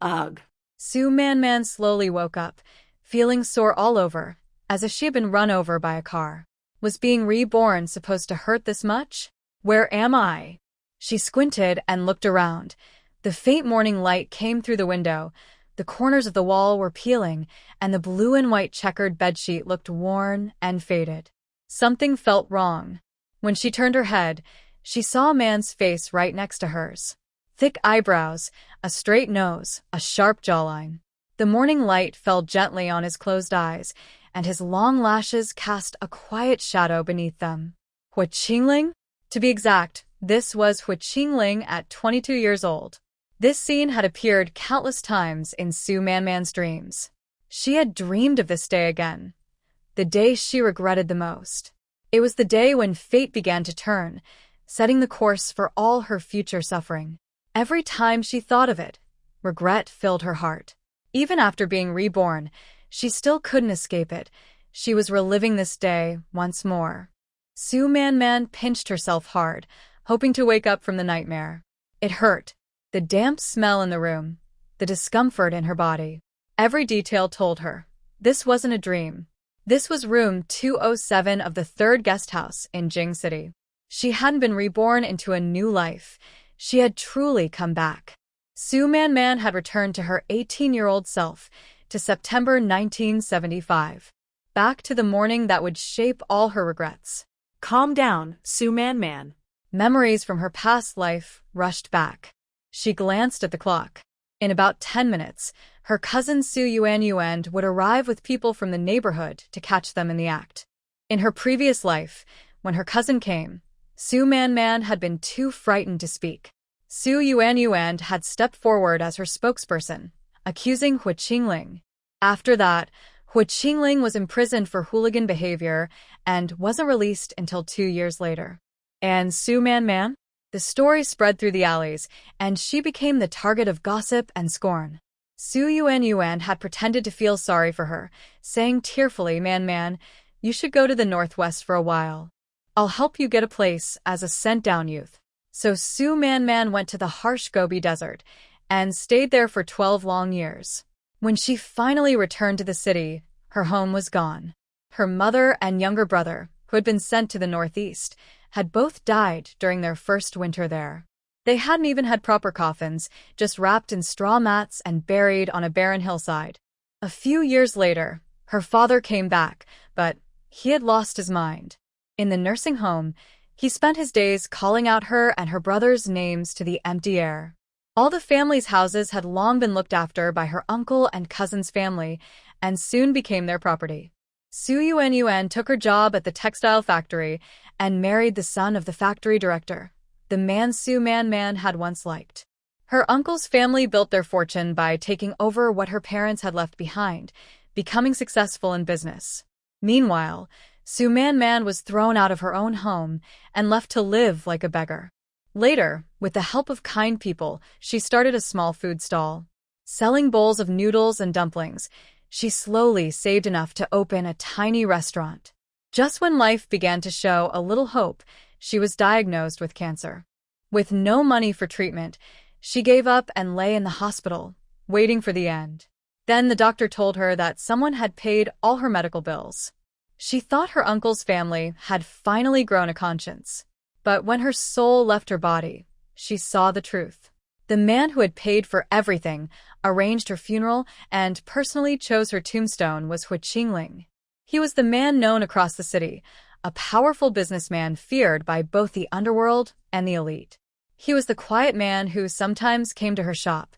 Ugh. Su Man slowly woke up, feeling sore all over, as if she had been run over by a car. Was being reborn supposed to hurt this much? Where am I? She squinted and looked around. The faint morning light came through the window. The corners of the wall were peeling, and the blue and white checkered bedsheet looked worn and faded. Something felt wrong. When she turned her head, she saw a man's face right next to hers. Thick eyebrows, a straight nose, a sharp jawline. The morning light fell gently on his closed eyes, and his long lashes cast a quiet shadow beneath them. Hu Qingling? To be exact, this was Hu Qingling at 22 years old. This scene had appeared countless times in Su Man's dreams. She had dreamed of this day again. The day she regretted the most. It was the day when fate began to turn, setting the course for all her future suffering. Every time she thought of it, regret filled her heart. Even after being reborn, she still couldn't escape it. She was reliving this day once more. Su Man pinched herself hard, hoping to wake up from the nightmare. It hurt. The damp smell in the room, the discomfort in her body. Every detail told her, this wasn't a dream. This was room 207 of the 3rd guest house in Jiang City. She hadn't been reborn into a new life. She had truly come back. Su Man had returned to her 18-year-old self, to September 1975. Back to the morning that would shape all her regrets. Calm down, Su Man. Memories from her past life rushed back. She glanced at the clock. In about 10 minutes, her cousin Su Yuan would arrive with people from the neighborhood to catch them in the act. In her previous life, when her cousin came, Su Man had been too frightened to speak. Su Yuan had stepped forward as her spokesperson, accusing Hu Qingling. After that, Hu Qingling was imprisoned for hooligan behavior and wasn't released until 2 years later. And Su Man? The story spread through the alleys, and she became the target of gossip and scorn. Su Yuan had pretended to feel sorry for her, saying tearfully, Man, you should go to the northwest for a while. I'll help you get a place as a sent-down youth. So Su Man went to the harsh Gobi Desert and stayed there for 12 long years. When she finally returned to the city, her home was gone. Her mother and younger brother, who had been sent to the northeast, had both died during their first winter there. They hadn't even had proper coffins, just wrapped in straw mats and buried on a barren hillside. A few years later, her father came back, but he had lost his mind. In the nursing home, he spent his days calling out her and her brother's names to the empty air. All the family's houses had long been looked after by her uncle and cousin's family, and soon became their property. Su Yuan took her job at the textile factory and married the son of the factory director, the man Su Man had once liked. Her uncle's family built their fortune by taking over what her parents had left behind, becoming successful in business. Meanwhile, Su Man was thrown out of her own home and left to live like a beggar. Later, with the help of kind people, she started a small food stall. Selling bowls of noodles and dumplings, she slowly saved enough to open a tiny restaurant. Just when life began to show a little hope, she was diagnosed with cancer. With no money for treatment, she gave up and lay in the hospital, waiting for the end. Then the doctor told her that someone had paid all her medical bills. She thought her uncle's family had finally grown a conscience. But when her soul left her body, she saw the truth. The man who had paid for everything, arranged her funeral, and personally chose her tombstone was Hu Qingling. He was the man known across the city, a powerful businessman feared by both the underworld and the elite. He was the quiet man who sometimes came to her shop,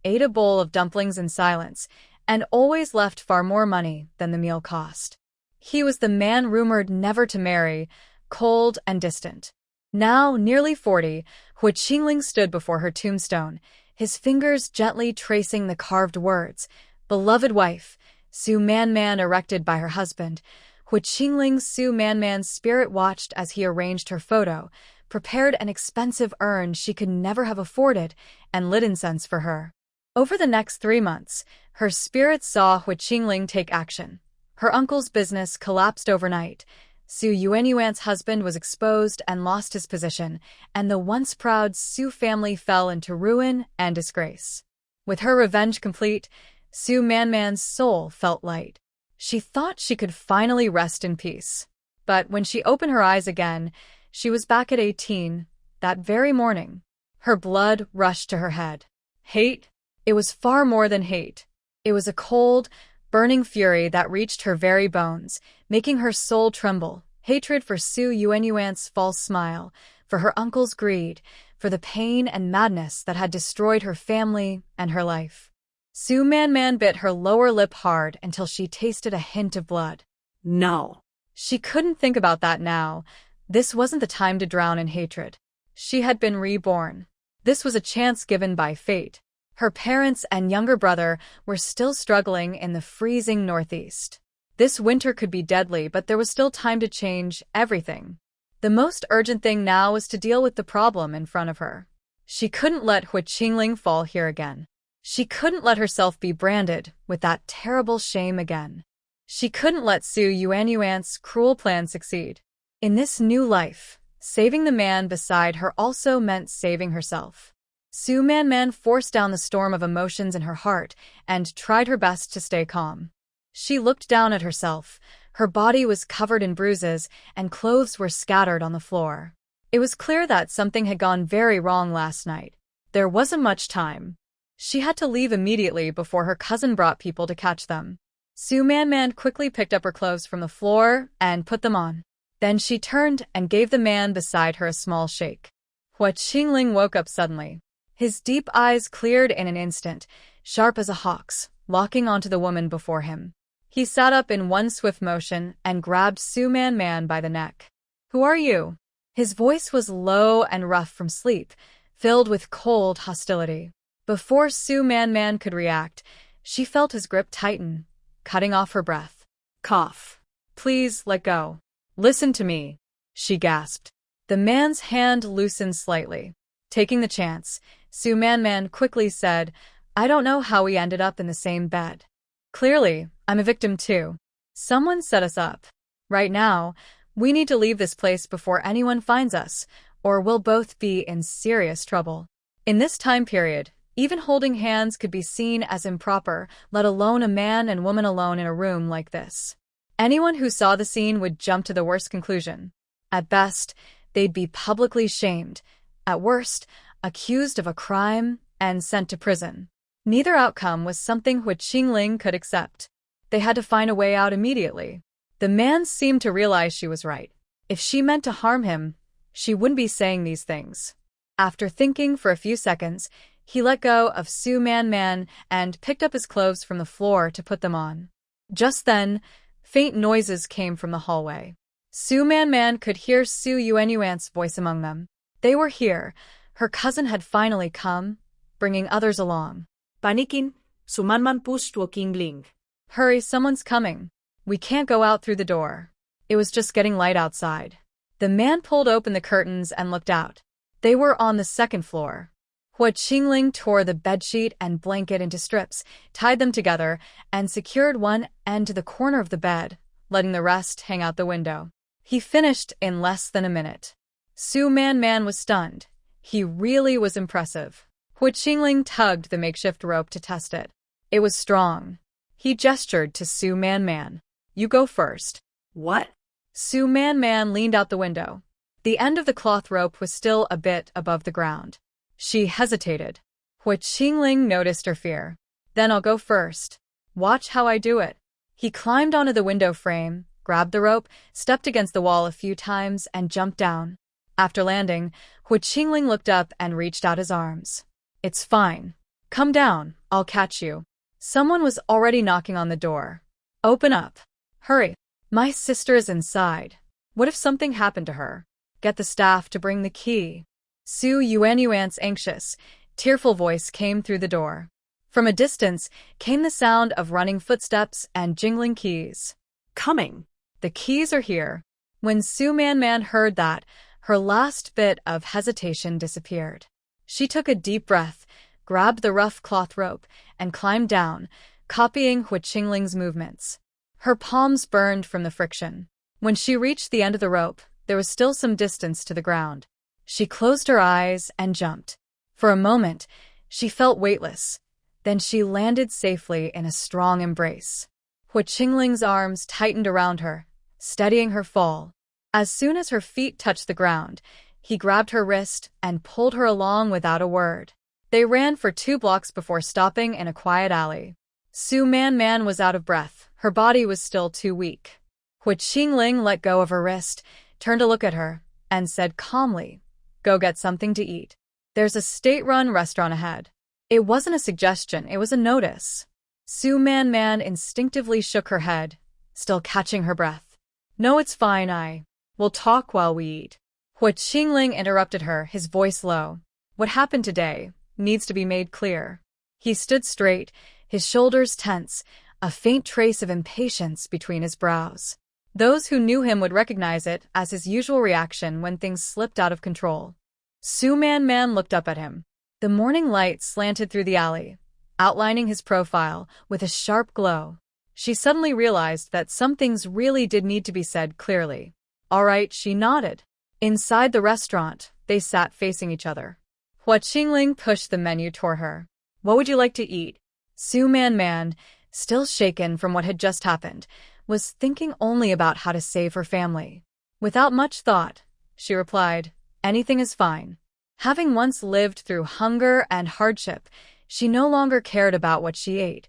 ate a bowl of dumplings in silence, and always left far more money than the meal cost. He was the man rumored never to marry, cold and distant. Now, nearly 40, Hu Qingling stood before her tombstone, his fingers gently tracing the carved words, "Beloved wife," Su Man erected by her husband. Hu Qingling's Su Man's spirit watched as he arranged her photo, prepared an expensive urn she could never have afforded, and lit incense for her. Over the next 3 months, her spirit saw Hu Qingling take action. Her uncle's business collapsed overnight. Su Yuan's husband was exposed and lost his position, and the once proud Su family fell into ruin and disgrace. With her revenge complete, Su Manman's soul felt light. She thought she could finally rest in peace. But when she opened her eyes again, she was back at 18, that very morning. Her blood rushed to her head. Hate? It was far more than hate. It was a cold, burning fury that reached her very bones, making her soul tremble. Hatred for Su Yuanyuan's false smile, for her uncle's greed, for the pain and madness that had destroyed her family and her life. Su Manman bit her lower lip hard until she tasted a hint of blood. No. She couldn't think about that now. This wasn't the time to drown in hatred. She had been reborn. This was a chance given by fate. Her parents and younger brother were still struggling in the freezing northeast. This winter could be deadly, but there was still time to change everything. The most urgent thing now was to deal with the problem in front of her. She couldn't let Hu Qingling fall here again. She couldn't let herself be branded with that terrible shame again. She couldn't let Su Yuanyuan's cruel plan succeed. In this new life, saving the man beside her also meant saving herself. Su Manman forced down the storm of emotions in her heart and tried her best to stay calm. She looked down at herself. Her body was covered in bruises and clothes were scattered on the floor. It was clear that something had gone very wrong last night. There wasn't much time. She had to leave immediately before her cousin brought people to catch them. Su Manman quickly picked up her clothes from the floor and put them on. Then she turned and gave the man beside her a small shake. Hu Qingling woke up suddenly. His deep eyes cleared in an instant, sharp as a hawk's, locking onto the woman before him. He sat up in one swift motion and grabbed Su Manman by the neck. "Who are you?" His voice was low and rough from sleep, filled with cold hostility. Before Su Manman could react, she felt his grip tighten, cutting off her breath. "Cough. Please let go. Listen to me," she gasped. The man's hand loosened slightly. Taking the chance, Su Manman quickly said, "I don't know how we ended up in the same bed. Clearly, I'm a victim too. Someone set us up. Right now, we need to leave this place before anyone finds us, or we'll both be in serious trouble." In this time period, even holding hands could be seen as improper, let alone a man and woman alone in a room like this. Anyone who saw the scene would jump to the worst conclusion. At best, they'd be publicly shamed. At worst, accused of a crime and sent to prison. Neither outcome was something Hu Qingling could accept. They had to find a way out immediately. The man seemed to realize she was right. If she meant to harm him, she wouldn't be saying these things. After thinking for a few seconds, he let go of Su Manman and picked up his clothes from the floor to put them on. Just then, faint noises came from the hallway. Su Manman could hear Su Yuanyuan's voice among them. They were here. Her cousin had finally come, bringing others along. Panikin, Su Manman pushed Hu Qingling. "Hurry, someone's coming. We can't go out through the door." It was just getting light outside. The man pulled open the curtains and looked out. They were on the second floor. Hu Qingling tore the bedsheet and blanket into strips, tied them together, and secured one end to the corner of the bed, letting the rest hang out the window. He finished in less than a minute. Su Manman was stunned. He really was impressive. Hu Qingling tugged the makeshift rope to test it. It was strong. He gestured to Su Manman. "You go first." "What?" Su Manman leaned out the window. The end of the cloth rope was still a bit above the ground. She hesitated. Hu Qingling noticed her fear. "Then I'll go first. Watch how I do it." He climbed onto the window frame, grabbed the rope, stepped against the wall a few times, and jumped down. After landing, Hu Qingling looked up and reached out his arms. "It's fine. Come down, I'll catch you." Someone was already knocking on the door. "Open up. Hurry. My sister is inside. What if something happened to her? Get the staff to bring the key." Su Yuanyuan's anxious, tearful voice came through the door. From a distance came the sound of running footsteps and jingling keys. "Coming." "The keys are here." When Su Manman heard that, her last bit of hesitation disappeared. She took a deep breath, grabbed the rough cloth rope, and climbed down, copying Hu Qingling's movements. Her palms burned from the friction. When she reached the end of the rope, there was still some distance to the ground. She closed her eyes and jumped. For a moment, she felt weightless. Then she landed safely in a strong embrace. Hu Qingling's arms tightened around her, steadying her fall. As soon as her feet touched the ground, he grabbed her wrist and pulled her along without a word. They ran for 2 blocks before stopping in a quiet alley. Su Man was out of breath. Her body was still too weak. Hu Qingling let go of her wrist, turned to look at her, and said calmly, "Go get something to eat. There's a state-run restaurant ahead." It wasn't a suggestion, it was a notice. Su Man instinctively shook her head, still catching her breath. "No, it's fine, we'll talk while we eat." Hu Qingling interrupted her, his voice low. "What happened today needs to be made clear." He stood straight, his shoulders tense, a faint trace of impatience between his brows. Those who knew him would recognize it as his usual reaction when things slipped out of control. Su Man looked up at him. The morning light slanted through the alley, outlining his profile with a sharp glow. She suddenly realized that some things really did need to be said clearly. "All right," she nodded. Inside the restaurant, they sat facing each other. Hu Qingling pushed the menu toward her. "What would you like to eat?" Su Man, still shaken from what had just happened, was thinking only about how to save her family. Without much thought, she replied, "Anything is fine." Having once lived through hunger and hardship, she no longer cared about what she ate.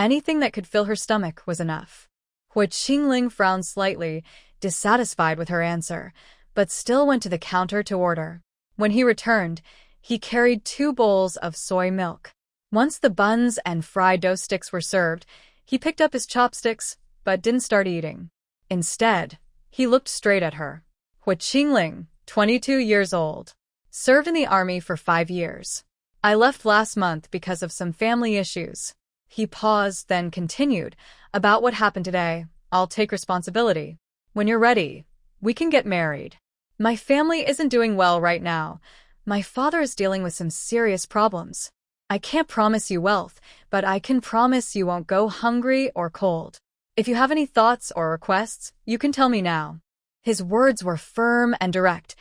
Anything that could fill her stomach was enough. Hu Qingling frowned slightly, dissatisfied with her answer, but still went to the counter to order. When he returned, he carried 2 bowls of soy milk. Once the buns and fried dough sticks were served, he picked up his chopsticks, but didn't start eating. Instead, he looked straight at her. Hu Qingling, 22 years old. Served in the army for 5 years. "I left last month because of some family issues." He paused, then continued, "About what happened today, I'll take responsibility. When you're ready, we can get married. My family isn't doing well right now. My father is dealing with some serious problems. I can't promise you wealth, but I can promise you won't go hungry or cold. If you have any thoughts or requests, you can tell me now." His words were firm and direct,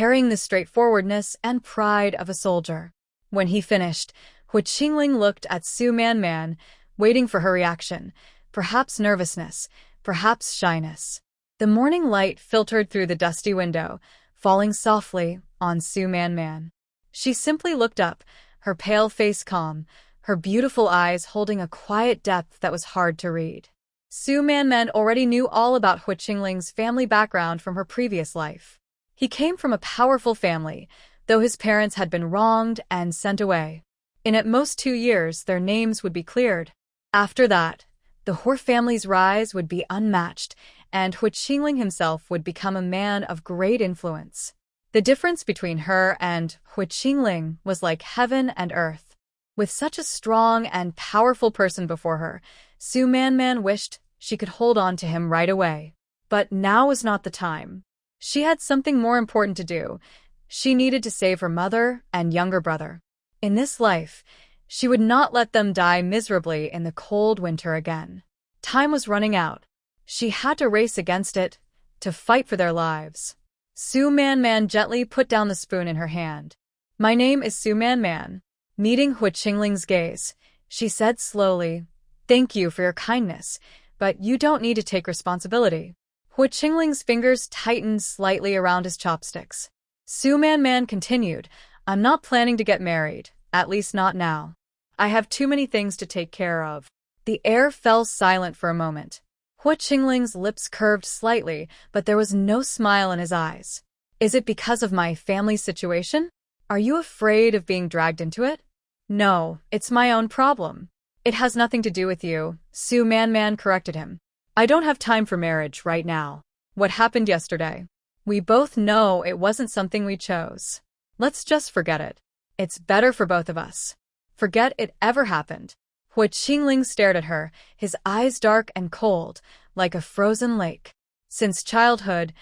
carrying the straightforwardness and pride of a soldier. When he finished, Hu Qingling looked at Su Man, waiting for her reaction, perhaps nervousness, perhaps shyness. The morning light filtered through the dusty window, falling softly on Su Man. She simply looked up, her pale face calm, her beautiful eyes holding a quiet depth that was hard to read. Su Man already knew all about Hu Qingling's family background from her previous life. He came from a powerful family, though his parents had been wronged and sent away. In at most 2 years, their names would be cleared. After that, the Hu family's rise would be unmatched, and Hu Qingling himself would become a man of great influence. The difference between her and Hu Qingling was like heaven and earth. With such a strong and powerful person before her, Su Man wished she could hold on to him right away. But now was not the time. She had something more important to do. She needed to save her mother and younger brother. In this life, she would not let them die miserably in the cold winter again. Time was running out. She had to race against it, to fight for their lives. Su Man gently put down the spoon in her hand. "My name is Su Man." Meeting Hu Qingling's gaze, she said slowly, "Thank you for your kindness, but you don't need to take responsibility." Hu Qingling's fingers tightened slightly around his chopsticks. Su Man continued, "I'm not planning to get married, at least not now. I have too many things to take care of." The air fell silent for a moment. Hu Qingling's lips curved slightly, but there was no smile in his eyes. "Is it because of my family situation? Are you afraid of being dragged into it?" "No, it's my own problem." "It has nothing to do with you," Su Man corrected him. "I don't have time for marriage right now. What happened yesterday? We both know it wasn't something we chose. Let's just forget it. It's better for both of us. Forget it ever happened." Hu Qingling stared at her, his eyes dark and cold, like a frozen lake. Since childhood,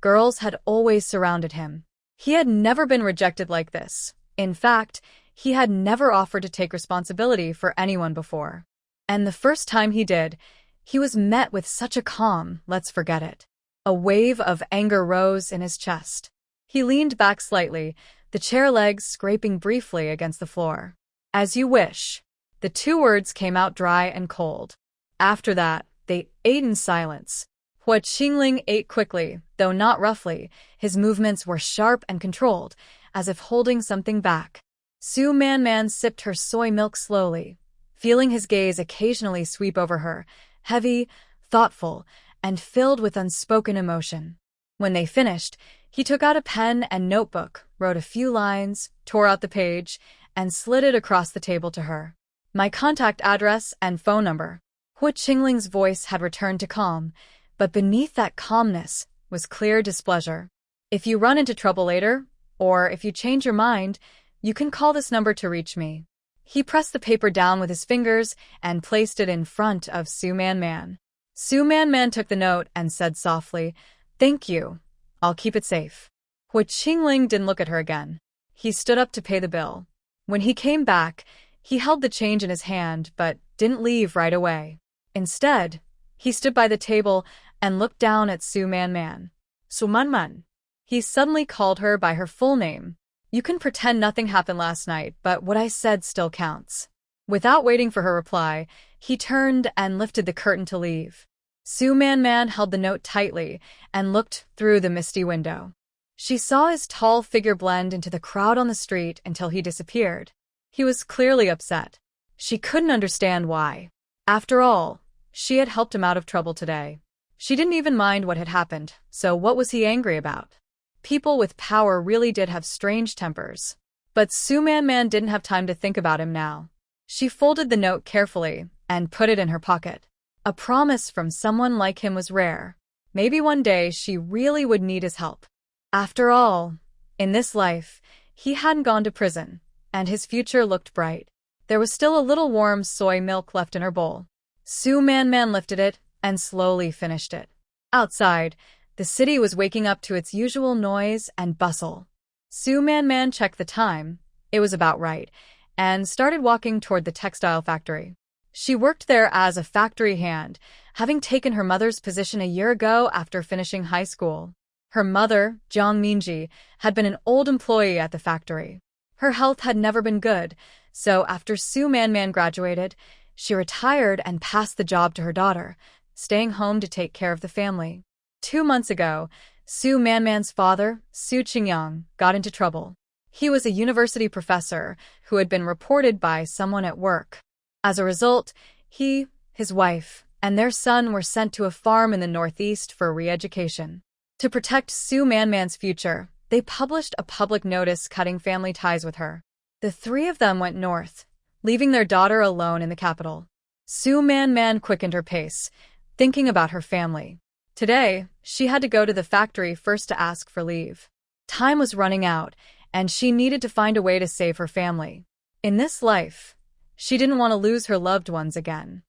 girls had always surrounded him. He had never been rejected like this. In fact, he had never offered to take responsibility for anyone before. And the first time he did, he was met with such a calm, "Let's forget it." A wave of anger rose in his chest. He leaned back slightly, the chair legs scraping briefly against the floor. "As you wish." The two words came out dry and cold. After that, they ate in silence. Hua Qingling ate quickly, though not roughly. His movements were sharp and controlled, as if holding something back. Su Man sipped her soy milk slowly, feeling his gaze occasionally sweep over her, heavy, thoughtful, and filled with unspoken emotion. When they finished, he took out a pen and notebook, wrote a few lines, tore out the page, and slid it across the table to her. My contact address and phone number. Hua Qingling's voice had returned to calm, but beneath that calmness was clear displeasure. If you run into trouble later, or if you change your mind, you can call this number to reach me. He pressed the paper down with his fingers and placed it in front of Su Man. Su Man took the note and said softly, "Thank you. I'll keep it safe." Hua Qingling didn't look at her again. He stood up to pay the bill. When he came back, he held the change in his hand but didn't leave right away. Instead, he stood by the table and looked down at Su Man. Su Man. He suddenly called her by her full name. You can pretend nothing happened last night, but what I said still counts. Without waiting for her reply, he turned and lifted the curtain to leave. Su Man held the note tightly and looked through the misty window. She saw his tall figure blend into the crowd on the street until he disappeared. He was clearly upset. She couldn't understand why. After all, she had helped him out of trouble today. She didn't even mind what had happened, so what was he angry about? People with power really did have strange tempers. But Su Man didn't have time to think about him now. She folded the note carefully and put it in her pocket. A promise from someone like him was rare. Maybe one day she really would need his help. After all, in this life, he hadn't gone to prison, and his future looked bright. There was still a little warm soy milk left in her bowl. Su Man lifted it and slowly finished it. Outside, the city was waking up to its usual noise and bustle. Su Man checked the time, it was about right, and started walking toward the textile factory. She worked there as a factory hand, having taken her mother's position a year ago after finishing high school. Her mother, Jiang, had been an old employee at the factory. Her health had never been good, so after Su Man graduated, she retired and passed the job to her daughter, staying home to take care of the family. 2 months ago, Su Man's father, Su Qingyang, got into trouble. He was a university professor who had been reported by someone at work. As a result, he, his wife, and their son were sent to a farm in the northeast for re-education. To protect Su Man's future, they published a public notice cutting family ties with her. The three of them went north, leaving their daughter alone in the capital. Su Man quickened her pace, thinking about her family. Today, she had to go to the factory first to ask for leave. Time was running out, and she needed to find a way to save her family. In this life, she didn't want to lose her loved ones again.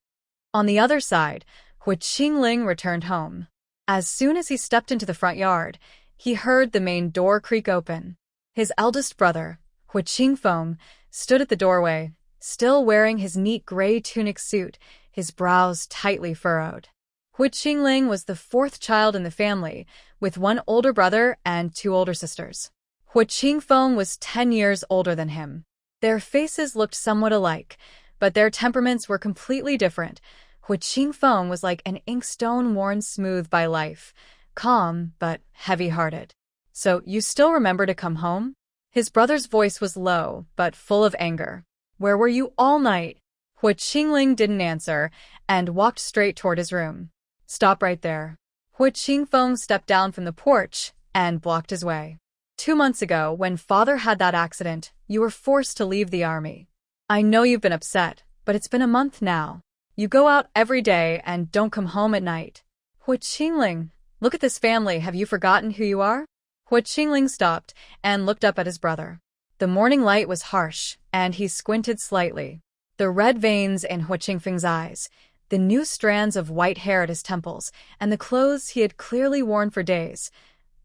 On the other side, Hua Qingling returned home. As soon as he stepped into the front yard, he heard the main door creak open. His eldest brother, Hua Qingfeng, stood at the doorway, still wearing his neat gray tunic suit, his brows tightly furrowed. Hua Qingling was the 4th child in the family, with 1 older brother and 2 older sisters. Hua Qingfeng was 10 years older than him. Their faces looked somewhat alike, but their temperaments were completely different. Hua Qingfeng was like an inkstone worn smooth by life, calm but heavy-hearted. "So you still remember to come home?" His brother's voice was low but full of anger. "Where were you all night?" Hua Qingling didn't answer and walked straight toward his room. "Stop right there." Hua Qingfeng stepped down from the porch and blocked his way. 2 months ago, when father had that accident, you were forced to leave the army. I know you've been upset, but it's been a month now. You go out every day and don't come home at night. Hua Qingling, look at this family, have you forgotten who you are? Hua Qingling stopped and looked up at his brother. The morning light was harsh, and he squinted slightly. The red veins in Hua Qingfeng's eyes, the new strands of white hair at his temples, and the clothes he had clearly worn for days,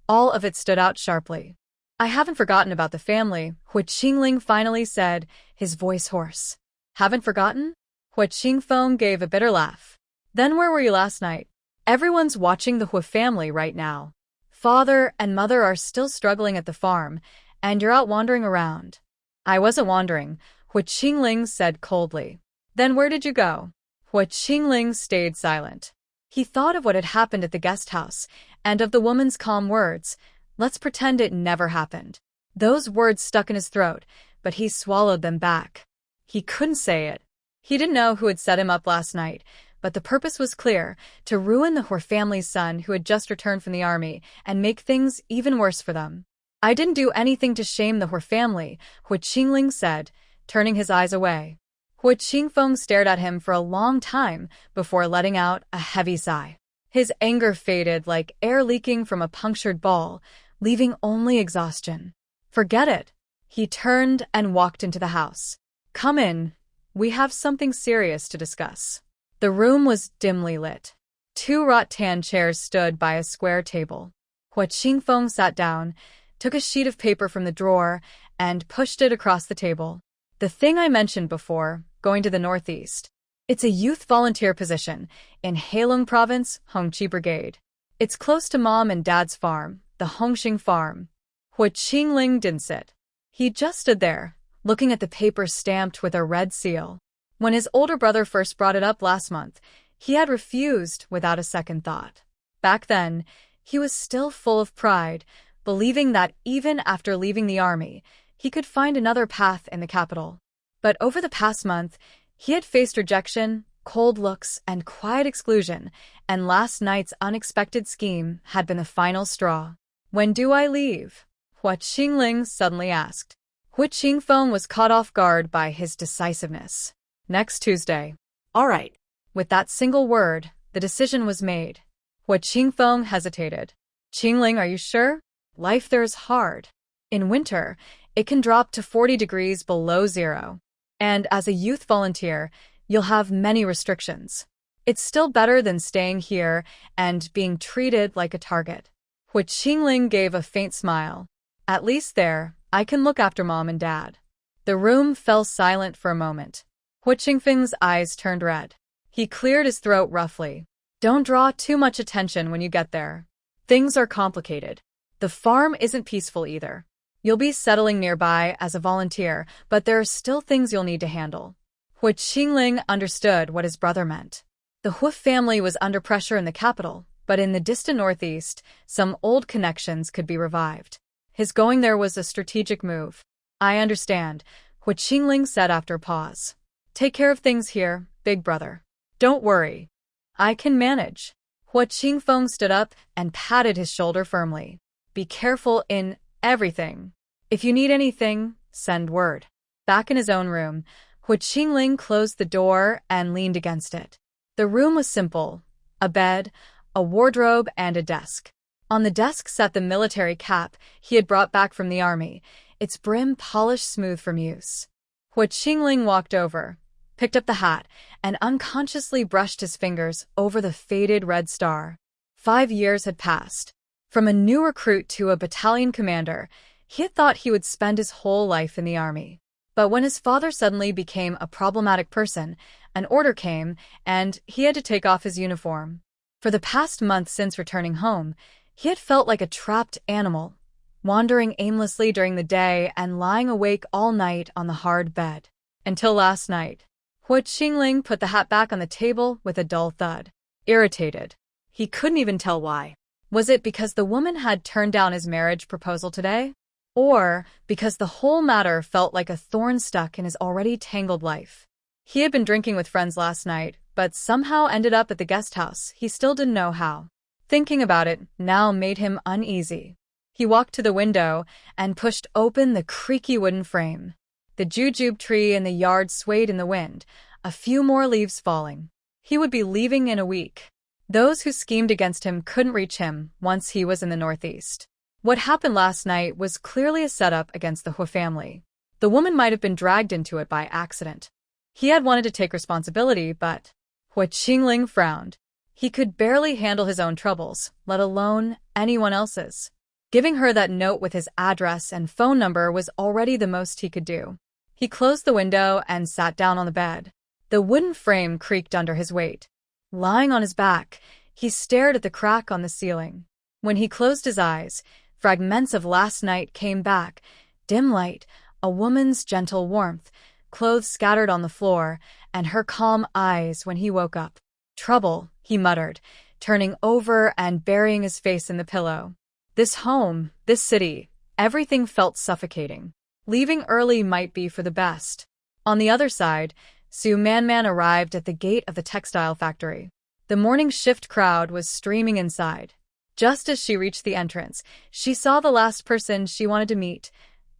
all of it stood out sharply. I haven't forgotten about the family, Hua Qingling finally said, his voice hoarse. Haven't forgotten? Hua Qingfeng gave a bitter laugh. Then where were you last night? Everyone's watching the Hua family right now. Father and mother are still struggling at the farm, and you're out wandering around. I wasn't wandering, Hua Qingling said coldly. Then where did you go? Hua Qingling stayed silent. He thought of what had happened at the guest house, and of the woman's calm words, "Let's pretend it never happened." Those words stuck in his throat, but he swallowed them back. He couldn't say it. He didn't know who had set him up last night, but the purpose was clear, to ruin the Hua family's son who had just returned from the army and make things even worse for them. "I didn't do anything to shame the Hua family," Hua Qingling said, turning his eyes away. Hua Qingfeng stared at him for a long time before letting out a heavy sigh. His anger faded like air leaking from a punctured ball, leaving only exhaustion. "Forget it." He turned and walked into the house. "Come in. We have something serious to discuss." The room was dimly lit. 2 rattan chairs stood by a square table. Hua Qingfeng sat down, took a sheet of paper from the drawer, and pushed it across the table. "The thing I mentioned before, going to the northeast. It's a youth volunteer position in Heilong Province, Hongqi Brigade. It's close to Mom and Dad's farm, the Hongxing farm." Hua Qingling didn't sit. He just stood there, looking at the paper stamped with a red seal. When his older brother first brought it up last month, he had refused without a second thought. Back then, he was still full of pride, believing that even after leaving the army, he could find another path in the capital. But over the past month, he had faced rejection, cold looks, and quiet exclusion, and last night's unexpected scheme had been the final straw. "When do I leave?" Hua Qingling suddenly asked. Hua Qingfeng was caught off guard by his decisiveness. "Next Tuesday." All right. With that single word, the decision was made. Hua Qingfeng hesitated. "Qingling, are you sure? Life there is hard. In winter, it can drop to 40 degrees below zero. And as a youth volunteer, you'll have many restrictions. It's still better than staying here and being treated like a target." Hua Qingling gave a faint smile. "At least there, I can look after Mom and Dad." The room fell silent for a moment. Hua Qingfeng's eyes turned red. He cleared his throat roughly. "Don't draw too much attention when you get there. Things are complicated. The farm isn't peaceful either. You'll be settling nearby as a volunteer, but there are still things you'll need to handle." Hua Qingling understood what his brother meant. The Hua family was under pressure in the capital, but in the distant northeast, some old connections could be revived. His going there was a strategic move. "I understand," Hua Qingling said after a pause. "Take care of things here, big brother. Don't worry. I can manage." Hua Qingfeng stood up and patted his shoulder firmly. "Be careful in everything. If you need anything, send word." Back in his own room, Hua Qingling closed the door and leaned against it. The room was simple: a bed, a wardrobe, and a desk. On the desk sat the military cap he had brought back from the army, its brim polished smooth from use. Hua Qingling walked over, picked up the hat, and unconsciously brushed his fingers over the faded red star. 5 years had passed. From a new recruit to a battalion commander, he had thought he would spend his whole life in the army. But when his father suddenly became a problematic person, an order came, and he had to take off his uniform. For the past month since returning home, he had felt like a trapped animal, wandering aimlessly during the day and lying awake all night on the hard bed. Until last night. Hua Qingling put the hat back on the table with a dull thud. Irritated. He couldn't even tell why. Was it because the woman had turned down his marriage proposal today? Or because the whole matter felt like a thorn stuck in his already tangled life? He had been drinking with friends last night, but somehow ended up at the guest house. He still didn't know how. Thinking about it now made him uneasy. He walked to the window and pushed open the creaky wooden frame. The jujube tree in the yard swayed in the wind, a few more leaves falling. He would be leaving in a week. Those who schemed against him couldn't reach him once he was in the northeast. What happened last night was clearly a setup against the Hua family. The woman might have been dragged into it by accident. He had wanted to take responsibility, but Hua Qingling frowned. He could barely handle his own troubles, let alone anyone else's. Giving her that note with his address and phone number was already the most he could do. He closed the window and sat down on the bed. The wooden frame creaked under his weight. Lying on his back, he stared at the crack on the ceiling. When he closed his eyes, fragments of last night came back, dim light, a woman's gentle warmth, clothes scattered on the floor, and her calm eyes when he woke up. "Trouble," he muttered, turning over and burying his face in the pillow. This home, this city, everything felt suffocating. Leaving early might be for the best. On the other side, Su Man arrived at the gate of the textile factory. The morning shift crowd was streaming inside. Just as she reached the entrance, she saw the last person she wanted to meet,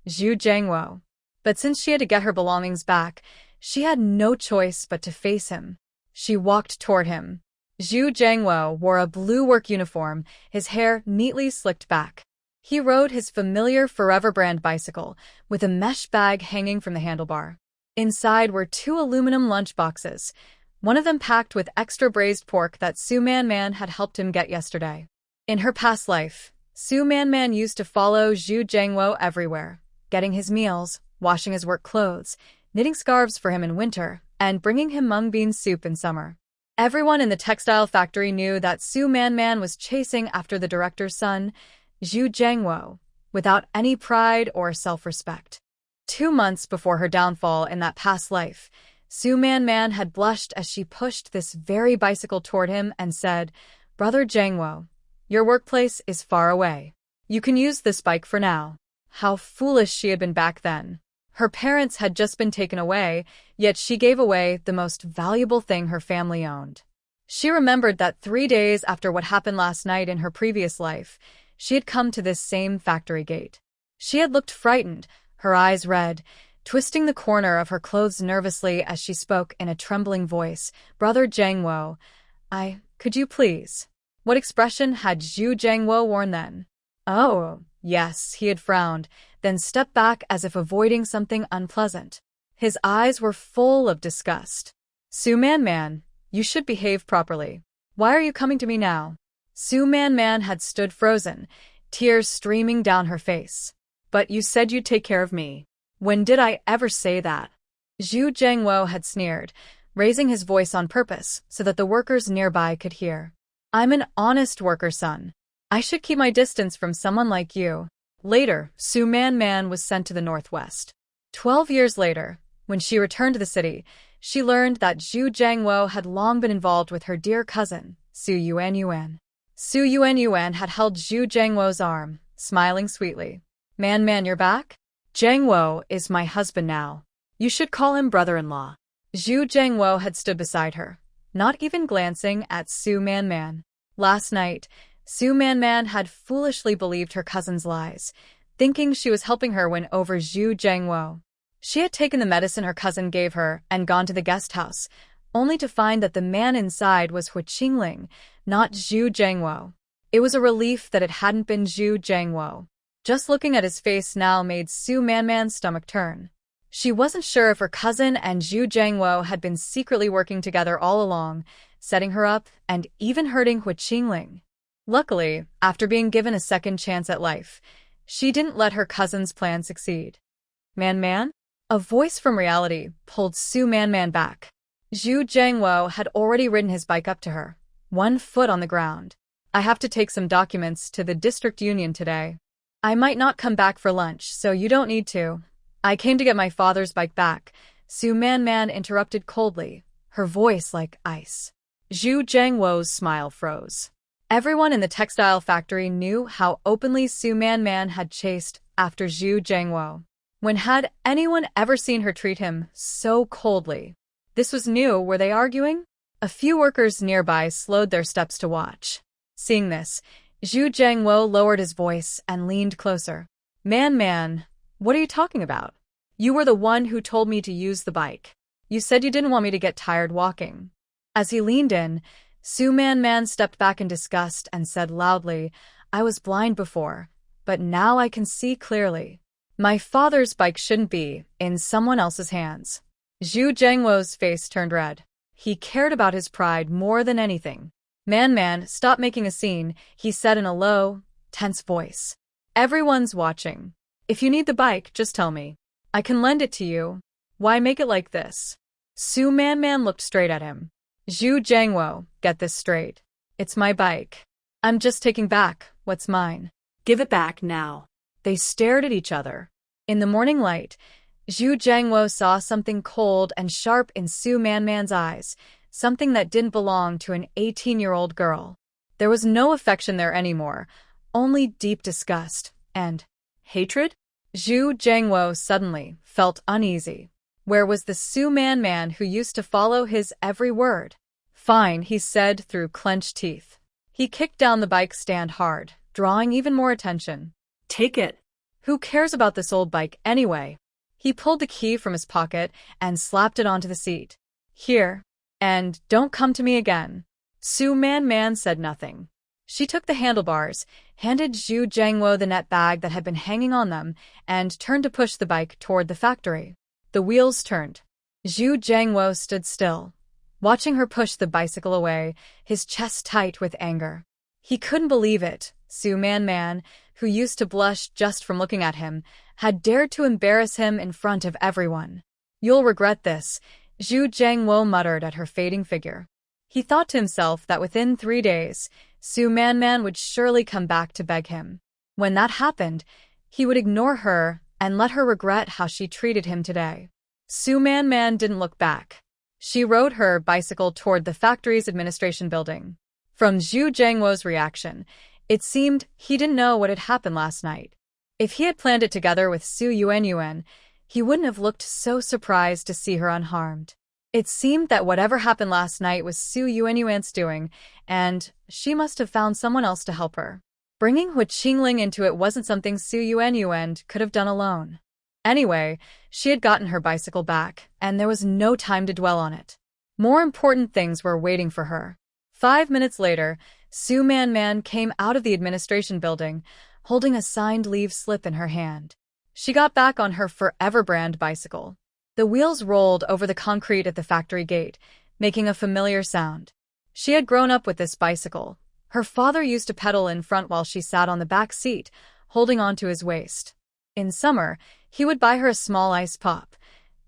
Jiang. But since she had to get her belongings back, she had no choice but to face him. She walked toward him. Jiang wore a blue work uniform, his hair neatly slicked back. He rode his familiar Forever brand bicycle, with a mesh bag hanging from the handlebar. Inside were 2 aluminum lunch boxes, one of them packed with extra braised pork that Su Man had helped him get yesterday. In her past life, Su Man used to follow Jiang everywhere, getting his meals, washing his work clothes, knitting scarves for him in winter, and bringing him mung bean soup in summer. Everyone in the textile factory knew that Su Man was chasing after the director's son, Jiang, without any pride or self-respect. 2 months before her downfall in that past life, Su Man had blushed as she pushed this very bicycle toward him and said, "Brother Jiang, your workplace is far away. You can use this bike for now." How foolish she had been back then. Her parents had just been taken away, yet she gave away the most valuable thing her family owned. She remembered that 3 days after what happened last night in her previous life, she had come to this same factory gate. She had looked frightened, her eyes red, twisting the corner of her clothes nervously as she spoke in a trembling voice, "Brother Jiang, could you please?" What expression had Jiang worn then? "Oh, yes," he had frowned, then stepped back as if avoiding something unpleasant. His eyes were full of disgust. "Su Man, you should behave properly. Why are you coming to me now?" Su Man had stood frozen, tears streaming down her face. "But you said you'd take care of me. When did I ever say that?" Jiang had sneered, raising his voice on purpose so that the workers nearby could hear. "I'm an honest worker, son. I should keep my distance from someone like you." Later, Su Man was sent to the Northwest. 12 years later, when she returned to the city, she learned that Jiang had long been involved with her dear cousin, Su Yuan. Su Yuan had held Jiang's arm, smiling sweetly. Man, you're back? Jiang is my husband now. You should call him brother-in-law." Jiang had stood beside her, not even glancing at Su Man. Last night, Su Man had foolishly believed her cousin's lies, thinking she was helping her win over Jiang. She had taken the medicine her cousin gave her and gone to the guest house, only to find that the man inside was Qingling, not Jiang. It was a relief that it hadn't been Jiang. Just looking at his face now made Su Man's stomach turn. She wasn't sure if her cousin and Jiang had been secretly working together all along, setting her up and even hurting Qingling. Luckily, after being given a second chance at life, she didn't let her cousin's plan succeed. Man? A voice from reality pulled Su Man back. Jiang had already ridden his bike up to her, 1 foot on the ground. "I have to take some documents to the district union today. I might not come back for lunch, so you don't need to. I came to get my father's bike back," Su Man interrupted coldly, her voice like ice. Jiang's smile froze. Everyone in the textile factory knew how openly Su Man had chased after Jiang. When had anyone ever seen her treat him so coldly? This was new. Were they arguing? A few workers nearby slowed their steps to watch. Seeing this, Jiang lowered his voice and leaned closer. Man, what are you talking about? You were the one who told me to use the bike. You said you didn't want me to get tired walking." As he leaned in, Su Man stepped back in disgust and said loudly, "I was blind before, but now I can see clearly. My father's bike shouldn't be in someone else's hands." Jiang's face turned red. He cared about his pride more than anything. Man, stop making a scene," he said in a low, tense voice. "Everyone's watching. If you need the bike, just tell me. I can lend it to you. Why make it like this?" Su Man looked straight at him. "Jiang, get this straight. It's my bike. I'm just taking back what's mine. Give it back now." They stared at each other. In the morning light, Zhu Jiangwo saw something cold and sharp in Su Manman's eyes, something that didn't belong to an 18-year-old girl. There was no affection there anymore, only deep disgust and Hatred? Zhu Jiangwo suddenly felt uneasy. Where was the Su Man who used to follow his every word? Fine, he said through clenched teeth. He kicked down the bike stand hard, drawing even more attention. Take it. Who cares about this old bike anyway? He pulled the key from his pocket and slapped it onto the seat. Here. And don't come to me again. Su Man said nothing. She took the handlebars, handed Zhu Jiangwo the net bag that had been hanging on them, and turned to push the bike toward the factory. The wheels turned. Zhu Jiangwo stood still, watching her push the bicycle away, his chest tight with anger. He couldn't believe it. Su Man, who used to blush just from looking at him, had dared to embarrass him in front of everyone. You'll regret this, Zhu Jiangwo muttered at her fading figure. He thought to himself that within 3 days, Su Man would surely come back to beg him. When that happened, he would ignore her and let her regret how she treated him today. Su Man didn't look back. She rode her bicycle toward the factory's administration building. From Zhu Jiangwo's reaction, it seemed he didn't know what had happened last night. If he had planned it together with Su Yuanyuan, he wouldn't have looked so surprised to see her unharmed. It seemed that whatever happened last night was Su Yuanyuan's doing, and she must have found someone else to help her. Bringing Hu Qingling into it wasn't something Su Yuanyuan could have done alone. Anyway, she had gotten her bicycle back, and there was no time to dwell on it. More important things were waiting for her. 5 minutes later, Su Man came out of the administration building, holding a signed leave slip in her hand. She got back on her Forever brand bicycle. The wheels rolled over the concrete at the factory gate, making a familiar sound. She had grown up with this bicycle. Her father used to pedal in front while she sat on the back seat, holding onto his waist. In summer, he would buy her a small ice pop.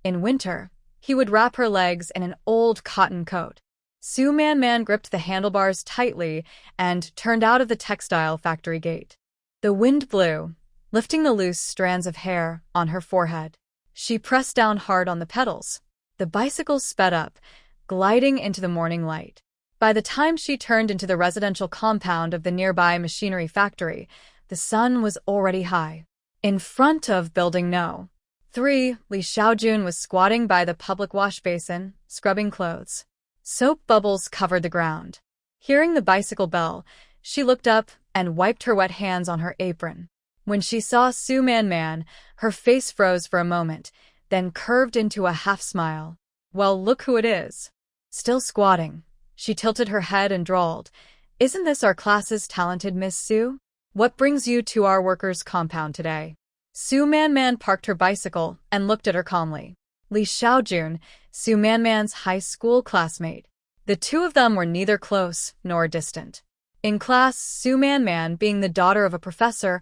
In winter, he would wrap her legs in an old cotton coat. Su Man gripped the handlebars tightly and turned out of the textile factory gate. The wind blew, lifting the loose strands of hair on her forehead. She pressed down hard on the pedals. The bicycle sped up, gliding into the morning light. By the time she turned into the residential compound of the nearby machinery factory, the sun was already high. In front of Building No. 3, Li Xiaojun was squatting by the public wash basin, scrubbing clothes. Soap bubbles covered the ground. Hearing the bicycle bell, she looked up and wiped her wet hands on her apron. When she saw Su Man, her face froze for a moment, then curved into a half-smile. Well, look who it is. Still squatting, she tilted her head and drawled, "Isn't this our class's talented Miss Su? What brings you to our workers' compound today?" Su Man parked her bicycle and looked at her calmly. Li Xiaojun, Su Man's high school classmate. The two of them were neither close nor distant. In class, Su Man, being the daughter of a professor,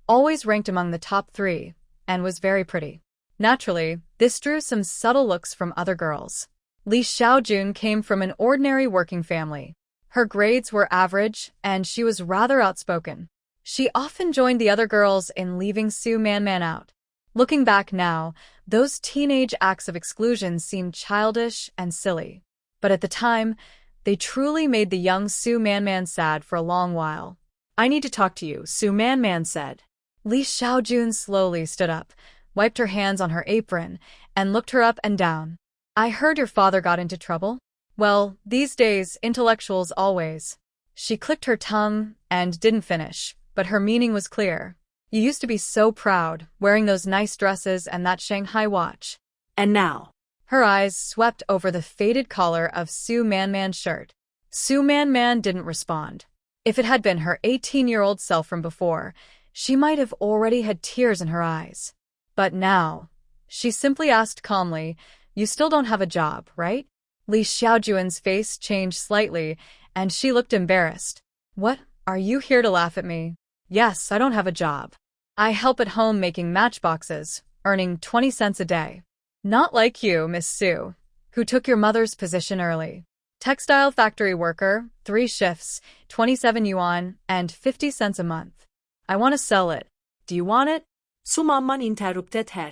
always ranked among the top 3, and was very pretty. Naturally, this drew some subtle looks from other girls. Li Xiaojun came from an ordinary working family. Her grades were average, and she was rather outspoken. She often joined the other girls in leaving Su Man out. Looking back now, those teenage acts of exclusion seemed childish and silly. But at the time, they truly made the young Su Man sad for a long while. "I need to talk to you," Su Man said. Li Xiaojun slowly stood up, wiped her hands on her apron, and looked her up and down. "I heard your father got into trouble?" "Well, these days, intellectuals always." She clicked her tongue and didn't finish, but her meaning was clear. "You used to be so proud, wearing those nice dresses and that Shanghai watch. And now?" Her eyes swept over the faded collar of Su Man's shirt. Su Man didn't respond. If it had been her 18-year-old self from before, she might have already had tears in her eyes. But now, she simply asked calmly, "You still don't have a job, right?" Li Xiaojun's face changed slightly, and she looked embarrassed. "What, are you here to laugh at me?" "Yes, I don't have a job. I help at home making matchboxes, earning 20 cents a day." "Not like you, Miss Su, who took your mother's position early. Textile factory worker, 3 shifts, 27 yuan, and 50 cents a month. I want to sell it. Do you want it?" Sumaman interrupted her.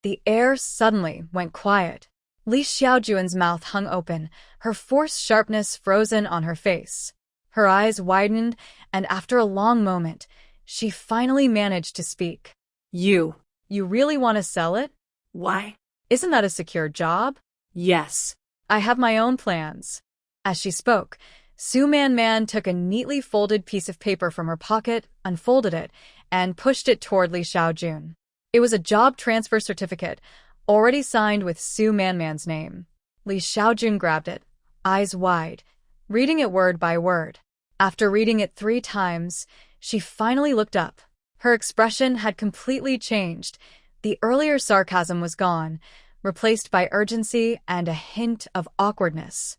The air suddenly went quiet. Li Xiaojun's mouth hung open, her forced sharpness frozen on her face. Her eyes widened, and after a long moment, she finally managed to speak. You really want to sell it? Why? Isn't that a secure job? Yes. I have my own plans. As she spoke, Su Man took a neatly folded piece of paper from her pocket, unfolded it, and pushed it toward Li Xiaojun. It was a job transfer certificate, already signed with Su Man's name. Li Xiaojun grabbed it, eyes wide, reading it word by word. After reading it 3 times, she finally looked up. Her expression had completely changed. The earlier sarcasm was gone, replaced by urgency and a hint of awkwardness.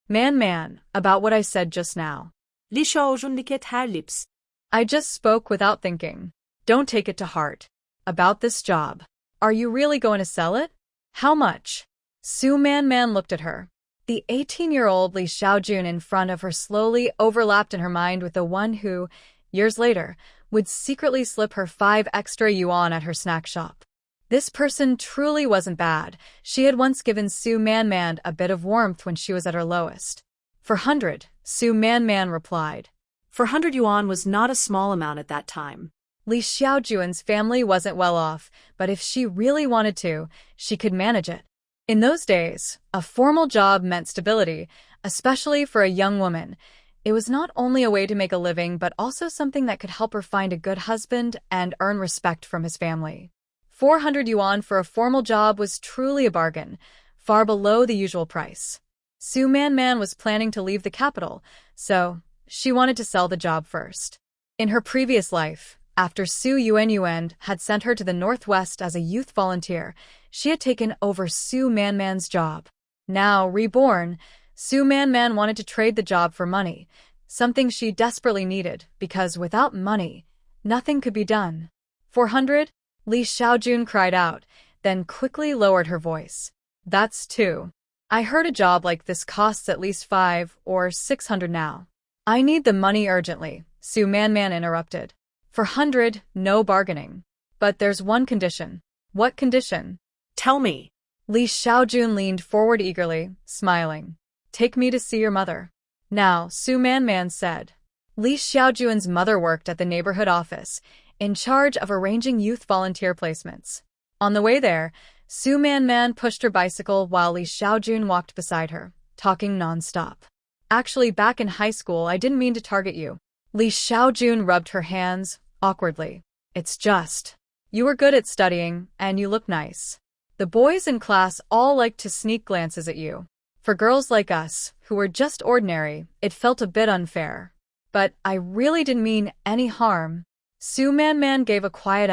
Man, about what I said just now. Li Xiaojun her lips. I just spoke without thinking. Don't take it to heart. About this job. Are you really going to sell it? How much? Su Man looked at her. The 18-year-old Li Xiaojun in front of her slowly overlapped in her mind with the one who, years later, would secretly slip her 5 extra yuan at her snack shop. This person truly wasn't bad. She had once given Su Man a bit of warmth when she was at her lowest. 400, Su Man replied. 400 yuan was not a small amount at that time. Li Xiaojun's family wasn't well off, but if she really wanted to, she could manage it. In those days, a formal job meant stability, especially for a young woman. It was not only a way to make a living, but also something that could help her find a good husband and earn respect from his family. 400 yuan for a formal job was truly a bargain, far below the usual price. Su Man was planning to leave the capital, so she wanted to sell the job first. In her previous life, after Su Yuan had sent her to the Northwest as a youth volunteer, she had taken over Su Man's job. Now, reborn, Su Man wanted to trade the job for money, something she desperately needed, because without money, nothing could be done. 400? Li Xiaojun cried out, then quickly lowered her voice. That's 2. I heard a job like this costs at least 5 or 600 now. I need the money urgently, Su Man interrupted. 400, no bargaining. But there's one condition. What condition? Tell me. Li Xiaojun leaned forward eagerly, smiling. Take me to see your mother. Now, Su Man said. Li Xiaojun's mother worked at the neighborhood office, in charge of arranging youth volunteer placements. On the way there, Su Man pushed her bicycle while Li Xiaojun walked beside her, talking non-stop. Actually, back in high school, I didn't mean to target you. Li Xiaojun rubbed her hands, awkwardly. It's just. You were good at studying, and you look nice. The boys in class all liked to sneak glances at you. For girls like us, who were just ordinary, it felt a bit unfair. But I really didn't mean any harm. Su Man gave a quiet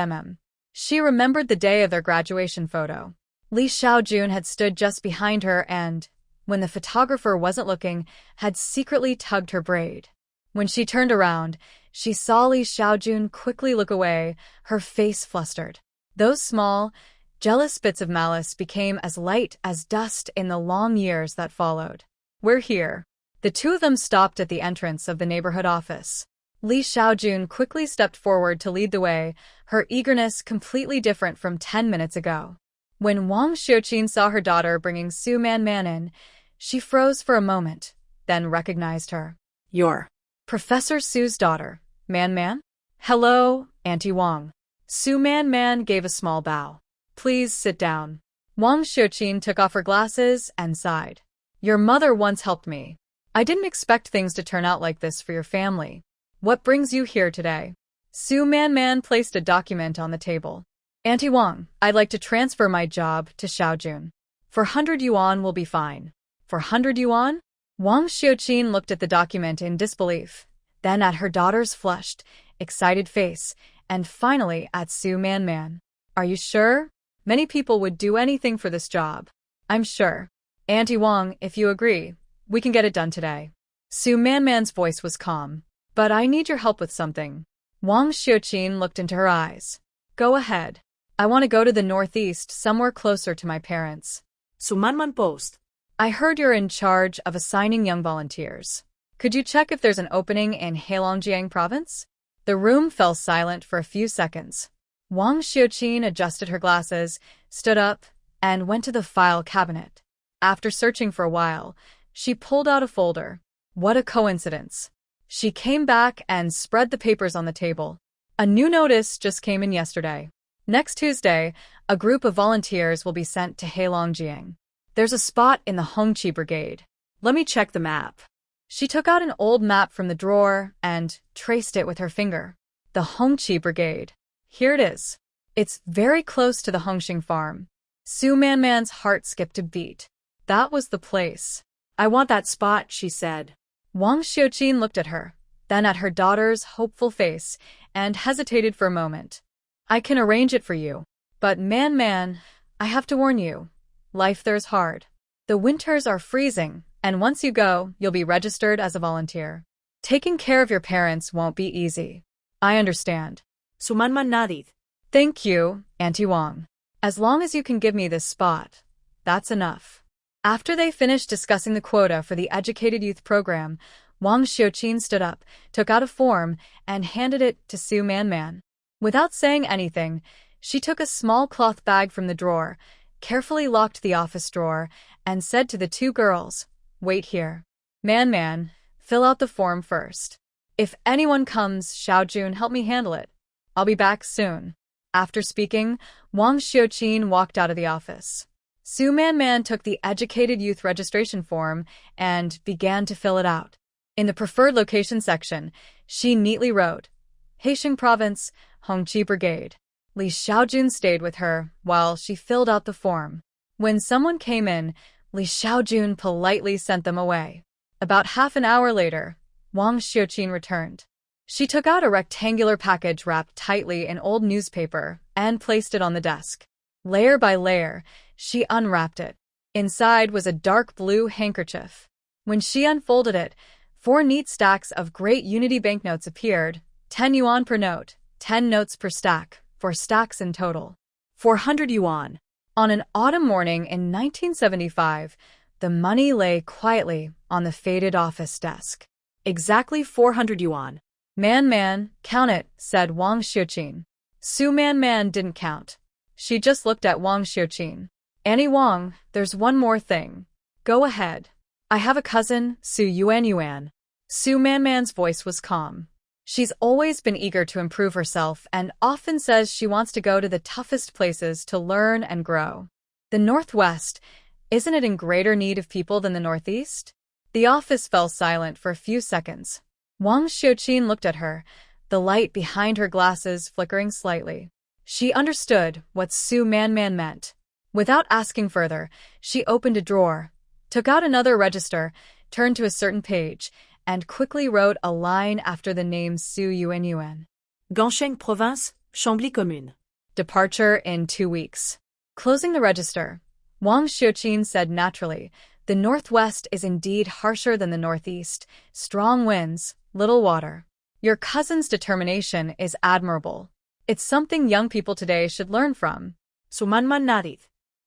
She remembered the day of their graduation photo. Li Xiaojun had stood just behind her and, when the photographer wasn't looking, had secretly tugged her braid. When she turned around, she saw Li Xiaojun quickly look away, her face flustered. Those small, jealous bits of malice became as light as dust in the long years that followed. We're here. The two of them stopped at the entrance of the neighborhood office. Li Xiaojun quickly stepped forward to lead the way, her eagerness completely different from 10 minutes ago. When Wang Xiuqin saw her daughter bringing Su Man in, she froze for a moment, then recognized her. You're Professor Su's daughter, Man? Hello, Auntie Wang. Su Man gave a small bow. Please sit down. Wang Xiuqin took off her glasses and sighed. Your mother once helped me. I didn't expect things to turn out like this for your family. What brings you here today? Su Man placed a document on the table. Auntie Wang, I'd like to transfer my job to Xiaojun. 400 yuan will be fine. 400 yuan? Wang Xiuqin looked at the document in disbelief, then at her daughter's flushed, excited face, and finally at Su Man. Are you sure? Many people would do anything for this job. I'm sure. Auntie Wang, if you agree, we can get it done today. Su Man's voice was calm. But I need your help with something. Wang Xiuqin looked into her eyes. Go ahead. I want to go to the northeast, somewhere closer to my parents. Su Man post. I heard you're in charge of assigning young volunteers. Could you check if there's an opening in Heilongjiang province? The room fell silent for a few seconds. Wang Xiuqin adjusted her glasses, stood up, and went to the file cabinet. After searching for a while, she pulled out a folder. What a coincidence. She came back and spread the papers on the table. A new notice just came in yesterday. Next Tuesday, a group of volunteers will be sent to Heilongjiang. There's a spot in the Hongqi brigade. Let me check the map. She took out an old map from the drawer and traced it with her finger. The Hongqi brigade. Here it is. It's very close to the Hongxing farm. Su Manman's heart skipped a beat. That was the place. I want that spot, she said. Wang Xiuqin looked at her, then at her daughter's hopeful face, and hesitated for a moment. I can arrange it for you. But Man, I have to warn you. Life there's hard. The winters are freezing, and once you go, you'll be registered as a volunteer. Taking care of your parents won't be easy. I understand. Sumanman nadid. Thank you, Auntie Wang. As long as you can give me this spot, that's enough. After they finished discussing the quota for the Educated Youth Program, Wang Xiuqin stood up, took out a form, and handed it to Su Man. Without saying anything, she took a small cloth bag from the drawer, carefully locked the office drawer, and said to the two girls, "Wait here. Man, fill out the form first. If anyone comes, Xiaojun, help me handle it. I'll be back soon." After speaking, Wang Xiuqin walked out of the office. Su Man took the Educated Youth Registration form and began to fill it out. In the Preferred Location section, she neatly wrote, Heisheng Province, Hongqi Brigade. Li Xiaojun stayed with her while she filled out the form. When someone came in, Li Xiaojun politely sent them away. About half an hour later, Wang Xiuqin returned. She took out a rectangular package wrapped tightly in old newspaper and placed it on the desk. Layer by layer, she unwrapped it. Inside was a dark blue handkerchief. When she unfolded it, 4 neat stacks of Great Unity banknotes appeared, 10 yuan per note, 10 notes per stack, 4 stacks in total. 400 yuan. On an autumn morning in 1975, the money lay quietly on the faded office desk. Exactly 400 yuan. Man, count it, said Wang Xiuqin. Su Man didn't count. She just looked at Wang Xiuqin. Annie Wang, there's one more thing. Go ahead. I have a cousin, Su Yuan. Su Man's voice was calm. She's always been eager to improve herself and often says she wants to go to the toughest places to learn and grow. The Northwest, isn't it in greater need of people than the Northeast? The office fell silent for a few seconds. Wang Xiuqin looked at her, the light behind her glasses flickering slightly. She understood what Su Man meant. Without asking further, she opened a drawer, took out another register, turned to a certain page, and quickly wrote a line after the name Su Yuan. Gansheng Province, Chambly Commune. Departure in 2 weeks. Closing the register, Wang Xiuqin said naturally, the Northwest is indeed harsher than the Northeast, strong winds, little water. Your cousin's determination is admirable. It's something young people today should learn from. Sumanman nadid.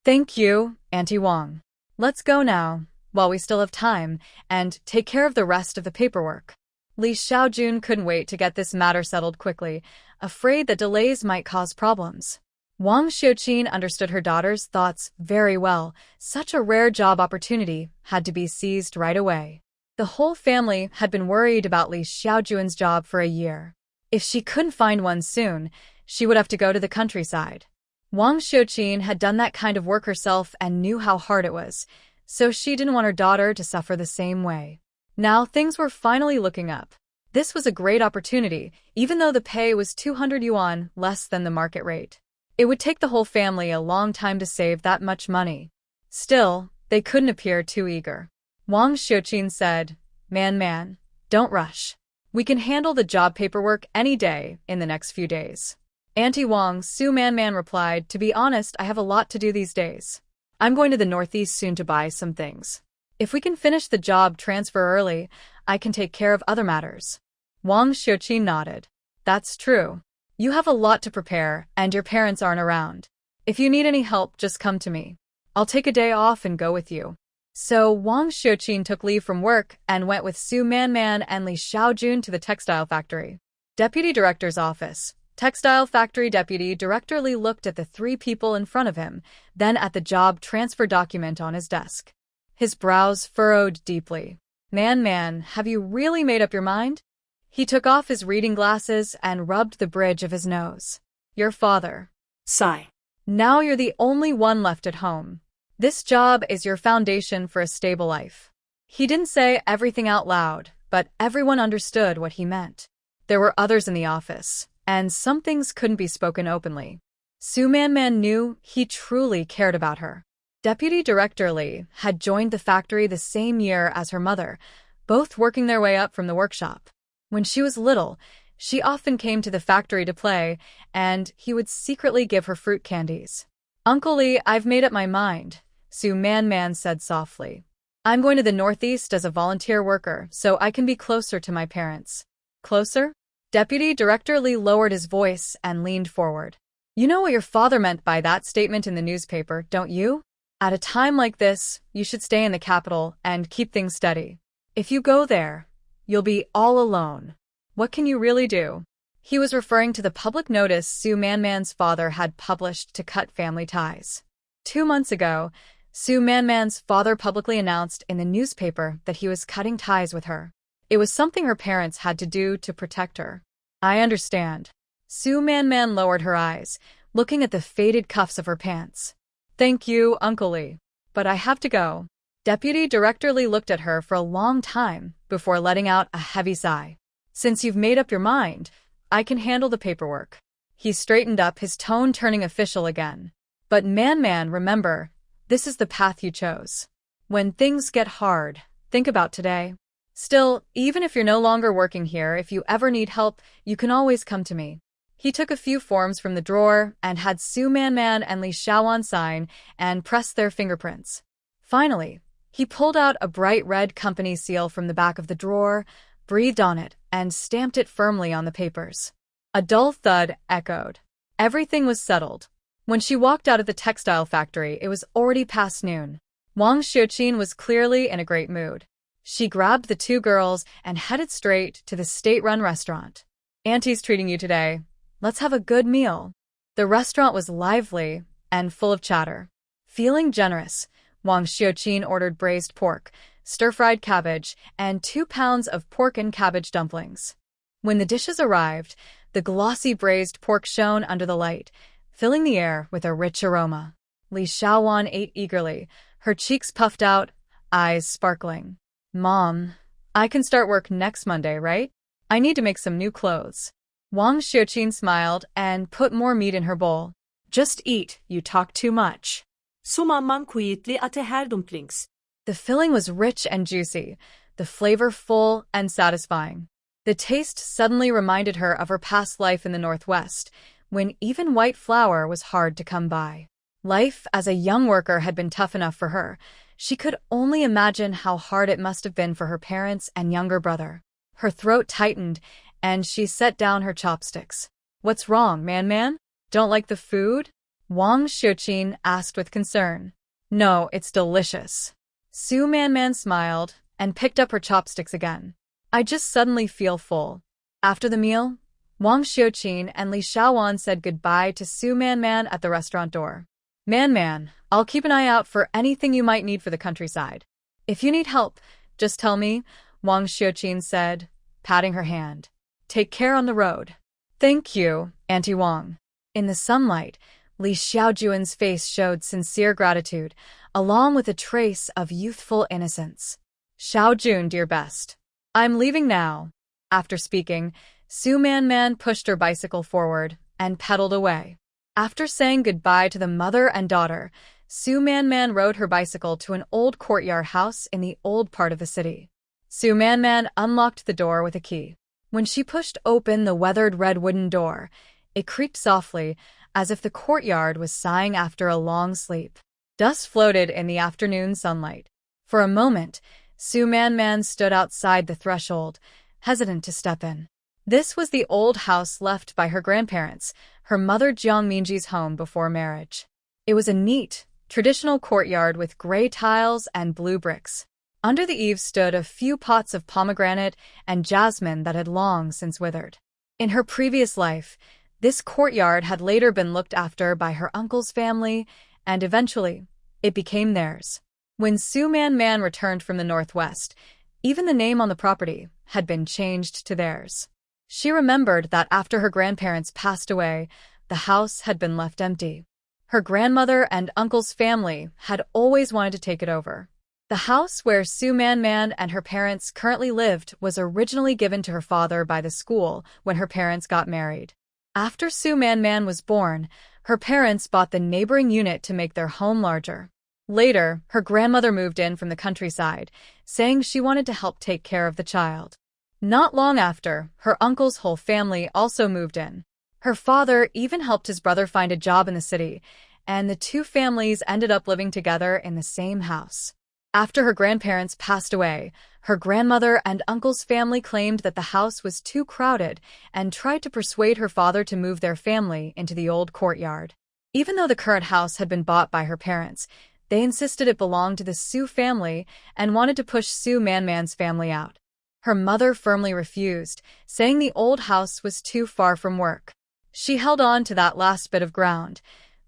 Thank you, Auntie Wang. Let's go now, while we still have time, and take care of the rest of the paperwork. Li Xiaojun couldn't wait to get this matter settled quickly, afraid that delays might cause problems. Wang Xiuqin understood her daughter's thoughts very well. Such a rare job opportunity had to be seized right away. The whole family had been worried about Li Xiaojun's job for a year. If she couldn't find one soon, she would have to go to the countryside. Wang Xiuqin had done that kind of work herself and knew how hard it was, so she didn't want her daughter to suffer the same way. Now things were finally looking up. This was a great opportunity, even though the pay was 200 yuan less than the market rate. It would take the whole family a long time to save that much money. Still, they couldn't appear too eager. Wang Xiuqin said, Man, don't rush. We can handle the job paperwork any day in the next few days. Auntie Wang, Su Man replied, to be honest, I have a lot to do these days. I'm going to the Northeast soon to buy some things. If we can finish the job transfer early, I can take care of other matters. Wang Xiuqin nodded. That's true. You have a lot to prepare, and your parents aren't around. If you need any help, just come to me. I'll take a day off and go with you. So Wang Xiuqin took leave from work and went with Su Man and Li Xiaojun to the textile factory. Deputy Director's office, Textile factory deputy director Lee looked at the three people in front of him, then at the job transfer document on his desk. His brows furrowed deeply. Man, have you really made up your mind? He took off his reading glasses and rubbed the bridge of his nose. Your father. Sigh. Now you're the only one left at home. This job is your foundation for a stable life. He didn't say everything out loud, but everyone understood what he meant. There were others in the office, and some things couldn't be spoken openly. Su Man knew he truly cared about her. Deputy Director Lee had joined the factory the same year as her mother, both working their way up from the workshop. When she was little, she often came to the factory to play, and he would secretly give her fruit candies. Uncle Lee, I've made up my mind, Su Man said softly. I'm going to the Northeast as a volunteer worker, so I can be closer to my parents. Closer? Deputy Director Lee lowered his voice and leaned forward. You know what your father meant by that statement in the newspaper, don't you? At a time like this, you should stay in the capital and keep things steady. If you go there, you'll be all alone. What can you really do? He was referring to the public notice Su Man's father had published to cut family ties. 2 months ago, Su Man's father publicly announced in the newspaper that he was cutting ties with her. It was something her parents had to do to protect her. I understand. Su Man lowered her eyes, looking at the faded cuffs of her pants. Thank you, Uncle Lee. But I have to go. Deputy Director Lee looked at her for a long time before letting out a heavy sigh. Since you've made up your mind, I can handle the paperwork. He straightened up, his tone turning official again. But man, remember, this is the path you chose. When things get hard, think about today. Still, even if you're no longer working here, if you ever need help, you can always come to me. He took a few forms from the drawer and had Su Man and Li Xiaowan sign and press their fingerprints. Finally, he pulled out a bright red company seal from the back of the drawer, breathed on it, and stamped it firmly on the papers. A dull thud echoed. Everything was settled. When she walked out of the textile factory, it was already past noon. Wang Xiuqin was clearly in a great mood. She grabbed the two girls and headed straight to the state-run restaurant. Auntie's treating you today. Let's have a good meal. The restaurant was lively and full of chatter. Feeling generous, Wang Xiuqin ordered braised pork, stir-fried cabbage, and 2 pounds of pork and cabbage dumplings. When the dishes arrived, the glossy braised pork shone under the light, filling the air with a rich aroma. Li Xiaowan ate eagerly, her cheeks puffed out, eyes sparkling. Mom, I can start work next Monday, right? I need to make some new clothes. Wang Xiuqin smiled and put more meat in her bowl. Just eat, you talk too much. Sumamang quietly at the hair dumplings. The filling was rich and juicy, the flavor full and satisfying. The taste suddenly reminded her of her past life in the Northwest, when even white flour was hard to come by. Life as a young worker had been tough enough for her. She could only imagine how hard it must have been for her parents and younger brother. Her throat tightened, and she set down her chopsticks. What's wrong, man? Don't like the food? Wang Xiuqin asked with concern. No, it's delicious. Su Man smiled and picked up her chopsticks again. I just suddenly feel full. After the meal, Wang Xiuqin and Li Xiaowan said goodbye to Su Man at the restaurant door. Man, I'll keep an eye out for anything you might need for the countryside. If you need help, just tell me, Wang Xiuqin said, patting her hand. Take care on the road. Thank you, Auntie Wang. In the sunlight, Li Xiaojuan's face showed sincere gratitude, along with a trace of youthful innocence. Xiaojun, dear best. I'm leaving now. After speaking, Su Man pushed her bicycle forward and pedaled away. After saying goodbye to the mother and daughter, Su Man rode her bicycle to an old courtyard house in the old part of the city. Su Man unlocked the door with a key. When she pushed open the weathered red wooden door, it creaked softly, as if the courtyard was sighing after a long sleep. Dust floated in the afternoon sunlight. For a moment, Su Man stood outside the threshold, hesitant to step in. This was the old house left by her grandparents, her mother Jiang Minji's home before marriage. It was a neat, traditional courtyard with gray tiles and blue bricks. Under the eaves stood a few pots of pomegranate and jasmine that had long since withered. In her previous life, This courtyard had later been looked after by her uncle's family, and eventually, it became theirs. When Su Man Man returned from the northwest, even the name on the property had been changed to theirs. She remembered that after her grandparents passed away, the house had been left empty. Her grandmother and uncle's family had always wanted to take it over. The house where Su Man Man and her parents currently lived was originally given to her father by the school when her parents got married. After Su Man Man was born, her parents bought the neighboring unit to make their home larger. Later, her grandmother moved in from the countryside, saying she wanted to help take care of the child. Not long after, her uncle's whole family also moved in. Her father even helped his brother find a job in the city, and the two families ended up living together in the same house. After her grandparents passed away, her grandmother and uncle's family claimed that the house was too crowded and tried to persuade her father to move their family into the old courtyard. Even though the current house had been bought by her parents, they insisted it belonged to the Su family and wanted to push Su Man Man's family out. Her mother firmly refused, saying the old house was too far from work. She held on to that last bit of ground.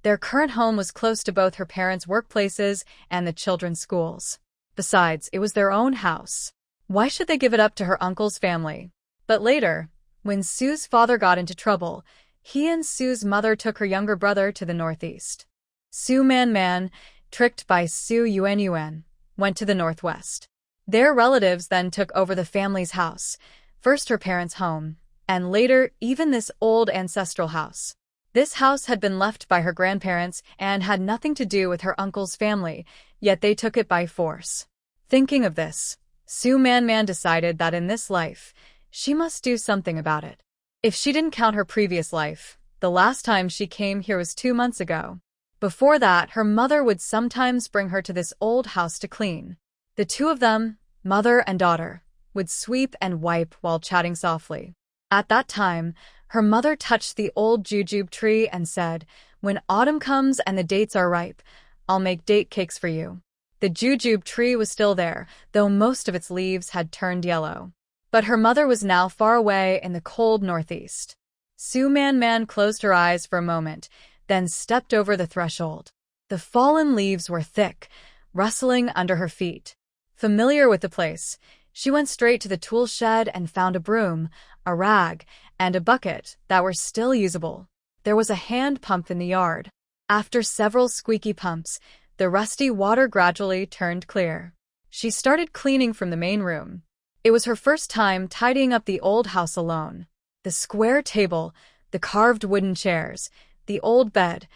Their current home was close to both her parents' workplaces and the children's schools. Besides, it was their own house. Why should they give it up to her uncle's family? But later, when Su's father got into trouble, he and Su's mother took her younger brother to the northeast. Su Man Man, tricked by Su Yuan, went to the northwest. Their relatives then took over the family's house, first her parents' home, and later even this old ancestral house. This house had been left by her grandparents and had nothing to do with her uncle's family, yet they took it by force. Thinking of this, Su Man Man decided that in this life, she must do something about it. If she didn't count her previous life, the last time she came here was 2 months ago. Before that, her mother would sometimes bring her to this old house to clean. The two of them, mother and daughter, would sweep and wipe while chatting softly. At that time, her mother touched the old jujube tree and said, "When autumn comes and the dates are ripe, I'll make date cakes for you." The jujube tree was still there, though most of its leaves had turned yellow. But her mother was now far away in the cold northeast. Su Man Man closed her eyes for a moment, then stepped over the threshold. The fallen leaves were thick, rustling under her feet. Familiar with the place, she went straight to the tool shed and found a broom, a rag, and a bucket that were still usable. There was a hand pump in the yard. After several squeaky pumps, the rusty water gradually turned clear. She started cleaning from the main room. It was her first time tidying up the old house alone. The square table, the carved wooden chairs, the old bed,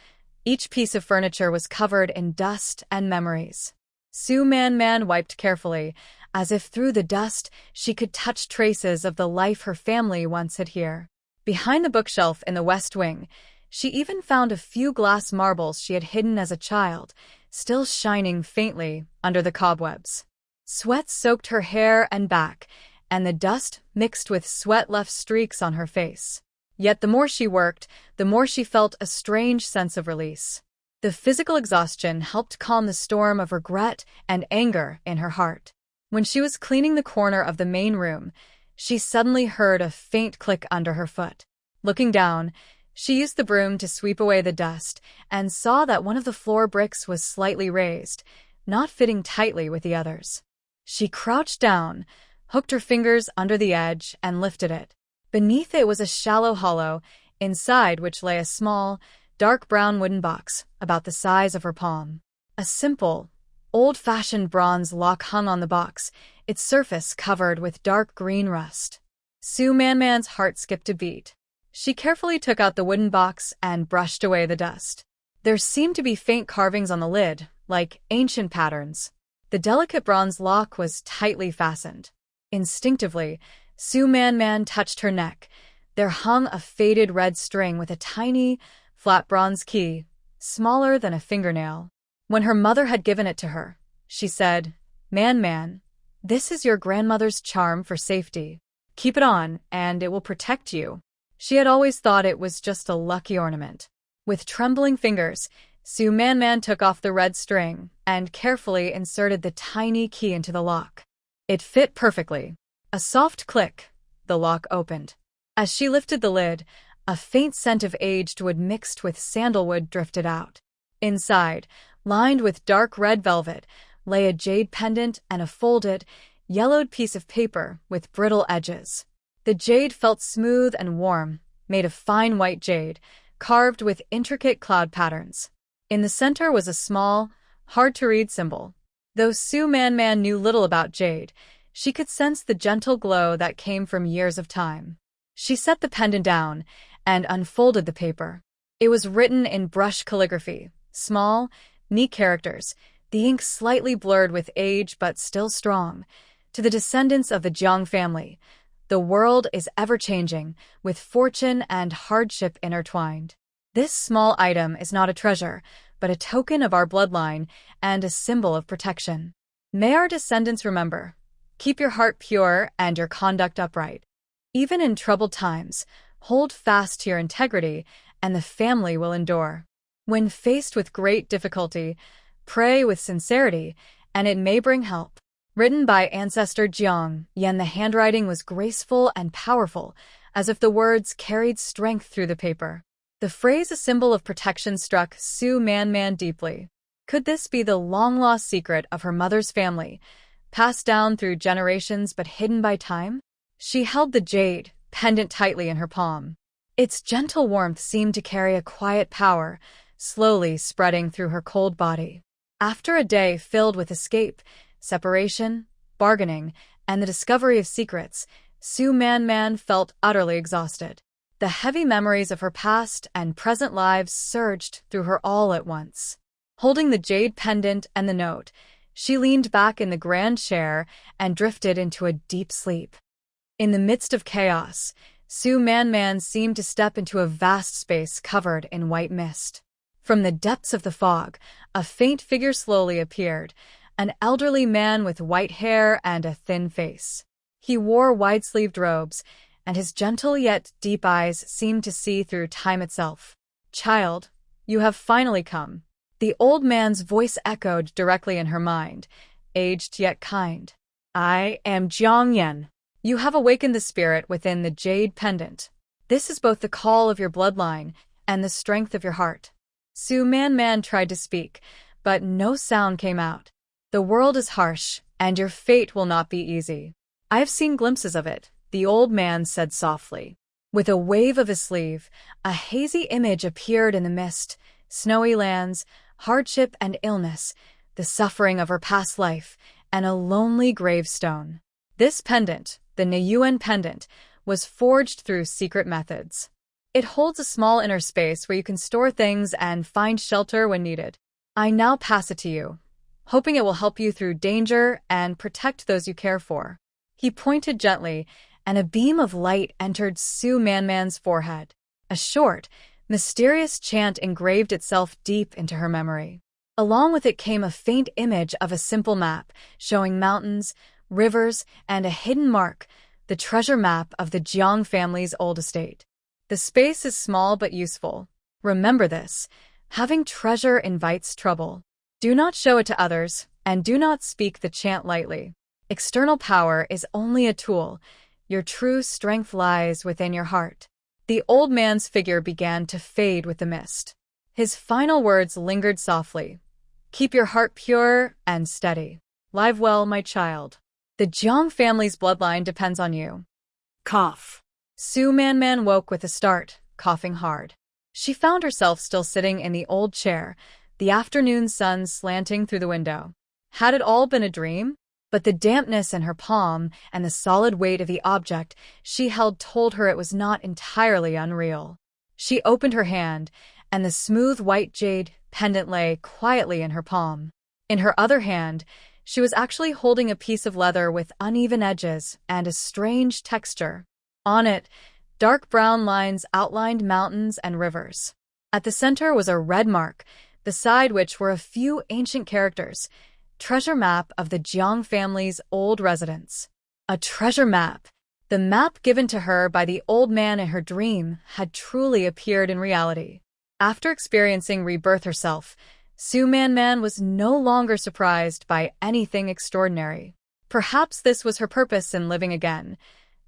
each piece of furniture was covered in dust and memories. Su Man Man wiped carefully, as if through the dust she could touch traces of the life her family once had here. Behind the bookshelf in the west wing, she even found a few glass marbles she had hidden as a child, still shining faintly under the cobwebs. Sweat soaked her hair and back, and the dust mixed with sweat left streaks on her face. Yet the more she worked, the more she felt a strange sense of release. The physical exhaustion helped calm the storm of regret and anger in her heart. When she was cleaning the corner of the main room, she suddenly heard a faint click under her foot. Looking down, she used the broom to sweep away the dust and saw that one of the floor bricks was slightly raised, not fitting tightly with the others. She crouched down, hooked her fingers under the edge, and lifted it. Beneath it was a shallow hollow, inside which lay a small, dark brown wooden box about the size of her palm. A simple, old-fashioned bronze lock hung on the box, its surface covered with dark green rust. Su Man Man's heart skipped a beat. She carefully took out the wooden box and brushed away the dust. There seemed to be faint carvings on the lid, like ancient patterns. The delicate bronze lock was tightly fastened. Instinctively, Su Man Man touched her neck. There hung a faded red string with a tiny, flat bronze key, smaller than a fingernail. When her mother had given it to her, she said, "Man Man, this is your grandmother's charm for safety. Keep it on, and it will protect you." She had always thought it was just a lucky ornament. With trembling fingers, Su Man Man took off the red string and carefully inserted the tiny key into the lock. It fit perfectly. A soft click, the lock opened. As she lifted the lid, A faint scent of aged wood mixed with sandalwood drifted out. Inside, lined with dark red velvet, lay a jade pendant and a folded, yellowed piece of paper with brittle edges. The jade felt smooth and warm, made of fine white jade, carved with intricate cloud patterns. In the center was a small, hard-to-read symbol. Though Su Man knew little about jade, she could sense the gentle glow that came from years of time. She set the pendant down and unfolded the paper. It was written in brush calligraphy, small, neat characters, the ink slightly blurred with age but still strong. To the descendants of the Jiang family, the world is ever-changing, with fortune and hardship intertwined. This small item is not a treasure, but a token of our bloodline and a symbol of protection. May our descendants remember, keep your heart pure and your conduct upright. Even in troubled times, hold fast to your integrity, and the family will endure. When faced with great difficulty, pray with sincerity, and it may bring help. Written by ancestor Jiang, the handwriting was graceful and powerful, as if the words carried strength through the paper. The phrase, a symbol of protection, struck Su Man deeply. Could this be the long-lost secret of her mother's family, passed down through generations but hidden by time? She held the jade pendant tightly in her palm. Its gentle warmth seemed to carry a quiet power, slowly spreading through her cold body. After a day filled with escape, separation, bargaining, and the discovery of secrets, Su Man felt utterly exhausted. The heavy memories of her past and present lives surged through her all at once. Holding the jade pendant and the note, she leaned back in the grand chair and drifted into a deep sleep. In the midst of chaos, Su Man seemed to step into a vast space covered in white mist. From the depths of the fog, a faint figure slowly appeared, an elderly man with white hair and a thin face. He wore wide-sleeved robes, and his gentle yet deep eyes seemed to see through time itself. "Child, you have finally come." The old man's voice echoed directly in her mind, aged yet kind. "I am Jiang. You have awakened the spirit within the jade pendant. This is both the call of your bloodline and the strength of your heart." Su Man tried to speak, but no sound came out. "The world is harsh, and your fate will not be easy. I have seen glimpses of it," the old man said softly. With a wave of his sleeve, a hazy image appeared in the mist: snowy lands, hardship and illness, the suffering of her past life, and a lonely gravestone. This pendant, the Niyuan pendant, was forged through secret methods. It holds a small inner space where you can store things and find shelter when needed. I now pass it to you, hoping it will help you through danger and protect those you care for. He pointed gently, and a beam of light entered Su Man's forehead. A short, mysterious chant engraved itself deep into her memory. Along with it came a faint image of a simple map, showing mountains, rivers, and a hidden mark, the treasure map of the Jiang family's old estate. The space is small but useful. Remember this: having treasure invites trouble. Do not show it to others, and do not speak the chant lightly. External power is only a tool. Your true strength lies within your heart. The old man's figure began to fade with the mist. His final words lingered softly. "Keep your heart pure and steady. Live well, my child. The Jiang family's bloodline depends on you." Cough. Su Man woke with a start, coughing hard. She found herself still sitting in the old chair, the afternoon sun slanting through the window. Had it all been a dream? But the dampness in her palm and the solid weight of the object she held told her it was not entirely unreal. She opened her hand, and the smooth white jade pendant lay quietly in her palm. In her other hand, she was actually holding a piece of leather with uneven edges and a strange texture. On it, dark brown lines outlined mountains and rivers. At the center was a red mark, beside which were a few ancient characters: treasure map of the Jiang family's old residence. A treasure map. The map given to her by the old man in her dream had truly appeared in reality. After experiencing rebirth herself, Su Man was no longer surprised by anything extraordinary. Perhaps this was her purpose in living again: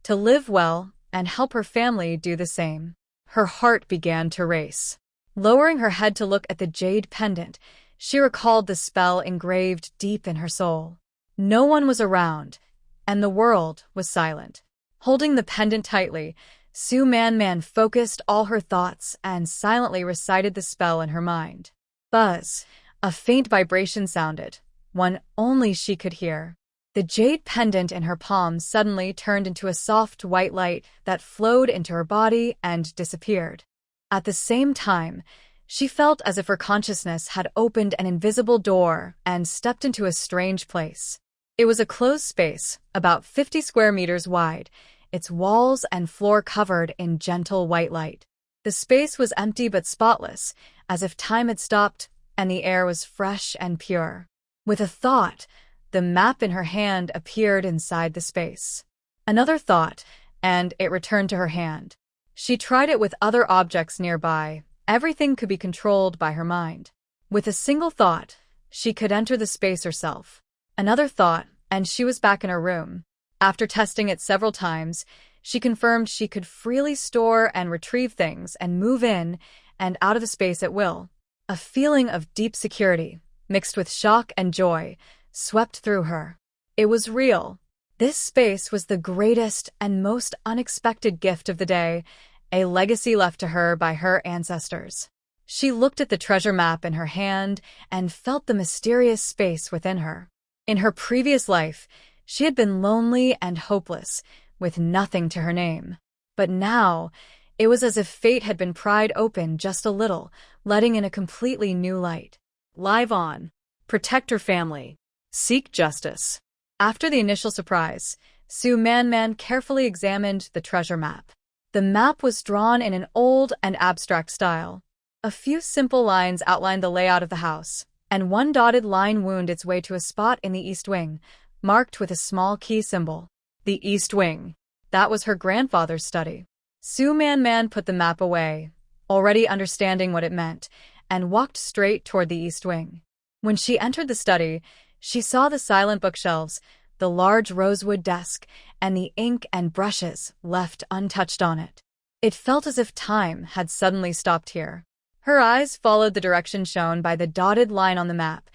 to live well and help her family do the same. Her heart began to race. Lowering her head to look at the jade pendant, she recalled the spell engraved deep in her soul. No one was around, and the world was silent. Holding the pendant tightly, Su Man focused all her thoughts and silently recited the spell in her mind. Buzz, a faint vibration sounded, one only she could hear. The jade pendant in her palm suddenly turned into a soft white light that flowed into her body and disappeared. At the same time, she felt as if her consciousness had opened an invisible door and stepped into a strange place. It was a closed space, about 50 square meters wide, its walls and floor covered in gentle white light. The space was empty but spotless, as if time had stopped and the air was fresh and pure. With a thought, the map in her hand appeared inside the space. Another thought, and it returned to her hand. She tried it with other objects nearby. Everything could be controlled by her mind. With a single thought, she could enter the space herself. Another thought, and she was back in her room. After testing it several times, she confirmed she could freely store and retrieve things and move in and out of the space at will. A feeling of deep security, mixed with shock and joy, swept through her. It was real. This space was the greatest and most unexpected gift of the day, a legacy left to her by her ancestors. She looked at the treasure map in her hand and felt the mysterious space within her. In her previous life, she had been lonely and hopeless, with nothing to her name. But now, it was as if fate had been pried open just a little, letting in a completely new light. Live on. Protect her family. Seek justice. After the initial surprise, Su Man carefully examined the treasure map. The map was drawn in an old and abstract style. A few simple lines outlined the layout of the house, and one dotted line wound its way to a spot in the east wing, marked with a small key symbol. The East Wing. That was her grandfather's study. Su Man put the map away, already understanding what it meant, and walked straight toward the East Wing. When she entered the study, she saw the silent bookshelves, the large rosewood desk, and the ink and brushes left untouched on it. It felt as if time had suddenly stopped here. Her eyes followed the direction shown by the dotted line on the map.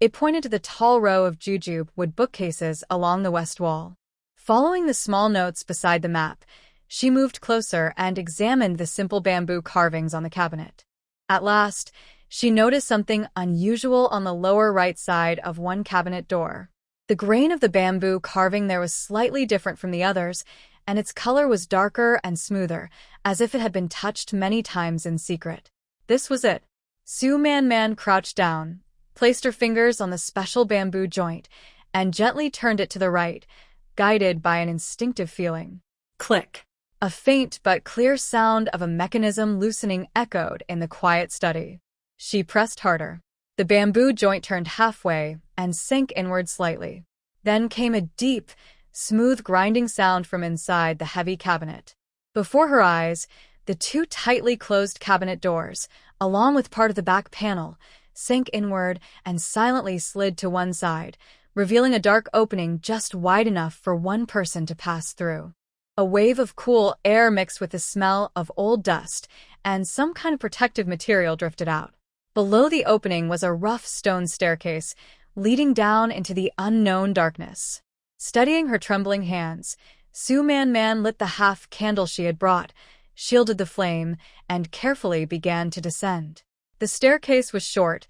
It pointed to the tall row of jujube wood bookcases along the west wall. Following the small notes beside the map, she moved closer and examined the simple bamboo carvings on the cabinet. At last, she noticed something unusual on the lower right side of one cabinet door. The grain of the bamboo carving there was slightly different from the others, and its color was darker and smoother, as if it had been touched many times in secret. This was it. Su Man crouched down, placed her fingers on the special bamboo joint, and gently turned it to the right, guided by an instinctive feeling. Click. A faint but clear sound of a mechanism loosening echoed in the quiet study. She pressed harder. The bamboo joint turned halfway and sank inward slightly. Then came a deep, smooth grinding sound from inside the heavy cabinet. Before her eyes, the two tightly closed cabinet doors, along with part of the back panel, sank inward and silently slid to one side, revealing a dark opening just wide enough for one person to pass through. A wave of cool air mixed with the smell of old dust and some kind of protective material drifted out. Below the opening was a rough stone staircase leading down into the unknown darkness. Steadying her trembling hands, Su Man lit the half candle she had brought, shielded the flame, and carefully began to descend. The staircase was short,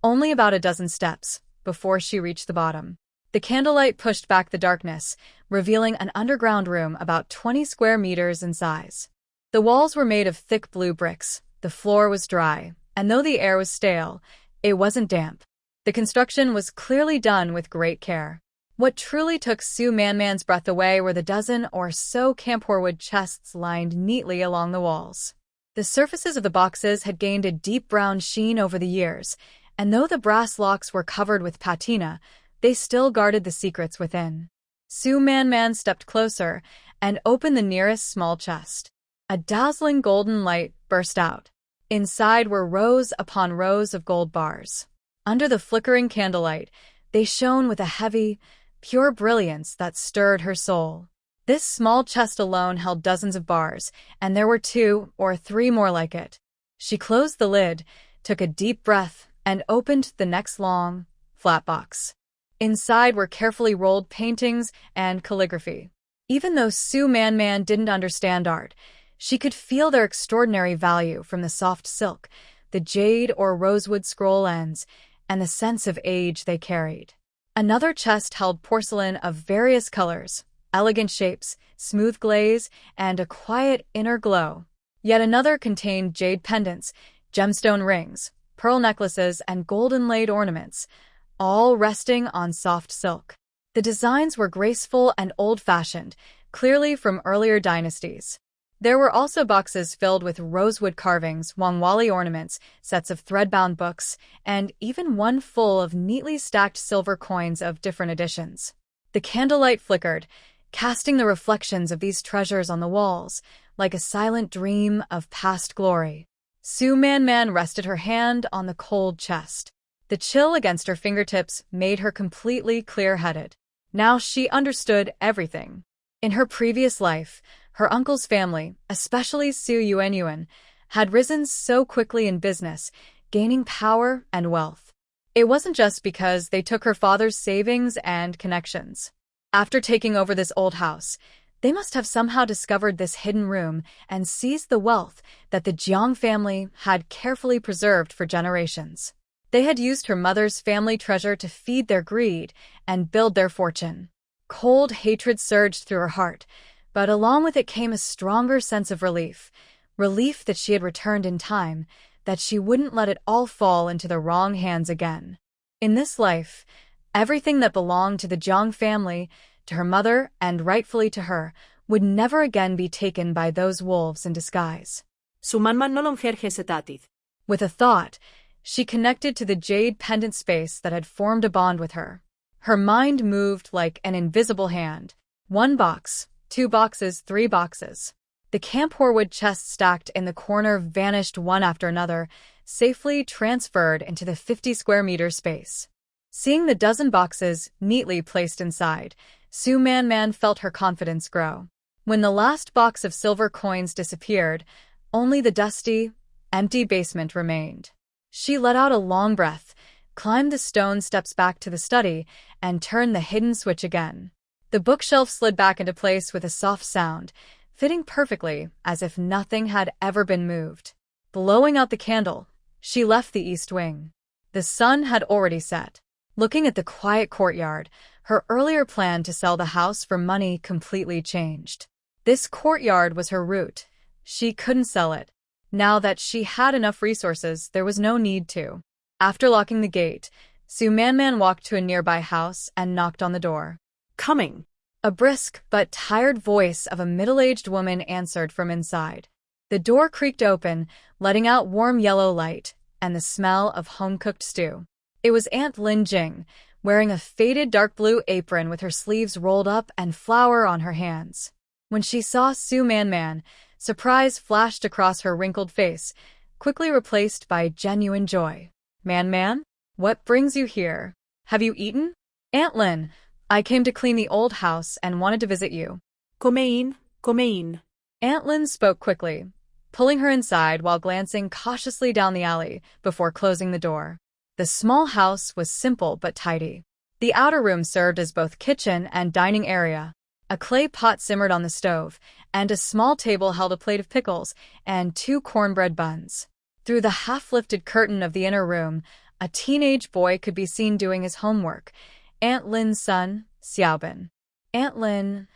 only about a dozen steps, before she reached the bottom. The candlelight pushed back the darkness, revealing an underground room about 20 square meters in size. The walls were made of thick blue bricks, the floor was dry, and though the air was stale, it wasn't damp. The construction was clearly done with great care. What truly took Su Man's breath away were the dozen or so camphorwood chests lined neatly along the walls. The surfaces of the boxes had gained a deep brown sheen over the years, and though the brass locks were covered with patina, they still guarded the secrets within. Su Man stepped closer and opened the nearest small chest. A dazzling golden light burst out. Inside were rows upon rows of gold bars. Under the flickering candlelight, they shone with a heavy, pure brilliance that stirred her soul. This small chest alone held dozens of bars, and there were 2 or 3 more like it. She closed the lid, took a deep breath, and opened the next long, flat box. Inside were carefully rolled paintings and calligraphy. Even though Su Man didn't understand art, she could feel their extraordinary value from the soft silk, the jade or rosewood scroll ends, and the sense of age they carried. Another chest held porcelain of various colors, elegant shapes, smooth glaze, and a quiet inner glow. Yet another contained jade pendants, gemstone rings, pearl necklaces, and golden-laid ornaments, all resting on soft silk. The designs were graceful and old-fashioned, clearly from earlier dynasties. There were also boxes filled with rosewood carvings, wangwali ornaments, sets of thread-bound books, and even one full of neatly stacked silver coins of different editions. The candlelight flickered, casting the reflections of these treasures on the walls, like a silent dream of past glory. Su Man rested her hand on the cold chest. The chill against her fingertips made her completely clear-headed. Now she understood everything. In her previous life, her uncle's family, especially Su Yuanyuan, had risen so quickly in business, gaining power and wealth. It wasn't just because they took her father's savings and connections. After taking over this old house, they must have somehow discovered this hidden room and seized the wealth that the Jiang family had carefully preserved for generations. They had used her mother's family treasure to feed their greed and build their fortune. Cold hatred surged through her heart, but along with it came a stronger sense of relief. Relief that she had returned in time, that she wouldn't let it all fall into the wrong hands again. In this life, everything that belonged to the Jiang family, to her mother, and rightfully to her, would never again be taken by those wolves in disguise. Sumanman nolong hergesetatid. With a thought, she connected to the jade pendant space that had formed a bond with her. Her mind moved like an invisible hand. 1 box, 2 boxes, 3 boxes. The camphorwood chests stacked in the corner vanished one after another, safely transferred into the 50-square-meter space. Seeing the dozen boxes neatly placed inside, Su Man felt her confidence grow. When the last box of silver coins disappeared, only the dusty, empty basement remained. She let out a long breath, climbed the stone steps back to the study, and turned the hidden switch again. The bookshelf slid back into place with a soft sound, fitting perfectly as if nothing had ever been moved. Blowing out the candle, she left the east wing. The sun had already set. Looking at the quiet courtyard, her earlier plan to sell the house for money completely changed. This courtyard was her route. She couldn't sell it. Now that she had enough resources, there was no need to. After locking the gate, Su Man walked to a nearby house and knocked on the door. Coming. A brisk but tired voice of a middle-aged woman answered from inside. The door creaked open, letting out warm yellow light and the smell of home-cooked stew. It was Aunt Lin Jing, wearing a faded dark blue apron with her sleeves rolled up and flour on her hands. When she saw Su Man, surprise flashed across her wrinkled face, quickly replaced by genuine joy. Man, what brings you here? Have you eaten? Aunt Lin, I came to clean the old house and wanted to visit you. Come in. Aunt Lin spoke quickly, pulling her inside while glancing cautiously down the alley before closing the door. The small house was simple but tidy. The outer room served as both kitchen and dining area. A clay pot simmered on the stove, and a small table held a plate of pickles and 2 cornbread buns. Through the half-lifted curtain of the inner room, a teenage boy could be seen doing his homework. Aunt Lin's son, Xiaobin. Aunt Lin,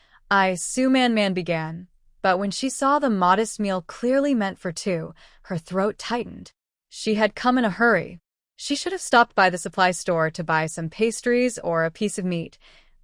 Su Man began, but when she saw the modest meal clearly meant for 2, her throat tightened. She had come in a hurry. She should have stopped by the supply store to buy some pastries or a piece of meat.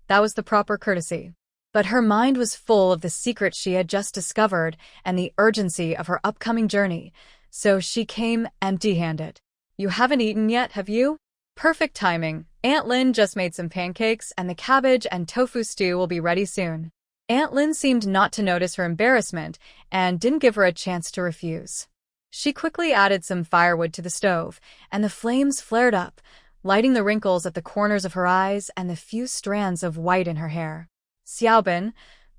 That was the proper courtesy. But her mind was full of the secret she had just discovered and the urgency of her upcoming journey, so she came empty-handed. You haven't eaten yet, have you? Perfect timing. Aunt Lin just made some pancakes and the cabbage and tofu stew will be ready soon. Aunt Lin seemed not to notice her embarrassment and didn't give her a chance to refuse. She quickly added some firewood to the stove, and the flames flared up, lighting the wrinkles at the corners of her eyes and the few strands of white in her hair. Xiaobin,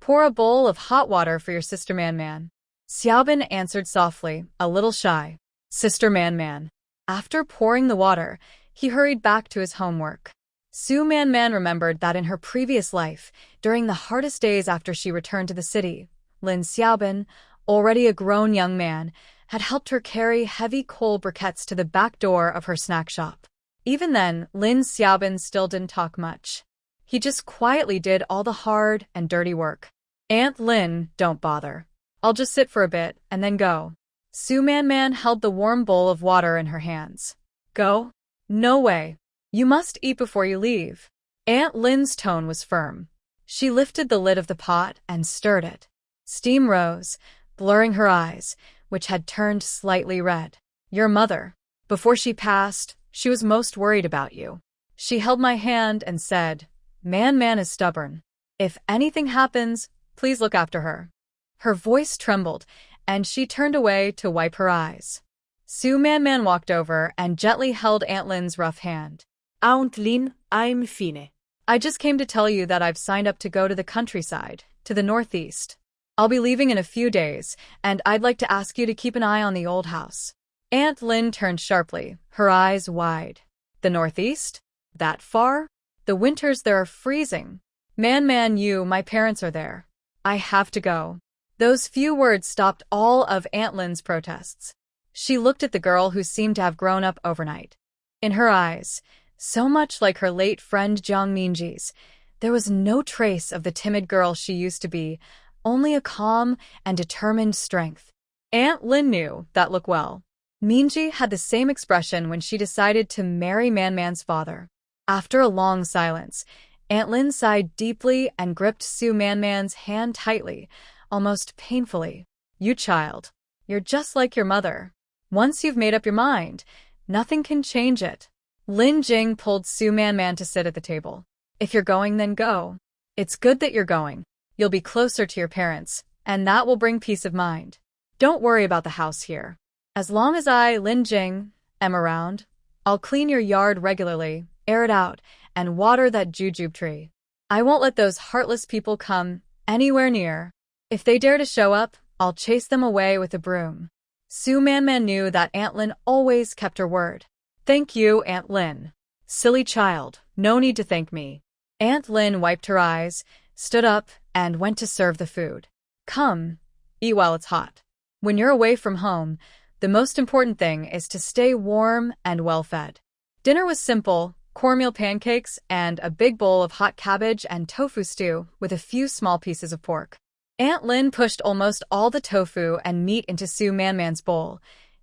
Pour a bowl of hot water for your sister Man. Xiaobin answered softly, a little shy. Sister Man. After pouring the water, he hurried back to his homework. Su Man remembered that in her previous life, during the hardest days after she returned to the city, Lin Xiaobin, already a grown young man, had helped her carry heavy coal briquettes to the back door of her snack shop. Even then, Lin Xiaobin still didn't talk much. He just quietly did all the hard and dirty work. Aunt Lin, don't bother. I'll just sit for a bit and then go. Su Man held the warm bowl of water in her hands. Go? No way. You must eat before you leave. Aunt Lin's tone was firm. She lifted the lid of the pot and stirred it. Steam rose, blurring her eyes, which had turned slightly red. Your mother. Before she passed, she was most worried about you. She held my hand and said, Man is stubborn. If anything happens, please look after her. Her voice trembled, and she turned away to wipe her eyes. Su Man walked over and gently held Aunt Lin's rough hand. Aunt Lin, I'm fine. I just came to tell you that I've signed up to go to the countryside, to the northeast. I'll be leaving in a few days, and I'd like to ask you to keep an eye on the old house. Aunt Lin turned sharply, her eyes wide. The northeast? That far? The winters there are freezing. Man, my parents are there. I have to go. Those few words stopped all of Aunt Lin's protests. She looked at the girl who seemed to have grown up overnight. In her eyes, so much like her late friend Jiang, there was no trace of the timid girl she used to be, only a calm and determined strength. Aunt Lin knew that look well. Minji had the same expression when she decided to marry Man's father. After a long silence, Aunt Lin sighed deeply and gripped Su Man's hand tightly, almost painfully. You child, you're just like your mother. Once you've made up your mind, nothing can change it. Lin Jing pulled Su Man to sit at the table. If you're going, then go. It's good that you're going. You'll be closer to your parents, and that will bring peace of mind. Don't worry about the house here. As long as I, Lin Jing, am around, I'll clean your yard regularly, air it out, and water that jujube tree. I won't let those heartless people come anywhere near. If they dare to show up, I'll chase them away with a broom. Su Man knew that Aunt Lin always kept her word. Thank you, Aunt Lin. Silly child, no need to thank me. Aunt Lin wiped her eyes, stood up, and went to serve the food. Come, eat while it's hot. When you're away from home, the most important thing is to stay warm and well-fed. Dinner was simple, cornmeal pancakes and a big bowl of hot cabbage and tofu stew with a few small pieces of pork. Aunt Lin pushed almost all the tofu and meat into Su Man's bowl,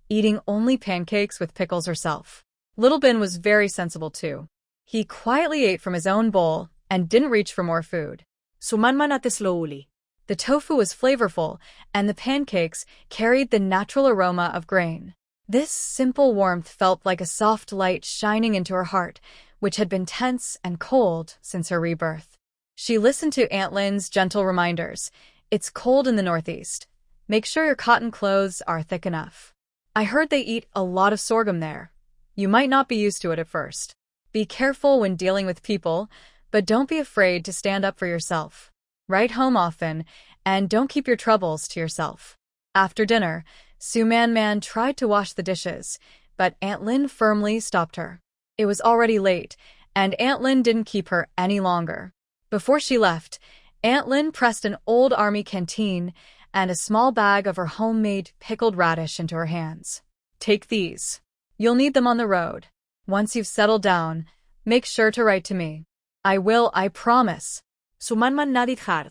eating only pancakes with pickles herself. Little Bin was very sensible too. He quietly ate from his own bowl and didn't reach for more food. Sumanman ate slowly. The tofu was flavorful, and the pancakes carried the natural aroma of grain. This simple warmth felt like a soft light shining into her heart, which had been tense and cold since her rebirth. She listened to Aunt Lin's gentle reminders. It's cold in the northeast. Make sure your cotton clothes are thick enough. I heard they eat a lot of sorghum there. You might not be used to it at first. Be careful when dealing with people, but don't be afraid to stand up for yourself. Write home often, and don't keep your troubles to yourself. After dinner, Su Man tried to wash the dishes, but Aunt Lin firmly stopped her. It was already late, and Aunt Lin didn't keep her any longer. Before she left, Aunt Lin pressed an old army canteen and a small bag of her homemade pickled radish into her hands. Take these. You'll need them on the road. Once you've settled down, make sure to write to me. I will, I promise. Sumanman nadit hard.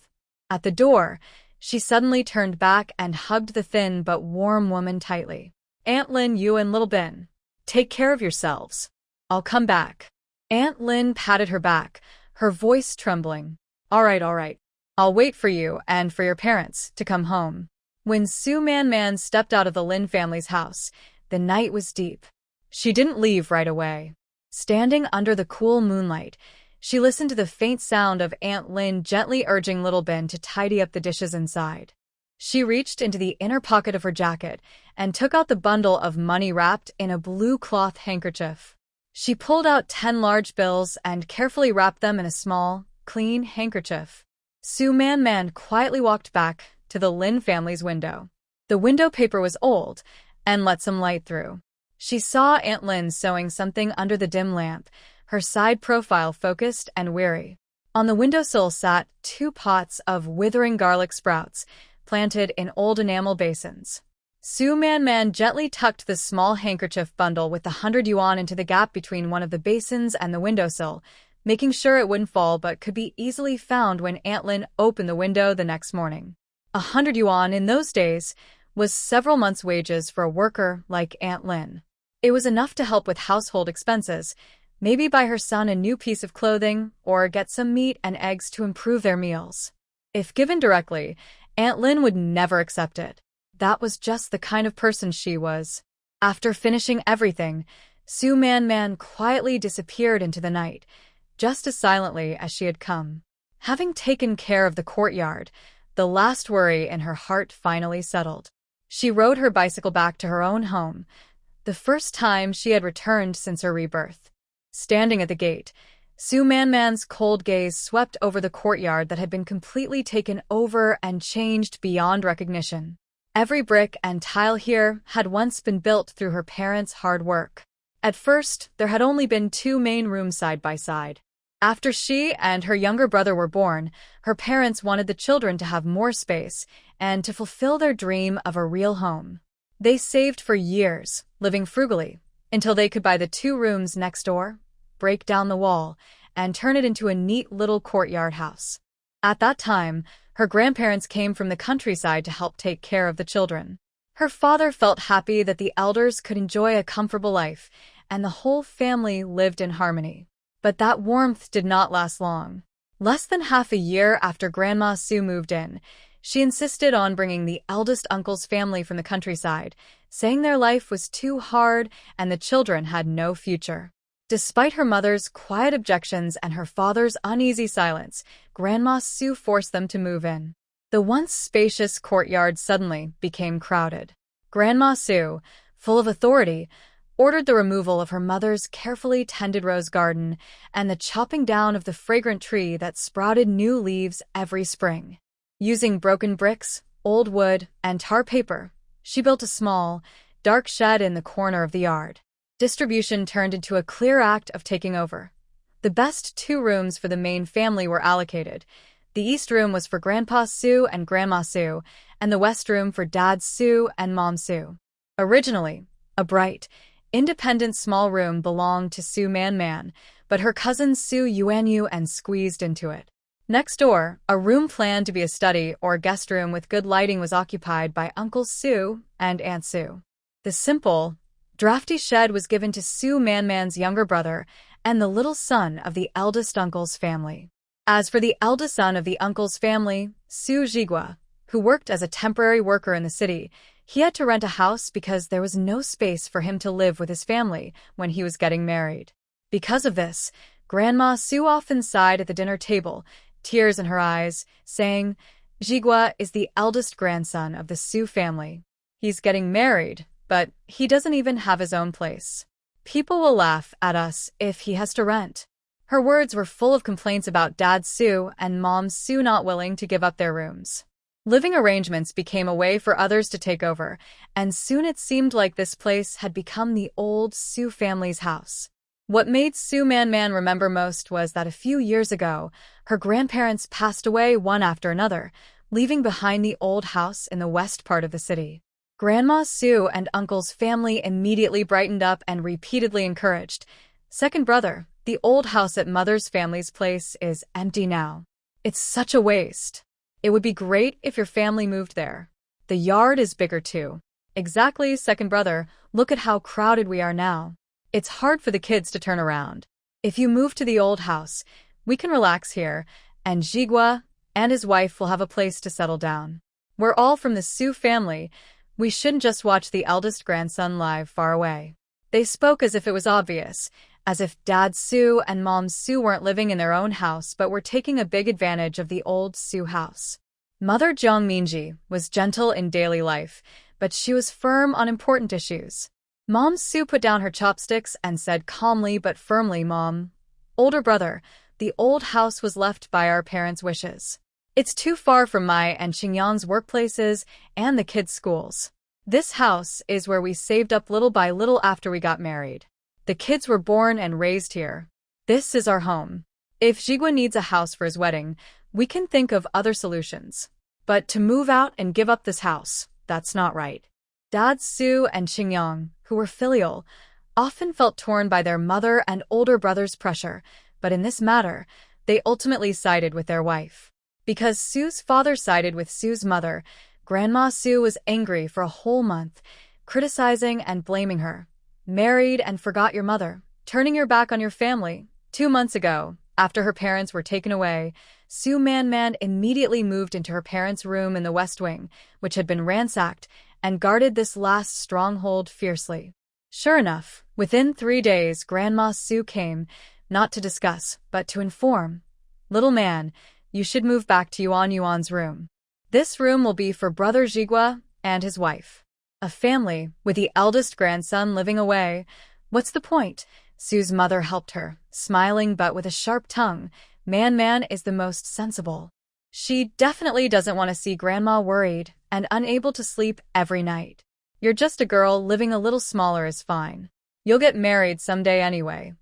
At the door, she suddenly turned back and hugged the thin but warm woman tightly. Aunt Lin, you and Little Bin, take care of yourselves. I'll come back. Aunt Lin patted her back, her voice trembling. All right. I'll wait for you and for your parents to come home. When Su Man stepped out of the Lin family's house, the night was deep. She didn't leave right away. Standing under the cool moonlight, she listened to the faint sound of Aunt Lin gently urging Little Bin to tidy up the dishes inside. She reached into the inner pocket of her jacket and took out the bundle of money wrapped in a blue cloth handkerchief. She pulled out 10 large bills and carefully wrapped them in a small, clean handkerchief. Su Man quietly walked back to the Lin family's window. The window paper was old and let some light through. She saw Aunt Lin sewing something under the dim lamp, her side profile focused and weary. On the windowsill sat 2 pots of withering garlic sprouts, planted in old enamel basins. Su Man gently tucked the small handkerchief bundle with the 100 yuan into the gap between one of the basins and the windowsill, making sure it wouldn't fall but could be easily found when Aunt Lin opened the window the next morning. 100 yuan in those days was several months' wages for a worker like Aunt Lin. It was enough to help with household expenses, maybe buy her son a new piece of clothing, or get some meat and eggs to improve their meals. If given directly, Aunt Lin would never accept it. That was just the kind of person she was. After finishing everything, Su Man quietly disappeared into the night, just as silently as she had come. Having taken care of the courtyard, the last worry in her heart finally settled. She rode her bicycle back to her own home, the first time she had returned since her rebirth. Standing at the gate, Su Man's cold gaze swept over the courtyard that had been completely taken over and changed beyond recognition. Every brick and tile here had once been built through her parents' hard work. At first, there had only been 2 main rooms side by side. After she and her younger brother were born, her parents wanted the children to have more space and to fulfill their dream of a real home. They saved for years, living frugally, until they could buy the 2 rooms next door, break down the wall, and turn it into a neat little courtyard house. At that time, her grandparents came from the countryside to help take care of the children. Her father felt happy that the elders could enjoy a comfortable life, and the whole family lived in harmony. But that warmth did not last long. Less than half a year after Grandma Su moved in, she insisted on bringing the eldest uncle's family from the countryside, saying their life was too hard and the children had no future. Despite her mother's quiet objections and her father's uneasy silence, Grandma Su forced them to move in. The once spacious courtyard suddenly became crowded. Grandma Su, full of authority, ordered the removal of her mother's carefully tended rose garden and the chopping down of the fragrant tree that sprouted new leaves every spring. Using broken bricks, old wood, and tar paper, she built a small, dark shed in the corner of the yard. Distribution turned into a clear act of taking over. The best 2 rooms for the main family were allocated. The east room was for Grandpa Su and Grandma Su, and the west room for Dad Su and Mom Su. Originally, a bright, independent small room belonged to Su Man, but her cousin Su Yuanyu and squeezed into it. Next door, a room planned to be a study or guest room with good lighting was occupied by Uncle Su and Aunt Su. The simple, drafty shed was given to Su Man's younger brother and the little son of the eldest uncle's family. As for the eldest son of the uncle's family, Su Jigua, who worked as a temporary worker in the city, he had to rent a house because there was no space for him to live with his family when he was getting married. Because of this, Grandma Su often sighed at the dinner table, tears in her eyes, saying, "Jigua is the eldest grandson of the Su family. He's getting married, but he doesn't even have his own place. People will laugh at us if he has to rent." Her words were full of complaints about Dad Su and Mom Su not willing to give up their rooms. Living arrangements became a way for others to take over, and soon it seemed like this place had become the old Su family's house. What made Su Man remember most was that a few years ago, her grandparents passed away one after another, leaving behind the old house in the west part of the city. Grandma Su and Uncle's family immediately brightened up and repeatedly encouraged, "Second brother, the old house at Mother's family's place is empty now. It's such a waste. It would be great if your family moved there. The yard is bigger too." "Exactly, second brother. Look at how crowded we are now. It's hard for the kids to turn around. If you move to the old house, we can relax here, and Jigua and his wife will have a place to settle down. We're all from the Su family. We shouldn't just watch the eldest grandson live far away." They spoke as if it was obvious, as if Dad Su and Mom Su weren't living in their own house but were taking a big advantage of the old Su house. Mother Jiang Minji was gentle in daily life, but she was firm on important issues. Mom Su put down her chopsticks and said calmly but firmly, "Mom, older brother, the old house was left by our parents' wishes. It's too far from my and Xingyang's workplaces and the kids' schools. This house is where we saved up little by little after we got married. The kids were born and raised here. This is our home. If Jigua needs a house for his wedding, we can think of other solutions. But to move out and give up this house, that's not right. Dads Su and Xingyang, who were filial, often felt torn by their mother and older brother's pressure, but in this matter, they ultimately sided with their wife. Because Su's father sided with Su's mother, Grandma Su was angry for a whole month, criticizing and blaming her. Married and forgot your mother, turning your back on your family. 2 months ago, after her parents were taken away, Su Man immediately moved into her parents' room in the West Wing, which had been ransacked, and guarded this last stronghold fiercely. Sure enough, within 3 days Grandma Su came, not to discuss, but to inform. Little man, you should move back to Yuan's room. This room will be for Brother Jigua and his wife. A family, with the eldest grandson living away. What's the point? Su's mother helped her, smiling but with a sharp tongue. Man is the most sensible. She definitely doesn't want to see Grandma worried and unable to sleep every night. You're just a girl, living a little smaller is fine. You'll get married someday anyway.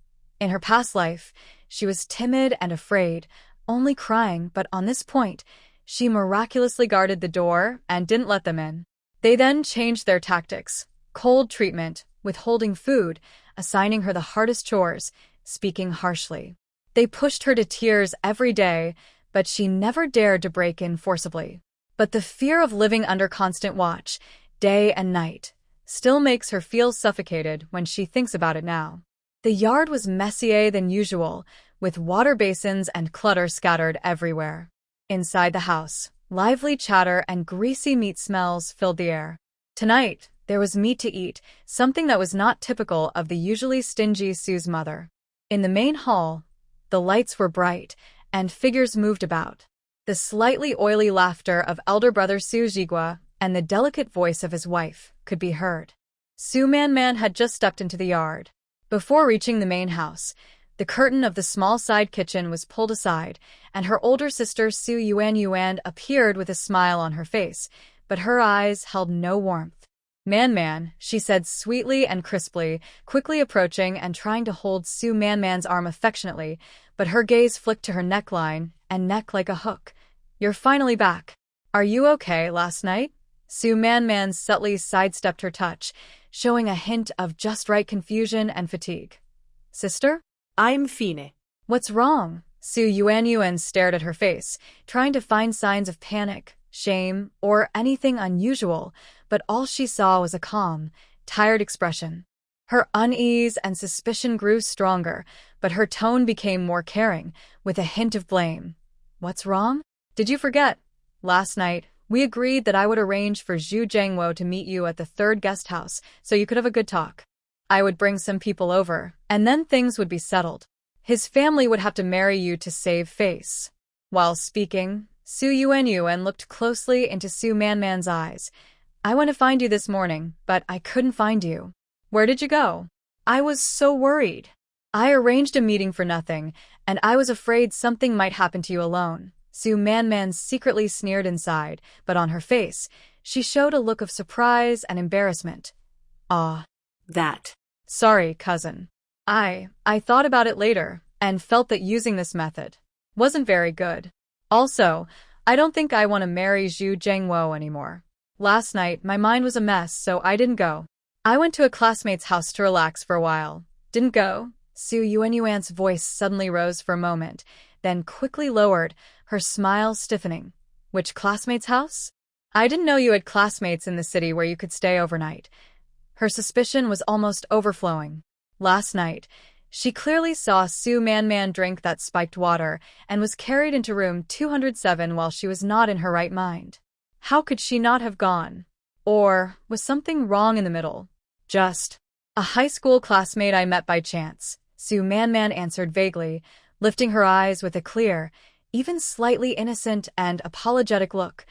In her past life, she was timid and afraid, only crying, but on this point, she miraculously guarded the door and didn't let them in. They then changed their tactics. Cold treatment, withholding food, assigning her the hardest chores, speaking harshly. They pushed her to tears every day, but she never dared to break in forcibly. But the fear of living under constant watch, day and night, still makes her feel suffocated when she thinks about it now. The yard was messier than usual, with water basins and clutter scattered everywhere. Inside the house, lively chatter and greasy meat smells filled the air. Tonight, there was meat to eat, something that was not typical of the usually stingy Su's mother. In the main hall, the lights were bright, and figures moved about. The slightly oily laughter of elder brother Su Jigua and the delicate voice of his wife could be heard. Su Man had just stepped into the yard. Before reaching the main house, the curtain of the small side kitchen was pulled aside, and her older sister Su Yuan appeared with a smile on her face, but her eyes held no warmth. Man, she said sweetly and crisply, quickly approaching and trying to hold Su Man's arm affectionately, but her gaze flicked to her neckline and neck like a hook. You're finally back. Are you okay last night? Su Man subtly sidestepped her touch, showing a hint of just right confusion and fatigue. Sister? I'm fine. What's wrong? Su Yuan stared at her face, trying to find signs of panic, shame, or anything unusual, but all she saw was a calm, tired expression. Her unease and suspicion grew stronger, but her tone became more caring, with a hint of blame. What's wrong? Did you forget? Last night, we agreed that I would arrange for Zhu Jiangwo to meet you at the 3rd guest house so you could have a good talk. I would bring some people over, and then things would be settled. His family would have to marry you to save face. While speaking, Su Yuan looked closely into Su Man's eyes. I went to find you this morning, but I couldn't find you. Where did you go? I was so worried. I arranged a meeting for nothing, and I was afraid something might happen to you alone. Su Man secretly sneered inside, but on her face, she showed a look of surprise and embarrassment. That. Sorry, cousin. I thought about it later, and felt that using this method wasn't very good. Also, I don't think I want to marry Zhu Jiangwo anymore. Last night, my mind was a mess, so I didn't go. I went to a classmate's house to relax for a while. Didn't go? Su Yuan's voice suddenly rose for a moment, then quickly lowered, her smile stiffening. Which classmate's house? I didn't know you had classmates in the city where you could stay overnight. Her suspicion was almost overflowing. Last night, she clearly saw Su Man drink that spiked water and was carried into room 207 while she was not in her right mind. How could she not have gone? Or was something wrong in the middle? Just a high school classmate I met by chance, Su Man answered vaguely, lifting her eyes with a clear, even slightly innocent and apologetic look.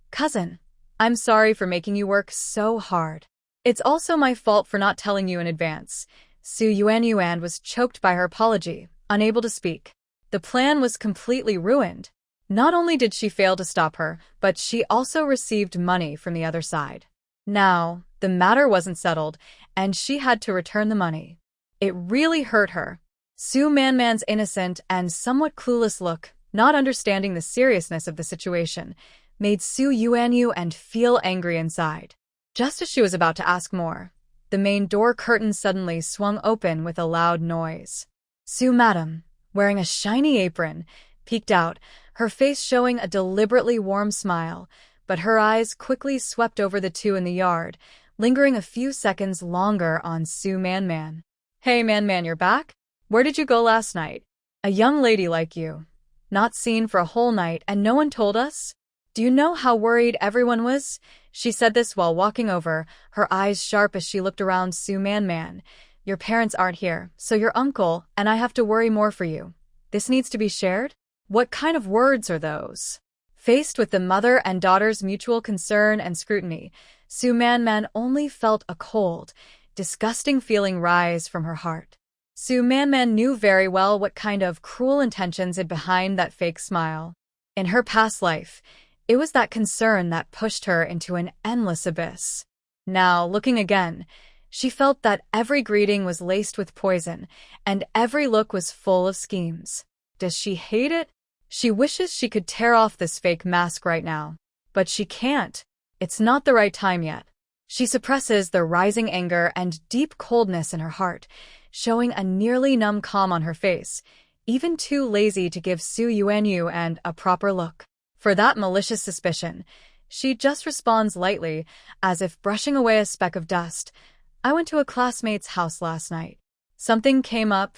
Cousin, I'm sorry for making you work so hard. It's also my fault for not telling you in advance. Su Yuan was choked by her apology, unable to speak. The plan was completely ruined. Not only did she fail to stop her, but she also received money from the other side. Now, the matter wasn't settled, and she had to return the money. It really hurt her. Su Manman's innocent and somewhat clueless look, not understanding the seriousness of the situation, made Su Yuanyu and feel angry inside. Just as she was about to ask more, the main door curtain suddenly swung open with a loud noise. Su Madam, wearing a shiny apron, peeked out, her face showing a deliberately warm smile, but her eyes quickly swept over the two in the yard, lingering a few seconds longer on Su Manman. "Hey Manman, you're back? Where did you go last night? A young lady like you. Not seen for a whole night and no one told us? Do you know how worried everyone was?" She said this while walking over, her eyes sharp as she looked around Su Manman. "Your parents aren't here, so your uncle and I have to worry more for you. This needs to be shared? What kind of words are those?" Faced with the mother and daughter's mutual concern and scrutiny, Su Manman only felt a cold, disgusting feeling rise from her heart. Su Manman knew very well what kind of cruel intentions hid behind that fake smile. In her past life, it was that concern that pushed her into an endless abyss. Now, looking again, she felt that every greeting was laced with poison, and every look was full of schemes. Does she hate it? She wishes she could tear off this fake mask right now. But she can't. It's not the right time yet. She suppresses the rising anger and deep coldness in her heart, showing a nearly numb calm on her face, even too lazy to give Su Yuanyu and a proper look. For that malicious suspicion, she just responds lightly, as if brushing away a speck of dust. "I went to a classmate's house last night. Something came up.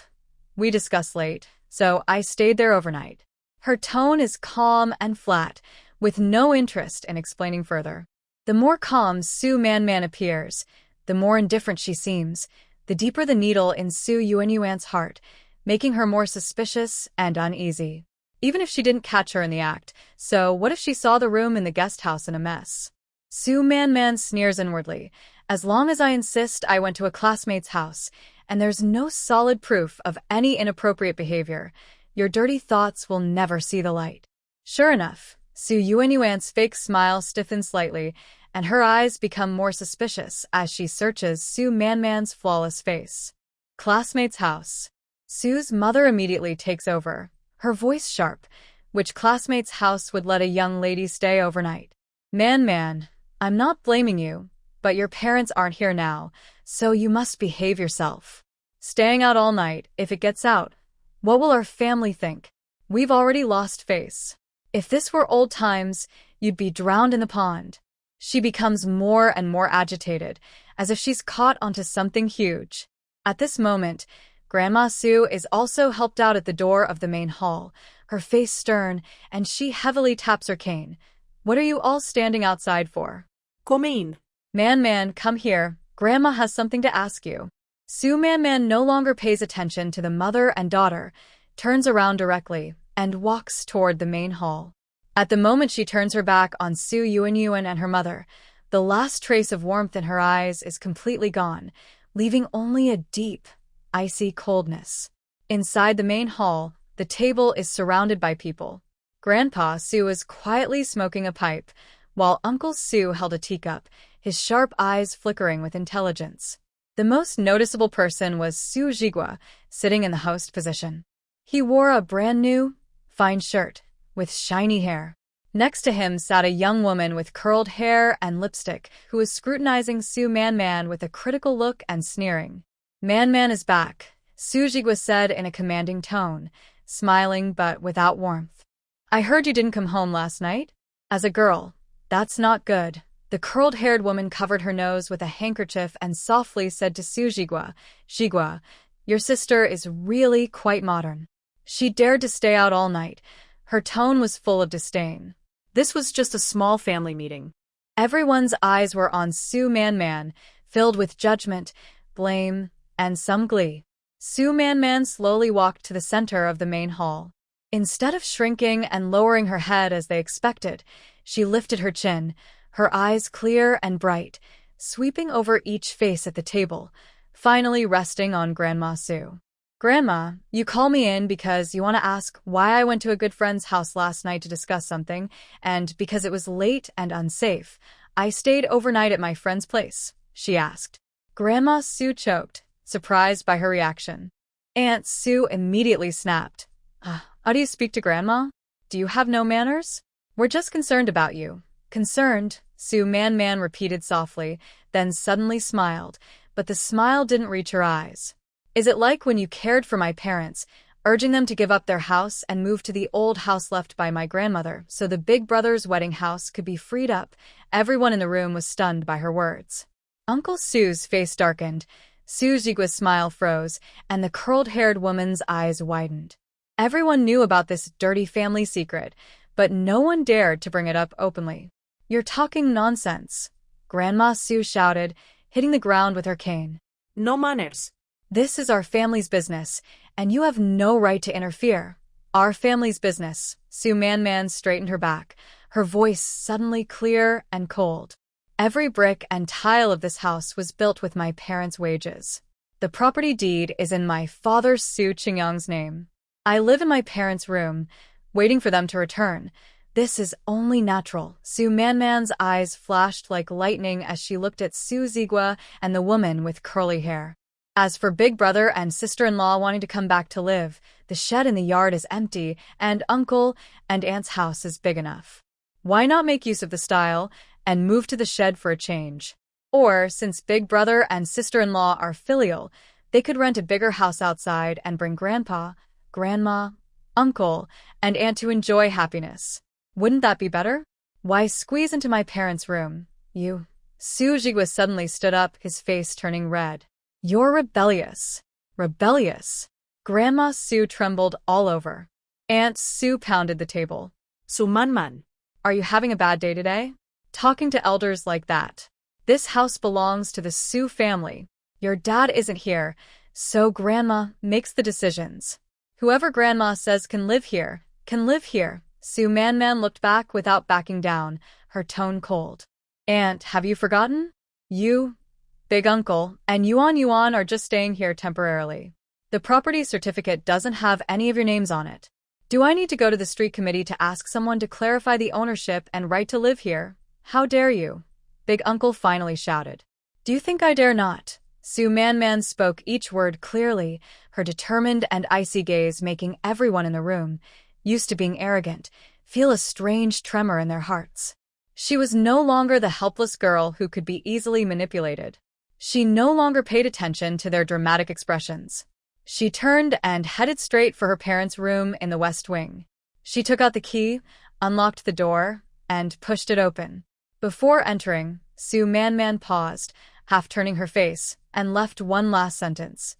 We discussed late, so I stayed there overnight." Her tone is calm and flat, with no interest in explaining further. The more calm Su Manman appears, the more indifferent she seems, the deeper the needle in Su Yuanyuan's heart, making her more suspicious and uneasy. Even if she didn't catch her in the act, so what if she saw the room in the guest house in a mess? Su Manman sneers inwardly. "As long as I insist I went to a classmate's house, and there's no solid proof of any inappropriate behavior, your dirty thoughts will never see the light." Sure enough, Su Yuanyuan's fake smile stiffens slightly, and her eyes become more suspicious as she searches Su Manman's flawless face. Classmate's house. Su's mother immediately takes over, her voice sharp. Which classmate's house would let a young lady stay overnight? "Man, I'm not blaming you, but your parents aren't here now, so you must behave yourself. Staying out all night, if it gets out, what will our family think? We've already lost face. If this were old times, you'd be drowned in the pond." She becomes more and more agitated, as if she's caught onto something huge. At this moment, Grandma Su is also helped out at the door of the main hall, her face stern, and she heavily taps her cane. "What are you all standing outside for? Come in." Man, come here. Grandma has something to ask you." Su Man no longer pays attention to the mother and daughter, turns around directly, and walks toward the main hall. At the moment she turns her back on Su Yuanyuan and her mother, the last trace of warmth in her eyes is completely gone, leaving only a deep, icy coldness. Inside the main hall, the table is surrounded by people. Grandpa Su is quietly smoking a pipe, while Uncle Su held a teacup, his sharp eyes flickering with intelligence. The most noticeable person was Su Jigua, sitting in the host position. He wore a brand-new, fine shirt, with shiny hair. Next to him sat a young woman with curled hair and lipstick, who was scrutinizing Su Man with a critical look and sneering. Man is back, Su Jigua said in a commanding tone, smiling but without warmth. "I heard you didn't come home last night? As a girl, that's not good." The curled-haired woman covered her nose with a handkerchief and softly said to Su Jigua, "Jigua, your sister is really quite modern. She dared to stay out all night." Her tone was full of disdain. This was just a small family meeting. Everyone's eyes were on Su Man, filled with judgment, blame, and some glee. Su Man slowly walked to the center of the main hall. Instead of shrinking and lowering her head as they expected, she lifted her chin, her eyes clear and bright, sweeping over each face at the table, finally resting on Grandma Su. Grandma, you call me in because you want to ask why I went to a good friend's house last night to discuss something, and because it was late and unsafe, I stayed overnight at my friend's place, she asked. Grandma Sue choked, surprised by her reaction. Aunt Sue immediately snapped. How do you speak to Grandma? Do you have no manners? We're just concerned about you. Concerned, Sue Man repeated softly, then suddenly smiled, but the smile didn't reach her eyes. Is it like when you cared for my parents, urging them to give up their house and move to the old house left by my grandmother so the big brother's wedding house could be freed up? Everyone in the room was stunned by her words. Uncle Sue's face darkened, Su Jigua's smile froze, and the curled-haired woman's eyes widened. Everyone knew about this dirty family secret, but no one dared to bring it up openly. You're talking nonsense, Grandma Sue shouted, hitting the ground with her cane. No manners. This is our family's business, and you have no right to interfere. Our family's business. Sue Man straightened her back, her voice suddenly clear and cold. Every brick and tile of this house was built with my parents' wages. The property deed is in my father Su Qingyang's name. I live in my parents' room, waiting for them to return. This is only natural. Sue Man's eyes flashed like lightning as she looked at Su Jigua and the woman with curly hair. As for big brother and sister-in-law wanting to come back to live, the shed in the yard is empty, and uncle and aunt's house is big enough. Why not make use of the style and move to the shed for a change? Or, since big brother and sister-in-law are filial, they could rent a bigger house outside and bring grandpa, grandma, uncle, and aunt to enjoy happiness. Wouldn't that be better? Why squeeze into my parents' room? You. Su Jigua suddenly stood up, his face turning red. You're rebellious. Rebellious. Grandma Sue trembled all over. Aunt Sue pounded the table. Su Man. Are you having a bad day today? Talking to elders like that. This house belongs to the Sue family. Your dad isn't here, so Grandma makes the decisions. Whoever Grandma says can live here, can live here. Sue Man looked back without backing down, her tone cold. Aunt, have you forgotten? You, big uncle, and Yuan are just staying here temporarily. The property certificate doesn't have any of your names on it. Do I need to go to the street committee to ask someone to clarify the ownership and right to live here? How dare you? Big uncle finally shouted. Do you think I dare not? Sue Man spoke each word clearly, her determined and icy gaze making everyone in the room, used to being arrogant, feel a strange tremor in their hearts. She was no longer the helpless girl who could be easily manipulated. She no longer paid attention to their dramatic expressions. She turned and headed straight for her parents' room in the West Wing. She took out the key, unlocked the door, and pushed it open. Before entering, Sue Man paused, half turning her face, and left one last sentence.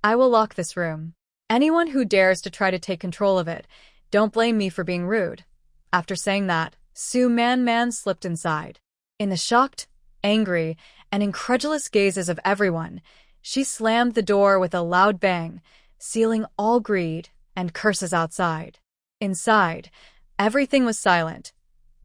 I will lock this room. Anyone who dares to try to take control of it, don't blame me for being rude. After saying that, Sue Man slipped inside. In the shocked, angry, and incredulous gazes of everyone, she slammed the door with a loud bang, sealing all greed and curses outside. Inside, everything was silent,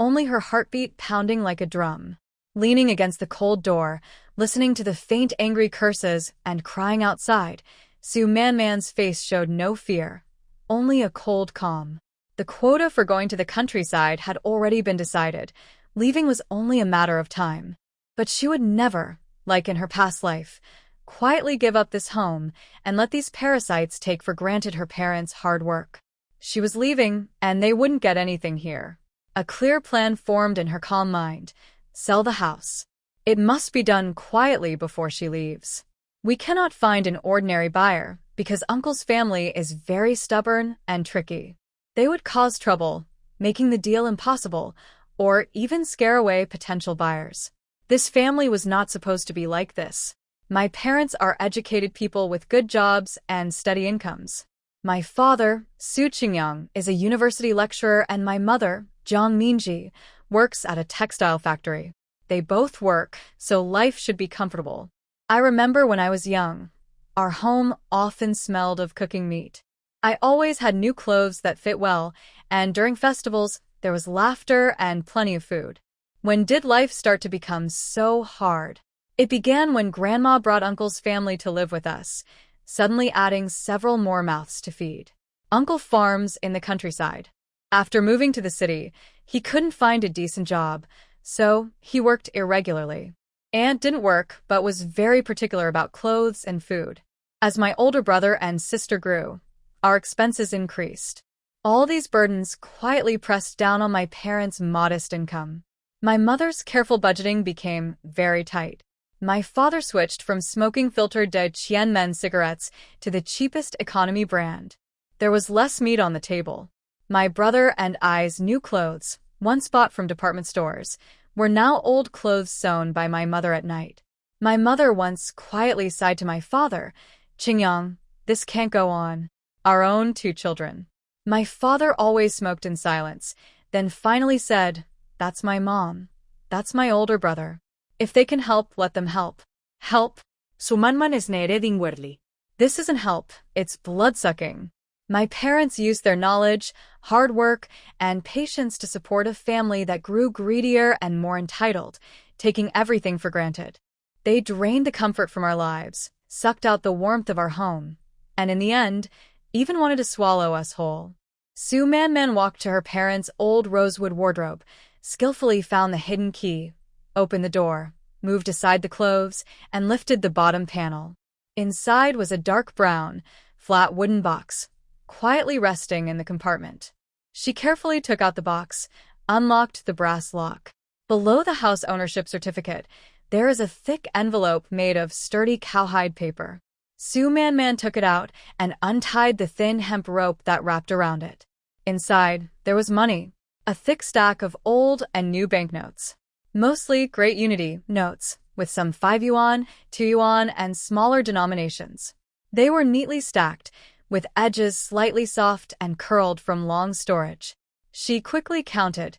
only her heartbeat pounding like a drum. Leaning against the cold door, listening to the faint angry curses and crying outside, Sue Man's face showed no fear, only a cold calm. The quota for going to the countryside had already been decided. Leaving was only a matter of time. But she would never, like in her past life, quietly give up this home and let these parasites take for granted her parents' hard work. She was leaving, and they wouldn't get anything here. A clear plan formed in her calm mind. Sell the house. It must be done quietly before she leaves. We cannot find an ordinary buyer, because Uncle's family is very stubborn and tricky. They would cause trouble, making the deal impossible, or even scare away potential buyers. This family was not supposed to be like this. My parents are educated people with good jobs and steady incomes. My father, Su Qingyang, is a university lecturer, and my mother, Jiang Minji, works at a textile factory. They both work, so life should be comfortable. I remember when I was young, our home often smelled of cooking meat. I always had new clothes that fit well, and during festivals, there was laughter and plenty of food. When did life start to become so hard? It began when Grandma brought Uncle's family to live with us. suddenly adding several more mouths to feed. Uncle farms in the countryside. After moving to the city, he couldn't find a decent job, so he worked irregularly. Aunt didn't work, but was very particular about clothes and food. As my older brother and sister grew, our expenses increased. All these burdens quietly pressed down on my parents' modest income. My mother's careful budgeting became very tight. My father switched from smoking filtered de Tianmen cigarettes to the cheapest economy brand. There was less meat on the table. My brother and I's new clothes, once bought from department stores, were now old clothes sewn by my mother at night. My mother once quietly sighed to my father, "Jiang, this can't go on." Our own 2 children. My father always smoked in silence, then finally said, "That's my mom. That's my older brother. If they can help, let them help." Help? Sumanman is neredingwerli. This isn't help, it's bloodsucking. My parents used their knowledge, hard work, and patience to support a family that grew greedier and more entitled, taking everything for granted. They drained the comfort from our lives, sucked out the warmth of our home, and in the end, even wanted to swallow us whole. Su Man walked to her parents' old rosewood wardrobe, skillfully found the hidden key, opened the door, moved aside the clothes, and lifted the bottom panel. Inside was a dark brown, flat wooden box, quietly resting in the compartment. She carefully took out the box, unlocked the brass lock. Below the house ownership certificate, there is a thick envelope made of sturdy cowhide paper. Su Man took it out and untied the thin hemp rope that wrapped around it. Inside, there was money, a thick stack of old and new banknotes. Mostly Great Unity notes, with some 5 yuan, 2 yuan, and smaller denominations. They were neatly stacked, with edges slightly soft and curled from long storage. She quickly counted,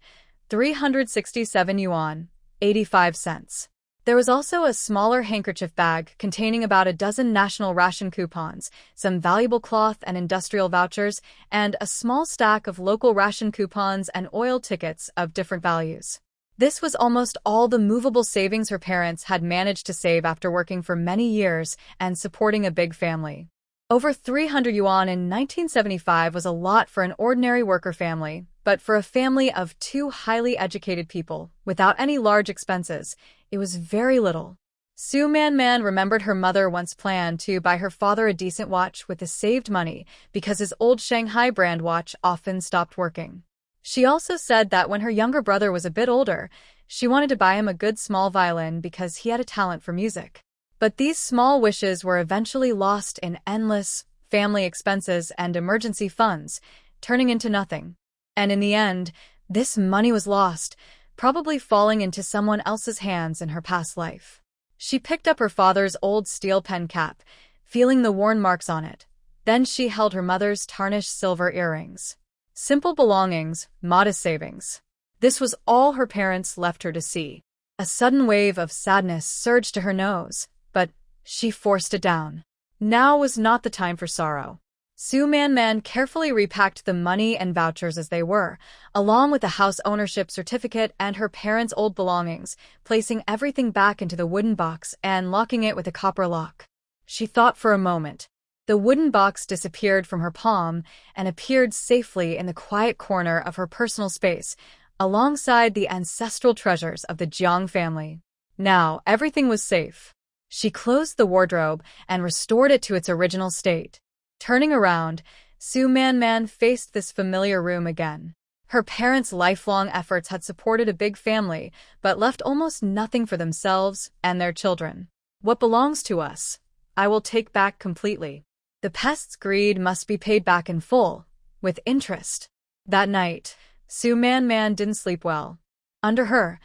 367 yuan, 85 cents. There was also a smaller handkerchief bag containing about a dozen national ration coupons, some valuable cloth and industrial vouchers, and a small stack of local ration coupons and oil tickets of different values. This was almost all the movable savings her parents had managed to save after working for many years and supporting a big family. Over 300 yuan in 1975 was a lot for an ordinary worker family, but for a family of 2 highly educated people, without any large expenses, it was very little. Su Man remembered her mother once planned to buy her father a decent watch with the saved money because his old Shanghai brand watch often stopped working. She also said that when her younger brother was a bit older, she wanted to buy him a good small violin because he had a talent for music. But these small wishes were eventually lost in endless family expenses and emergency funds, turning into nothing. And in the end, this money was lost, probably falling into someone else's hands in her past life. She picked up her father's old steel pen cap, feeling the worn marks on it. Then she held her mother's tarnished silver earrings. Simple belongings, modest savings. This was all her parents left her to see. A sudden wave of sadness surged to her nose, but she forced it down. Now was not the time for sorrow. Su Man carefully repacked the money and vouchers as they were, along with the house ownership certificate and her parents' old belongings, placing everything back into the wooden box and locking it with a copper lock. She thought for a moment. The wooden box disappeared from her palm and appeared safely in the quiet corner of her personal space, alongside the ancestral treasures of the Jiang family. Now, everything was safe. She closed the wardrobe and restored it to its original state. Turning around, Su Man faced this familiar room again. Her parents' lifelong efforts had supported a big family, but left almost nothing for themselves and their children. What belongs to us, I will take back completely. The pest's greed must be paid back in full, with interest. That night, Su Man didn't sleep well. Under her,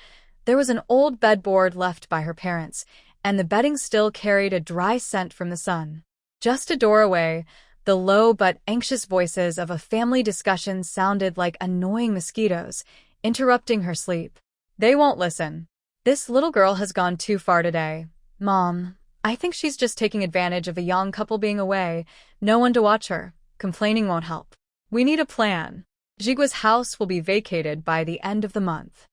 there was an old bedboard left by her parents, and the bedding still carried a dry scent from the sun. Just a door away, the low but anxious voices of a family discussion sounded like annoying mosquitoes, interrupting her sleep. They won't listen. This little girl has gone too far today. Mom, I think she's just taking advantage of a young couple being away, no one to watch her. Complaining won't help. We need a plan. Jigua's house will be vacated by the end of the month.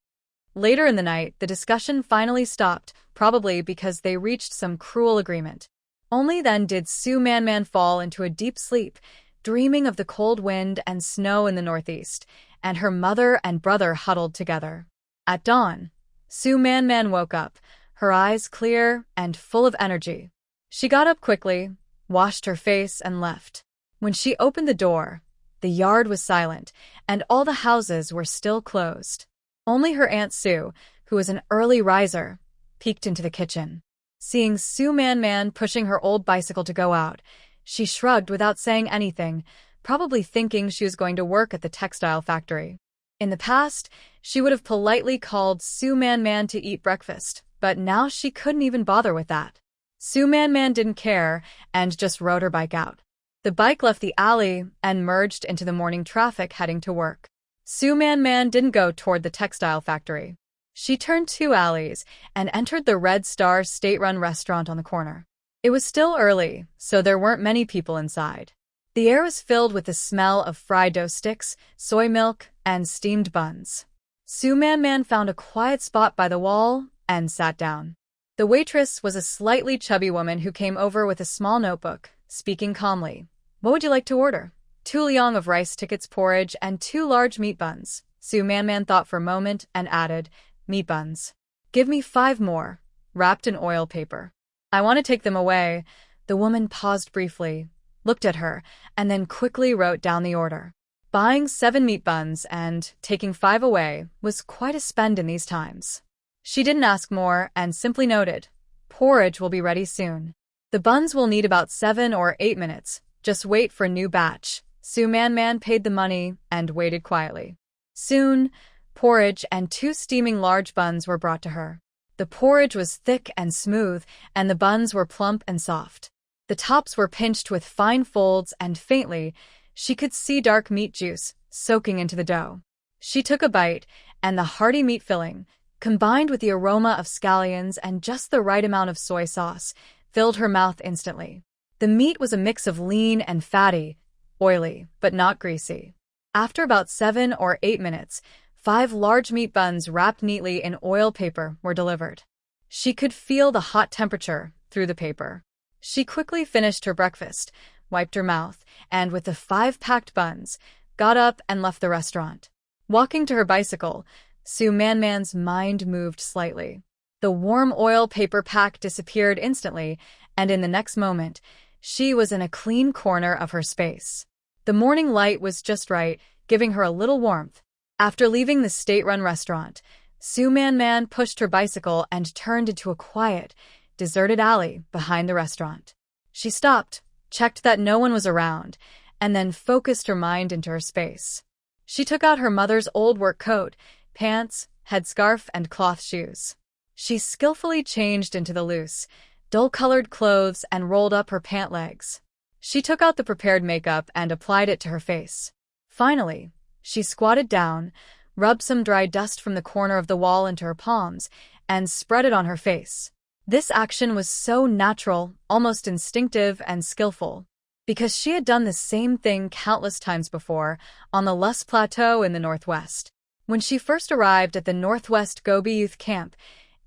Later in the night, the discussion finally stopped, probably because they reached some cruel agreement. Only then did Su Man fall into a deep sleep, dreaming of the cold wind and snow in the northeast, and her mother and brother huddled together. At dawn, Su Man woke up, her eyes clear and full of energy. She got up quickly, washed her face, and left. When she opened the door, the yard was silent, and all the houses were still closed. Only her Aunt Sue, who was an early riser, peeked into the kitchen. Seeing Su Man pushing her old bicycle to go out, she shrugged without saying anything, probably thinking she was going to work at the textile factory. In the past, she would have politely called Su Man to eat breakfast, but now she couldn't even bother with that. Su Man didn't care and just rode her bike out. The bike left the alley and merged into the morning traffic heading to work. Su Man didn't go toward the textile factory. She turned 2 alleys and entered the Red Star state-run restaurant on the corner. It was still early, so there weren't many people inside. The air was filled with the smell of fried dough sticks, soy milk, and steamed buns. Su Man found a quiet spot by the wall and sat down. The waitress was a slightly chubby woman who came over with a small notebook, speaking calmly. "What would you like to order?" "2 liang of rice tickets porridge and 2 large meat buns." Su Man thought for a moment and added, "Meat buns. Give me 5 more, wrapped in oil paper." "I want to take them away." The woman paused briefly, looked at her, and then quickly wrote down the order. Buying 7 meat buns and taking 5 away was quite a spend in these times. She didn't ask more and simply noted, "Porridge will be ready soon. The buns will need about 7 or 8 minutes. Just wait for a new batch." Su Man paid the money and waited quietly. Soon, porridge and 2 steaming large buns were brought to her. The porridge was thick and smooth, and the buns were plump and soft. The tops were pinched with fine folds, and faintly, she could see dark meat juice soaking into the dough. She took a bite, and the hearty meat filling, combined with the aroma of scallions and just the right amount of soy sauce, filled her mouth instantly. The meat was a mix of lean and fatty, oily, but not greasy. After about 7 or 8 minutes, 5 large meat buns wrapped neatly in oil paper were delivered. She could feel the hot temperature through the paper. She quickly finished her breakfast, wiped her mouth, and with the 5 packed buns, got up and left the restaurant. Walking to her bicycle, Su Man's mind moved slightly. The warm oil paper pack disappeared instantly, and in the next moment, she was in a clean corner of her space. The morning light was just right, giving her a little warmth. After leaving the state-run restaurant, Su Man pushed her bicycle and turned into a quiet, deserted alley behind the restaurant. She stopped, checked that no one was around, and then focused her mind into her space. She took out her mother's old work coat, pants, headscarf, and cloth shoes. She skillfully changed into the loose, dull-colored clothes and rolled up her pant legs. She took out the prepared makeup and applied it to her face. Finally, she squatted down, rubbed some dry dust from the corner of the wall into her palms, and spread it on her face. This action was so natural, almost instinctive and skillful, because she had done the same thing countless times before on the Lus Plateau in the Northwest. When she first arrived at the Northwest Gobi Youth Camp,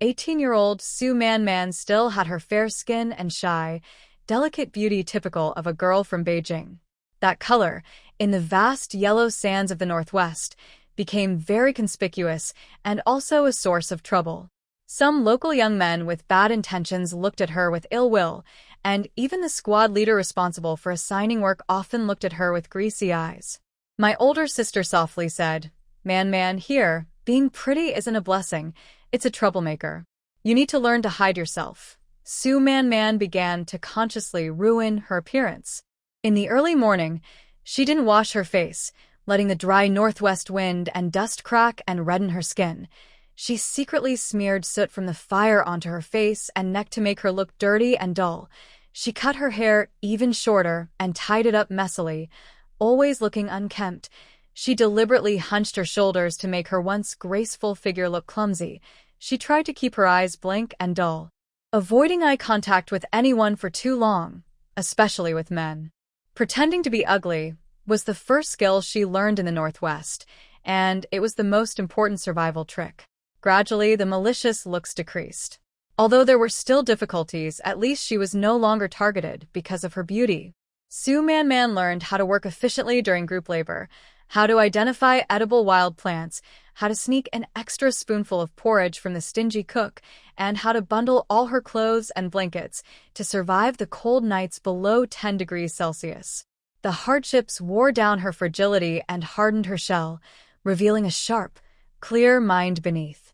18-year-old Su Man still had her fair skin and shy, delicate beauty typical of a girl from Beijing. That color, in the vast yellow sands of the Northwest, became very conspicuous and also a source of trouble. Some local young men with bad intentions looked at her with ill will, and even the squad leader responsible for assigning work often looked at her with greasy eyes. My older sister softly said, Man, here, being pretty isn't a blessing, it's a troublemaker. You need to learn to hide yourself." Su Man began to consciously ruin her appearance. In the early morning, she didn't wash her face, letting the dry northwest wind and dust crack and redden her skin. She secretly smeared soot from the fire onto her face and neck to make her look dirty and dull. She cut her hair even shorter and tied it up messily, always looking unkempt. She deliberately hunched her shoulders to make her once graceful figure look clumsy. She tried to keep her eyes blank and dull, avoiding eye contact with anyone for too long, especially with men. Pretending to be ugly was the first skill she learned in the Northwest, and it was the most important survival trick. Gradually, the malicious looks decreased. Although there were still difficulties, at least she was no longer targeted because of her beauty. Su Man learned how to work efficiently during group labor, how to identify edible wild plants, how to sneak an extra spoonful of porridge from the stingy cook, and how to bundle all her clothes and blankets to survive the cold nights below 10 degrees Celsius. The hardships wore down her fragility and hardened her shell, revealing a sharp, clear mind beneath.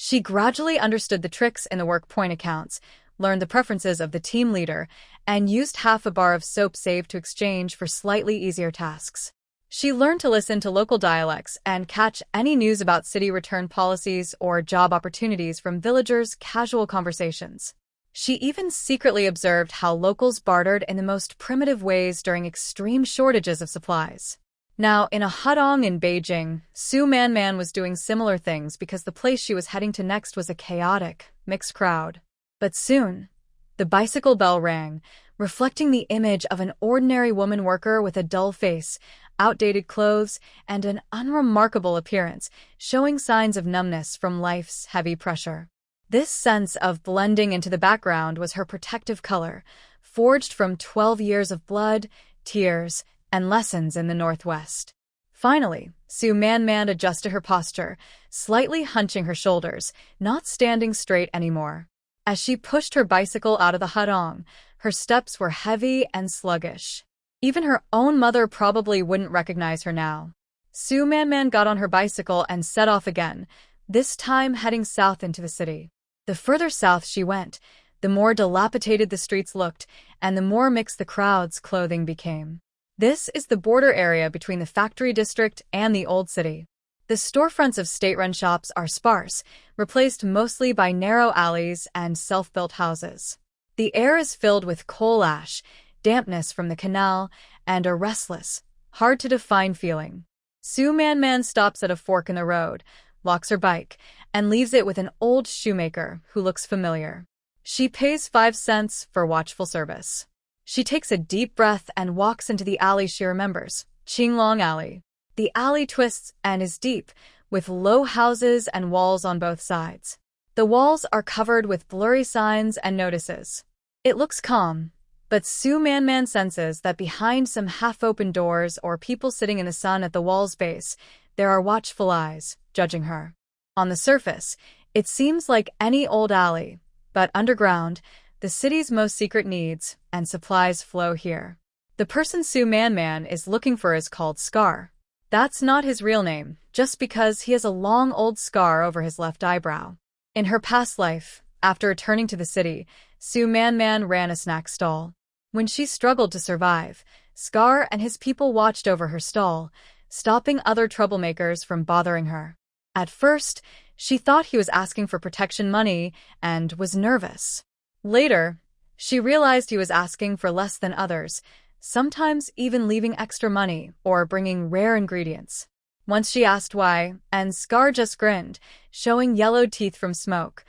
She gradually understood the tricks in the work point accounts, learned the preferences of the team leader, and used half a bar of soap saved to exchange for slightly easier tasks. She learned to listen to local dialects and catch any news about city return policies or job opportunities from villagers' casual conversations. She even secretly observed how locals bartered in the most primitive ways during extreme shortages of supplies. Now, in a hutong in Beijing, Su Man was doing similar things because the place she was heading to next was a chaotic, mixed crowd. But soon, the bicycle bell rang, reflecting the image of an ordinary woman worker with a dull face, outdated clothes, and an unremarkable appearance, showing signs of numbness from life's heavy pressure. This sense of blending into the background was her protective color, forged from 12 years of blood, tears, and lessons in the Northwest. Finally, Su Man adjusted her posture, slightly hunching her shoulders, not standing straight anymore. As she pushed her bicycle out of the hutong, her steps were heavy and sluggish. Even her own mother probably wouldn't recognize her now. Su Man got on her bicycle and set off again, this time heading south into the city. The further south she went, the more dilapidated the streets looked, and the more mixed the crowd's clothing became. This is the border area between the factory district and the old city. The storefronts of state-run shops are sparse, replaced mostly by narrow alleys and self-built houses. The air is filled with coal ash, dampness from the canal, and a restless, hard-to-define feeling. Su Man stops at a fork in the road, locks her bike, and leaves it with an old shoemaker who looks familiar. She pays 5 cents for watchful service. She takes a deep breath and walks into the alley she remembers, Qinglong Alley. The alley twists and is deep, with low houses and walls on both sides. The walls are covered with blurry signs and notices. It looks calm, but Su Man senses that behind some half-open doors or people sitting in the sun at the wall's base, there are watchful eyes, judging her. On the surface, it seems like any old alley, but underground, the city's most secret needs and supplies flow here. The person Su Man is looking for is called Scar. That's not his real name, just because he has a long old scar over his left eyebrow. In her past life, after returning to the city, Su Man ran a snack stall. When she struggled to survive, Scar and his people watched over her stall, stopping other troublemakers from bothering her. At first, she thought he was asking for protection money and was nervous. Later, she realized he was asking for less than others, sometimes even leaving extra money or bringing rare ingredients. Once she asked why, and Scar just grinned, showing yellowed teeth from smoke,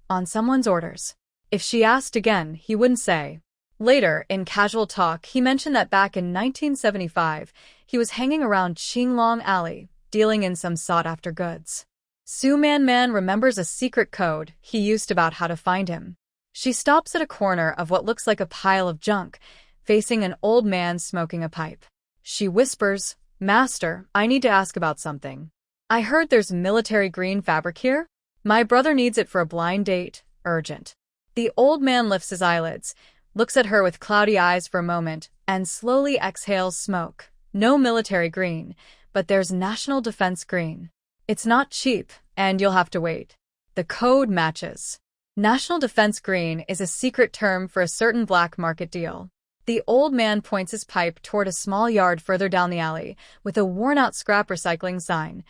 on someone's orders. If she asked again, he wouldn't say. Later, in casual talk, he mentioned that back in 1975, he was hanging around Qinglong Alley, dealing in some sought-after goods. Su Man remembers a secret code he used about how to find him. She stops at a corner of what looks like a pile of junk, facing an old man smoking a pipe. She whispers, "Master, I need to ask about something. I heard there's military green fabric here. My brother needs it for a blind date, urgent." The old man lifts his eyelids, looks at her with cloudy eyes for a moment, and slowly exhales smoke. No military green, but there's national defense green. It's not cheap, and you'll have to wait. The code matches. National defense green is a secret term for a certain black market deal. The old man points his pipe toward a small yard further down the alley, with a worn-out scrap recycling sign.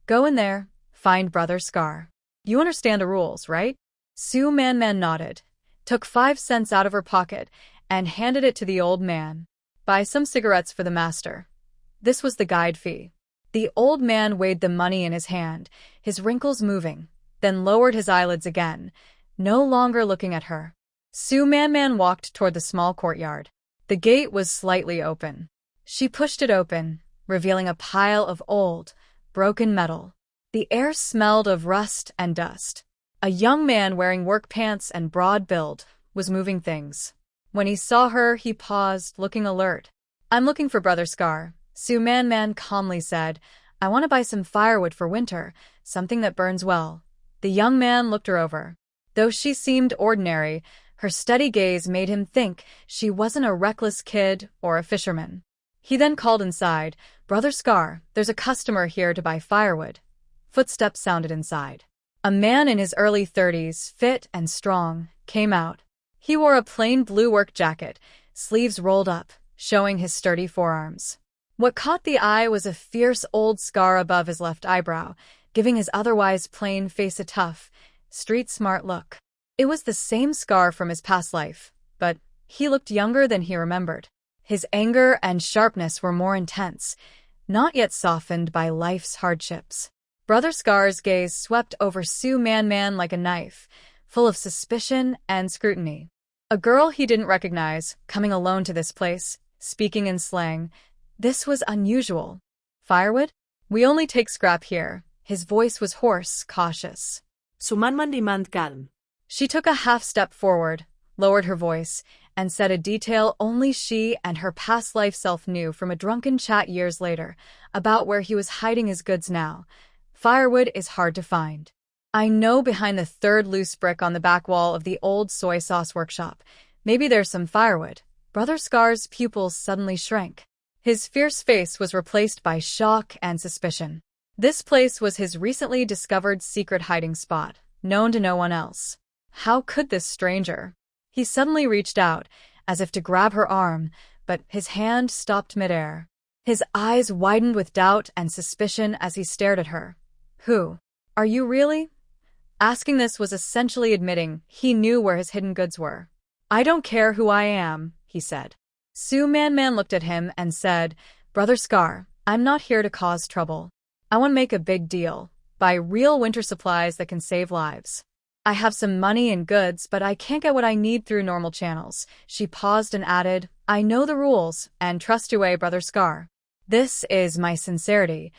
Go in there, find Brother Scar. You understand the rules, right? Su Man nodded, took 5 cents out of her pocket, and handed it to the old man. Buy some cigarettes for the master. This was the guide fee. The old man weighed the money in his hand, his wrinkles moving, then lowered his eyelids again, no longer looking at her. Su Man walked toward the small courtyard. The gate was slightly open. She pushed it open, revealing a pile of old, broken metal. The air smelled of rust and dust. A young man wearing work pants and broad build was moving things. When he saw her, he paused, looking alert. "I'm looking for Brother Scar," Su Man Man calmly said. "I want to buy some firewood for winter, something that burns well." The young man looked her over. Though she seemed ordinary, her steady gaze made him think she wasn't a reckless kid or a fisherman. He then called inside, "Brother Scar, there's a customer here to buy firewood." Footsteps sounded inside. A man in his early 30s, fit and strong, came out. He wore a plain blue work jacket, sleeves rolled up, showing his sturdy forearms. What caught the eye was a fierce old scar above his left eyebrow, giving his otherwise plain face a tough, street-smart look. It was the same scar from his past life, but he looked younger than he remembered. His anger and sharpness were more intense, not yet softened by life's hardships. Brother Scar's gaze swept over Su Man Man like a knife, full of suspicion and scrutiny. A girl he didn't recognize, coming alone to this place, speaking in slang. This was unusual. "Firewood? We only take scrap here." His voice was hoarse, cautious. Suman demand calm. She took a half-step forward, lowered her voice, and said a detail only she and her past life self knew from a drunken chat years later about where he was hiding his goods now. "Firewood is hard to find. I know behind the third loose brick on the back wall of the old soy sauce workshop. Maybe there's some firewood." Brother Scar's pupils suddenly shrank. His fierce face was replaced by shock and suspicion. This place was his recently discovered secret hiding spot, known to no one else. How could this stranger? He suddenly reached out, as if to grab her arm, but his hand stopped midair. His eyes widened with doubt and suspicion as he stared at her. "Who are you really?" Asking this was essentially admitting he knew where his hidden goods were. "I don't care who I am," he said. Su Man Man looked at him and said, "Brother Scar, I'm not here to cause trouble. I want to make a big deal, buy real winter supplies that can save lives. I have some money and goods, but I can't get what I need through normal channels." She paused and added, "I know the rules, and trust your way, Brother Scar. This is my sincerity."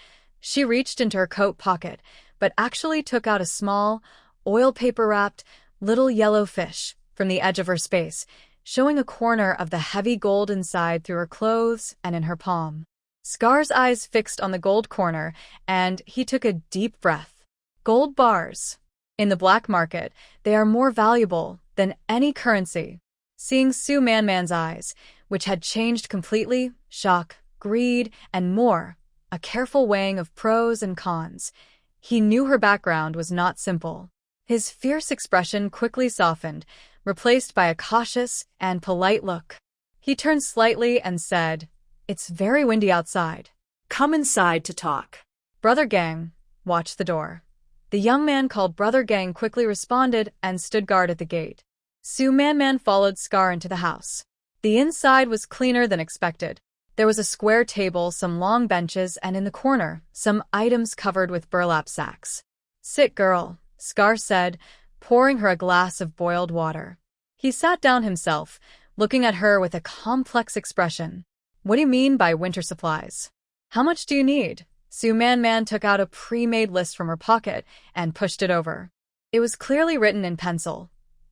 She reached into her coat pocket, but actually took out a small, oil paper-wrapped, little yellow fish from the edge of her space, showing a corner of the heavy gold inside through her clothes and in her palm. Scar's eyes fixed on the gold corner, and he took a deep breath. Gold bars. In the black market, they are more valuable than any currency. Seeing Su Man Man's eyes, which had changed completely, shock, greed, and more, a careful weighing of pros and cons, he knew her background was not simple. His fierce expression quickly softened, replaced by a cautious and polite look. He turned slightly and said, "It's very windy outside. Come inside to talk." Brother Gang, watch the door." The young man called Brother Gang quickly responded and stood guard at the gate. Su Man Man followed Scar into the house. The inside was cleaner than expected. There was a square table, some long benches, and in the corner, some items covered with burlap sacks. "Sit, girl," Scar said, pouring her a glass of boiled water. He sat down himself, looking at her with a complex expression. "What do you mean by winter supplies? How much do you need?" Su Man Man took out a pre-made list from her pocket and pushed it over. It was clearly written in pencil.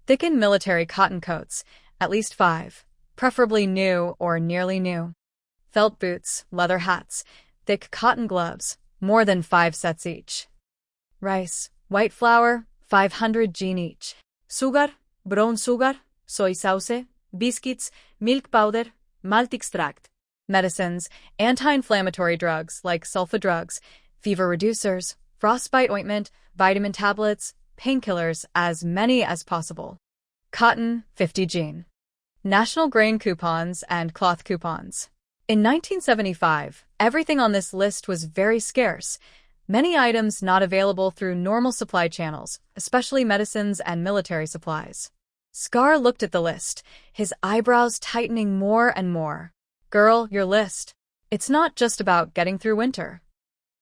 Thickened military cotton coats, at least 5, preferably new or nearly new. Felt boots, leather hats, thick cotton gloves, more than 5 sets each. Rice, white flour, 500 gin each. Sugar, brown sugar, soy sauce, biscuits, milk powder, malt extract. Medicines, anti-inflammatory drugs like sulfa drugs, fever reducers, frostbite ointment, vitamin tablets, painkillers, as many as possible. Cotton, 50 gin. National grain coupons and cloth coupons. In 1975, everything on this list was very scarce, many items not available through normal supply channels, especially medicines and military supplies. Scar looked at the list, his eyebrows tightening more and more. "Girl, your list. It's not just about getting through winter.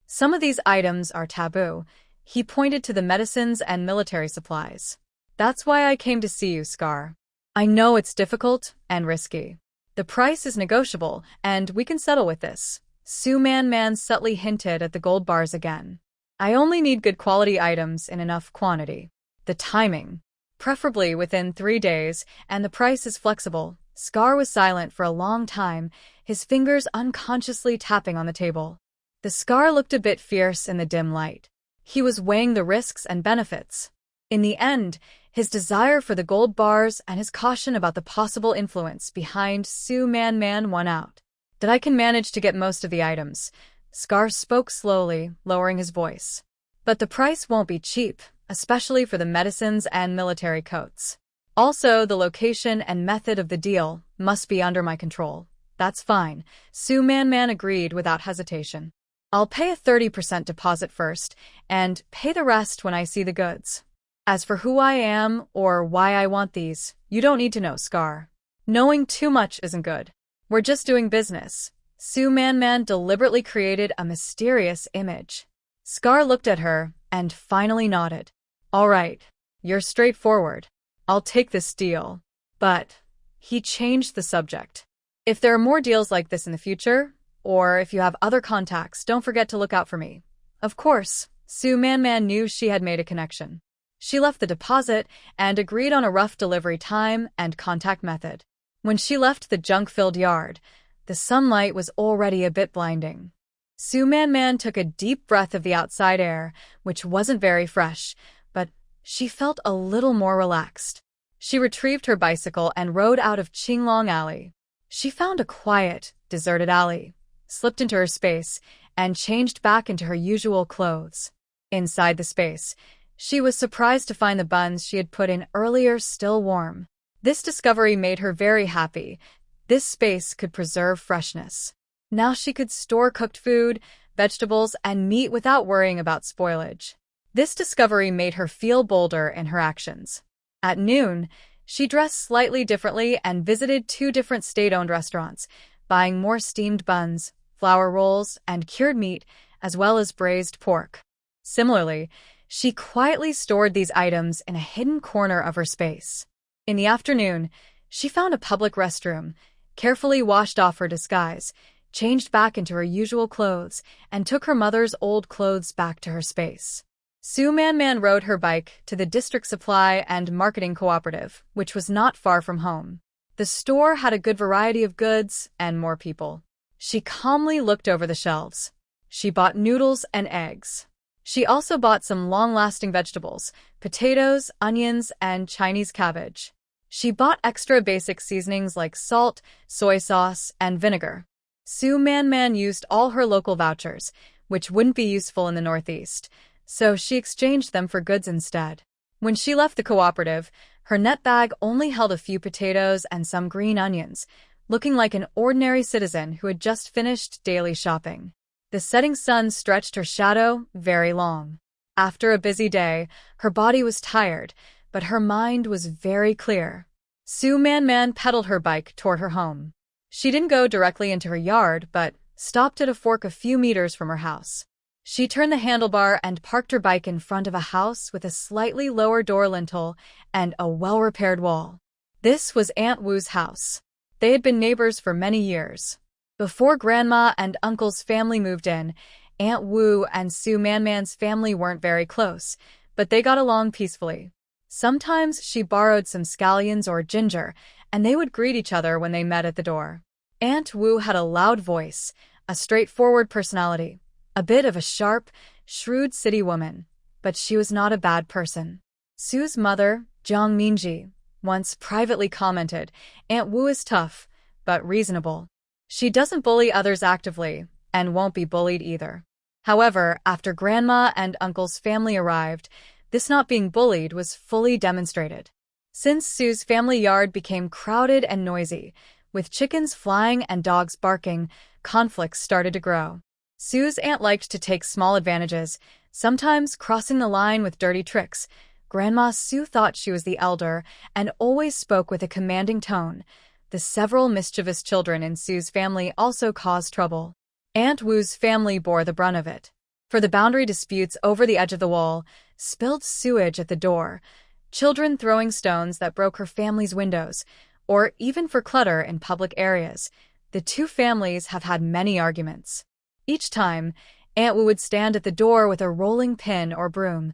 Some of these items are taboo." He pointed to the medicines and military supplies. "That's why I came to see you, Scar. I know it's difficult and risky. The price is negotiable, and we can settle with this." Su Man Man subtly hinted at the gold bars again. "I only need good quality items in enough quantity." the timing. Preferably within 3 days, and the price is flexible. Scar was silent for a long time, his fingers unconsciously tapping on the table. The Scar looked a bit fierce in the dim light. He was weighing the risks and benefits. In the end, his desire for the gold bars and his caution about the possible influence behind Su Man Man won out. That I can manage to get most of the items. Scar spoke slowly, lowering his voice. But the price won't be cheap, especially for the medicines and military coats. Also, the location and method of the deal must be under my control. That's fine, Su Man Man agreed without hesitation. I'll pay a 30% deposit first, and pay the rest when I see the goods. As for who I am or why I want these, you don't need to know, Scar. Knowing too much isn't good. We're just doing business. Su Man Man deliberately created a mysterious image. Scar looked at her and finally nodded. All right, you're straightforward. I'll take this deal. But he changed the subject. If there are more deals like this in the future, or if you have other contacts, don't forget to look out for me. Of course, Su Man Man knew she had made a connection. She left the deposit and agreed on a rough delivery time and contact method. When she left the junk-filled yard, the sunlight was already a bit blinding. Su Man Man took a deep breath of the outside air, which wasn't very fresh, but she felt a little more relaxed. She retrieved her bicycle and rode out of Qinglong Alley. She found a quiet, deserted alley, slipped into her space, and changed back into her usual clothes. Inside the space, she was surprised to find the buns she had put in earlier still warm. This discovery made her very happy. This space could preserve freshness. Now she could store cooked food, vegetables, and meat without worrying about spoilage. This discovery made her feel bolder in her actions. At noon, she dressed slightly differently and visited 2 different state-owned restaurants, buying more steamed buns, flour rolls, and cured meat, as well as braised pork. Similarly, she quietly stored these items in a hidden corner of her space. In the afternoon, she found a public restroom, carefully washed off her disguise, changed back into her usual clothes, and took her mother's old clothes back to her space. Su Man Man rode her bike to the district supply and marketing cooperative, which was not far from home. The store had a good variety of goods and more people. She calmly looked over the shelves. She bought noodles and eggs. She also bought some long-lasting vegetables, potatoes, onions, and Chinese cabbage. She bought extra basic seasonings like salt, soy sauce, and vinegar. Su Man Man used all her local vouchers, which wouldn't be useful in the Northeast, so she exchanged them for goods instead. When she left the cooperative, her net bag only held a few potatoes and some green onions, looking like an ordinary citizen who had just finished daily shopping. The setting sun stretched her shadow very long. After a busy day, her body was tired, but her mind was very clear. Su Man Man pedaled her bike toward her home. She didn't go directly into her yard, but stopped at a fork a few meters from her house. She turned the handlebar and parked her bike in front of a house with a slightly lower door lintel and a well-repaired wall. This was Aunt Wu's house. They had been neighbors for many years. Before Grandma and Uncle's family moved in, Aunt Wu and Su Man Man's family weren't very close, but they got along peacefully. Sometimes she borrowed some scallions or ginger, and they would greet each other when they met at the door. Aunt Wu had a loud voice, a straightforward personality, a bit of a sharp, shrewd city woman, but she was not a bad person. Su's mother, Jiang Minji, once privately commented, Aunt Wu is tough, but reasonable. She doesn't bully others actively, and won't be bullied either. However, after Grandma and Uncle's family arrived, this not being bullied was fully demonstrated. Since Su's family yard became crowded and noisy, with chickens flying and dogs barking, conflicts started to grow. Su's aunt liked to take small advantages, sometimes crossing the line with dirty tricks. Grandma Su thought she was the elder and always spoke with a commanding tone. The several mischievous children in Su's family also caused trouble. Aunt Wu's family bore the brunt of it. For the boundary disputes over the edge of the wall, spilled sewage at the door, children throwing stones that broke her family's windows, or even for clutter in public areas, the two families have had many arguments. Each time, Aunt Wu would stand at the door with a rolling pin or broom.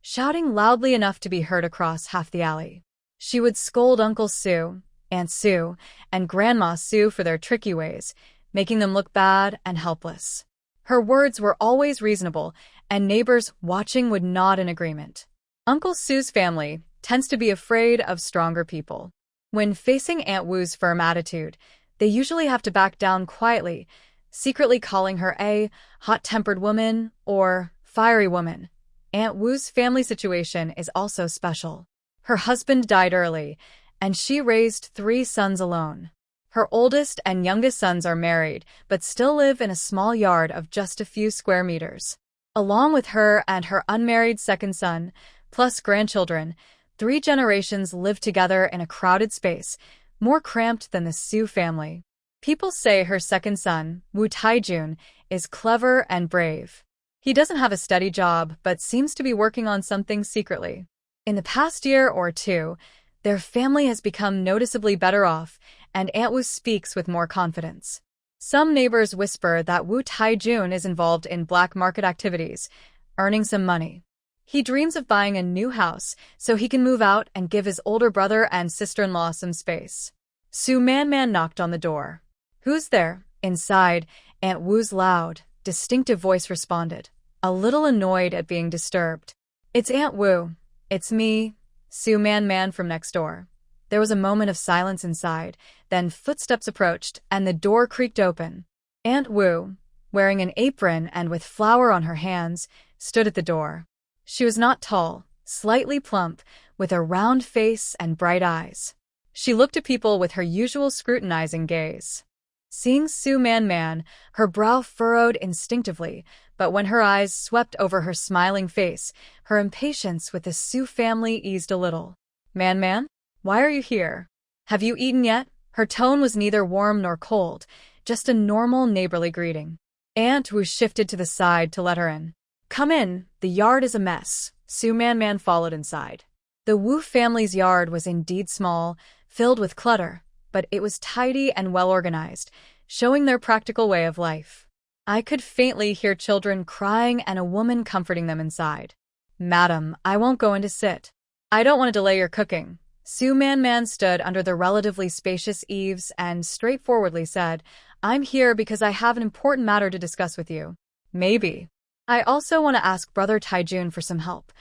shouting loudly enough to be heard across half the alley. She would scold Uncle Sue, Aunt Sue, and Grandma Sue for their tricky ways, making them look bad and helpless. Her words were always reasonable, and neighbors watching would nod in agreement. Uncle Sue's family tends to be afraid of stronger people. When facing Aunt Wu's firm attitude, they usually have to back down quietly, secretly calling her a hot-tempered woman or fiery woman. Aunt Wu's family situation is also special. Her husband died early, and she raised 3 sons alone. Her oldest and youngest sons are married, but still live in a small yard of just a few square meters. Along with her and her unmarried second son, plus grandchildren, 3 generations live together in a crowded space, more cramped than the Sue family. People say her second son, Wu Taijun, is clever and brave. He doesn't have a steady job, but seems to be working on something secretly. In the past year or two, their family has become noticeably better off, and Aunt Wu speaks with more confidence. Some neighbors whisper that Wu Taijun is involved in black market activities, earning some money. He dreams of buying a new house so he can move out and give his older brother and sister-in-law some space. Su Man knocked on the door. "Who's there?" Inside, Aunt Wu's loud, distinctive voice responded, a little annoyed at being disturbed. "It's Aunt Wu. It's me, Su Man from next door." There was a moment of silence inside, then footsteps approached and the door creaked open. Aunt Wu, wearing an apron and with flour on her hands, stood at the door. She was not tall, slightly plump, with a round face and bright eyes. She looked at people with her usual scrutinizing gaze. Seeing Su Man, her brow furrowed instinctively, but when her eyes swept over her smiling face, her impatience with the Su family eased a little. Man, why are you here? Have you eaten yet?" Her tone was neither warm nor cold, just a normal neighborly greeting. Aunt Wu shifted to the side to let her in. "Come in, the yard is a mess." Su Man followed inside. The Wu family's yard was indeed small, filled with clutter, but it was tidy and well-organized, showing their practical way of life. I could faintly hear children crying and a woman comforting them inside. "Madam, I won't go in to sit. I don't want to delay your cooking." Su Man stood under the relatively spacious eaves and straightforwardly said, "I'm here because I have an important matter to discuss with you." "Maybe. I also want to ask Brother Taijun for some help."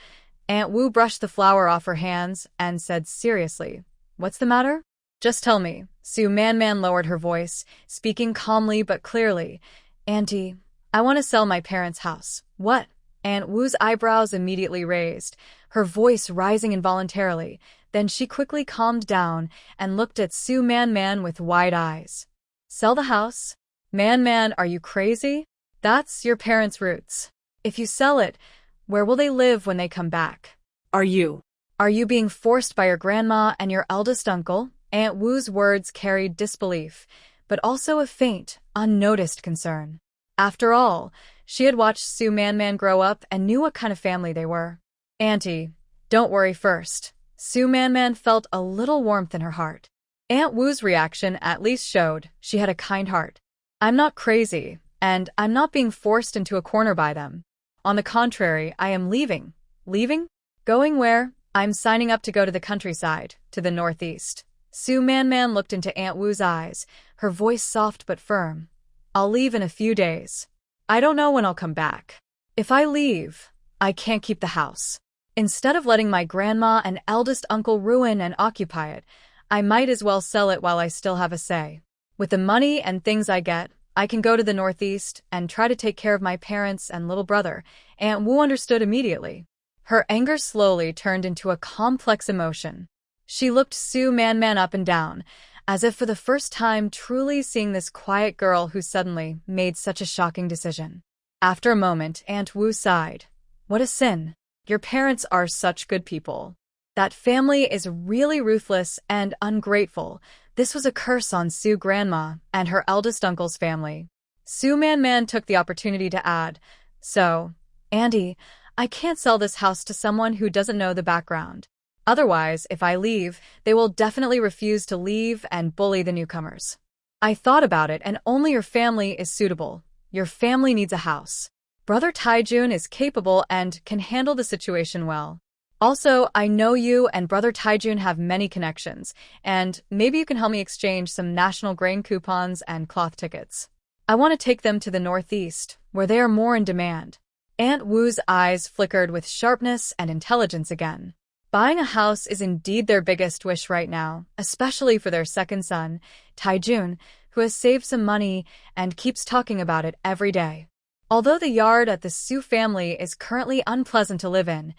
Aunt Wu brushed the flour off her hands and said seriously, "What's the matter?" "Just tell me." Su Man lowered her voice, speaking calmly but clearly. "Auntie, I want to sell my parents' house." "What?" Aunt Wu's eyebrows immediately raised, her voice rising involuntarily. Then she quickly calmed down and looked at Su Man with wide eyes. "Sell the house? Man, are you crazy? That's your parents' roots. If you sell it, where will they live when they come back? Are you being forced by your grandma and your eldest uncle?" Aunt Wu's words carried disbelief, but also a faint, unnoticed concern. After all, she had watched Su Man grow up and knew what kind of family they were. "Auntie, don't worry first." Su Man felt a little warmth in her heart. Aunt Wu's reaction at least showed she had a kind heart. "I'm not crazy, and I'm not being forced into a corner by them. On the contrary, I am leaving." "Leaving? Going where?" "I'm signing up to go to the countryside, to the northeast." Su Man looked into Aunt Wu's eyes, her voice soft but firm. "I'll leave in a few days. I don't know when I'll come back. If I leave, I can't keep the house. Instead of letting my grandma and eldest uncle ruin and occupy it, I might as well sell it while I still have a say. With the money and things I get, I can go to the northeast and try to take care of my parents and little brother." Aunt Wu understood immediately. Her anger slowly turned into a complex emotion. She looked Su Man up and down, as if for the first time truly seeing this quiet girl who suddenly made such a shocking decision. After a moment, Aunt Wu sighed. "What a sin. Your parents are such good people. That family is really ruthless and ungrateful." This was a curse on Su Grandma and her eldest uncle's family. Su Man took the opportunity to add, "So, Auntie, I can't sell this house to someone who doesn't know the background. Otherwise, if I leave, they will definitely refuse to leave and bully the newcomers. I thought about it, and only your family is suitable. Your family needs a house. Brother Taijun is capable and can handle the situation well. Also, I know you and Brother Taijun have many connections, and maybe you can help me exchange some national grain coupons and cloth tickets. I want to take them to the northeast, where they are more in demand. Aunt Wu's eyes flickered with sharpness and intelligence again. Buying a house is indeed their biggest wish right now, especially for their second son, Taijun, who has saved some money and keeps talking about it every day. Although the yard at the Su family is currently unpleasant to live in,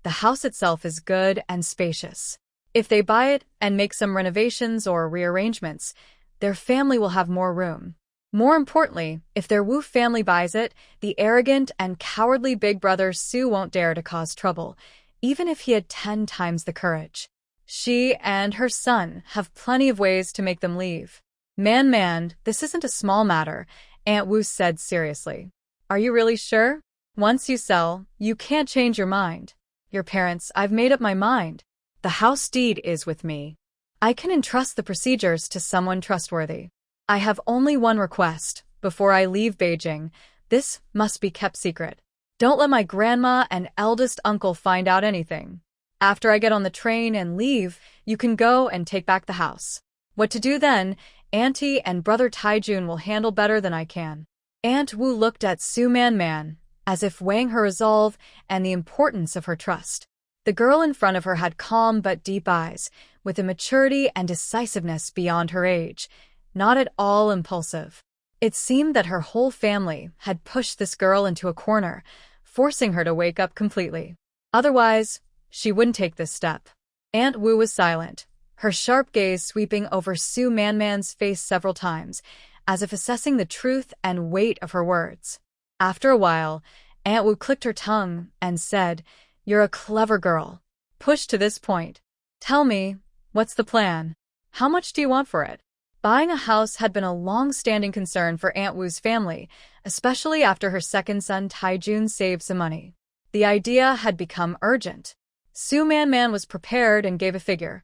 the house itself is good and spacious. If they buy it and make some renovations or rearrangements, their family will have more room. More importantly, if their Wu family buys it, the arrogant and cowardly big brother Su won't dare to cause trouble, even if he had 10 times the courage. She and her son have plenty of ways to make them leave. Man, this isn't a small matter, Aunt Wu said seriously. Are you really sure? Once you sell, you can't change your mind. Your parents, I've made up my mind. The house deed is with me. I can entrust the procedures to someone trustworthy. I have only one request. Before I leave Beijing, this must be kept secret. Don't let my grandma and eldest uncle find out anything. After I get on the train and leave, you can go and take back the house. What to do then, Auntie and Brother Taijun will handle better than I can. Aunt Wu looked at Su Man, as if weighing her resolve and the importance of her trust. The girl in front of her had calm but deep eyes, with a maturity and decisiveness beyond her age, not at all impulsive. It seemed that her whole family had pushed this girl into a corner, forcing her to wake up completely. Otherwise, she wouldn't take this step. Aunt Wu was silent, her sharp gaze sweeping over Su Man's face several times, as if assessing the truth and weight of her words. After a while, Aunt Wu clicked her tongue and said, "You're a clever girl. Pushed to this point. Tell me, what's the plan? How much do you want for it?" Buying a house had been a long-standing concern for Aunt Wu's family, especially after her second son Taijun saved some money. The idea had become urgent. Su Man was prepared and gave a figure.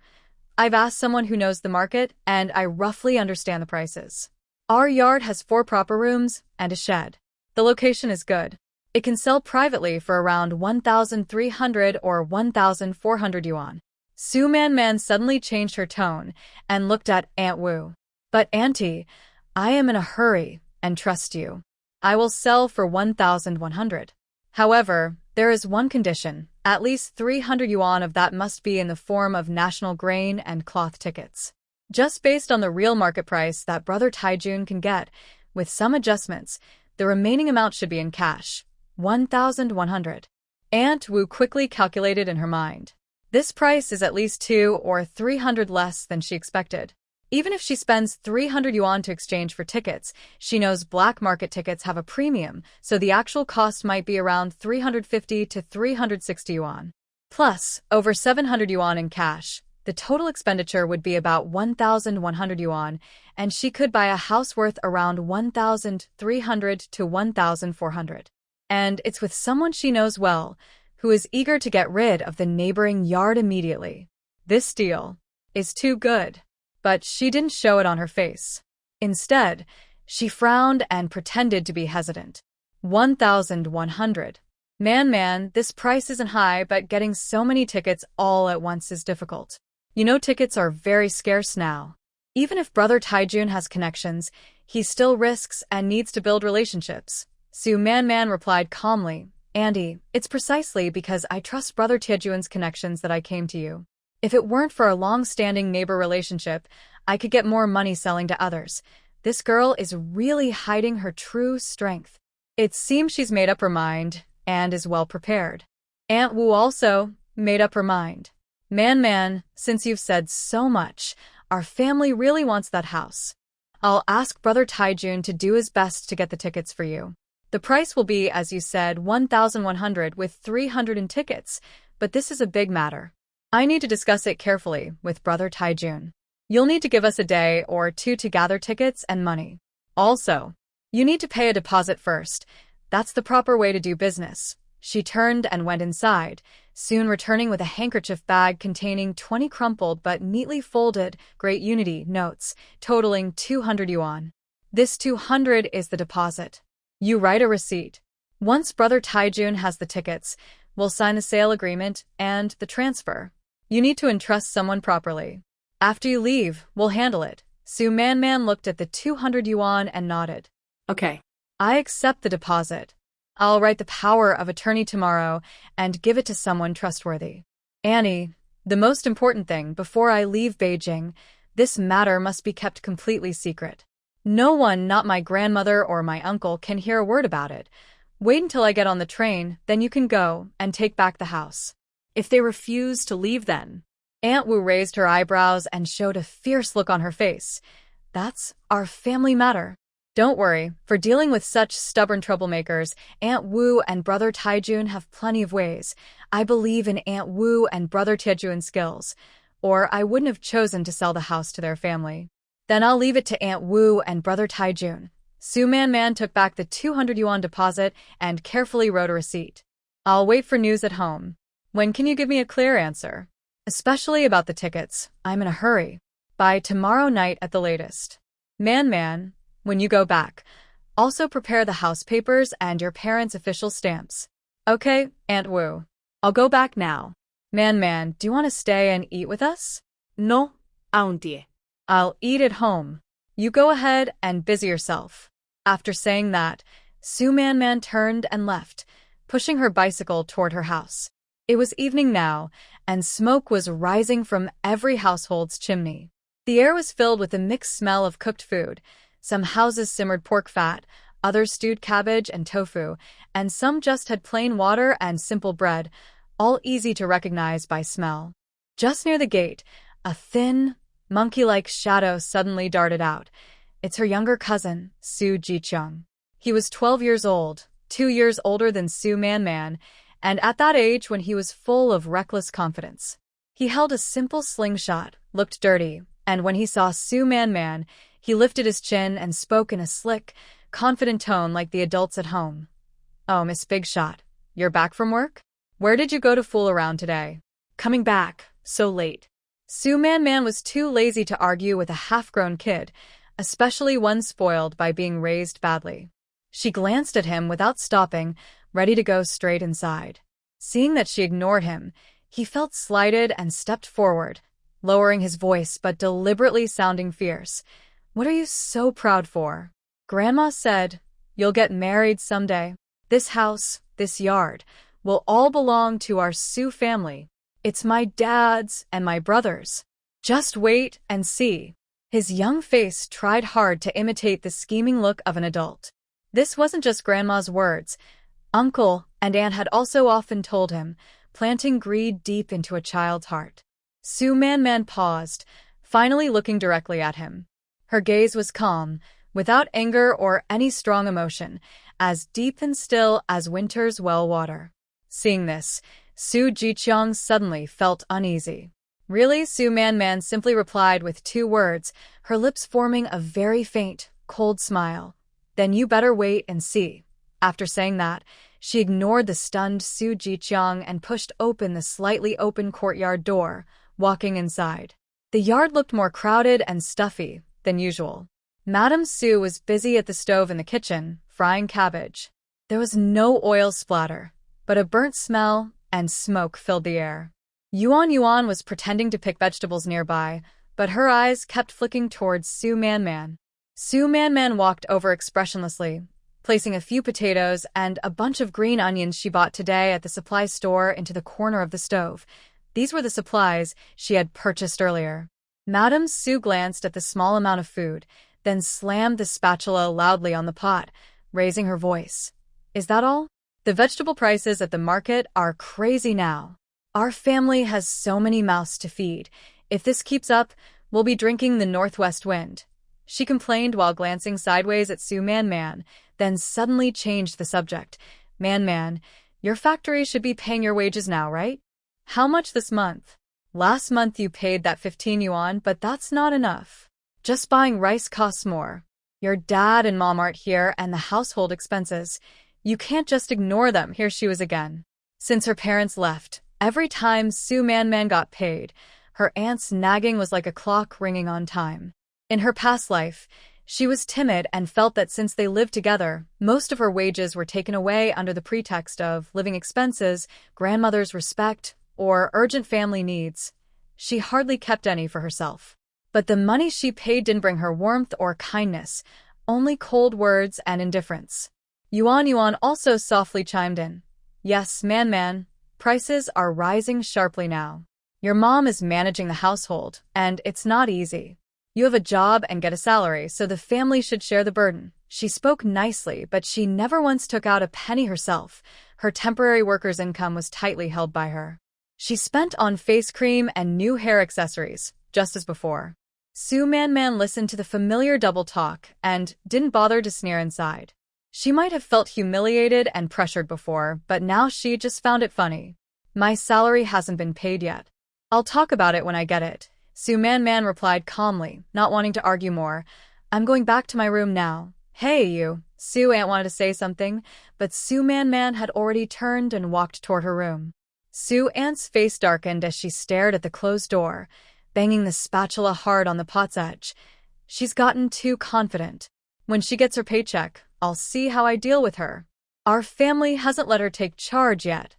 "I've asked someone who knows the market, and I roughly understand the prices. Our yard has 4 proper rooms and a shed. The location is good. It can sell privately for around 1,300 or 1,400 yuan. Su Man suddenly changed her tone and looked at Aunt Wu. "But Auntie, I am in a hurry and trust you. I will sell for 1,100. However, there is one condition. At least 300 yuan of that must be in the form of national grain and cloth tickets. Just based on the real market price that Brother Taijun can get, with some adjustments, the remaining amount should be in cash, 1,100. Aunt Wu quickly calculated in her mind. This price is at least 200 or 300 less than she expected. Even if she spends 300 yuan to exchange for tickets, she knows black market tickets have a premium, so the actual cost might be around 350 to 360 yuan. Plus, over 700 yuan in cash. The total expenditure would be about 1,100 yuan, and she could buy a house worth around 1,300 to 1,400. And it's with someone she knows well, who is eager to get rid of the neighboring yard immediately. This deal is too good. But she didn't show it on her face. Instead, she frowned and pretended to be hesitant. 1,100. Man, this price isn't high, but getting so many tickets all at once is difficult. You know, tickets are very scarce now. Even if Brother Taijun has connections, he still risks and needs to build relationships. Su Man replied calmly, "Andy, it's precisely because I trust Brother Taijun's connections that I came to you. If it weren't for a long-standing neighbor relationship, I could get more money selling to others. This girl is really hiding her true strength. It seems she's made up her mind and is well prepared." Aunt Wu also made up her mind. Man, since you've said so much, our family really wants that house. I'll ask Brother Taijun to do his best to get the tickets for you. The price will be, as you said, 1,100 with 300 in tickets, but this is a big matter. I need to discuss it carefully with Brother Taijun. You'll need to give us a day or 2 to gather tickets and money. Also, you need to pay a deposit first. That's the proper way to do business. She turned and went inside, soon returning with a handkerchief bag containing 20 crumpled but neatly folded Great Unity notes, totaling 200 yuan. This 200 is the deposit. You write a receipt. Once Brother Taijun has the tickets, we'll sign the sale agreement and the transfer. You need to entrust someone properly. After you leave, we'll handle it. Su Man looked at the 200 yuan and nodded. Okay. I accept the deposit. I'll write the power of attorney tomorrow and give it to someone trustworthy. Annie, the most important thing before I leave Beijing, this matter must be kept completely secret. No one, not my grandmother or my uncle, can hear a word about it. Wait until I get on the train, then you can go and take back the house. If they refuse to leave then? Aunt Wu raised her eyebrows and showed a fierce look on her face. That's our family matter. Don't worry, for dealing with such stubborn troublemakers, Aunt Wu and Brother Taijun have plenty of ways. I believe in Aunt Wu and Brother Taijun's skills, or I wouldn't have chosen to sell the house to their family. Then I'll leave it to Aunt Wu and Brother Taijun. Su Man took back the 200 yuan deposit and carefully wrote a receipt. I'll wait for news at home. When can you give me a clear answer? Especially about the tickets. I'm in a hurry. By tomorrow night at the latest. Man, when you go back, also prepare the house papers and your parents' official stamps. Okay, Aunt Wu. I'll go back now. Man, do you want to stay and eat with us? No, auntie. I'll eat at home. You go ahead and busy yourself. After saying that, Su Man turned and left, pushing her bicycle toward her house. It was evening now, and smoke was rising from every household's chimney. The air was filled with a mixed smell of cooked food. Some houses simmered pork fat, others stewed cabbage and tofu, and some just had plain water and simple bread, all easy to recognize by smell. Just near the gate, a thin, monkey-like shadow suddenly darted out. It's her younger cousin, Su Jiang. He was 12 years old, 2 years older than Su Man, and at that age when he was full of reckless confidence. He held a simple slingshot, looked dirty, and when he saw Su Man, he lifted his chin and spoke in a slick, confident tone like the adults at home. Oh, Miss Big Shot, you're back from work? Where did you go to fool around today? Coming back, so late. Su Man was too lazy to argue with a half-grown kid, especially one spoiled by being raised badly. She glanced at him without stopping, ready to go straight inside. Seeing that she ignored him, he felt slighted and stepped forward, lowering his voice but deliberately sounding fierce. What are you so proud for? Grandma said, you'll get married someday. This house, this yard, will all belong to our Su family. It's my dad's and my brother's. Just wait and see. His young face tried hard to imitate the scheming look of an adult. This wasn't just Grandma's words. Uncle and Aunt had also often told him, planting greed deep into a child's heart. Su Man paused, finally looking directly at him. Her gaze was calm, without anger or any strong emotion, as deep and still as winter's well water. Seeing this, Su Jiang suddenly felt uneasy. Really? Su Man simply replied with 2 words, her lips forming a very faint, cold smile. Then you better wait and see. After saying that, she ignored the stunned Su Jiang and pushed open the slightly open courtyard door, walking inside. The yard looked more crowded and stuffy than usual. Madame Su was busy at the stove in the kitchen, frying cabbage. There was no oil splatter, but a burnt smell and smoke filled the air. Yuan was pretending to pick vegetables nearby, but her eyes kept flicking towards Su Man. Su Man walked over expressionlessly, placing a few potatoes and a bunch of green onions she bought today at the supply store into the corner of the stove. These were the supplies she had purchased earlier. Madame Su glanced at the small amount of food, then slammed the spatula loudly on the pot, raising her voice. Is that all? The vegetable prices at the market are crazy now. Our family has so many mouths to feed. If this keeps up, we'll be drinking the northwest wind. She complained while glancing sideways at Su Man, then suddenly changed the subject. Man, your factory should be paying your wages now, right? How much this month? Last month you paid that 15 yuan, but that's not enough. Just buying rice costs more. Your dad and mom aren't here and the household expenses. You can't just ignore them. Here she was again. Since her parents left, every time Su Man got paid, her aunt's nagging was like a clock ringing on time. In her past life, She was timid and felt that since they lived together, most of her wages were taken away under the pretext of living expenses, grandmother's respect, or urgent family needs. She hardly kept any for herself. But the money she paid didn't bring her warmth or kindness, only cold words and indifference. Yuan also softly chimed in. Yes, man, prices are rising sharply now. Your mom is managing the household, and it's not easy. You have a job and get a salary, so the family should share the burden. She spoke nicely, but she never once took out a penny herself. Her temporary worker's income was tightly held by her. She spent on face cream and new hair accessories, just as before. Su Man listened to the familiar double talk and didn't bother to sneer inside. She might have felt humiliated and pressured before, but now she just found it funny. My salary hasn't been paid yet. I'll talk about it when I get it. Su Man replied calmly, not wanting to argue more. I'm going back to my room now. Hey, you. Su Aunt wanted to say something, but Su Man had already turned and walked toward her room. Su Aunt's face darkened as she stared at the closed door, banging the spatula hard on the pot's edge. She's gotten too confident. When she gets her paycheck, I'll see how I deal with her. Our family hasn't let her take charge yet.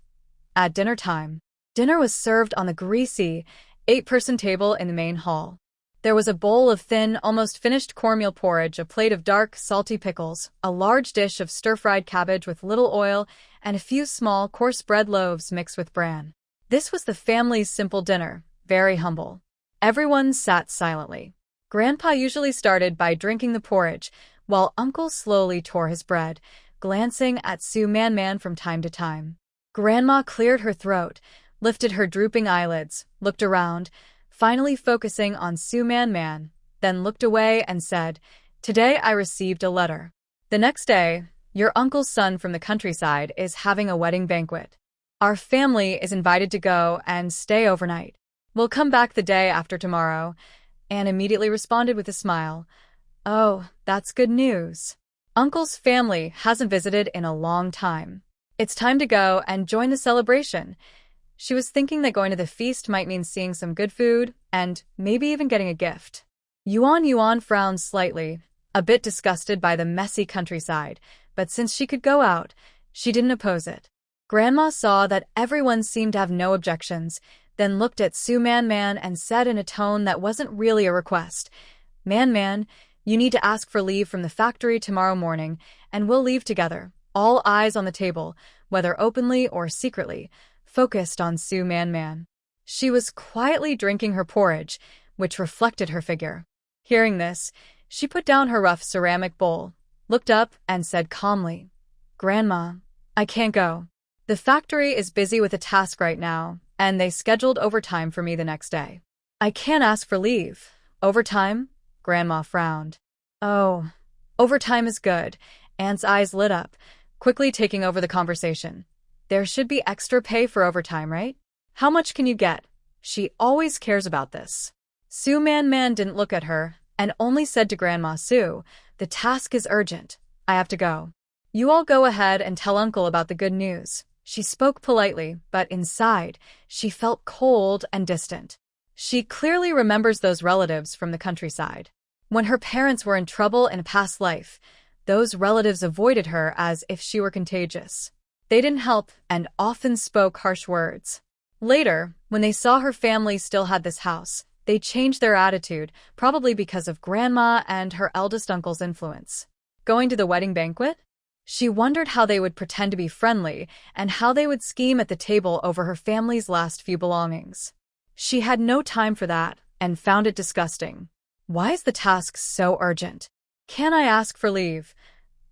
At dinner time, dinner was served on the greasy, 8-person table in the main hall. There was a bowl of thin, almost finished cornmeal porridge, a plate of dark, salty pickles, a large dish of stir-fried cabbage with little oil, and a few small, coarse bread loaves mixed with bran. This was the family's simple dinner, very humble. Everyone sat silently. Grandpa usually started by drinking the porridge, while Uncle slowly tore his bread, glancing at Su Man from time to time. Grandma cleared her throat, lifted her drooping eyelids, looked around, finally focusing on Su Man, then looked away and said, Today I received a letter. The next day, your uncle's son from the countryside is having a wedding banquet. Our family is invited to go and stay overnight. We'll come back the day after tomorrow. Anne immediately responded with a smile. Oh, that's good news. Uncle's family hasn't visited in a long time. It's time to go and join the celebration. She was thinking that going to the feast might mean seeing some good food and maybe even getting a gift. Yuan frowned slightly, a bit disgusted by the messy countryside, but since she could go out, she didn't oppose it. Grandma saw that everyone seemed to have no objections, then looked at Su Man and said in a tone that wasn't really a request, Man, you need to ask for leave from the factory tomorrow morning, and we'll leave together, all eyes on the table, whether openly or secretly, focused on Su Man. She was quietly drinking her porridge, which reflected her figure. Hearing this, she put down her rough ceramic bowl, looked up, and said calmly, Grandma, I can't go. The factory is busy with a task right now, and they scheduled overtime for me the next day. I can't ask for leave. Overtime? Grandma frowned. Oh, overtime is good. Aunt's eyes lit up, quickly taking over the conversation. There should be extra pay for overtime, right? How much can you get? She always cares about this. Su Man didn't look at her, and only said to Grandma Su, The task is urgent. I have to go. You all go ahead and tell Uncle about the good news. She spoke politely, but inside, she felt cold and distant. She clearly remembers those relatives from the countryside. When her parents were in trouble in a past life, those relatives avoided her as if she were contagious. They didn't help and often spoke harsh words. Later, when they saw her family still had this house, they changed their attitude, probably because of Grandma and her eldest uncle's influence. Going to the wedding banquet? She wondered how they would pretend to be friendly and how they would scheme at the table over her family's last few belongings. She had no time for that and found it disgusting. Why is the task so urgent? Can I ask for leave?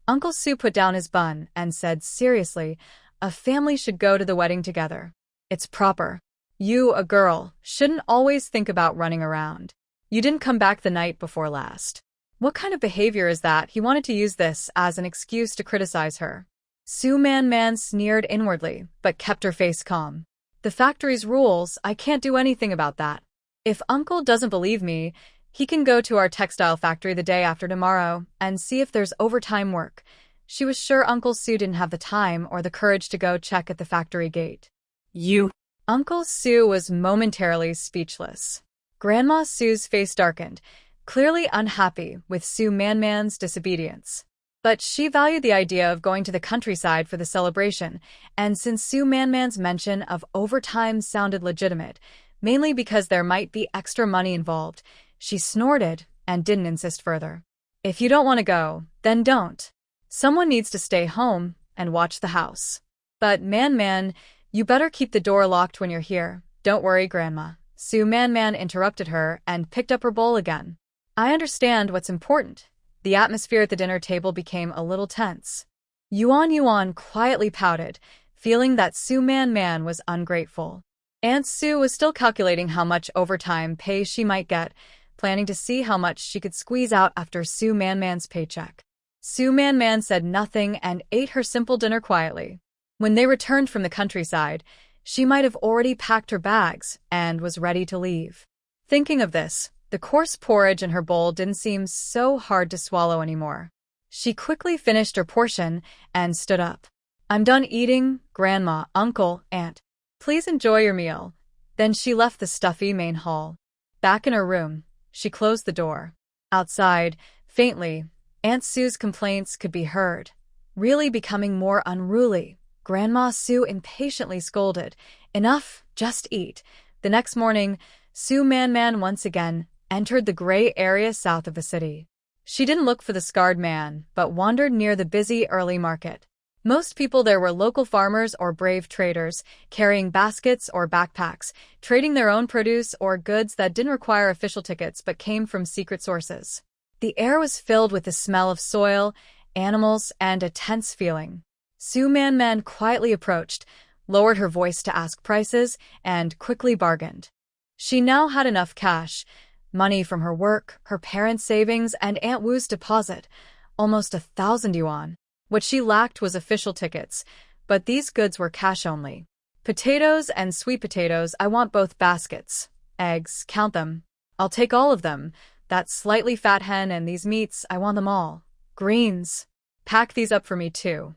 Uncle Su put down his bun and said seriously, a family should go to the wedding together. It's proper. You, a girl, shouldn't always think about running around. You didn't come back the night before last. What kind of behavior is that? He wanted to use this as an excuse to criticize her. Su Man sneered inwardly, but kept her face calm. The factory's rules, I can't do anything about that. If Uncle doesn't believe me, he can go to our textile factory the day after tomorrow and see if there's overtime work. She was sure Uncle Su didn't have the time or the courage to go check at the factory gate. You. Uncle Su was momentarily speechless. Grandma Su's face darkened. clearly unhappy with Su Manman's disobedience. But she valued the idea of going to the countryside for the celebration, and since Su Manman's mention of overtime sounded legitimate, mainly because there might be extra money involved, she snorted and didn't insist further. If you don't want to go, then don't. Someone needs to stay home and watch the house. But Man, you better keep the door locked when you're here. Don't worry, Grandma. Su Man interrupted her and picked up her bowl again. I understand what's important. The atmosphere at the dinner table became a little tense. Yuan quietly pouted, feeling that Su Man was ungrateful. Aunt Su was still calculating how much overtime pay she might get, planning to see how much she could squeeze out after Su Man's paycheck. Su Man said nothing and ate her simple dinner quietly. When they returned from the countryside, she might have already packed her bags and was ready to leave. Thinking of this, the coarse porridge in her bowl didn't seem so hard to swallow anymore. She quickly finished her portion and stood up. I'm done eating, Grandma, Uncle, Aunt. Please enjoy your meal. Then she left the stuffy main hall. Back in her room, she closed the door. Outside, faintly, Aunt Su's complaints could be heard, really becoming more unruly. Grandma Su impatiently scolded, Enough, just eat. The next morning, Su Man once again entered the gray area south of the city. She didn't look for the scarred man, but wandered near the busy early market. Most people there were local farmers or brave traders, carrying baskets or backpacks, trading their own produce or goods that didn't require official tickets but came from secret sources. The air was filled with the smell of soil, animals, and a tense feeling. Su Man quietly approached, lowered her voice to ask prices, and quickly bargained. She now had enough cash, money from her work, her parents' savings, and Aunt Wu's deposit, almost 1,000 yuan. What she lacked was official tickets, but these goods were cash only. Potatoes and sweet potatoes, I want both baskets. Eggs, count them. I'll take all of them. That slightly fat hen and these meats, I want them all. Greens. Pack these up for me too.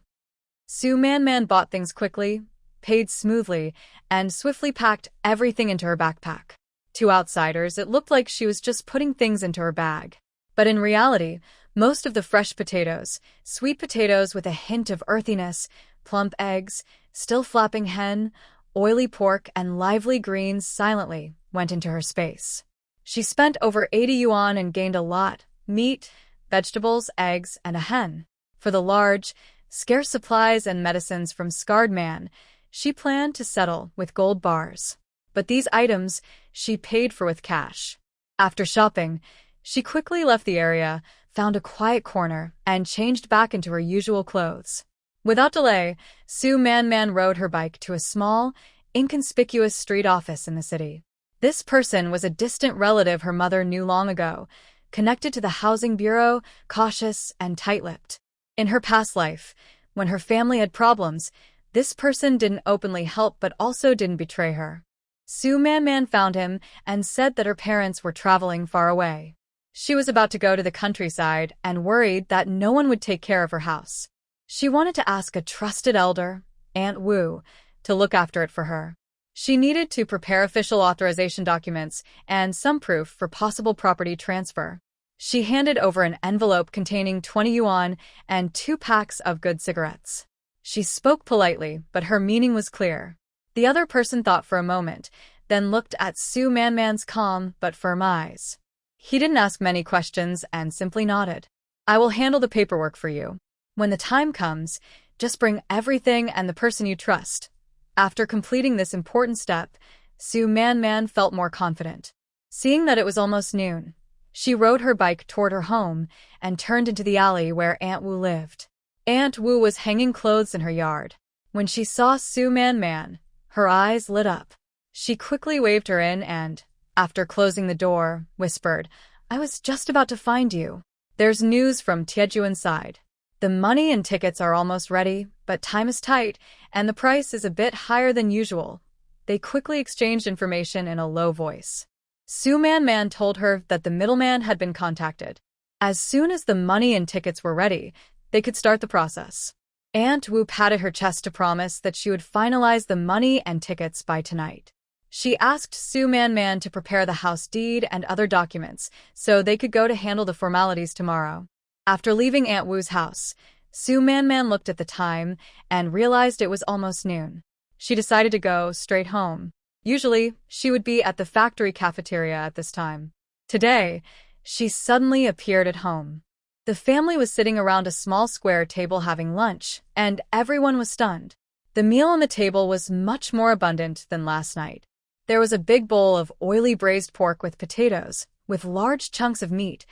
Su Man bought things quickly, paid smoothly, and swiftly packed everything into her backpack. To outsiders, it looked like she was just putting things into her bag. But in reality, most of the fresh potatoes, sweet potatoes with a hint of earthiness, plump eggs, still flapping hen, oily pork, and lively greens silently went into her space. She spent over 80 yuan and gained a lot: meat, vegetables, eggs, and a hen. For the large, scarce supplies and medicines from Scarred Man, she planned to settle with gold bars. But these items she paid for with cash. After shopping, she quickly left the area, found a quiet corner, and changed back into her usual clothes. Without delay, Su Man rode her bike to a small, inconspicuous street office in the city. This person was a distant relative her mother knew long ago, connected to the housing bureau, cautious and tight-lipped. In her past life, when her family had problems, this person didn't openly help but also didn't betray her. Su Man found him and said that her parents were traveling far away. She was about to go to the countryside and worried that no one would take care of her house. She wanted to ask a trusted elder, Aunt Wu, to look after it for her. She needed to prepare official authorization documents and some proof for possible property transfer. She handed over an envelope containing 20 yuan and 2 packs of good cigarettes. She spoke politely, but her meaning was clear. The other person thought for a moment, then looked at Su Man's calm but firm eyes. He didn't ask many questions and simply nodded. I will handle the paperwork for you. When the time comes, just bring everything and the person you trust. After completing this important step, Su Man felt more confident. Seeing that it was almost noon, she rode her bike toward her home and turned into the alley where Aunt Wu lived. Aunt Wu was hanging clothes in her yard. When she saw Su Man, her eyes lit up. She quickly waved her in and, after closing the door, whispered, I was just about to find you. There's news from Tiejuan's side. The money and tickets are almost ready, but time is tight, and the price is a bit higher than usual. They quickly exchanged information in a low voice. Su Man told her that the middleman had been contacted. As soon as the money and tickets were ready, they could start the process. Aunt Wu patted her chest to promise that she would finalize the money and tickets by tonight. She asked Su Man Man to prepare the house deed and other documents so they could go to handle the formalities tomorrow. After leaving Aunt Wu's house, Su Man Man looked at the time and realized it was almost noon. She decided to go straight home. Usually, she would be at the factory cafeteria at this time. Today, she suddenly appeared at home. The family was sitting around a small square table having lunch, and everyone was stunned. The meal on the table was much more abundant than last night. There was a big bowl of oily braised pork with potatoes, with large chunks of meat,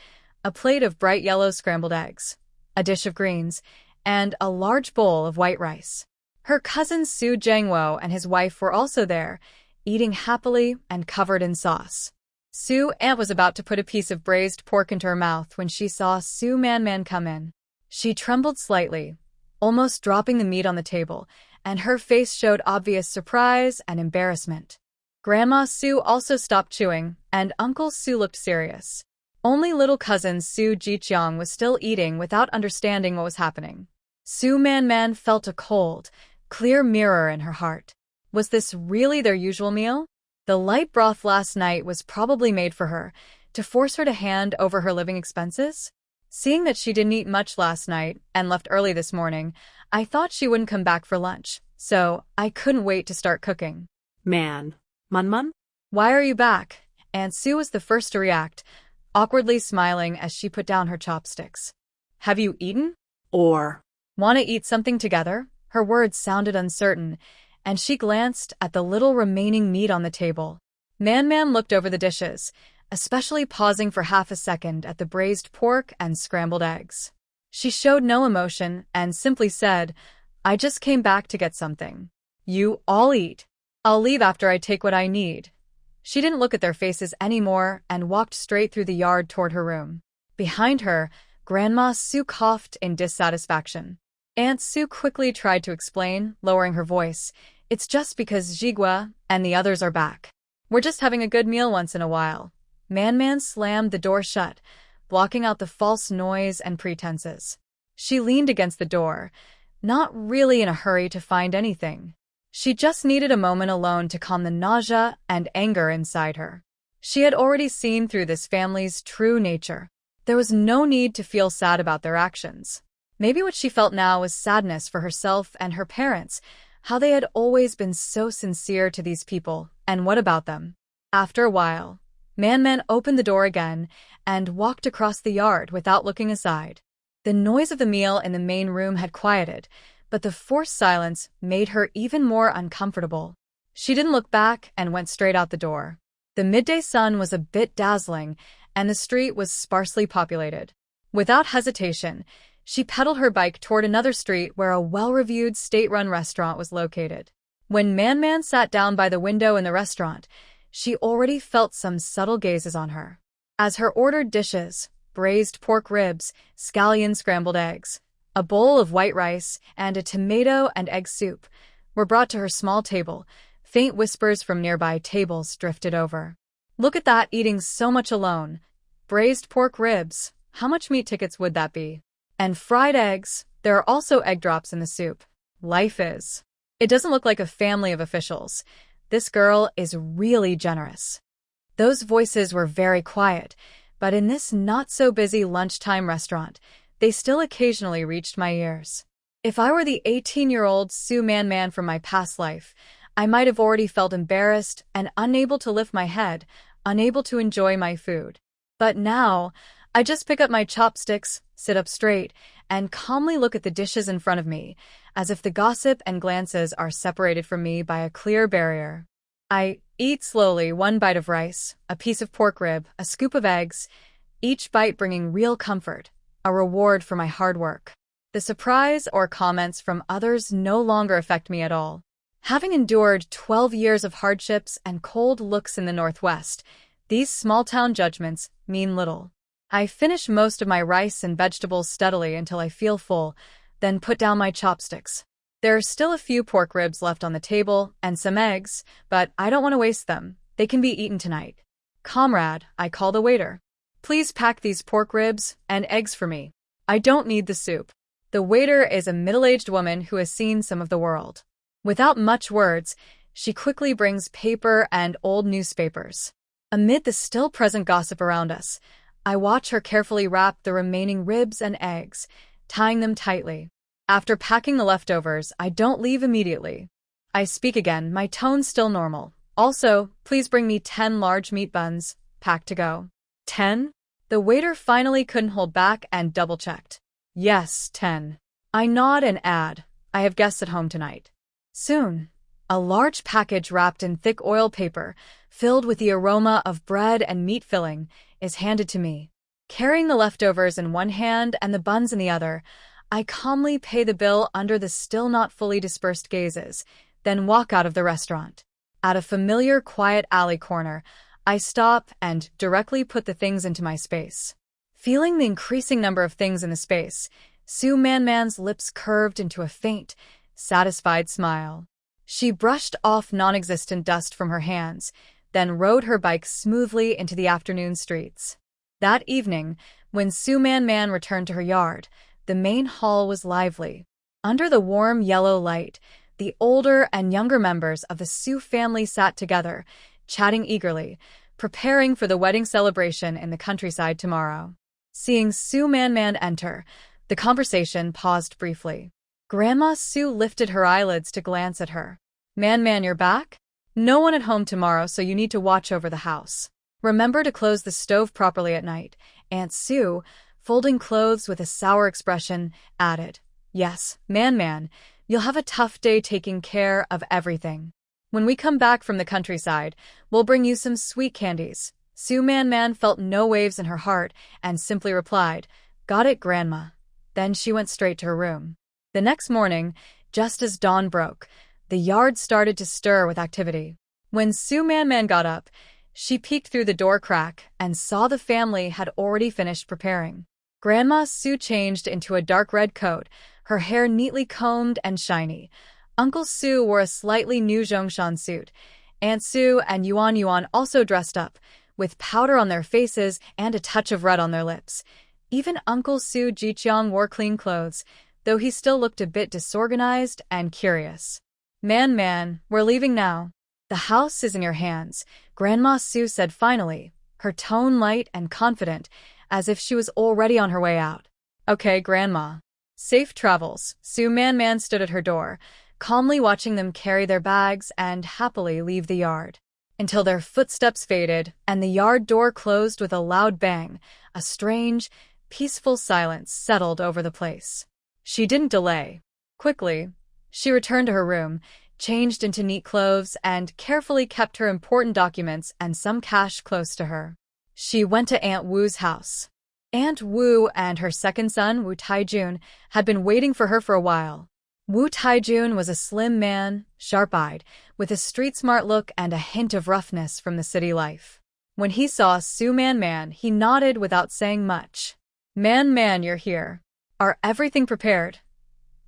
a plate of bright yellow scrambled eggs, a dish of greens, and a large bowl of white rice. Her cousin Su Jiang and his wife were also there, eating happily and covered in sauce. Su Aunt was about to put a piece of braised pork into her mouth when she saw Su Man Man come in. She trembled slightly, almost dropping the meat on the table, and her face showed obvious surprise and embarrassment. Grandma Su also stopped chewing, and Uncle Su looked serious. Only little cousin Su Jiang was still eating without understanding what was happening. Su Man Man felt a cold, clear mirror in her heart. Was this really their usual meal? The light broth last night was probably made for her, to force her to hand over her living expenses? Seeing that she didn't eat much last night and left early this morning, I thought she wouldn't come back for lunch, so I couldn't wait to start cooking. Man. Man? Why are you back? Aunt Su was the first to react, awkwardly smiling as she put down her chopsticks. Have you eaten? Want to eat something together? Her words sounded uncertain, and she glanced at the little remaining meat on the table. Man Man looked over the dishes, especially pausing for half a second at the braised pork and scrambled eggs. She showed no emotion and simply said, I just came back to get something. You all eat. I'll leave after I take what I need. She didn't look at their faces anymore and walked straight through the yard toward her room. Behind her, Grandma Su coughed in dissatisfaction. Aunt Su quickly tried to explain, lowering her voice. It's just because Jigua and the others are back. We're just having a good meal once in a while. Man Man slammed the door shut, blocking out the false noise and pretenses. She leaned against the door, not really in a hurry to find anything. She just needed a moment alone to calm the nausea and anger inside her. She had already seen through this family's true nature. There was no need to feel sad about their actions. Maybe what she felt now was sadness for herself and her parents, how they had always been so sincere to these people, and what about them? After a while, Man Man opened the door again and walked across the yard without looking aside. The noise of the meal in the main room had quieted, but the forced silence made her even more uncomfortable. She didn't look back and went straight out the door. The midday sun was a bit dazzling, and the street was sparsely populated. Without hesitation, she pedaled her bike toward another street where a well-reviewed state-run restaurant was located. When Man Man sat down by the window in the restaurant, she already felt some subtle gazes on her. As her ordered dishes, braised pork ribs, scallion scrambled eggs, a bowl of white rice, and a tomato and egg soup, were brought to her small table, faint whispers from nearby tables drifted over. Look at that, eating so much alone. Braised pork ribs, how much meat tickets would that be? And fried eggs, there are also egg drops in the soup. Life is. It doesn't look like a family of officials. This girl is really generous. Those voices were very quiet, but in this not-so-busy lunchtime restaurant, they still occasionally reached my ears. If I were the 18-year-old Su Man Man from my past life, I might have already felt embarrassed and unable to lift my head, unable to enjoy my food. But now, I just pick up my chopsticks, sit up straight, and calmly look at the dishes in front of me, as if the gossip and glances are separated from me by a clear barrier. I eat slowly, one bite of rice, a piece of pork rib, a scoop of eggs, each bite bringing real comfort, a reward for my hard work. The surprise or comments from others no longer affect me at all. Having endured 12 years of hardships and cold looks in the Northwest, these small-town judgments mean little. I finish most of my rice and vegetables steadily until I feel full, then put down my chopsticks. There are still a few pork ribs left on the table and some eggs, but I don't want to waste them. They can be eaten tonight. Comrade, I call the waiter. Please pack these pork ribs and eggs for me. I don't need the soup. The waiter is a middle-aged woman who has seen some of the world. Without much words, she quickly brings paper and old newspapers. Amid the still-present gossip around us, I watch her carefully wrap the remaining ribs and eggs, tying them tightly. After packing the leftovers, I don't leave immediately. I speak again, my tone still normal. Also, please bring me 10 large meat buns, packed to go. 10? The waiter finally couldn't hold back and double-checked. Yes, 10. I nod and add, I have guests at home tonight. Soon, a large package wrapped in thick oil paper, filled with the aroma of bread and meat filling, is handed to me. Carrying the leftovers in one hand and the buns in the other, I calmly pay the bill under the still not fully dispersed gazes, then walk out of the restaurant. At a familiar quiet alley corner, I stop and directly put the things into my space. Feeling the increasing number of things in the space, Su Manman's lips curved into a faint, satisfied smile. She brushed off non-existent dust from her hands, then rode her bike smoothly into the afternoon streets. That evening, when Su Man returned to her yard, the main hall was lively. Under the warm yellow light, the older and younger members of the Su family sat together, chatting eagerly, preparing for the wedding celebration in the countryside tomorrow. Seeing Su Man enter, the conversation paused briefly. Grandma Su lifted her eyelids to glance at her. Man, you're back? No one at home tomorrow, so you need to watch over the house. Remember to close the stove properly at night. Aunt Su, folding clothes with a sour expression, added, Yes, man, you'll have a tough day taking care of everything. When we come back from the countryside, we'll bring you some sweet candies. Su Man felt no waves in her heart and simply replied, Got it, Grandma. Then she went straight to her room. The next morning, just as dawn broke, the yard started to stir with activity. When Su Man got up, she peeked through the door crack and saw the family had already finished preparing. Grandma Su changed into a dark red coat, her hair neatly combed and shiny. Uncle Su wore a slightly new Zhongshan suit. Aunt Su and Yuan also dressed up, with powder on their faces and a touch of red on their lips. Even Uncle Su Jiang wore clean clothes, though he still looked a bit disorganized and curious. Man, we're leaving now. The house is in your hands, Grandma Su said finally, her tone light and confident, as if she was already on her way out. Okay, Grandma. Safe travels. Su Man stood at her door, calmly watching them carry their bags and happily leave the yard. Until their footsteps faded and the yard door closed with a loud bang, a strange, peaceful silence settled over the place. She didn't delay. Quickly, she returned to her room, changed into neat clothes, and carefully kept her important documents and some cash close to her. She went to Aunt Wu's house. Aunt Wu and her second son, Wu Taijun, had been waiting for her for a while. Wu Taijun was a slim man, sharp-eyed, with a street-smart look and a hint of roughness from the city life. When he saw Su Man, he nodded without saying much. Man, you're here. Are everything prepared?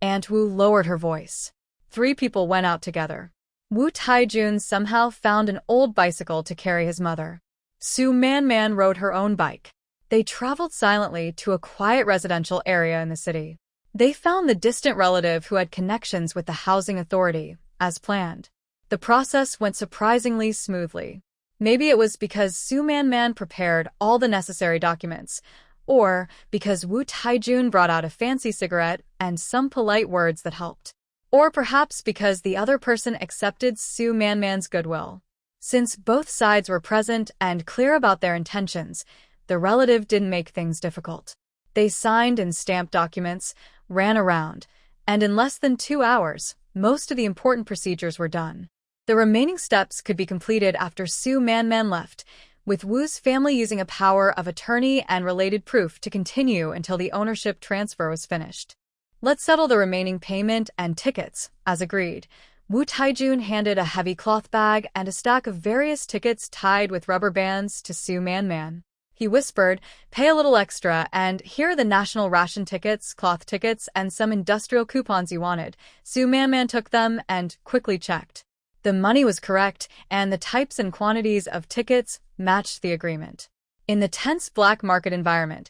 Aunt Wu lowered her voice. 3 people went out together. Wu Taijun somehow found an old bicycle to carry his mother. Su Man rode her own bike. They traveled silently to a quiet residential area in the city. They found the distant relative who had connections with the housing authority, as planned. The process went surprisingly smoothly. Maybe it was because Su Man prepared all the necessary documents, or because Wu Taijun brought out a fancy cigarette and some polite words that helped. Or perhaps because the other person accepted Su Man's goodwill. Since both sides were present and clear about their intentions, the relative didn't make things difficult. They signed and stamped documents, ran around, and in less than 2 hours, most of the important procedures were done. The remaining steps could be completed after Su Man left, with Wu's family using a power of attorney and related proof to continue until the ownership transfer was finished. Let's settle the remaining payment and tickets, as agreed. Wu Taijun handed a heavy cloth bag and a stack of various tickets tied with rubber bands to Su Man. He whispered, pay a little extra, and here are the national ration tickets, cloth tickets, and some industrial coupons you wanted. Su Man took them and quickly checked. The money was correct, and the types and quantities of tickets matched the agreement. In the tense black market environment,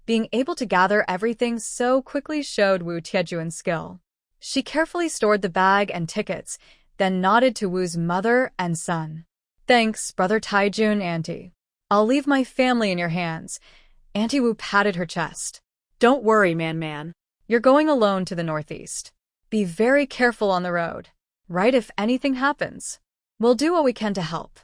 being able to gather everything so quickly showed Wu Tiejun's skill. She carefully stored the bag and tickets, then nodded to Wu's mother and son. Thanks, Brother Taijun, Auntie. I'll leave my family in your hands. Auntie Wu patted her chest. Don't worry, man. You're going alone to the northeast. Be very careful on the road. Right if anything happens. We'll do what we can to help.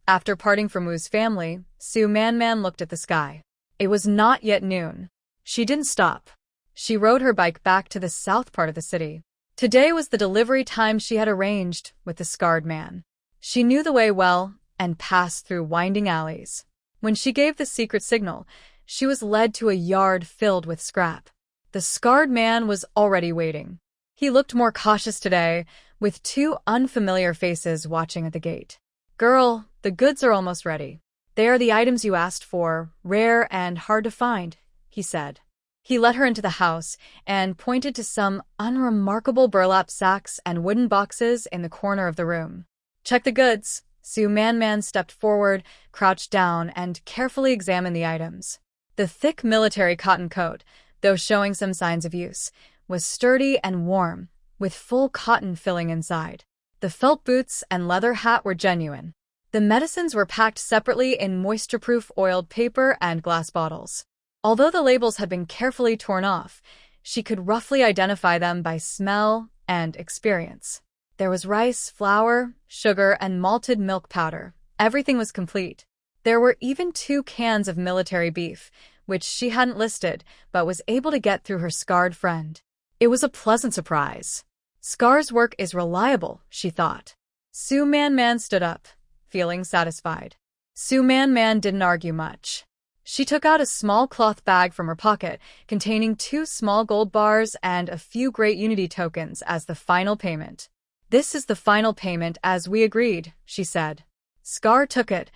After parting from Wu's family, Su Man looked at the sky. It was not yet noon. She didn't stop. She rode her bike back to the south part of the city. Today was the delivery time she had arranged with the scarred man. She knew the way well and passed through winding alleys. When she gave the secret signal, she was led to a yard filled with scrap. The scarred man was already waiting. He looked more cautious today, with two unfamiliar faces watching at the gate. Girl, the goods are almost ready. They are the items you asked for, rare and hard to find, he said. He led her into the house and pointed to some unremarkable burlap sacks and wooden boxes in the corner of the room. Check the goods. Su Man stepped forward, crouched down, and carefully examined the items. The thick military cotton coat, though showing some signs of use, was sturdy and warm, with full cotton filling inside. The felt boots and leather hat were genuine. The medicines were packed separately in moisture-proof oiled paper and glass bottles. Although the labels had been carefully torn off, she could roughly identify them by smell and experience. There was rice, flour, sugar, and malted milk powder. Everything was complete. There were even 2 cans of military beef, which she hadn't listed, but was able to get through her scarred friend. It was a pleasant surprise. Scar's work is reliable, she thought. Su Man stood up, feeling satisfied. Su Man didn't argue much. She took out a small cloth bag from her pocket, containing 2 small gold bars and a few Great Unity tokens as the final payment. This is the final payment as we agreed, she said. Scar took it,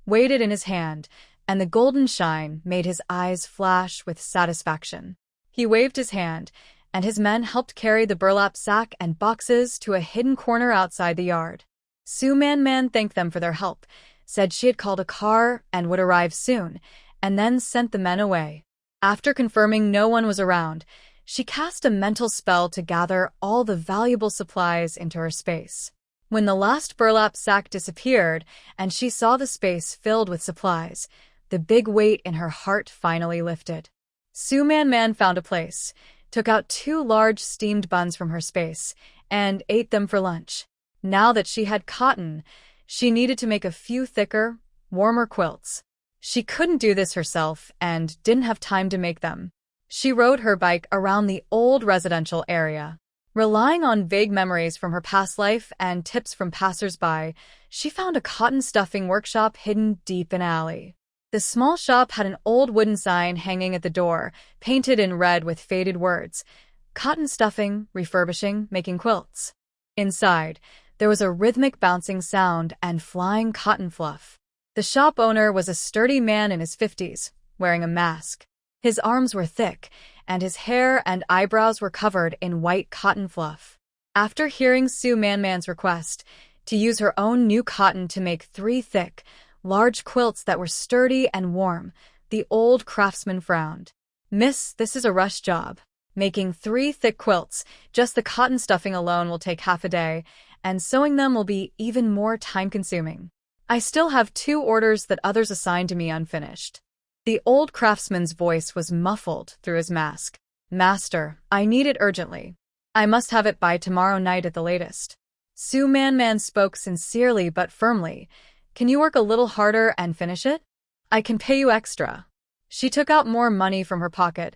weighed it in his hand, and the golden shine made his eyes flash with satisfaction. He waved his hand, and his men helped carry the burlap sack and boxes to a hidden corner outside the yard. Su Man thanked them for their help, said she had called a car and would arrive soon, and then sent the men away. After confirming no one was around, she cast a mental spell to gather all the valuable supplies into her space. When the last burlap sack disappeared and she saw the space filled with supplies, the big weight in her heart finally lifted. Su Man found a place, took out 2 large steamed buns from her space, and ate them for lunch. Now that she had cotton, she needed to make a few thicker, warmer quilts. She couldn't do this herself and didn't have time to make them. She rode her bike around the old residential area. Relying on vague memories from her past life and tips from passers-by, she found a cotton stuffing workshop hidden deep in an alley. The small shop had an old wooden sign hanging at the door, painted in red with faded words, "Cotton stuffing, refurbishing, making quilts." Inside, there was a rhythmic bouncing sound and flying cotton fluff. The shop owner was a sturdy man in his 50s, wearing a mask. His arms were thick, and his hair and eyebrows were covered in white cotton fluff. After hearing Su Man's request to use her own new cotton to make 3 thick, large quilts that were sturdy and warm, the old craftsman frowned. "Miss, this is a rush job. Making 3 thick quilts, just the cotton stuffing alone will take half a day, and sewing them will be even more time-consuming. I still have 2 orders that others assigned to me unfinished." The old craftsman's voice was muffled through his mask. "Master, I need it urgently. I must have it by tomorrow night at the latest." Su Man spoke sincerely but firmly. "Can you work a little harder and finish it? I can pay you extra." She took out more money from her pocket,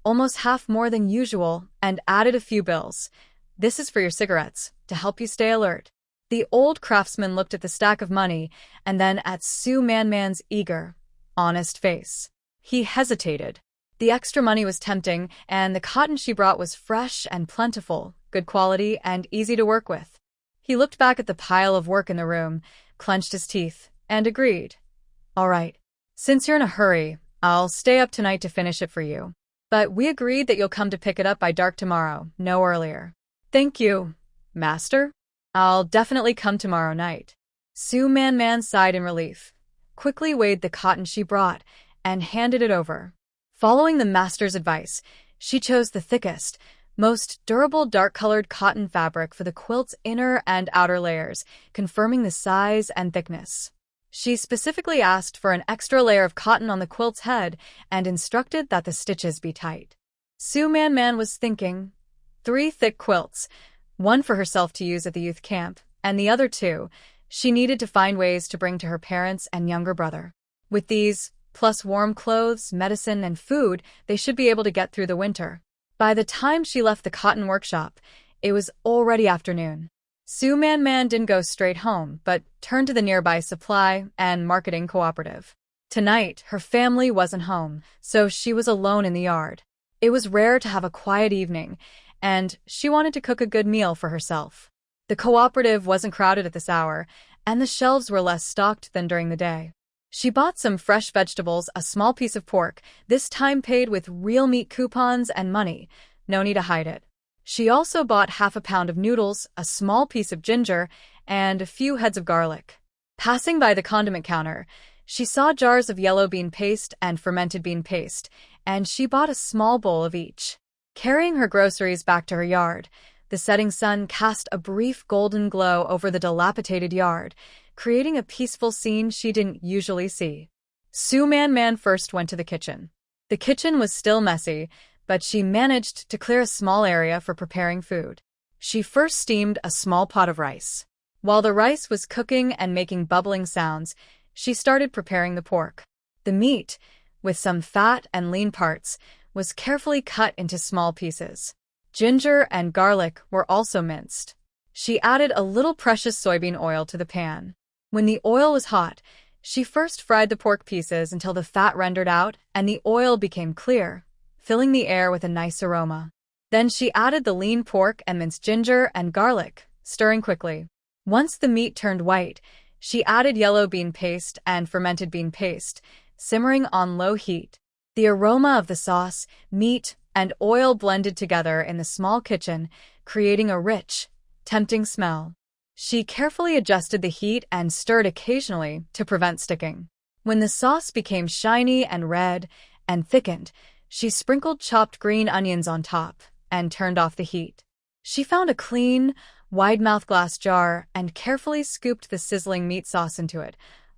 almost half more than usual, and added a few bills. "This is for your cigarettes, to help you stay alert." The old craftsman looked at the stack of money and then at Su Man's eager, honest face. He hesitated. The extra money was tempting, and the cotton she brought was fresh and plentiful, good quality, and easy to work with. He looked back at the pile of work in the room, clenched his teeth, and agreed. "All right. Since you're in a hurry, I'll stay up tonight to finish it for you. But we agreed that you'll come to pick it up by dark tomorrow, no earlier." "Thank you, Master. I'll definitely come tomorrow night." Su Man sighed in relief, quickly weighed the cotton she brought, and handed it over. Following the master's advice, she chose the thickest, most durable dark-colored cotton fabric for the quilt's inner and outer layers, confirming the size and thickness. She specifically asked for an extra layer of cotton on the quilt's head and instructed that the stitches be tight. Su Man Man was thinking, 3 thick quilts, one for herself to use at the youth camp, and the other 2 she needed to find ways to bring to her parents and younger brother. With these, plus warm clothes, medicine, and food, they should be able to get through the winter. By the time she left the cotton workshop, it was already afternoon. Su Man Man didn't go straight home, but turned to the nearby supply and marketing cooperative. Tonight, her family wasn't home, so she was alone in the yard. It was rare to have a quiet evening, and she wanted to cook a good meal for herself. The cooperative wasn't crowded at this hour, and the shelves were less stocked than during the day. She bought some fresh vegetables, a small piece of pork, this time paid with real meat coupons and money. No need to hide it. She also bought half a pound of noodles, a small piece of ginger, and a few heads of garlic. Passing by the condiment counter, she saw jars of yellow bean paste and fermented bean paste, and she bought a small bowl of each. Carrying her groceries back to her yard, the setting sun cast a brief golden glow over the dilapidated yard, creating a peaceful scene she didn't usually see. Su Man Man first went to the kitchen. The kitchen was still messy, but she managed to clear a small area for preparing food. She first steamed a small pot of rice. While the rice was cooking and making bubbling sounds, she started preparing the pork. The meat, with some fat and lean parts, was carefully cut into small pieces. Ginger and garlic were also minced. She added a little precious soybean oil to the pan. When the oil was hot, she first fried the pork pieces until the fat rendered out and the oil became clear, filling the air with a nice aroma. Then she added the lean pork and minced ginger and garlic, stirring quickly. Once the meat turned white, she added yellow bean paste and fermented bean paste, simmering on low heat. The aroma of the sauce, meat, and oil blended together in the small kitchen, creating a rich, tempting smell. She carefully adjusted the heat and stirred occasionally to prevent sticking. When the sauce became shiny and red and thickened, she sprinkled chopped green onions on top and turned off the heat. She found a clean, wide-mouthed glass jar and carefully scooped the sizzling meat sauce into it,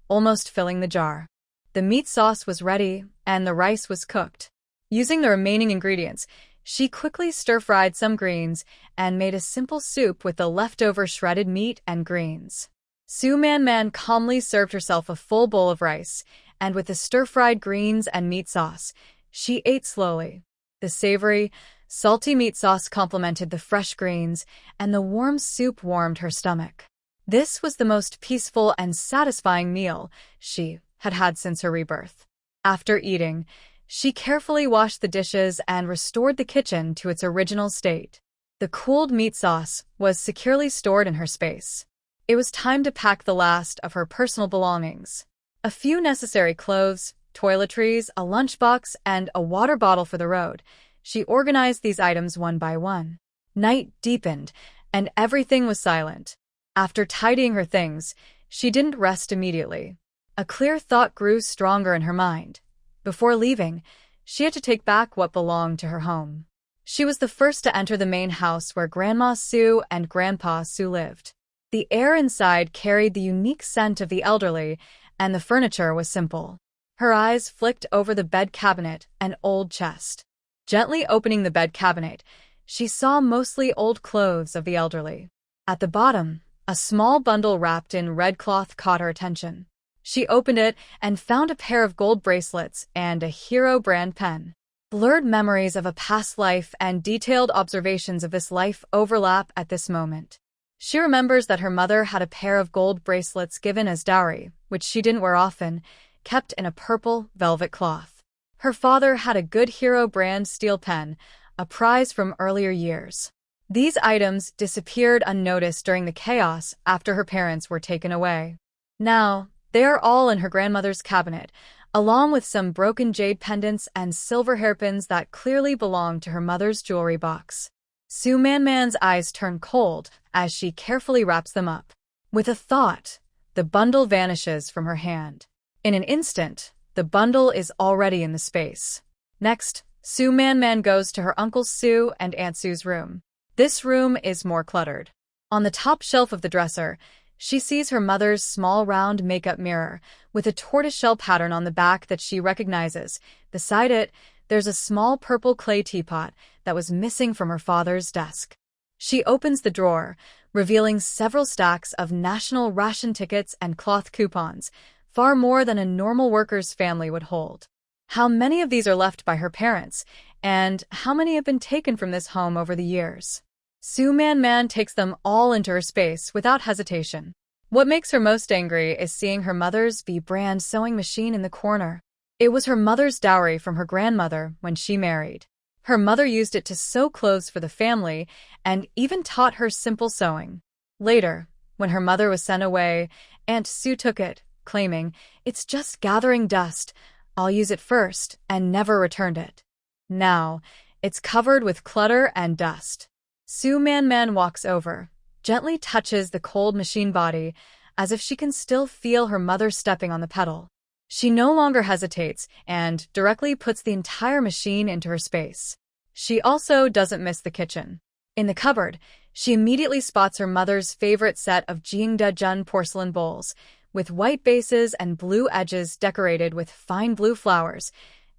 almost filling the jar. The meat sauce was ready, and the rice was cooked. Using the remaining ingredients, she quickly stir-fried some greens and made a simple soup with the leftover shredded meat and greens. Su Man Man calmly served herself a full bowl of rice, and with the stir-fried greens and meat sauce, she ate slowly. The savory, salty meat sauce complemented the fresh greens, and the warm soup warmed her stomach. This was the most peaceful and satisfying meal she had had since her rebirth. After eating, she carefully washed the dishes and restored the kitchen to its original state. The cooled meat sauce was securely stored in her space. It was time to pack the last of her personal belongings. A few necessary clothes, toiletries, a lunchbox, and a water bottle for the road. She organized these items one by one. Night deepened, and everything was silent. After tidying her things, she didn't rest immediately. A clear thought grew stronger in her mind. Before leaving, she had to take back what belonged to her home. She was the first to enter the main house where Grandma Su and Grandpa Su lived. The air inside carried the unique scent of the elderly, and the furniture was simple. Her eyes flicked over the bed cabinet and old chest. Gently opening the bed cabinet, she saw mostly old clothes of the elderly. At the bottom, a small bundle wrapped in red cloth caught her attention. She opened it and found a pair of gold bracelets and a Hero brand pen. Blurred memories of a past life and detailed observations of this life overlap at this moment. She remembers that her mother had a pair of gold bracelets given as dowry, which she didn't wear often, kept in a purple velvet cloth. Her father had a good Hero brand steel pen, a prize from earlier years. These items disappeared unnoticed during the chaos after her parents were taken away. Now, they are all in her grandmother's cabinet, along with some broken jade pendants and silver hairpins that clearly belonged to her mother's jewelry box. Su Man Man's eyes turn cold as she carefully wraps them up. With a thought, the bundle vanishes from her hand. In an instant, the bundle is already in the space. Next, Su Man goes to her Uncle Su and Aunt Su's room. This room is more cluttered. On the top shelf of the dresser, she sees her mother's small round makeup mirror with a tortoiseshell pattern on the back that she recognizes. Beside it, there's a small purple clay teapot that was missing from her father's desk. She opens the drawer, revealing several stacks of national ration tickets and cloth coupons, far more than a normal worker's family would hold. How many of these are left by her parents, and how many have been taken from this home over the years? Su Man takes them all into her space without hesitation. What makes her most angry is seeing her mother's V-brand sewing machine in the corner. It was her mother's dowry from her grandmother when she married. Her mother used it to sew clothes for the family and even taught her simple sewing. Later, when her mother was sent away, Aunt Su took it, claiming, "It's just gathering dust. I'll use it first," and never returned it. Now, it's covered with clutter and dust. Su Man walks over, gently touches the cold machine body, as if she can still feel her mother stepping on the pedal. She no longer hesitates and directly puts the entire machine into her space. She also doesn't miss the kitchen. In the cupboard, she immediately spots her mother's favorite set of Jiang porcelain bowls, with white bases and blue edges decorated with fine blue flowers.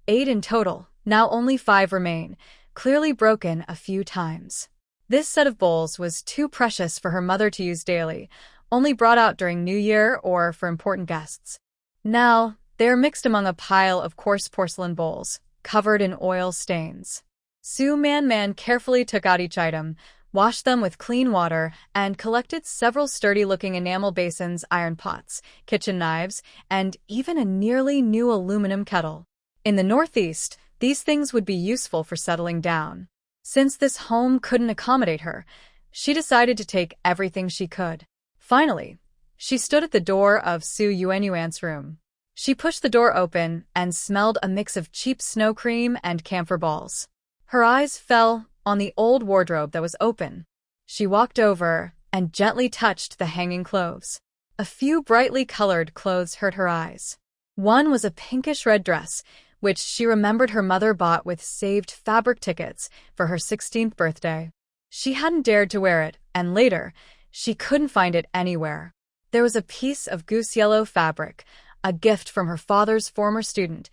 8 in total, now only 5 remain, clearly broken a few times. This set of bowls was too precious for her mother to use daily, only brought out during New Year or for important guests. Now, they are mixed among a pile of coarse porcelain bowls, covered in oil stains. Su Man carefully took out each item, washed them with clean water, and collected several sturdy-looking enamel basins, iron pots, kitchen knives, and even a nearly new aluminum kettle. In the Northeast, these things would be useful for settling down. Since this home couldn't accommodate her, she decided to take everything she could. Finally, she stood at the door of Su Yuan's room. She pushed the door open and smelled a mix of cheap snow cream and camphor balls. Her eyes fell on the old wardrobe that was open. She walked over and gently touched the hanging clothes. A few brightly colored clothes hurt her eyes. One was a pinkish-red dress, which she remembered her mother bought with saved fabric tickets for her 16th birthday. She hadn't dared to wear it, and later, she couldn't find it anywhere. There was a piece of goose yellow fabric, a gift from her father's former student,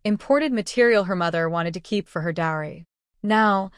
imported material her mother wanted to keep for her dowry. Now,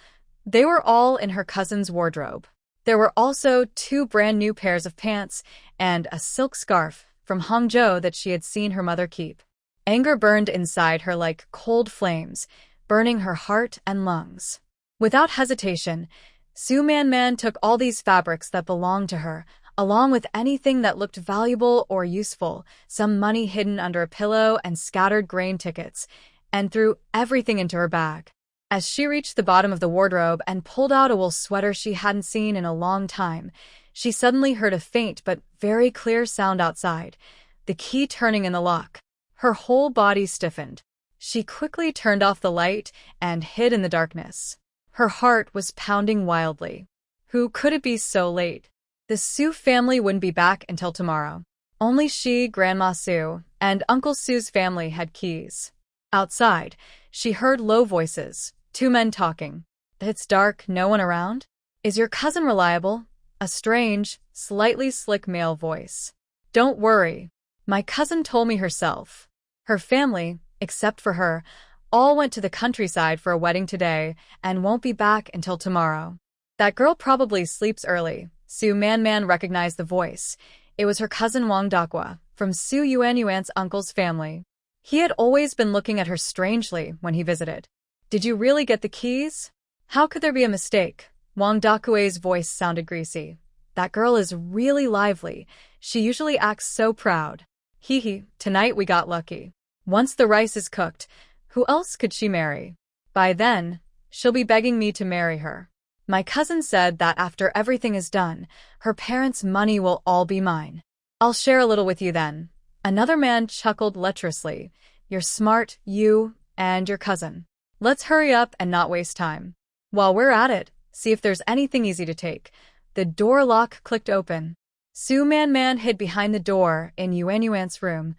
they were all in her cousin's wardrobe. There were also 2 brand new pairs of pants and a silk scarf from Hangzhou that she had seen her mother keep. Anger burned inside her like cold flames, burning her heart and lungs. Without hesitation, Su Man took all these fabrics that belonged to her, along with anything that looked valuable or useful, some money hidden under a pillow and scattered grain tickets, and threw everything into her bag. As she reached the bottom of the wardrobe and pulled out a wool sweater she hadn't seen in a long time, she suddenly heard a faint but very clear sound outside, the key turning in the lock. Her whole body stiffened. She quickly turned off the light and hid in the darkness. Her heart was pounding wildly. Who could it be so late? The Su family wouldn't be back until tomorrow. Only she, Grandma Su, and Uncle Su's family had keys. Outside, she heard low voices, 2 men talking. "It's dark, no one around? Is your cousin reliable?" A strange, slightly slick male voice. "Don't worry. My cousin told me herself. Her family, except for her, all went to the countryside for a wedding today and won't be back until tomorrow." That girl probably sleeps early. Su Man recognized the voice. It was her cousin Wang Dakwa, from Su Yuan's uncle's family. He had always been looking at her strangely when he visited. "Did you really get the keys?" "How could there be a mistake?" Wang Dakue's voice sounded greasy. "That girl is really lively. She usually acts so proud. Hee hee, tonight we got lucky. Once the rice is cooked, who else could she marry? By then, she'll be begging me to marry her. My cousin said that after everything is done, her parents' money will all be mine. I'll share a little with you then." Another man chuckled lecherously. "You're smart, you and your cousin. Let's hurry up and not waste time. While we're at it, see if there's anything easy to take." The door lock clicked open. Su Man hid behind the door in Yuan's room,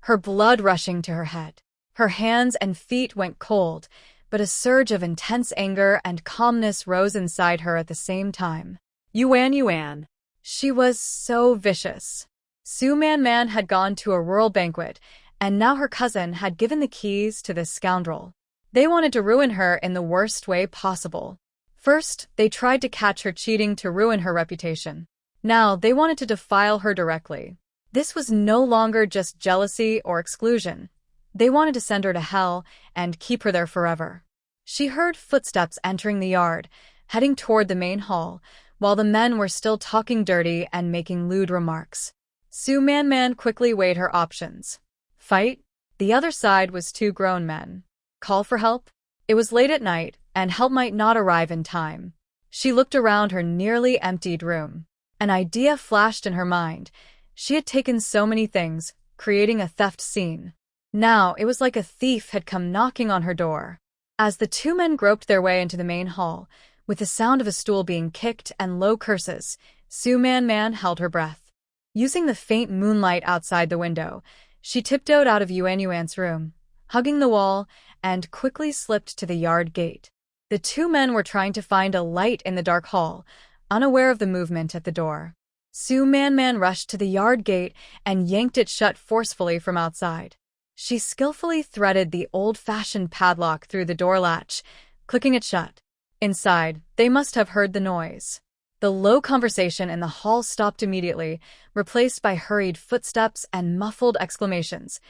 her blood rushing to her head. Her hands and feet went cold, but a surge of intense anger and calmness rose inside her at the same time. Yuan. She was so vicious. Su Man had gone to a rural banquet, and now her cousin had given the keys to this scoundrel. They wanted to ruin her in the worst way possible. First, they tried to catch her cheating to ruin her reputation. Now, they wanted to defile her directly. This was no longer just jealousy or exclusion. They wanted to send her to hell and keep her there forever. She heard footsteps entering the yard, heading toward the main hall, while the men were still talking dirty and making lewd remarks. Su Man quickly weighed her options. Fight? The other side was two grown men. Call for help? It was late at night, and help might not arrive in time. She looked around her nearly emptied room. An idea flashed in her mind. She had taken so many things, creating a theft scene. Now it was like a thief had come knocking on her door. As the two men groped their way into the main hall, with the sound of a stool being kicked and low curses, Su Man held her breath. Using the faint moonlight outside the window, she tiptoed out of Yuan's room, hugging the wall, and quickly slipped to the yard gate. The two men were trying to find a light in the dark hall, unaware of the movement at the door. Su Man rushed to the yard gate and yanked it shut forcefully from outside. She skillfully threaded the old-fashioned padlock through the door latch, clicking it shut. Inside, they must have heard the noise. The low conversation in the hall stopped immediately, replaced by hurried footsteps and muffled exclamations.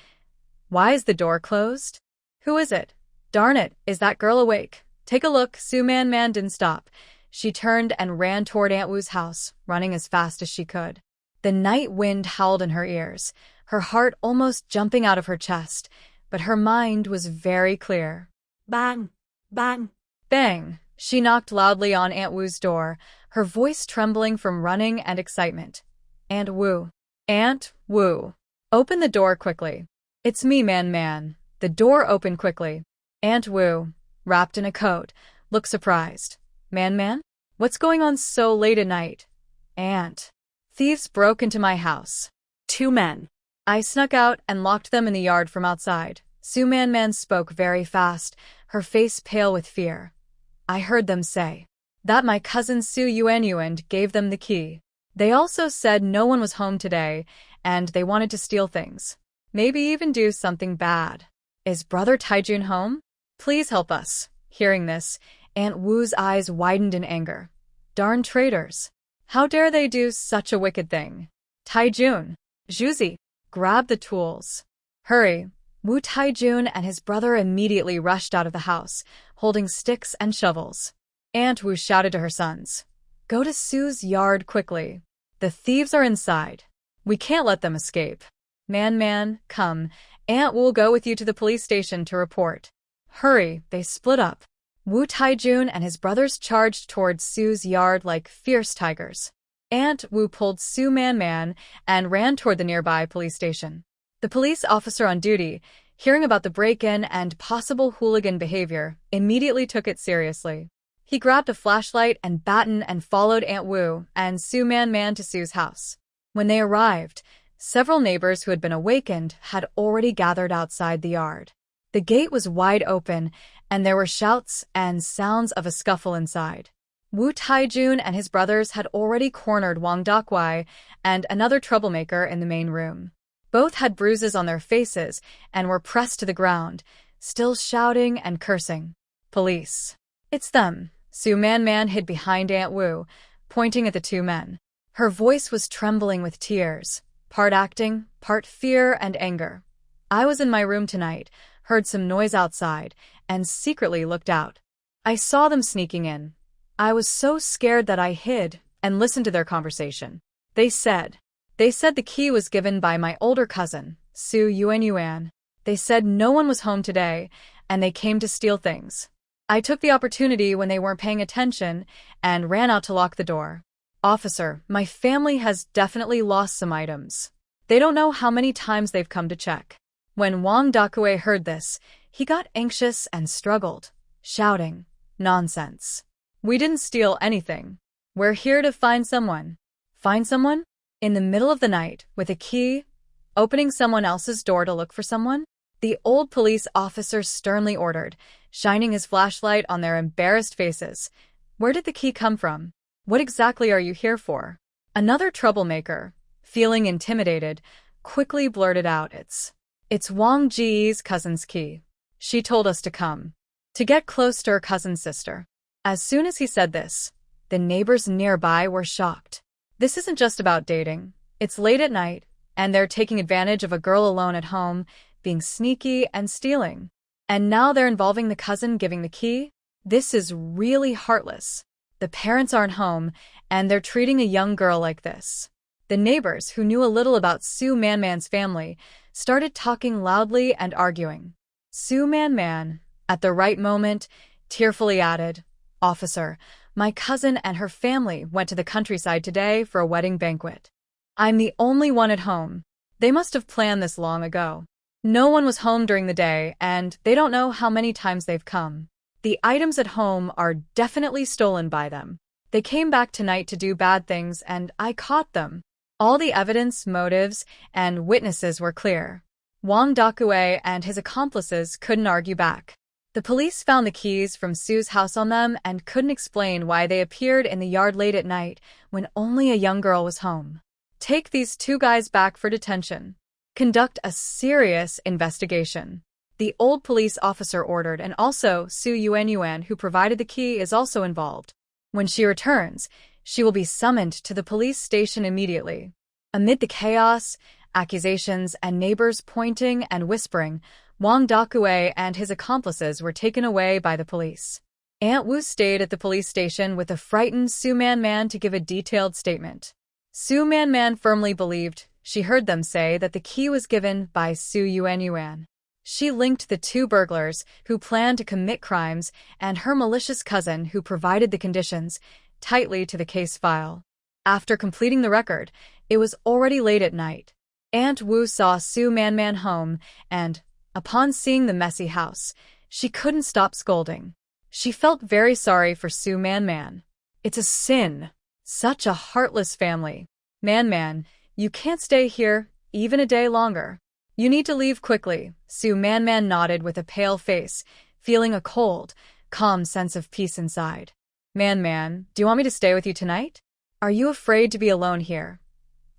Why is the door closed? Who is it? Darn it, is that girl awake? Take a look. Su Man didn't stop. She turned and ran toward Aunt Wu's house, running as fast as she could. The night wind howled in her ears, her heart almost jumping out of her chest, but her mind was very clear. Bang! Bang! Bang! She knocked loudly on Aunt Wu's door, her voice trembling from running and excitement. Aunt Wu. Aunt Wu. Open the door quickly. It's me, Man. The door opened quickly. Aunt Wu, wrapped in a coat, looked surprised. Man? What's going on so late at night? Aunt. Thieves broke into my house. Two men. I snuck out and locked them in the yard from outside. Su Man spoke very fast, her face pale with fear. I heard them say that my cousin Su Yuan gave them the key. They also said no one was home today, and they wanted to steal things. Maybe even do something bad. Is Brother Taijun home? Please help us. Hearing this, Aunt Wu's eyes widened in anger. Darn traitors. How dare they do such a wicked thing? Taijun. Zhuzi. Grab the tools. Hurry. Wu Taijun and his brother immediately rushed out of the house, holding sticks and shovels. Aunt Wu shouted to her sons. Go to Su's yard quickly. The thieves are inside. We can't let them escape. Man, come. Aunt Wu'll go with you to the police station to report. Hurry, they split up. Wu Taijun and his brothers charged towards Su's yard like fierce tigers. Aunt Wu pulled Su Man and ran toward the nearby police station. The police officer on duty, hearing about the break-in and possible hooligan behavior, immediately took it seriously. He grabbed a flashlight and baton and followed Aunt Wu and Su Man to Su's house. When they arrived, several neighbors who had been awakened had already gathered outside the yard. The gate was wide open, and there were shouts and sounds of a scuffle inside. Wu Taijun and his brothers had already cornered Wang Dakwai and another troublemaker in the main room. Both had bruises on their faces and were pressed to the ground, still shouting and cursing. Police. It's them. Su Man hid behind Aunt Wu, pointing at the two men. Her voice was trembling with tears, part acting, part fear and anger. I was in my room tonight, heard some noise outside, and secretly looked out. I saw them sneaking in. I was so scared that I hid and listened to their conversation. They said the key was given by my older cousin, Su Yuan. They said no one was home today, and they came to steal things. I took the opportunity when they weren't paying attention and ran out to lock the door. Officer, my family has definitely lost some items. They don't know how many times they've come to check. When Wang Dakwai heard this, he got anxious and struggled, shouting, Nonsense. We didn't steal anything. We're here to find someone. Find someone? In the middle of the night, with a key? Opening someone else's door to look for someone? the old police officer sternly ordered, shining his flashlight on their embarrassed faces. Where did the key come from? What exactly are you here for? Another troublemaker, feeling intimidated, quickly blurted out, It's Wang Ji's cousin's key. She told us to come. To get close to her cousin's sister. As soon as he said this, the neighbors nearby were shocked. This isn't just about dating. It's late at night, and they're taking advantage of a girl alone at home, being sneaky and stealing. And now they're involving the cousin giving the key? This is really heartless. The parents aren't home, and they're treating a young girl like this. The neighbors, who knew a little about Su Man-man's family, started talking loudly and arguing. Su Man-man, at the right moment, tearfully added, Officer, my cousin and her family went to the countryside today for a wedding banquet. I'm the only one at home. They must have planned this long ago. No one was home during the day, and they don't know how many times they've come. The items at home are definitely stolen by them. They came back tonight to do bad things, and I caught them. All the evidence, motives, and witnesses were clear. Wang Dakue and his accomplices couldn't argue back. The police found the keys from Su's house on them and couldn't explain why they appeared in the yard late at night when only a young girl was home. Take these two guys back for detention. Conduct a serious investigation. The old police officer ordered, and also Su Yuanyuan, who provided the key, is also involved. When she returns, she will be summoned to the police station immediately. Amid the chaos, accusations, and neighbors pointing and whispering, Wang Dakue and his accomplices were taken away by the police. Aunt Wu stayed at the police station with a frightened Su Man-man to give a detailed statement. Su Man-man firmly believed she heard them say that the key was given by Su Yuanyuan. She linked the two burglars who planned to commit crimes and her malicious cousin who provided the conditions tightly to the case file. After completing the record, it was already late at night. Aunt Wu saw Su Man-man home and, upon seeing the messy house, she couldn't stop scolding. She felt very sorry for Su Man-man. It's a sin. Such a heartless family. Man-man, you can't stay here even a day longer. You need to leave quickly. Su Man-man nodded with a pale face, feeling a cold, calm sense of peace inside. Man-man, do you want me to stay with you tonight? Are you afraid to be alone here?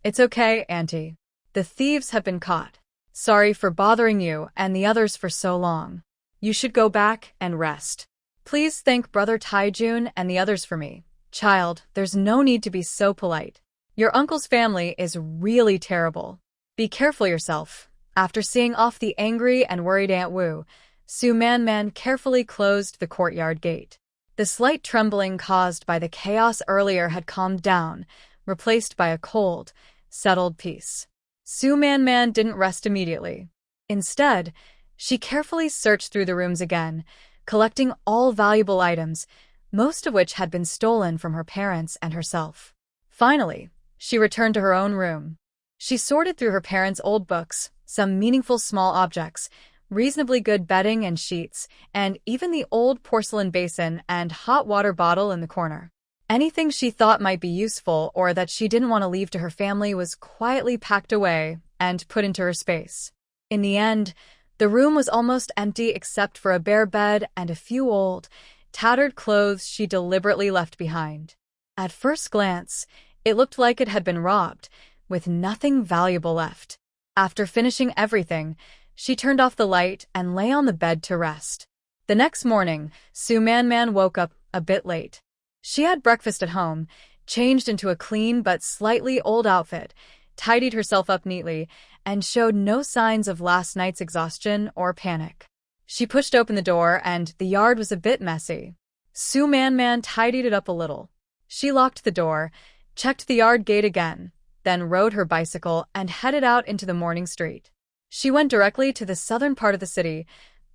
It's okay, Auntie. The thieves have been caught. Sorry for bothering you and the others for so long. You should go back and rest. Please thank Brother Taijun and the others for me. Child, there's no need to be so polite. Your uncle's family is really terrible. Be careful yourself. After seeing off the angry and worried Aunt Wu, Su Man-man carefully closed the courtyard gate. The slight trembling caused by the chaos earlier had calmed down, replaced by a cold, settled peace. Su Man-man didn't rest immediately. Instead, she carefully searched through the rooms again, collecting all valuable items, most of which had been stolen from her parents and herself. Finally, she returned to her own room. She sorted through her parents' old books, some meaningful small objects, reasonably good bedding and sheets, and even the old porcelain basin and hot water bottle in the corner. Anything she thought might be useful or that she didn't want to leave to her family was quietly packed away and put into her space. In the end, the room was almost empty except for a bare bed and a few old, tattered clothes she deliberately left behind. At first glance, it looked like it had been robbed, with nothing valuable left. After finishing everything, she turned off the light and lay on the bed to rest. The next morning, Su Man-man woke up a bit late. She had breakfast at home, changed into a clean but slightly old outfit, tidied herself up neatly, and showed no signs of last night's exhaustion or panic. She pushed open the door and the yard was a bit messy. Su Man-man tidied it up a little. She locked the door, checked the yard gate again, then rode her bicycle and headed out into the morning street. She went directly to the southern part of the city,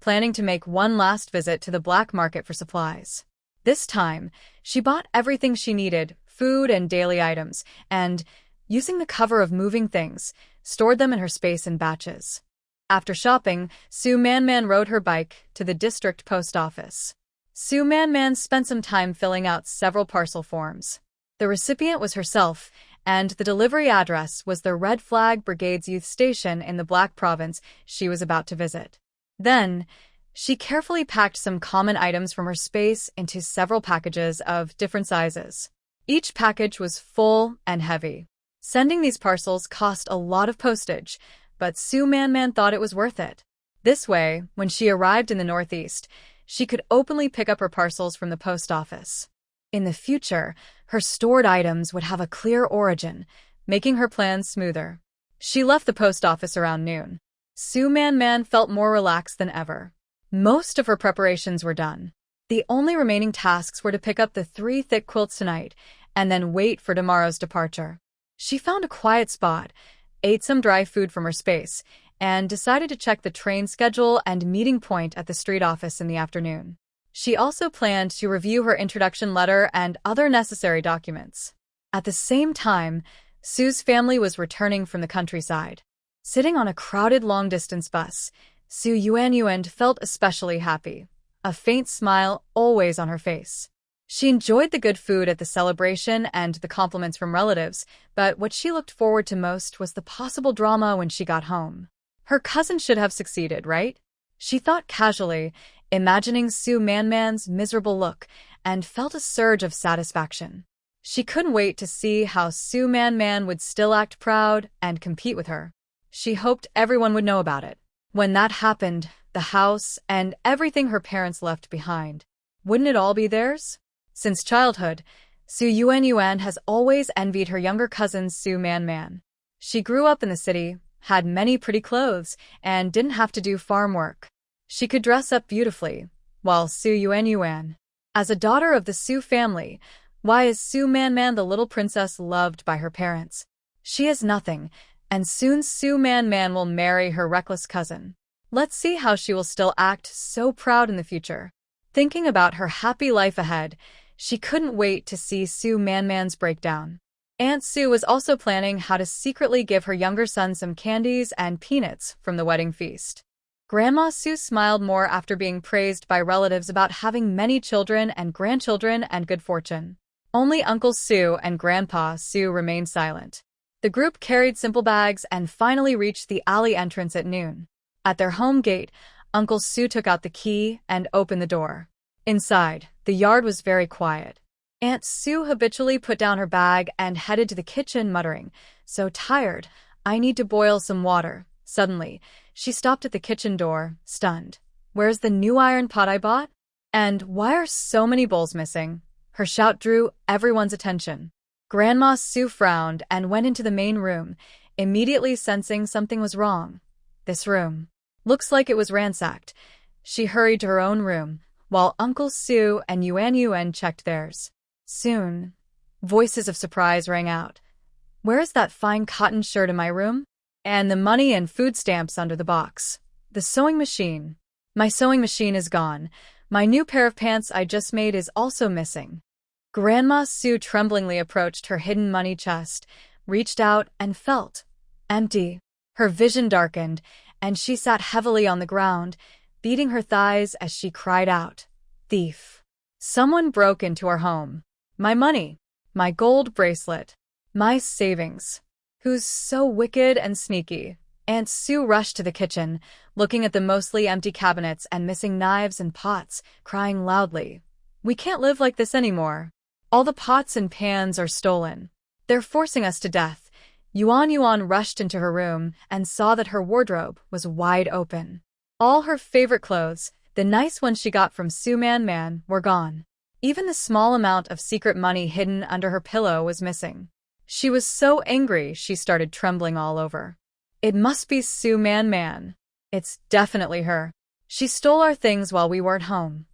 planning to make one last visit to the black market for supplies. This time, she bought everything she needed, food and daily items, and, using the cover of moving things, stored them in her space in batches. After shopping, Su Man-man rode her bike to the district post office. Su Man-man spent some time filling out several parcel forms. The recipient was herself, and the delivery address was the Red Flag Brigade's youth station in the Black Province she was about to visit. Then, she carefully packed some common items from her space into several packages of different sizes. Each package was full and heavy. Sending these parcels cost a lot of postage, but Su Man thought it was worth it. This way, when she arrived in the Northeast, she could openly pick up her parcels from the post office. In the future, her stored items would have a clear origin, making her plans smoother. She left the post office around noon. Su Man felt more relaxed than ever. Most of her preparations were done. The only remaining tasks were to pick up the 3 thick quilts tonight and then wait for tomorrow's departure. She found a quiet spot, ate some dry food from her space, and decided to check the train schedule and meeting point at the street office in the afternoon. She also planned to review her introduction letter and other necessary documents. At the same time, Su's family was returning from the countryside. Sitting on a crowded long-distance bus, Su Yuan felt especially happy, a faint smile always on her face. She enjoyed the good food at the celebration and the compliments from relatives, but what she looked forward to most was the possible drama when she got home. Her cousin should have succeeded, right? She thought casually, imagining Su Man's miserable look, and felt a surge of satisfaction. She couldn't wait to see how Su Man would still act proud and compete with her. She hoped everyone would know about it. When that happened, the house and everything her parents left behind, wouldn't it all be theirs? Since childhood, Su Yuan has always envied her younger cousin Su Man. She grew up in the city, had many pretty clothes, and didn't have to do farm work. She could dress up beautifully, while Su Yuan, as a daughter of the Su family, why is Su Man the little princess loved by her parents? She has nothing, and soon Su Man will marry her reckless cousin. Let's see how she will still act so proud in the future. Thinking about her happy life ahead, she couldn't wait to see Su Man's breakdown. Aunt Su was also planning how to secretly give her younger son some candies and peanuts from the wedding feast. Grandma Su smiled more after being praised by relatives about having many children and grandchildren and good fortune. Only Uncle Su and Grandpa Su remained silent. The group carried simple bags and finally reached the alley entrance at noon. At their home gate, Uncle Su took out the key and opened the door. Inside, the yard was very quiet. Aunt Su habitually put down her bag and headed to the kitchen, muttering, "So tired, I need to boil some water." Suddenly, she stopped at the kitchen door, stunned. "Where's the new iron pot I bought? And why are so many bowls missing?" Her shout drew everyone's attention. Grandma Su frowned and went into the main room, immediately sensing something was wrong. This room looks like it was ransacked. She hurried to her own room, while Uncle Su and Yuan checked theirs. Soon, voices of surprise rang out. "Where is that fine cotton shirt in my room? And the money and food stamps under the box? The sewing machine. My sewing machine is gone. My new pair of pants I just made is also missing." Grandma Su tremblingly approached her hidden money chest, reached out and felt empty. Her vision darkened, and she sat heavily on the ground, beating her thighs as she cried out, "Thief! Someone broke into our home. My money, my gold bracelet, my savings. Who's so wicked and sneaky?" Aunt Su rushed to the kitchen, looking at the mostly empty cabinets and missing knives and pots, crying loudly, "We can't live like this anymore. All the pots and pans are stolen. They're forcing us to death." Yuan rushed into her room and saw that her wardrobe was wide open. All her favorite clothes, the nice ones she got from Su Man, were gone. Even the small amount of secret money hidden under her pillow was missing. She was so angry she started trembling all over. "It must be Su Man. It's definitely her. She stole our things while we weren't home."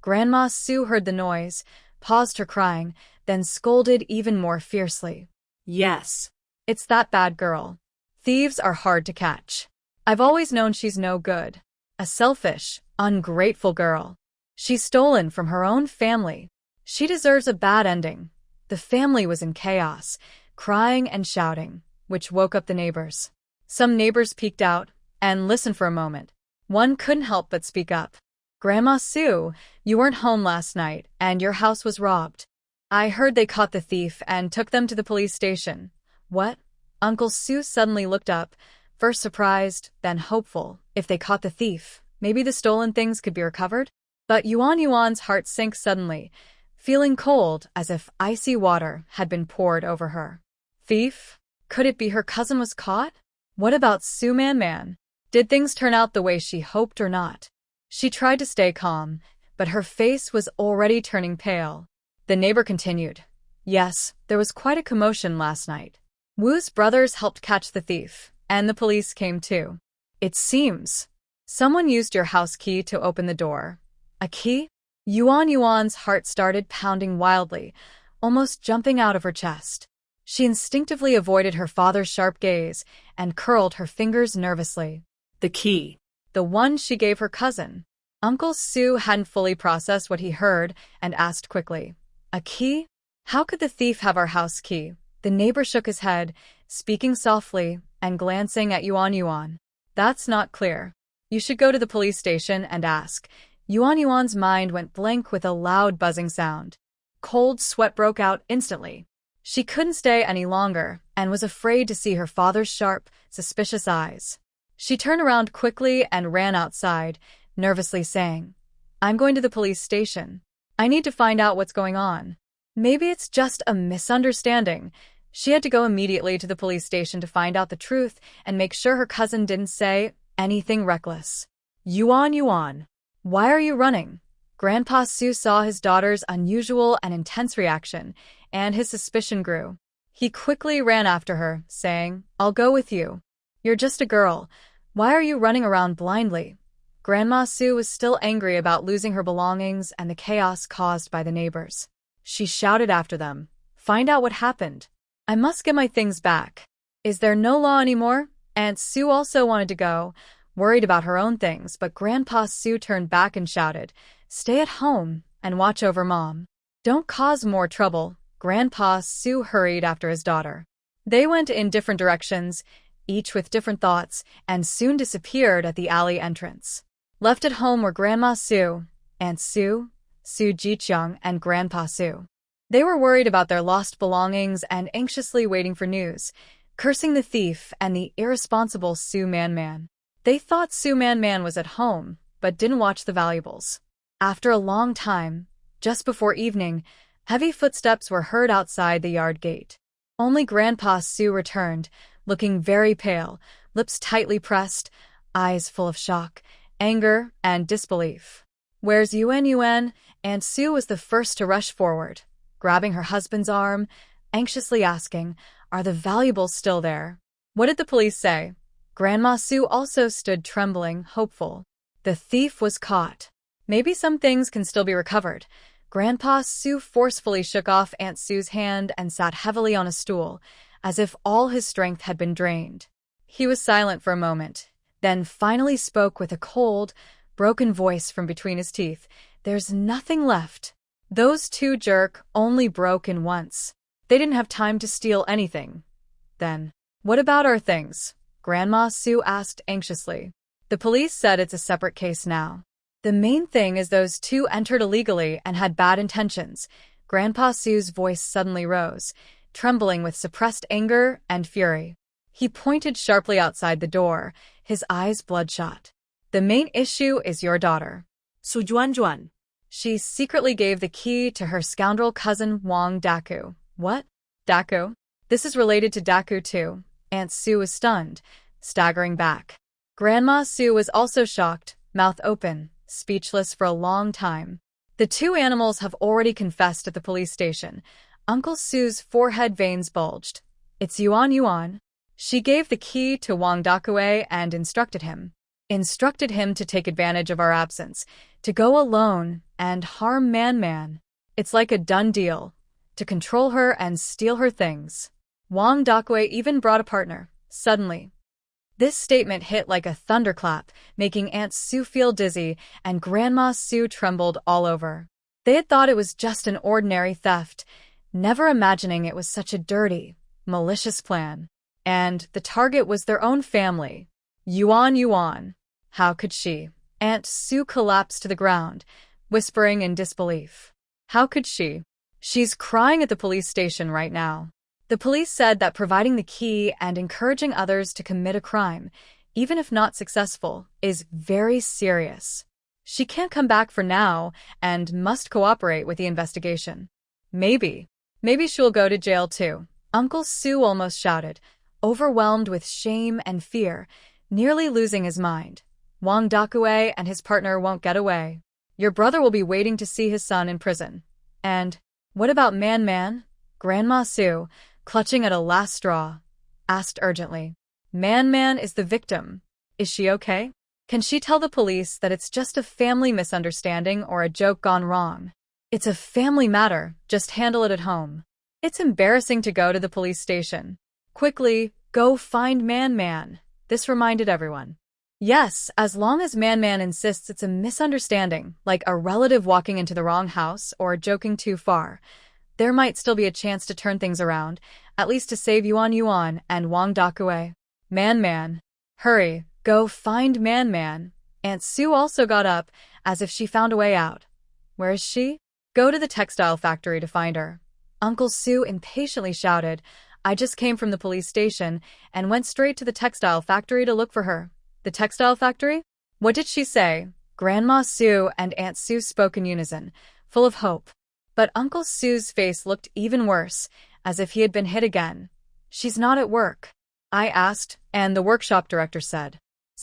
Grandma Su heard the noise, paused her crying, then scolded even more fiercely. Yes. "It's that bad girl. Thieves are hard to catch. I've always known she's no good. A selfish, ungrateful girl. She's stolen from her own family. She deserves a bad ending." The family was in chaos, crying and shouting, which woke up the neighbors. Some neighbors peeked out and listened for a moment. One couldn't help but speak up. "Grandma Su, you weren't home last night, and your house was robbed. I heard they caught the thief and took them to the police station. What? Uncle Sue suddenly looked up, first surprised, then hopeful. If they caught the thief, maybe the stolen things could be recovered? But Yuan's heart sank suddenly, feeling cold as if icy water had been poured over her. Thief? Could it be her cousin was caught? What about Su Man? Did things turn out the way she hoped or not? She tried to stay calm, but her face was already turning pale. The neighbor continued. Yes, there was quite a commotion last night. Wu's brothers helped catch the thief, and the police came too. It seems someone used your house key to open the door. A key? Yuan's heart started pounding wildly, almost jumping out of her chest. She instinctively avoided her father's sharp gaze and curled her fingers nervously. The key. The one she gave her cousin. Uncle Sue hadn't fully processed what he heard and asked quickly. A key? How could the thief have our house key? The neighbor shook his head, speaking softly and glancing at Yuan. That's not clear. You should go to the police station and ask. Yuan's mind went blank with a loud buzzing sound. Cold sweat broke out instantly. She couldn't stay any longer and was afraid to see her father's sharp, suspicious eyes. She turned around quickly and ran outside, nervously saying, I'm going to the police station. I need to find out what's going on. Maybe it's just a misunderstanding. She had to go immediately to the police station to find out the truth and make sure her cousin didn't say anything reckless. Yuan, why are you running? Grandpa Sue saw his daughter's unusual and intense reaction, and his suspicion grew. He quickly ran after her, saying, I'll go with you. You're just a girl. Why are you running around blindly? Grandma Sue was still angry about losing her belongings and the chaos caused by the neighbors. She shouted after them, Find out what happened. I must get my things back. Is there no law anymore? Aunt Sue also wanted to go, worried about her own things, but Grandpa Sue turned back and shouted, Stay at home and watch over Mom. Don't cause more trouble. Grandpa Sue hurried after his daughter. They went in different directions, each with different thoughts, and soon disappeared at the alley entrance. Left at home were Grandma Sue, Aunt Sue, Su Jiang, and Grandpa Sue. They were worried about their lost belongings and anxiously waiting for news, cursing the thief and the irresponsible Su Man. They thought Su Man was at home, but didn't watch the valuables. After a long time, just before evening, heavy footsteps were heard outside the yard gate. Only Grandpa Sue returned, looking very pale, lips tightly pressed, eyes full of shock, anger, and disbelief. Where's Yuan? Aunt Sue was the first to rush forward, grabbing her husband's arm, anxiously asking, Are the valuables still there? What did the police say? Grandma Sue also stood trembling, hopeful. The thief was caught. Maybe some things can still be recovered. Grandpa Sue forcefully shook off Aunt Sue's hand and sat heavily on a stool, as if all his strength had been drained. He was silent for a moment, then finally spoke with a cold, broken voice from between his teeth. There's nothing left. Those two jerks only broke in once. They didn't have time to steal anything. Then, what about our things? Grandma Sue asked anxiously. The police said it's a separate case now. The main thing is those two entered illegally and had bad intentions. Grandpa Sue's voice suddenly rose, trembling with suppressed anger and fury. He pointed sharply outside the door, his eyes bloodshot. The main issue is your daughter. Su Juan. She secretly gave the key to her scoundrel cousin Wang Daku. What? Daku? This is related to Daku too. Aunt Sue was stunned, staggering back. Grandma Sue was also shocked, mouth open, speechless for a long time. The two animals have already confessed at the police station. Uncle Sue's forehead veins bulged. It's Yuan. She gave the key to Wang Dakue and instructed him to take advantage of our absence, to go alone and harm Man. It's like a done deal, to control her and steal her things. Wang Dakue even brought a partner, suddenly. This statement hit like a thunderclap, making Aunt Sue feel dizzy, and Grandma Sue trembled all over. They had thought it was just an ordinary theft, never imagining it was such a dirty, malicious plan. And the target was their own family. Yuan. How could she? Aunt Sue collapsed to the ground, whispering in disbelief. How could she? She's crying at the police station right now. The police said that providing the key and encouraging others to commit a crime, even if not successful, is very serious. She can't come back for now and must cooperate with the investigation. Maybe she'll go to jail too, Uncle Sue almost shouted, overwhelmed with shame and fear, nearly losing his mind. Wang Dakue and his partner won't get away. Your brother will be waiting to see his son in prison. And what about Man? Grandma Sue, clutching at a last straw, asked urgently. Man is the victim. Is she okay? Can she tell the police that it's just a family misunderstanding or a joke gone wrong? It's a family matter, just handle it at home. It's embarrassing to go to the police station. Quickly, go find Man. This reminded everyone. Yes, as long as Man insists it's a misunderstanding, like a relative walking into the wrong house or joking too far, there might still be a chance to turn things around, at least to save Yuan and Wang Dakue. Man, hurry, go find Man. Aunt Sue also got up, as if she found a way out. Where is she? Go to the textile factory to find her. Uncle Sue impatiently shouted, I just came from the police station and went straight to the textile factory to look for her. The textile factory? What did she say? Grandma Sue and Aunt Sue spoke in unison, full of hope. But Uncle Sue's face looked even worse, as if he had been hit again. She's not at work, I asked, and the workshop director said.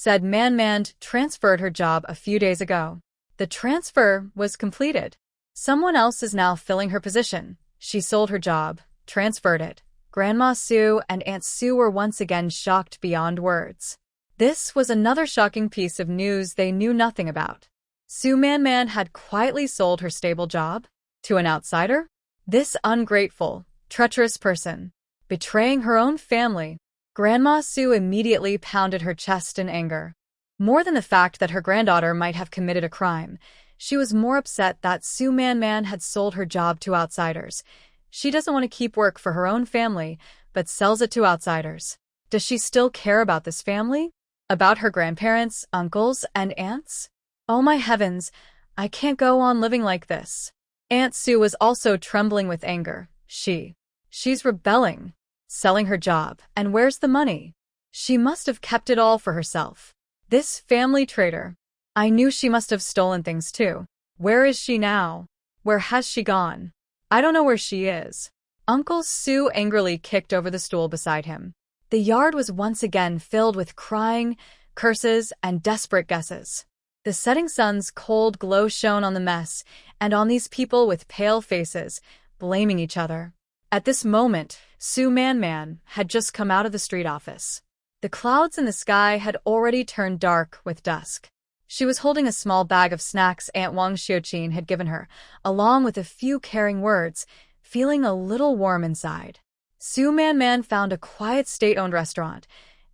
Man transferred her job a few days ago. The transfer was completed. Someone else is now filling her position. She sold her job, transferred it. Grandma Sue and Aunt Sue were once again shocked beyond words. This was another shocking piece of news they knew nothing about. Sue Man had quietly sold her stable job to an outsider? This ungrateful, treacherous person, betraying her own family. Grandma Sue immediately pounded her chest in anger. More than the fact that her granddaughter might have committed a crime, she was more upset that Sue Man had sold her job to outsiders. She doesn't want to keep work for her own family, but sells it to outsiders. Does she still care about this family? About her grandparents, uncles, and aunts? Oh my heavens, I can't go on living like this. Aunt Sue was also trembling with anger. She's rebelling, selling her job, and where's the money? She must have kept it all for herself. This family traitor. I knew she must have stolen things too. Where is she now? Where has she gone? I don't know where she is. Uncle Sue angrily kicked over the stool beside him. The yard was once again filled with crying, curses, and desperate guesses. The setting sun's cold glow shone on the mess, and on these people with pale faces, blaming each other. At this moment, Sue Man had just come out of the street office. The clouds in the sky had already turned dark with dusk. She was holding a small bag of snacks Aunt Wang Xiuqin had given her, along with a few caring words, feeling a little warm inside. Sue Man found a quiet state-owned restaurant,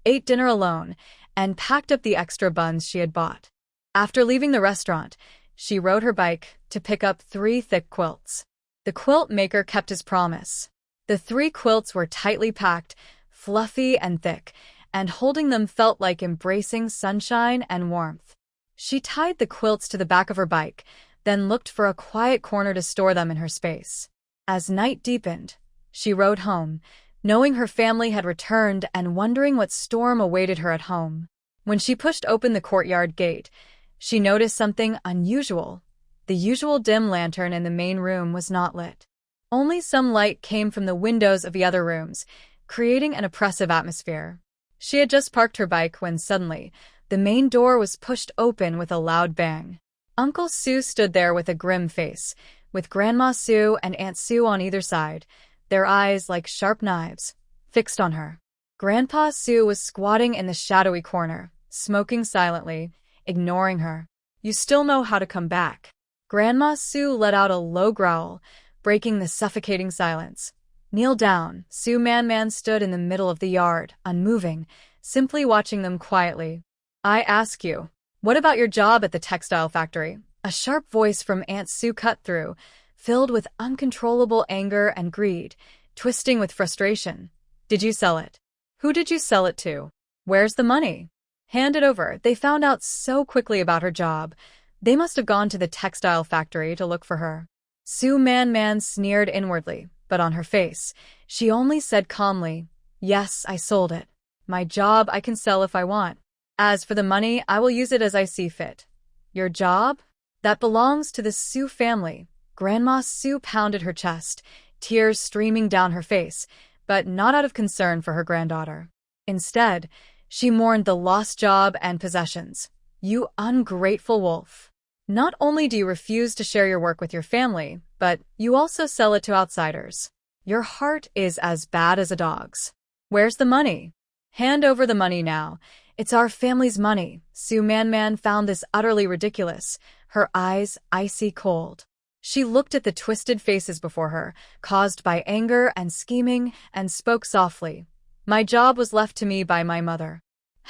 ate dinner alone, and packed up the extra buns she had bought. After leaving the restaurant, she rode her bike to pick up 3 thick quilts. The quilt maker kept his promise. The 3 quilts were tightly packed, fluffy and thick, and holding them felt like embracing sunshine and warmth. She tied the quilts to the back of her bike, then looked for a quiet corner to store them in her space. As night deepened, she rode home, knowing her family had returned and wondering what storm awaited her at home. When she pushed open the courtyard gate, she noticed something unusual. The usual dim lantern in the main room was not lit. Only some light came from the windows of the other rooms, creating an oppressive atmosphere. She had just parked her bike when suddenly, the main door was pushed open with a loud bang. Uncle Sue stood there with a grim face, with Grandma Sue and Aunt Sue on either side, their eyes like sharp knives, fixed on her. Grandpa Sue was squatting in the shadowy corner, smoking silently, ignoring her. You still know how to come back. Grandma Sue let out a low growl, breaking the suffocating silence. Kneel down. Sue Man stood in the middle of the yard, unmoving, simply watching them quietly. I ask you, what about your job at the textile factory? A sharp voice from Aunt Sue cut through, filled with uncontrollable anger and greed, twisting with frustration. Did you sell it? Who did you sell it to? Where's the money? Hand it over. They found out so quickly about her job. They must have gone to the textile factory to look for her. Sue Man sneered inwardly. but on her face, she only said calmly, "Yes, I sold it. My job I can sell if I want. As for the money, I will use it as I see fit." "Your job? That belongs to the Su family." Grandma Su pounded her chest, tears streaming down her face, but not out of concern for her granddaughter. Instead, she mourned the lost job and possessions. "You ungrateful wolf. Not only do you refuse to share your work with your family, but you also sell it to outsiders. Your heart is as bad as a dog's. Where's the money? Hand over the money now. It's our family's money." Su Man found this utterly ridiculous, her eyes icy cold. She looked at the twisted faces before her, caused by anger and scheming, and spoke softly. "My job was left to me by my mother.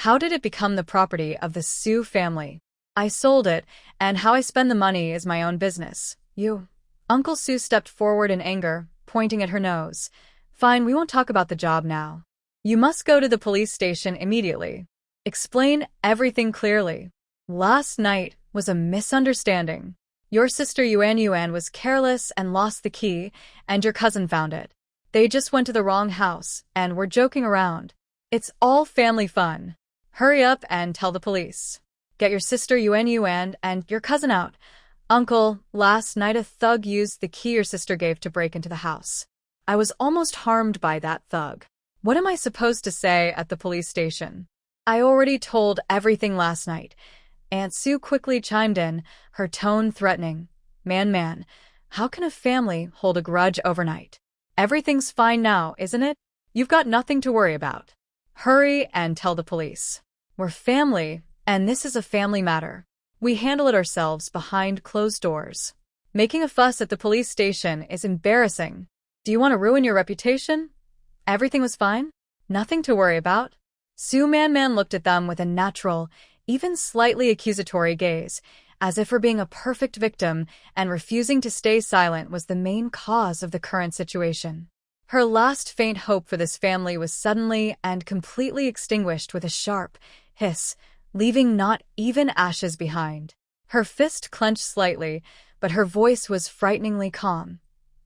How did it become the property of the Su family? I sold it, and how I spend the money is my own business. You." Uncle Su stepped forward in anger, pointing at her nose. "Fine, we won't talk about the job now. You must go to the police station immediately. Explain everything clearly. Last night was a misunderstanding. Your sister Yuan was careless and lost the key, and your cousin found it. They just went to the wrong house, and were joking around. It's all family fun. Hurry up and tell the police. Get your sister Yuan and your cousin out. Uncle, last night a thug used the key your sister gave to break into the house. I was almost harmed by that thug. What am I supposed to say at the police station? I already told everything last night." Aunt Su quickly chimed in, her tone threatening. Man, how can a family hold a grudge overnight? Everything's fine now, isn't it? You've got nothing to worry about. Hurry and tell the police. We're family, and this is a family matter. We handle it ourselves behind closed doors. Making a fuss at the police station is embarrassing. Do you want to ruin your reputation? Everything was fine? Nothing to worry about?" Su Man looked at them with a natural, even slightly accusatory gaze, as if her being a perfect victim and refusing to stay silent was the main cause of the current situation. Her last faint hope for this family was suddenly and completely extinguished with a sharp hiss, leaving not even ashes behind. Her fist clenched slightly, but her voice was frighteningly calm.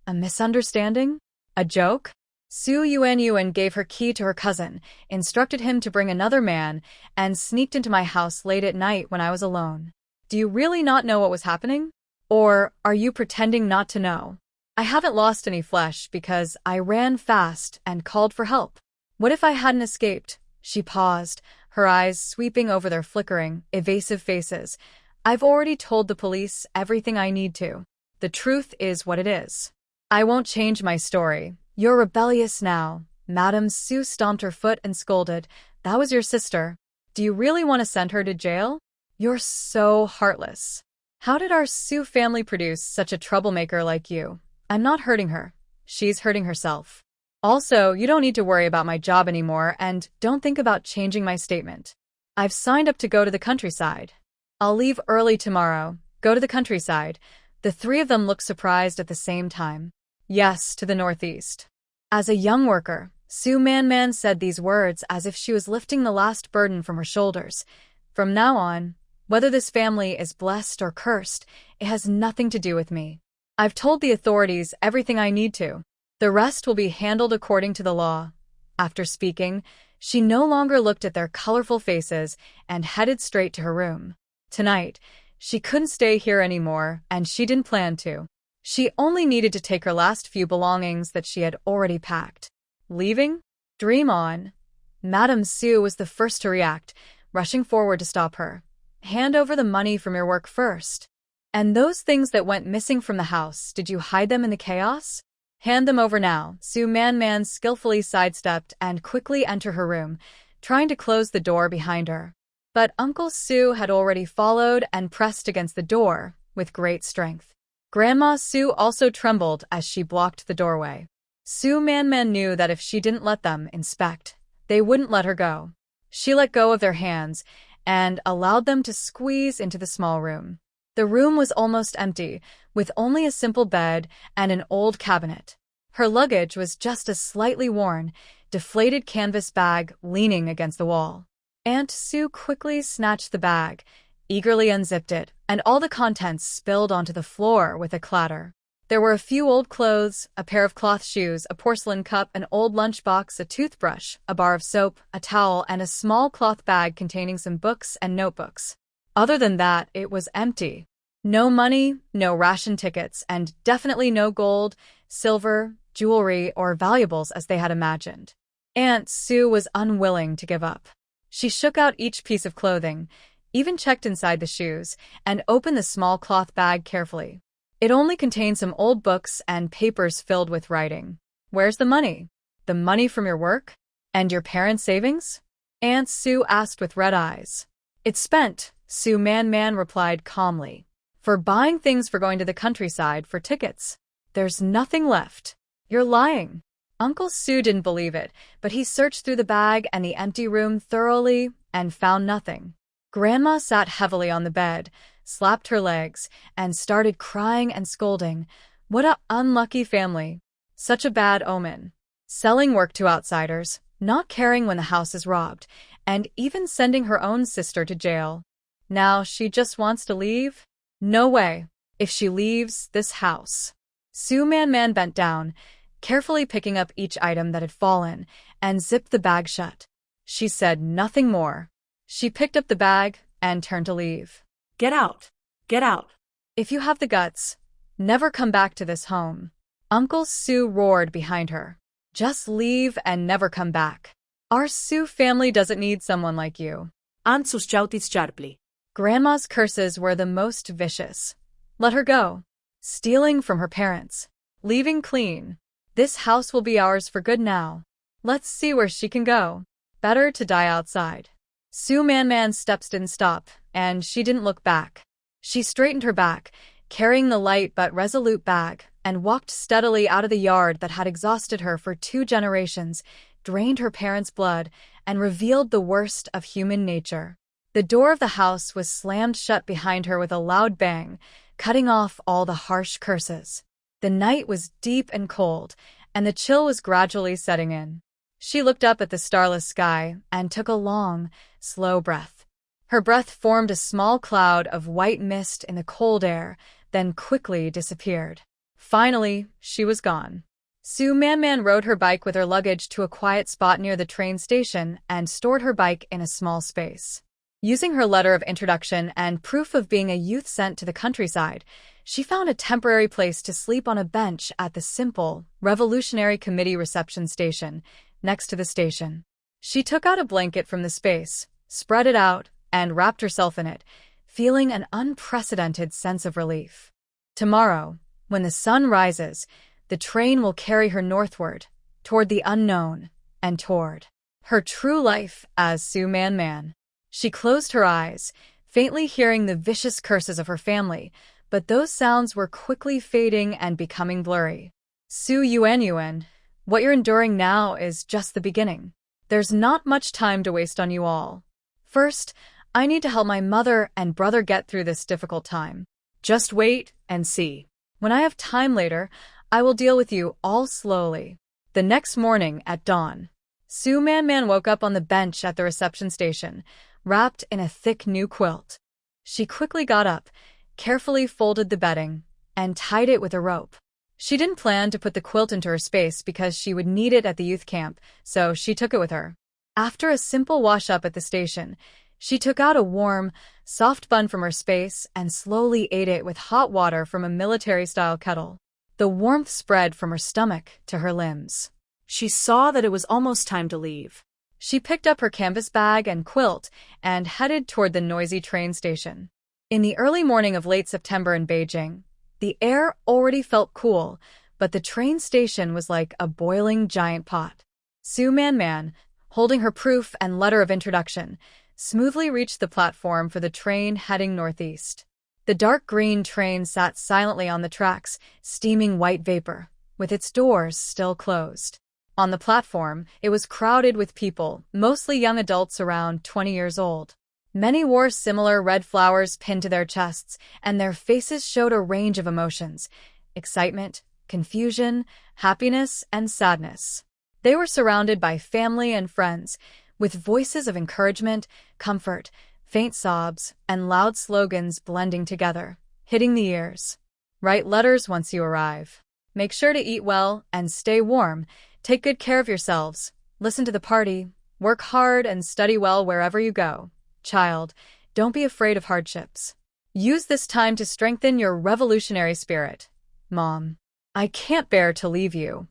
"A misunderstanding? A joke?" Su Yuan gave her key to her cousin, instructed him to bring another man, and sneaked into my house late at night when I was alone. Do you really not know what was happening? Or are you pretending not to know? I haven't lost any flesh because I ran fast and called for help. What if I hadn't escaped? She paused, her eyes sweeping over their flickering, evasive faces. I've already told the police everything I need to. The truth is what it is. I won't change my story. You're rebellious now. Madame Su stomped her foot and scolded. That was your sister. Do you really want to send her to jail? You're so heartless. How did our Su family produce such a troublemaker like you? I'm not hurting her. She's hurting herself. Also, you don't need to worry about my job anymore, and don't think about changing my statement. I've signed up to go to the countryside. I'll leave early tomorrow. Go to the countryside. The three of them looked surprised at the same time. Yes, to the northeast. As a young worker, Su Man said these words as if she was lifting the last burden from her shoulders. From now on, whether this family is blessed or cursed, it has nothing to do with me. I've told the authorities everything I need to. The rest will be handled according to the law. After speaking, she no longer looked at their colorful faces and headed straight to her room. Tonight, she couldn't stay here anymore, and she didn't plan to. She only needed to take her last few belongings that she had already packed. Leaving? Dream on. Madame Su was the first to react, rushing forward to stop her. Hand over the money from your work first. And those things that went missing from the house, did you hide them in the chaos? Hand them over now. Su Man skillfully sidestepped and quickly entered her room, trying to close the door behind her. But Uncle Su had already followed and pressed against the door with great strength. Grandma Su also trembled as she blocked the doorway. Su Man knew that if she didn't let them inspect, they wouldn't let her go. She let go of their hands and allowed them to squeeze into the small room. The room was almost empty, with only a simple bed and an old cabinet. Her luggage was just a slightly worn, deflated canvas bag leaning against the wall. Aunt Su quickly snatched the bag, eagerly unzipped it, and all the contents spilled onto the floor with a clatter. There were a few old clothes, a pair of cloth shoes, a porcelain cup, an old lunchbox, a toothbrush, a bar of soap, a towel, and a small cloth bag containing some books and notebooks. Other than that, it was empty. No money, no ration tickets, and definitely no gold, silver, jewelry, or valuables as they had imagined. Aunt Sue was unwilling to give up. She shook out each piece of clothing, even checked inside the shoes, and opened the small cloth bag carefully. It only contained some old books and papers filled with writing. Where's the money? The money from your work? And your parents' savings? Aunt Sue asked with red eyes. It's spent, Sue Man replied calmly. For buying things, for going to the countryside, for tickets. There's nothing left. You're lying. Uncle Sue didn't believe it, but he searched through the bag and the empty room thoroughly and found nothing. Grandma sat heavily on the bed, slapped her legs, and started crying and scolding. What a unlucky family. Such a bad omen. Selling work to outsiders, not caring when the house is robbed, and even sending her own sister to jail. Now she just wants to leave? No way. If she leaves this house. Sue Man bent down, carefully picking up each item that had fallen, and zipped the bag shut. She said nothing more. She picked up the bag and turned to leave. Get out. Get out. If you have the guts, never come back to this home. Uncle Sue roared behind her. Just leave and never come back. Our Sue family doesn't need someone like you. Aunt Sus chautis sharply. Grandma's curses were the most vicious. Let her go. Stealing from her parents. Leaving clean. This house will be ours for good now. Let's see where she can go. Better to die outside. Sue Man steps didn't stop, and she didn't look back. She straightened her back, carrying the light but resolute bag, and walked steadily out of the yard that had exhausted her for 2 generations, drained her parents' blood, and revealed the worst of human nature. The door of the house was slammed shut behind her with a loud bang, cutting off all the harsh curses. The night was deep and cold, and the chill was gradually setting in. She looked up at the starless sky and took a long, slow breath. Her breath formed a small cloud of white mist in the cold air, then quickly disappeared. Finally, she was gone. Sue Man rode her bike with her luggage to a quiet spot near the train station and stored her bike in a small space. Using her letter of introduction and proof of being a youth sent to the countryside, she found a temporary place to sleep on a bench at the simple, Revolutionary Committee reception station, next to the station. She took out a blanket from the space, spread it out, and wrapped herself in it, feeling an unprecedented sense of relief. Tomorrow, when the sun rises, the train will carry her northward, toward the unknown, and toward her true life as Sue Man. She closed her eyes, faintly hearing the vicious curses of her family, but those sounds were quickly fading and becoming blurry. Sue Yuan, what you're enduring now is just the beginning. There's not much time to waste on you all. First, I need to help my mother and brother get through this difficult time. Just wait and see. When I have time later, I will deal with you all slowly. The next morning at dawn, Sue Man woke up on the bench at the reception station, wrapped in a thick new quilt. She quickly got up, carefully folded the bedding, and tied it with a rope. She didn't plan to put the quilt into her space because she would need it at the youth camp, so she took it with her. After a simple wash-up at the station, she took out a warm, soft bun from her space and slowly ate it with hot water from a military-style kettle. The warmth spread from her stomach to her limbs. She saw that it was almost time to leave. She picked up her canvas bag and quilt and headed toward the noisy train station. In the early morning of late September in Beijing, the air already felt cool, but the train station was like a boiling giant pot. Sue Man, holding her proof and letter of introduction, smoothly reached the platform for the train heading northeast. The dark green train sat silently on the tracks, steaming white vapor, with its doors still closed. On the platform, it was crowded with people, mostly young adults around 20 years old. Many wore similar red flowers pinned to their chests, and their faces showed a range of emotions: excitement, confusion, happiness, and sadness. They were surrounded by family and friends, with voices of encouragement, comfort, faint sobs, and loud slogans blending together, hitting the ears. Write letters once you arrive. Make sure to eat well and stay warm. Take good care of yourselves. Listen to the party. Work hard and study well wherever you go. Child, don't be afraid of hardships. Use this time to strengthen your revolutionary spirit. Mom, I can't bear to leave you.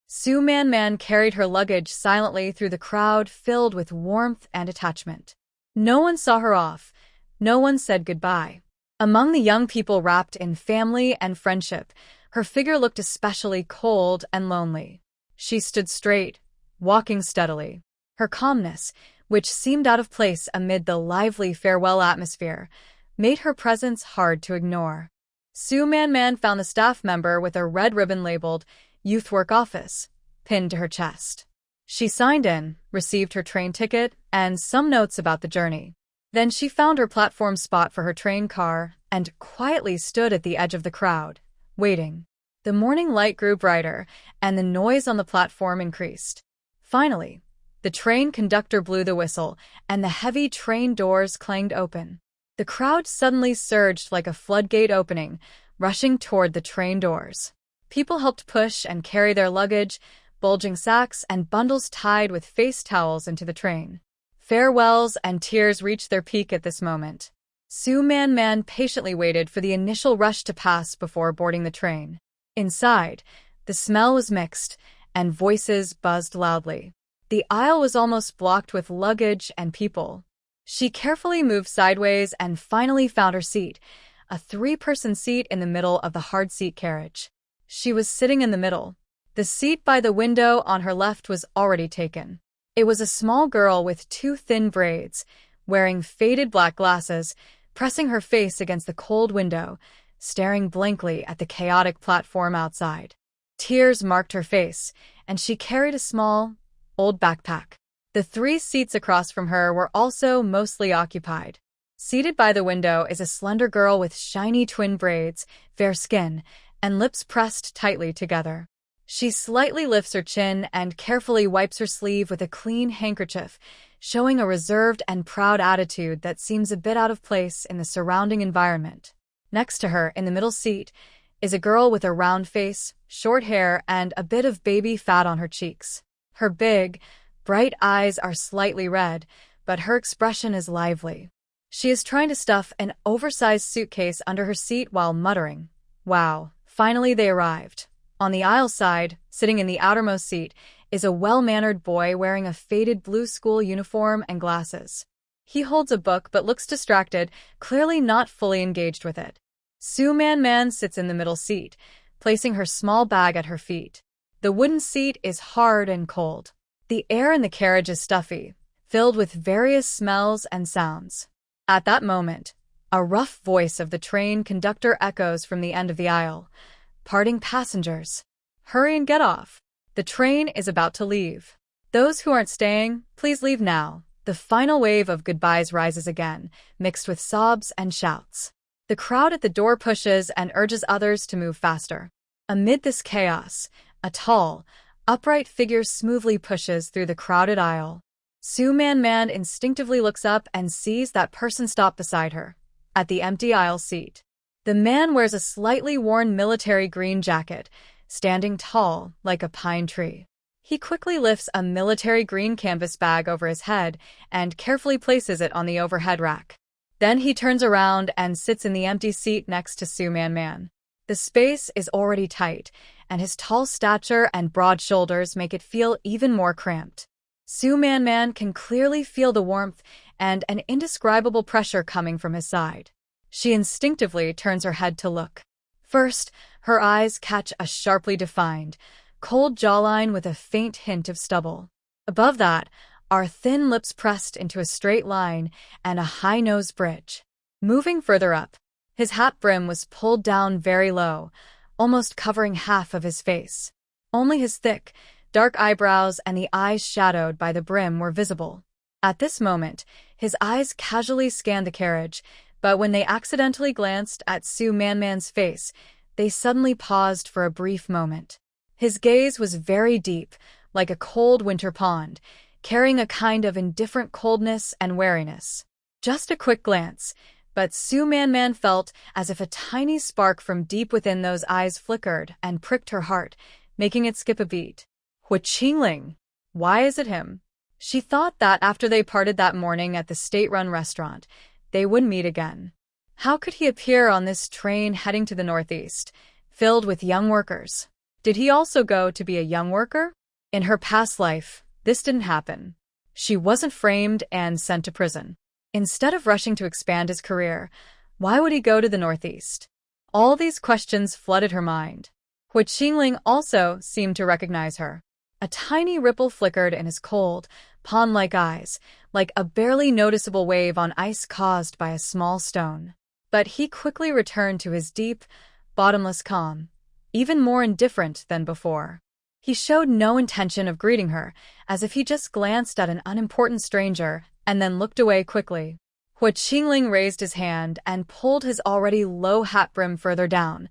Su Man carried her luggage silently through the crowd filled with warmth and attachment. No one saw her off. No one said goodbye. Among the young people wrapped in family and friendship, her figure looked especially cold and lonely. She stood straight, walking steadily. Her calmness, which seemed out of place amid the lively farewell atmosphere, made her presence hard to ignore. Su Man found the staff member with a red ribbon labeled Youth Work Office pinned to her chest. She signed in, received her train ticket, and some notes about the journey. Then she found her platform spot for her train car and quietly stood at the edge of the crowd, waiting. The morning light grew brighter, and the noise on the platform increased. Finally, the train conductor blew the whistle, and the heavy train doors clanged open. The crowd suddenly surged like a floodgate opening, rushing toward the train doors. People helped push and carry their luggage, bulging sacks and bundles tied with face towels into the train. Farewells and tears reached their peak at this moment. Su Man patiently waited for the initial rush to pass before boarding the train. Inside, the smell was mixed, and voices buzzed loudly. The aisle was almost blocked with luggage and people. She carefully moved sideways and finally found her seat, a 3-person seat in the middle of the hard seat carriage. She was sitting in the middle. The seat by the window on her left was already taken. It was a small girl with 2 thin braids, wearing faded black glasses, pressing her face against the cold window, staring blankly at the chaotic platform outside. Tears marked her face, and she carried a small, old backpack. The 3 seats across from her were also mostly occupied. Seated by the window is a slender girl with shiny twin braids, fair skin, and lips pressed tightly together. She slightly lifts her chin and carefully wipes her sleeve with a clean handkerchief, showing a reserved and proud attitude that seems a bit out of place in the surrounding environment. Next to her, in the middle seat, is a girl with a round face, short hair, and a bit of baby fat on her cheeks. Her big, bright eyes are slightly red, but her expression is lively. She is trying to stuff an oversized suitcase under her seat while muttering, "Wow, finally they arrived." On the aisle side, sitting in the outermost seat, is a well-mannered boy wearing a faded blue school uniform and glasses. He holds a book but looks distracted, clearly not fully engaged with it. Su Man sits in the middle seat, placing her small bag at her feet. The wooden seat is hard and cold. The air in the carriage is stuffy, filled with various smells and sounds. At that moment, a rough voice of the train conductor echoes from the end of the aisle. "Parting passengers, hurry and get off. The train is about to leave. Those who aren't staying, please leave now." The final wave of goodbyes rises again, mixed with sobs and shouts. The crowd at the door pushes and urges others to move faster. Amid this chaos, a tall, upright figure smoothly pushes through the crowded aisle. Su Man instinctively looks up and sees that person stop beside her, at the empty aisle seat. The man wears a slightly worn military green jacket, standing tall like a pine tree. He quickly lifts a military green canvas bag over his head and carefully places it on the overhead rack. Then he turns around and sits in the empty seat next to Su Man. The space is already tight, and his tall stature and broad shoulders make it feel even more cramped. Su Man can clearly feel the warmth and an indescribable pressure coming from his side. She instinctively turns her head to look. First, her eyes catch a sharply defined, cold jawline with a faint hint of stubble. Above that are thin lips pressed into a straight line and a high nose bridge. Moving further up, his hat brim was pulled down very low, almost covering half of his face. Only his thick, dark eyebrows and the eyes shadowed by the brim were visible. At this moment, his eyes casually scanned the carriage, but when they accidentally glanced at Su Man's face, they suddenly paused for a brief moment. His gaze was very deep, like a cold winter pond, carrying a kind of indifferent coldness and wariness. Just a quick glance, But Su Man felt as if a tiny spark from deep within those eyes flickered and pricked her heart, making it skip a beat. Qingling. Why is it him? She thought that after they parted that morning at the state-run restaurant, they would meet again. How could he appear on this train heading to the northeast, filled with young workers? Did he also go to be a young worker? In her past life, this didn't happen. She wasn't framed and sent to prison. Instead of rushing to expand his career, why would he go to the northeast? All these questions flooded her mind. Qingling also seemed to recognize her. A tiny ripple flickered in his cold, pond-like eyes, like a barely noticeable wave on ice caused by a small stone. But he quickly returned to his deep, bottomless calm, even more indifferent than before. He showed no intention of greeting her, as if he just glanced at an unimportant stranger and then looked away quickly. Qingling raised his hand and pulled his already low hat brim further down,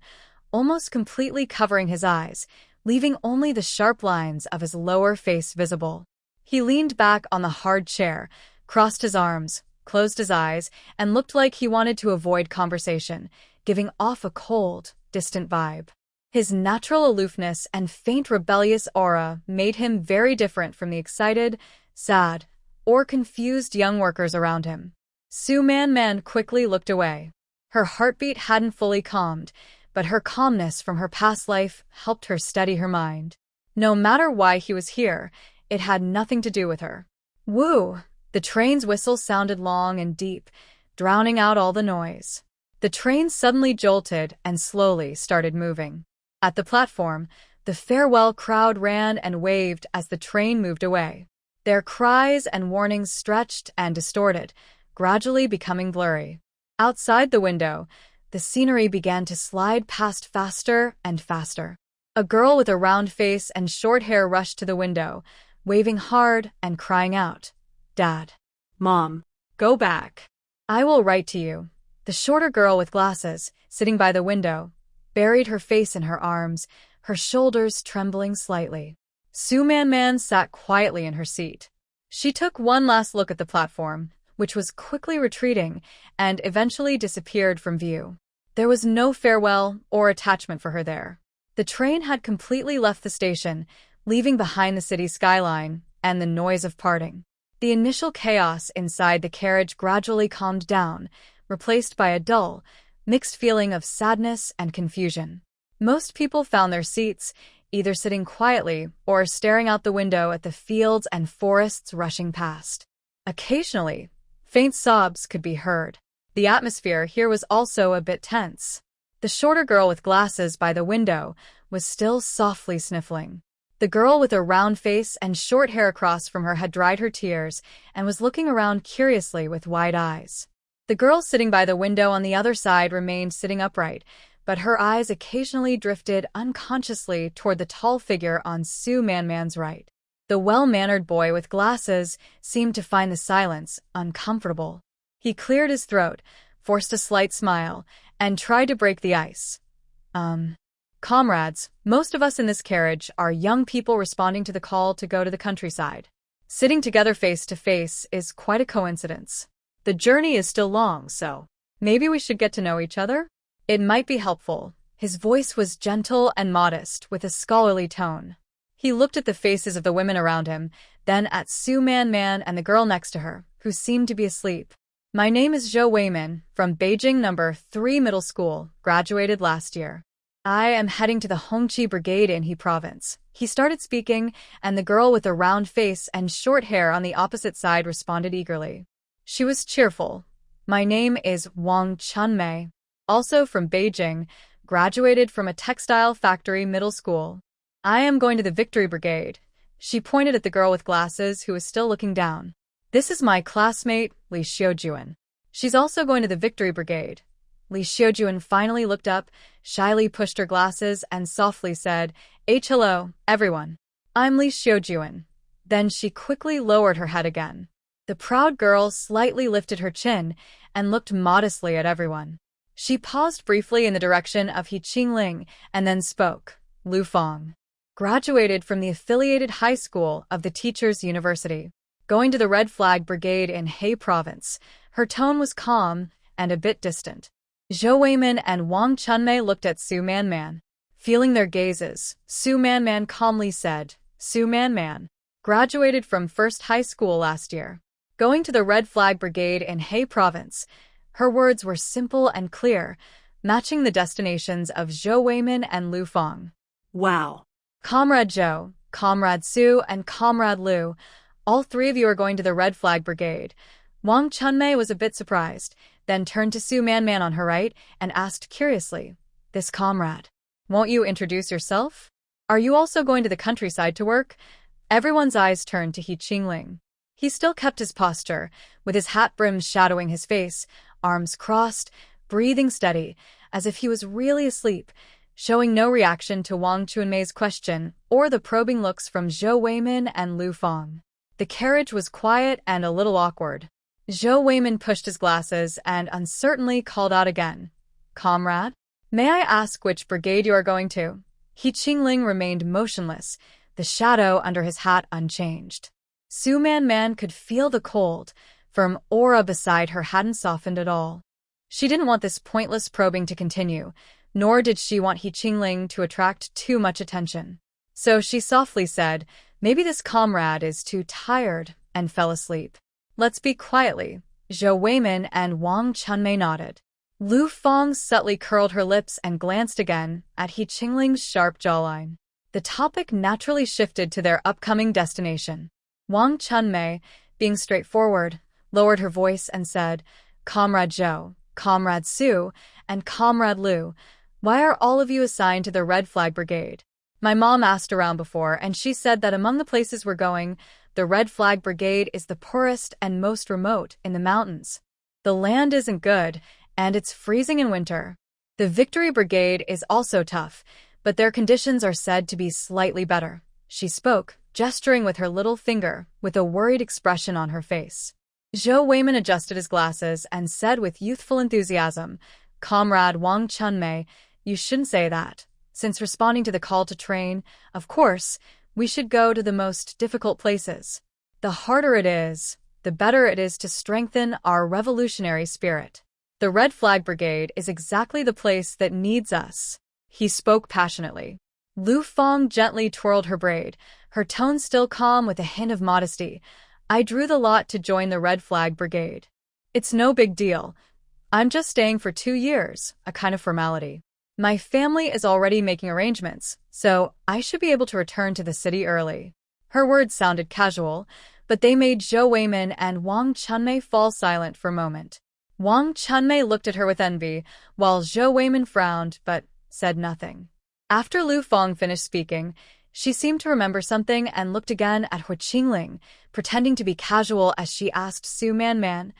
almost completely covering his eyes, leaving only the sharp lines of his lower face visible. He leaned back on the hard chair, crossed his arms, closed his eyes, and looked like he wanted to avoid conversation, giving off a cold, distant vibe. His natural aloofness and faint rebellious aura made him very different from the excited, sad, or confused young workers around him. Su Man quickly looked away. Her heartbeat hadn't fully calmed, but her calmness from her past life helped her steady her mind. No matter why he was here, it had nothing to do with her. Woo! The train's whistle sounded long and deep, drowning out all the noise. The train suddenly jolted and slowly started moving. At the platform, the farewell crowd ran and waved as the train moved away. Their cries and warnings stretched and distorted, gradually becoming blurry. Outside the window, the scenery began to slide past faster and faster. A girl with a round face and short hair rushed to the window, waving hard and crying out, "Dad." Mom, go back. "I will write to you." The shorter girl with glasses, sitting by the window, buried her face in her arms, her shoulders trembling slightly. Su Man sat quietly in her seat. She took one last look at the platform, which was quickly retreating, and eventually disappeared from view. There was no farewell or attachment for her there. The train had completely left the station, leaving behind the city skyline and the noise of parting. The initial chaos inside the carriage gradually calmed down, replaced by a dull, mixed feeling of sadness and confusion. Most people found their seats, either sitting quietly or staring out the window at the fields and forests rushing past. Occasionally, faint sobs could be heard. The atmosphere here was also a bit tense. The shorter girl with glasses by the window was still softly sniffling. The girl with a round face and short hair across from her had dried her tears and was looking around curiously with wide eyes. The girl sitting by the window on the other side remained sitting upright, but her eyes occasionally drifted unconsciously toward the tall figure on Su Man's right. The well-mannered boy with glasses seemed to find the silence uncomfortable. He cleared his throat, forced a slight smile, and tried to break the ice. Comrades, most of us in this carriage are young people responding to the call to go to the countryside. Sitting together face to face is quite a coincidence. The journey is still long, so maybe we should get to know each other? It might be helpful. His voice was gentle and modest, with a scholarly tone. He looked at the faces of the women around him, then at Su Man and the girl next to her, who seemed to be asleep. "My name is Zhou Weimin, from Beijing No. 3 Middle School, graduated last year. I am heading to the Hongqi Brigade in He Province." He started speaking, and the girl with a round face and short hair on the opposite side responded eagerly. She was cheerful. "My name is Wang Chunmei, also from Beijing, graduated from a textile factory middle school. I am going to the Victory Brigade." She pointed at the girl with glasses who was still looking down. "This is my classmate, Li Xiujuan. She's also going to the Victory Brigade." Li Xiujuan finally looked up, shyly pushed her glasses, and softly said, "Hello, everyone. I'm Li Xiujuan." Then she quickly lowered her head again. The proud girl slightly lifted her chin and looked modestly at everyone. She paused briefly in the direction of He Qingling and then spoke. "Lu Feng. Graduated from the affiliated high school of the Teachers' University. Going to the Red Flag Brigade in He Province." Her tone was calm and a bit distant. Zhou Weimin and Wang Chunmei looked at Su Manman. Feeling their gazes, Su Manman calmly said, Su Manman graduated from first high school last year, going to the Red Flag Brigade in He Province. Her words were simple and clear, matching the destinations of Zhou Weimin and Lu Feng. Wow. Comrade Zhou, Comrade Su, and Comrade Lu, all three of you are going to the Red Flag Brigade. Wang Chunmei was a bit surprised, then turned to Su Manman on her right and asked curiously, This comrade, won't you introduce yourself? Are you also going to the countryside to work? Everyone's eyes turned to He Qingling. He still kept his posture, with his hat brim shadowing his face, arms crossed, breathing steady, as if he was really asleep, showing no reaction to Wang Chunmei's question or the probing looks from Zhou Weimin and Lu Feng. The carriage was quiet and a little awkward. Zhou Weimin pushed his glasses and uncertainly called out again, Comrade? May I ask which brigade you are going to? He Qingling remained motionless, the shadow under his hat unchanged. Su Manman could feel the cold, firm aura beside her hadn't softened at all. She didn't want this pointless probing to continue, nor did she want He Qingling to attract too much attention. So she softly said, Maybe this comrade is too tired, and fell asleep. Let's speak quietly. Zhou Weimin and Wang Chunmei nodded. Lu Feng subtly curled her lips and glanced again at He Qingling's sharp jawline. The topic naturally shifted to their upcoming destination. Wang Chunmei, being straightforward, lowered her voice and said, Comrade Zhou, Comrade Su, and Comrade Lu, why are all of you assigned to the Red Flag Brigade? My mom asked around before, and she said that among the places we're going, the Red Flag Brigade is the poorest and most remote in the mountains. The land isn't good, and it's freezing in winter. The Victory Brigade is also tough, but their conditions are said to be slightly better. She spoke, gesturing with her little finger, with a worried expression on her face. Zhou Weimin adjusted his glasses and said with youthful enthusiasm, Comrade Wang Chunmei, you shouldn't say that. Since responding to the call to train, of course, we should go to the most difficult places. The harder it is, the better it is to strengthen our revolutionary spirit. The Red Flag Brigade is exactly the place that needs us. He spoke passionately. Lu Feng gently twirled her braid, her tone still calm with a hint of modesty. I drew the lot to join the Red Flag Brigade. It's no big deal. I'm just staying for 2 years, a kind of formality. My family is already making arrangements, so I should be able to return to the city early. Her words sounded casual, but they made Zhou Weimin and Wang Chunmei fall silent for a moment. Wang Chunmei looked at her with envy, while Zhou Weimin frowned but said nothing. After Lu Feng finished speaking, she seemed to remember something and looked again at He Qingling, pretending to be casual as she asked Su Manman,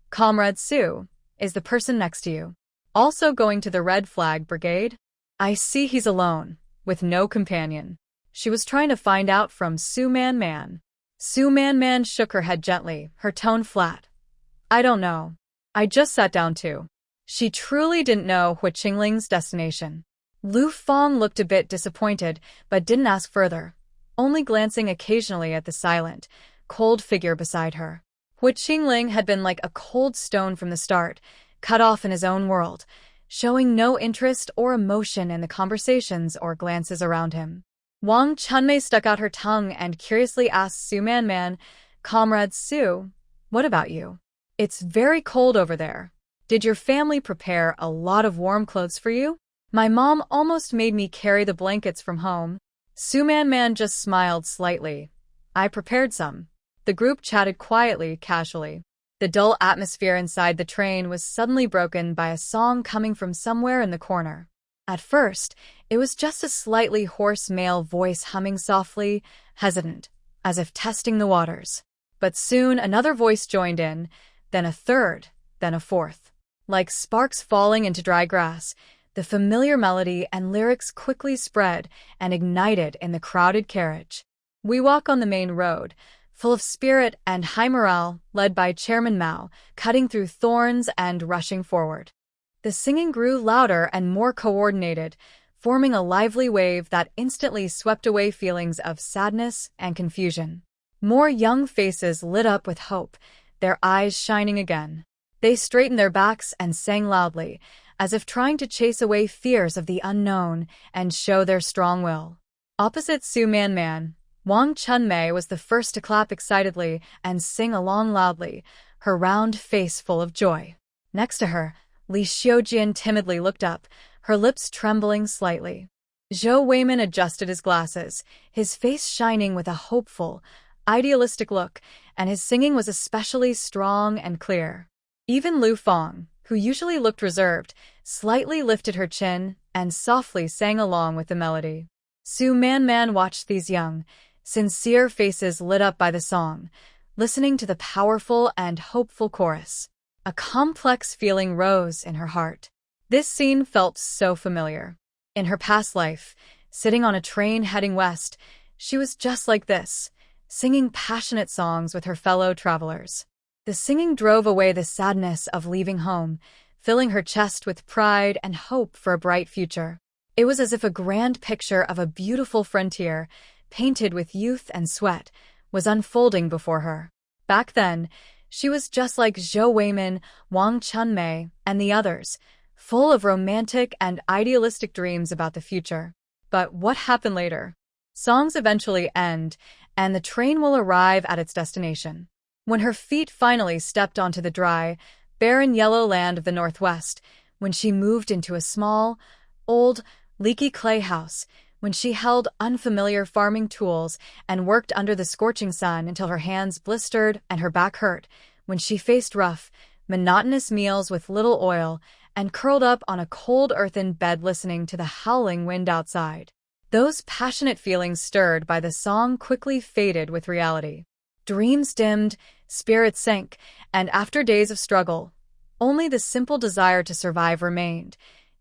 Comrade Su, is the person next to you also going to the Red Flag Brigade? I see he's alone, with no companion. She was trying to find out from Su Manman. Su Manman shook her head gently, her tone flat. I don't know. I just sat down too. She truly didn't know He Qingling's destination. Lu Feng looked a bit disappointed, but didn't ask further, only glancing occasionally at the silent, cold figure beside her. He Qingling had been like a cold stone from the start, cut off in his own world, showing no interest or emotion in the conversations or glances around him. Wang Chunmei stuck out her tongue and curiously asked Su Manman, Comrade Su, what about you? It's very cold over there. Did your family prepare a lot of warm clothes for you? My mom almost made me carry the blankets from home. Su Manman just smiled slightly. I prepared some. The group chatted quietly, casually. The dull atmosphere inside the train was suddenly broken by a song coming from somewhere in the corner. At first, it was just a slightly hoarse male voice humming softly, hesitant, as if testing the waters. But soon another voice joined in, then a third, then a fourth. Like sparks falling into dry grass, the familiar melody and lyrics quickly spread and ignited in the crowded carriage. We walk on the main road, full of spirit and high morale, led by Chairman Mao, cutting through thorns and rushing forward. The singing grew louder and more coordinated, forming a lively wave that instantly swept away feelings of sadness and confusion. More young faces lit up with hope, their eyes shining again. They straightened their backs and sang loudly, as if trying to chase away fears of the unknown and show their strong will. Opposite Su Man, Wang Chunmei was the first to clap excitedly and sing along loudly, her round face full of joy. Next to her, Li Xiujian timidly looked up, her lips trembling slightly. Zhou Weiman adjusted his glasses, his face shining with a hopeful, idealistic look, and his singing was especially strong and clear. Even Lu Feng, who usually looked reserved, slightly lifted her chin and softly sang along with the melody. Su Man watched these young, sincere faces lit up by the song, listening to the powerful and hopeful chorus. A complex feeling rose in her heart. This scene felt so familiar. In her past life, sitting on a train heading west, she was just like this, singing passionate songs with her fellow travelers. The singing drove away the sadness of leaving home, filling her chest with pride and hope for a bright future. It was as if a grand picture of a beautiful frontier, painted with youth and sweat, was unfolding before her. Back then, she was just like Zhou Weiman, Wang Chunmei, and the others, full of romantic and idealistic dreams about the future. But what happened later? Songs eventually end, and the train will arrive at its destination. When her feet finally stepped onto the dry, barren yellow land of the Northwest, when she moved into a small, old, leaky clay house, when she held unfamiliar farming tools and worked under the scorching sun until her hands blistered and her back hurt, when she faced rough, monotonous meals with little oil, and curled up on a cold earthen bed listening to the howling wind outside. Those passionate feelings stirred by the song quickly faded with reality. Dreams dimmed, spirits sank, and after days of struggle, only the simple desire to survive remained.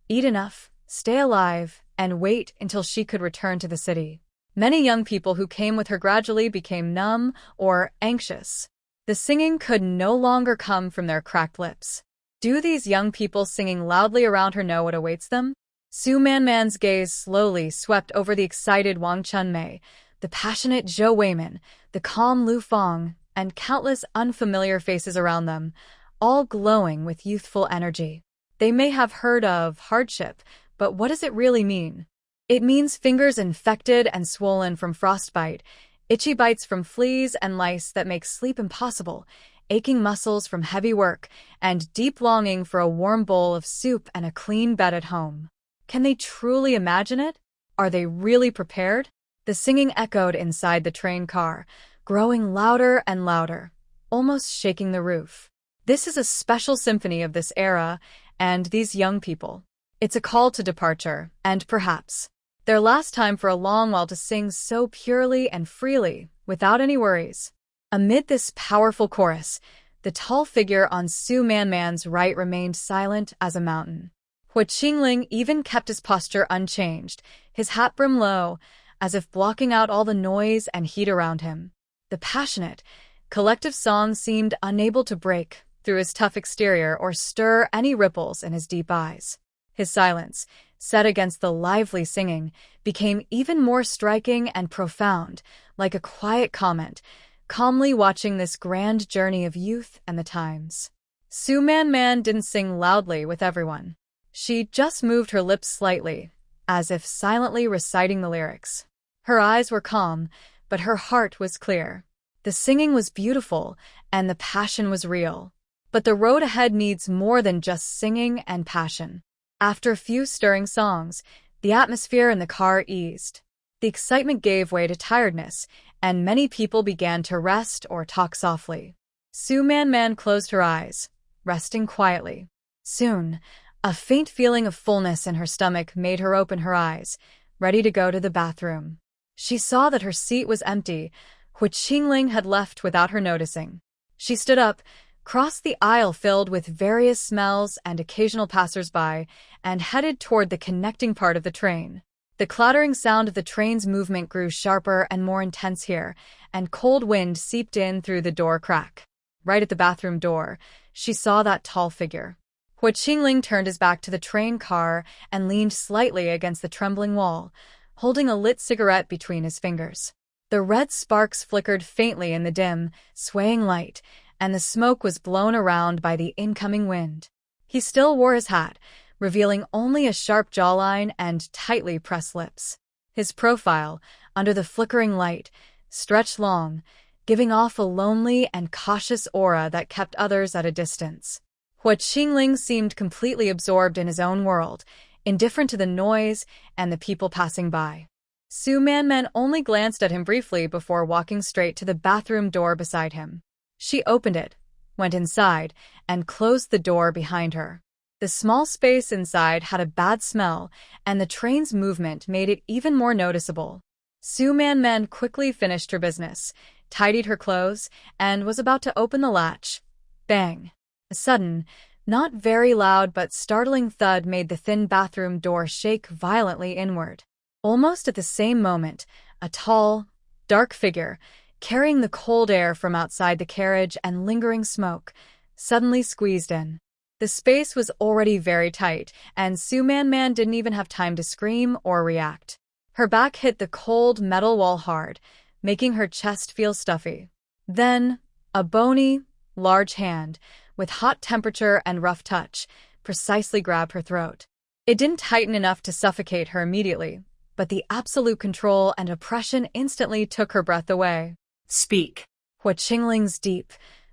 Eat enough, stay alive, and wait until she could return to the city. Many young people who came with her gradually became numb or anxious. The singing could no longer come from their cracked lips. Do these young people singing loudly around her know what awaits them? Su Man's gaze slowly swept over the excited Wang Chunmei, the passionate Zhou Weiman, the calm Lu Feng, and countless unfamiliar faces around them, all glowing with youthful energy. They may have heard of hardship, but what does it really mean? It means fingers infected and swollen from frostbite, itchy bites from fleas and lice that make sleep impossible, aching muscles from heavy work, and deep longing for a warm bowl of soup and a clean bed at home. Can they truly imagine it? Are they really prepared? The singing echoed inside the train car, growing louder and louder, almost shaking the roof. This is a special symphony of this era and these young people. It's a call to departure, and perhaps their last time for a long while to sing so purely and freely, without any worries. Amid this powerful chorus, the tall figure on Su Man's right remained silent as a mountain. Hua Qingling even kept his posture unchanged, his hat brim low, as if blocking out all the noise and heat around him. The passionate, collective song seemed unable to break through his tough exterior or stir any ripples in his deep eyes. His silence, set against the lively singing, became even more striking and profound, like a quiet comment, calmly watching this grand journey of youth and the times. Su Man didn't sing loudly with everyone. She just moved her lips slightly, as if silently reciting the lyrics. Her eyes were calm, but her heart was clear. The singing was beautiful, and the passion was real. But the road ahead needs more than just singing and passion. After a few stirring songs, the atmosphere in the car eased. The excitement gave way to tiredness, and many people began to rest or talk softly. Su Man closed her eyes, resting quietly. Soon, a faint feeling of fullness in her stomach made her open her eyes, ready to go to the bathroom. She saw that her seat was empty, which Qingling had left without her noticing. She stood up, crossed the aisle filled with various smells and occasional passers-by, and headed toward the connecting part of the train. The clattering sound of the train's movement grew sharper and more intense here, and cold wind seeped in through the door crack. Right at the bathroom door, she saw that tall figure. Hua Qingling turned his back to the train car and leaned slightly against the trembling wall, holding a lit cigarette between his fingers. The red sparks flickered faintly in the dim, swaying light, and the smoke was blown around by the incoming wind. He still wore his hat, revealing only a sharp jawline and tightly pressed lips. His profile, under the flickering light, stretched long, giving off a lonely and cautious aura that kept others at a distance. Qingling seemed completely absorbed in his own world, indifferent to the noise and the people passing by. Su Manman only glanced at him briefly before walking straight to the bathroom door beside him. She opened it, went inside, and closed the door behind her. The small space inside had a bad smell, and the train's movement made it even more noticeable. Su Manman quickly finished her business, tidied her clothes, and was about to open the latch. Bang! A sudden, not very loud but startling thud made the thin bathroom door shake violently inward. Almost at the same moment, a tall, dark figure, carrying the cold air from outside the carriage and lingering smoke, suddenly squeezed in. The space was already very tight, and Su Manman didn't even have time to scream or react. Her back hit the cold metal wall hard, making her chest feel stuffy. Then, a bony, large hand, with hot temperature and rough touch, precisely grabbed her throat. It didn't tighten enough to suffocate her immediately, but the absolute control and oppression instantly took her breath away. Speak. Qingling's deep,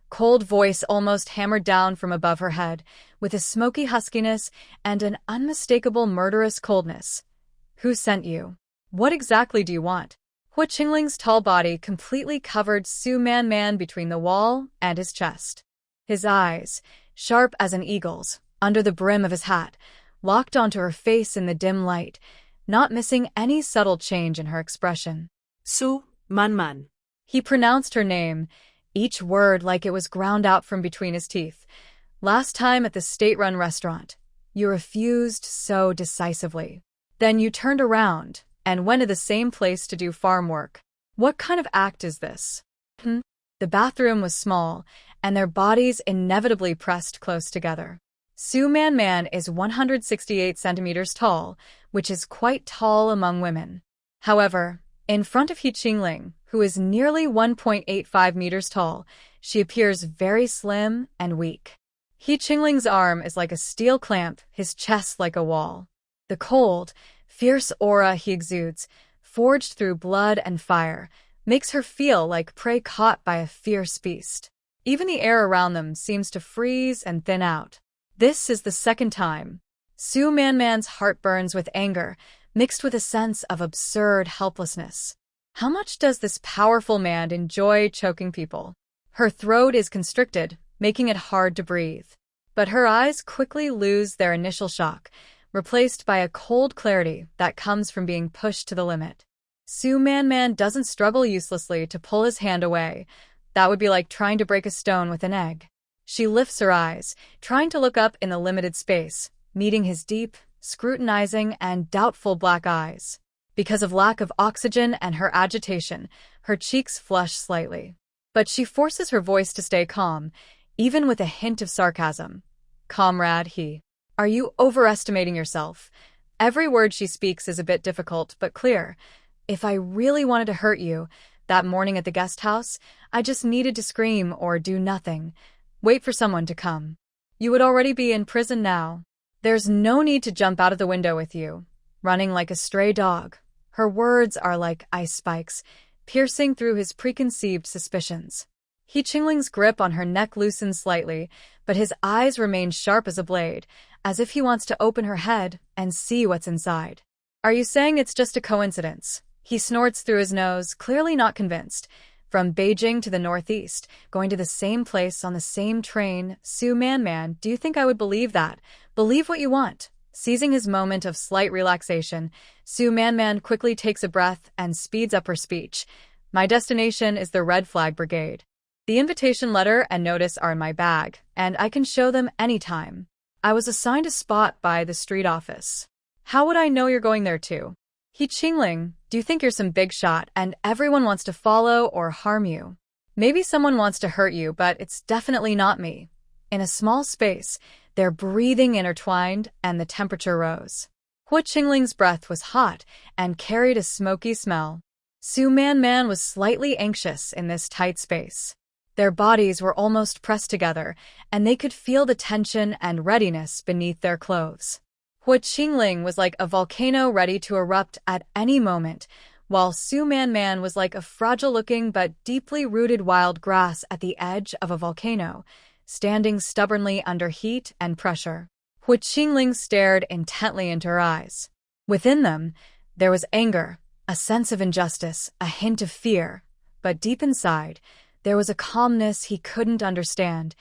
cold voice almost hammered down from above her head, with a smoky huskiness and an unmistakable murderous coldness. Who sent you? What exactly do you want? Qingling's tall body completely covered Su Manman between the wall and his chest. His eyes, sharp as an eagle's, under the brim of his hat, locked onto her face in the dim light, not missing any subtle change in her expression. Su Manman. He pronounced her name, each word like it was ground out from between his teeth. Last time at the state-run restaurant, you refused so decisively. Then you turned around and went to the same place to do farm work. What kind of act is this? The bathroom was small, and their bodies inevitably pressed close together. Su Manman is 168 centimeters tall, which is quite tall among women. However, in front of Qingling, who is nearly 1.85 meters tall, she appears very slim and weak. Qingling's arm is like a steel clamp, his chest like a wall. The cold, fierce aura he exudes, forged through blood and fire, makes her feel like prey caught by a fierce beast. Even the air around them seems to freeze and thin out. This is the second time. Su Manman's heart burns with anger, mixed with a sense of absurd helplessness. How much does this powerful man enjoy choking people? Her throat is constricted, making it hard to breathe. But her eyes quickly lose their initial shock, replaced by a cold clarity that comes from being pushed to the limit. Su Manman doesn't struggle uselessly to pull his hand away. That would be like trying to break a stone with an egg. She lifts her eyes, trying to look up in the limited space, meeting his deep, scrutinizing, and doubtful black eyes. Because of lack of oxygen and her agitation, her cheeks flush slightly. But she forces her voice to stay calm, even with a hint of sarcasm. Comrade, are you overestimating yourself? Every word she speaks is a bit difficult but clear. If I really wanted to hurt you, that morning at the guest house, I just needed to scream or do nothing. Wait for someone to come. You would already be in prison now. There's no need to jump out of the window with you, running like a stray dog. Her words are like ice spikes, piercing through his preconceived suspicions. Qingling's grip on her neck loosens slightly, but his eyes remain sharp as a blade, as if he wants to open her head and see what's inside. Are you saying it's just a coincidence? He snorts through his nose, clearly not convinced. From Beijing to the northeast, going to the same place on the same train, Su Manman, do you think I would believe that? Believe what you want. Seizing his moment of slight relaxation, Su Manman quickly takes a breath and speeds up her speech. My destination is the Red Flag Brigade. The invitation letter and notice are in my bag, and I can show them anytime. I was assigned a spot by the street office. How would I know you're going there too? Qingling, do you think you're some big shot and everyone wants to follow or harm you? Maybe someone wants to hurt you, but it's definitely not me. In a small space, their breathing intertwined and the temperature rose. Qingling's breath was hot and carried a smoky smell. Su Manman was slightly anxious in this tight space. Their bodies were almost pressed together, and they could feel the tension and readiness beneath their clothes. Hu Qingling was like a volcano ready to erupt at any moment, while Su Man was like a fragile-looking but deeply rooted wild grass at the edge of a volcano, standing stubbornly under heat and pressure. Hu Qingling stared intently into her eyes. Within them, there was anger, a sense of injustice, a hint of fear, but deep inside, there was a calmness he couldn't understand,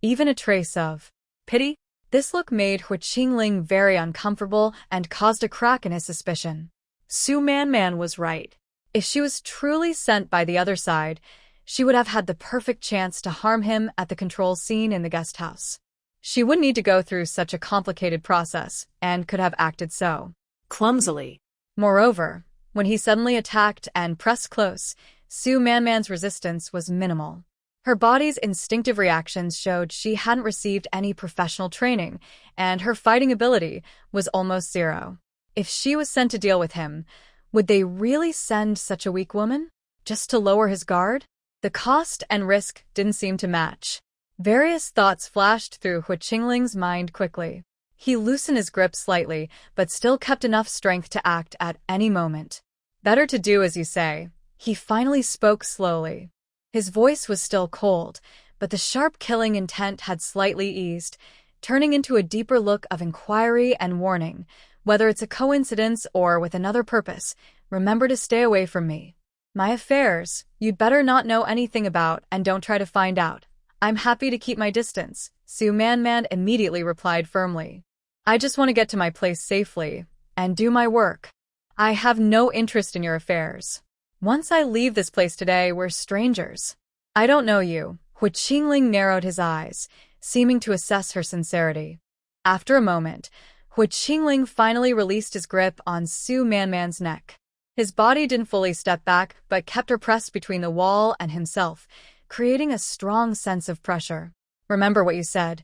even a trace of pity. This look made Hu Qingling very uncomfortable and caused a crack in his suspicion. Su Man was right. If she was truly sent by the other side, she would have had the perfect chance to harm him at the control scene in the guest house. She wouldn't need to go through such a complicated process, and could have acted so clumsily. Moreover, when he suddenly attacked and pressed close, Su Man's resistance was minimal. Her body's instinctive reactions showed she hadn't received any professional training, and her fighting ability was almost zero. If she was sent to deal with him, would they really send such a weak woman? Just to lower his guard? The cost and risk didn't seem to match. Various thoughts flashed through Hu Qingling's mind quickly. He loosened his grip slightly, but still kept enough strength to act at any moment. Better to do as you say. He finally spoke slowly. His voice was still cold, but the sharp killing intent had slightly eased, turning into a deeper look of inquiry and warning. Whether it's a coincidence or with another purpose, remember to stay away from me. My affairs, you'd better not know anything about, and don't try to find out. I'm happy to keep my distance, Su Man immediately replied firmly. I just want to get to my place safely and do my work. I have no interest in your affairs. Once I leave this place today, we're strangers. I don't know you. Hu Qingling narrowed his eyes, seeming to assess her sincerity. After a moment, Hu Qingling finally released his grip on Su Man's neck. His body didn't fully step back, but kept her pressed between the wall and himself, creating a strong sense of pressure. Remember what you said.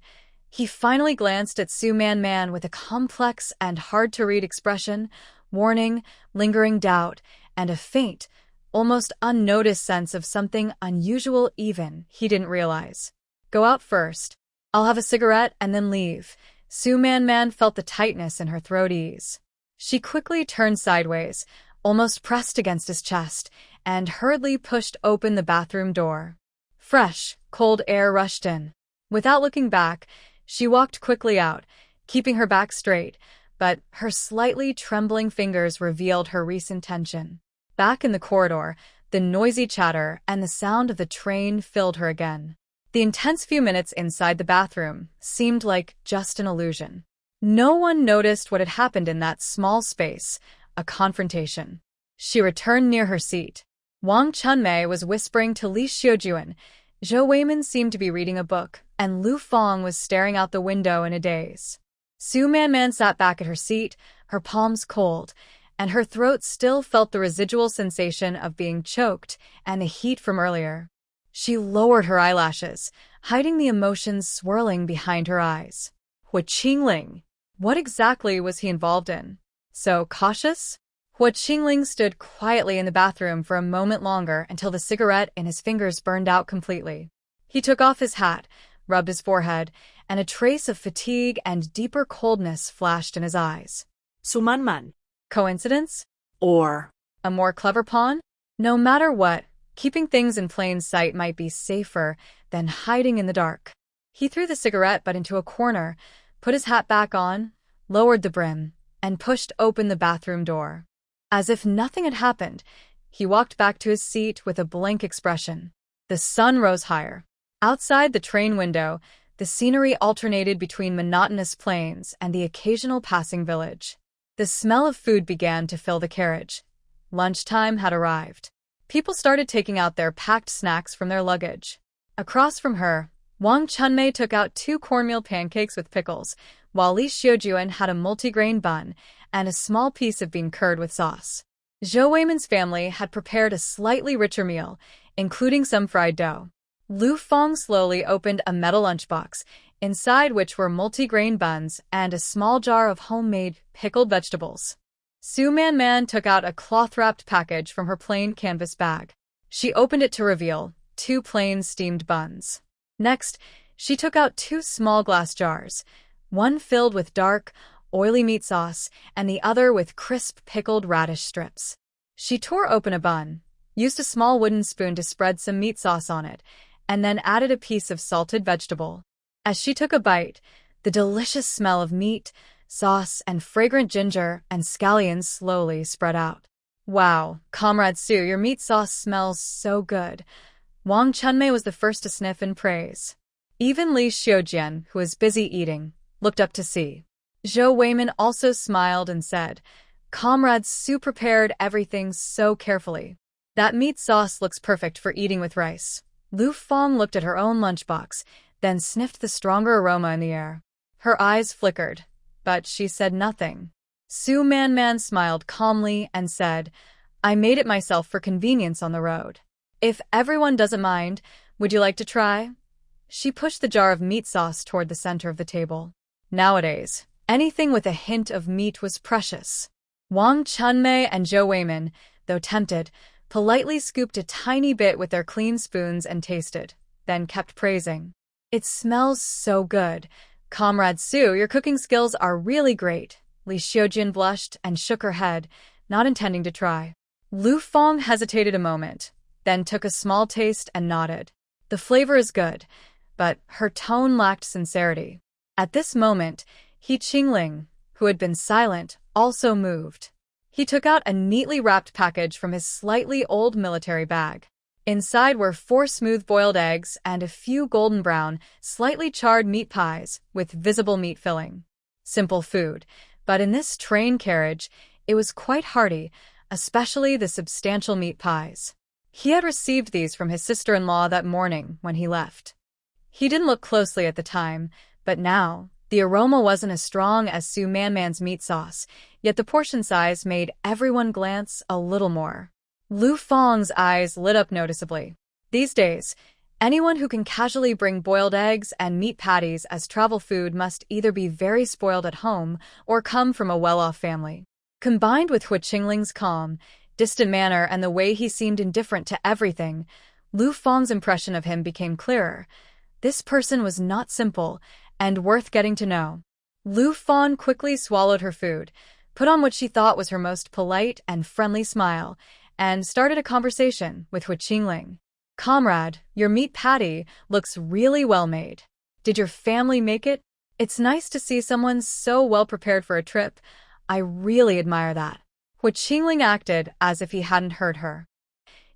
He finally glanced at Su Man with a complex and hard-to-read expression, warning, lingering doubt, and a faint, almost unnoticed sense of something unusual even he didn't realize. Go out first. I'll have a cigarette and then leave. Su Man felt the tightness in her throat ease. She quickly turned sideways, almost pressed against his chest, and hurriedly pushed open the bathroom door. Fresh, cold air rushed in. Without looking back, she walked quickly out, keeping her back straight, but her slightly trembling fingers revealed her recent tension. Back in the corridor, the noisy chatter and the sound of the train filled her again. The intense few minutes inside the bathroom seemed like just an illusion. No one noticed what had happened in that small space, a confrontation. She returned near her seat. Wang Chunmei was whispering to Li Xiujuan. Zhou Weimin seemed to be reading a book, and Lu Fong was staring out the window in a daze. Su Man sat back at her seat, her palms cold, and her throat still felt the residual sensation of being choked and the heat from earlier. She lowered her eyelashes, hiding the emotions swirling behind her eyes. Hu Qingling. What exactly was he involved in? So cautious? Hu Qingling stood quietly in the bathroom for a moment longer until the cigarette in his fingers burned out completely. He took off his hat, rubbed his forehead, and a trace of fatigue and deeper coldness flashed in his eyes. Su Man. Coincidence? Or a more clever pawn? No matter what, keeping things in plain sight might be safer than hiding in the dark. He threw the cigarette butt into a corner, put his hat back on, lowered the brim, and pushed open the bathroom door. As if nothing had happened, he walked back to his seat with a blank expression. The sun rose higher. Outside the train window, the scenery alternated between monotonous plains and the occasional passing village. The smell of food began to fill the carriage. Lunchtime had arrived. People started taking out their packed snacks from their luggage. Across from her, Wang Chunmei took out 2 cornmeal pancakes with pickles, while Li Xiujuan had a multigrain bun and a small piece of bean curd with sauce. Zhou Weimin's family had prepared a slightly richer meal, including some fried dough. Lu Fong slowly opened a metal lunchbox, inside which were multigrain buns and a small jar of homemade pickled vegetables. Su Man took out a cloth-wrapped package from her plain canvas bag. She opened it to reveal 2 plain steamed buns. Next, she took out 2 small glass jars, one filled with dark, oily meat sauce and the other with crisp pickled radish strips. She tore open a bun, used a small wooden spoon to spread some meat sauce on it, and then added a piece of salted vegetable. As she took a bite, the delicious smell of meat, sauce, and fragrant ginger and scallions slowly spread out. "Wow, Comrade Sue, your meat sauce smells so good." Wang Chunmei was the first to sniff in praise. Even Li Xiujian, who was busy eating, looked up to see. Zhou Weimin also smiled and said, "Comrade Sue prepared everything so carefully. That meat sauce looks perfect for eating with rice." Lu Fong looked at her own lunchbox, then sniffed the stronger aroma in the air. Her eyes flickered, but she said nothing. Su Man smiled calmly and said, "I made it myself for convenience on the road. If everyone doesn't mind, would you like to try?" She pushed the jar of meat sauce toward the center of the table. Nowadays, anything with a hint of meat was precious. Wang Chunmei and Zhou Weimin, though tempted, politely scooped a tiny bit with their clean spoons and tasted, then kept praising. "It smells so good. Comrade Sue, your cooking skills are really great." Li Xiujian blushed and shook her head, not intending to try. Lu Fong hesitated a moment, then took a small taste and nodded. The flavor is good, but her tone lacked sincerity. At this moment, He Qingling, who had been silent, also moved. He took out a neatly wrapped package from his slightly old military bag. Inside were 4 smooth boiled eggs and a few golden brown, slightly charred meat pies with visible meat filling. Simple food, but in this train carriage, it was quite hearty, especially the substantial meat pies. He had received these from his sister-in-law that morning when he left. He didn't look closely at the time, but now, the aroma wasn't as strong as Su Man's meat sauce, yet the portion size made everyone glance a little more. Lu Fong's eyes lit up noticeably. These days, anyone who can casually bring boiled eggs and meat patties as travel food must either be very spoiled at home or come from a well-off family. Combined with Hu Qingling's calm, distant manner and the way he seemed indifferent to everything, Lu Fong's impression of him became clearer. This person was not simple and worth getting to know. Lu Fong quickly swallowed her food, put on what she thought was her most polite and friendly smile, and started a conversation with Hu Qingling. "Comrade, your meat patty looks really well made. Did your family make it? It's nice to see someone so well prepared for a trip. I really admire that." Hu Qingling acted as if he hadn't heard her.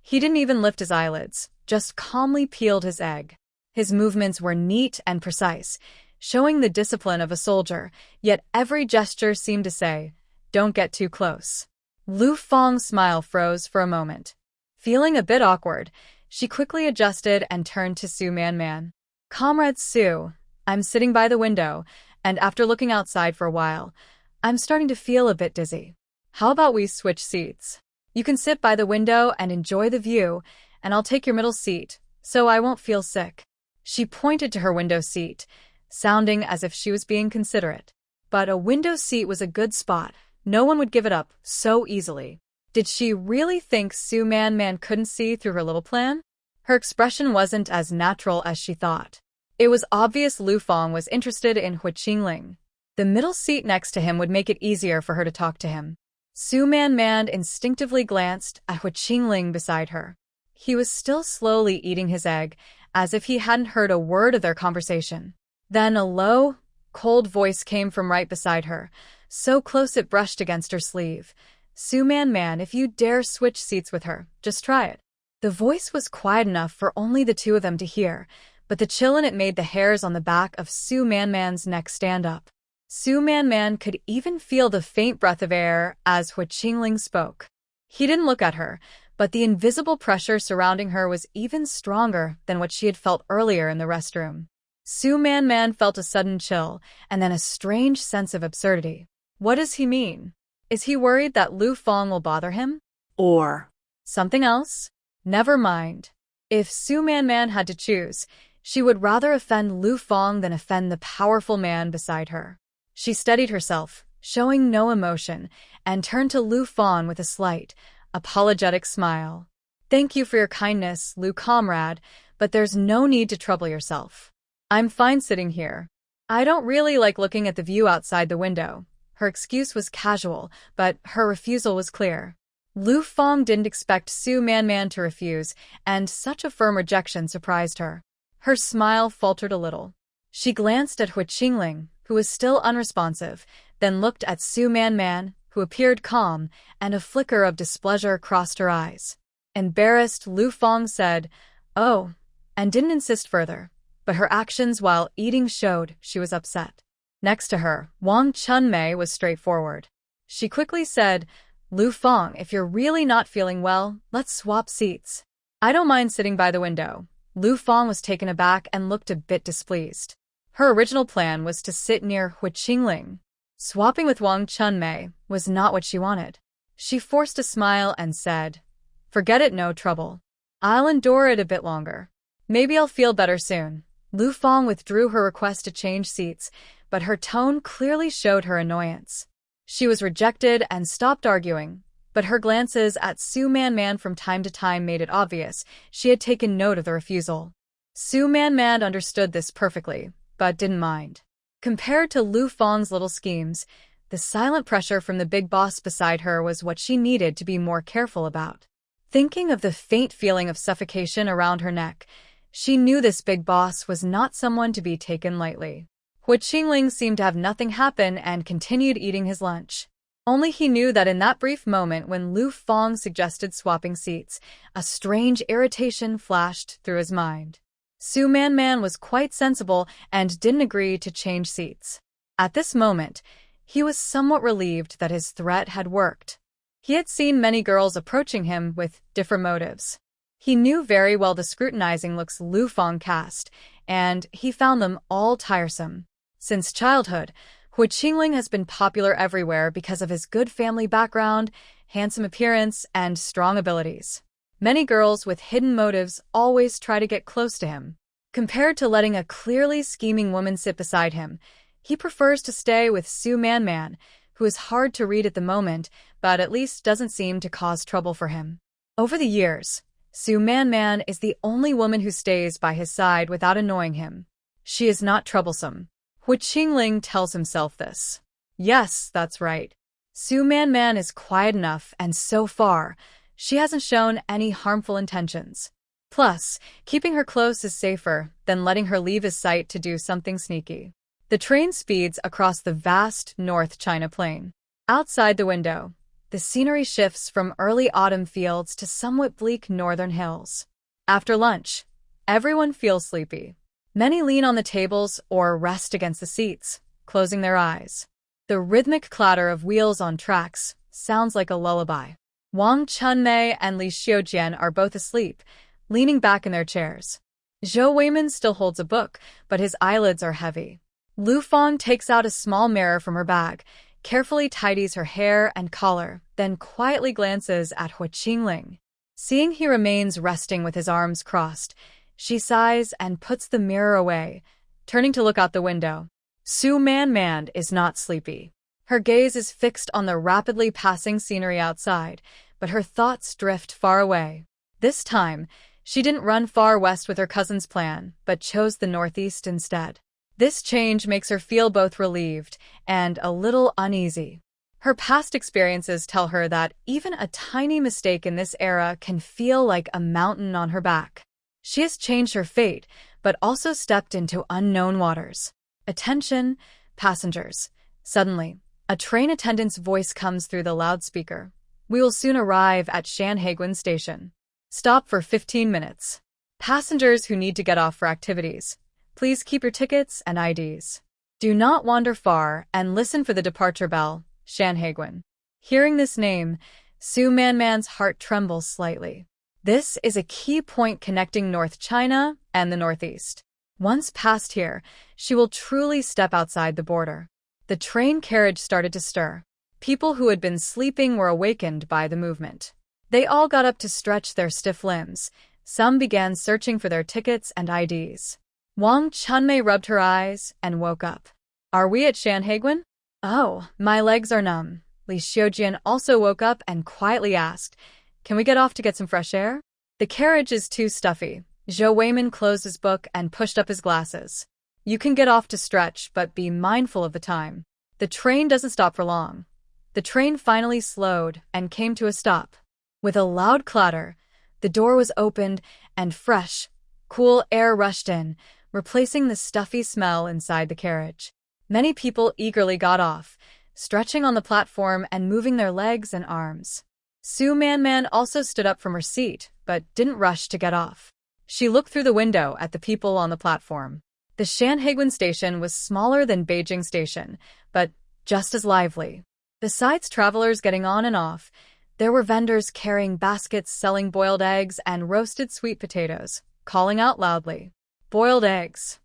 He didn't even lift his eyelids, just calmly peeled his egg. His movements were neat and precise, showing the discipline of a soldier, yet every gesture seemed to say, "Don't get too close." Lu Fong's smile froze for a moment. Feeling a bit awkward, she quickly adjusted and turned to Su Man. "Comrade Su, I'm sitting by the window, and after looking outside for a while, I'm starting to feel a bit dizzy. How about we switch seats? You can sit by the window and enjoy the view, and I'll take your middle seat, so I won't feel sick." She pointed to her window seat, sounding as if she was being considerate. But a window seat was a good spot. No one would give it up so easily. Did she really think Su Man couldn't see through her little plan? Her expression wasn't as natural as she thought. It was obvious Lu Fong was interested in Hu Qingling. The middle seat next to him would make it easier for her to talk to him. Su Man instinctively glanced at Hu Qingling beside her. He was still slowly eating his egg, as if he hadn't heard a word of their conversation. Then a low, cold voice came from right beside her, so close it brushed against her sleeve. "Su Man, if you dare switch seats with her, just try it." The voice was quiet enough for only the two of them to hear, but the chill in it made the hairs on the back of Su Man's neck stand up. Su Man could even feel the faint breath of air as Hu Qingling spoke. He didn't look at her, but the invisible pressure surrounding her was even stronger than what she had felt earlier in the restroom. Su Man felt a sudden chill, and then a strange sense of absurdity. What does he mean? Is he worried that Lu Fong will bother him? Or something else? Never mind. If Su Man had to choose, she would rather offend Lu Fong than offend the powerful man beside her. She steadied herself, showing no emotion, and turned to Lu Fong with a slight, apologetic smile. Thank you for your kindness, Lu comrade, but there's no need to trouble yourself. I'm fine sitting here. I don't really like looking at the view outside the window. Her excuse was casual, but her refusal was clear. Lu Fong didn't expect Su Man to refuse, and such a firm rejection surprised her. Her smile faltered a little. She glanced at Hu Qingling, who was still unresponsive, then looked at Su Man, who appeared calm, and a flicker of displeasure crossed her eyes. Embarrassed, Lu Fong said, "Oh," and didn't insist further, but her actions while eating showed she was upset. Next to her, Wang Chunmei was straightforward. She quickly said, "Lu Fong, if you're really not feeling well, let's swap seats." "I don't mind sitting by the window." Lu Fong was taken aback and looked a bit displeased. Her original plan was to sit near Hu Qingling. Swapping with Wang Chunmei was not what she wanted. She forced a smile and said, "Forget it, no trouble. I'll endure it a bit longer. Maybe I'll feel better soon." Lu Fong withdrew her request to change seats, but her tone clearly showed her annoyance. She was rejected and stopped arguing, but her glances at Su Man from time to time made it obvious she had taken note of the refusal. Su Man understood this perfectly, but didn't mind. Compared to Lu Fong's little schemes, the silent pressure from the big boss beside her was what she needed to be more careful about. Thinking of the faint feeling of suffocation around her neck, she knew this big boss was not someone to be taken lightly. Hu Qingling seemed to have nothing happen and continued eating his lunch. Only he knew that in that brief moment when Lu Fong suggested swapping seats, a strange irritation flashed through his mind. Su Man was quite sensible and didn't agree to change seats. At this moment, he was somewhat relieved that his threat had worked. He had seen many girls approaching him with different motives. He knew very well the scrutinizing looks Lu Fong cast, and he found them all tiresome. Since childhood, Hu Qingling has been popular everywhere because of his good family background, handsome appearance, and strong abilities. Many girls with hidden motives always try to get close to him. Compared to letting a clearly scheming woman sit beside him, he prefers to stay with Su Man, who is hard to read at the moment, but at least doesn't seem to cause trouble for him. Over the years, Su Man is the only woman who stays by his side without annoying him. She is not troublesome. Hu Qingling tells himself this. Yes, that's right. Su Man is quiet enough, and so far, she hasn't shown any harmful intentions. Plus, keeping her close is safer than letting her leave his sight to do something sneaky. The train speeds across the vast North China Plain. Outside the window, the scenery shifts from early autumn fields to somewhat bleak northern hills. After lunch, everyone feels sleepy. Many lean on the tables or rest against the seats, closing their eyes. The rhythmic clatter of wheels on tracks sounds like a lullaby. Wang Chunmei and Li Xiujian are both asleep, leaning back in their chairs. Zhou Weimin still holds a book, but his eyelids are heavy. Lu Fong takes out a small mirror from her bag, carefully tidies her hair and collar, then quietly glances at Hu Qingling. Seeing he remains resting with his arms crossed, she sighs and puts the mirror away, turning to look out the window. Su Man is not sleepy. Her gaze is fixed on the rapidly passing scenery outside, but her thoughts drift far away. This time, she didn't run far west with her cousin's plan, but chose the northeast instead. This change makes her feel both relieved and a little uneasy. Her past experiences tell her that even a tiny mistake in this era can feel like a mountain on her back. She has changed her fate, but also stepped into unknown waters. Attention, passengers. Suddenly, a train attendant's voice comes through the loudspeaker. We will soon arrive at Shanhaiguan Station. Stop for 15 minutes. Passengers who need to get off for activities, please keep your tickets and IDs. Do not wander far and listen for the departure bell, Shanhaiguan. Hearing this name, Su Man's heart trembles slightly. This is a key point connecting North China and the Northeast. Once past here, she will truly step outside the border. The train carriage started to stir. People who had been sleeping were awakened by the movement. They all got up to stretch their stiff limbs. Some began searching for their tickets and IDs. Wang Chunmei rubbed her eyes and woke up. Are we at Shanhaiguan? Oh, my legs are numb. Li Xiujian also woke up and quietly asked, can we get off to get some fresh air? The carriage is too stuffy. Zhou Weiman closed his book and pushed up his glasses. You can get off to stretch, but be mindful of the time. The train doesn't stop for long. The train finally slowed and came to a stop. With a loud clatter, the door was opened and fresh, cool air rushed in, replacing the stuffy smell inside the carriage. Many people eagerly got off, stretching on the platform and moving their legs and arms. Su Man also stood up from her seat, but didn't rush to get off. She looked through the window at the people on the platform. The Shanhaiguan station was smaller than Beijing Station, but just as lively. Besides travelers getting on and off, there were vendors carrying baskets selling boiled eggs and roasted sweet potatoes, calling out loudly, "Boiled eggs!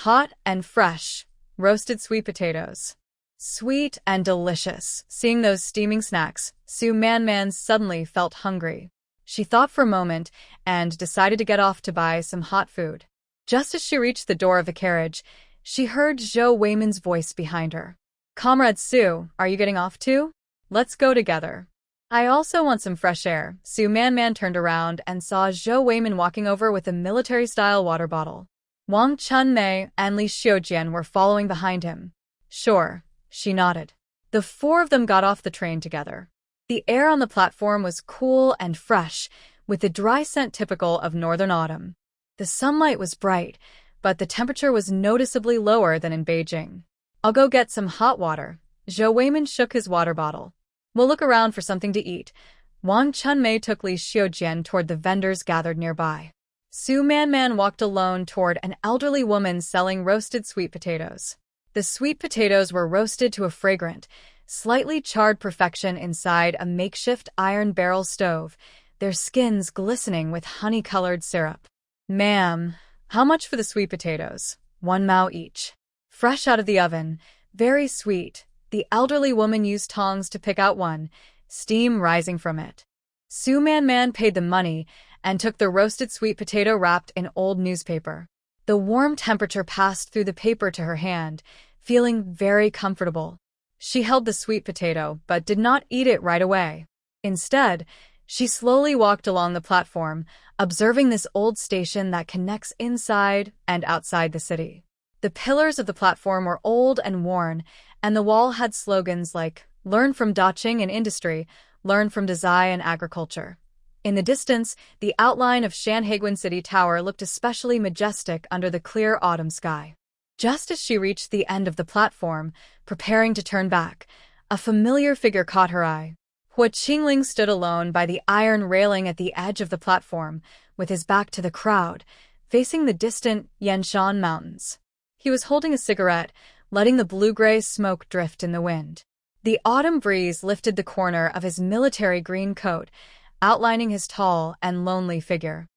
Hot and fresh, roasted sweet potatoes." Sweet and delicious. Seeing those steaming snacks, Su Man suddenly felt hungry. She thought for a moment and decided to get off to buy some hot food. Just as she reached the door of the carriage, she heard Zhou Weiman's voice behind her. "Comrade Su, are you getting off too? Let's go together." "I also want some fresh air." Su Man turned around and saw Zhou Weiman walking over with a military-style water bottle. Wang Chunmei and Li Xiujian were following behind him. "Sure," she nodded. The four of them got off the train together. The air on the platform was cool and fresh, with the dry scent typical of northern autumn. The sunlight was bright, but the temperature was noticeably lower than in Beijing. "I'll go get some hot water." Zhou Weiman shook his water bottle. "We'll look around for something to eat." Wang Chunmei took Li Xiujian toward the vendors gathered nearby. Su Man walked alone toward an elderly woman selling roasted sweet potatoes. The sweet potatoes were roasted to a fragrant, slightly charred perfection inside a makeshift iron barrel stove, their skins glistening with honey-colored syrup. "Ma'am, how much for the sweet potatoes?" "1 mao each." Fresh out of the oven, very sweet, the elderly woman used tongs to pick out one, steam rising from it. Su Man paid the money and took the roasted sweet potato wrapped in old newspaper. The warm temperature passed through the paper to her hand, feeling very comfortable. She held the sweet potato but did not eat it right away. Instead, she slowly walked along the platform, observing this old station that connects inside and outside the city. The pillars of the platform were old and worn, and the wall had slogans like, "Learn from Daqing in industry, learn from Dazai in agriculture." In the distance, the outline of Shanhaiguan City Tower looked especially majestic under the clear autumn sky. Just as she reached the end of the platform, preparing to turn back, a familiar figure caught her eye. Hua Qingling stood alone by the iron railing at the edge of the platform, with his back to the crowd, facing the distant Yanshan Mountains. He was holding a cigarette, letting the blue-gray smoke drift in the wind. The autumn breeze lifted the corner of his military green coat, outlining his tall and lonely figure.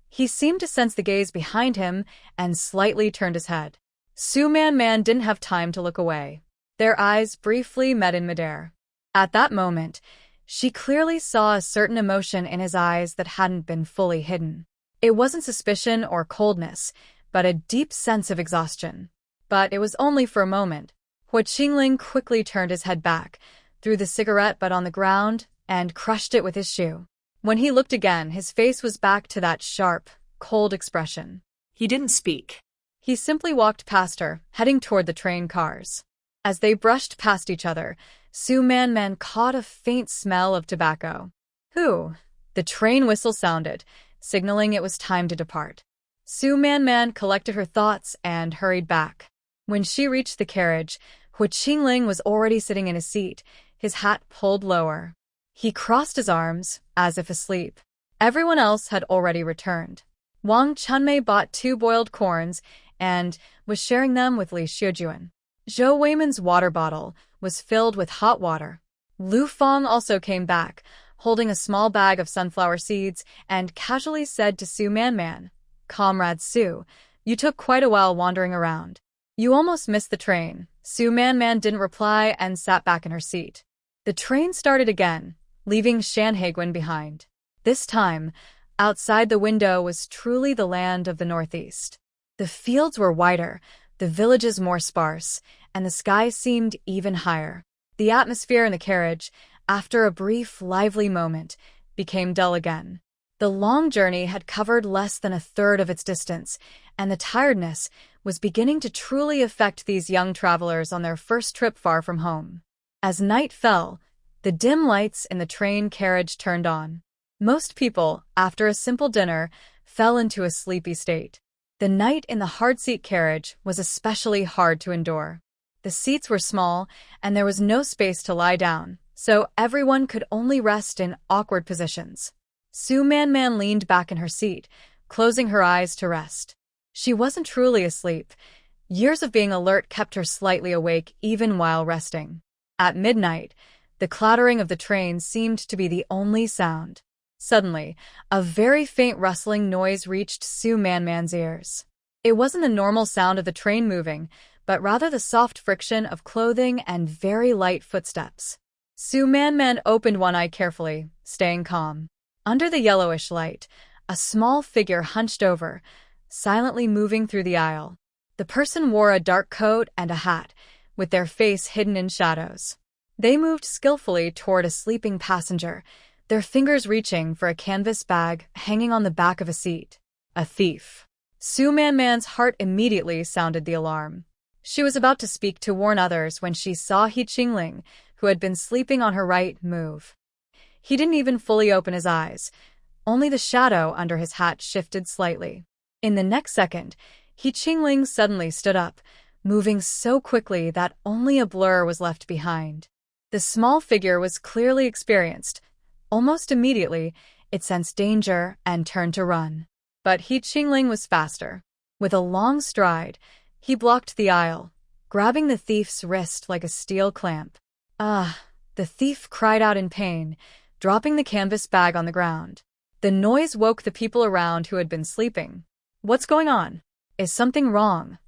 He seemed to sense the gaze behind him and slightly turned his head. Su Man didn't have time to look away. Their eyes briefly met in midair. At that moment, she clearly saw a certain emotion in his eyes that hadn't been fully hidden. It wasn't suspicion or coldness, but a deep sense of exhaustion. But it was only for a moment. Hua Qingling quickly turned his head back, threw the cigarette butt on the ground, and crushed it with his shoe. When he looked again, his face was back to that sharp, cold expression. He didn't speak. He simply walked past her, heading toward the train cars. As they brushed past each other, Su Man caught a faint smell of tobacco. "Who?" The train whistle sounded, signaling it was time to depart. Su Man collected her thoughts and hurried back. When she reached the carriage, Hua Qingling was already sitting in his seat, his hat pulled lower. He crossed his arms, as if asleep. Everyone else had already returned. Wang Chunmei bought 2 boiled corns and was sharing them with Li Xiujian. Zhou Weiman's water bottle was filled with hot water. Lu Feng also came back, holding a small bag of sunflower seeds, and casually said to Su Man, "Comrade Su, you took quite a while wandering around. You almost missed the train." Su Man didn't reply and sat back in her seat. The train started again, leaving Shanhaiguan behind. This time, outside the window was truly the land of the Northeast. The fields were wider, the villages more sparse, and the sky seemed even higher. The atmosphere in the carriage, after a brief, lively moment, became dull again. The long journey had covered less than a third of its distance, and the tiredness was beginning to truly affect these young travelers on their first trip far from home. As night fell, the dim lights in the train carriage turned on. Most people, after a simple dinner, fell into a sleepy state. The night in the hard-seat carriage was especially hard to endure. The seats were small, and there was no space to lie down, so everyone could only rest in awkward positions. Su Man leaned back in her seat, closing her eyes to rest. She wasn't truly asleep. Years of being alert kept her slightly awake even while resting. At midnight, the clattering of the train seemed to be the only sound. Suddenly, a very faint rustling noise reached Su Man's ears. It wasn't the normal sound of the train moving, but rather the soft friction of clothing and very light footsteps. Su Man opened one eye carefully, staying calm. Under the yellowish light, a small figure hunched over, silently moving through the aisle. The person wore a dark coat and a hat, with their face hidden in shadows. They moved skillfully toward a sleeping passenger, their fingers reaching for a canvas bag hanging on the back of a seat. A thief. Su Man's heart immediately sounded the alarm. She was about to speak to warn others when she saw He Qingling, who had been sleeping on her right, move. He didn't even fully open his eyes. Only the shadow under his hat shifted slightly. In the next second, He Qingling suddenly stood up, moving so quickly that only a blur was left behind. The small figure was clearly experienced. Almost immediately, it sensed danger and turned to run. But He Qingling was faster. With a long stride, he blocked the aisle, grabbing the thief's wrist like a steel clamp. Ah! The thief cried out in pain, dropping the canvas bag on the ground. The noise woke the people around who had been sleeping. What's going on? Is something wrong?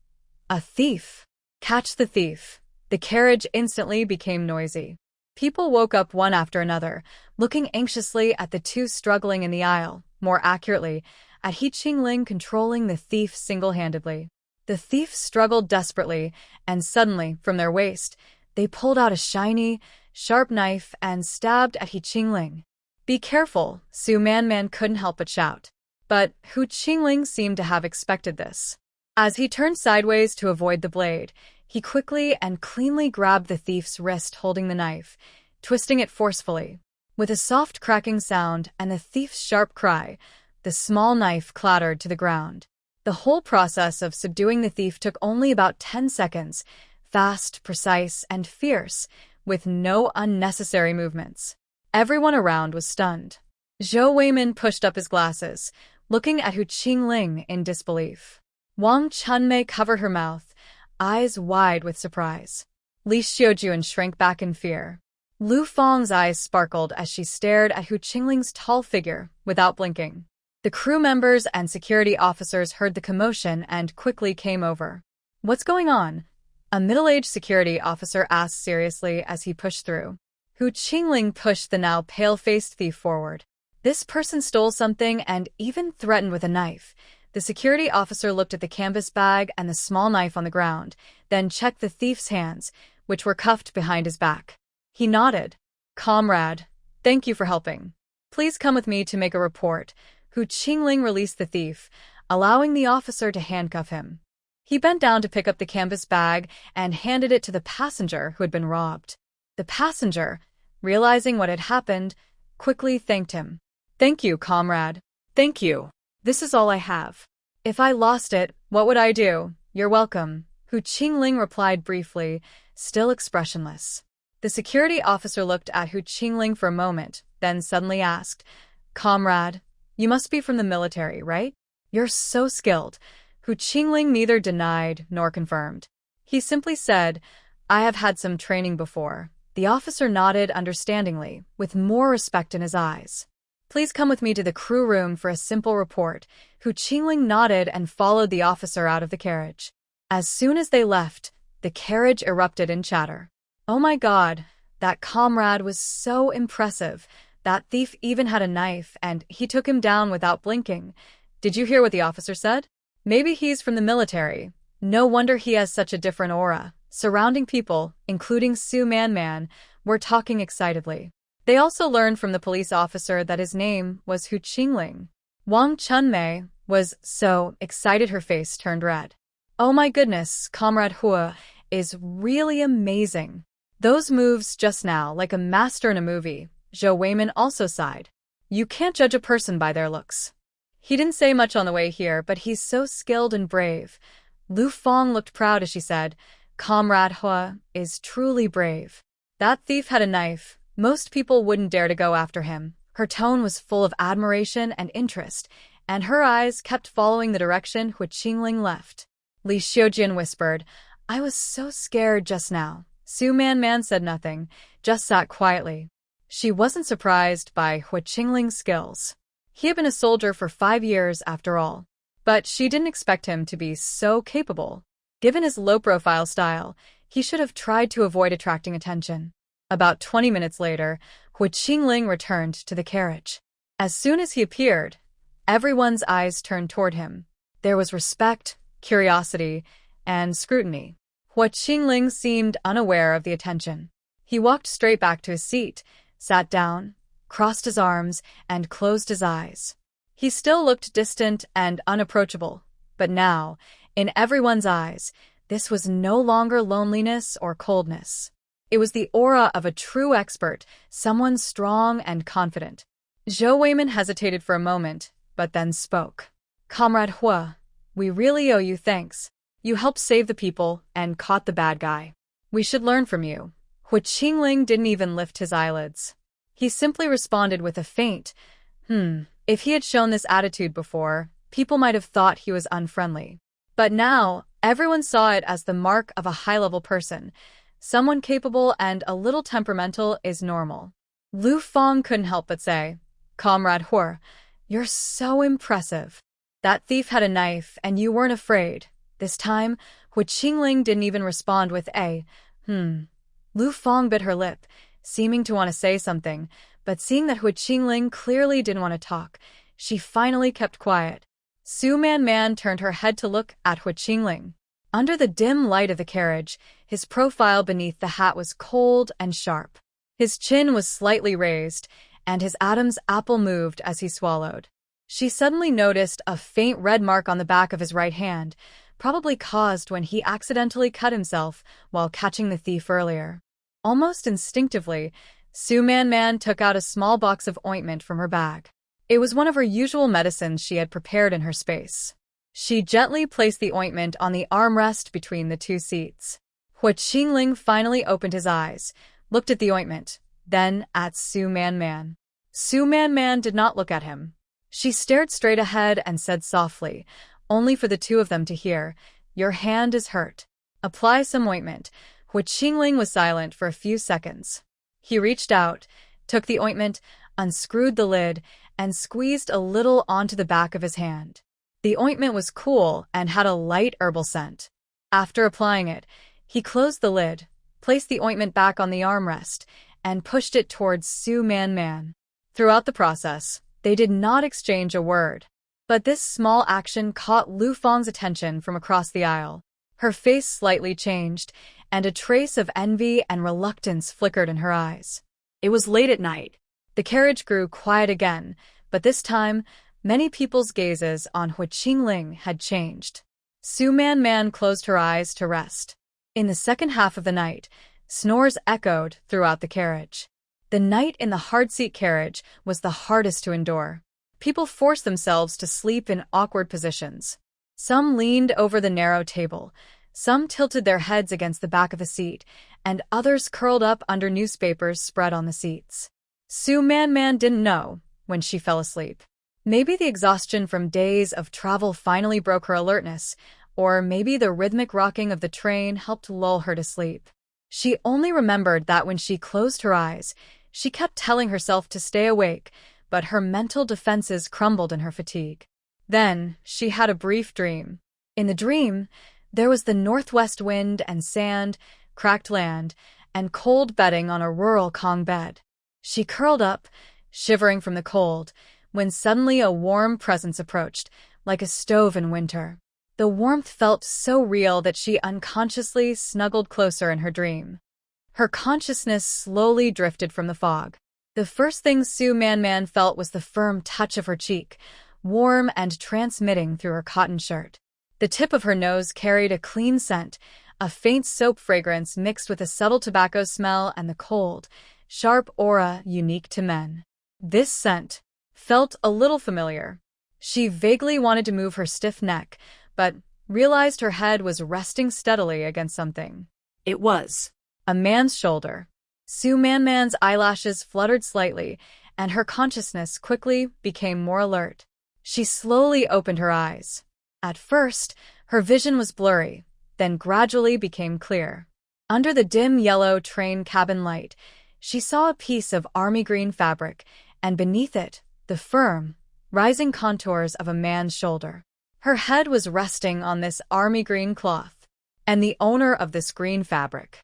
A thief! Catch the thief! The carriage instantly became noisy. People woke up one after another, looking anxiously at the two struggling in the aisle, more accurately, at He Qingling controlling the thief single-handedly. The thief struggled desperately, and suddenly, from their waist, they pulled out a shiny, sharp knife and stabbed at He Qingling. Be careful, Su Man couldn't help but shout. But He Qingling seemed to have expected this. As he turned sideways to avoid the blade, he quickly and cleanly grabbed the thief's wrist holding the knife, twisting it forcefully. With a soft cracking sound and the thief's sharp cry, the small knife clattered to the ground. The whole process of subduing the thief took only about 10 seconds, fast, precise, and fierce, with no unnecessary movements. Everyone around was stunned. Zhou Weimin pushed up his glasses, looking at He Qingling in disbelief. Wang Chunmei covered her mouth, eyes wide with surprise. Li Xiujuan shrank back in fear. Lu Feng's eyes sparkled as she stared at He Qingling's tall figure, without blinking. The crew members and security officers heard the commotion and quickly came over. What's going on? A middle-aged security officer asked seriously as he pushed through. He Qingling pushed the now pale-faced thief forward. This person stole something and even threatened with a knife. The security officer looked at the canvas bag and the small knife on the ground, then checked the thief's hands, which were cuffed behind his back. He nodded. Comrade, thank you for helping. Please come with me to make a report. He Qingling released the thief, allowing the officer to handcuff him. He bent down to pick up the canvas bag and handed it to the passenger who had been robbed. The passenger, realizing what had happened, quickly thanked him. Thank you, comrade. Thank you. This is all I have. If I lost it, what would I do? You're welcome. He Qingling replied briefly, still expressionless. The security officer looked at He Qingling for a moment, then suddenly asked, Comrade, you must be from the military, right? You're so skilled. He Qingling neither denied nor confirmed. He simply said, I have had some training before. The officer nodded understandingly, with more respect in his eyes. Please come with me to the crew room for a simple report. He Qingling nodded and followed the officer out of the carriage. As soon as they left, the carriage erupted in chatter. Oh my God, that comrade was so impressive. That thief even had a knife, and he took him down without blinking. Did you hear what the officer said? Maybe he's from the military. No wonder he has such a different aura. Surrounding people, including Su Man, were talking excitedly. They also learned from the police officer that his name was Hu Qingling. Wang Chunmei was so excited her face turned red. Oh my goodness, Comrade Hua is really amazing. Those moves just now, like a master in a movie. Zhou Weimin also sighed. You can't judge a person by their looks. He didn't say much on the way here, but he's so skilled and brave. Lu Fang looked proud as she said, Comrade Hua is truly brave. That thief had a knife. Most people wouldn't dare to go after him. Her tone was full of admiration and interest, and her eyes kept following the direction Hu Qingling left. Li Xiujian whispered, I was so scared just now. Su Man said nothing, just sat quietly. She wasn't surprised by Hu Qingling's skills. He had been a soldier for 5 years after all. But she didn't expect him to be so capable. Given his low-profile style, he should have tried to avoid attracting attention. About 20 minutes later, Hu Qingling returned to the carriage. As soon as he appeared, everyone's eyes turned toward him. There was respect, curiosity, and scrutiny. Hu Qingling seemed unaware of the attention. He walked straight back to his seat, sat down, crossed his arms, and closed his eyes. He still looked distant and unapproachable, but now, in everyone's eyes, this was no longer loneliness or coldness. It was the aura of a true expert, someone strong and confident. Zhou Weimin hesitated for a moment, but then spoke. Comrade Hua, we really owe you thanks. You helped save the people and caught the bad guy. We should learn from you. Hu Qingling didn't even lift his eyelids. He simply responded with a faint, If he had shown this attitude before, people might have thought he was unfriendly. But now, everyone saw it as the mark of a high-level person. Someone capable and a little temperamental is normal. Lu Fang couldn't help but say, Comrade Hua, you're so impressive. That thief had a knife and you weren't afraid. This time, Hu Qingling didn't even respond with a, Lu Fang bit her lip, seeming to want to say something, but seeing that Hu Qingling clearly didn't want to talk, she finally kept quiet. Su Man turned her head to look at Hu Qingling. Under the dim light of the carriage, his profile beneath the hat was cold and sharp. His chin was slightly raised, and his Adam's apple moved as he swallowed. She suddenly noticed a faint red mark on the back of his right hand, probably caused when he accidentally cut himself while catching the thief earlier. Almost instinctively, Su Man took out a small box of ointment from her bag. It was one of her usual medicines she had prepared in her space. She gently placed the ointment on the armrest between the two seats. Hu Qingling finally opened his eyes, looked at the ointment, then at Su Man. Su Man did not look at him. She stared straight ahead and said softly, only for the two of them to hear, Your hand is hurt. Apply some ointment. Hu Qingling was silent for a few seconds. He reached out, took the ointment, unscrewed the lid, and squeezed a little onto the back of his hand. The ointment was cool and had a light herbal scent. After applying it, he closed the lid, placed the ointment back on the armrest, and pushed it towards Su Man. Throughout the process, they did not exchange a word. But this small action caught Lu Fang's attention from across the aisle. Her face slightly changed, and a trace of envy and reluctance flickered in her eyes. It was late at night. The carriage grew quiet again, but this time, many people's gazes on Hu Qingling had changed. Su Man closed her eyes to rest. In the second half of the night, snores echoed throughout the carriage. The night in the hard-seat carriage was the hardest to endure. People forced themselves to sleep in awkward positions. Some leaned over the narrow table, some tilted their heads against the back of the seat, and others curled up under newspapers spread on the seats. Su Man didn't know when she fell asleep. Maybe the exhaustion from days of travel finally broke her alertness, or maybe the rhythmic rocking of the train helped lull her to sleep. She only remembered that when she closed her eyes, she kept telling herself to stay awake, but her mental defenses crumbled in her fatigue. Then, she had a brief dream. In the dream, there was the northwest wind and sand, cracked land, and cold bedding on a rural Kong bed. She curled up, shivering from the cold, when suddenly a warm presence approached, like a stove in winter. The warmth felt so real that she unconsciously snuggled closer in her dream. Her consciousness slowly drifted from the fog. The first thing Su Man felt was the firm touch of her cheek, warm and transmitting through her cotton shirt. The tip of her nose carried a clean scent, a faint soap fragrance mixed with a subtle tobacco smell and the cold, sharp aura unique to men. This scent felt a little familiar. She vaguely wanted to move her stiff neck, but realized her head was resting steadily against something. It was A man's shoulder. Su Man's eyelashes fluttered slightly, and her consciousness quickly became more alert. She slowly opened her eyes. At first, her vision was blurry, then gradually became clear. Under the dim yellow train cabin light, she saw a piece of army green fabric, and beneath it, the firm, rising contours of a man's shoulder. Her head was resting on this army green cloth, and the owner of this green fabric.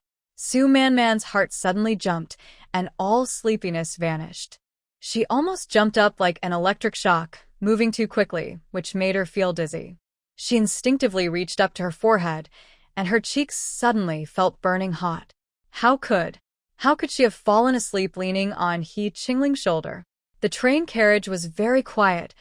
Su Man's heart suddenly jumped, and all sleepiness vanished. She almost jumped up like an electric shock, moving too quickly, which made her feel dizzy. She instinctively reached up to her forehead, and her cheeks suddenly felt burning hot. How could she have fallen asleep leaning on He Qingling's shoulder? The train carriage was very quiet,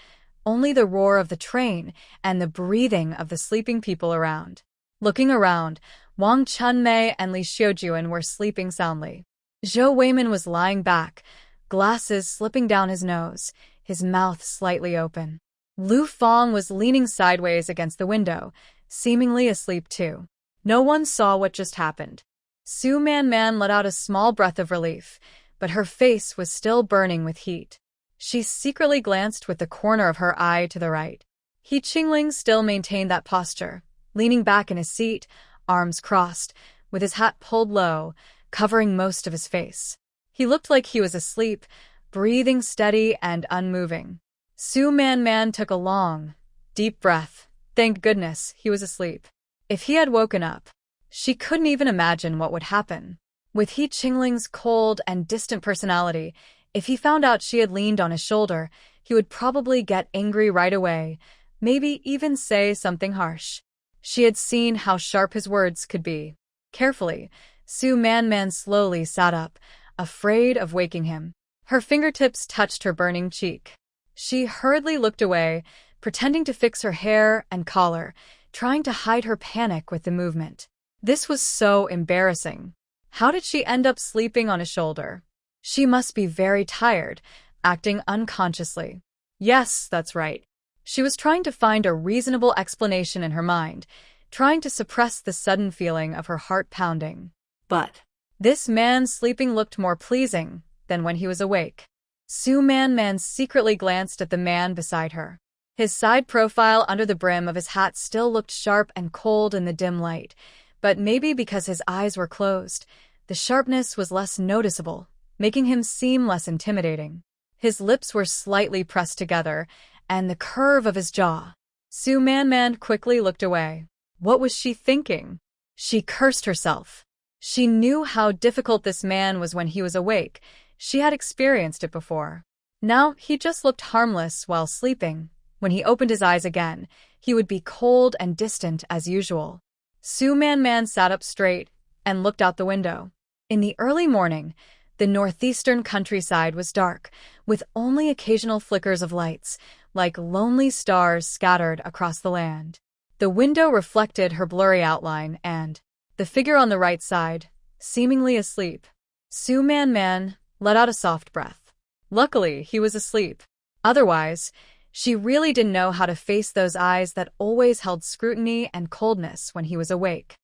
only the roar of the train and the breathing of the sleeping people around. Looking around, Wang Chunmei and Li Xiujuan were sleeping soundly. Zhou Weimin was lying back, glasses slipping down his nose, his mouth slightly open. Lu Feng was leaning sideways against the window, seemingly asleep too. No one saw what just happened. Su Man let out a small breath of relief, but her face was still burning with heat. She secretly glanced with the corner of her eye to the right. He Qingling still maintained that posture, leaning back in his seat, arms crossed, with his hat pulled low, covering most of his face. He looked like he was asleep, breathing steady and unmoving. Su Man took a long, deep breath. Thank goodness he was asleep. If he had woken up, she couldn't even imagine what would happen. With He Qingling's cold and distant personality, if he found out she had leaned on his shoulder, he would probably get angry right away, maybe even say something harsh. She had seen how sharp his words could be. Carefully, Su Man slowly sat up, afraid of waking him. Her fingertips touched her burning cheek. She hurriedly looked away, pretending to fix her hair and collar, trying to hide her panic with the movement. This was so embarrassing. How did she end up sleeping on his shoulder? She must be very tired, acting unconsciously. Yes, that's right. She was trying to find a reasonable explanation in her mind, trying to suppress the sudden feeling of her heart pounding. But this man sleeping looked more pleasing than when he was awake. Su Man secretly glanced at the man beside her. His side profile under the brim of his hat still looked sharp and cold in the dim light, but maybe because his eyes were closed, the sharpness was less noticeable, making him seem less intimidating. His lips were slightly pressed together, and the curve of his jaw. Su Man quickly looked away. What was she thinking? She cursed herself. She knew how difficult this man was when he was awake. She had experienced it before. Now he just looked harmless while sleeping. When he opened his eyes again, he would be cold and distant as usual. Su Man sat up straight and looked out the window. In the early morning, the northeastern countryside was dark, with only occasional flickers of lights, like lonely stars scattered across the land. The window reflected her blurry outline and the figure on the right side, seemingly asleep. Su Man let out a soft breath. Luckily, he was asleep. Otherwise, she really didn't know how to face those eyes that always held scrutiny and coldness when he was awake.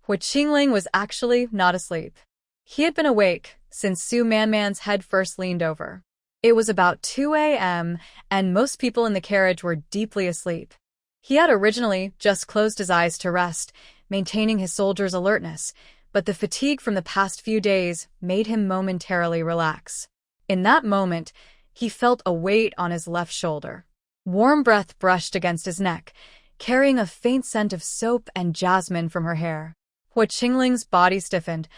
He Qingling was actually not asleep. He had been awake since Su Man's head first leaned over. It was about 2 a.m., and most people in the carriage were deeply asleep. He had originally just closed his eyes to rest, maintaining his soldier's alertness, but the fatigue from the past few days made him momentarily relax. In that moment, he felt a weight on his left shoulder. Warm breath brushed against his neck, carrying a faint scent of soap and jasmine from her hair. He Qingling's body stiffened,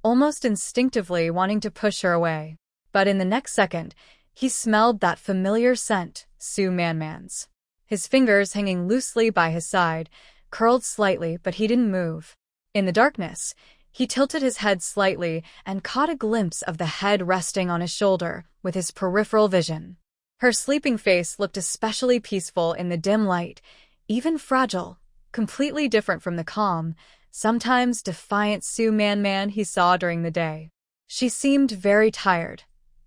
almost instinctively wanting to push her away. But in the next second, he smelled that familiar scent, Su Man's. His fingers hanging loosely by his side, curled slightly, but he didn't move. In the darkness, He tilted his head slightly and caught a glimpse of the head resting on his shoulder with his peripheral vision. Her sleeping face looked especially peaceful in the dim light, even fragile, completely different from the calm, sometimes defiant Su Man he saw during the day. She seemed very tired.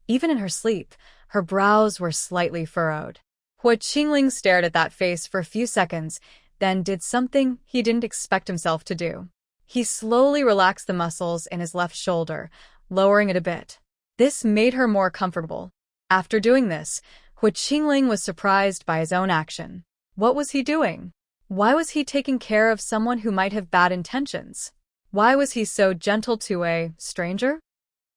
Even in her sleep, her brows were slightly furrowed. Hua Qingling stared at that face for a few seconds, then did something he didn't expect himself to do. He slowly relaxed the muscles in his left shoulder, lowering it a bit. This made her more comfortable. After doing this, Hua Qingling was surprised by his own action. What was he doing? Why was he taking care of someone who might have bad intentions? Why was he so gentle to a stranger?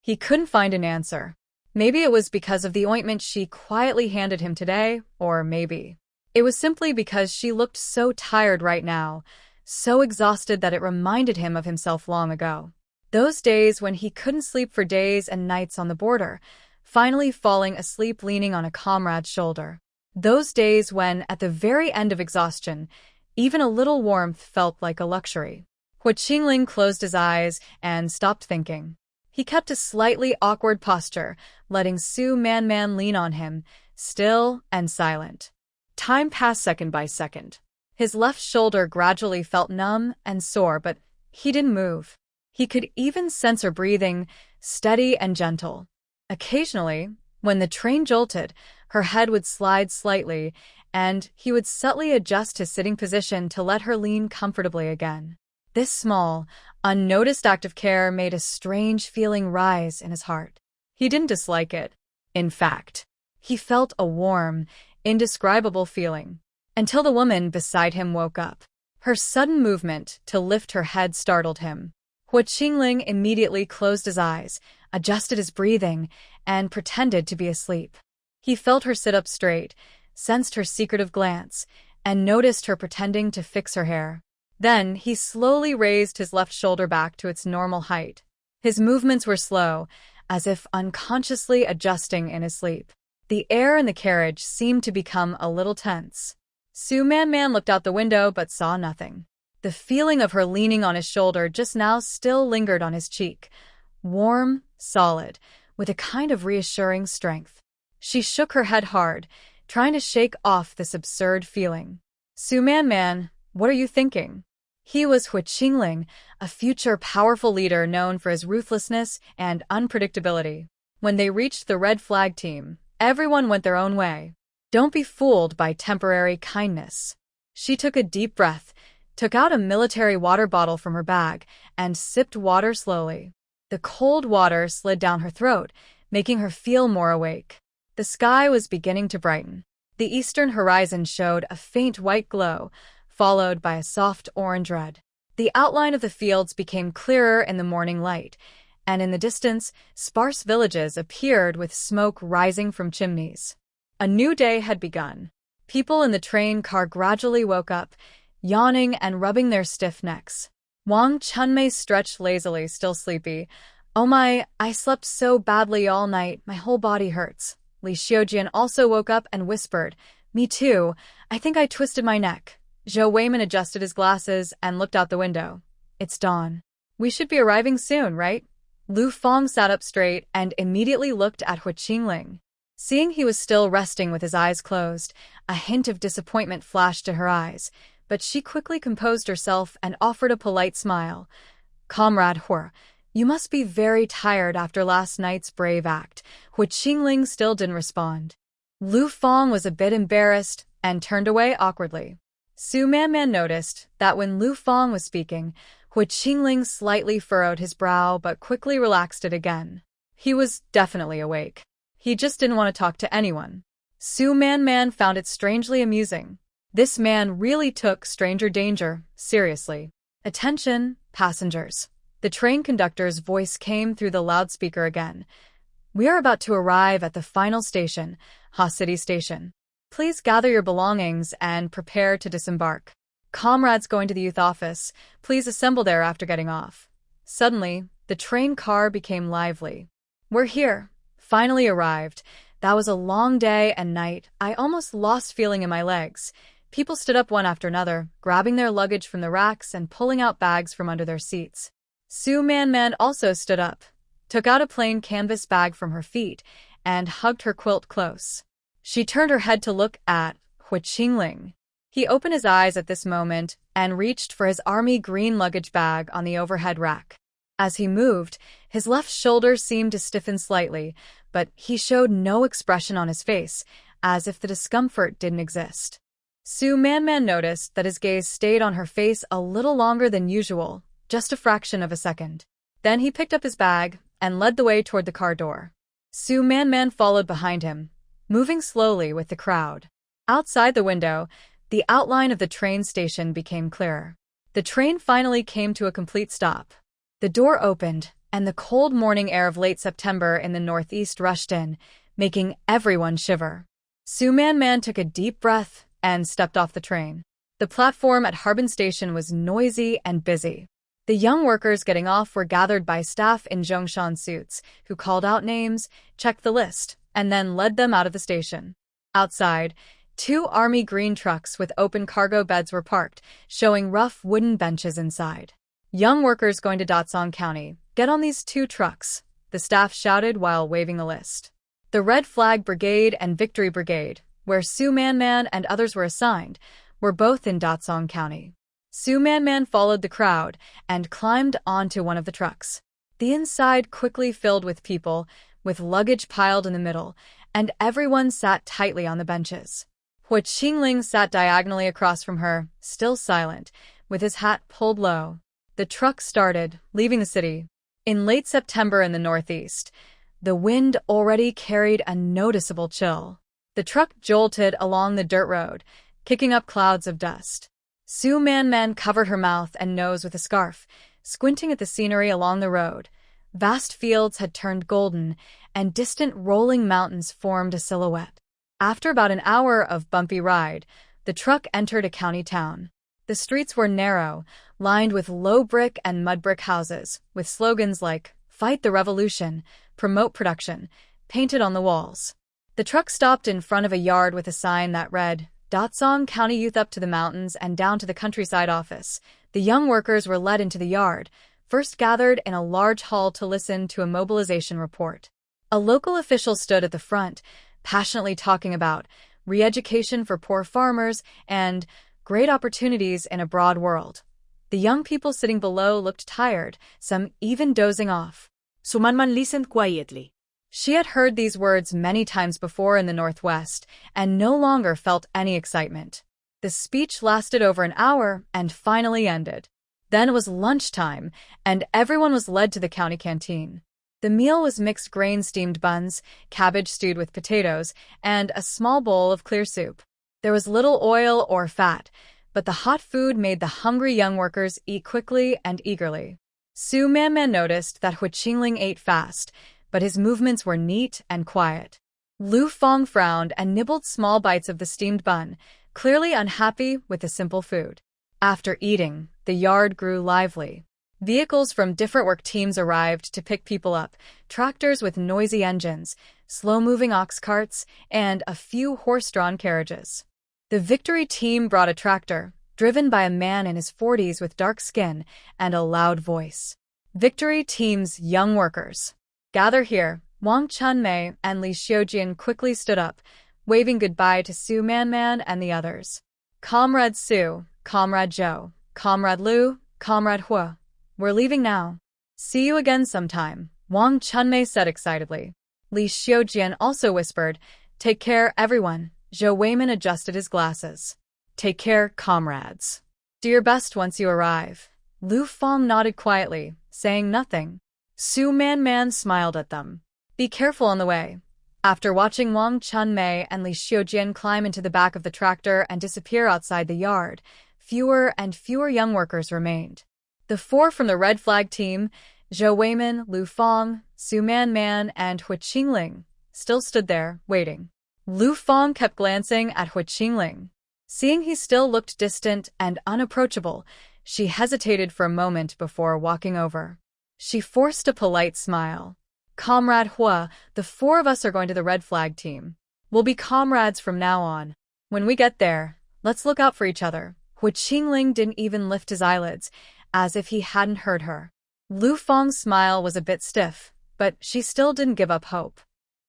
He couldn't find an answer. Maybe it was because of the ointment she quietly handed him today, or maybe it was simply because she looked so tired right now, so exhausted that it reminded him of himself long ago. Those days when he couldn't sleep for days and nights on the border, finally falling asleep leaning on a comrade's shoulder. Those days when, at the very end of exhaustion, even a little warmth felt like a luxury. Hua Qingling closed his eyes and stopped thinking. He kept a slightly awkward posture, letting Su Man lean on him, still and silent. Time passed second by second. His left shoulder gradually felt numb and sore, but he didn't move. He could even sense her breathing, steady and gentle. Occasionally, when the train jolted, her head would slide slightly, and he would subtly adjust his sitting position to let her lean comfortably again. This small, unnoticed act of care made a strange feeling rise in his heart. He didn't dislike it. In fact, he felt a warm, indescribable feeling. Until the woman beside him woke up. Her sudden movement to lift her head startled him. Hua Qingling immediately closed his eyes, adjusted his breathing, and pretended to be asleep. He felt her sit up straight, sensed her secretive glance, and noticed her pretending to fix her hair. Then he slowly raised his left shoulder back to its normal height. His movements were slow, as if unconsciously adjusting in his sleep. The air in the carriage seemed to become a little tense. Su Man looked out the window but saw nothing. The feeling of her leaning on his shoulder just now still lingered on his cheek, warm, solid, with a kind of reassuring strength. She shook her head hard, trying to shake off this absurd feeling. Su Man, what are you thinking? He was Hua Qingling, a future powerful leader known for his ruthlessness and unpredictability. When they reached the red flag team, everyone went their own way. Don't be fooled by temporary kindness. She took a deep breath, took out a military water bottle from her bag, and sipped water slowly. The cold water slid down her throat, making her feel more awake. The sky was beginning to brighten. The eastern horizon showed a faint white glow, followed by a soft orange red. The outline of the fields became clearer in the morning light, and in the distance, sparse villages appeared with smoke rising from chimneys. A new day had begun. People in the train car gradually woke up, yawning and rubbing their stiff necks. Wang Chunmei stretched lazily, still sleepy. "Oh my, I slept so badly all night, my whole body hurts." Li Xiujian also woke up and whispered, "Me too, I think I twisted my neck." Zhou Weiman adjusted his glasses and looked out the window. "It's dawn. We should be arriving soon, right?" Lu Fong sat up straight and immediately looked at Hua Qingling. Seeing he was still resting with his eyes closed, a hint of disappointment flashed to her eyes, but she quickly composed herself and offered a polite smile. "Comrade Hua, you must be very tired after last night's brave act." Hua Qingling still didn't respond. Lu Fong was a bit embarrassed and turned away awkwardly. Su Man noticed that when Lu Fong was speaking, Hua Qingling slightly furrowed his brow but quickly relaxed it again. He was definitely awake. He just didn't want to talk to anyone. Su Man found it strangely amusing. This man really took stranger danger seriously. "Attention, passengers." The train conductor's voice came through the loudspeaker again. "We are about to arrive at the final station, Ha City Station. Please gather your belongings and prepare to disembark. Comrades going to the youth office, please assemble there after getting off." Suddenly, the train car became lively. "We're here. Finally arrived. That was a long day and night. I almost lost feeling in my legs." People stood up one after another, grabbing their luggage from the racks and pulling out bags from under their seats. Su Man also stood up, took out a plain canvas bag from her feet, and hugged her quilt close. She turned her head to look at Qingling. He opened his eyes at this moment and reached for his army green luggage bag on the overhead rack. As he moved, his left shoulder seemed to stiffen slightly, but he showed no expression on his face, as if the discomfort didn't exist. Su Man noticed that his gaze stayed on her face a little longer than usual, just a fraction of a second. Then he picked up his bag and led the way toward the car door. Su Man followed behind him, moving slowly with the crowd. Outside the window, the outline of the train station became clearer. The train finally came to a complete stop. The door opened, and the cold morning air of late September in the northeast rushed in, making everyone shiver. Su Man took a deep breath and stepped off the train. The platform at Harbin Station was noisy and busy. The young workers getting off were gathered by staff in Zhongshan suits, who called out names, checked the list, and then led them out of the station. Outside, 2 army green trucks with open cargo beds were parked, showing rough wooden benches inside. "Young workers going to Datsong County, get on these 2 trucks," the staff shouted while waving a list. The Red Flag Brigade and Victory Brigade, where Su Man and others were assigned, were both in Datsong County. Su Man followed the crowd and climbed onto one of the trucks. The inside quickly filled with people, with luggage piled in the middle, and everyone sat tightly on the benches. Qingling sat diagonally across from her, still silent, with his hat pulled low. The truck started, leaving the city. In late September in the northeast, the wind already carried a noticeable chill. The truck jolted along the dirt road, kicking up clouds of dust. Su Man covered her mouth and nose with a scarf, squinting at the scenery along the road. Vast fields had turned golden, and distant rolling mountains formed a silhouette. After about an hour of bumpy ride, the truck entered a county town. The streets were narrow, lined with low brick and mud brick houses, with slogans like "Fight the Revolution," "Promote Production," painted on the walls. The truck stopped in front of a yard with a sign that read, "Datsong County Youth Up to the Mountains and Down to the Countryside Office." The young workers were led into the yard, first gathered in a large hall to listen to a mobilization report. A local official stood at the front, passionately talking about re-education for poor farmers and great opportunities in a broad world. The young people sitting below looked tired, some even dozing off. Su Man listened quietly. She had heard these words many times before in the Northwest and no longer felt any excitement. The speech lasted over an hour and finally ended. Then it was lunchtime, and everyone was led to the county canteen. The meal was mixed grain steamed buns, cabbage stewed with potatoes, and a small bowl of clear soup. There was little oil or fat, but the hot food made the hungry young workers eat quickly and eagerly. Su Man noticed that Qingling ate fast, but his movements were neat and quiet. Lu Fong frowned and nibbled small bites of the steamed bun, clearly unhappy with the simple food. After eating, the yard grew lively. Vehicles from different work teams arrived to pick people up, tractors with noisy engines, slow-moving ox carts, and a few horse-drawn carriages. The Victory team brought a tractor, driven by a man in his 40s with dark skin and a loud voice. Victory team's young workers. "Gather here." Wang Chunmei and Li Xiujian quickly stood up, waving goodbye to Su Man and the others. "Comrade Su, Comrade Zhou, Comrade Lu, Comrade Hua. We're leaving now. See you again sometime," Wang Chunmei said excitedly. Li Xiujian also whispered, "Take care, everyone." Zhou Weiman adjusted his glasses. "Take care, comrades. Do your best once you arrive." Lu Fong nodded quietly, saying nothing. Su Man smiled at them. "Be careful on the way." After watching Wang Chunmei and Li Xiujian climb into the back of the tractor and disappear outside the yard, fewer and fewer young workers remained. The 4 from the Red Flag team, Zhou Weiman, Lu Fong, Su Man and Qingling, still stood there, waiting. Lu Fong kept glancing at Qingling. Seeing he still looked distant and unapproachable, she hesitated for a moment before walking over. She forced a polite smile. "Comrade Hua, the 4 of us are going to the Red Flag team. We'll be comrades from now on. When we get there, let's look out for each other." Qingling didn't even lift his eyelids, as if he hadn't heard her. Lu Feng's smile was a bit stiff, but she still didn't give up hope.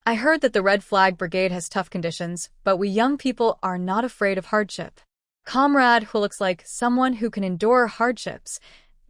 I heard that the Red Flag Brigade has tough conditions, but we young people are not afraid of hardship. Comrade who looks like someone who can endure hardships.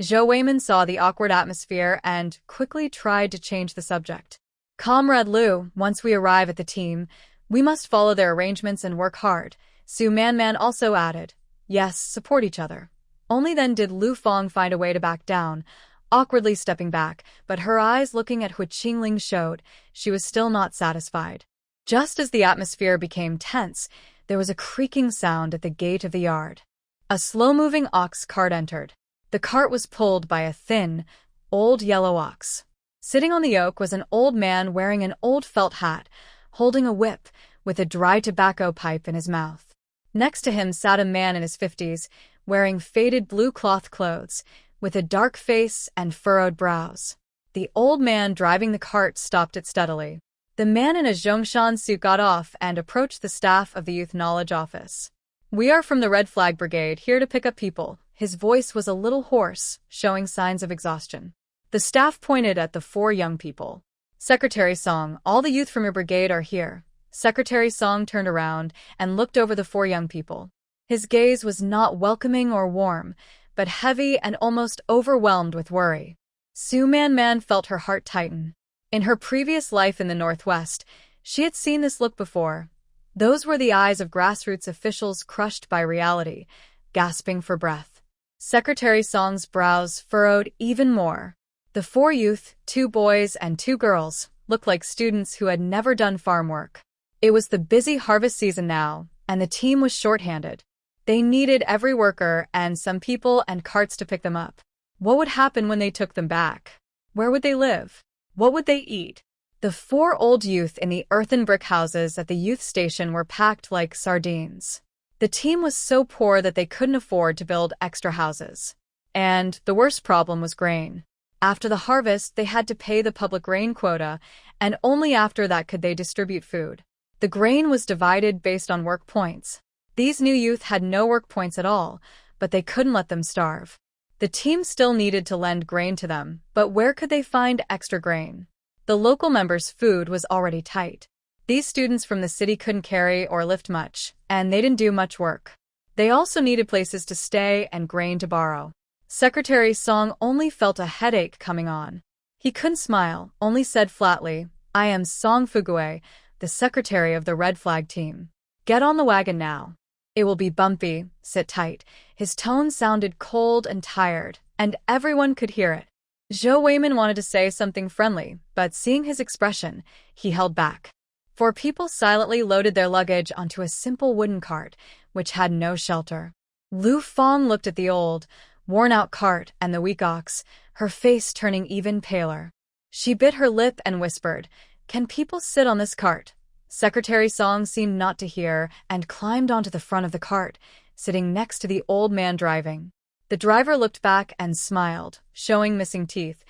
Zhou Weiman saw the awkward atmosphere and quickly tried to change the subject. Comrade Lu, once we arrive at the team, we must follow their arrangements and work hard. Su Man also added, yes, support each other. Only then did Lu Feng find a way to back down, awkwardly stepping back, but her eyes looking at Hu Qingling showed she was still not satisfied. Just as the atmosphere became tense, there was a creaking sound at the gate of the yard. A slow-moving ox cart entered. The cart was pulled by a thin, old yellow ox. Sitting on the yoke was an old man wearing an old felt hat, holding a whip, with a dry tobacco pipe in his mouth. Next to him sat a man in his 50s, wearing faded blue cloth clothes, with a dark face and furrowed brows. The old man driving the cart stopped it steadily. The man in a Zhongshan suit got off and approached the staff of the Youth Knowledge Office. We are from the Red Flag Brigade, here to pick up people. His voice was a little hoarse, showing signs of exhaustion. The staff pointed at the 4 young people. Secretary Song, all the youth from your brigade are here. Secretary Song turned around and looked over the 4 young people. His gaze was not welcoming or warm, but heavy and almost overwhelmed with worry. Su Man felt her heart tighten. In her previous life in the Northwest, she had seen this look before. Those were the eyes of grassroots officials crushed by reality, gasping for breath. Secretary Song's brows furrowed even more. The 4 youth, 2 boys and 2 girls, looked like students who had never done farm work. It was the busy harvest season now, and the team was short-handed. They needed every worker and some people and carts to pick them up. What would happen when they took them back? Where would they live? What would they eat? The 4 old youth in the earthen brick houses at the youth station were packed like sardines. The team was so poor that they couldn't afford to build extra houses. And the worst problem was grain. After the harvest, they had to pay the public grain quota, and only after that could they distribute food. The grain was divided based on work points. These new youth had no work points at all, but they couldn't let them starve. The team still needed to lend grain to them, but where could they find extra grain? The local members' food was already tight. These students from the city couldn't carry or lift much, and they didn't do much work. They also needed places to stay and grain to borrow. Secretary Song only felt a headache coming on. He couldn't smile, only said flatly, I am Song Fugue, the secretary of the Red Flag team. Get on the wagon now. It will be bumpy, sit tight. His tone sounded cold and tired, and everyone could hear it. Zhou Weiman wanted to say something friendly, but seeing his expression, he held back. 4 people silently loaded their luggage onto a simple wooden cart, which had no shelter. Lu Feng looked at the old, worn-out cart and the weak ox, her face turning even paler. She bit her lip and whispered, Can people sit on this cart? Secretary Song seemed not to hear and climbed onto the front of the cart, sitting next to the old man driving. The driver looked back and smiled, showing missing teeth.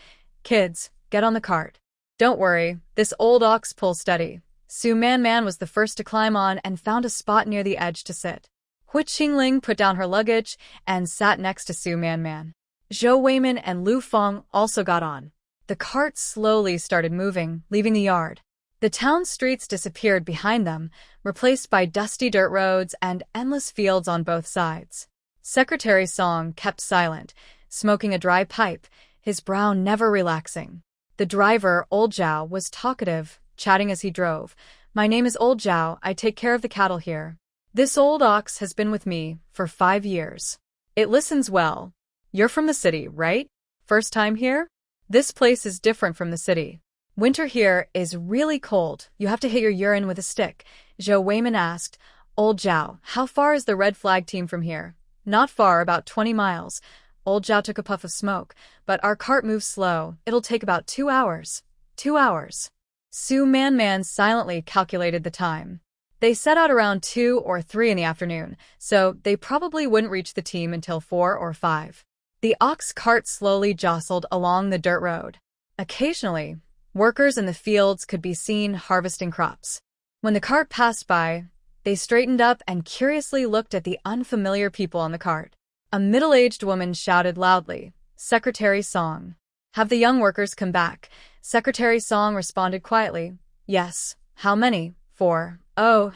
Kids, get on the cart. Don't worry, this old ox pulls steady. Su Man was the first to climb on and found a spot near the edge to sit. Hu Qingling put down her luggage and sat next to Su Man. Zhou Weiman and Lu Feng also got on. The cart slowly started moving, leaving the yard. The town streets disappeared behind them, replaced by dusty dirt roads and endless fields on both sides. Secretary Song kept silent, smoking a dry pipe, his brow never relaxing. The driver, Old Zhao, was talkative, chatting as he drove. My name is Old Zhao, I take care of the cattle here. This old ox has been with me for 5 years. It listens well. You're from the city, right? First time here? This place is different from the city. Winter here is really cold. You have to hit your urine with a stick. Zhou Weiman asked, Old Zhao, how far is the Red Flag team from here? Not far, about 20 miles. Old Zhao took a puff of smoke, but our cart moves slow. It'll take about 2 hours. 2 hours. Su Man silently calculated the time. They set out around 2 or 3 in the afternoon, so they probably wouldn't reach the team until 4 or 5. The ox cart slowly jostled along the dirt road. Occasionally, workers in the fields could be seen harvesting crops. When the cart passed by, they straightened up and curiously looked at the unfamiliar people on the cart. A middle-aged woman shouted loudly, Secretary Song. Have the young workers come back? Secretary Song responded quietly. Yes. How many? 4. Oh,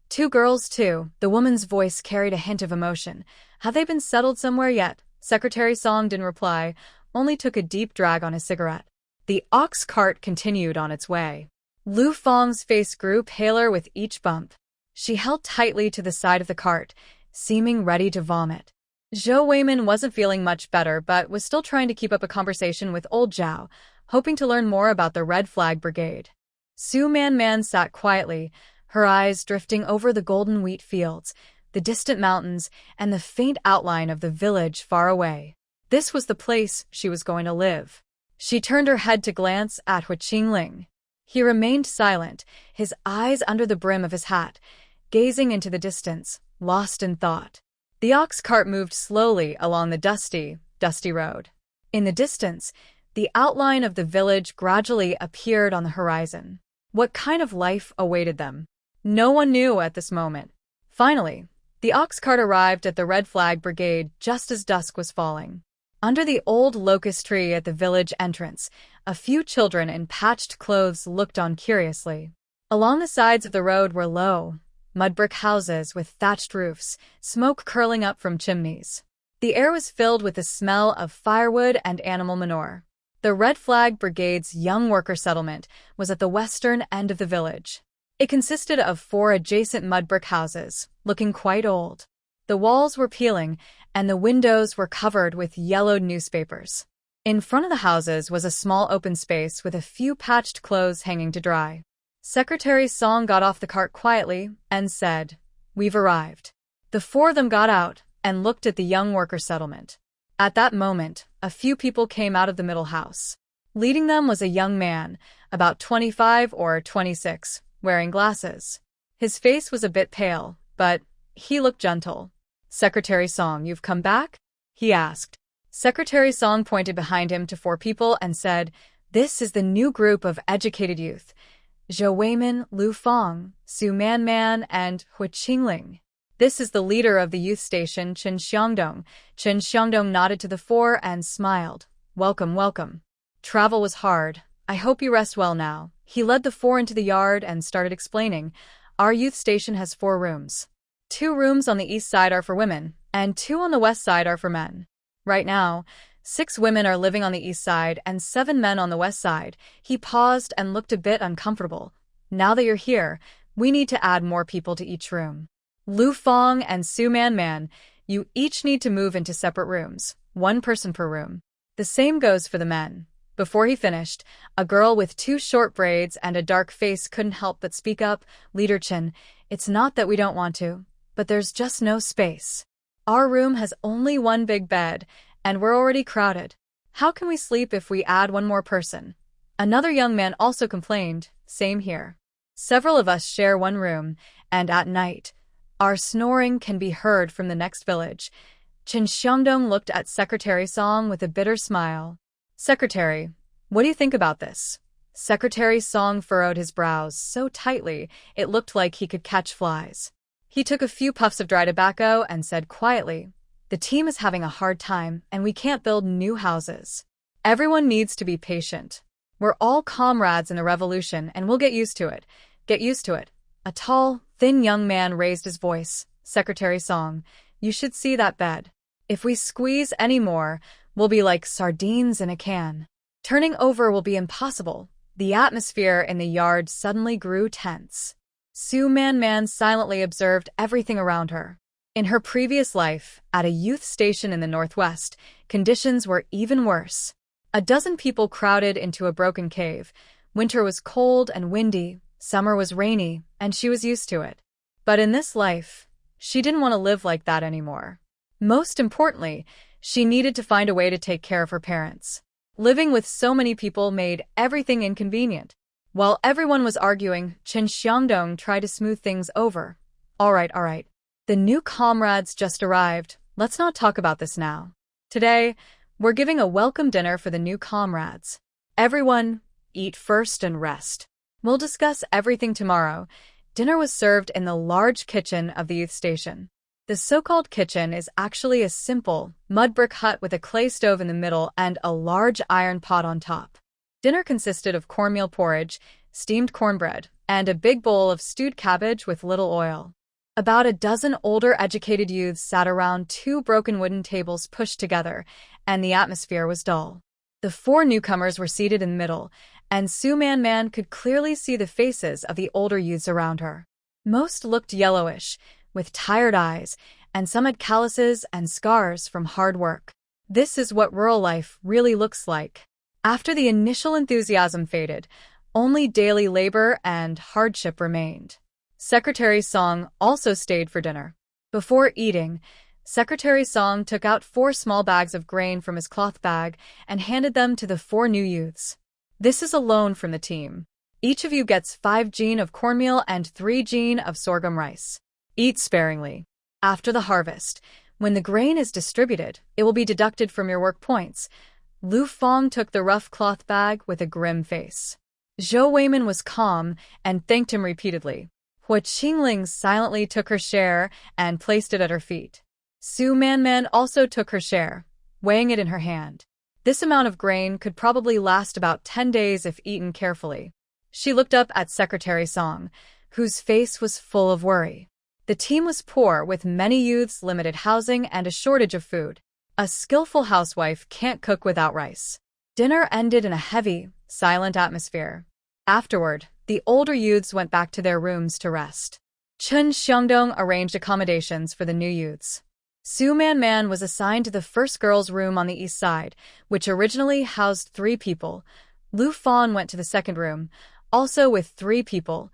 2 girls too. The woman's voice carried a hint of emotion. Have they been settled somewhere yet? Secretary Song didn't reply, only took a deep drag on his cigarette. The ox cart continued on its way. Lu Fang's face grew paler with each bump. She held tightly to the side of the cart, seeming ready to vomit. Zhou Weimin wasn't feeling much better but was still trying to keep up a conversation with old Zhao, hoping to learn more about the Red Flag Brigade. Su Man sat quietly, her eyes drifting over the golden wheat fields, the distant mountains, and the faint outline of the village far away. This was the place she was going to live. She turned her head to glance at Hu Qingling. He remained silent, his eyes under the brim of his hat, gazing into the distance, lost in thought. The ox cart moved slowly along the dusty road. In the distance, the outline of the village gradually appeared on the horizon. What kind of life awaited them? No one knew at this moment. Finally, the ox cart arrived at the Red Flag Brigade just as dusk was falling. Under the old locust tree at the village entrance, a few children in patched clothes looked on curiously. Along the sides of the road were low, mud-brick houses with thatched roofs, smoke curling up from chimneys. The air was filled with the smell of firewood and animal manure. The Red Flag Brigade's young worker settlement was at the western end of the village. It consisted of 4 adjacent mud-brick houses, looking quite old. The walls were peeling, and the windows were covered with yellowed newspapers. In front of the houses was a small open space with a few patched clothes hanging to dry. Secretary Song got off the cart quietly and said, "We've arrived." The 4 of them got out and looked at the young worker settlement. At that moment, a few people came out of the middle house. Leading them was a young man, about 25 or 26, wearing glasses. His face was a bit pale, but he looked gentle. "Secretary Song, you've come back?" he asked. Secretary Song pointed behind him to 4 people and said, "This is the new group of educated youth. Zhou Weimin, Lu Fang, Su Man, and Hu Qingling. This is the leader of the youth station, Chen Xiangdong." Chen Xiangdong nodded to the 4 and smiled. "Welcome, welcome. Travel was hard. I hope you rest well now." He led the 4 into the yard and started explaining, "Our youth station has 4 rooms. 2 rooms on the east side are for women, and 2 on the west side are for men. Right now, 6 women are living on the east side and 7 men on the west side." He paused and looked a bit uncomfortable. "Now that you're here, we need to add more people to each room. Lu Fang and Su Man, you each need to move into separate rooms, 1 person per room. The same goes for the men." Before he finished, a girl with 2 short braids and a dark face couldn't help but speak up. "Leader Chen, it's not that we don't want to, but there's just no space. Our room has only 1 big bed, and we're already crowded. How can we sleep if we add 1 more person?" Another young man also complained, "Same here. Several of us share 1 room, and at night, our snoring can be heard from the next village." Chen Xiangdong looked at Secretary Song with a bitter smile. "Secretary, what do you think about this?" Secretary Song furrowed his brows so tightly it looked like he could catch flies. He took a few puffs of dry tobacco and said quietly, "The team is having a hard time and we can't build new houses. Everyone needs to be patient. We're all comrades in the revolution and we'll get used to it. Get used to it." A tall, thin young man raised his voice. "Secretary Song, you should see that bed. If we squeeze any more, we'll be like sardines in a can. Turning over will be impossible." The atmosphere in the yard suddenly grew tense. Su Man silently observed everything around her. In her previous life, at a youth station in the northwest, conditions were even worse. A dozen people crowded into a broken cave. Winter was cold and windy, summer was rainy, and she was used to it. But in this life, she didn't want to live like that anymore. Most importantly, she needed to find a way to take care of her parents. Living with so many people made everything inconvenient. While everyone was arguing, Chen Xiangdong tried to smooth things over. All right. The new comrades just arrived. Let's not talk about this now. Today, we're giving a welcome dinner for the new comrades. Everyone, eat first and rest. We'll discuss everything tomorrow." Dinner was served in the large kitchen of the youth station. The so-called kitchen is actually a simple, mud brick hut with a clay stove in the middle and a large iron pot on top. Dinner consisted of cornmeal porridge, steamed cornbread, and a big bowl of stewed cabbage with little oil. About a dozen older educated youths sat around 2 broken wooden tables pushed together, and the atmosphere was dull. The 4 newcomers were seated in the middle, and Su Man could clearly see the faces of the older youths around her. Most looked yellowish, with tired eyes, and some had calluses and scars from hard work. This is what rural life really looks like. After the initial enthusiasm faded, only daily labor and hardship remained. Secretary Song also stayed for dinner. Before eating, Secretary Song took out 4 small bags of grain from his cloth bag and handed them to the 4 new youths. This is a loan from the team. Each of you gets 5 jin of cornmeal and 3 jin of sorghum rice. Eat sparingly. After the harvest, when the grain is distributed, it will be deducted from your work points. Lu Fong took the rough cloth bag with a grim face. Zhou Weimin was calm and thanked him repeatedly. Hua Qingling silently took her share and placed it at her feet. Su Man also took her share, weighing it in her hand. This amount of grain could probably last about 10 days if eaten carefully. She looked up at Secretary Song, whose face was full of worry. The team was poor, with many youths, limited housing, and a shortage of food. A skillful housewife can't cook without rice. Dinner ended in a heavy, silent atmosphere. Afterward, the older youths went back to their rooms to rest. Chun Xiangdong arranged accommodations for the new youths. Su Man was assigned to the first girls' room on the east side, which originally housed 3 people. Lu Fan went to the second room, also with 3 people.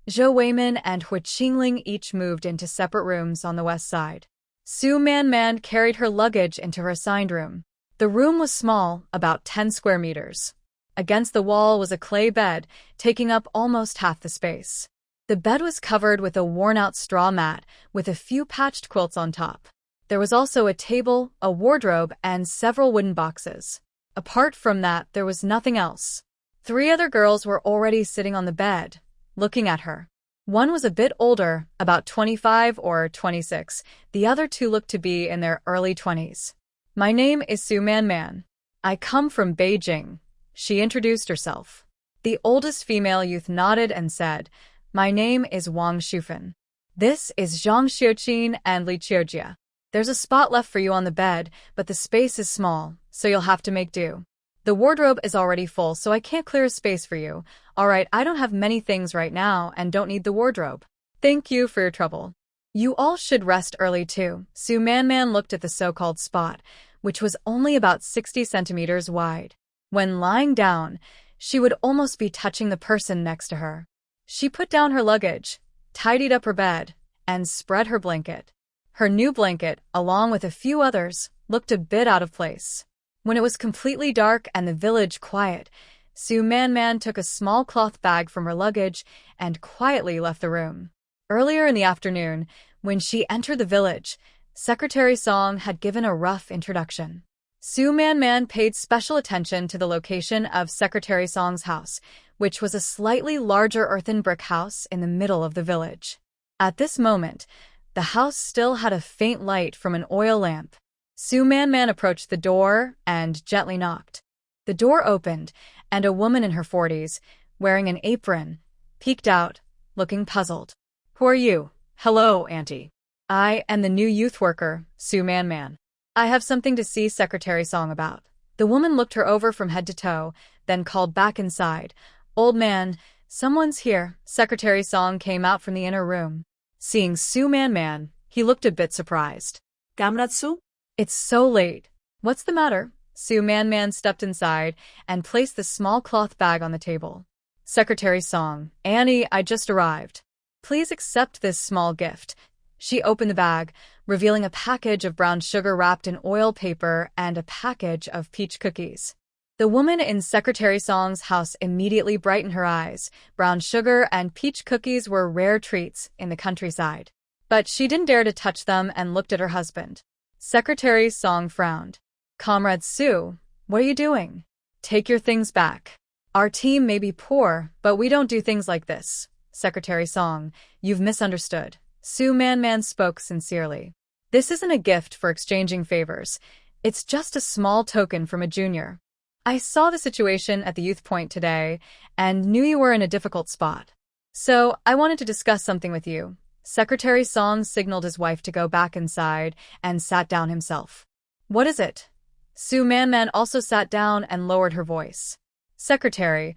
Zhou Weimin and Hua Qingling each moved into separate rooms on the west side. Su Man carried her luggage into her assigned room. The room was small, about 10 square meters. Against the wall was a clay bed, taking up almost half the space. The bed was covered with a worn-out straw mat, with a few patched quilts on top. There was also a table, a wardrobe, and several wooden boxes. Apart from that, there was nothing else. 3 other girls were already sitting on the bed, looking at her. One was a bit older, about 25 or 26. The other 2 looked to be in their early 20s. My name is Su Man. I come from Beijing. She introduced herself. The oldest female youth nodded and said, My name is Wang Shufan. This is Zhang Xiuqin and Li Qiujia. There's a spot left for you on the bed, but the space is small, so you'll have to make do. The wardrobe is already full, so I can't clear a space for you. Alright, I don't have many things right now and don't need the wardrobe. Thank you for your trouble. You all should rest early too. Su Man looked at the so-called spot, which was only about 60 centimeters wide. When lying down, she would almost be touching the person next to her. She put down her luggage, tidied up her bed, and spread her blanket. Her new blanket, along with a few others, looked a bit out of place. When it was completely dark and the village quiet, Su Man took a small cloth bag from her luggage and quietly left the room. Earlier in the afternoon, when she entered the village, Secretary Song had given a rough introduction. Su Man paid special attention to the location of Secretary Song's house, which was a slightly larger earthen brick house in the middle of the village. At this moment, the house still had a faint light from an oil lamp. Su Man approached the door and gently knocked. The door opened, and a woman in her 40s, wearing an apron, peeked out, looking puzzled. Who are you? Hello, Auntie. I am the new youth worker, Su Man. I have something to see Secretary Song about. The woman looked her over from head to toe, then called back inside. Old man, someone's here. Secretary Song came out from the inner room. Seeing Su Man, he looked a bit surprised. Kamratsu? It's so late. What's the matter? Su Man stepped inside and placed the small cloth bag on the table. Secretary Song, Annie, I just arrived. Please accept this small gift. She opened the bag, revealing a package of brown sugar wrapped in oil paper and a package of peach cookies. The woman in Secretary Song's house immediately brightened her eyes. Brown sugar and peach cookies were rare treats in the countryside. But she didn't dare to touch them and looked at her husband. Secretary Song frowned. Comrade Su, what are you doing? Take your things back. Our team may be poor, but we don't do things like this. Secretary Song, you've misunderstood. Su Man spoke sincerely. This isn't a gift for exchanging favors. It's just a small token from a junior. I saw the situation at the youth point today and knew you were in a difficult spot. So I wanted to discuss something with you. Secretary Song signaled his wife to go back inside and sat down himself. What is it? Su Man also sat down and lowered her voice. Secretary,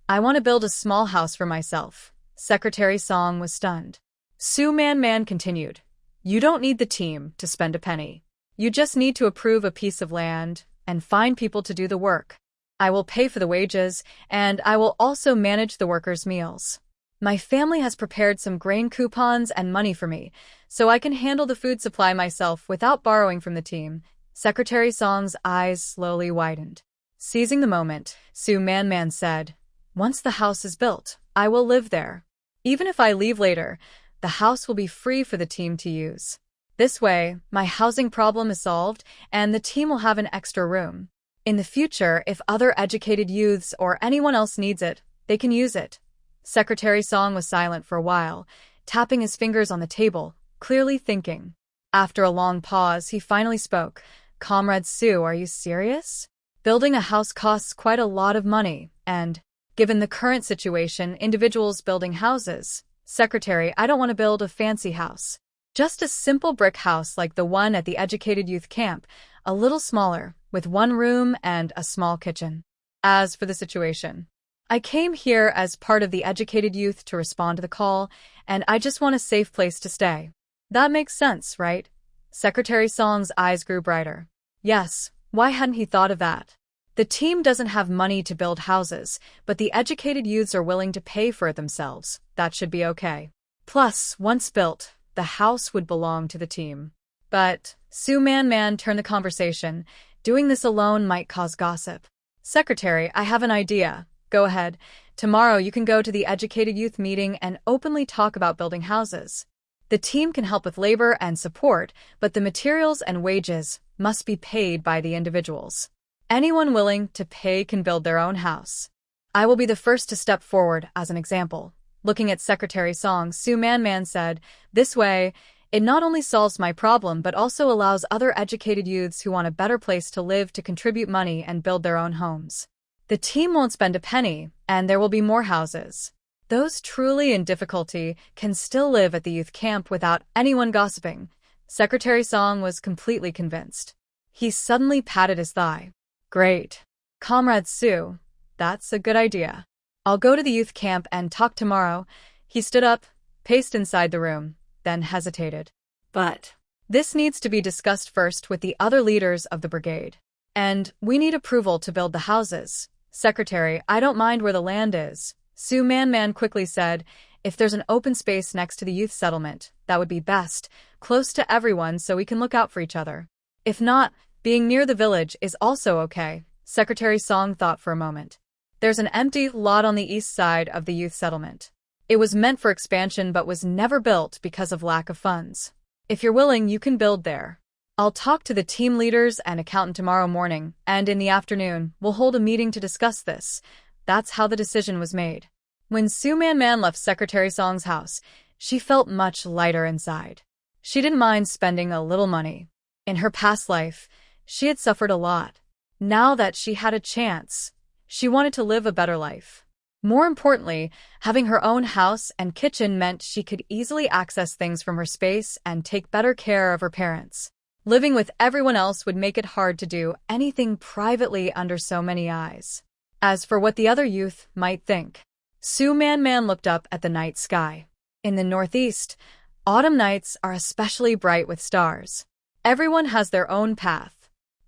I want to build a small house for myself. Secretary Song was stunned. Su Man continued. You don't need the team to spend a penny. You just need to approve a piece of land and find people to do the work. I will pay for the wages, and I will also manage the workers' meals. My family has prepared some grain coupons and money for me, so I can handle the food supply myself without borrowing from the team. Secretary Song's eyes slowly widened. Seizing the moment, Su Man said, Once the house is built, I will live there. Even if I leave later, the house will be free for the team to use. This way, my housing problem is solved, and the team will have an extra room. In the future, if other educated youths or anyone else needs it, they can use it. Secretary Song was silent for a while, tapping his fingers on the table, clearly thinking. After a long pause, he finally spoke. Comrade Su, are you serious? Building a house costs quite a lot of money, and, given the current situation, individuals building houses. Secretary, I don't want to build a fancy house. Just a simple brick house like the one at the educated youth camp, a little smaller, with one room and a small kitchen. As for the situation, I came here as part of the educated youth to respond to the call, and I just want a safe place to stay. That makes sense, right? Secretary Song's eyes grew brighter. Yes, why hadn't he thought of that? The team doesn't have money to build houses, but the educated youths are willing to pay for it themselves. That should be okay. Plus, once built, the house would belong to the team. But Su Man turned the conversation. Doing this alone might cause gossip. Secretary, I have an idea. Go ahead. Tomorrow you can go to the educated youth meeting and openly talk about building houses. The team can help with labor and support, but the materials and wages must be paid by the individuals. Anyone willing to pay can build their own house. I will be the first to step forward as an example. Looking at Secretary Song, Su Man said, This way, it not only solves my problem but also allows other educated youths who want a better place to live to contribute money and build their own homes. The team won't spend a penny, and there will be more houses. Those truly in difficulty can still live at the youth camp without anyone gossiping. Secretary Song was completely convinced. He suddenly patted his thigh. Great. Comrade Su, that's a good idea. I'll go to the youth camp and talk tomorrow. He stood up, paced inside the room, then hesitated. But this needs to be discussed first with the other leaders of the brigade. And we need approval to build the houses. Secretary, I don't mind where the land is. Su Man quickly said, If there's an open space next to the youth settlement, that would be best, close to everyone so we can look out for each other. If not, being near the village is also okay. Secretary Song thought for a moment. There's an empty lot on the east side of the youth settlement. It was meant for expansion but was never built because of lack of funds. If you're willing, you can build there. I'll talk to the team leaders and accountant tomorrow morning, and in the afternoon, we'll hold a meeting to discuss this. That's how the decision was made. When Su Man left Secretary Song's house, she felt much lighter inside. She didn't mind spending a little money. In her past life, she had suffered a lot. Now that she had a chance, she wanted to live a better life. More importantly, having her own house and kitchen meant she could easily access things from her space and take better care of her parents. Living with everyone else would make it hard to do anything privately under so many eyes. As for what the other youth might think, Su Man looked up at the night sky. In the northeast, autumn nights are especially bright with stars. Everyone has their own path.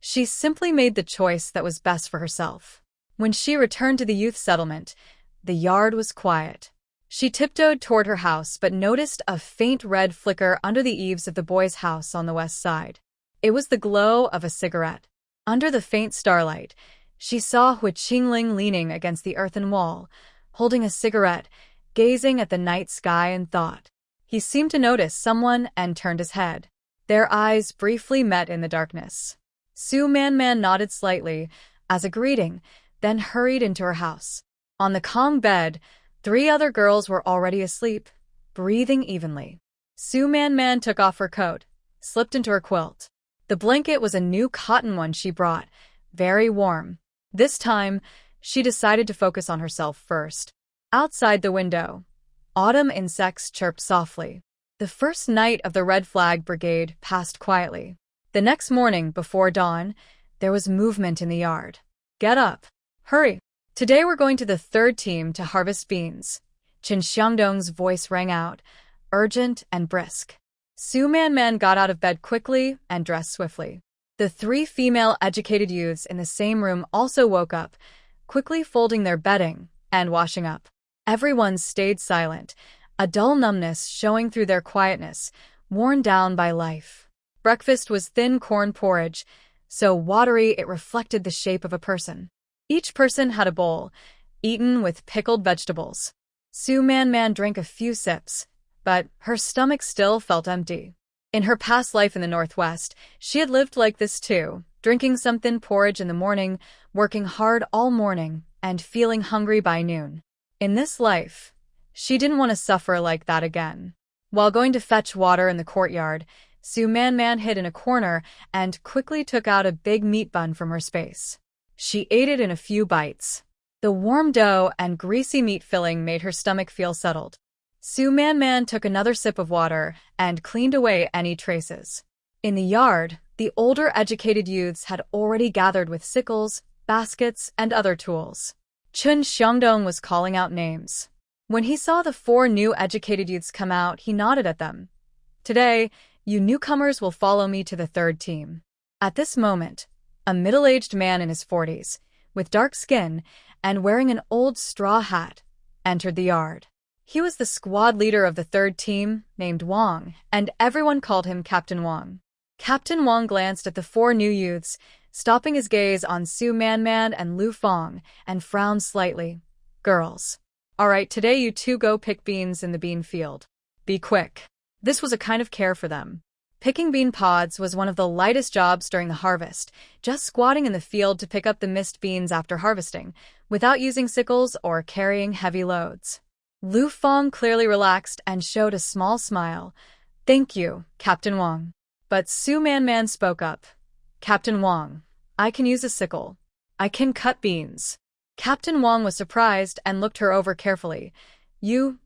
She simply made the choice that was best for herself. When she returned to the youth settlement, the yard was quiet. She tiptoed toward her house but noticed a faint red flicker under the eaves of the boys' house on the west side. It was the glow of a cigarette. Under the faint starlight, she saw Hui Qingling leaning against the earthen wall, holding a cigarette, gazing at the night sky in thought. He seemed to notice someone and turned his head. Their eyes briefly met in the darkness. Su Man nodded slightly as a greeting, then hurried into her house. On the Kong bed, 3 other girls were already asleep, breathing evenly. Su Man took off her coat, slipped into her quilt. The blanket was a new cotton one she brought, very warm. This time, she decided to focus on herself first. Outside the window, autumn insects chirped softly. The first night of the Red Flag Brigade passed quietly. The next morning, before dawn, there was movement in the yard. Get up. Hurry. Today we're going to the third team to harvest beans. Qin Xiangdong's voice rang out, urgent and brisk. Su Man got out of bed quickly and dressed swiftly. The three female educated youths in the same room also woke up, quickly folding their bedding and washing up. Everyone stayed silent, a dull numbness showing through their quietness, worn down by life. Breakfast was thin corn porridge, so watery it reflected the shape of a person. Each person had a bowl, eaten with pickled vegetables. Su Man drank a few sips, but her stomach still felt empty. In her past life in the Northwest, she had lived like this too, drinking some thin porridge in the morning, working hard all morning, and feeling hungry by noon. In this life, she didn't want to suffer like that again. While going to fetch water in the courtyard, Su Man hid in a corner and quickly took out a big meat bun from her space. She ate it in a few bites. The warm dough and greasy meat filling made her stomach feel settled. Su Man took another sip of water and cleaned away any traces. In the yard, the older educated youths had already gathered with sickles, baskets, and other tools. Qin Xiangdong was calling out names. When he saw the four new educated youths come out, he nodded at them. Today, you newcomers will follow me to the third team. At this moment, a middle-aged man in his 40s, with dark skin and wearing an old straw hat, entered the yard. He was the squad leader of the third team, named Wang, and everyone called him Captain Wang. Captain Wang glanced at the four new youths, stopping his gaze on Su Man and Lu Fong, and frowned slightly. Girls. All right, today you two go pick beans in the bean field. Be quick. This was a kind of care for them. Picking bean pods was one of the lightest jobs during the harvest, just squatting in the field to pick up the missed beans after harvesting, without using sickles or carrying heavy loads. Lu Fong clearly relaxed and showed a small smile. Thank you, Captain Wang. But Su Man spoke up. Captain Wang, I can use a sickle. I can cut beans. Captain Wang was surprised and looked her over carefully. You,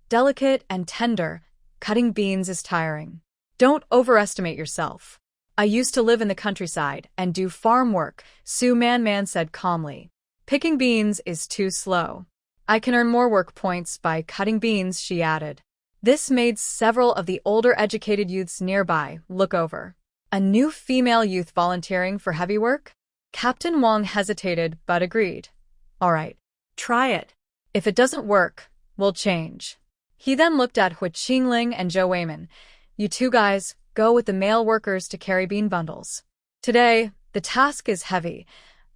delicate and tender, cutting beans is tiring. Don't overestimate yourself. I used to live in the countryside and do farm work, Su Man said calmly. Picking beans is too slow. I can earn more work points by cutting beans, she added. This made several of the older educated youths nearby look over. A new female youth volunteering for heavy work? Captain Wang hesitated but agreed. All right. Try it. If it doesn't work, we'll change. He then looked at Hu Qingling and Zhou Weiman. You two guys, go with the male workers to carry bean bundles. Today, the task is heavy.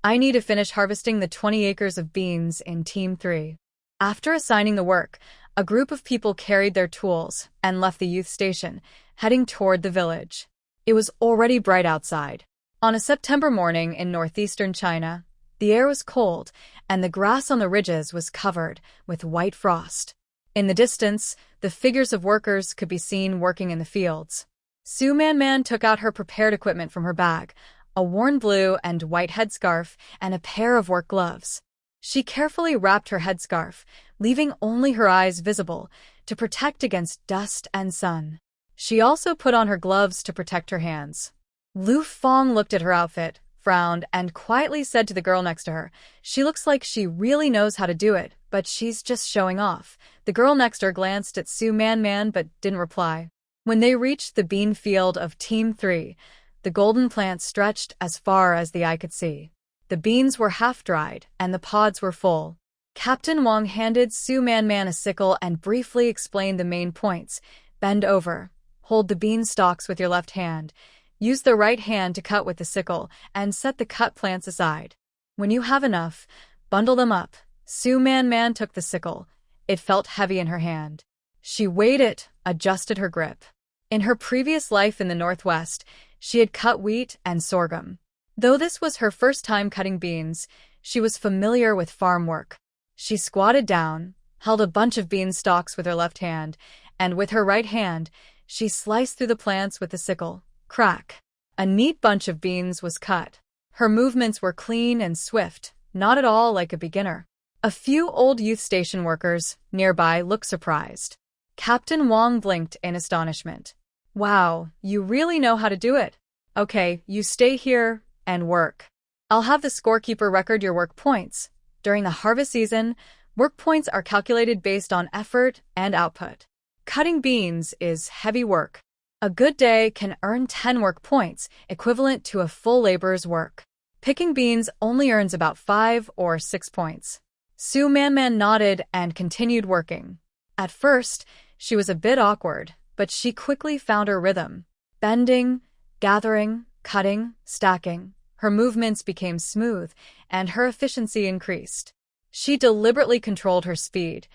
I need to finish harvesting the 20 acres of beans in Team 3. After assigning the work, a group of people carried their tools and left the youth station, heading toward the village. It was already bright outside. On a September morning in northeastern China, the air was cold and the grass on the ridges was covered with white frost. In the distance, the figures of workers could be seen working in the fields. Su Man took out her prepared equipment from her bag, a worn blue and white headscarf and a pair of work gloves. She carefully wrapped her headscarf, leaving only her eyes visible, to protect against dust and sun. She also put on her gloves to protect her hands. Lu Fong looked at her outfit, frowned, and quietly said to the girl next to her, She looks like she really knows how to do it, but she's just showing off. The girl next to her glanced at Su Man but didn't reply. When they reached the bean field of Team 3, the golden plants stretched as far as the eye could see. The beans were half-dried, and the pods were full. Captain Wang handed Su Man a sickle and briefly explained the main points. Bend over. Hold the bean stalks with your left hand. Use the right hand to cut with the sickle, and set the cut plants aside. When you have enough, bundle them up. Su Man took the sickle. It felt heavy in her hand. She weighed it, adjusted her grip. In her previous life in the Northwest, she had cut wheat and sorghum. Though this was her first time cutting beans, she was familiar with farm work. She squatted down, held a bunch of bean stalks with her left hand, and with her right hand, she sliced through the plants with the sickle, Crack. A neat bunch of beans was cut. Her movements were clean and swift, not at all like a beginner. A few old youth station workers nearby looked surprised. Captain Wong blinked in astonishment. Wow, you really know how to do it. Okay, you stay here and work. I'll have the scorekeeper record your work points. During the harvest season, work points are calculated based on effort and output. Cutting beans is heavy work. A good day can earn 10 work points, equivalent to a full laborer's work. Picking beans only earns about 5 or 6 points. Su Manman nodded and continued working. At first, she was a bit awkward, but she quickly found her rhythm. Bending, gathering, cutting, stacking. Her movements became smooth, and her efficiency increased. She deliberately controlled her speed,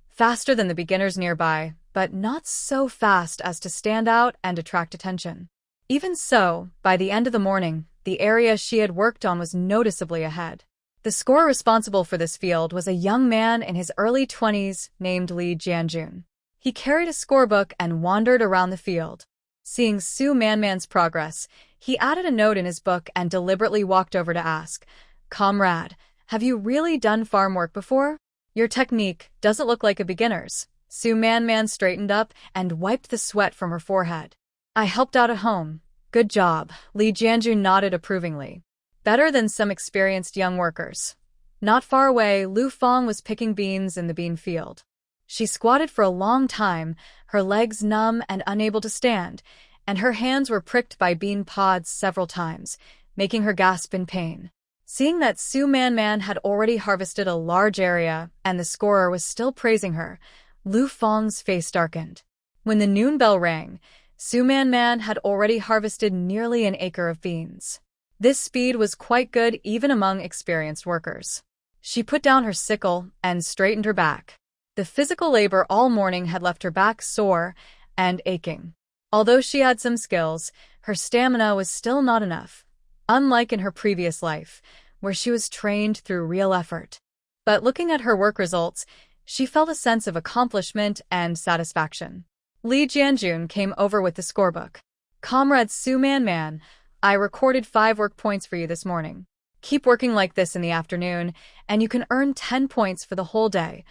faster than the beginners nearby, but not so fast as to stand out and attract attention. Even so, by the end of the morning, the area she had worked on was noticeably ahead. The scorer responsible for this field was a young man in his early 20s named Jiang. He carried a scorebook and wandered around the field. Seeing Su Manman's progress, he added a note in his book and deliberately walked over to ask, "Comrade, have you really done farm work before? Your technique doesn't look like a beginner's." Su Manman straightened up and wiped the sweat from her forehead. "I helped out at home. Good job." Jiang nodded approvingly. Better than some experienced young workers. Not far away, Lu Fong was picking beans in the bean field. She squatted for a long time, her legs numb and unable to stand, and her hands were pricked by bean pods several times, making her gasp in pain. Seeing that Su Manman had already harvested a large area and the scorer was still praising her, Lu Fong's face darkened. When the noon bell rang, Su Manman had already harvested nearly an acre of beans. This speed was quite good even among experienced workers. She put down her sickle and straightened her back. The physical labor all morning had left her back sore and aching. Although she had some skills, her stamina was still not enough, unlike in her previous life, where she was trained through real effort. But looking at her work results, she felt a sense of accomplishment and satisfaction. Jiang came over with the scorebook. "Comrade Su Manman, I recorded 5 work points for you this morning. Keep working like this in the afternoon, and you can earn 10 points for the whole day."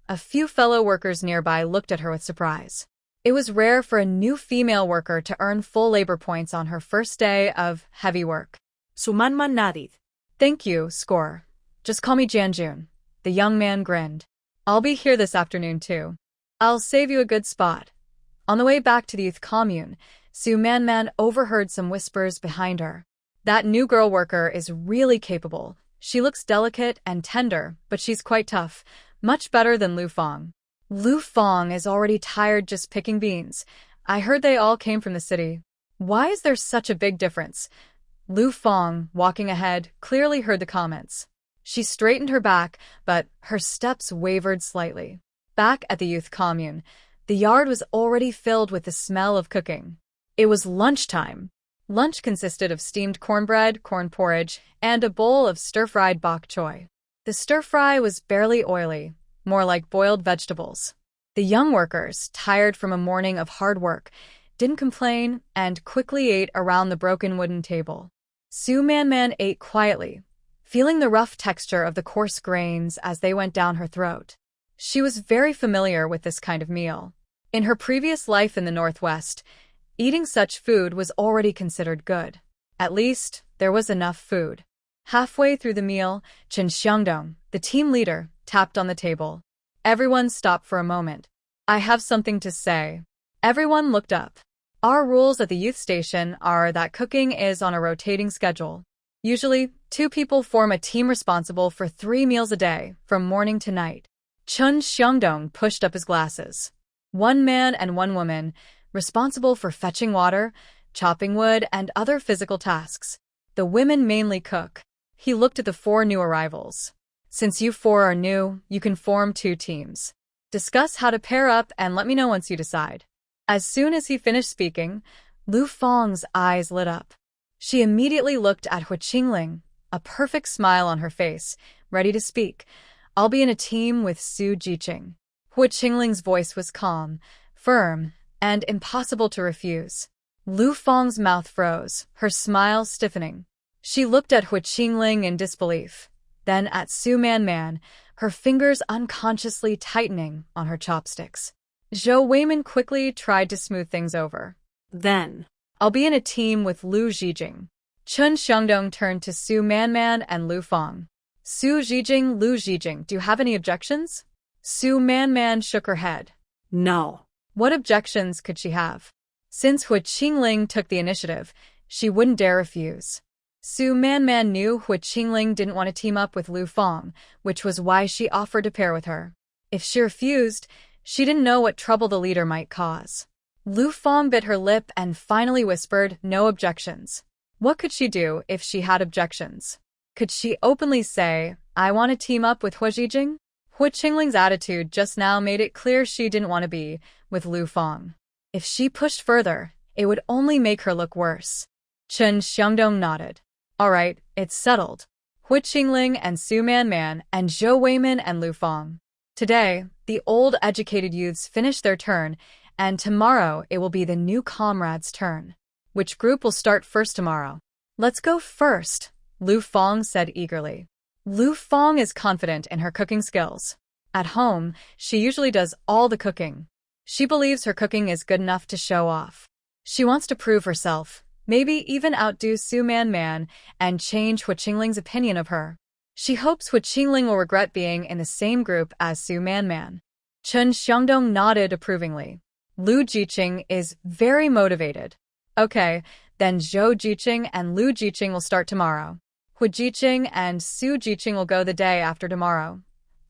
A few fellow workers nearby looked at her with surprise. It was rare for a new female worker to earn full labor points on her first day of heavy work. Su Manman nodded. "Thank you, scorer. Just call me Jiang." The young man grinned. "I'll be here this afternoon too. I'll save you a good spot." On the way back to the youth commune, Su Manman overheard some whispers behind her. "That new girl worker is really capable. She looks delicate and tender, but she's quite tough. Much better than Lu Fong. Lu Fong is already tired just picking beans. I heard they all came from the city. Why is there such a big difference?" Lu Fong, walking ahead, clearly heard the comments. She straightened her back, but her steps wavered slightly. Back at the youth commune, the yard was already filled with the smell of cooking. It was lunchtime. Lunch consisted of steamed cornbread, corn porridge, and a bowl of stir-fried bok choy. The stir-fry was barely oily, more like boiled vegetables. The young workers, tired from a morning of hard work, didn't complain and quickly ate around the broken wooden table. Su Manman ate quietly, feeling the rough texture of the coarse grains as they went down her throat. She was very familiar with this kind of meal. In her previous life in the Northwest, eating such food was already considered good. At least, there was enough food. Halfway through the meal, Chen Xiangdong, the team leader, tapped on the table. Everyone stopped for a moment. "I have something to say." Everyone looked up. "Our rules at the youth station are that cooking is on a rotating schedule. Usually, 2 people form a team responsible for 3 meals a day, from morning to night." Chen Xiangdong pushed up his glasses. 1 man and 1 woman, responsible for fetching water, chopping wood, and other physical tasks. The women mainly cook. He looked at the 4 new arrivals. "Since you 4 are new, you can form 2 teams. Discuss how to pair up and let me know once you decide." As soon as he finished speaking, Lu Fong's eyes lit up. She immediately looked at Hu Qingling, a perfect smile on her face, ready to speak. "I'll be in a team with Su Jiqing." Hu Qingling's voice was calm, firm, and impossible to refuse. Lu Fang's mouth froze, her smile stiffening. She looked at Hu Qingling in disbelief, then at Su Man, her fingers unconsciously tightening on her chopsticks. Zhou Weimin quickly tried to smooth things over. Then, I'll be in a team with Lu Zhijing. Chen Xiangdong turned to Su Man and Lu Fang. Su Zhijing, Lu Zhijing, do you have any objections? Su Man shook her head. no. What objections could she have? Since Hu Qingling took the initiative, she wouldn't dare refuse. Su Man knew Hu Qingling didn't want to team up with Lu Fang, which was why she offered to pair with her. If she refused, she didn't know what trouble the leader might cause. Lu Fang bit her lip and finally whispered, no objections. What could she do if she had objections? Could she openly say, I want to team up with Hu Zhijing? Hu Qingling's attitude just now made it clear she didn't want to be with Lu Fang. If she pushed further, it would only make her look worse. Chen Xiangdong nodded. All right, it's settled. Hu Qingling and Su Man and Zhou Weimin and Lu Fang. Today, the old educated youths finish their turn, and tomorrow it will be the new comrades' turn. Which group will start first tomorrow? Let's go first, Lu Fang said eagerly. Lu Fang is confident in her cooking skills. At home, she usually does all the cooking. She believes her cooking is good enough to show off. She wants to prove herself, maybe even outdo Su Man and change Hu Qingling's opinion of her. She hopes Hu Qingling will regret being in the same group as Su Man. Chen Xiangdong nodded approvingly. Lu Zhijing is very motivated. Okay, then Zhou Zhijing and Lu Zhijing will start tomorrow. Hu Zhijing and Su Zhijing will go the day after tomorrow.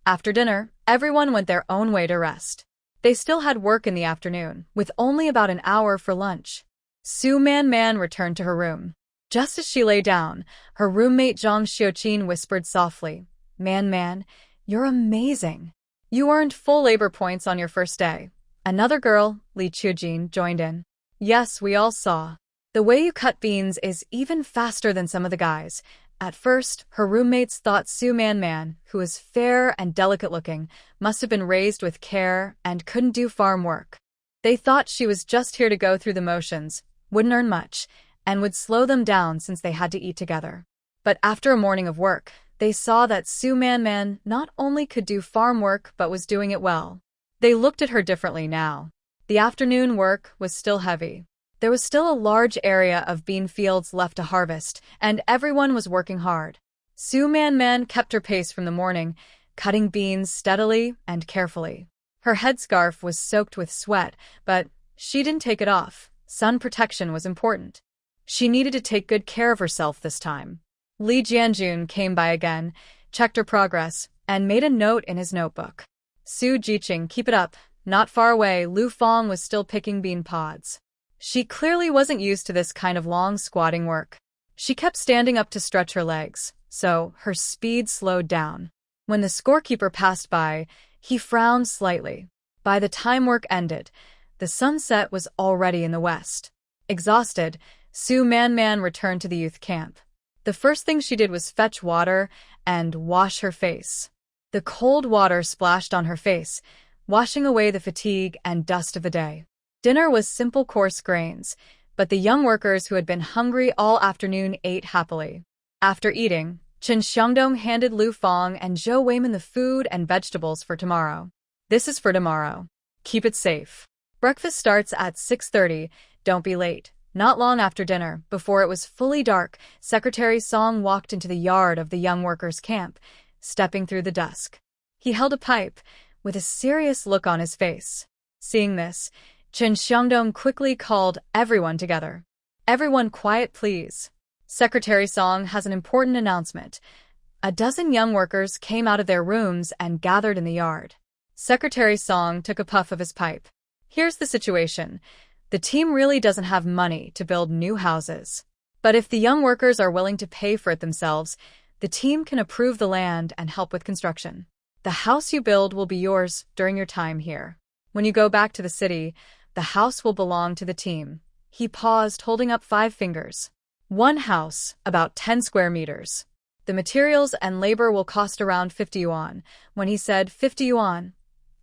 After dinner, everyone went their own way to rest. They still had work in the afternoon, with only about an hour for lunch. Su Man returned to her room. Just as she lay down, her roommate Zhang Xiuqin whispered softly, Man, you're amazing. You earned full labor points on your first day. Another girl, Li Qujin, joined in. Yes, we all saw. The way you cut beans is even faster than some of the guys. At first, her roommates thought Su Man, who was fair and delicate-looking, must have been raised with care and couldn't do farm work. They thought she was just here to go through the motions, wouldn't earn much, and would slow them down since they had to eat together. But after a morning of work, they saw that Su Man not only could do farm work but was doing it well. They looked at her differently now. The afternoon work was still heavy. There was still a large area of bean fields left to harvest, and everyone was working hard. Su Man kept her pace from the morning, cutting beans steadily and carefully. Her headscarf was soaked with sweat, but she didn't take it off. Sun protection was important. She needed to take good care of herself this time. Li Jianjun came by again, checked her progress, and made a note in his notebook. Su Zhijing, keep it up. Not far away, Lu Fang was still picking bean pods. She clearly wasn't used to this kind of long squatting work. She kept standing up to stretch her legs, so her speed slowed down. When the scorekeeper passed by, he frowned slightly. By the time work ended, the sunset was already in the west. Exhausted, Su Man returned to the youth camp. The first thing she did was fetch water and wash her face. The cold water splashed on her face, washing away the fatigue and dust of the day. Dinner was simple coarse grains, but the young workers who had been hungry all afternoon ate happily. After eating, Chen Xiangdong handed Lu Fang and Zhou Weimin the food and vegetables for tomorrow. This is for tomorrow. Keep it safe. Breakfast starts at 6:30. Don't be late. Not long after dinner, before it was fully dark, Secretary Song walked into the yard of the young workers' camp, stepping through the dusk. He held a pipe, with a serious look on his face. Seeing this, Chen Xiangdong quickly called everyone together. Everyone quiet, please. Secretary Song has an important announcement. A dozen young workers came out of their rooms and gathered in the yard. Secretary Song took a puff of his pipe. Here's the situation. The team really doesn't have money to build new houses. But if the young workers are willing to pay for it themselves, the team can approve the land and help with construction. The house you build will be yours during your time here. When you go back to the city, the house will belong to the team. He paused, holding up 5 fingers. One house, about 10 square meters. The materials and labor will cost around 50 yuan. When he said 50 yuan,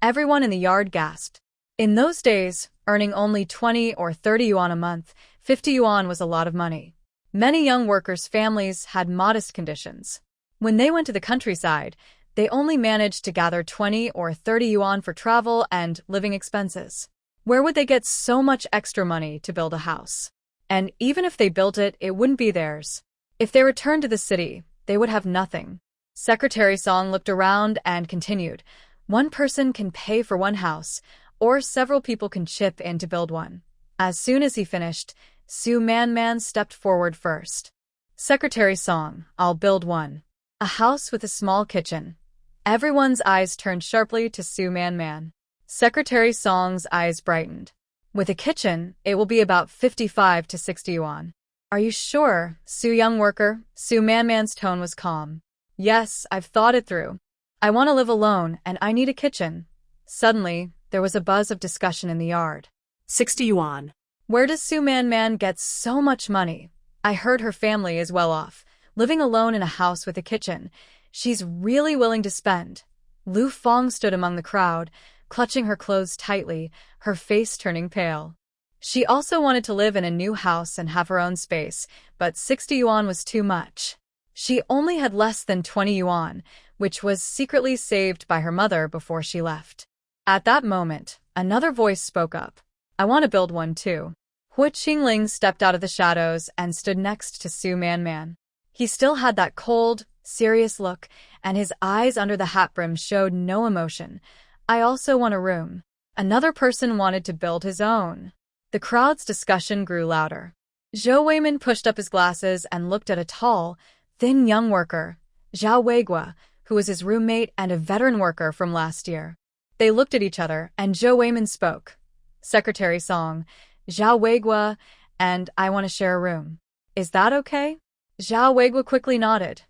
everyone in the yard gasped. In those days, earning only 20 or 30 yuan a month, 50 yuan was a lot of money. Many young workers' families had modest conditions. When they went to the countryside, they only managed to gather 20 or 30 yuan for travel and living expenses. Where would they get so much extra money to build a house? And even if they built it, it wouldn't be theirs. If they returned to the city, they would have nothing. Secretary Song looked around and continued, one person can pay for one house, or several people can chip in to build one. As soon as he finished, Su Man stepped forward first. Secretary Song, I'll build one. A house with a small kitchen. Everyone's eyes turned sharply to Su Man. Secretary Song's eyes brightened. With a kitchen, it will be about 55 to 60 yuan. Are you sure, Su young worker? Su Man's tone was calm. Yes, I've thought it through. I want to live alone, and I need a kitchen. Suddenly, there was a buzz of discussion in the yard. 60 yuan. Where does Su Man get so much money? I heard her family is well off, living alone in a house with a kitchen. She's really willing to spend. Lu Fong stood among the crowd, clutching her clothes tightly, her face turning pale. She also wanted to live in a new house and have her own space, but 60 yuan was too much. She only had less than 20 yuan, which was secretly saved by her mother before she left. At that moment, another voice spoke up. I want to build one too. Hu Qingling stepped out of the shadows and stood next to Su Man. He still had that cold, serious look, and his eyes under the hat brim showed no emotion. I also want a room. Another person wanted to build his own. The crowd's discussion grew louder. Zhou Weimin pushed up his glasses and looked at a tall, thin young worker, Zhao Weigua, who was his roommate and a veteran worker from last year. They looked at each other, and Zhou Weimin spoke. Secretary Song, Zhao Weigua, and I want to share a room. Is that okay? Zhao Weigua quickly nodded.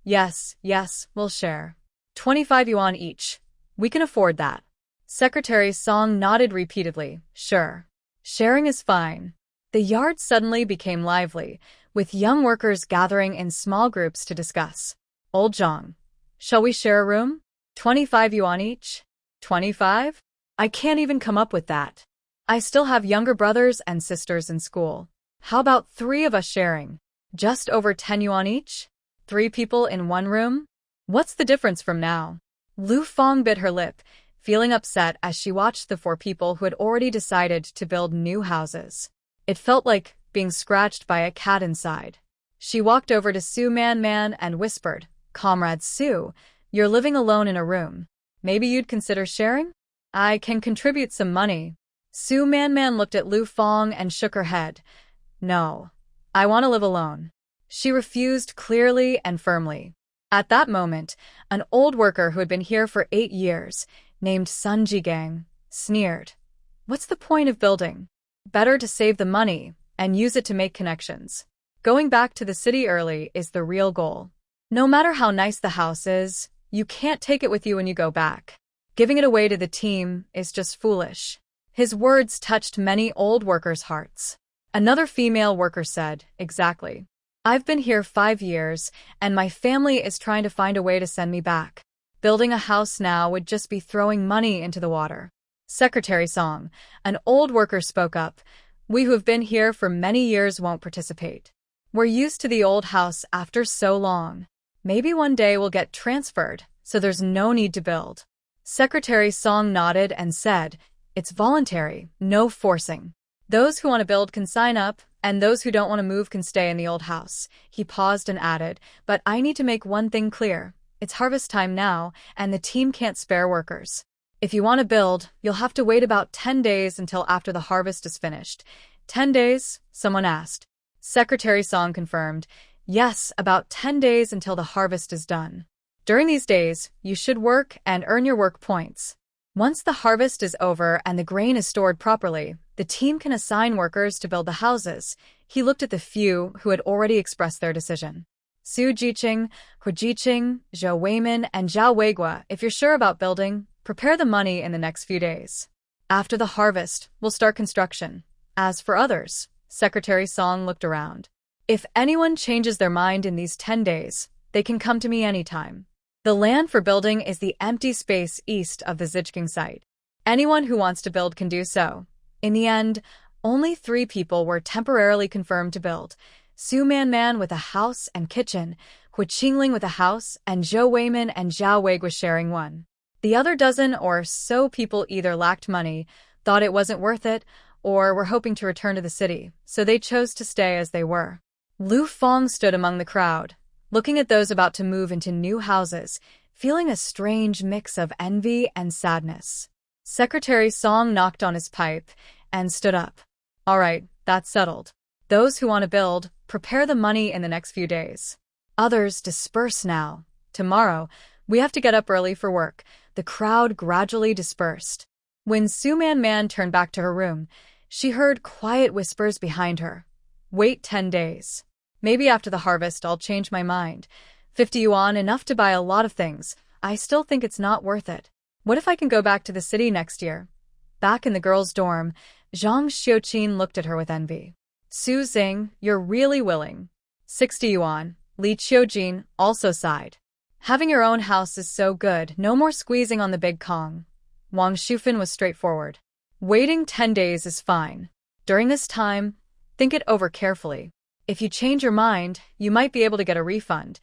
Yes, we'll share. 25 yuan each. We can afford that. Secretary Song nodded repeatedly. Sure. Sharing is fine. The yard suddenly became lively, with young workers gathering in small groups to discuss. Old Jiang, shall we share a room? 25 yuan each? 25? I can't even come up with that. I still have younger brothers and sisters in school. How about 3 of us sharing? Just over 10 yuan each? 3 people in one room? What's the difference from now? Lu Fong bit her lip, feeling upset as she watched the 4 people who had already decided to build new houses. It felt like being scratched by a cat inside. She walked over to Su Man and whispered, Comrade Su, you're living alone in a room. Maybe you'd consider sharing? I can contribute some money. Su Man looked at Lu Fong and shook her head. No, I want to live alone. She refused clearly and firmly. At that moment, an old worker who had been here for 8 years, named Sun Jiang, sneered. What's the point of building? Better to save the money and use it to make connections. Going back to the city early is the real goal. No matter how nice the house is, you can't take it with you when you go back. Giving it away to the team is just foolish. His words touched many old workers' hearts. Another female worker said, exactly. I've been here 5 years, and my family is trying to find a way to send me back. Building a house now would just be throwing money into the water. Secretary Song, an old worker, spoke up. We who have been here for many years won't participate. We're used to the old house after so long. Maybe one day we'll get transferred, so there's no need to build. Secretary Song nodded and said, it's voluntary, no forcing. Those who want to build can sign up, and those who don't want to move can stay in the old house. He paused and added, but I need to make one thing clear. It's harvest time now, and the team can't spare workers. If you want to build, you'll have to wait about 10 days until after the harvest is finished. 10 days? Someone asked. Secretary Song confirmed, yes, about 10 days until the harvest is done. During these days, you should work and earn your work points. Once the harvest is over and the grain is stored properly, the team can assign workers to build the houses. He looked at the few who had already expressed their decision. Su Jiqing, Hu Jiqing, Zhou Weimin, and Zhao Weigua, if you're sure about building, prepare the money in the next few days. After the harvest, we'll start construction. As for others, Secretary Song looked around. If anyone changes their mind in these 10 days, they can come to me anytime. The land for building is the empty space east of the Zijking site. Anyone who wants to build can do so. In the end, Only 3 people were temporarily confirmed to build. Su Man with a house and kitchen, Hu Qingling with a house, and Zhou Weimin and Zhao Weiguo sharing one. The other dozen or so people either lacked money, thought it wasn't worth it, or were hoping to return to the city, so they chose to stay as they were. Lu Fong stood among the crowd, looking at those about to move into new houses, feeling a strange mix of envy and sadness. Secretary Song knocked on his pipe and stood up. All right, that's settled. Those who want to build, prepare the money in the next few days. Others disperse now. Tomorrow, we have to get up early for work. The crowd gradually dispersed. When Su Man turned back to her room, she heard quiet whispers behind her. Wait 10 days. Maybe after the harvest I'll change my mind. 50 yuan, enough to buy a lot of things. I still think it's not worth it. What if I can go back to the city next year? Back in the girls' dorm, Zhang Xiuqin looked at her with envy. Su Xing, you're really willing. 60 yuan. Li Qiujin also sighed. Having your own house is so good, no more squeezing on the big Kong. Wang Shufan was straightforward. Waiting 10 days is fine. During this time, think it over carefully. If you change your mind, you might be able to get a refund.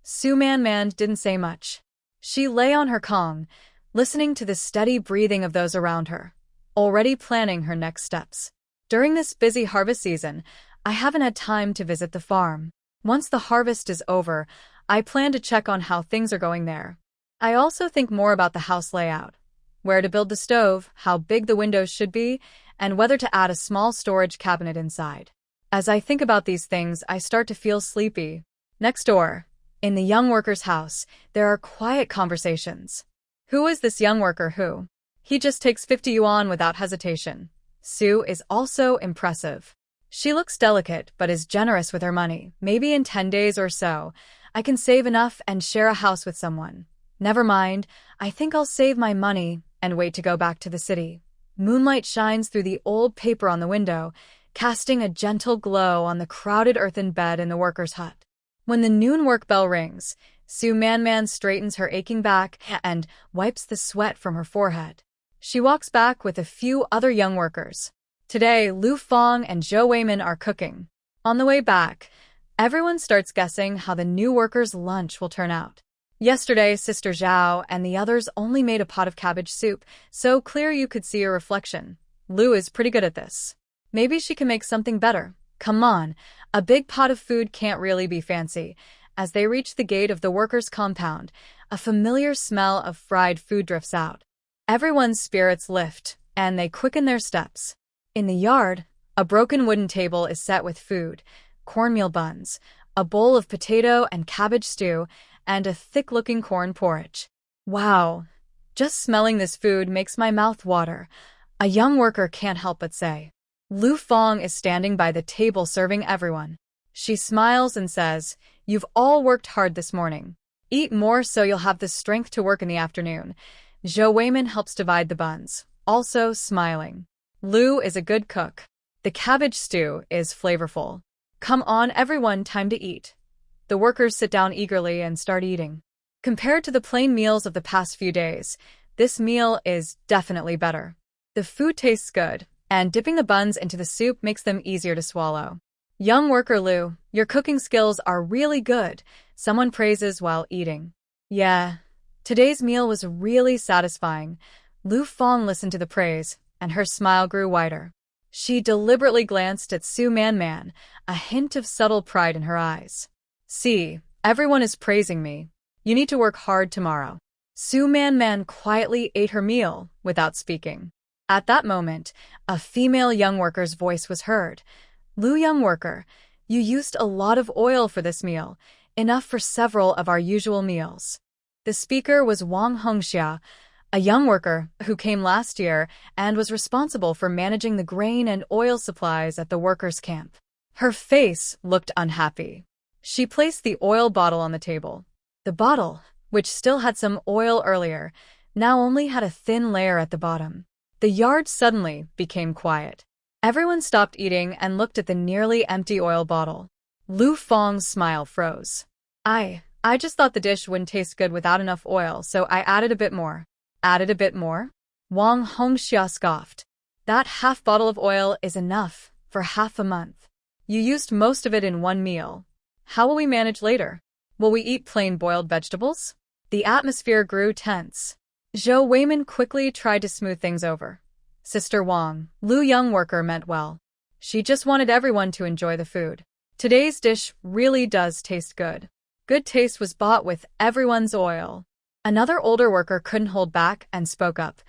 Su Man didn't say much. She lay on her Kong, listening to the steady breathing of those around her, already planning her next steps. During this busy harvest season, I haven't had time to visit the farm. Once the harvest is over, I plan to check on how things are going there. I also think more about the house layout, where to build the stove, how big the windows should be, and whether to add a small storage cabinet inside. As I think about these things, I start to feel sleepy. Next door, in the young worker's house, there are quiet conversations. Who is this young worker who? He just takes 50 yuan without hesitation. Su is also impressive. She looks delicate but is generous with her money. Maybe in 10 days or so, I can save enough and share a house with someone. Never mind, I think I'll save my money and wait to go back to the city. Moonlight shines through the old paper on the window, casting a gentle glow on the crowded earthen bed in the worker's hut. When the noon work bell rings, Su Man straightens her aching back and wipes the sweat from her forehead. She walks back with a few other young workers. Today, Lu Fong and Zhou Weimin are cooking. On the way back, everyone starts guessing how the new workers' lunch will turn out. Yesterday, Sister Zhao and the others only made a pot of cabbage soup, so clear you could see a reflection. Lu is pretty good at this. Maybe she can make something better. Come on, a big pot of food can't really be fancy. As they reach the gate of the workers' compound, a familiar smell of fried food drifts out. Everyone's spirits lift, and they quicken their steps. In the yard, a broken wooden table is set with food, cornmeal buns, a bowl of potato and cabbage stew, and a thick-looking corn porridge. Wow! Just smelling this food makes my mouth water, a young worker can't help but say. Lu Fong is standing by the table serving everyone. She smiles and says, "You've all worked hard this morning. Eat more so you'll have the strength to work in the afternoon." Zhou Weimin helps divide the buns, also smiling. Lu is a good cook. The cabbage stew is flavorful. Come on, everyone, time to eat. The workers sit down eagerly and start eating. Compared to the plain meals of the past few days, this meal is definitely better. The food tastes good, and dipping the buns into the soup makes them easier to swallow. Young worker Lu, your cooking skills are really good, someone praises while eating. Yeah, today's meal was really satisfying. Lu Fong listened to the praise, and her smile grew wider. She deliberately glanced at Su Man, a hint of subtle pride in her eyes. See, everyone is praising me. You need to work hard tomorrow. Su Man quietly ate her meal without speaking. At that moment, a female young worker's voice was heard. Lu young worker, you used a lot of oil for this meal, enough for several of our usual meals. The speaker was Wang Hongxia, a young worker who came last year and was responsible for managing the grain and oil supplies at the workers' camp. Her face looked unhappy. She placed the oil bottle on the table. The bottle, which still had some oil earlier, now only had a thin layer at the bottom. The yard suddenly became quiet. Everyone stopped eating and looked at the nearly empty oil bottle. Lu Fong's smile froze. I just thought the dish wouldn't taste good without enough oil, so I added a bit more. Added a bit more? Wang Hongxia scoffed. That half bottle of oil is enough for half a month. You used most of it in one meal. How will we manage later? Will we eat plain boiled vegetables? The atmosphere grew tense. Zhou Weiman quickly tried to smooth things over. Sister Wang, Lu young worker, meant well. She just wanted everyone to enjoy the food. Today's dish really does taste good. Good taste was bought with everyone's oil. Another older worker couldn't hold back and spoke up.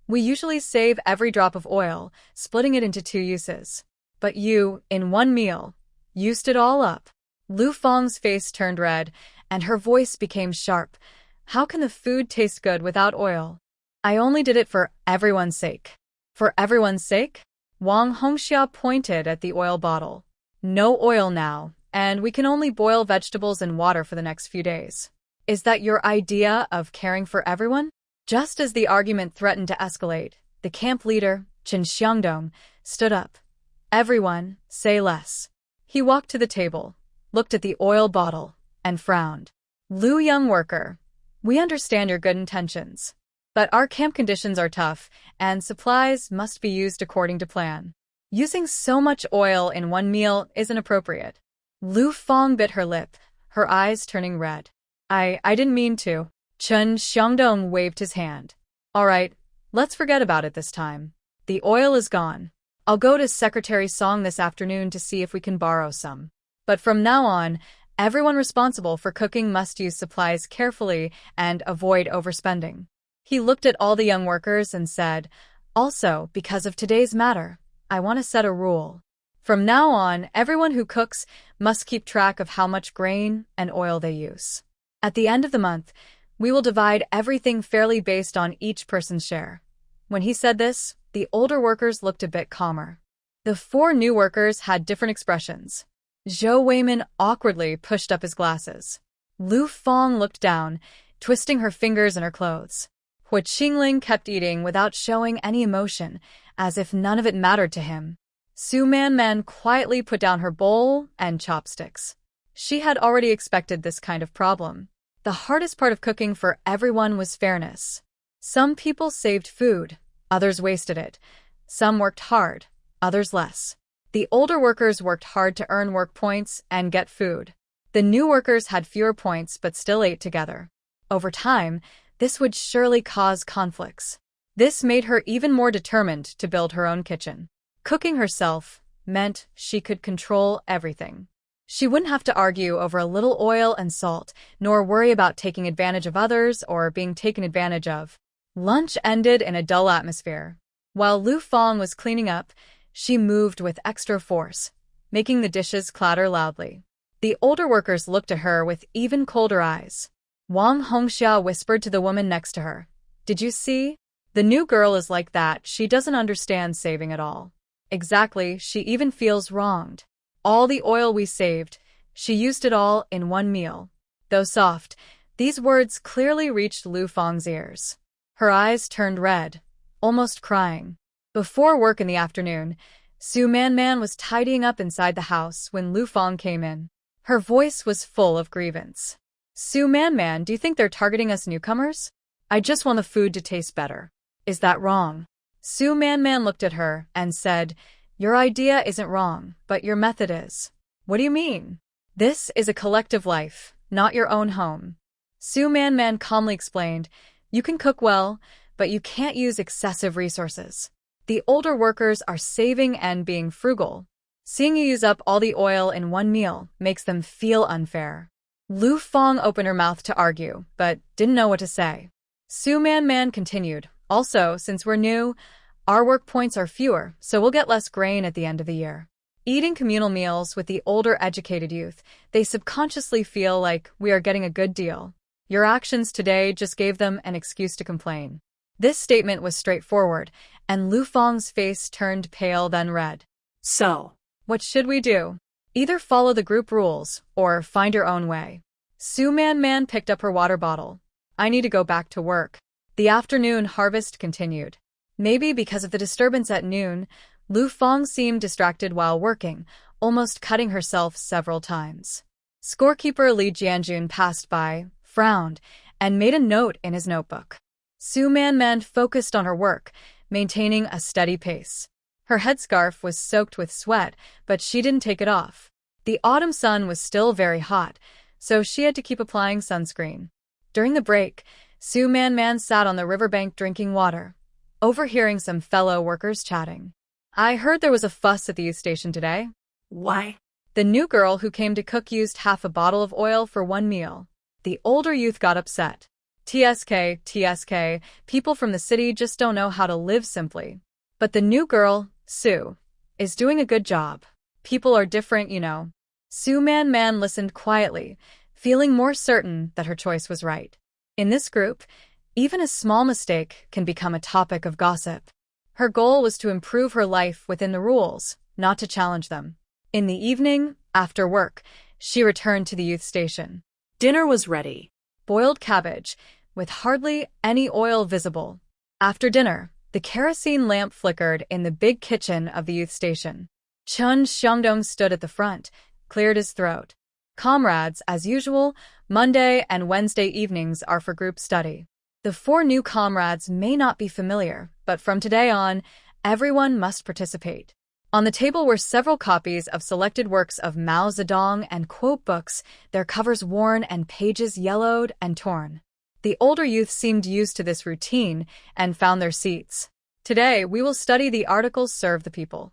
We usually save every drop of oil, splitting it into 2 uses. But you, in one meal, used it all up. Lu Fang's face turned red, and her voice became sharp. How can the food taste good without oil? I only did it for everyone's sake. For everyone's sake? Wang Hongxia pointed at the oil bottle. No oil now, and we can only boil vegetables in water for the next few days. Is that your idea of caring for everyone? Just as the argument threatened to escalate, the camp leader, Chen Xiangdong, stood up. Everyone, say less. He walked to the table, looked at the oil bottle, and frowned. Lu young worker, we understand your good intentions. But our camp conditions are tough, and supplies must be used according to plan. Using so much oil in one meal isn't appropriate. Lu Fang bit her lip, her eyes turning red. I didn't mean to. Chen Xiangdong waved his hand. All right, let's forget about it this time. The oil is gone. I'll go to Secretary Song this afternoon to see if we can borrow some. But from now on, everyone responsible for cooking must use supplies carefully and avoid overspending. He looked at all the young workers and said, also, because of today's matter, I want to set a rule. From now on, everyone who cooks must keep track of how much grain and oil they use. At the end of the month, we will divide everything fairly based on each person's share. When he said this, the older workers looked a bit calmer. The 4 new workers had different expressions. Zhou Weiman awkwardly pushed up his glasses. Lu Fang looked down, twisting her fingers in her clothes. Hua Qingling kept eating without showing any emotion, as if none of it mattered to him. Su Man quietly put down her bowl and chopsticks. She had already expected this kind of problem. The hardest part of cooking for everyone was fairness. Some people saved food, others wasted it. Some worked hard, others less. The older workers worked hard to earn work points and get food. The new workers had fewer points but still ate together. Over time, this would surely cause conflicts. This made her even more determined to build her own kitchen. Cooking herself meant she could control everything. She wouldn't have to argue over a little oil and salt, nor worry about taking advantage of others or being taken advantage of. Lunch ended in a dull atmosphere. While Lu Fang was cleaning up, she moved with extra force, making the dishes clatter loudly. The older workers looked at her with even colder eyes. Wang Hongxia whispered to the woman next to her. Did you see? The new girl is like that. She doesn't understand saving at all. Exactly, she even feels wronged. All the oil we saved, she used it all in one meal. Though soft, these words clearly reached Lu Fang's ears. Her eyes turned red, almost crying. Before work in the afternoon, Su Man was tidying up inside the house when Lu Fang came in. Her voice was full of grievance. Su Man, do you think they're targeting us newcomers? I just want the food to taste better. Is that wrong? Su Man looked at her and said, your idea isn't wrong, but your method is. What do you mean? This is a collective life, not your own home. Su Man calmly explained, you can cook well, but you can't use excessive resources. The older workers are saving and being frugal. Seeing you use up all the oil in one meal makes them feel unfair. Lu Fang opened her mouth to argue, but didn't know what to say. Su Man continued, also, since we're new, our work points are fewer, so we'll get less grain at the end of the year. Eating communal meals with the older educated youth, they subconsciously feel like we are getting a good deal. Your actions today just gave them an excuse to complain. This statement was straightforward, and Lu Fang's face turned pale then red. So, what should we do? Either follow the group rules, or find your own way. Su Man picked up her water bottle. I need to go back to work. The afternoon harvest continued. Maybe because of the disturbance at noon, Lu Fang seemed distracted while working, almost cutting herself several times. Scorekeeper Li Jianjun passed by, frowned, and made a note in his notebook. Su Man focused on her work, maintaining a steady pace. Her headscarf was soaked with sweat, but she didn't take it off. The autumn sun was still very hot, so she had to keep applying sunscreen. During the break, Su Man sat on the riverbank drinking water, overhearing some fellow workers chatting. "I heard there was a fuss at the youth station today." Why? "The new girl who came to cook used half a bottle of oil for one meal." The older youth got upset. TSK, people from the city just don't know how to live simply. But the new girl, Su, is doing a good job. People are different, you know. Su Man listened quietly, feeling more certain that her choice was right. In this group, even a small mistake can become a topic of gossip. Her goal was to improve her life within the rules, not to challenge them. In the evening, after work, she returned to the youth station. Dinner was ready. Boiled cabbage, with hardly any oil visible. After dinner, the kerosene lamp flickered in the big kitchen of the youth station. Chun Xiangdong stood at the front, cleared his throat. "Comrades, as usual, Monday and Wednesday evenings are for group study. The 4 new comrades may not be familiar, but from today on, everyone must participate." On the table were several copies of selected works of Mao Zedong and quote books, their covers worn and pages yellowed and torn. The older youth seemed used to this routine and found their seats. "Today, we will study the articles Serve the People."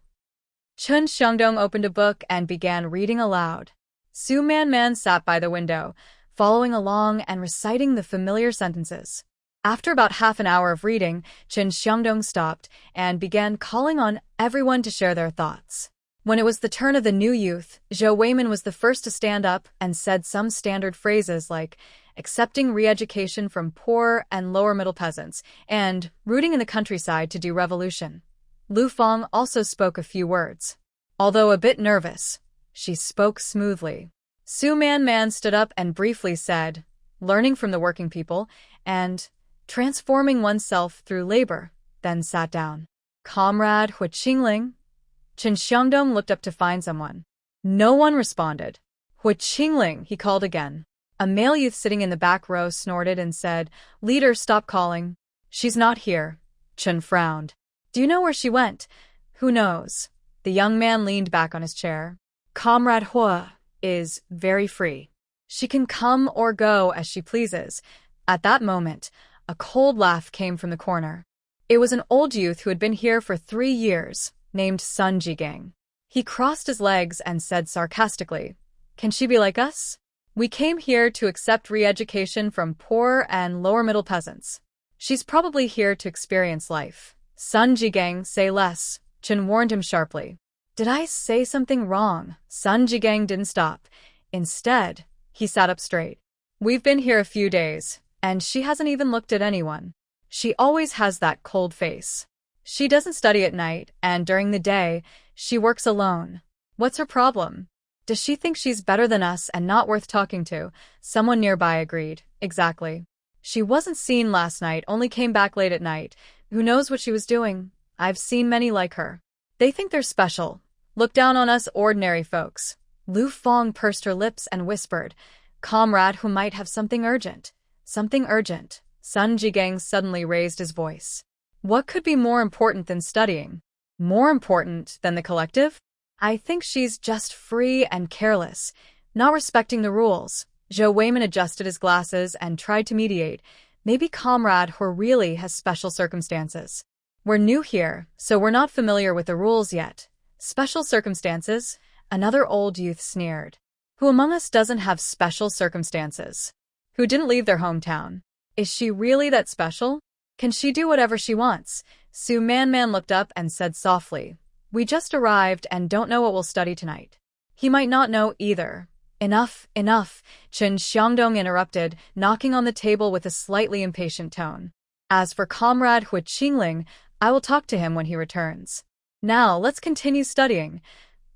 Chun Xiangdong opened a book and began reading aloud. Su Man sat by the window, following along and reciting the familiar sentences. After about half an hour of reading, Chun Xiangdong stopped and began calling on everyone to share their thoughts. When it was the turn of the new youth, Zhou Weimin was the first to stand up and said some standard phrases like accepting re-education from poor and lower-middle peasants and rooting in the countryside to do revolution. Lu Feng also spoke a few words. Although a bit nervous, she spoke smoothly. Su Man stood up and briefly said, "Learning from the working people," and "transforming oneself through labor," then sat down. "Comrade Hu Qingling?" Chen Xiangdong looked up to find someone. No one responded. "Hu Qingling," he called again. A male youth sitting in the back row snorted and said, "Leader, stop calling." "She's not here." Chen frowned. "Do you know where she went?" "Who knows?" The young man leaned back on his chair. "Comrade Hua is very free. She can come or go as she pleases." At that moment, a cold laugh came from the corner. It was an old youth who had been here for 3 years, named Sun Jiang. He crossed his legs and said sarcastically, "Can she be like us? We came here to accept re-education from poor and lower-middle peasants. She's probably here to experience life." "Sun Jiang, say less," Chen warned him sharply. "Did I say something wrong?" Sun Jiang didn't stop. Instead, he sat up straight. "We've been here a few days, and she hasn't even looked at anyone. She always has that cold face. She doesn't study at night, and during the day, she works alone. What's her problem? Does she think she's better than us and not worth talking to?" Someone nearby agreed. "Exactly. She wasn't seen last night, only came back late at night. Who knows what she was doing? I've seen many like her. They think they're special. Look down on us ordinary folks." Lu Feng pursed her lips and whispered, "Comrade who might have something urgent." "Something urgent." Sun Jiang suddenly raised his voice. "What could be more important than studying? More important than the collective? I think she's just free and careless, not respecting the rules." Zhou Weimin adjusted his glasses and tried to mediate. "Maybe Comrade He really has special circumstances. We're new here, so we're not familiar with the rules yet." "Special circumstances?" Another old youth sneered. "Who among us doesn't have special circumstances? Who didn't leave their hometown? Is she really that special? Can she do whatever she wants?" Su Man looked up and said softly, "We just arrived and don't know what we'll study tonight." "He might not know either." "Enough, enough," Chen Xiangdong interrupted, knocking on the table with a slightly impatient tone. "As for Comrade Hu Qingling, I will talk to him when he returns. Now, let's continue studying."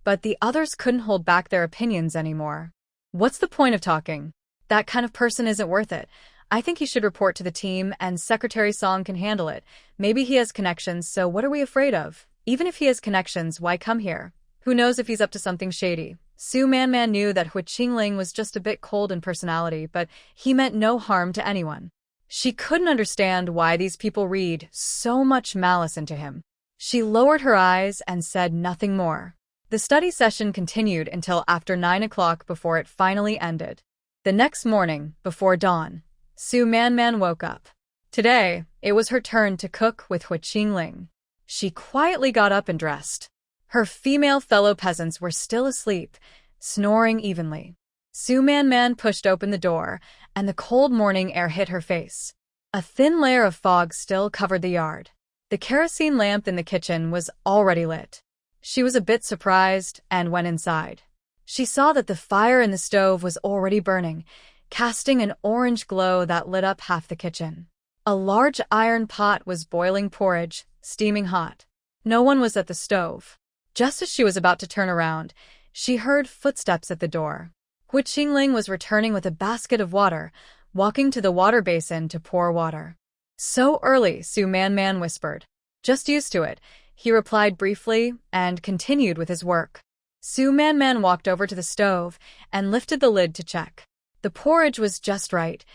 But the others couldn't hold back their opinions anymore. "What's the point of talking? That kind of person isn't worth it. I think he should report to the team, and Secretary Song can handle it. Maybe he has connections, so what are we afraid of? Even if he has connections, why come here? Who knows if he's up to something shady?" Su Man knew that Hu Qingling was just a bit cold in personality, but he meant no harm to anyone. She couldn't understand why these people read so much malice into him. She lowered her eyes and said nothing more. The study session continued until after 9 o'clock before it finally ended. The next morning, before dawn, Su Manman woke up. Today, it was her turn to cook with Hu Qingling. She quietly got up and dressed. Her female fellow peasants were still asleep, snoring evenly. Su Manman pushed open the door, and the cold morning air hit her face. A thin layer of fog still covered the yard. The kerosene lamp in the kitchen was already lit. She was a bit surprised and went inside. She saw that the fire in the stove was already burning, casting an orange glow that lit up half the kitchen. A large iron pot was boiling porridge, steaming hot. No one was at the stove. Just as she was about to turn around, she heard footsteps at the door. Hu Qingling was returning with a basket of water, walking to the water basin to pour water. "So early," Su Manman whispered. "Just used to it," he replied briefly and continued with his work. Su Manman walked over to the stove and lifted the lid to check. The porridge was just right,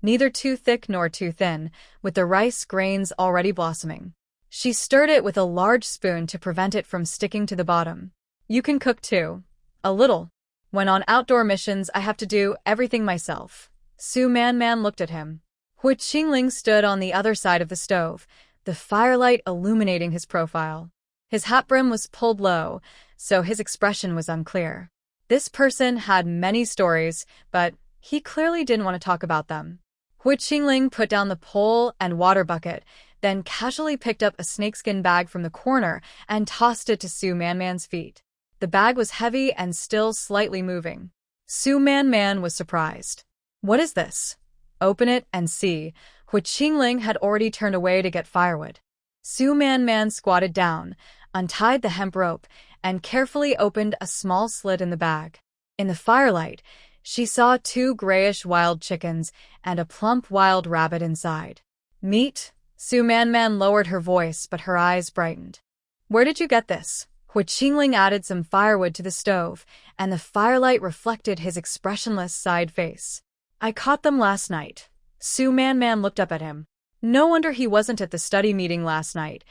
neither too thick nor too thin, with the rice grains already blossoming. She stirred it with a large spoon to prevent it from sticking to the bottom. "You can cook too." "A little. When on outdoor missions, I have to do everything myself." Su Manman looked at him. Hu Qingling stood on the other side of the stove, the firelight illuminating his profile. His hat brim was pulled low, so his expression was unclear. This person had many stories, but he clearly didn't want to talk about them. Hu Qingling put down the pole and water bucket, then casually picked up a snakeskin bag from the corner and tossed it to Su Manman's feet. The bag was heavy and still slightly moving. Su Manman was surprised. "What is this?" "Open it and see." Hu Qingling had already turned away to get firewood. Su Manman squatted down, untied the hemp rope, and carefully opened a small slit in the bag. In the firelight, she saw 2 grayish wild chickens and a plump wild rabbit inside. "Meat?" Su Manman lowered her voice, but her eyes brightened. "Where did you get this?" Hu Qingling added some firewood to the stove, and the firelight reflected his expressionless side face. "I caught them last night." Su Manman looked up at him. No wonder he wasn't at the study meeting last night.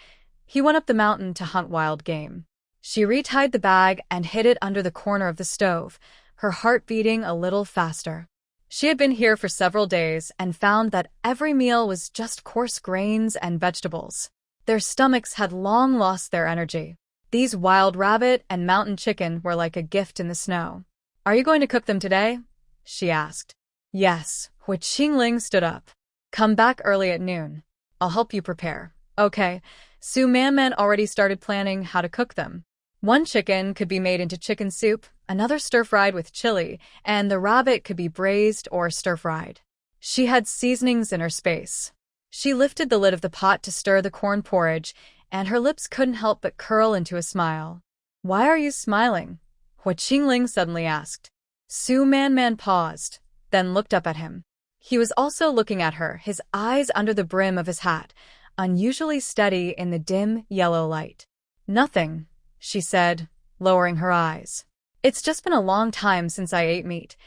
He went up the mountain to hunt wild game. She retied the bag and hid it under the corner of the stove, her heart beating a little faster. She had been here for several days and found that every meal was just coarse grains and vegetables. Their stomachs had long lost their energy. These wild rabbit and mountain chicken were like a gift in the snow. "Are you going to cook them today?" she asked. "Yes." Hu Qingling stood up. "Come back early at noon. I'll help you prepare." "Okay." Su Manman already started planning how to cook them. One chicken could be made into chicken soup, another stir-fried with chili, and the rabbit could be braised or stir-fried. She had seasonings in her space. She lifted the lid of the pot to stir the corn porridge, and her lips couldn't help but curl into a smile. "Why are you smiling?" Hu Qingling suddenly asked. Su Manman paused, then looked up at him. He was also looking at her, his eyes under the brim of his hat, unusually steady in the dim, yellow light. "Nothing," she said, lowering her eyes. "It's just been a long time since I ate meat."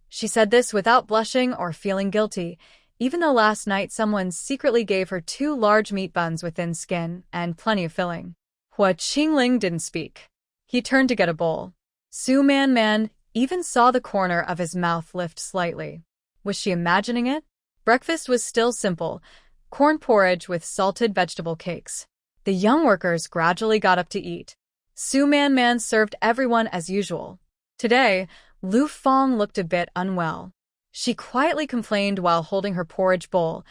She said this without blushing or feeling guilty, even though last night someone secretly gave her 2 large meat buns with thin skin and plenty of filling. Hu Qingling didn't speak. He turned to get a bowl. Su Manman even saw the corner of his mouth lift slightly. Was she imagining it? Breakfast was still simple, corn porridge with salted vegetable cakes. The young workers gradually got up to eat. Su Manman served everyone as usual. Today, Lu Fong looked a bit unwell. She quietly complained while holding her porridge bowl.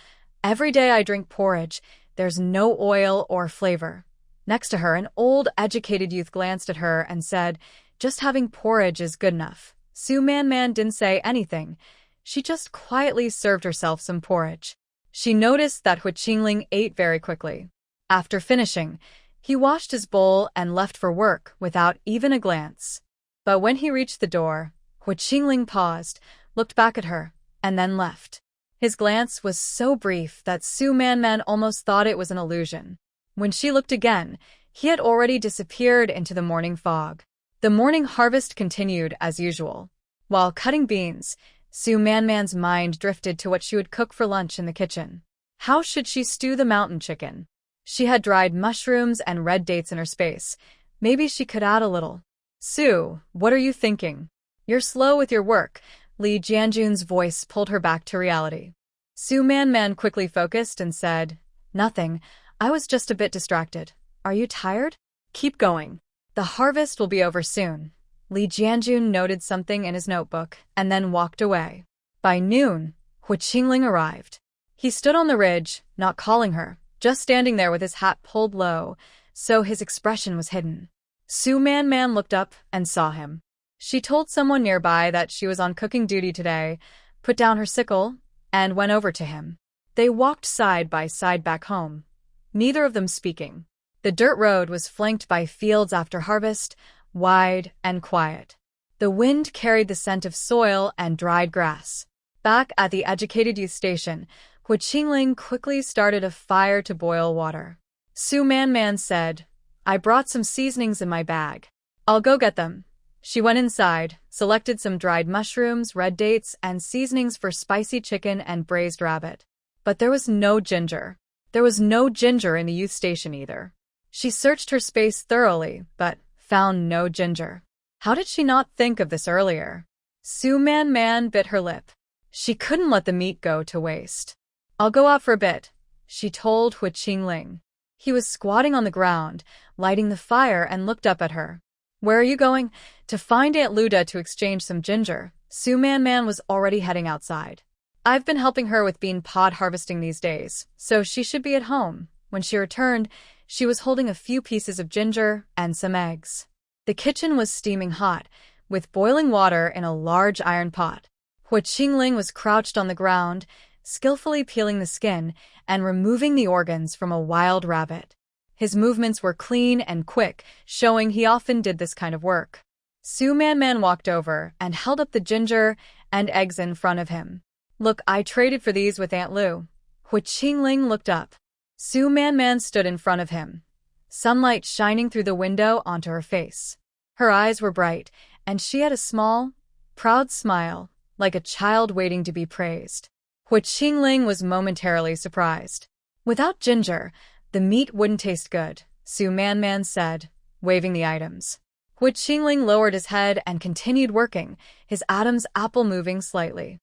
"Every day I drink porridge, there's no oil or flavor." Next to her, an old, educated youth glanced at her and said, "Just having porridge is good enough." Su Manman didn't say anything. She just quietly served herself some porridge. She noticed that Hu Qingling ate very quickly. After finishing, he washed his bowl and left for work without even a glance. But when he reached the door, Hu Qingling paused, looked back at her, and then left. His glance was so brief that Su Manman almost thought it was an illusion. When she looked again, he had already disappeared into the morning fog. The morning harvest continued as usual. While cutting beans, Su Manman's mind drifted to what she would cook for lunch in the kitchen. How should she stew the mountain chicken? She had dried mushrooms and red dates in her space. Maybe she could add a little. Su, what are you thinking? You're slow with your work. Li Jianjun's voice pulled her back to reality. Su Manman quickly focused and said, Nothing. I was just a bit distracted. Are you tired? Keep going. The harvest will be over soon. Li Jianjun noted something in his notebook and then walked away. By noon, Hu Qingling arrived. He stood on the ridge, not calling her, just standing there with his hat pulled low, so his expression was hidden. Su Manman looked up and saw him. She told someone nearby that she was on cooking duty today, put down her sickle, and went over to him. They walked side by side back home, neither of them speaking. The dirt road was flanked by fields after harvest, wide and quiet. The wind carried the scent of soil and dried grass. Back at the educated youth station, Hu Qingling quickly started a fire to boil water. Su Manman said, I brought some seasonings in my bag. I'll go get them. She went inside, selected some dried mushrooms, red dates, and seasonings for spicy chicken and braised rabbit. But there was no ginger. There was no ginger in the youth station either. She searched her space thoroughly, but found no ginger. How did she not think of this earlier? Su Manman bit her lip. She couldn't let the meat go to waste. I'll go out for a bit, she told Hu Qingling. He was squatting on the ground, lighting the fire, and looked up at her. Where are you going? To find Aunt Luda to exchange some ginger. Su Manman was already heading outside. I've been helping her with bean pod harvesting these days, so she should be at home. When she returned, she was holding a few pieces of ginger and some eggs. The kitchen was steaming hot, with boiling water in a large iron pot. Hu Qingling was crouched on the ground, skillfully peeling the skin and removing the organs from a wild rabbit. His movements were clean and quick, showing he often did this kind of work. Su Manman walked over and held up the ginger and eggs in front of him. Look, I traded for these with Aunt Lu. Hu Qingling looked up. Su Manman stood in front of him, sunlight shining through the window onto her face. Her eyes were bright, and she had a small, proud smile, like a child waiting to be praised. Hu Qingling was momentarily surprised. Without ginger, the meat wouldn't taste good, Su Manman said, waving the items. Hu Qingling lowered his head and continued working, his Adam's apple moving slightly.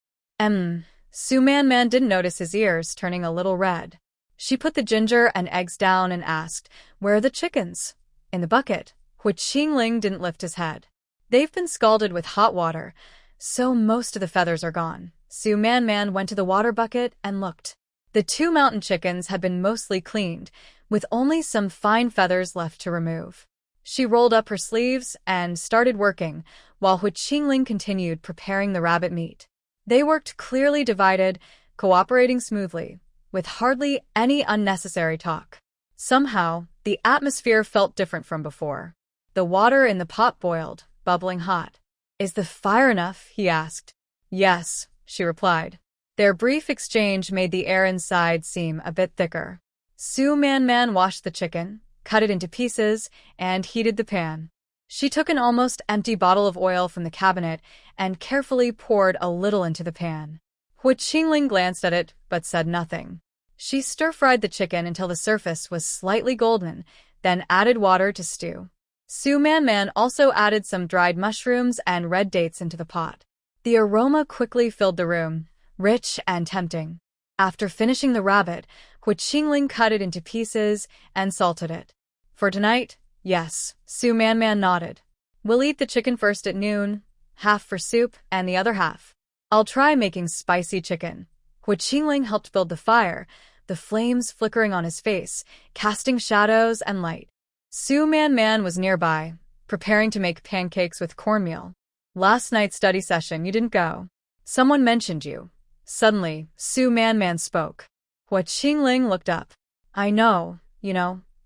Su Manman didn't notice his ears turning a little red. She put the ginger and eggs down and asked, Where are the chickens? In the bucket. Hu Qingling didn't lift his head. They've been scalded with hot water, so most of the feathers are gone. Su Manman went to the water bucket and looked. The 2 mountain chickens had been mostly cleaned, with only some fine feathers left to remove. She rolled up her sleeves and started working, while Hu Qingling continued preparing the rabbit meat. They worked clearly divided, cooperating smoothly, with hardly any unnecessary talk. Somehow, the atmosphere felt different from before. The water in the pot boiled, bubbling hot. Is the fire enough? He asked. Yes, she replied. Their brief exchange made the air inside seem a bit thicker. Su Manman washed the chicken, cut it into pieces, and heated the pan. She took an almost empty bottle of oil from the cabinet and carefully poured a little into the pan. Hu Qingling glanced at it, but said nothing. She stir-fried the chicken until the surface was slightly golden, then added water to stew. Su Manman also added some dried mushrooms and red dates into the pot. The aroma quickly filled the room, rich and tempting. After finishing the rabbit, Hu Qingling cut it into pieces and salted it. For tonight, yes, Su Manman nodded. We'll eat the chicken first at noon, half for soup and the other half. I'll try making spicy chicken. Hu Qingling helped build the fire, the flames flickering on his face, casting shadows and light. Su Manman was nearby, preparing to make pancakes with cornmeal. Last night's study session, you didn't go. Someone mentioned you. Suddenly, Su Manman spoke. Hu Qingling looked up. I know,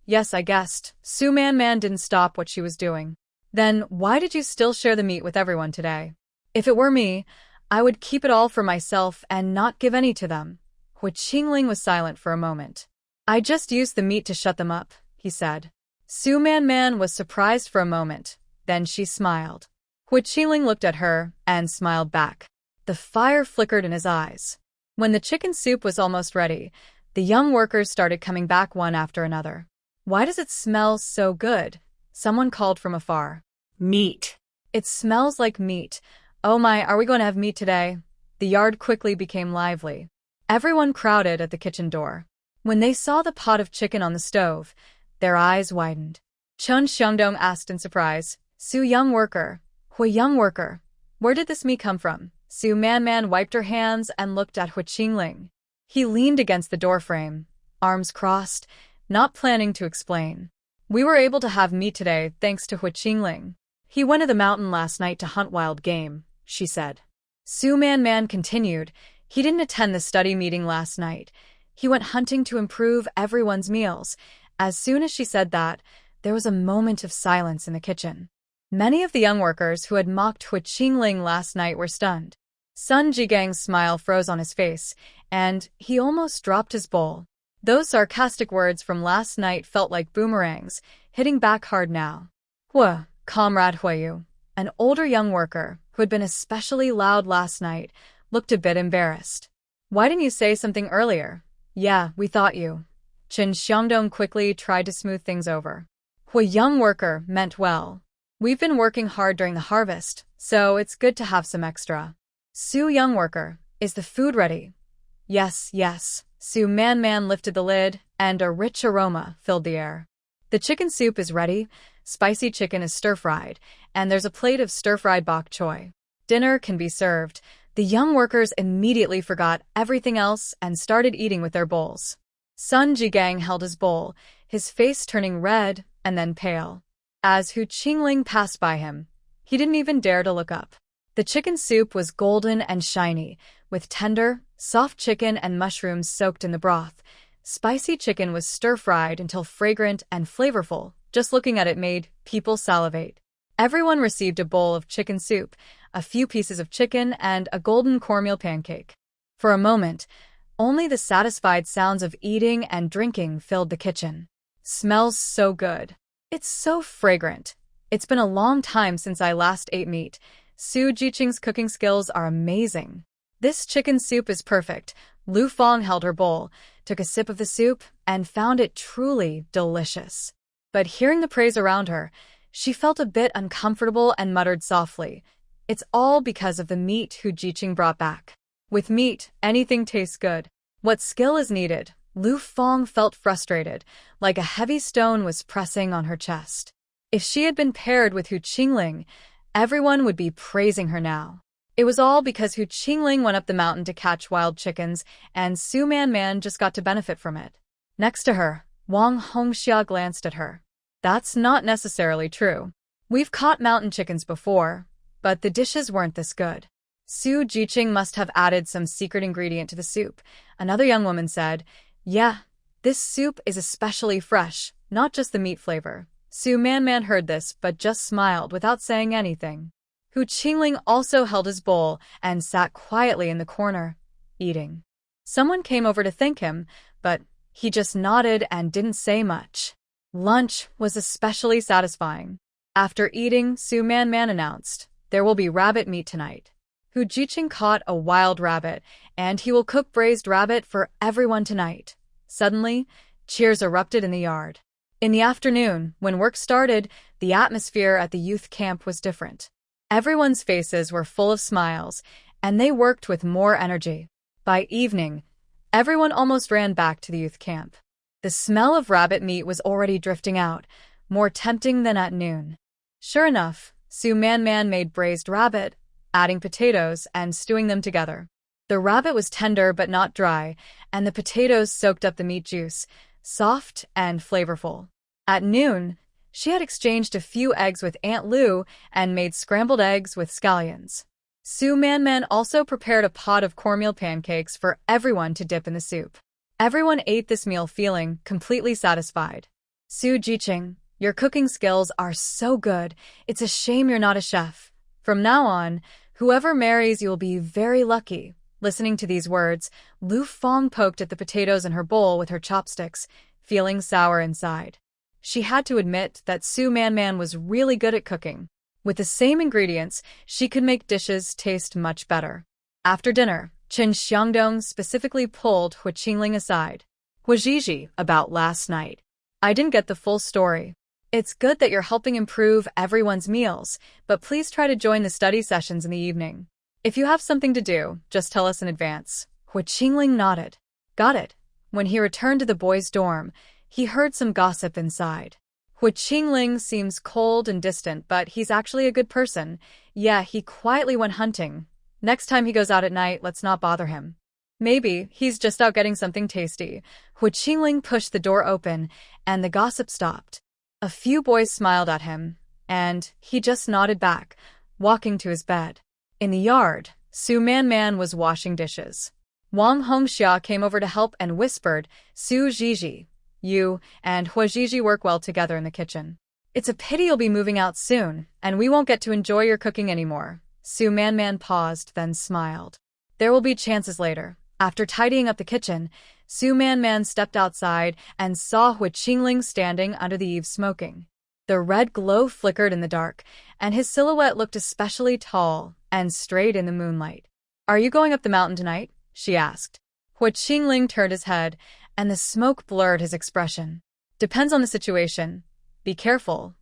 Yes, I guessed. Su Manman didn't stop what she was doing. Then, why did you still share the meat with everyone today? If it were me, I would keep it all for myself and not give any to them. Hu Qingling was silent for a moment. I just used the meat to shut them up, he said. Su Manman was surprised for a moment, then she smiled. Hu Qingling looked at her and smiled back. The fire flickered in his eyes. When the chicken soup was almost ready, the young workers started coming back one after another. "Why does it smell so good?" someone called from afar. Meat. "It smells like meat. Oh my, are we going to have meat today?" The yard quickly became lively. Everyone crowded at the kitchen door. When they saw the pot of chicken on the stove, their eyes widened. Chun Xiangdong asked in surprise, "Su young worker, Hui young worker, where did this meat come from?" Su Man wiped her hands and looked at Hui Qingling. He leaned against the doorframe, arms crossed, not planning to explain. "We were able to have meat today thanks to Hui Qingling. He went to the mountain last night to hunt wild game," she said. Su Man continued, "He didn't attend the study meeting last night. He went hunting to improve everyone's meals." As soon as she said that, there was a moment of silence in the kitchen. Many of the young workers who had mocked Hui Qingling last night were stunned. Sun Jiang's smile froze on his face, and he almost dropped his bowl. Those sarcastic words from last night felt like boomerangs, hitting back hard now. "Hua, Comrade Huiyu," an older young worker, who had been especially loud last night, looked a bit embarrassed. "Why didn't you say something earlier?" "Yeah, we thought you." Chen Xiangdong quickly tried to smooth things over. "Hui young worker meant well. We've been working hard during the harvest, so it's good to have some extra." "Su young worker, is the food ready?" "Yes, yes." Su Man lifted the lid, and a rich aroma filled the air. "The chicken soup is ready, spicy chicken is stir-fried, and there's a plate of stir-fried bok choy. Dinner can be served." The young workers immediately forgot everything else and started eating with their bowls. Sun Jiang held his bowl, his face turning red and then pale. As Hu Qingling passed by him, he didn't even dare to look up. The chicken soup was golden and shiny, with tender, soft chicken and mushrooms soaked in the broth. Spicy chicken was stir-fried until fragrant and flavorful. Just looking at it made people salivate. Everyone received a bowl of chicken soup, a few pieces of chicken, and a golden cornmeal pancake. For a moment, only the satisfied sounds of eating and drinking filled the kitchen. "Smells so good. It's so fragrant. It's been a long time since I last ate meat. Su Jiqing's cooking skills are amazing. This chicken soup is perfect." Lu Fong held her bowl, took a sip of the soup, and found it truly delicious. But hearing the praise around her, she felt a bit uncomfortable and muttered softly, "It's all because of the meat Hu Jiqing brought back. With meat, anything tastes good. What skill is needed?" Lu Fong felt frustrated, like a heavy stone was pressing on her chest. If she had been paired with Hu Qingling, everyone would be praising her now. It was all because Hu Qingling went up the mountain to catch wild chickens, and Su Man just got to benefit from it. Next to her, Wang Hongxia glanced at her. "That's not necessarily true. We've caught mountain chickens before, but the dishes weren't this good." "Su Jiqing must have added some secret ingredient to the soup," another young woman said. "Yeah, this soup is especially fresh, not just the meat flavor." Su Man heard this but just smiled without saying anything. Hu Qingling also held his bowl and sat quietly in the corner, eating. Someone came over to thank him, but he just nodded and didn't say much. Lunch was especially satisfying. After eating, Su Man announced, "There will be rabbit meat tonight. Hu Jiqing caught a wild rabbit, and he will cook braised rabbit for everyone tonight." Suddenly, cheers erupted in the yard. In the afternoon, when work started, the atmosphere at the youth camp was different. Everyone's faces were full of smiles, and they worked with more energy. By evening, everyone almost ran back to the youth camp. The smell of rabbit meat was already drifting out, more tempting than at noon. Sure enough, Su Man made braised rabbit, adding potatoes and stewing them together. The rabbit was tender but not dry, and the potatoes soaked up the meat juice, soft and flavorful. At noon, she had exchanged a few eggs with Aunt Lu and made scrambled eggs with scallions. Su Man also prepared a pot of cornmeal pancakes for everyone to dip in the soup. Everyone ate this meal feeling completely satisfied. "Su Jiqing, your cooking skills are so good. It's a shame you're not a chef. From now on, whoever marries you will be very lucky." Listening to these words, Lu Fong poked at the potatoes in her bowl with her chopsticks, feeling sour inside. She had to admit that Su Man was really good at cooking. With the same ingredients, she could make dishes taste much better. After dinner, Qin Xiangdong specifically pulled Hu Qingling aside. Huajiji, about last night. I didn't get the full story. It's good that you're helping improve everyone's meals, but please try to join the study sessions in the evening. If you have something to do, just tell us in advance. Hu Qingling nodded. Got it. When he returned to the boys' dorm, he heard some gossip inside. Hu Qingling seems cold and distant, but he's actually a good person. Yeah, he quietly went hunting. Next time he goes out at night, let's not bother him. Maybe he's just out getting something tasty. Hu Qingling pushed the door open, and the gossip stopped. A few boys smiled at him, and he just nodded back, walking to his bed. In the yard, Su Man was washing dishes. Wang Hongxia came over to help and whispered, Su Zhizhi, you and Huajiji work well together in the kitchen. It's a pity you'll be moving out soon, and we won't get to enjoy your cooking anymore. Su Man paused, then smiled. There will be chances later. After tidying up the kitchen, Su Man stepped outside and saw Hu Qingling standing under the eaves smoking. The red glow flickered in the dark, and his silhouette looked especially tall and straight in the moonlight. Are you going up the mountain tonight? She asked. Hu Qingling turned his head, and the smoke blurred his expression. Depends on the situation. Be careful.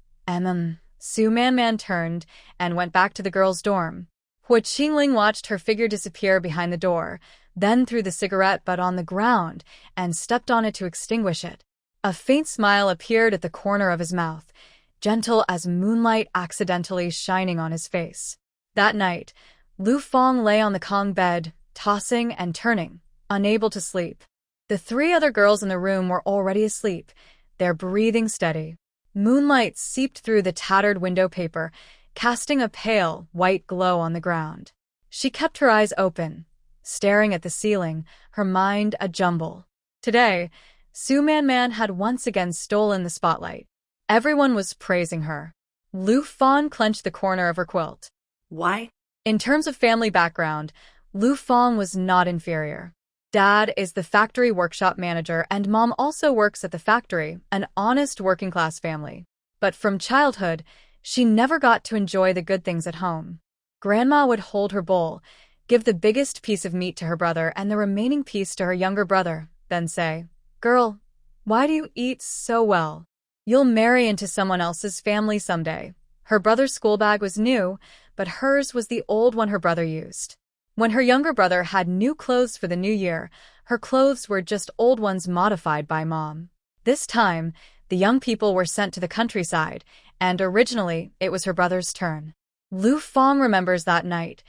Su Man turned and went back to the girls' dorm. Hu Qingling watched her figure disappear behind the door, then threw the cigarette butt on the ground and stepped on it to extinguish it. A faint smile appeared at the corner of his mouth, gentle as moonlight accidentally shining on his face. That night, Lu Fong lay on the Kong bed, tossing and turning, unable to sleep. The three other girls in the room were already asleep, their breathing steady. Moonlight seeped through the tattered window paper, casting a pale, white glow on the ground. She kept her eyes open, staring at the ceiling, her mind a jumble. Today, Su Man had once again stolen the spotlight. Everyone was praising her. Lu Fong clenched the corner of her quilt. Why? In terms of family background, Lu Fong was not inferior. Dad is the factory workshop manager and Mom also works at the factory, an honest working-class family. But from childhood, she never got to enjoy the good things at home. Grandma would hold her bowl, give the biggest piece of meat to her brother and the remaining piece to her younger brother, then say, Girl, why do you eat so well? You'll marry into someone else's family someday. Her brother's school bag was new, but hers was the old one her brother used. When her younger brother had new clothes for the new year, her clothes were just old ones modified by Mom. This time, the young people were sent to the countryside, and originally it was her brother's turn. Lu Fong remembers that night,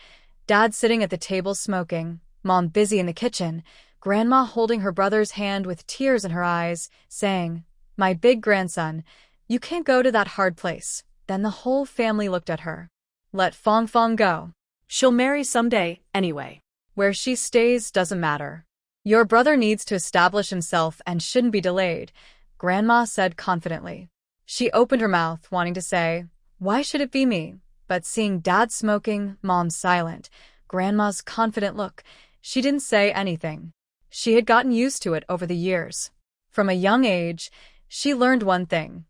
Dad sitting at the table smoking, Mom busy in the kitchen, Grandma holding her brother's hand with tears in her eyes, saying, My big grandson, you can't go to that hard place. Then the whole family looked at her. Let Fong Fong go. She'll marry someday, anyway. Where she stays doesn't matter. Your brother needs to establish himself and shouldn't be delayed, Grandma said confidently. She opened her mouth, wanting to say, Why should it be me? But seeing Dad smoking, Mom silent, Grandma's confident look, she didn't say anything. She had gotten used to it over the years. From a young age, she learned one thing.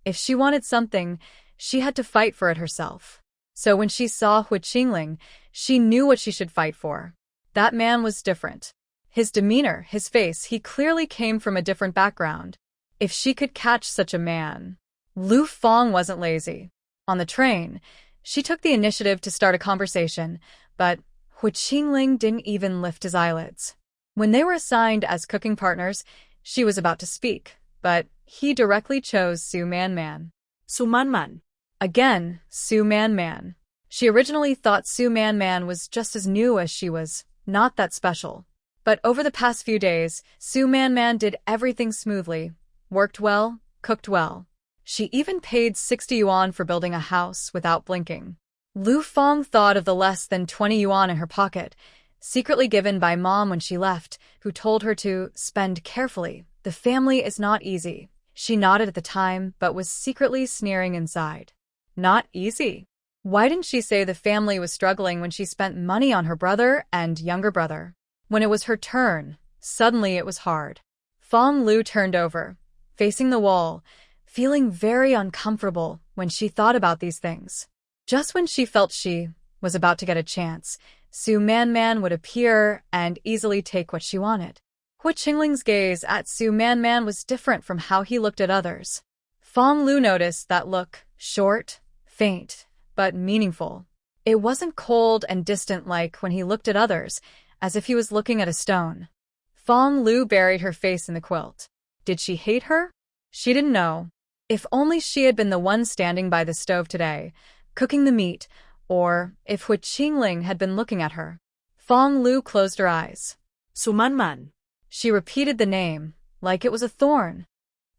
If she wanted something, she had to fight for it herself. So when she saw Hu Qingling, she knew what she should fight for. That man was different. His demeanor, his face, he clearly came from a different background. If she could catch such a man. Lu Fong wasn't lazy. On the train, she took the initiative to start a conversation, but Hu Qingling didn't even lift his eyelids. When they were assigned as cooking partners, she was about to speak, but he directly chose Su Man. Su Man. Again, Su Man. She originally thought Su Man was just as new as she was, not that special. But over the past few days, Su Man did everything smoothly, worked well, cooked well. She even paid 60 yuan for building a house without blinking. Lu Fong thought of the less than 20 yuan in her pocket, secretly given by Mom when she left, who told her to spend carefully. The family is not easy. She nodded at the time, but was secretly sneering inside. Not easy. Why didn't she say the family was struggling when she spent money on her brother and younger brother? When it was her turn, suddenly it was hard. Fong Lu turned over, facing the wall, feeling very uncomfortable when she thought about these things. Just when she felt she was about to get a chance, Su Man Man would appear and easily take what she wanted. Hu Qingling's gaze at Su Man Man was different from how he looked at others. Fong Lu noticed that look, short, faint, but meaningful. It wasn't cold and distant like when he looked at others, as if he was looking at a stone. Fong Lu buried her face in the quilt. Did she hate her? She didn't know. If only she had been the one standing by the stove today, cooking the meat, or if Hu Qingling had been looking at her. Fong Lu closed her eyes. Su Man Man. She repeated the name, like it was a thorn.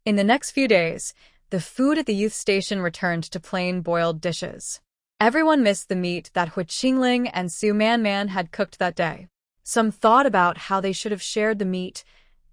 In the next few days, the food at the youth station returned to plain boiled dishes. Everyone missed the meat that Hu Qingling and Su Man Man had cooked that day. Some thought about how they should have shared the meat,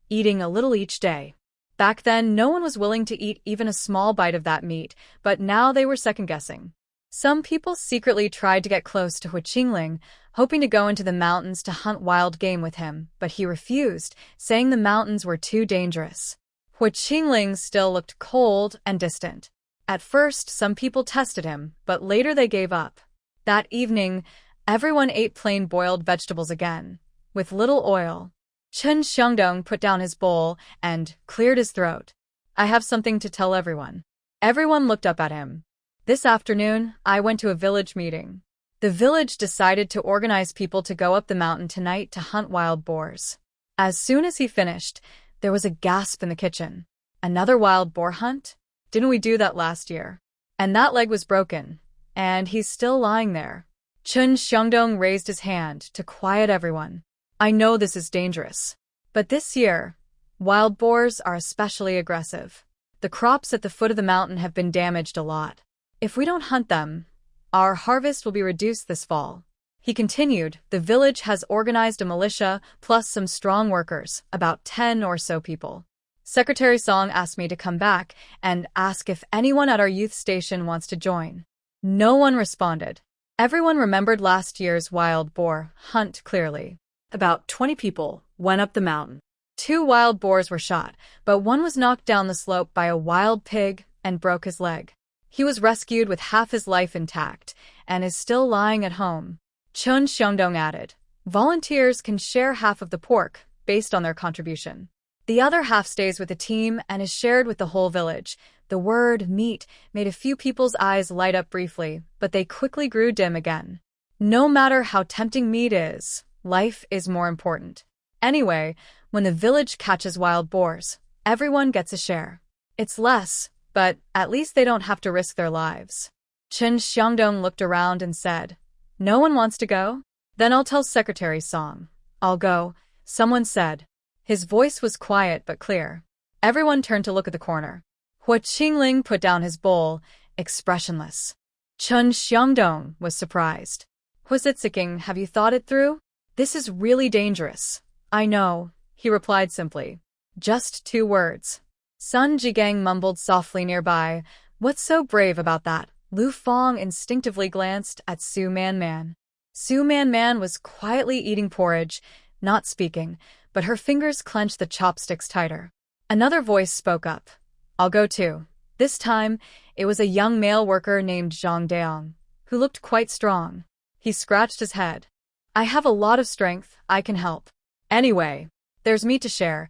eating a little each day. Back then, no one was willing to eat even a small bite of that meat, but now they were second-guessing. Some people secretly tried to get close to Hu Qingling, hoping to go into the mountains to hunt wild game with him, but he refused, saying the mountains were too dangerous. Hu Qingling still looked cold and distant. At first, some people tested him, but later they gave up. That evening, everyone ate plain boiled vegetables again, with little oil. Chen Xiangdong put down his bowl and cleared his throat. I have something to tell everyone. Everyone looked up at him. This afternoon, I went to a village meeting. The village decided to organize people to go up the mountain tonight to hunt wild boars. As soon as he finished, there was a gasp in the kitchen. Another wild boar hunt? Didn't we do that last year? And that leg was broken, and he's still lying there. Chen Xiangdong raised his hand to quiet everyone. I know this is dangerous, but this year, wild boars are especially aggressive. The crops at the foot of the mountain have been damaged a lot. If we don't hunt them, our harvest will be reduced this fall. He continued, the village has organized a militia plus some strong workers, about 10 or so people. Secretary Song asked me to come back and ask if anyone at our youth station wants to join. No one responded. Everyone remembered last year's wild boar hunt clearly. About 20 people went up the mountain. 2 wild boars were shot, but one was knocked down the slope by a wild pig and broke his leg. He was rescued with half his life intact and is still lying at home. Chen Xiangdong added, volunteers can share half of the pork based on their contribution. The other half stays with the team and is shared with the whole village. The word meat made a few people's eyes light up briefly, but they quickly grew dim again. No matter how tempting meat is, life is more important. Anyway, when the village catches wild boars, everyone gets a share. It's less, but at least they don't have to risk their lives. Chen Xiangdong looked around and said, no one wants to go? Then I'll tell Secretary Song. I'll go, someone said. His voice was quiet but clear. Everyone turned to look at the corner. Hu Qingling put down his bowl, expressionless. Chen Xiangdong was surprised. Huizitsiking, have you thought it through? This is really dangerous. I know, he replied simply. Just 2 words. Sun Jiang mumbled softly nearby. What's so brave about that? Lu Fong instinctively glanced at Su Man Man. Su Man Man was quietly eating porridge, not speaking, but her fingers clenched the chopsticks tighter. Another voice spoke up. I'll go too. This time, it was a young male worker named Jiang, who looked quite strong. He scratched his head. I have a lot of strength, I can help. Anyway, there's meat to share.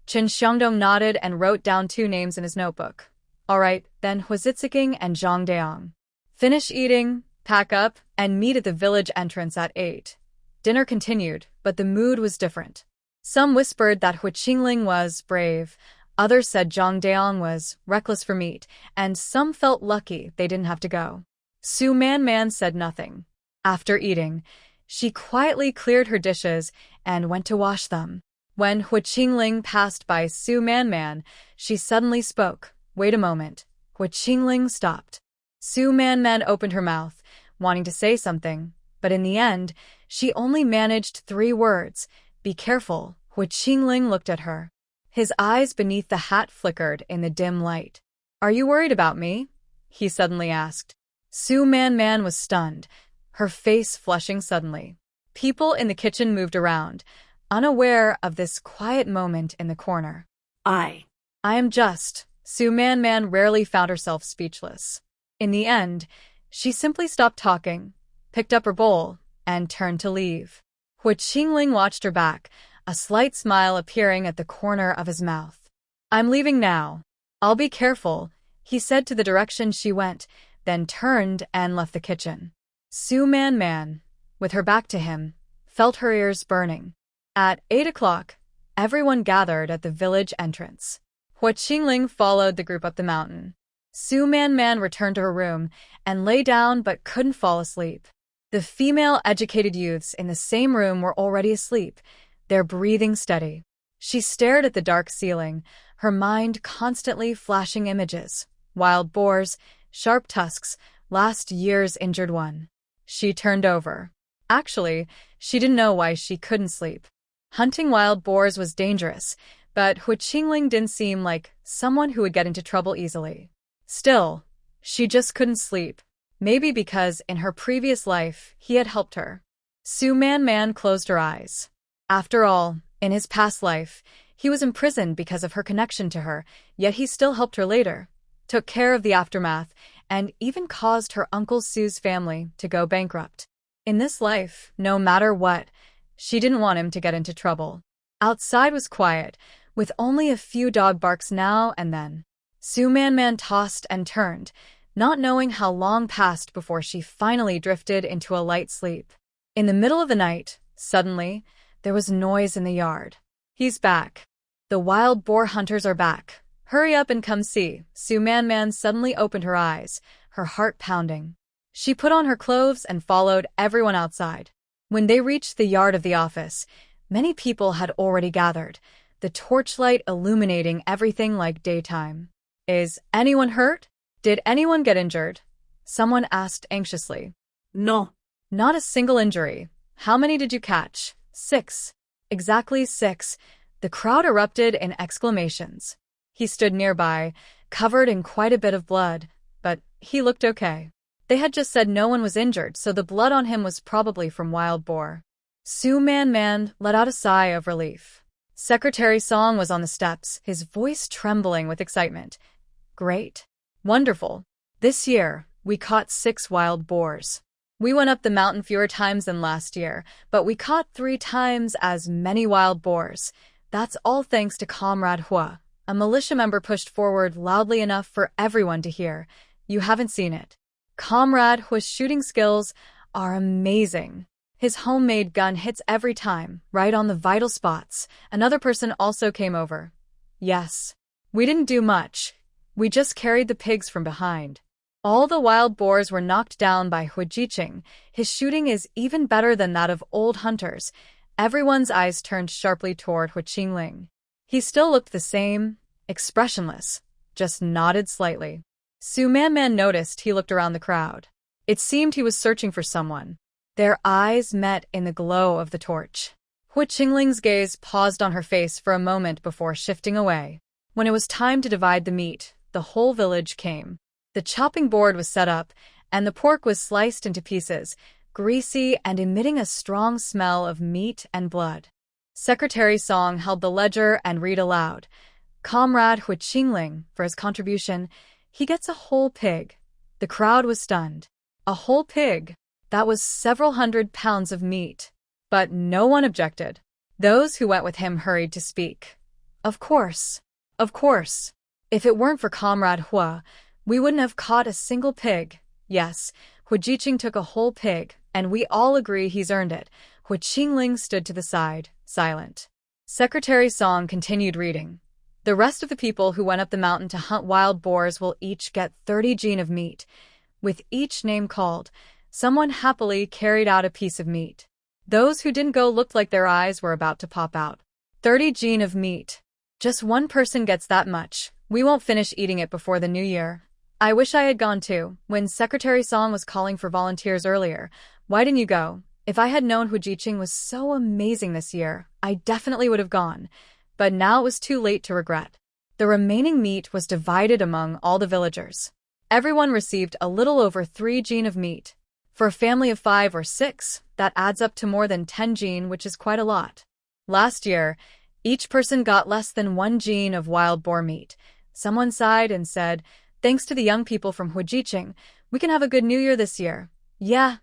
Chen Xiangdong nodded and wrote down 2 names in his notebook. All right, then Huizitsiking and Jiang. Finish eating, pack up, and meet at the village entrance at 8. Dinner continued, but the mood was different. Some whispered that Hu Qingling was brave, others said Jiang was reckless for meat, and some felt lucky they didn't have to go. Su Man Man said nothing. After eating, she quietly cleared her dishes and went to wash them. When Hu Qingling passed by Su Man Man, she suddenly spoke. Wait a moment. Hu Qingling stopped. Su Man Man opened her mouth, wanting to say something, but in the end, she only managed 3 words. Be careful. Hu Qingling looked at her. His eyes beneath the hat flickered in the dim light. Are you worried about me? He suddenly asked. Su Man Man was stunned, her face flushing suddenly. People in the kitchen moved around, unaware of this quiet moment in the corner. I am just. Su Man Man rarely found herself speechless. In the end, she simply stopped talking, picked up her bowl, and turned to leave. Hu Qingling watched her back, a slight smile appearing at the corner of his mouth. "I'm leaving now. I'll be careful," he said to the direction she went, then turned and left the kitchen. Su Man, with her back to him, felt her ears burning. At 8 o'clock, everyone gathered at the village entrance. Hu Qingling followed the group up the mountain. Su Man returned to her room and lay down but couldn't fall asleep. The female educated youths in the same room were already asleep, their breathing steady. She stared at the dark ceiling, her mind constantly flashing images. Wild boars, sharp tusks, last year's injured one. She turned over. Actually, she didn't know why she couldn't sleep. Hunting wild boars was dangerous, but Hu Qingling didn't seem like someone who would get into trouble easily. Still, she just couldn't sleep. Maybe because in her previous life, he had helped her. Su Man closed her eyes. After all, in his past life, he was imprisoned because of her connection to her, yet he still helped her later, took care of the aftermath, and even caused her Uncle Su's family to go bankrupt. In this life, no matter what, she didn't want him to get into trouble. Outside was quiet, with only a few dog barks now and then. Su Man tossed and turned, not knowing how long passed before she finally drifted into a light sleep. In the middle of the night, suddenly, there was noise in the yard. "He's back. The wild boar hunters are back. Hurry up and come see." Su Man suddenly opened her eyes, her heart pounding. She put on her clothes and followed everyone outside. When they reached the yard of the office, many people had already gathered, the torchlight illuminating everything like daytime. "Is anyone hurt? Did anyone get injured?" someone asked anxiously. No. "Not a single injury. How many did you catch?" 6. Exactly 6. The crowd erupted in exclamations. He stood nearby, covered in quite a bit of blood, but he looked okay. They had just said no one was injured, so the blood on him was probably from wild boar. Su Man let out a sigh of relief. Secretary Song was on the steps, his voice trembling with excitement. "Great. Wonderful. This year, we caught 6 wild boars. We went up the mountain fewer times than last year, but we caught 3 times as many wild boars. That's all thanks to Comrade Hua." A militia member pushed forward loudly enough for everyone to hear. "You haven't seen it. Comrade Hua's shooting skills are amazing. His homemade gun hits every time, right on the vital spots." Another person also came over. "Yes. We didn't do much. We just carried the pigs from behind. All the wild boars were knocked down by Hu Jiqing. His shooting is even better than that of old hunters." Everyone's eyes turned sharply toward Hu Qingling. He still looked the same, expressionless, just nodded slightly. Su Man noticed he looked around the crowd. It seemed he was searching for someone. Their eyes met in the glow of the torch. Hu Qingling's gaze paused on her face for a moment before shifting away. When it was time to divide the meat, the whole village came. The chopping board was set up, and the pork was sliced into pieces, greasy and emitting a strong smell of meat and blood. Secretary Song held the ledger and read aloud. "Comrade Hu Qingling, for his contribution, he gets a whole pig." The crowd was stunned. A whole pig? That was several 100 pounds of meat. But no one objected. Those who went with him hurried to speak. Of course. If it weren't for Comrade Hua, we wouldn't have caught a single pig." "Yes, Hu Jiqing took a whole pig, and we all agree he's earned it." Hu Qingling stood to the side, silent. Secretary Song continued reading. "The rest of the people who went up the mountain to hunt wild boars will each get 30 jin of meat. With each name called, someone happily carried out a piece of meat. Those who didn't go looked like their eyes were about to pop out. 30 jin of meat. Just one person gets that much. We won't finish eating it before the new year. I wish I had gone too. When Secretary Song was calling for volunteers earlier, why didn't you go? If I had known Hu Jiqing was so amazing this year, I definitely would have gone. But now it was too late to regret." The remaining meat was divided among all the villagers. Everyone received a little over 3 jin of meat. For a family of 5 or 6, that adds up to more than 10 jin, which is quite a lot. Last year, each person got less than 1 jin of wild boar meat. Someone sighed and said, "Thanks to the young people from Hu Jiqing, we can have a good new year this year." Yeah,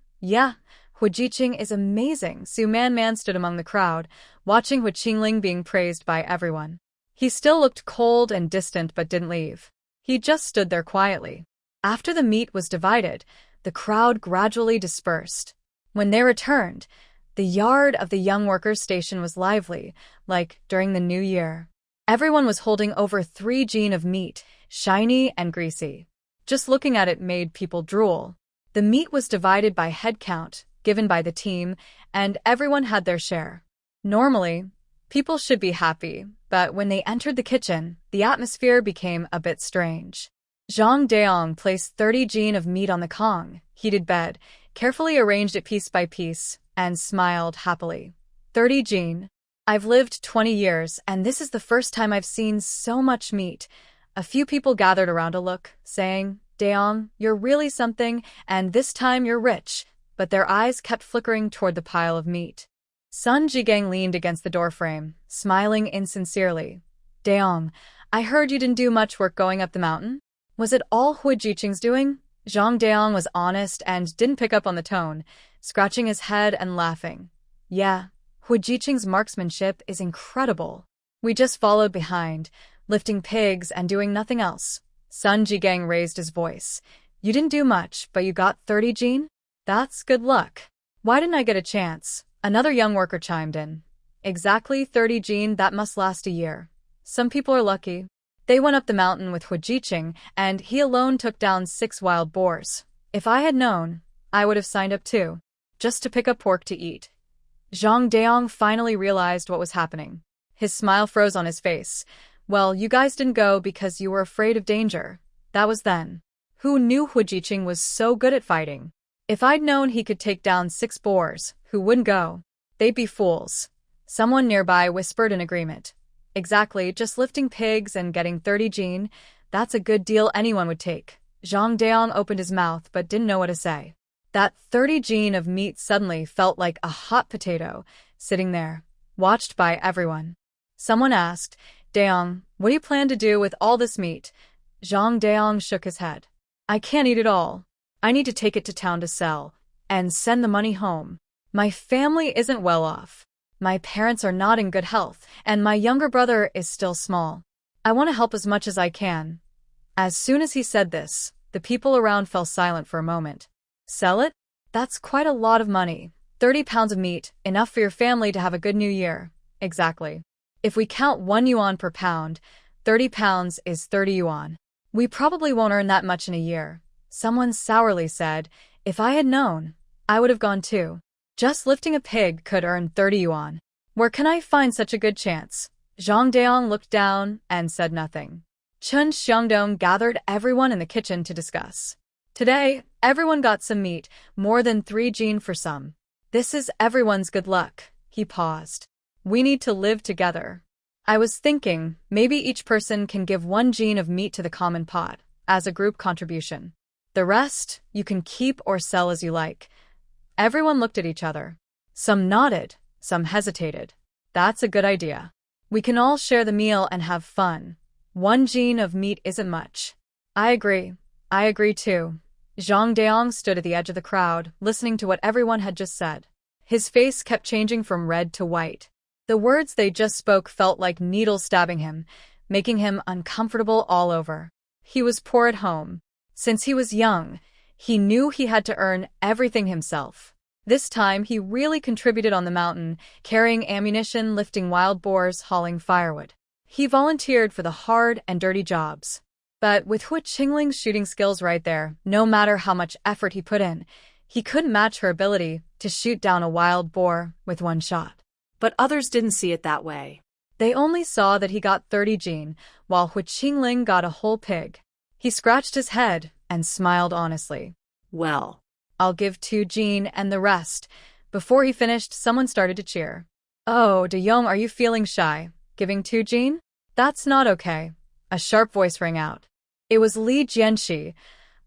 Hu Jiqing is amazing. Su Man stood among the crowd, watching Hu Qingling being praised by everyone. He still looked cold and distant but didn't leave. He just stood there quietly. After the meat was divided, the crowd gradually dispersed. When they returned, the yard of the young workers' station was lively, like during the new year. Everyone was holding over 3 jin of meat, shiny and greasy. Just looking at it made people drool. The meat was divided by head count, given by the team, and everyone had their share. Normally, people should be happy, but when they entered the kitchen, the atmosphere became a bit strange. Jiang placed 30 jin of meat on the Kong, heated bed, carefully arranged it piece by piece, and smiled happily. 30 jin. I've lived 20 years, and this is the first time I've seen so much meat. A few people gathered around to look, saying, Jiang, you're really something, and this time you're rich. But their eyes kept flickering toward the pile of meat. Sun Jiang leaned against the doorframe, smiling insincerely. Jiang, I heard you didn't do much work going up the mountain. Was it all Hu Jiqing's doing? Jiang was honest and didn't pick up on the tone, scratching his head and laughing. Yeah, Hu Jiqing's marksmanship is incredible. We just followed behind, lifting pigs and doing nothing else. Sun Jiang raised his voice. You didn't do much, but you got 30 jin? That's good luck. Why didn't I get a chance? Another young worker chimed in. Exactly 30 jin, that must last a year. Some people are lucky. They went up the mountain with Hu Jiqing, and he alone took down 6 wild boars. If I had known, I would have signed up too, just to pick up pork to eat. Jiang finally realized what was happening. His smile froze on his face. Well, you guys didn't go because you were afraid of danger. That was then. Who knew Hu Jiqing was so good at fighting? If I'd known he could take down 6 boars, who wouldn't go? They'd be fools. Someone nearby whispered in agreement. Exactly, just lifting pigs and getting 30 jin, that's a good deal anyone would take. Jiang opened his mouth but didn't know what to say. That 30 jin of meat suddenly felt like a hot potato, sitting there, watched by everyone. Someone asked, Jiang, what do you plan to do with all this meat? Jiang shook his head. I can't eat it all. I need to take it to town to sell, and send the money home. My family isn't well off. My parents are not in good health, and my younger brother is still small. I want to help as much as I can. As soon as he said this, the people around fell silent for a moment. Sell it? That's quite a lot of money. 30 pounds of meat, enough for your family to have a good new year. Exactly. If we count 1 yuan per pound, 30 pounds is 30 yuan. We probably won't earn that much in a year. Someone sourly said, if I had known, I would have gone too. Just lifting a pig could earn 30 yuan. Where can I find such a good chance? Jiang looked down and said nothing. Chun Xiangdong gathered everyone in the kitchen to discuss. Today, everyone got some meat, more than 3 jin for some. This is everyone's good luck. He paused. We need to live together. I was thinking, maybe each person can give 1 jin of meat to the common pot, as a group contribution. The rest, you can keep or sell as you like. Everyone looked at each other. Some nodded, some hesitated. That's a good idea. We can all share the meal and have fun. 1 jin of meat isn't much. I agree. I agree too. Jiang stood at the edge of the crowd, listening to what everyone had just said. His face kept changing from red to white. The words they just spoke felt like needles stabbing him, making him uncomfortable all over. He was poor at home. Since he was young, he knew he had to earn everything himself. This time, he really contributed on the mountain, carrying ammunition, lifting wild boars, hauling firewood. He volunteered for the hard and dirty jobs. But with Hu Qingling's shooting skills right there, no matter how much effort he put in, he couldn't match her ability to shoot down a wild boar with 1 shot. But others didn't see it that way. They only saw that he got 30 jin, while Hu Qingling got a whole pig. He scratched his head and smiled honestly. Well, I'll give 2 jin and the rest. Before he finished, someone started to cheer. Oh, Jiang, are you feeling shy? Giving 2 jin? That's not okay. A sharp voice rang out. It was Li Jianxi,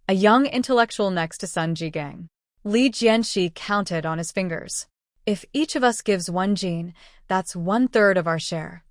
a young intellectual next to Sun Jiang. Li Jianxi counted on his fingers. If each of us gives 1 jin, that's 1/3 of our share.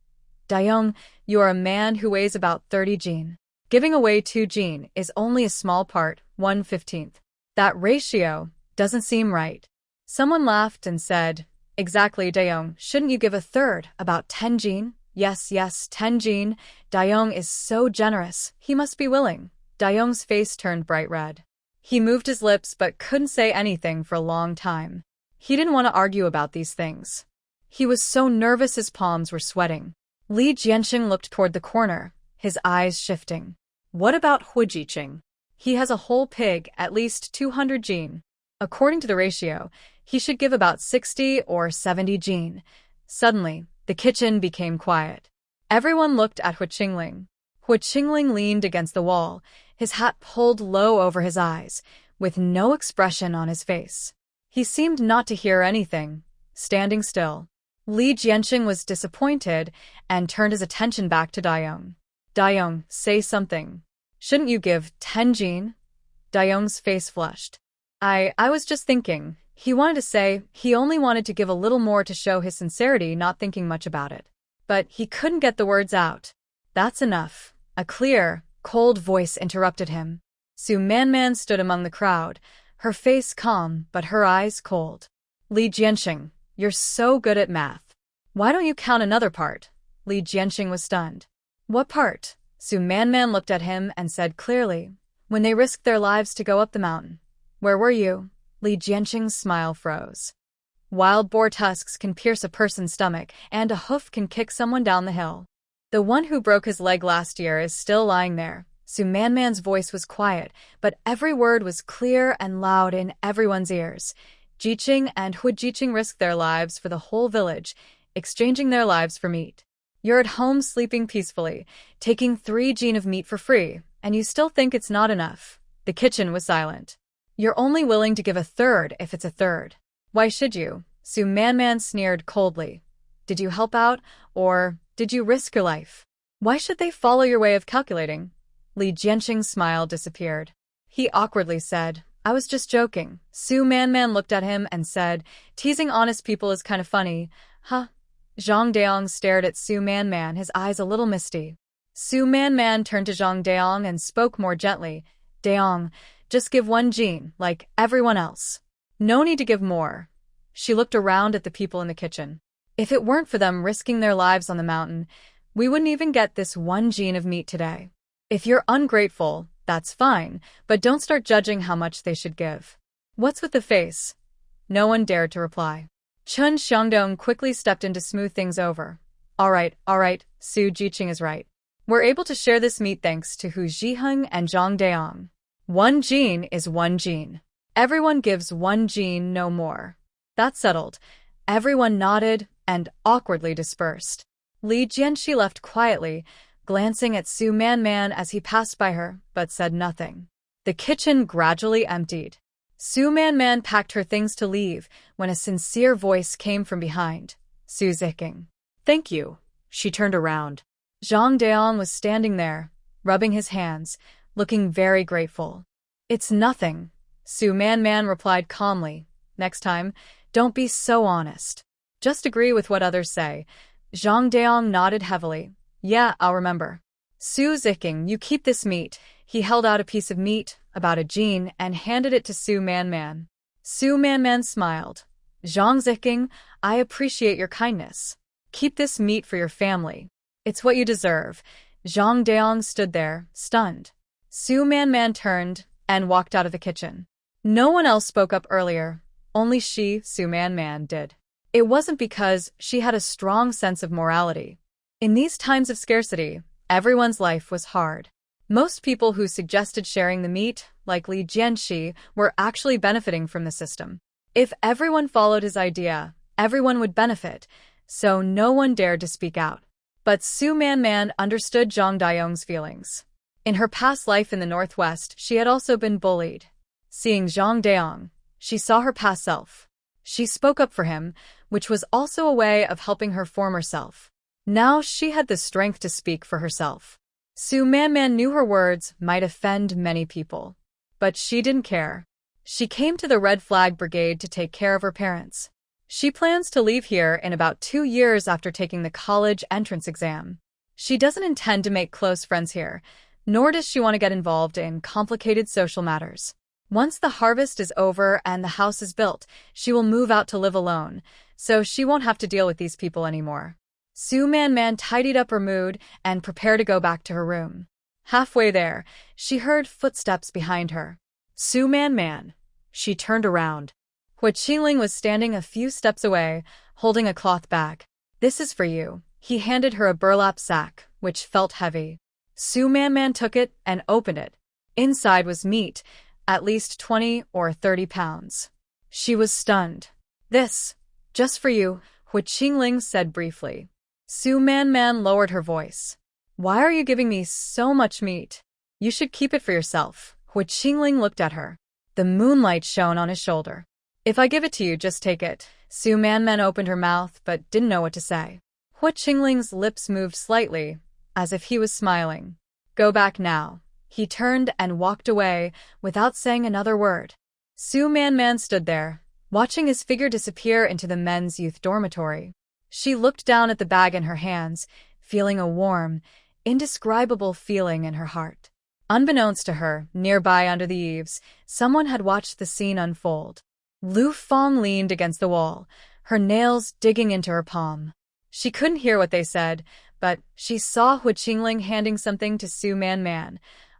Jiang, you are a man who weighs about 30 jin. Giving away 2 jin is only a small part, 1/15. That ratio doesn't seem right. Someone laughed and said, "Exactly, Dayoung. Shouldn't you give a third, about 10 jin? Yes, 10 jin. Dayoung is so generous. He must be willing." Dayoung's face turned bright red. He moved his lips but couldn't say anything for a long time. He didn't want to argue about these things. He was so nervous his palms were sweating. Li Jianxing looked toward the corner, his eyes shifting. What about Hu Jiqing? He has a whole pig, at least 200 jin. According to the ratio, he should give about 60 or 70 jin. Suddenly, the kitchen became quiet. Everyone looked at Hu Qingling. Hu Qingling leaned against the wall, his hat pulled low over his eyes, with no expression on his face. He seemed not to hear anything, standing still. Li Jianxing was disappointed and turned his attention back to Dayoung. "Dayoung, say something. Shouldn't you give 10 jin?" Dayoung's face flushed. I was just thinking. He wanted to say he only wanted to give a little more to show his sincerity, not thinking much about it. But he couldn't get the words out. "That's enough." A clear, cold voice interrupted him. Su Manman stood among the crowd, her face calm but her eyes cold. "Li Jianxing, you're so good at math. Why don't you count another part?" Li Jianxing was stunned. "What part?" Su Manman looked at him and said clearly, "When they risked their lives to go up the mountain." "Where were you?" Li Jianxing's smile froze. "Wild boar tusks can pierce a person's stomach, and a hoof can kick someone down the hill. The one who broke his leg last year is still lying there." Su Manman's voice was quiet, but every word was clear and loud in everyone's ears. Jiqing and Hu Jiqing risked their lives for the whole village, exchanging their lives for meat. You're at home sleeping peacefully, taking 3 jin of meat for free, and you still think it's not enough. The kitchen was silent. You're only willing to give a third if it's a third. Why should you? Su Manman sneered coldly. Did you help out, or did you risk your life? Why should they follow your way of calculating? Li Jianxing's smile disappeared. He awkwardly said, "I was just joking." Su Manman looked at him and said, "Teasing honest people is kind of funny, huh?" Zhang Daong stared at Su Manman, his eyes a little misty. Su Manman turned to Zhang Daong and spoke more gently. "Daong, just give 1 jin, like everyone else. No need to give more." She looked around at the people in the kitchen. "If it weren't for them risking their lives on the mountain, we wouldn't even get this 1 jin of meat today. If you're ungrateful, that's fine, but don't start judging how much they should give." "What's with the face?" No one dared to reply. Chun Xiangdong quickly stepped in to smooth things over. All right, Su Jiqing is right. We're able to share this meat thanks to Hu Zhiheng and Zhang Daong. 1 jin is 1 jin. Everyone gives 1 jin, no more. That's settled. Everyone nodded and awkwardly dispersed. Li Jianxi left quietly, glancing at Su Manman as he passed by her, but said nothing. The kitchen gradually emptied. Su Manman packed her things to leave when a sincere voice came from behind. Su Ziking. "Thank you." She turned around. Zhang Daong was standing there, rubbing his hands, looking very grateful. "It's nothing," Su Manman replied calmly. "Next time, don't be so honest. Just agree with what others say." Zhang Daong nodded heavily. "Yeah, I'll remember." "Su Ziking, you keep this meat." He held out a piece of meat, about a jin, and handed it to Su Manman. Su Manman smiled. "Zhang Ziking, I appreciate your kindness. Keep this meat for your family. It's what you deserve." Zhang Daong stood there, stunned. Su Manman turned and walked out of the kitchen. No one else spoke up earlier. Only she, Su Manman, did. It wasn't because she had a strong sense of morality. In these times of scarcity, everyone's life was hard. Most people who suggested sharing the meat, like Li Jianxi, were actually benefiting from the system. If everyone followed his idea, everyone would benefit, so no one dared to speak out. But Su Manman understood Zhang Daong's feelings. In her past life in the Northwest, she had also been bullied. Seeing Zhang Daong, she saw her past self. She spoke up for him, which was also a way of helping her former self. Now she had the strength to speak for herself. Su Manman knew her words might offend many people. But she didn't care. She came to the Red Flag Brigade to take care of her parents. She plans to leave here in about 2 years after taking the college entrance exam. She doesn't intend to make close friends here, nor does she want to get involved in complicated social matters. Once the harvest is over and the house is built, she will move out to live alone, so she won't have to deal with these people anymore. Su Man tidied up her mood and prepared to go back to her room. Halfway there, she heard footsteps behind her. Su Man. She turned around. Hua Qingling was standing a few steps away, holding a cloth bag. "This is for you." He handed her a burlap sack, which felt heavy. Su Man took it and opened it. Inside was meat, at least 20 or 30 pounds. She was stunned. "This, just for you," Hua Qingling said briefly. Su Man lowered her voice. "Why are you giving me so much meat? You should keep it for yourself." Hua Qingling looked at her. The moonlight shone on his shoulder. "If I give it to you, just take it." Su Man opened her mouth but didn't know what to say. Hua Qingling's lips moved slightly, as if he was smiling. "Go back now." He turned and walked away without saying another word. Su Man stood there, watching his figure disappear into the men's youth dormitory. She looked down at the bag in her hands, feeling a warm, indescribable feeling in her heart. Unbeknownst to her, nearby under the eaves, someone had watched the scene unfold. Lu Fong leaned against the wall, her nails digging into her palm. She couldn't hear what they said, but she saw Hua Qingling handing something to Su Man,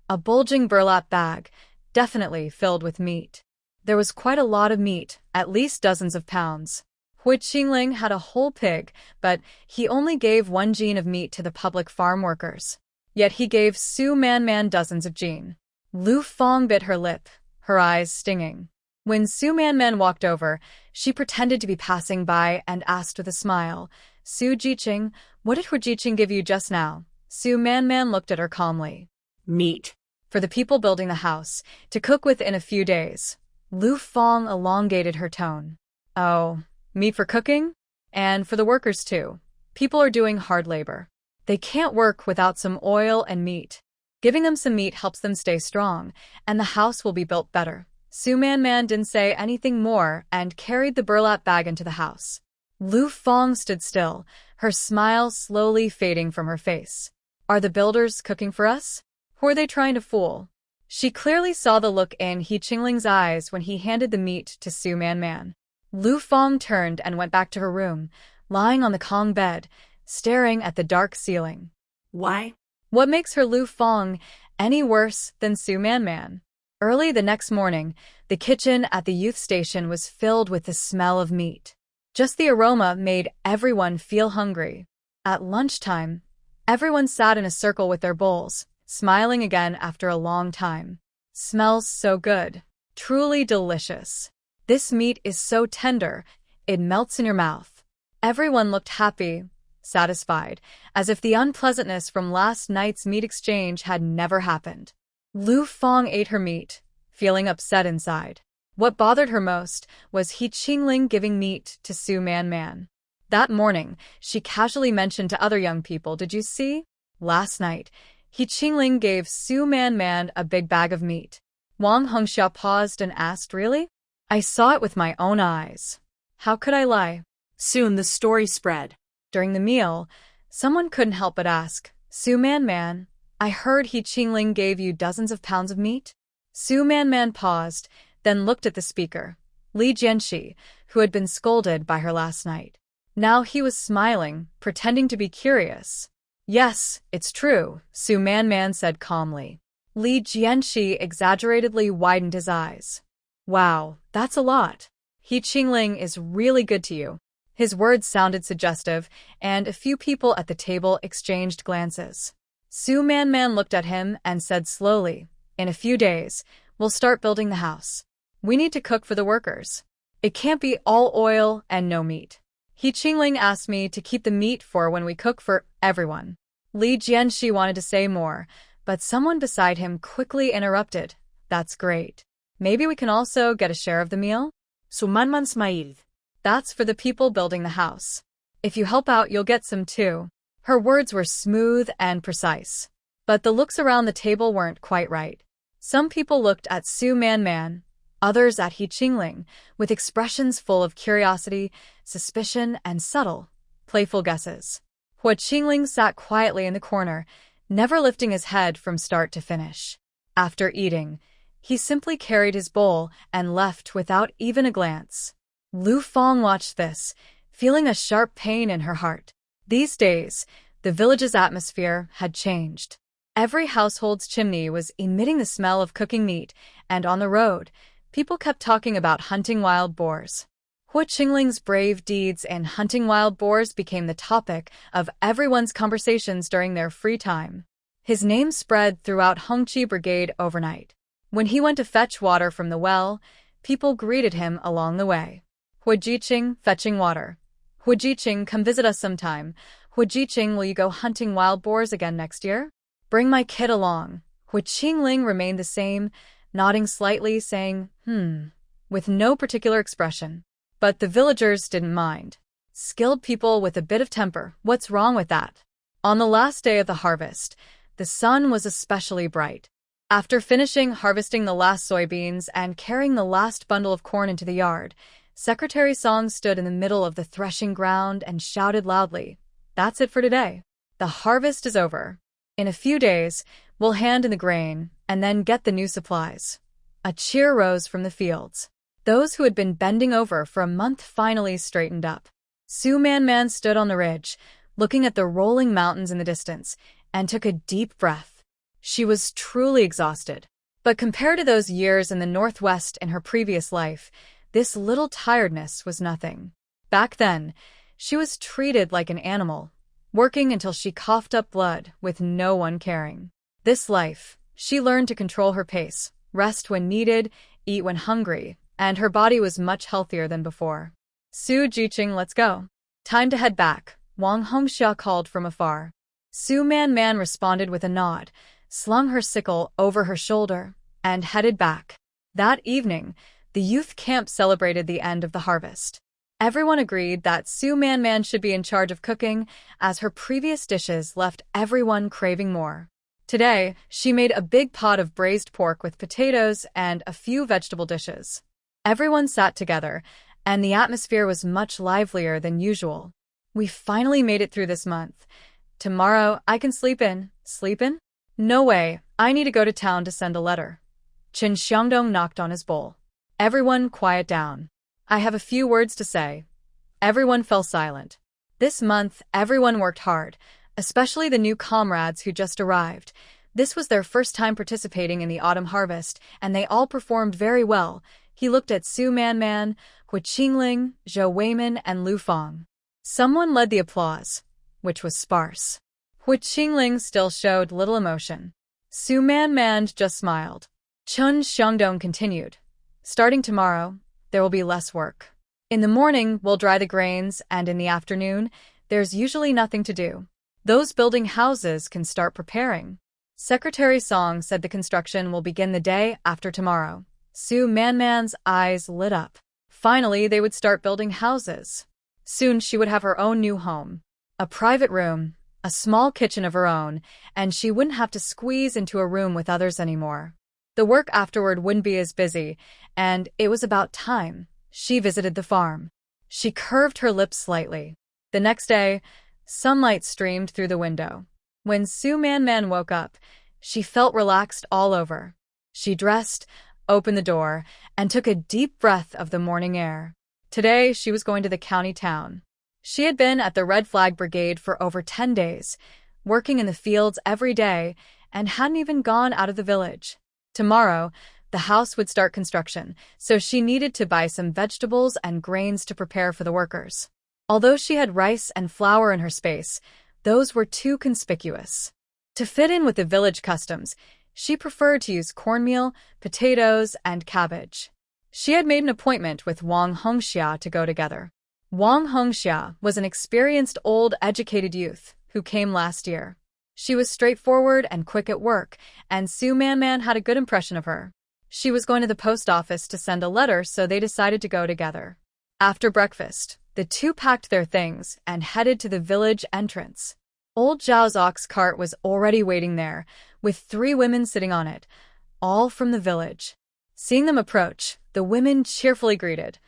a bulging burlap bag, definitely filled with meat. There was quite a lot of meat, at least dozens of pounds. Hua Qingling had a whole pig, but he only gave 1 jin of meat to the public farm workers. Yet he gave Su Man dozens of jin. Lu Fong bit her lip, her eyes stinging. When Su Man walked over, she pretended to be passing by and asked with a smile, "Su Jiqing, what did Hua Jiqing give you just now?" Su Man looked at her calmly. "Meat. For the people building the house, to cook with in a few days." Lu Fong elongated her tone. "Oh, meat for cooking? And for the workers too. People are doing hard labor. They can't work without some oil and meat. Giving them some meat helps them stay strong, and the house will be built better." Su Man didn't say anything more and carried the burlap bag into the house. Lu Fong stood still, her smile slowly fading from her face. "Are the builders cooking for us? Who are they trying to fool?" She clearly saw the look in Hua Qingling's eyes when he handed the meat to Su Man. Lu Fong turned and went back to her room, lying on the Kong bed, staring at the dark ceiling. Why? What makes her Lu Fong any worse than Su Man? Early the next morning, the kitchen at the youth station was filled with the smell of meat. Just the aroma made everyone feel hungry. At lunchtime, everyone sat in a circle with their bowls, smiling again after a long time. "Smells so good. Truly delicious. This meat is so tender, it melts in your mouth." Everyone looked happy, satisfied, as if the unpleasantness from last night's meat exchange had never happened. Lu Fong ate her meat, feeling upset inside. What bothered her most was Hua Qingling giving meat to Su Man. That morning, she casually mentioned to other young people, "Did you see? Last night, Hua Qingling gave Su Man a big bag of meat." Wang Hongxia paused and asked, "Really? I saw it with my own eyes. How could I lie?" Soon the story spread. During the meal, someone couldn't help but ask, "Su Man, I heard Hua Qingling gave you dozens of pounds of meat?" Su Man paused, then looked at the speaker, Li Jianxi, who had been scolded by her last night. Now he was smiling, pretending to be curious. "Yes, it's true," Su Man said calmly. Li Jianxi exaggeratedly widened his eyes. "Wow, that's a lot. Hua Qingling is really good to you." His words sounded suggestive, and a few people at the table exchanged glances. Su Man looked at him and said slowly, "In a few days, we'll start building the house. We need to cook for the workers. It can't be all oil and no meat. Hua Qingling asked me to keep the meat for when we cook for everyone." Li Jianxi wanted to say more, but someone beside him quickly interrupted. "That's great. Maybe we can also get a share of the meal?" Su Man smiled. "That's for the people building the house. If you help out, you'll get some too." Her words were smooth and precise. But the looks around the table weren't quite right. Some people looked at Su Man, others at Hua Qingling, with expressions full of curiosity, suspicion, and subtle, playful guesses. Hua Qingling sat quietly in the corner, never lifting his head from start to finish. After eating, He simply carried his bowl and left without even a glance. Lu Fang watched this, feeling a sharp pain in her heart. These days, the village's atmosphere had changed. Every household's chimney was emitting the smell of cooking meat, and on the road, people kept talking about hunting wild boars. Hu Qingling's brave deeds in hunting wild boars became the topic of everyone's conversations during their free time. His name spread throughout Hongqi Brigade overnight. When he went to fetch water from the well, people greeted him along the way. Hu Jiqing, fetching water. Hu Jiqing, come visit us sometime. Hu Jiqing, will you go hunting wild boars again next year? Bring my kid along. Hu Qingling remained the same, nodding slightly, saying, with no particular expression. But the villagers didn't mind. Skilled people with a bit of temper, what's wrong with that? On the last day of the harvest, the sun was especially bright. After finishing harvesting the last soybeans and carrying the last bundle of corn into the yard, Secretary Song stood in the middle of the threshing ground and shouted loudly, "That's it for today. The harvest is over. In a few days, we'll hand in the grain and then get the new supplies." A cheer rose from the fields. Those who had been bending over for a month finally straightened up. Su Man stood on the ridge, looking at the rolling mountains in the distance, and took a deep breath. She was truly exhausted. But compared to those years in the Northwest in her previous life, this little tiredness was nothing. Back then, she was treated like an animal, working until she coughed up blood with no one caring. This life, she learned to control her pace, rest when needed, eat when hungry, and her body was much healthier than before. "Su Jiqing, let's go. Time to head back," Wang Hongxia called from afar. Su Man responded with a nod, slung her sickle over her shoulder, and headed back. That evening, the youth camp celebrated the end of the harvest. Everyone agreed that Su Man should be in charge of cooking, as her previous dishes left everyone craving more. Today, she made a big pot of braised pork with potatoes and a few vegetable dishes. Everyone sat together, and the atmosphere was much livelier than usual. "We finally made it through this month. Tomorrow, I can sleep in." "Sleep in? No way, I need to go to town to send a letter." Chen Xiangdong knocked on his bowl. "Everyone quiet down. I have a few words to say." Everyone fell silent. This month, everyone worked hard, especially the new comrades who just arrived. This was their first time participating in the autumn harvest, and they all performed very well. He looked at Su Man, Hu Qingling, Zhou Weimin, and Lu Fang. Someone led the applause, which was sparse. Hu Qingling still showed little emotion. Su Man just smiled. Chen Xiangdong continued. "Starting tomorrow, there will be less work. In the morning, we'll dry the grains, and in the afternoon, there's usually nothing to do. Those building houses can start preparing." Secretary Song said the construction will begin the day after tomorrow. Su Man's eyes lit up. Finally, they would start building houses. Soon she would have her own new home. A private room, a small kitchen of her own, and she wouldn't have to squeeze into a room with others anymore. The work afterward wouldn't be as busy, and it was about time. She visited the farm. She curved her lips slightly. The next day, sunlight streamed through the window. When Su Man woke up, she felt relaxed all over. She dressed, opened the door, and took a deep breath of the morning air. Today, she was going to the county town. She had been at the Red Flag Brigade for over 10 days, working in the fields every day, and hadn't even gone out of the village. Tomorrow, the house would start construction, so she needed to buy some vegetables and grains to prepare for the workers. Although she had rice and flour in her space, those were too conspicuous. To fit in with the village customs, she preferred to use cornmeal, potatoes, and cabbage. She had made an appointment with Wang Hongxia to go together. Wang Hongxia was an experienced old educated youth who came last year. She was straightforward and quick at work, and Su Man had a good impression of her. She was going to the post office to send a letter, so they decided to go together. After breakfast, the two packed their things and headed to the village entrance. Old Zhao's ox cart was already waiting there, with 3 women sitting on it, all from the village. Seeing them approach, the women cheerfully greeted.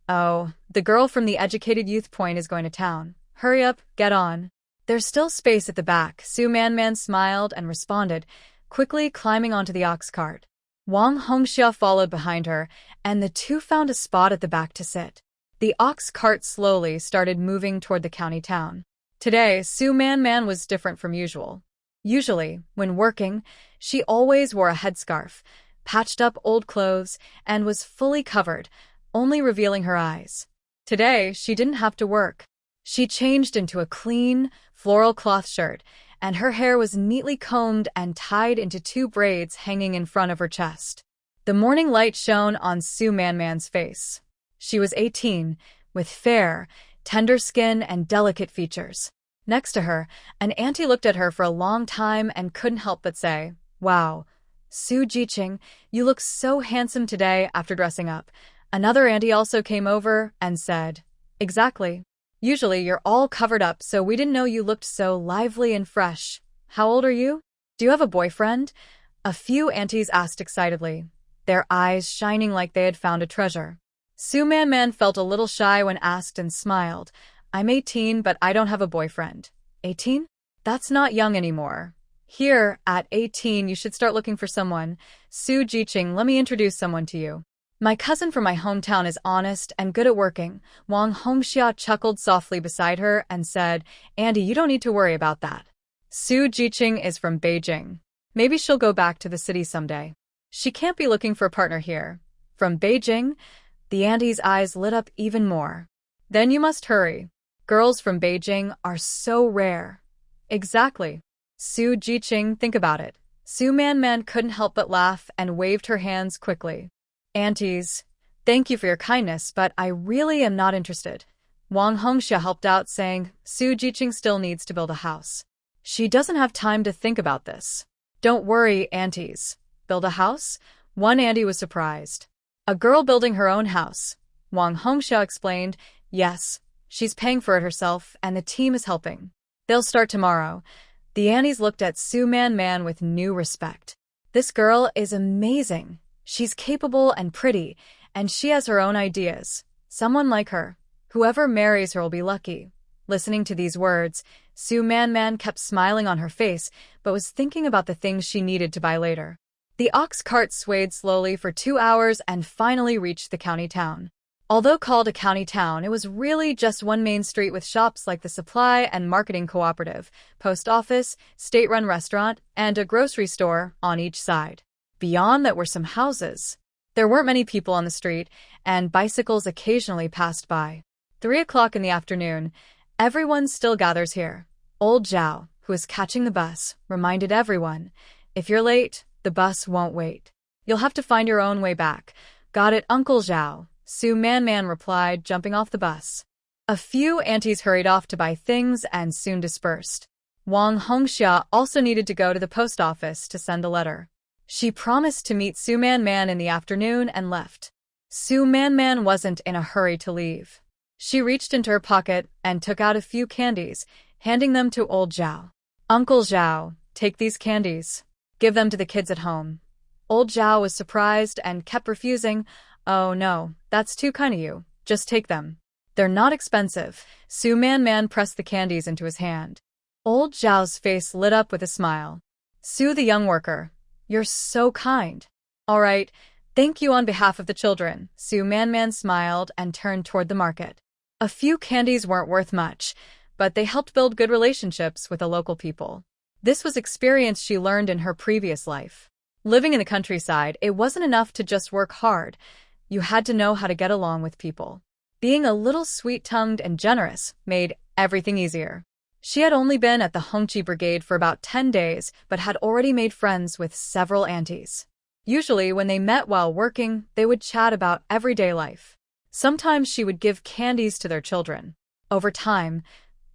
"Oh, the girl from the educated youth point is going to town. Hurry up, get on." "There's still space at the back," Su Man smiled and responded, quickly climbing onto the ox cart. Wang Hongxia followed behind her, and the two found a spot at the back to sit. The ox cart slowly started moving toward the county town. Today, Su Man was different from usual. Usually, when working, she always wore a headscarf, patched up old clothes, and was fully covered, only revealing her eyes. Today, she didn't have to work. She changed into a clean, floral cloth shirt, and her hair was neatly combed and tied into 2 braids hanging in front of her chest. The morning light shone on Su Man's face. She was 18, with fair, tender skin and delicate features. Next to her, an auntie looked at her for a long time and couldn't help but say, "Wow, Su Jiang, you look so handsome today after dressing up." Another auntie also came over and said, "Exactly. Usually you're all covered up, so we didn't know you looked so lively and fresh. How old are you? Do you have a boyfriend?" A few aunties asked excitedly, their eyes shining like they had found a treasure. Su Man felt a little shy when asked and smiled. "I'm 18, but I don't have a boyfriend." 18? That's not young anymore. Here, at 18, you should start looking for someone. Su Jiang, let me introduce someone to you. My cousin from my hometown is honest and good at working. Wang Hongxia chuckled softly beside her and said, "Andy, you don't need to worry about that. Su Jiang is from Beijing. Maybe she'll go back to the city someday. She can't be looking for a partner here." From Beijing? The Andy's eyes lit up even more. "Then you must hurry. Girls from Beijing are so rare." Exactly. Su Jiang, think about it. Su Man couldn't help but laugh and waved her hands quickly. "Aunties, thank you for your kindness, but I really am not interested." Wang Hongxia helped out, saying, "Su Jiang still needs to build a house. She doesn't have time to think about this." "Don't worry, aunties. Build a house?" One auntie was surprised. "A girl building her own house," Wang Hongxia explained. "Yes, she's paying for it herself, and the team is helping. They'll start tomorrow." The aunties looked at Su Man with new respect. "This girl is amazing. She's capable and pretty, and she has her own ideas. Someone like her. Whoever marries her will be lucky." Listening to these words, Su Man kept smiling on her face, but was thinking about the things she needed to buy later. The ox cart swayed slowly for 2 hours and finally reached the county town. Although called a county town, it was really just one main street with shops like the Supply and Marketing Cooperative, post office, state-run restaurant, and a grocery store on each side. Beyond that were some houses. There weren't many people on the street, and bicycles occasionally passed by. 3 o'clock in the afternoon. Everyone still gathers here. Old Zhao, who was catching the bus, reminded everyone, "If you're late, the bus won't wait. You'll have to find your own way back." "Got it, Uncle Zhao," Su Man replied, jumping off the bus. A few aunties hurried off to buy things and soon dispersed. Wang Hongxia also needed to go to the post office to send a letter. She promised to meet Su Man in the afternoon and left. Su Man wasn't in a hurry to leave. She reached into her pocket and took out a few candies, handing them to old Zhao. "Uncle Zhao, take these candies. Give them to the kids at home." Old Zhao was surprised and kept refusing. "Oh no, that's too kind of you. Just take them. They're not expensive." Su Man pressed the candies into his hand. Old Zhao's face lit up with a smile. "Su the young worker, you're so kind." "All right, thank you on behalf of the children." Su Man smiled and turned toward the market. A few candies weren't worth much, but they helped build good relationships with the local people. This was experience she learned in her previous life. Living in the countryside, it wasn't enough to just work hard. You had to know how to get along with people. Being a little sweet-tongued and generous made everything easier. She had only been at the Hongqi brigade for about 10 days, but had already made friends with several aunties. Usually, when they met while working, they would chat about everyday life. Sometimes she would give candies to their children. Over time,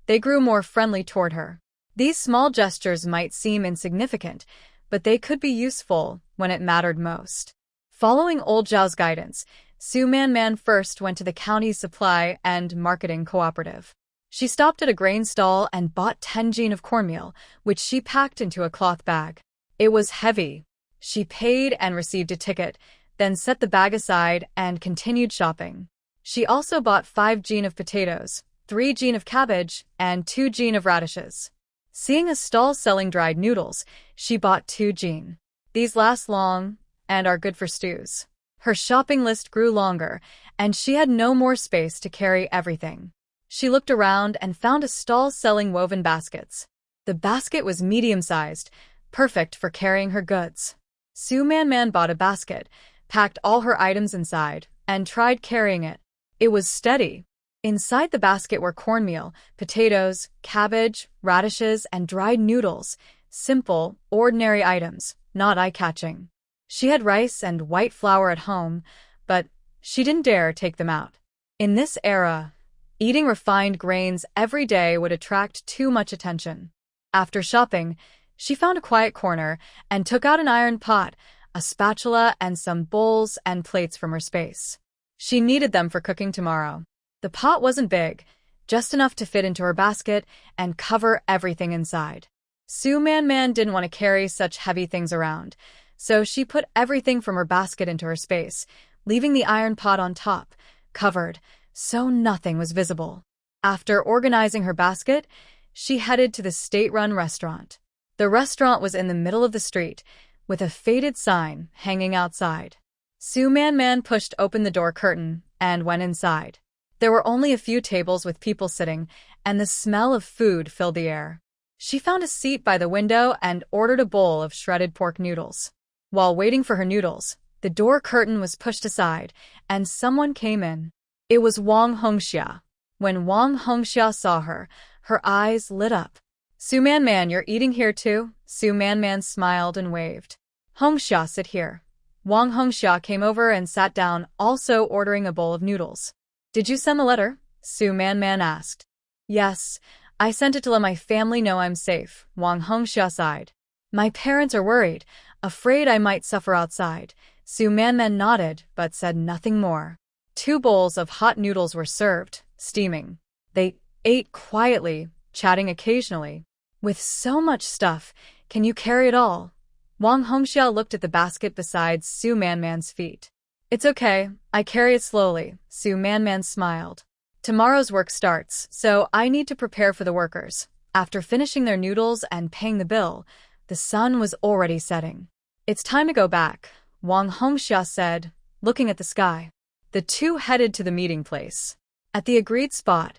they grew more friendly toward her. These small gestures might seem insignificant, but they could be useful when it mattered most. Following old Zhao's guidance, Su Man first went to the county's Supply and Marketing Cooperative. She stopped at a grain stall and bought 10 jin of cornmeal, which she packed into a cloth bag. It was heavy. She paid and received a ticket, then set the bag aside and continued shopping. She also bought 5 jin of potatoes, 3 jin of cabbage, and 2 jin of radishes. Seeing a stall selling dried noodles, she bought 2 jin. These last long, and are good for stews. Her shopping list grew longer, and she had no more space to carry everything. She looked around and found a stall selling woven baskets. The basket was medium-sized, perfect for carrying her goods. Su Man bought a basket, packed all her items inside, and tried carrying it. It was steady. Inside the basket were cornmeal, potatoes, cabbage, radishes, and dried noodles. Simple, ordinary items, not eye-catching. She had rice and white flour at home, but she didn't dare take them out. In this era, eating refined grains every day would attract too much attention. After shopping, she found a quiet corner and took out an iron pot, a spatula, and some bowls and plates from her space. She needed them for cooking tomorrow. The pot wasn't big, just enough to fit into her basket and cover everything inside. Su Man didn't want to carry such heavy things around, so she put everything from her basket into her space, leaving the iron pot on top, covered, so nothing was visible. After organizing her basket, she headed to the state-run restaurant. The restaurant was in the middle of the street, with a faded sign hanging outside. Su Man pushed open the door curtain and went inside. There were only a few tables with people sitting, and the smell of food filled the air. She found a seat by the window and ordered a bowl of shredded pork noodles. While waiting for her noodles, the door curtain was pushed aside, and someone came in. It was Wang Hongxia. When Wang Hongxia saw her, her eyes lit up. Su Man, you're eating here too? Su Man smiled and waved. Hongxia, sit here. Wang Hongxia came over and sat down, also ordering a bowl of noodles. Did you send the letter? Su Man asked. Yes, I sent it to let my family know I'm safe, Wang Hongxia sighed. My parents are worried, afraid I might suffer outside. Su Man nodded, but said nothing more. 2 bowls of hot noodles were served, steaming. They ate quietly, chatting occasionally. With so much stuff, can you carry it all? Wang Hongxia looked at the basket beside Su Man's feet. It's okay, I carry it slowly, Su Man smiled. Tomorrow's work starts, so I need to prepare for the workers. After finishing their noodles and paying the bill, the sun was already setting. It's time to go back, Wang Hongxia said, looking at the sky. The two headed to the meeting place. At the agreed spot,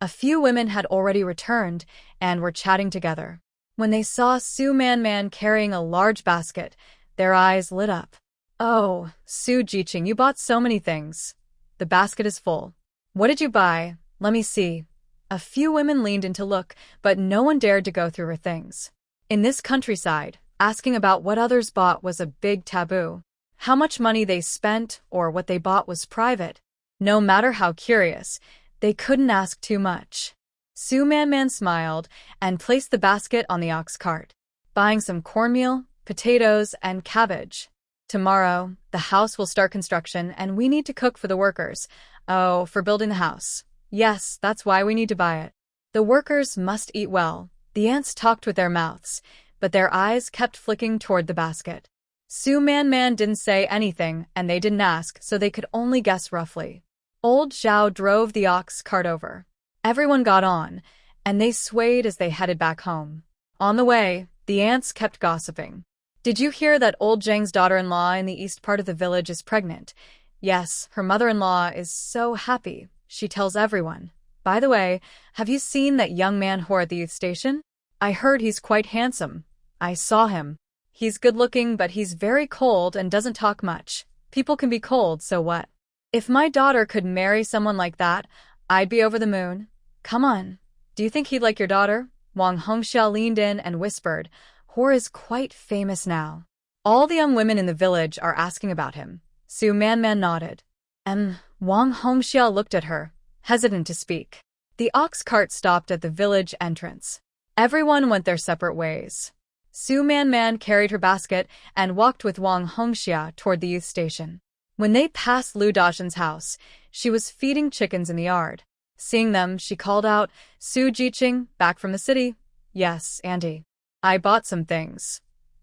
a few women had already returned and were chatting together. When they saw Su Man carrying a large basket, their eyes lit up. Oh, Su Jiang, you bought so many things. The basket is full. What did you buy? Let me see. A few women leaned in to look, but no one dared to go through her things. In this countryside, asking about what others bought was a big taboo. How much money they spent or what they bought was private. No matter how curious, they couldn't ask too much. Su Man smiled and placed the basket on the ox cart, buying some cornmeal, potatoes, and cabbage. Tomorrow, the house will start construction and we need to cook for the workers. Oh, for building the house. Yes, that's why we need to buy it. The workers must eat well. The ants talked with their mouths, but their eyes kept flicking toward the basket. Su Man didn't say anything and they didn't ask, so they could only guess roughly. Old Zhao drove the ox cart over. Everyone got on, and they swayed as they headed back home. On the way, the ants kept gossiping. Did you hear that old Jiang's daughter-in-law in the east part of the village is pregnant? Yes, her mother-in-law is so happy. She tells everyone. By the way, have you seen that young man whore at the youth station? I heard he's quite handsome. I saw him. He's good-looking, but he's very cold and doesn't talk much. People can be cold, so what? If my daughter could marry someone like that, I'd be over the moon. Come on. Do you think he'd like your daughter? Wang Hongxia leaned in and whispered, Hor is quite famous now. All the young women in the village are asking about him. Su Man nodded. Wang Hongxia looked at her, hesitant to speak. The ox cart stopped at the village entrance. Everyone went their separate ways. Su Man carried her basket and walked with Wang Hongxia toward the youth station. When they passed Lu Dazhen's house, she was feeding chickens in the yard. Seeing them, she called out, Su Jiang, back from the city? Yes, Auntie. I bought some things.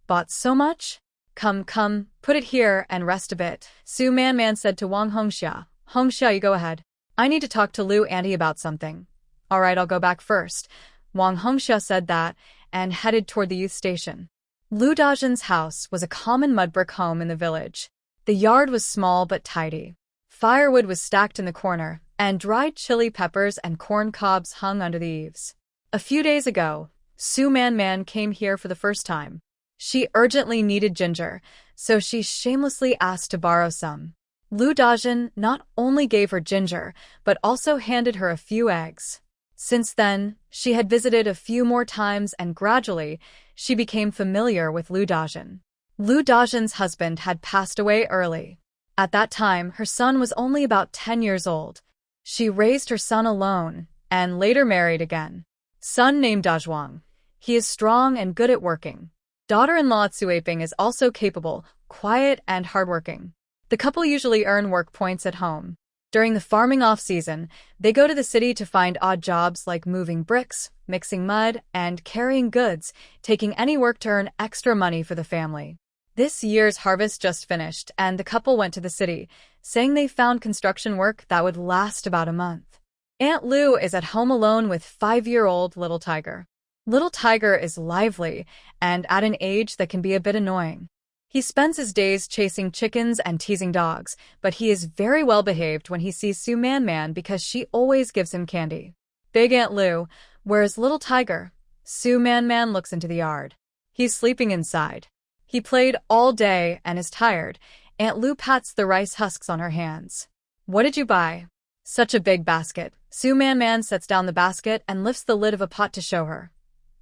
Bought so much? Come, put it here and rest a bit, Su Man said to Wang Hongxia. Hongxia, you go ahead. I need to talk to Lu Auntie about something. All right, I'll go back first. Wang Hongxia said that and headed toward the youth station. Lu Dajin's house was a common mud brick home in the village. The yard was small but tidy. Firewood was stacked in the corner, and dried chili peppers and corn cobs hung under the eaves. A few days ago, Su Man Man came here for the first time. She urgently needed ginger, so she shamelessly asked to borrow some. Lu Dajin not only gave her ginger, but also handed her a few eggs. Since then, she had visited a few more times and gradually, she became familiar with Lu Dajin. Lu Dajin's husband had passed away early. At that time, her son was only about 10 years old. She raised her son alone, and later married again. Son named Dajuang. He is strong and good at working. Daughter-in-law Tsuaping is also capable, quiet, and hardworking. The couple usually earn work points at home. During the farming off-season, they go to the city to find odd jobs like moving bricks, mixing mud, and carrying goods, taking any work to earn extra money for the family. This year's harvest just finished, and the couple went to the city, saying they found construction work that would last about a month. Aunt Lu is at home alone with 5-year-old Little Tiger. Little Tiger is lively and at an age that can be a bit annoying. He spends his days chasing chickens and teasing dogs, but he is very well behaved when he sees Su Man Man because she always gives him candy. Big Aunt Lu, where's Little Tiger? Su Man Man looks into the yard. He's sleeping inside. He played all day and is tired. Aunt Lu pats the rice husks on her hands. What did you buy? Such a big basket. Su Man Man sets down the basket and lifts the lid of a pot to show her.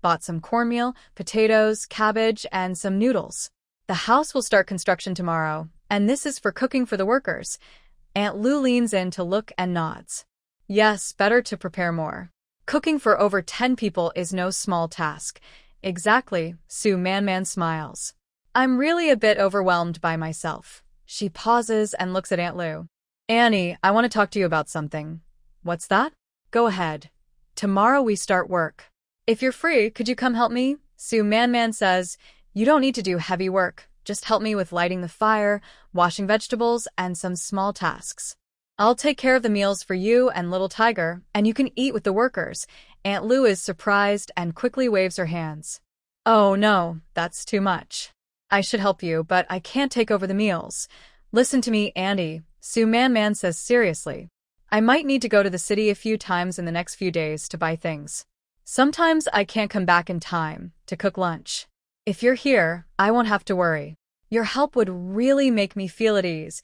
Bought some cornmeal, potatoes, cabbage, and some noodles. The house will start construction tomorrow, and this is for cooking for the workers. Aunt Lu leans in to look and nods. Yes, better to prepare more. Cooking for over 10 people is no small task. Exactly, Su Man Man smiles. I'm really a bit overwhelmed by myself. She pauses and looks at Aunt Lu. Annie, I want to talk to you about something. What's that? Go ahead. Tomorrow we start work. If you're free, could you come help me? Su Man Man says, you don't need to do heavy work. Just help me with lighting the fire, washing vegetables, and some small tasks. I'll take care of the meals for you and Little Tiger, and you can eat with the workers. Aunt Lu is surprised and quickly waves her hands. Oh no, that's too much. I should help you, but I can't take over the meals. Listen to me, Andy, Su Man Man says seriously. I might need to go to the city a few times in the next few days to buy things. Sometimes I can't come back in time to cook lunch. If you're here, I won't have to worry. Your help would really make me feel at ease.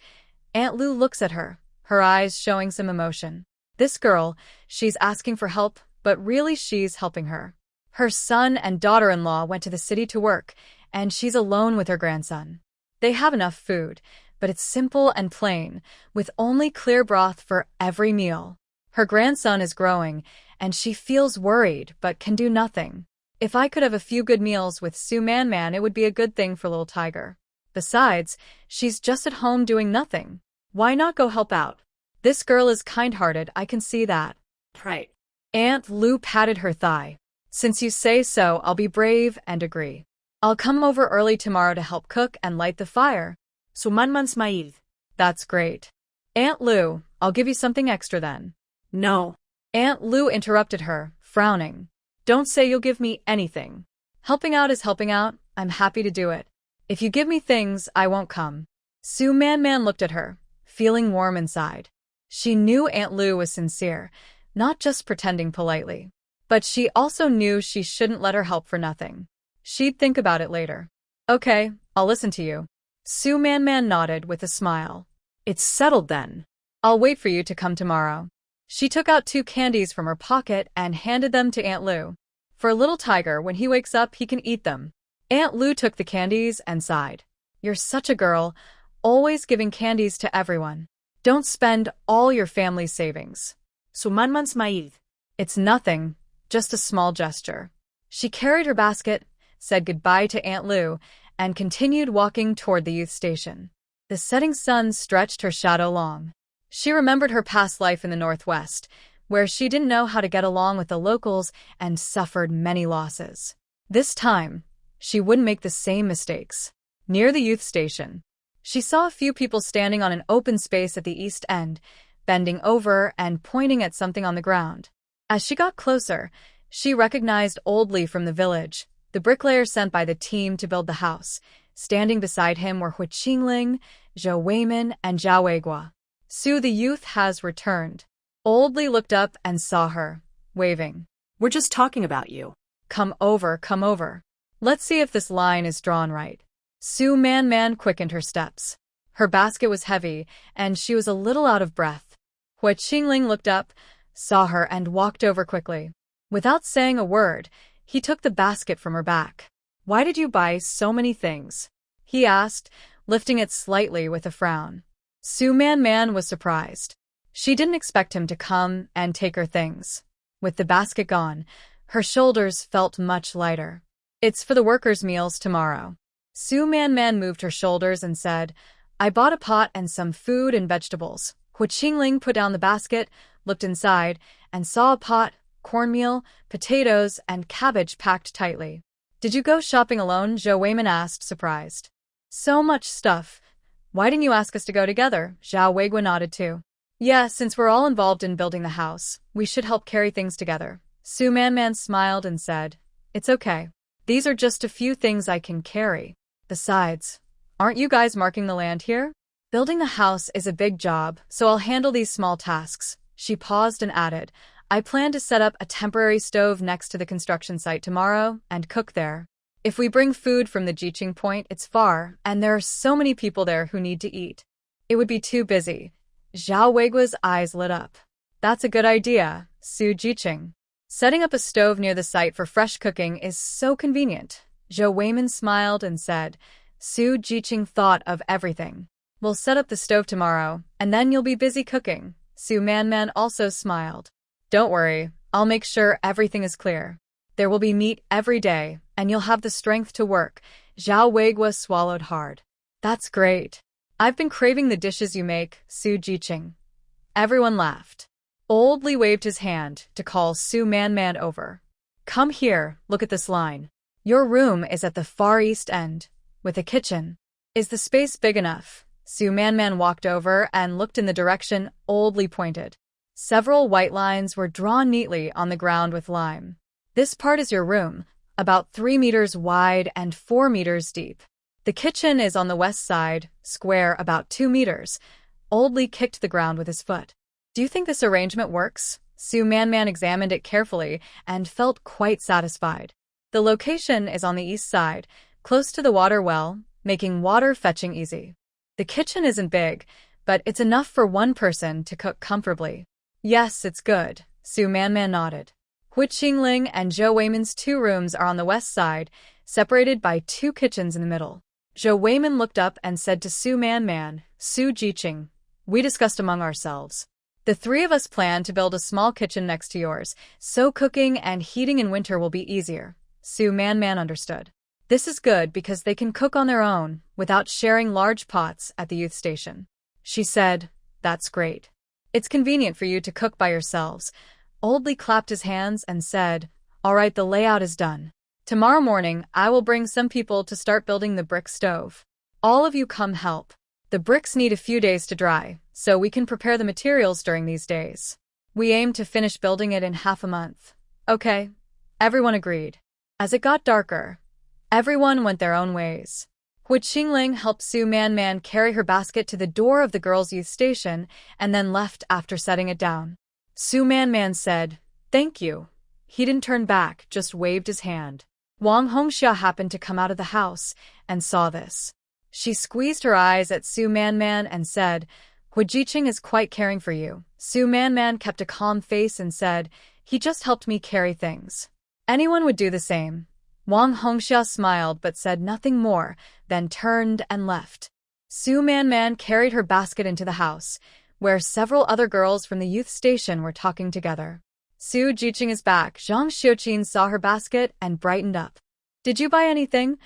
Aunt Lu looks at her, her eyes showing some emotion. This girl, she's asking for help, but really she's helping her. Her son and daughter-in-law went to the city to work, and she's alone with her grandson. They have enough food, but it's simple and plain, with only clear broth for every meal. Her grandson is growing, and she feels worried but can do nothing. If I could have a few good meals with Su Man Man, it would be a good thing for Little Tiger. Besides, she's just at home doing nothing. Why not go help out? This girl is kind-hearted, I can see that. Right. Aunt Lu patted her thigh. Since you say so, I'll be brave and agree. I'll come over early tomorrow to help cook and light the fire. Su Man Man smiled. That's great. Aunt Lu, I'll give you something extra then. No. Aunt Lu interrupted her, frowning. Don't say you'll give me anything. Helping out is helping out. I'm happy to do it. If you give me things, I won't come. Su Man Man looked at her, feeling warm inside. She knew Aunt Lu was sincere, not just pretending politely. But she also knew she shouldn't let her help for nothing. She'd think about it later. Okay, I'll listen to you. Su Man Man nodded with a smile. It's settled then. I'll wait for you to come tomorrow. She took out 2 candies from her pocket and handed them to Aunt Lu. For Little Tiger, when he wakes up, he can eat them. Aunt Lu took the candies and sighed. You're such a girl, always giving candies to everyone. Don't spend all your family's savings. Su Man Man smiled. It's nothing, just a small gesture. She carried her basket, said goodbye to Aunt Lu, and continued walking toward the youth station. The setting sun stretched her shadow long. She remembered her past life in the Northwest, where she didn't know how to get along with the locals and suffered many losses. This time, she wouldn't make the same mistakes. Near the youth station, she saw a few people standing on an open space at the east end, bending over and pointing at something on the ground. As she got closer, she recognized Old Lee from the village, the bricklayer sent by the team to build the house. Standing beside him were Hu Qingling, Zhou Weimin, and Zhao Weiguo. Su the youth has returned. Old Li looked up and saw her, waving. We're just talking about you. Come over, come over. Let's see if this line is drawn right. Su Man quickened her steps. Her basket was heavy, and she was a little out of breath. Hu Qingling looked up, saw her, and walked over quickly. Without saying a word, he took the basket from her back. Why did you buy so many things? He asked, lifting it slightly with a frown. Su Man was surprised. She didn't expect him to come and take her things. With the basket gone, her shoulders felt much lighter. It's for the workers' meals tomorrow. Su Man moved her shoulders and said, I bought a pot and some food and vegetables. Hu Qingling put down the basket, looked inside, and saw a pot, cornmeal, potatoes, and cabbage packed tightly. Did you go shopping alone? Zhou Weimin asked, surprised. So much stuff. Why didn't you ask us to go together? Zhao Weiguo nodded too. Yeah, since we're all involved in building the house, we should help carry things together. Su Man smiled and said, It's okay. These are just a few things I can carry. Besides, aren't you guys marking the land here? Building the house is a big job, so I'll handle these small tasks. She paused and added, I plan to set up a temporary stove next to the construction site tomorrow and cook there. If we bring food from the Jiang point, it's far, and there are so many people there who need to eat. It would be too busy. Zhao Weiguo's eyes lit up. That's a good idea, Su Jiang. Setting up a stove near the site for fresh cooking is so convenient. Zhou Weimin smiled and said, Su Jiang thought of everything. We'll set up the stove tomorrow, and then you'll be busy cooking. Su Man also smiled. Don't worry, I'll make sure everything is clear. There will be meat every day, and you'll have the strength to work. Zhao Weiguo swallowed hard. That's great. I've been craving the dishes you make, Su Jiang. Everyone laughed. Old Li waved his hand to call Su Man over. Come here, look at this line. Your room is at the far east end, with a kitchen. Is the space big enough? Su Man walked over and looked in the direction Old Li pointed. Several white lines were drawn neatly on the ground with lime. This part is your room, about 3 meters wide and 4 meters deep. The kitchen is on the west side, square about 2 meters. Old Li kicked the ground with his foot. Do you think this arrangement works? Su Man examined it carefully and felt quite satisfied. The location is on the east side, close to the water well, making water fetching easy. The kitchen isn't big, but it's enough for one person to cook comfortably. Yes, it's good, Su Man nodded. Hu Qingling and Zhou Weimin's 2 rooms are on the west side, separated by 2 kitchens in the middle. Zhou Weimin looked up and said to Su Man, Su Jiang, we discussed among ourselves. The 3 of us plan to build a small kitchen next to yours, so cooking and heating in winter will be easier. Su Man understood. This is good because they can cook on their own, without sharing large pots at the youth station. She said, That's great. It's convenient for you to cook by yourselves. Old Li clapped his hands and said, All right, the layout is done. Tomorrow morning, I will bring some people to start building the brick stove. All of you come help. The bricks need a few days to dry, so we can prepare the materials during these days. We aim to finish building it in half a month. Okay. Everyone agreed. As it got darker, everyone went their own ways. Hu Qingling helped Su Man carry her basket to the door of the girls' youth station and then left after setting it down. Su Man said, Thank you. He didn't turn back, just waved his hand. Wang Hongxia happened to come out of the house and saw this. She squeezed her eyes at Su Man and said, Hu Jiang is quite caring for you. Su Man kept a calm face and said, He just helped me carry things. Anyone would do the same. Wang Hongxia smiled but said nothing more, then turned and left. Su Man carried her basket into the house, where several other girls from the youth station were talking together. Su Jiang is back. Zhang Xiuqin saw her basket and brightened up. Did you buy anything?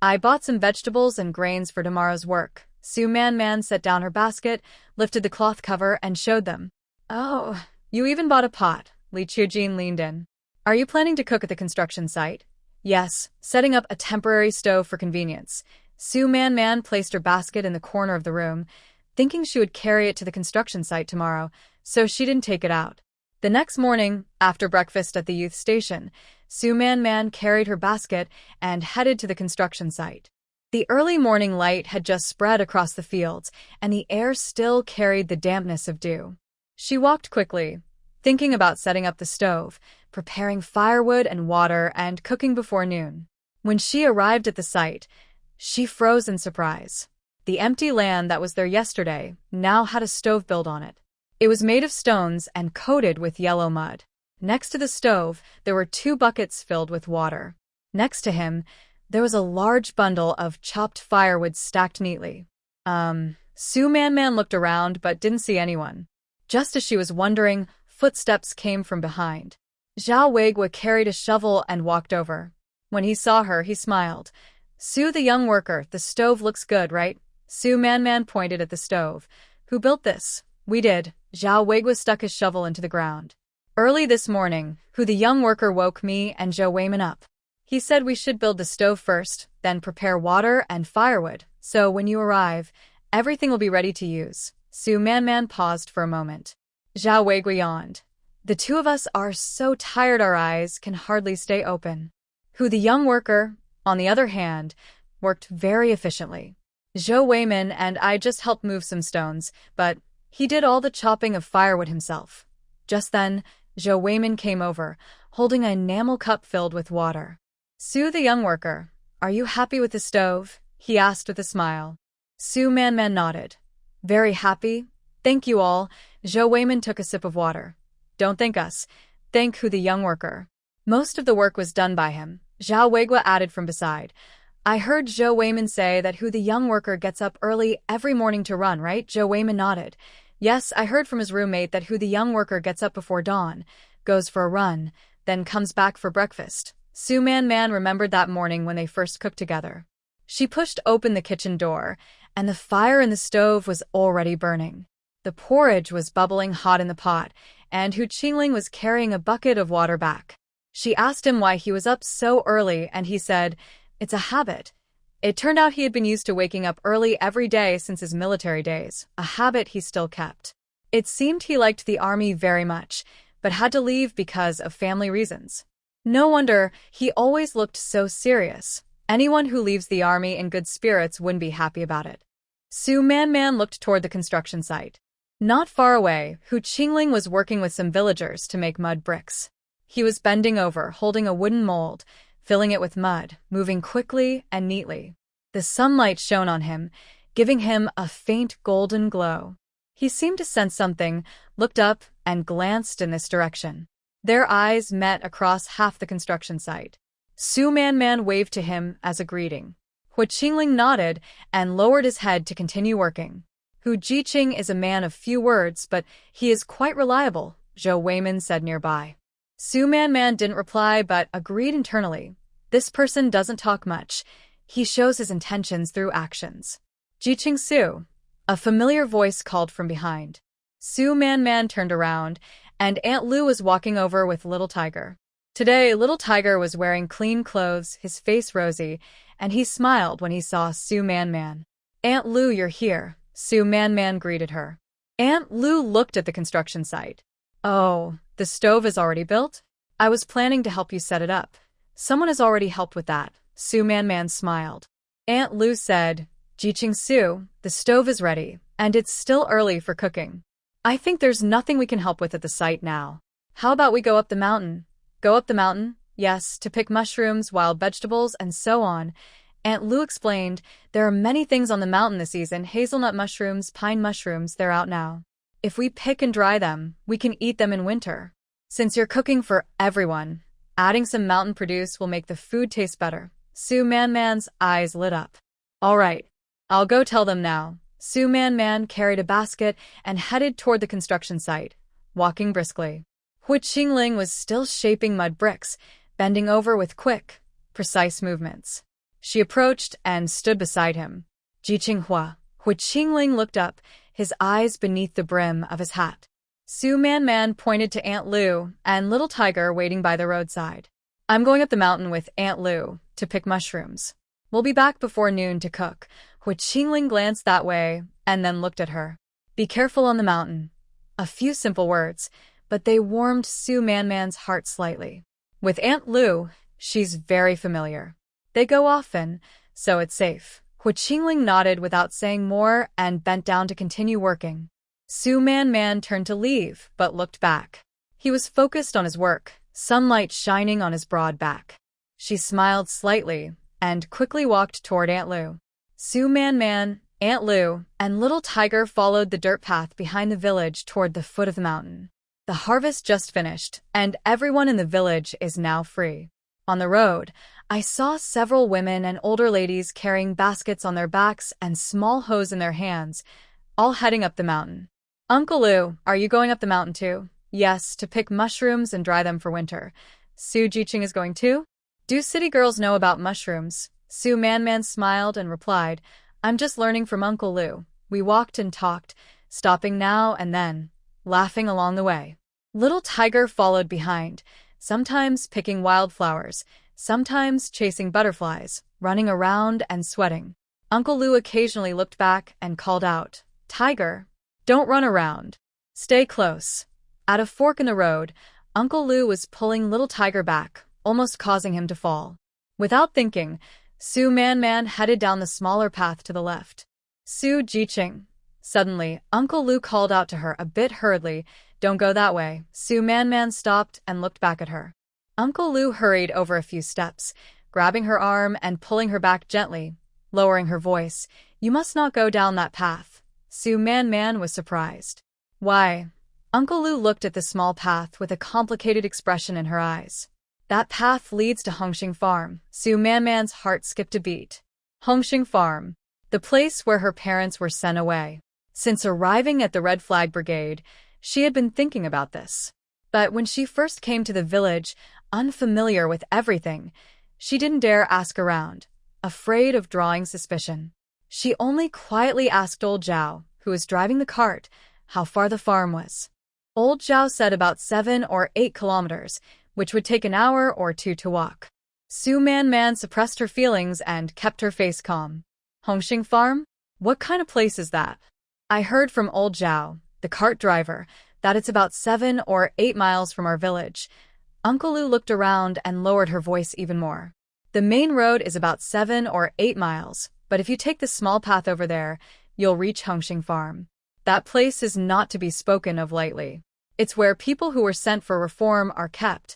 I bought some vegetables and grains for tomorrow's work. Su Man set down her basket, lifted the cloth cover, and showed them. Oh, you even bought a pot. Li Qiujin leaned in. Are you planning to cook at the construction site? Yes, setting up a temporary stove for convenience. Su Man placed her basket in the corner of the room, thinking she would carry it to the construction site tomorrow, so she didn't take it out. The next morning, after breakfast at the youth station, Su Man Man carried her basket and headed to the construction site. The early morning light had just spread across the fields, and the air still carried the dampness of dew. She walked quickly, thinking about setting up the stove, preparing firewood and water, and cooking before noon. When she arrived at the site, she froze in surprise. The empty land that was there yesterday now had a stove built on it. It was made of stones and coated with yellow mud. Next to the stove, there were 2 buckets filled with water. Next to him, there was a large bundle of chopped firewood stacked neatly. Su Man Man looked around but didn't see anyone. Just as she was wondering, footsteps came from behind. Zhao Weigua carried a shovel and walked over. When he saw her, he smiled. "Su, the young worker, the stove looks good, right?" Su Man Man pointed at the stove. "Who built this?" "We did." Zhao Weigua stuck his shovel into the ground. "Early this morning, Who the young worker woke me and Zhou Weiman up. He said we should build the stove first, then prepare water and firewood, so when you arrive, everything will be ready to use." Su Man Man paused for a moment. Zhao Weigua yawned. "The 2 of us are so tired our eyes can hardly stay open." Who the young worker, on the other hand, worked very efficiently. "Zhou Weiman and I just helped move some stones, but he did all the chopping of firewood himself." Just then, Zhou Weiman came over, holding an enamel cup filled with water. "Su, the young worker, are you happy with the stove?" he asked with a smile. Su Man Man nodded. "Very happy. Thank you all." Zhou Weiman took a sip of water. "Don't thank us. Thank Who the young worker. Most of the work was done by him." Zhao Weigua added from beside. "I heard Zhou Weiman say that Who the young worker gets up early every morning to run, right?" Zhou Weiman nodded. "Yes, I heard from his roommate that Who the young worker gets up before dawn, goes for a run, then comes back for breakfast." Su Man Man remembered that morning when they first cooked together. She pushed open the kitchen door, and the fire in the stove was already burning. The porridge was bubbling hot in the pot, and Hu Qingling was carrying a bucket of water back. She asked him why he was up so early, and he said, "It's a habit." It turned out he had been used to waking up early every day since his military days, a habit he still kept. It seemed he liked the army very much, but had to leave because of family reasons. No wonder he always looked so serious. Anyone who leaves the army in good spirits wouldn't be happy about it. Su Man Man looked toward the construction site. Not far away, Hu Qingling was working with some villagers to make mud bricks. He was bending over, holding a wooden mold, filling it with mud, moving quickly and neatly. The sunlight shone on him, giving him a faint golden glow. He seemed to sense something, looked up, and glanced in this direction. Their eyes met across half the construction site. Su Man Man waved to him as a greeting. Hu Qingling nodded and lowered his head to continue working. Hu Jiqing is a man of few words, but he is quite reliable, Zhou Weiman said nearby. Su Man Man didn't reply but agreed internally. This person doesn't talk much. He shows his intentions through actions. "Jiqing Su," a familiar voice called from behind. Su Man Man turned around, and Aunt Lu was walking over with Little Tiger. Today, Little Tiger was wearing clean clothes, his face rosy, and he smiled when he saw Su Man Man. "Aunt Lu, you're here," Su Man Man greeted her. Aunt Lu looked at the construction site. "Oh, the stove is already built? I was planning to help you set it up. Someone has already helped with that." Su Man Man smiled. Aunt Lu said, "Jiqing Su, the stove is ready, and it's still early for cooking. I think there's nothing we can help with at the site now. How about we go up the mountain?" "Go up the mountain?" "Yes, to pick mushrooms, wild vegetables, and so on." Aunt Lu explained, "There are many things on the mountain this season, hazelnut mushrooms, pine mushrooms, they're out now. If we pick and dry them, we can eat them in winter. Since you're cooking for everyone, adding some mountain produce will make the food taste better." Su Man Man's eyes lit up. "All right, I'll go tell them now." Su Man Man carried a basket and headed toward the construction site, walking briskly. Hu Qingling was still shaping mud bricks, bending over with quick, precise movements. She approached and stood beside him. "Jiqing Hua." Hu Qingling looked up, his eyes beneath the brim of his hat. Su Man Man pointed to Aunt Lu and Little Tiger waiting by the roadside. "I'm going up the mountain with Aunt Lu to pick mushrooms. We'll be back before noon to cook." Hu Qingling glanced that way and then looked at her. "Be careful on the mountain." A few simple words, but they warmed Su Manman's heart slightly. With Aunt Lu, she's very familiar. They go often, so it's safe. Hu Qingling nodded without saying more and bent down to continue working. Su Man turned to leave, but looked back. He was focused on his work, sunlight shining on his broad back. She smiled slightly and quickly walked toward Aunt Lu. Su Man, Aunt Lu, and Little Tiger followed the dirt path behind the village toward the foot of the mountain. The harvest just finished, and everyone in the village is now free. On the road, I saw several women and older ladies carrying baskets on their backs and small hoes in their hands, all heading up the mountain. Uncle Lu, are you going up the mountain too? Yes, to pick mushrooms and dry them for winter. Su Jiang is going too? Do city girls know about mushrooms? Su Man smiled and replied, I'm just learning from Uncle Lu. We walked and talked, stopping now and then, laughing along the way. Little Tiger followed behind, sometimes picking wildflowers, sometimes chasing butterflies, running around and sweating. Uncle Lu occasionally looked back and called out, Tiger, don't run around. Stay close. At a fork in the road, Uncle Lu was pulling Little Tiger back, almost causing him to fall. Without thinking, Su Man headed down the smaller path to the left. Su Jiang. Suddenly, Uncle Lu called out to her a bit hurriedly, Don't go that way. Su Man stopped and looked back at her. Uncle Lu hurried over a few steps, grabbing her arm and pulling her back gently, lowering her voice, You must not go down that path. Su Man was surprised. Why? Uncle Lu looked at the small path with a complicated expression in her eyes. That path leads to Hongxing Farm. Su Man's heart skipped a beat. Hongxing Farm, the place where her parents were sent away. Since arriving at the Red Flag Brigade, she had been thinking about this. But when she first came to the village, unfamiliar with everything, she didn't dare ask around, afraid of drawing suspicion. She only quietly asked old Zhao, who was driving the cart, how far the farm was. Old Zhao said about 7 or 8 kilometers, which would take an hour or 2 to walk. Su Man suppressed her feelings and kept her face calm. Hongxing Farm? What kind of place is that? I heard from old Zhao, the cart driver, that it's about 7 or 8 miles from our village. Uncle Lu looked around and lowered her voice even more. The main road is about 7 or 8 miles, but if you take the small path over there, you'll reach Hongxing Farm. That place is not to be spoken of lightly. It's where people who were sent for reform are kept.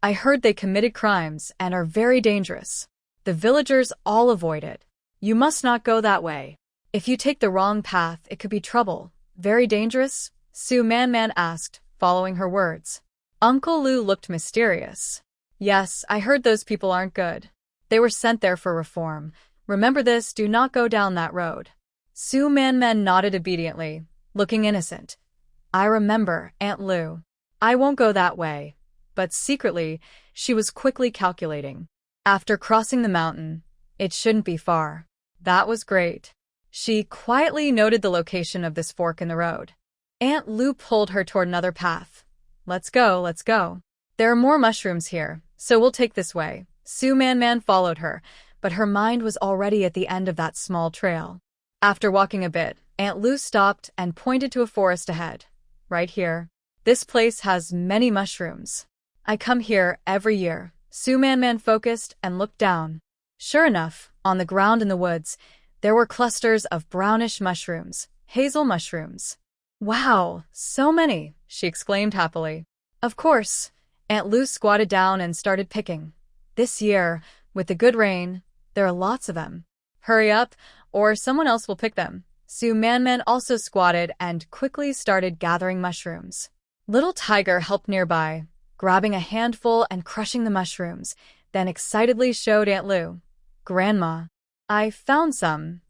I heard they committed crimes and are very dangerous. The villagers all avoid it. You must not go that way. If you take the wrong path, it could be trouble. Very dangerous? Su Man asked, following her words. Uncle Lu looked mysterious. Yes, I heard those people aren't good. They were sent there for reform. Remember this, do not go down that road. Su Man nodded obediently, looking innocent. I remember, Aunt Lu. I won't go that way. But secretly, she was quickly calculating. After crossing the mountain, it shouldn't be far. That was great. She quietly noted the location of this fork in the road. Aunt Lu pulled her toward another path. Let's go, let's go. There are more mushrooms here, so we'll take this way. Su Man followed her, but her mind was already at the end of that small trail. After walking a bit, Aunt Lu stopped and pointed to a forest ahead. Right here. This place has many mushrooms. I come here every year. Su Man focused and looked down. Sure enough, on the ground in the woods, there were clusters of brownish mushrooms, hazel mushrooms. Wow, so many, she exclaimed happily. Of course. Aunt Lu squatted down and started picking. This year, with the good rain, there are lots of them. Hurry up, or someone else will pick them. Su Man also squatted and quickly started gathering mushrooms. Little Tiger helped nearby, grabbing a handful and crushing the mushrooms, then excitedly showed Aunt Lu. Grandma, I found some.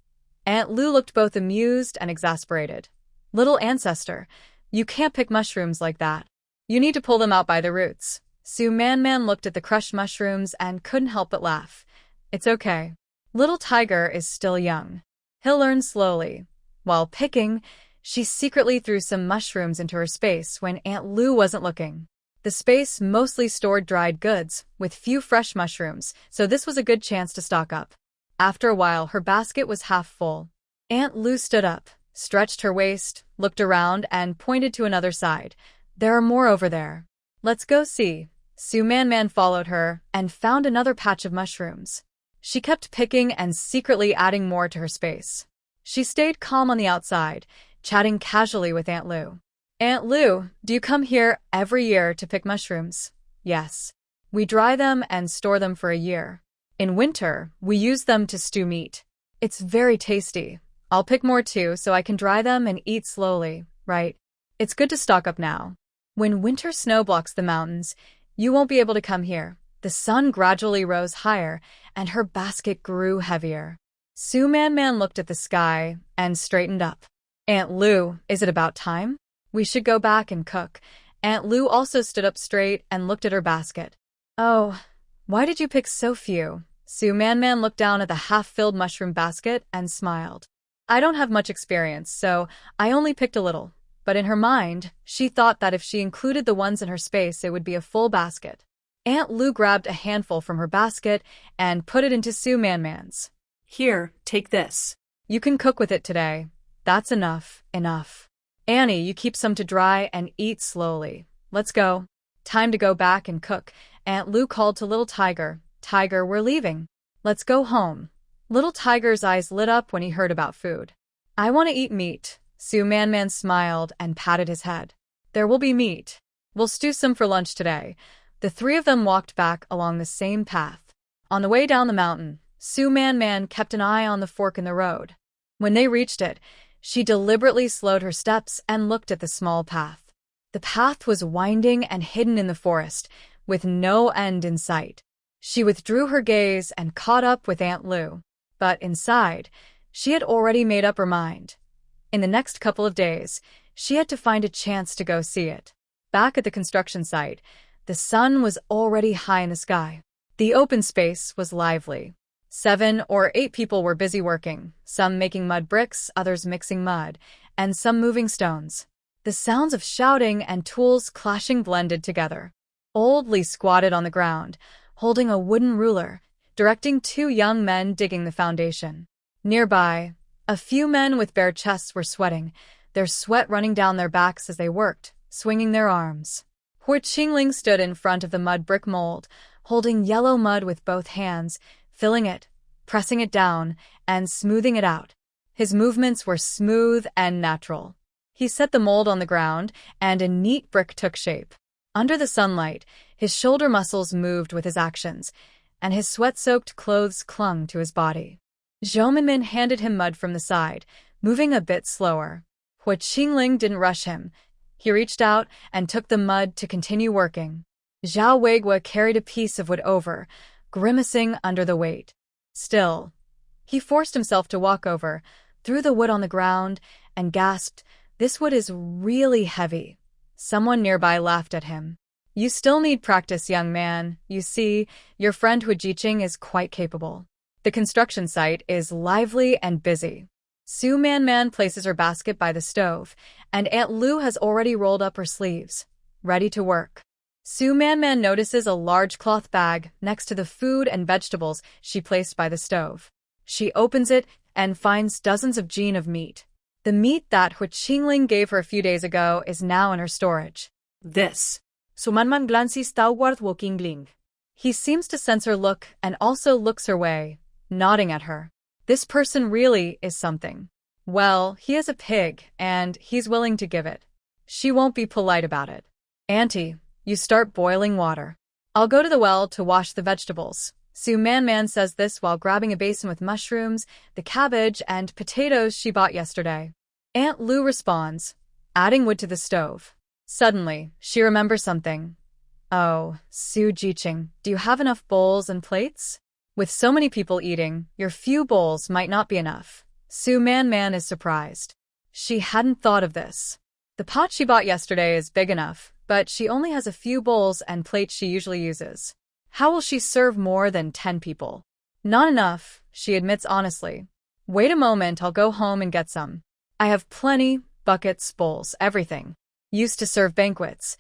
Aunt Lu looked both amused and exasperated. Little ancestor, you can't pick mushrooms like that. You need to pull them out by the roots. Su Man looked at the crushed mushrooms and couldn't help but laugh. It's okay. Little Tiger is still young. He'll learn slowly. While picking, she secretly threw some mushrooms into her space when Aunt Lu wasn't looking. The space mostly stored dried goods, with few fresh mushrooms, so this was a good chance to stock up. After a while, her basket was half full. Aunt Lu stood up, stretched her waist, looked around, and pointed to another side. There are more over there. Let's go see. Su Man followed her and found another patch of mushrooms. She kept picking and secretly adding more to her space. She stayed calm on the outside, chatting casually with Aunt Lu. Aunt Lu, do you come here every year to pick mushrooms? Yes. We dry them and store them for a year. In winter, we use them to stew meat. It's very tasty. I'll pick more too so I can dry them and eat slowly, right? It's good to stock up now. When winter snow blocks the mountains, you won't be able to come here. The sun gradually rose higher, and her basket grew heavier. Su Man looked at the sky and straightened up. Aunt Lu, is it about time? We should go back and cook. Aunt Lu also stood up straight and looked at her basket. Oh, why did you pick so few? Su Man looked down at the half-filled mushroom basket and smiled. I don't have much experience, so I only picked a little. But in her mind, she thought that if she included the ones in her space, it would be a full basket. Aunt Lu grabbed a handful from her basket and put it into Su Man's. Here, take this. You can cook with it today. That's enough. Annie, you keep some to dry and eat slowly. Let's go. Time to go back and cook. Aunt Lu called to little Tiger. Tiger, we're leaving. Let's go home. Little Tiger's eyes lit up when he heard about food. I want to eat meat. Su Man smiled and patted his head. There will be meat. We'll stew some for lunch today. The three of them walked back along the same path. On the way down the mountain, Su Man kept an eye on the fork in the road. When they reached it, she deliberately slowed her steps and looked at the small path. The path was winding and hidden in the forest, with no end in sight. She withdrew her gaze and caught up with Aunt Lu. But inside, she had already made up her mind. In the next couple of days, she had to find a chance to go see it. Back at the construction site, the sun was already high in the sky. The open space was lively. 7 or 8 people were busy working, some making mud bricks, others mixing mud, and some moving stones. The sounds of shouting and tools clashing blended together. Old Lee squatted on the ground, holding a wooden ruler, directing 2 young men digging the foundation. Nearby, a few men with bare chests were sweating, their sweat running down their backs as they worked, swinging their arms. Hui Qingling stood in front of the mud brick mold, holding yellow mud with both hands, filling it, pressing it down, and smoothing it out. His movements were smooth and natural. He set the mold on the ground, and a neat brick took shape. Under the sunlight, his shoulder muscles moved with his actions, and his sweat-soaked clothes clung to his body. Zhou Minmin handed him mud from the side, moving a bit slower. Hui Qingling didn't rush him. He reached out and took the mud to continue working. Zhao Weigua carried a piece of wood over, grimacing under the weight. Still, he forced himself to walk over, threw the wood on the ground, and gasped, "This wood is really heavy." Someone nearby laughed at him. "You still need practice, young man. You see, your friend Hu Jiqing is quite capable." The construction site is lively and busy. Su Man places her basket by the stove, and Aunt Lu has already rolled up her sleeves, ready to work. Su Man notices a large cloth bag next to the food and vegetables she placed by the stove. She opens it and finds dozens of jean of meat. The meat that Hui Qingling gave her a few days ago is now in her storage. This. Su Man glances toward Wu Qingling. He seems to sense her look and also looks her way, nodding at her. This person really is something. Well, he is a pig, and he's willing to give it. She won't be polite about it. Auntie, you start boiling water. I'll go to the well to wash the vegetables. Su Man says this while grabbing a basin with mushrooms, the cabbage, and potatoes she bought yesterday. Aunt Lu responds, adding wood to the stove. Suddenly, she remembers something. Oh, Su Jiqing, do you have enough bowls and plates? With so many people eating, your few bowls might not be enough. Su Man is surprised. She hadn't thought of this. The pot she bought yesterday is big enough, but she only has a few bowls and plates she usually uses. How will she serve more than 10 people? Not enough, she admits honestly. Wait a moment, I'll go home and get some. I have plenty, buckets, bowls, everything. Used to serve banquets.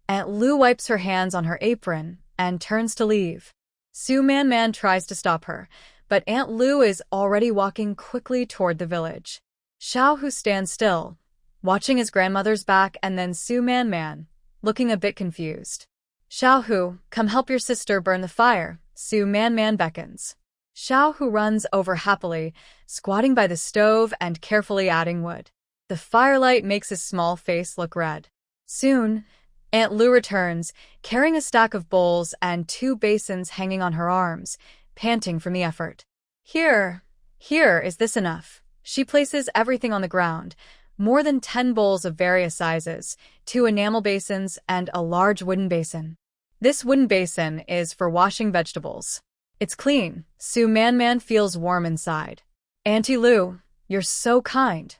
Aunt Lu wipes her hands on her apron and turns to leave. Su Man tries to stop her, but Aunt Lu is already walking quickly toward the village. Xiao Hu stands still, watching his grandmother's back, and then Su Man. looking a bit confused. Xiaohu, come help your sister burn the fire, Su Man beckons. Xiaohu runs over happily, squatting by the stove and carefully adding wood. The firelight makes his small face look red. Soon, Aunt Lu returns, carrying a stack of bowls and 2 basins hanging on her arms, panting from the effort. Here, is this enough? She places everything on the ground, more than 10 bowls of various sizes, 2 enamel basins, and a large wooden basin. This wooden basin is for washing vegetables. It's clean. Su Man feels warm inside. Auntie Lu, you're so kind.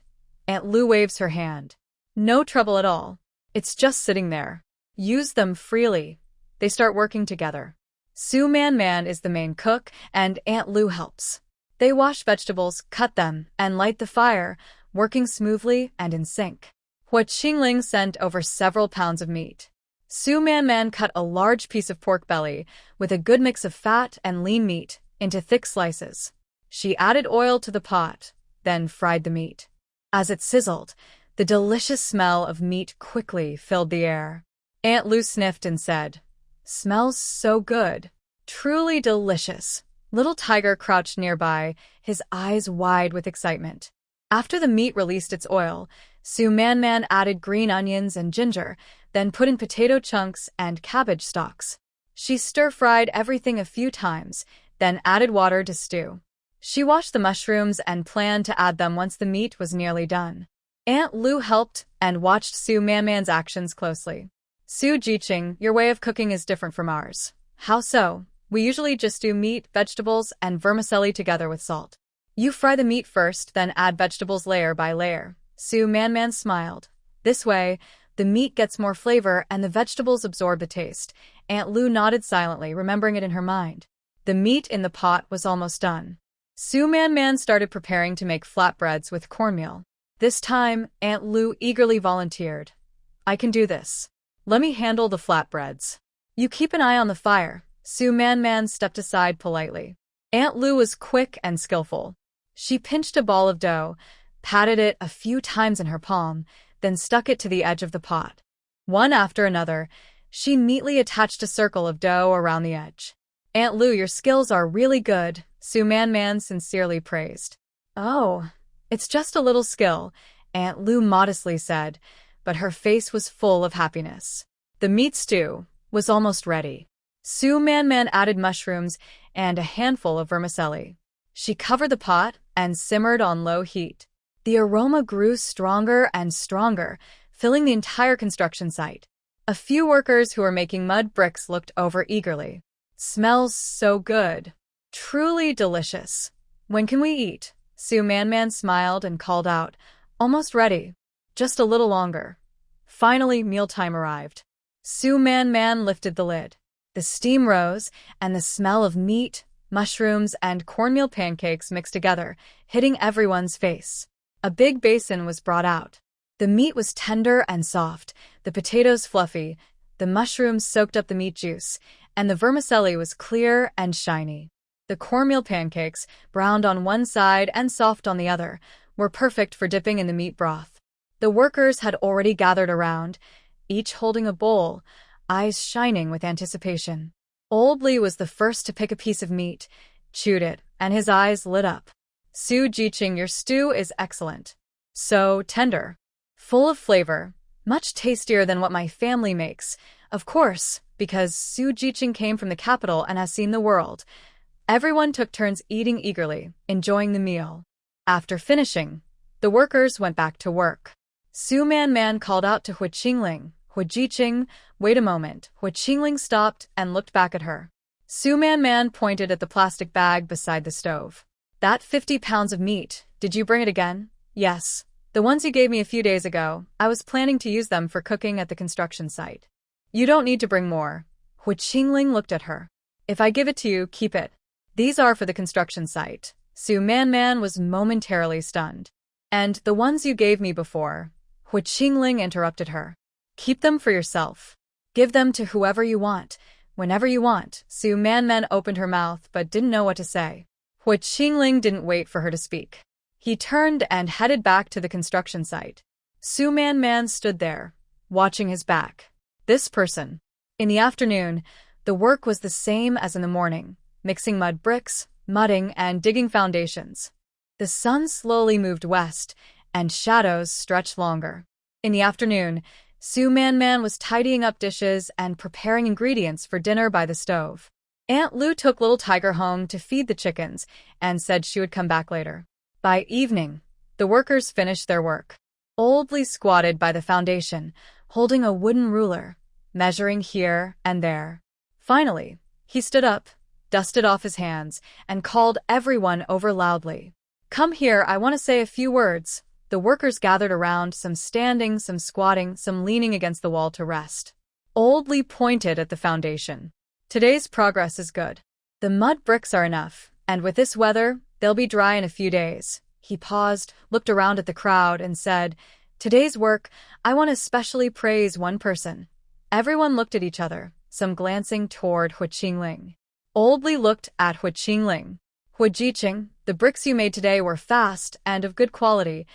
Aunt Lu waves her hand. No trouble at all. It's just sitting there. Use them freely. They start working together. Su Man is the main cook, and Aunt Lu helps. They wash vegetables, cut them, and light the fire, working smoothly and in sync. Hua Qingling sent over several pounds of meat. Su Man cut a large piece of pork belly, with a good mix of fat and lean meat, into thick slices. She added oil to the pot, then fried the meat. As it sizzled, the delicious smell of meat quickly filled the air. Aunt Lu sniffed and said, "Smells so good. Truly delicious." Little Tiger crouched nearby, his eyes wide with excitement. After the meat released its oil, Su Man added green onions and ginger, then put in potato chunks and cabbage stalks. She stir-fried everything a few times, then added water to stew. She washed the mushrooms and planned to add them once the meat was nearly done. Aunt Lu helped and watched Su Man's actions closely. "Su Jiqing, your way of cooking is different from ours." "How so?" "We usually just do meat, vegetables, and vermicelli together with salt. You fry the meat first, then add vegetables layer by layer." Su Man smiled. "This way, the meat gets more flavor and the vegetables absorb the taste." Aunt Lu nodded silently, remembering it in her mind. The meat in the pot was almost done. Su Man started preparing to make flatbreads with cornmeal. This time, Aunt Lu eagerly volunteered. "I can do this. Let me handle the flatbreads. You keep an eye on the fire." Su Man stepped aside politely. Aunt Lu was quick and skillful. She pinched a ball of dough, patted it a few times in her palm, then stuck it to the edge of the pot. One after another, she neatly attached a circle of dough around the edge. "Aunt Lu, your skills are really good," Su Man sincerely praised. "Oh, it's just a little skill," Aunt Lu modestly said, but her face was full of happiness. The meat stew was almost ready. Su Man added mushrooms and a handful of vermicelli. She covered the pot and simmered on low heat. The aroma grew stronger and stronger, filling the entire construction site. A few workers who were making mud bricks looked over eagerly. "Smells so good. Truly delicious. When can we eat?" Su Man smiled and called out, "Almost ready. Just a little longer." Finally, mealtime arrived. Su Man lifted the lid. The steam rose, and the smell of meat, mushrooms, and cornmeal pancakes mixed together, hitting everyone's face. A big basin was brought out. The meat was tender and soft, the potatoes fluffy, the mushrooms soaked up the meat juice, and the vermicelli was clear and shiny. The cornmeal pancakes, browned on one side and soft on the other, were perfect for dipping in the meat broth. The workers had already gathered around, each holding a bowl, eyes shining with anticipation. Old Lee was the first to pick a piece of meat, chewed it, and his eyes lit up. "Su Jiqing, your stew is excellent. So tender. Full of flavor. Much tastier than what my family makes. Of course, because Su Jiqing came from the capital and has seen the world." Everyone took turns eating eagerly, enjoying the meal. After finishing, the workers went back to work. Su Man called out to Hua Qingling, "Hua Jiqing, wait a moment." Hua Qingling stopped and looked back at her. Su Man pointed at the plastic bag beside the stove. "That 50 pounds of meat, did you bring it again?" "Yes. The ones you gave me a few days ago. I was planning to use them for cooking at the construction site." "You don't need to bring more." Hua Qingling looked at her. "If I give it to you, keep it. These are for the construction site." Su Man was momentarily stunned. "And the ones you gave me before?" Hua Qingling interrupted her. "Keep them for yourself. Give them to whoever you want, whenever you want." Su Man opened her mouth but didn't know what to say. Hua Qingling didn't wait for her to speak. He turned and headed back to the construction site. Su Man stood there, watching his back. This person. In the afternoon, the work was the same as in the morning, mixing mud bricks, mudding, and digging foundations. The sun slowly moved west, and shadows stretched longer. In the afternoon, Su Man Man was tidying up dishes and preparing ingredients for dinner by the stove. Aunt Lu took little Tiger home to feed the chickens and said she would come back later. By evening, the workers finished their work. Old Lee squatted by the foundation, holding a wooden ruler, measuring here and there. Finally, he stood up, dusted off his hands, and called everyone over loudly. "Come here, I want to say a few words." The workers gathered around, some standing, some squatting, some leaning against the wall to rest. Old Lee pointed at the foundation. "Today's progress is good. The mud bricks are enough, and with this weather, they'll be dry in a few days." He paused, looked around at the crowd, and said, "Today's work, I want to especially praise one person." Everyone looked at each other, some glancing toward Hu Qingling. Old Lee looked at Hu Qingling. "Hu Jiqing, the bricks you made today were fast and of good quality,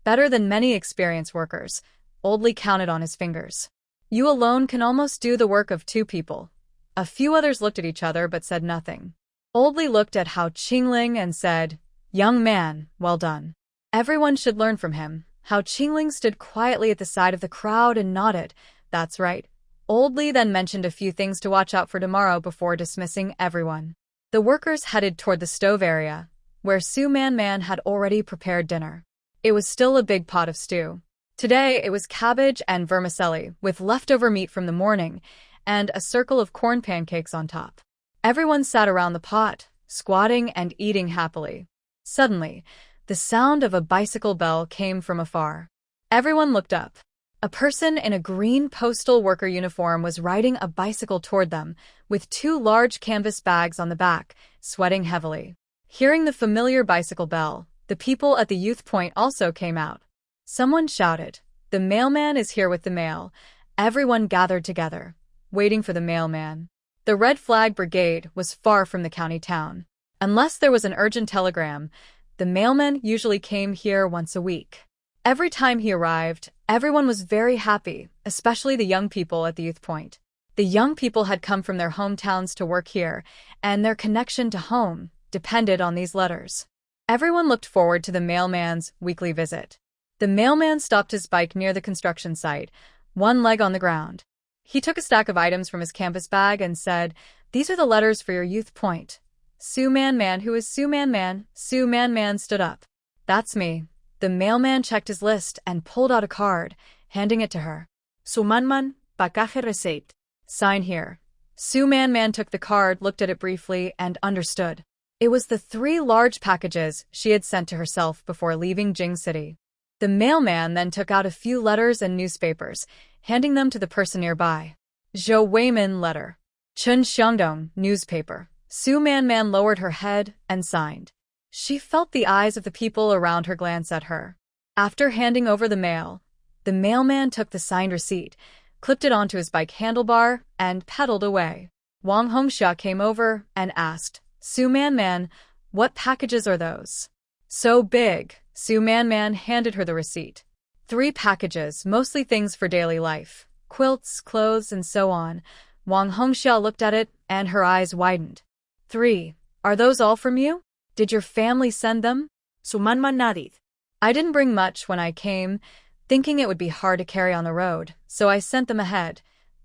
better than many experienced workers." Old Lee counted on his fingers. "You alone can almost do the work of 2 people. A few others looked at each other but said nothing. Old Lee looked at Hou Qingling and said, "Young man, well done." Everyone should learn from him. Hou Qingling stood quietly at the side of the crowd and nodded. "That's right." Old Lee then mentioned a few things to watch out for tomorrow before dismissing everyone. The workers headed toward the stove area, where Su Man Man had already prepared dinner. It was still a big pot of stew. Today it was cabbage and vermicelli, with leftover meat from the morning, and a circle of corn pancakes on top. Everyone sat around the pot, squatting and eating happily. Suddenly, the sound of a bicycle bell came from afar. Everyone looked up. A person in a green postal worker uniform was riding a bicycle toward them, with 2 large canvas bags on the back, sweating heavily. Hearing the familiar bicycle bell, the people at the youth point also came out. Someone shouted, "The mailman is here with the mail." Everyone gathered together, waiting for the mailman. The Red Flag Brigade was far from the county town. Unless there was an urgent telegram, the mailman usually came here once a week. Every time he arrived, everyone was very happy, especially the young people at the youth point. The young people had come from their hometowns to work here, and their connection to home depended on these letters. Everyone looked forward to the mailman's weekly visit. The mailman stopped his bike near the construction site, one leg on the ground. He took a stack of items from his canvas bag and said, "These are the letters for your youth point." Su Man Man, who is Su Man Man? Su Man Man stood up. "That's me." The mailman checked his list and pulled out a card, handing it to her. Su Man Man, package receipt. "Sign here." Su Man Man took the card, looked at it briefly, and understood. It was the 3 large packages she had sent to herself before leaving Jing City. The mailman then took out a few letters and newspapers, handing them to the person nearby. Zhou Weimin letter. Chun Xiangdong newspaper. Su Man Man lowered her head and signed. She felt the eyes of the people around her glance at her. After handing over the mail, the mailman took the signed receipt, clipped it onto his bike handlebar, and pedaled away. Wang Hongxia came over and asked, "Su Man Man, what packages are those?" "So big." Su Man Man handed her the receipt. 3 packages, mostly things for daily life. Quilts, clothes, and so on. Wang Hongxia looked at it, and her eyes widened. 3. Are those all from you? Did your family send them? Su Man Man nodded. "I didn't bring much when I came, thinking it would be hard to carry on the road, so I sent them ahead."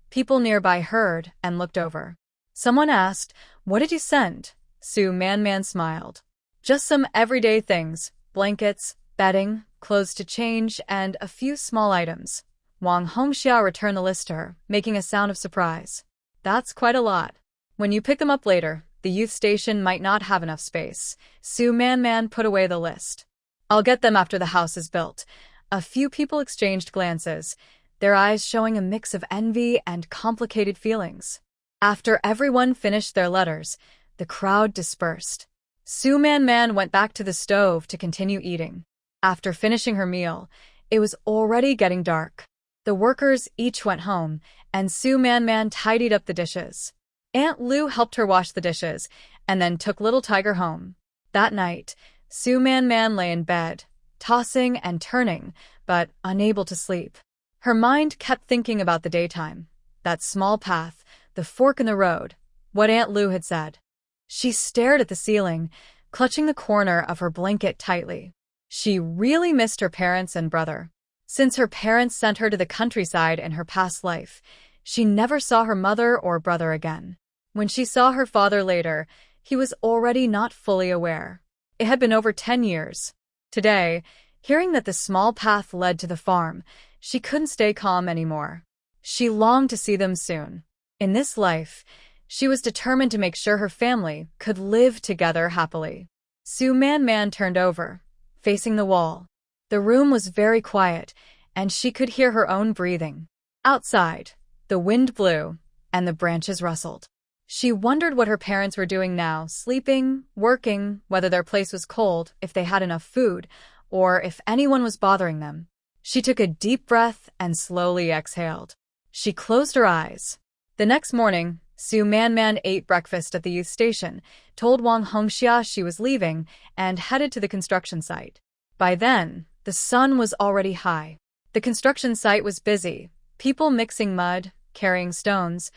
People nearby heard and looked over. Someone asked, "What did you send?" Su Man Man smiled. "Just some everyday things, blankets, bedding, clothes to change, and a few small items." Wang Hongxia returned the list to her, making a sound of surprise. "That's quite a lot. When you pick them up later, the youth station might not have enough space." Su Man Man put away the list. "I'll get them after the house is built." A few people exchanged glances, their eyes showing a mix of envy and complicated feelings. After everyone finished their letters, the crowd dispersed. Su Man Man went back to the stove to continue eating. After finishing her meal, it was already getting dark. The workers each went home, and Su Man Man tidied up the dishes. Aunt Lu helped her wash the dishes, and then took little Tiger home. That night, Su Man Man lay in bed, tossing and turning, but unable to sleep. Her mind kept thinking about the daytime. that small path, the fork in the road, what Aunt Lu had said. She stared at the ceiling, clutching the corner of her blanket tightly. She really missed her parents and brother. Since her parents sent her to the countryside in her past life, she never saw her mother or brother again. When she saw her father later, he was already not fully aware. It had been over 10 years. Today, hearing that the small path led to the farm, she couldn't stay calm anymore. She longed to see them soon. In this life, she was determined to make sure her family could live together happily. Su Man Man turned over, facing the wall. The room was very quiet, and she could hear her own breathing. Outside, the wind blew, and the branches rustled. She wondered what her parents were doing now, sleeping, working, whether their place was cold, if they had enough food, or if anyone was bothering them. She took a deep breath and slowly exhaled. She closed her eyes. The next morning, Su Man Man ate breakfast at the youth station, told Wang Hongxia she was leaving, and headed to the construction site. By then, the sun was already high. The construction site was busy, people mixing mud, carrying stones,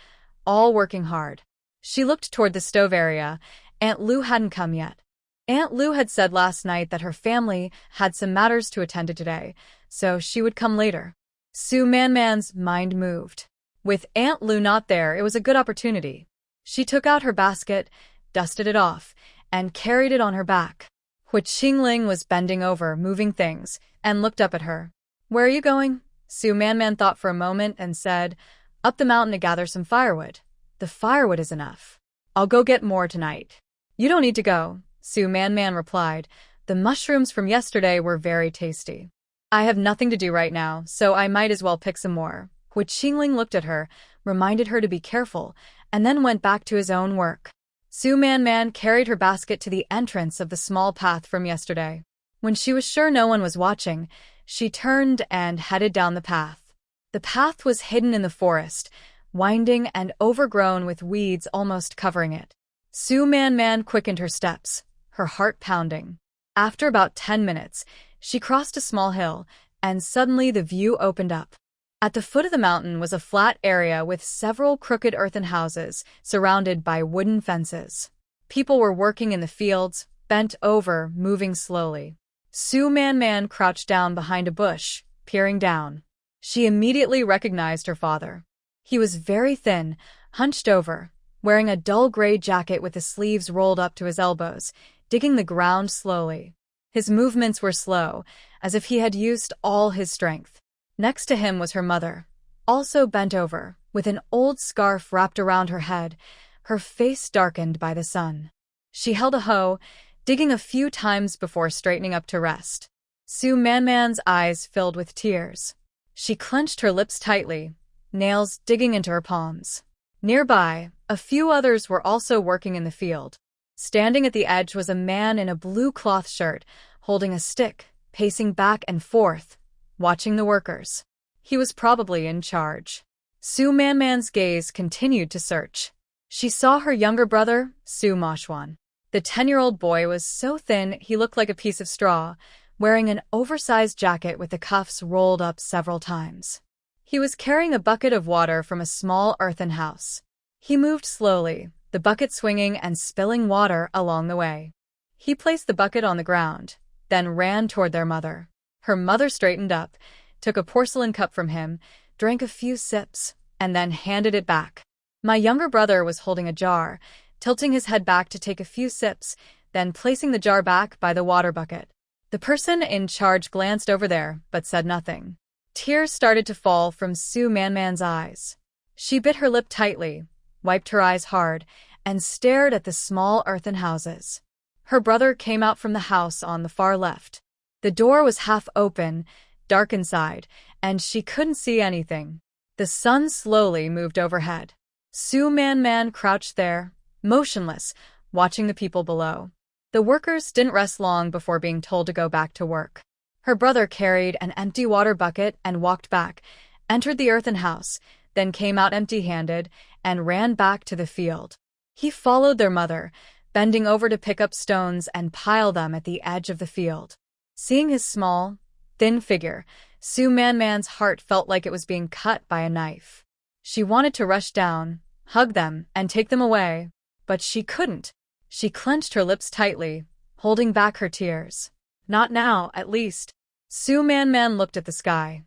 all working hard. She looked toward the stove area. Aunt Lu hadn't come yet. Aunt Lu had said last night that her family had some matters to attend to today, so she would come later. Su Man Man's mind moved. With Aunt Lu not there, it was a good opportunity. She took out her basket, dusted it off, and carried it on her back. Hu Qingling was bending over, moving things, and looked up at her. "Where are you going?" Su Man Man thought for a moment and said, "Up the mountain to gather some firewood. The firewood is enough. I'll go get more tonight." "You don't need to go," Su Man Man replied. "The mushrooms from yesterday were very tasty. I have nothing to do right now, so I might as well pick some more." Hu Qingling looked at her, reminded her to be careful, and then went back to his own work. Su Man Man carried her basket to the entrance of the small path from yesterday. When she was sure no one was watching, she turned and headed down the path. The path was hidden in the forest, winding and overgrown with weeds almost covering it. Su Man Man quickened her steps, her heart pounding. After about 10 minutes, she crossed a small hill, and suddenly the view opened up. At the foot of the mountain was a flat area with several crooked earthen houses surrounded by wooden fences. People were working in the fields, bent over, moving slowly. Su Man Man crouched down behind a bush, peering down. She immediately recognized her father. He was very thin, hunched over, wearing a dull gray jacket with the sleeves rolled up to his elbows, digging the ground slowly. His movements were slow, as if he had used all his strength. Next to him was her mother, also bent over, with an old scarf wrapped around her head, her face darkened by the sun. She held a hoe, digging a few times before straightening up to rest. Su Man Man's eyes filled with tears. She clenched her lips tightly, nails digging into her palms. Nearby, a few others were also working in the field. Standing at the edge was a man in a blue cloth shirt, holding a stick, pacing back and forth, watching the workers. He was probably in charge. Su Man Man's gaze continued to search. She saw her younger brother, Su Moshwan. The 10-year-old boy was so thin he looked like a piece of straw, wearing an oversized jacket with the cuffs rolled up several times. He was carrying a bucket of water from a small earthen house. He moved slowly, the bucket swinging and spilling water along the way. He placed the bucket on the ground, then ran toward their mother. Her mother straightened up, took a porcelain cup from him, drank a few sips, and then handed it back. My younger brother was holding a jar, tilting his head back to take a few sips, then placing the jar back by the water bucket. The person in charge glanced over there, but said nothing. Tears started to fall from Su Man Man's eyes. She bit her lip tightly, wiped her eyes hard, and stared at the small earthen houses. Her brother came out from the house on the far left. The door was half open, dark inside, and she couldn't see anything. The sun slowly moved overhead. Su Man Man crouched there, motionless, watching the people below. The workers didn't rest long before being told to go back to work. Her brother carried an empty water bucket and walked back, entered the earthen house, then came out empty-handed and ran back to the field. He followed their mother, bending over to pick up stones and pile them at the edge of the field. Seeing his small, thin figure, Su Man Man's heart felt like it was being cut by a knife. She wanted to rush down, hug them, and take them away, but she couldn't. She clenched her lips tightly, holding back her tears. Not now, at least. Su Man looked at the sky.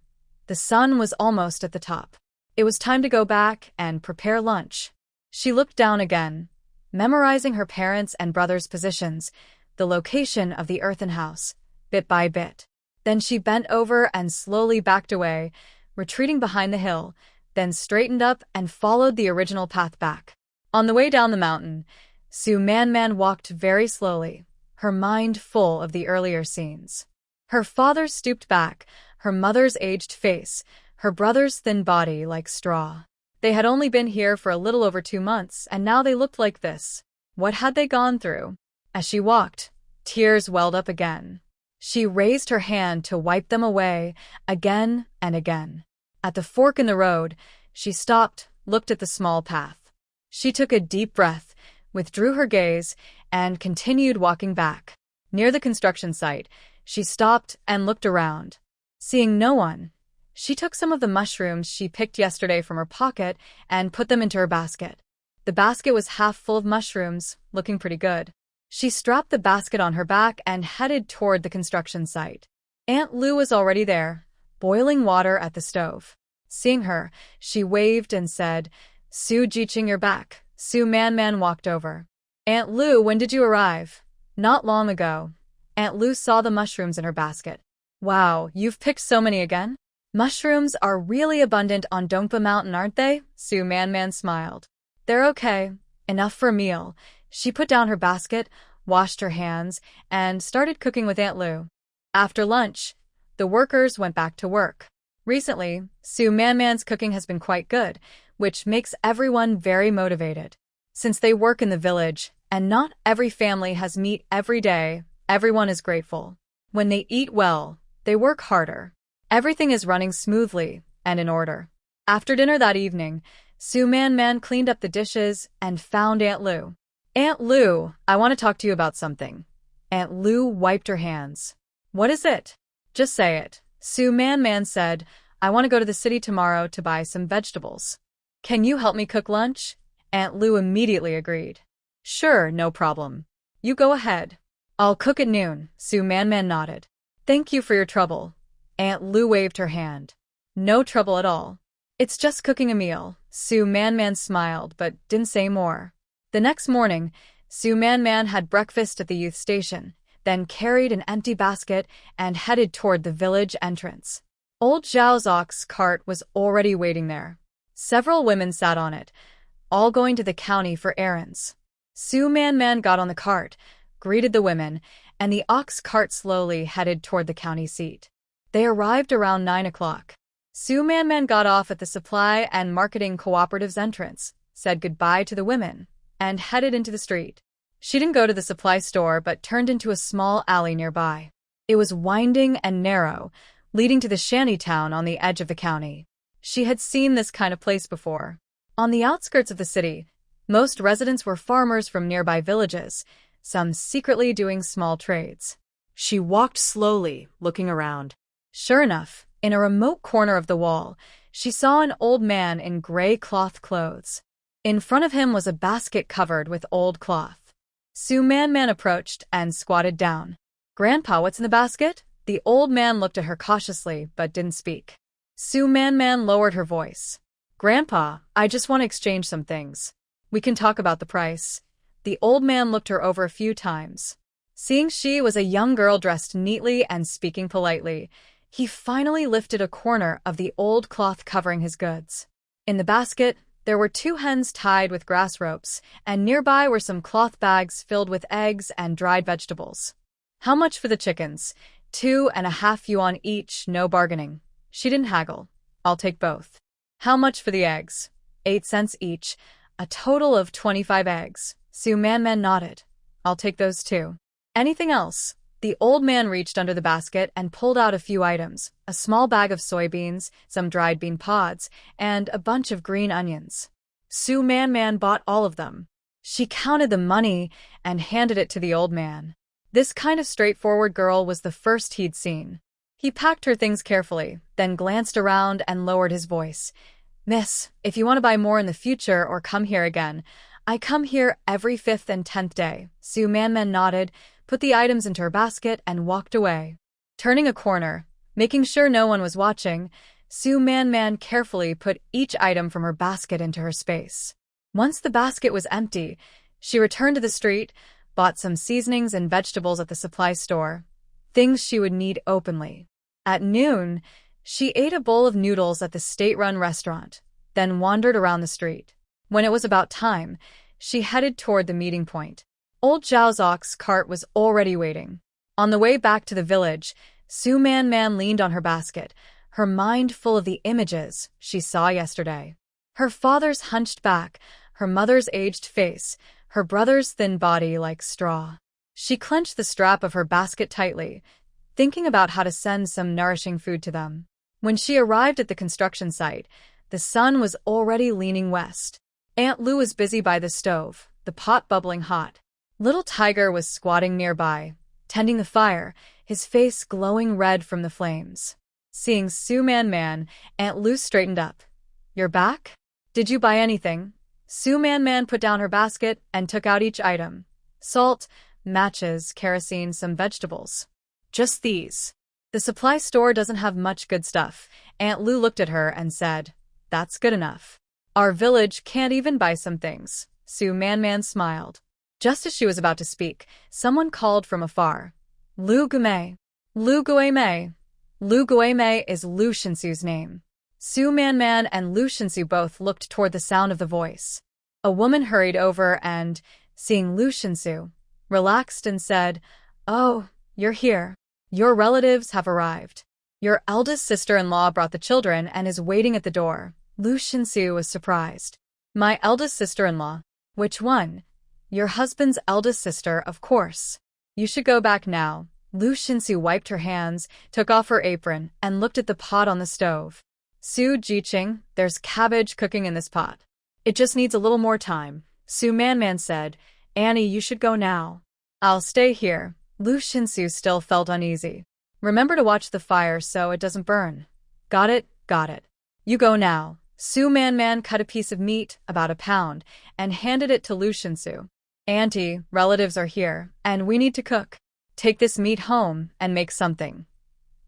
The sun was almost at the top. It was time to go back and prepare lunch. She looked down again, memorizing her parents' and brothers' positions, the location of the earthen house, bit by bit. Then she bent over and slowly backed away, retreating behind the hill, then straightened up and followed the original path back. On the way down the mountain, Su Man walked very slowly, her mind full of the earlier scenes. Her father's stooped back, her mother's aged face, her brother's thin body like straw. They had only been here for a little over 2 months, and now they looked like this. What had they gone through? As she walked, tears welled up again. She raised her hand to wipe them away, again and again. At the fork in the road, she stopped, looked at the small path. She took a deep breath, withdrew her gaze, and continued walking back. Near the construction site, she stopped and looked around. Seeing no one, she took some of the mushrooms she picked yesterday from her pocket and put them into her basket. The basket was half full of mushrooms, looking pretty good. She strapped the basket on her back and headed toward the construction site. Aunt Lu was already there, boiling water at the stove. Seeing her, she waved and said, "Su Jiching, you're back." Su Man walked over. "Aunt Lu, when did you arrive?" "Not long ago." Aunt Lu saw the mushrooms in her basket. "Wow, you've picked so many again?" "Mushrooms are really abundant on Dongpa Mountain, aren't they?" Su Man smiled. "They're okay. Enough for a meal." She put down her basket, washed her hands, and started cooking with Aunt Lu. After lunch, the workers went back to work. Recently, Su Man's cooking has been quite good, which makes everyone very motivated. Since they work in the village, and not every family has meat every day, everyone is grateful. When they eat well, they work harder. Everything is running smoothly and in order. After dinner that evening, Su Man cleaned up the dishes and found Aunt Lu. "Aunt Lu, I want to talk to you about something." Aunt Lu wiped her hands. "What is it?" "Just say it." Su Man said, "I want to go to the city tomorrow to buy some vegetables. Can you help me cook lunch?" Aunt Lu immediately agreed. "Sure, no problem. You go ahead. I'll cook at noon." Su Man nodded. "Thank you for your trouble." Aunt Lu waved her hand. "No trouble at all. It's just cooking a meal." Su Man smiled but didn't say more. The next morning, Su Man had breakfast at the youth station, then carried an empty basket and headed toward the village entrance. Old Zhao's ox cart was already waiting there. Several women sat on it, all going to the county for errands. Su Man got on the cart, greeted the women, and the ox cart slowly headed toward the county seat. They arrived around 9 o'clock. Su Man got off at the Supply and Marketing Cooperative's entrance, said goodbye to the women, and headed into the street. She didn't go to the supply store but turned into a small alley nearby. It was winding and narrow, leading to the shanty town on the edge of the county. She had seen this kind of place before. On the outskirts of the city, most residents were farmers from nearby villages, some secretly doing small trades. She walked slowly, looking around. Sure enough, in a remote corner of the wall, she saw an old man in gray cloth clothes. In front of him was a basket covered with old cloth. Su Man approached and squatted down. "Grandpa, what's in the basket?" The old man looked at her cautiously but didn't speak. Su Man lowered her voice. "Grandpa, I just want to exchange some things. We can talk about the price." The old man looked her over a few times. Seeing she was a young girl dressed neatly and speaking politely, he finally lifted a corner of the old cloth covering his goods. In the basket, there were 2 hens tied with grass ropes, and nearby were some cloth bags filled with eggs and dried vegetables. "How much for the chickens?" 2.5 yuan each, no bargaining. She didn't haggle. "I'll take both." "How much for the eggs?" 8 cents each, a total of 25 eggs. Su Man nodded. "I'll take those too." "Anything else?" The old man reached under the basket and pulled out a few items, a small bag of soybeans, some dried bean pods, and a bunch of green onions. Su Man bought all of them. She counted the money and handed it to the old man. This kind of straightforward girl was the first he'd seen. He packed her things carefully, then glanced around and lowered his voice. Miss, if you want to buy more in the future or come here again, I come here every 5th and 10th day. Su Manman nodded, put the items into her basket, and walked away. Turning a corner, making sure no one was watching, Su Manman carefully put each item from her basket into her space. Once the basket was empty, she returned to the street, bought some seasonings and vegetables at the supply store, things she would need openly. At noon, she ate a bowl of noodles at the state-run restaurant, then wandered around the street. When it was about time, she headed toward the meeting point. Old Zhaozok's cart was already waiting. On the way back to the village, Su Manman leaned on her basket, her mind full of the images she saw yesterday. Her father's hunched back, her mother's aged face, her brother's thin body like straw. She clenched the strap of her basket tightly, thinking about how to send some nourishing food to them. When she arrived at the construction site, the sun was already leaning west. Aunt Lu was busy by the stove, the pot bubbling hot. Little Tiger was squatting nearby, tending the fire, his face glowing red from the flames. Seeing Su Manman, Aunt Lu straightened up. "You're back? Did you buy anything?" Su Manman put down her basket and took out each item. Salt, matches, kerosene, some vegetables. "Just these. The supply store doesn't have much good stuff." Aunt Lu looked at her and said, "That's good enough. Our village can't even buy some things." Su Manman smiled. Just as she was about to speak, someone called from afar. "Lu Guimei. Lu Guimei." Lu Guimei is Lu Shinsu's name. Su Manman and Lu Shinsu both looked toward the sound of the voice. A woman hurried over and, seeing Lu Shinsu, relaxed and said, "Oh, you're here. Your relatives have arrived. Your eldest sister-in-law brought the children and is waiting at the door." Lu Shinsu was surprised. "My eldest sister-in-law? Which one?" "Your husband's eldest sister, of course. You should go back now." Lu Shinsu wiped her hands, took off her apron, and looked at the pot on the stove. "Su Jiqing, there's cabbage cooking in this pot. It just needs a little more time." Su Manman said, "Annie, you should go now." "I'll stay here." Lu Shinsu still felt uneasy. "Remember to watch the fire so it doesn't burn." "Got it, got it. You go now." Su Manman cut a piece of meat, about a pound, and handed it to Lu Shinsu. "Auntie, relatives are here, and we need to cook. Take this meat home and make something."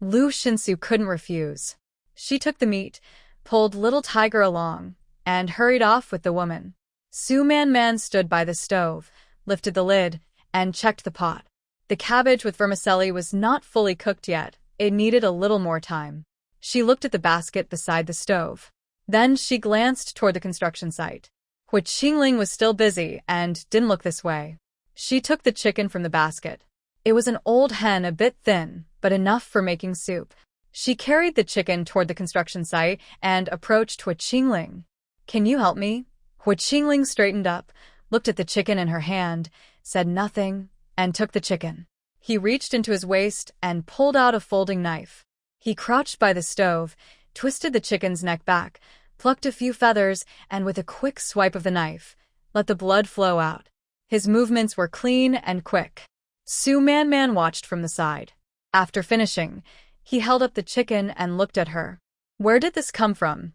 Lu Shinsu couldn't refuse. She took the meat, pulled Little Tiger along, and hurried off with the woman. Su Manman stood by the stove, lifted the lid, and checked the pot. The cabbage with vermicelli was not fully cooked yet. It needed a little more time. She looked at the basket beside the stove. Then she glanced toward the construction site. Hu Qingling was still busy and didn't look this way. She took the chicken from the basket. It was an old hen, a bit thin, but enough for making soup. She carried the chicken toward the construction site and approached Hu Qingling. "Can you help me?" Hu Qingling straightened up, looked at the chicken in her hand, said nothing, and took the chicken. He reached into his waist and pulled out a folding knife. He crouched by the stove, twisted the chicken's neck back, plucked a few feathers, and with a quick swipe of the knife, let the blood flow out. His movements were clean and quick. Su Manman watched from the side. After finishing, he held up the chicken and looked at her. "Where did this come from?"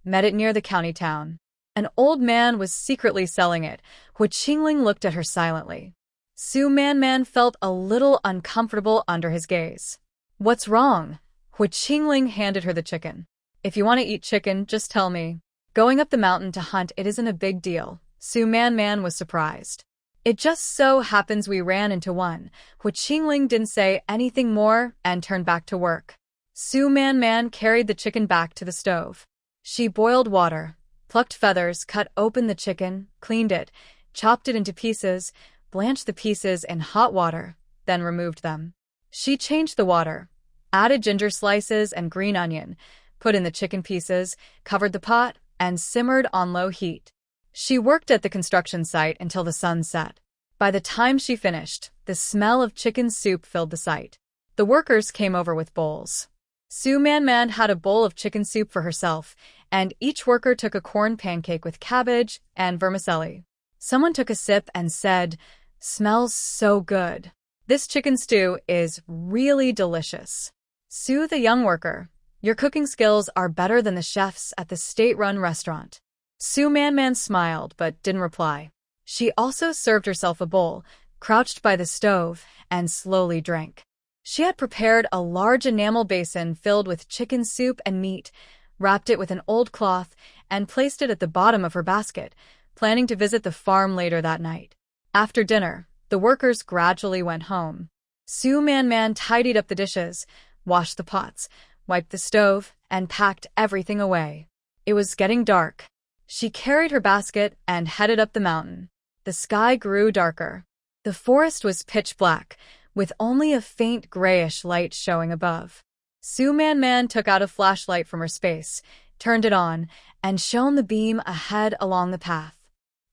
"Met it near the county town. An old man was secretly selling it." Hu Qingling looked at her silently. Su Manman felt a little uncomfortable under his gaze. "What's wrong?" Hu Qingling handed her the chicken. "If you want to eat chicken, just tell me. Going up the mountain to hunt it isn't a big deal." Su Manman was surprised. "It just so happens we ran into one." Hu Qingling didn't say anything more and turned back to work. Su Manman carried the chicken back to the stove. She boiled water, plucked feathers, cut open the chicken, cleaned it, chopped it into pieces, blanched the pieces in hot water, then removed them. She changed the water, added ginger slices and green onion, put in the chicken pieces, covered the pot, and simmered on low heat. She worked at the construction site until the sun set. By the time she finished, the smell of chicken soup filled the site. The workers came over with bowls. Su Manman had a bowl of chicken soup for herself, and each worker took a corn pancake with cabbage and vermicelli. Someone took a sip and said, "Smells so good. This chicken stew is really delicious." Su, the young worker, Your cooking skills are better than the chefs at the state-run restaurant. Su Man smiled but didn't reply. She also served herself a bowl, crouched by the stove, and slowly drank. She had prepared a large enamel basin filled with chicken soup and meat, wrapped it with an old cloth, and placed it at the bottom of her basket, planning to visit the farm later that night. After dinner, the workers gradually went home. Su Man tidied up the dishes, washed the pots, wiped the stove, and packed everything away. It was getting dark. She carried her basket and headed up the mountain. The sky grew darker. The forest was pitch black, with only a faint grayish light showing above. Su Man took out a flashlight from her space, turned it on, and shone the beam ahead along the path.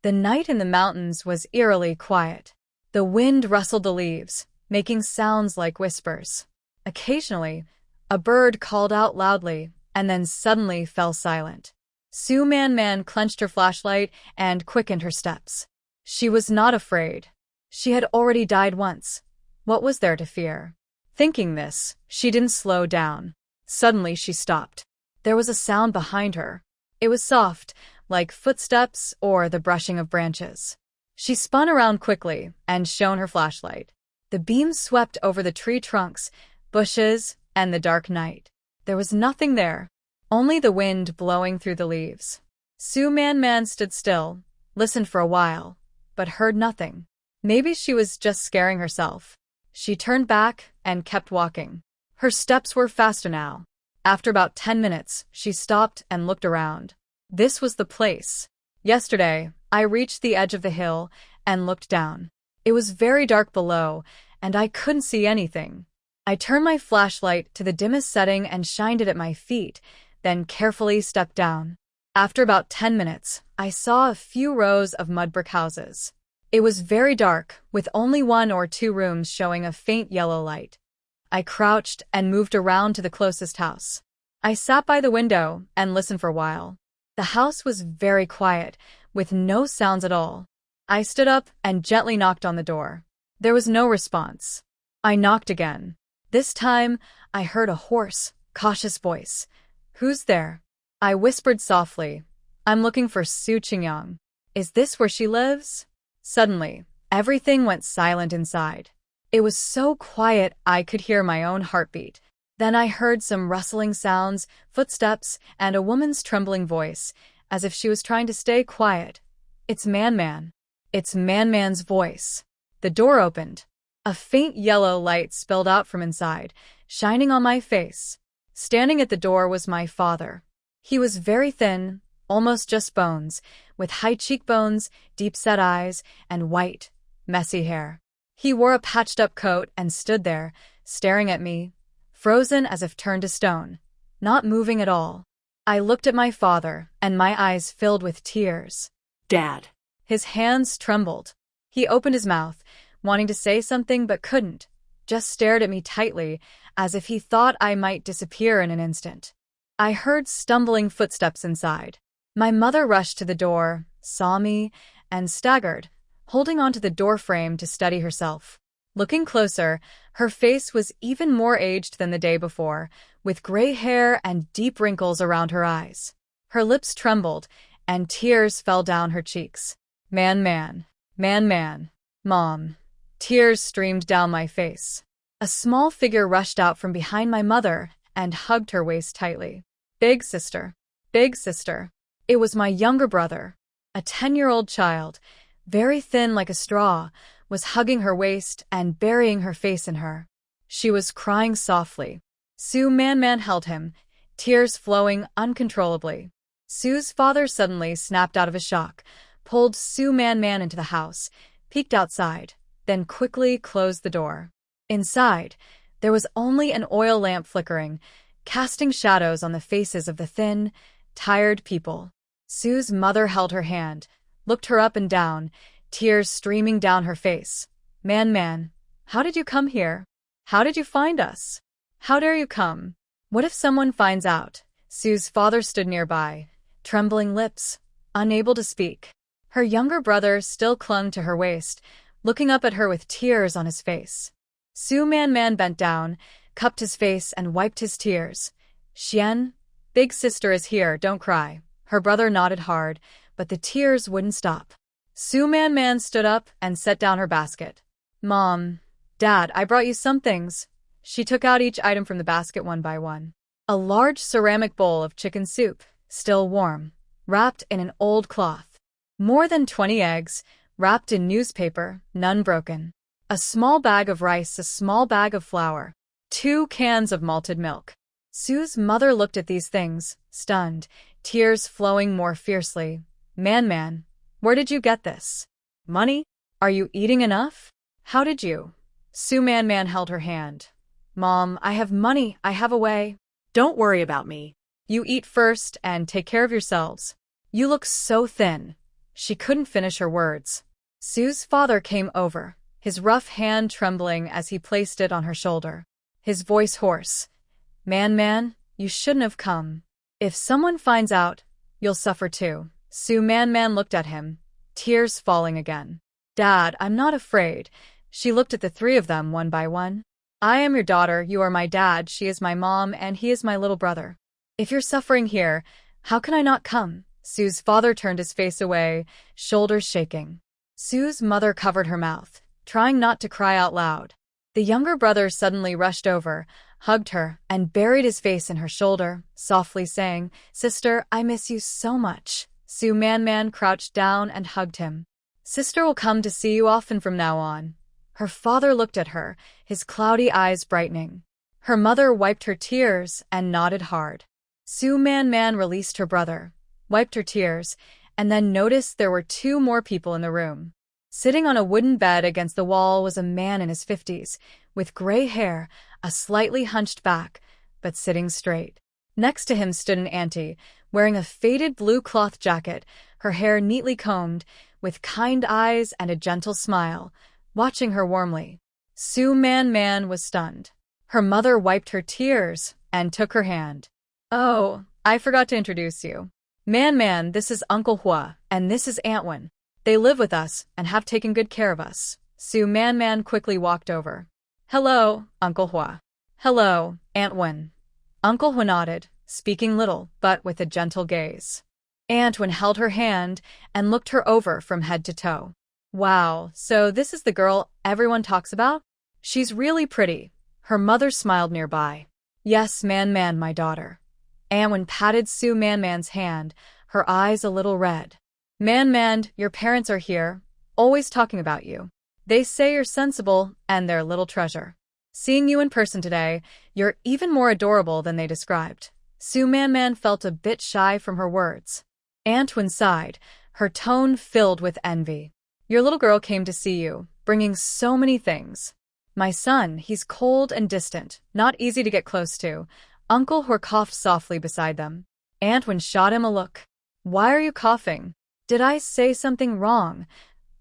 The night in the mountains was eerily quiet. The wind rustled the leaves, making sounds like whispers. Occasionally, a bird called out loudly and then suddenly fell silent. Su Man clenched her flashlight and quickened her steps. She was not afraid. She had already died once. What was there to fear? Thinking this, she didn't slow down. Suddenly she stopped. There was a sound behind her. It was soft, like footsteps or the brushing of branches. She spun around quickly and shone her flashlight. The beam swept over the tree trunks, bushes, and the dark night. There was nothing there, only the wind blowing through the leaves. Su Man stood still, listened for a while, but heard nothing. Maybe she was just scaring herself. She turned back and kept walking. Her steps were faster now. After about 10 minutes, she stopped and looked around. This was the place. Yesterday, I reached the edge of the hill and looked down. It was very dark below, and I couldn't see anything. I turned my flashlight to the dimmest setting and shined it at my feet, then carefully stepped down. After about 10 minutes, I saw a few rows of mud brick houses. It was very dark, with only 1 or 2 rooms showing a faint yellow light. I crouched and moved around to the closest house. I sat by the window and listened for a while. The house was very quiet, with no sounds at all. I stood up and gently knocked on the door. There was no response. I knocked again. This time, I heard a hoarse, cautious voice. "Who's there?" I whispered softly. "I'm looking for Su Qingyang. Is this where she lives?" Suddenly, everything went silent inside. It was so quiet I could hear my own heartbeat. Then I heard some rustling sounds, footsteps, and a woman's trembling voice, as if she was trying to stay quiet. "It's Man." It's Man's voice. The door opened. A faint yellow light spilled out from inside, shining on my face. Standing at the door was my father. He was very thin, almost just bones, with high cheekbones, deep-set eyes, and white, messy hair. He wore a patched-up coat and stood there, staring at me, frozen as if turned to stone, not moving at all. I looked at my father, and my eyes filled with tears. "Dad." His hands trembled. He opened his mouth, wanting to say something but couldn't, just stared at me tightly, as if he thought I might disappear in an instant. I heard stumbling footsteps inside. My mother rushed to the door, saw me, and staggered, holding onto the doorframe to steady herself. Looking closer, her face was even more aged than the day before, with gray hair and deep wrinkles around her eyes. Her lips trembled, and tears fell down her cheeks. Man. Mom. Tears streamed down my face. A small figure rushed out from behind my mother and hugged her waist tightly. Big sister. It was my younger brother. A 10-year-old child, very thin like a straw, was hugging her waist and burying her face in her. She was crying softly. Su Man held him, tears flowing uncontrollably. Su's father suddenly snapped out of a shock, pulled Su Man into the house, peeked outside, then quickly closed the door. Inside, there was only an oil lamp flickering, casting shadows on the faces of the thin, tired people. Su's mother held her hand, looked her up and down, tears streaming down her face. Man, how did you come here? How did you find us? How dare you come? What if someone finds out? Su's father stood nearby, trembling lips, unable to speak. Her younger brother still clung to her waist, looking up at her with tears on his face. Su Man bent down, cupped his face and wiped his tears. Xian, big sister is here, don't cry. Her brother nodded hard, but the tears wouldn't stop. Su Man stood up and set down her basket. Mom, Dad, I brought you some things. She took out each item from the basket one by one. A large ceramic bowl of chicken soup, still warm, wrapped in an old cloth. More than 20 eggs, wrapped in newspaper, none broken. A small bag of rice, a small bag of flour. 2 cans of malted milk. Sue's mother looked at these things, stunned, tears flowing more fiercely. Man, where did you get this? Money? Are you eating enough? How did you? Su Man held her hand. Mom, I have money, I have a way. Don't worry about me. You eat first and take care of yourselves. You look so thin. She couldn't finish her words. Sue's father came over, his rough hand trembling as he placed it on her shoulder. His voice hoarse. Man, you shouldn't have come. If someone finds out, you'll suffer too. Su Man looked at him, tears falling again. Dad, I'm not afraid. She looked at the 3 of them one by one. I am your daughter, you are my dad, she is my mom, and he is my little brother. If you're suffering here, how can I not come? Sue's father turned his face away, shoulders shaking. Sue's mother covered her mouth, trying not to cry out loud. The younger brother suddenly rushed over, hugged her, and buried his face in her shoulder, softly saying, Sister, I miss you so much. Su Man crouched down and hugged him. Sister will come to see you often from now on. Her father looked at her, his cloudy eyes brightening. Her mother wiped her tears and nodded hard. Su Man released her brother, wiped her tears, and then noticed there were 2 more people in the room. Sitting on a wooden bed against the wall was a man in his 50s, with gray hair, a slightly hunched back, but sitting straight. Next to him stood an auntie, wearing a faded blue cloth jacket, her hair neatly combed, with kind eyes and a gentle smile, watching her warmly. Su Man was stunned. Her mother wiped her tears and took her hand. Oh, I forgot to introduce you. Man, this is Uncle Hua, and this is Aunt Wen. They live with us and have taken good care of us. Su Man quickly walked over. Hello, Uncle Hua. Hello, Aunt Wen. Uncle Hua nodded, speaking little, but with a gentle gaze. Aunt Wen held her hand and looked her over from head to toe. Wow, so this is the girl everyone talks about? She's really pretty. Her mother smiled nearby. Yes, Man, my daughter. Aunt Wen patted Su Man's hand, her eyes a little red. Man, your parents are here, always talking about you. They say you're sensible and their little treasure. Seeing you in person today, you're even more adorable than they described. Su Man felt a bit shy from her words. Aunt Wen sighed, her tone filled with envy. Your little girl came to see you, bringing so many things. My son, he's cold and distant, not easy to get close to. Uncle Hua coughed softly beside them. Aunt Wen shot him a look. Why are you coughing? Did I say something wrong?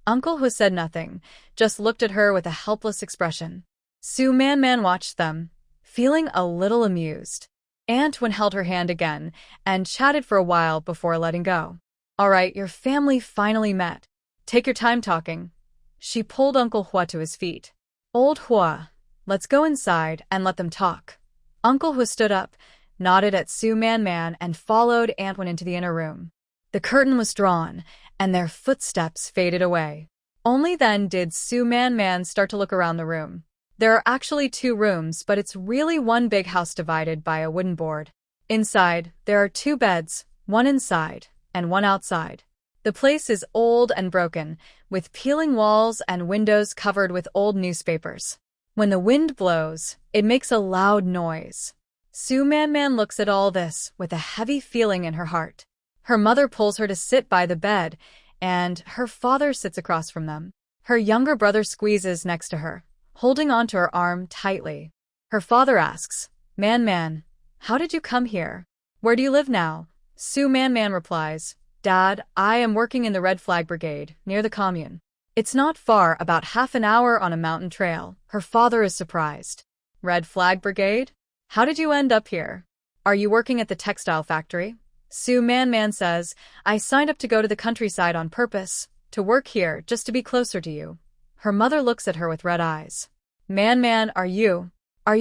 Uncle Hua said nothing, just looked at her with a helpless expression. Su Man watched them, feeling a little amused. Aunt Wen held her hand again and chatted for a while before letting go. All right, your family finally met. Take your time talking. She pulled Uncle Hua to his feet. Old Hua, let's go inside and let them talk. Uncle Hua stood up, nodded at Su Man and followed Aunt Wen into the inner room. The curtain was drawn, and their footsteps faded away. Only then did Su Man start to look around the room. There are actually 2 rooms, but it's really one big house divided by a wooden board. Inside, there are 2 beds, one inside and one outside. The place is old and broken, with peeling walls and windows covered with old newspapers. When the wind blows, it makes a loud noise. Su Man looks at all this with a heavy feeling in her heart. Her mother pulls her to sit by the bed, and her father sits across from them. Her younger brother squeezes next to her, holding onto her arm tightly. Her father asks, Man, how did you come here? Where do you live now? Su Man replies, Dad, I am working in the Red Flag Brigade, near the commune. It's not far, about half an hour on a mountain trail. Her father is surprised. Red Flag Brigade? How did you end up here? Are you working at the textile factory? Su Man says, I signed up to go to the countryside on purpose, to work here, just to be closer to you. Her mother looks at her with red eyes. Man, are you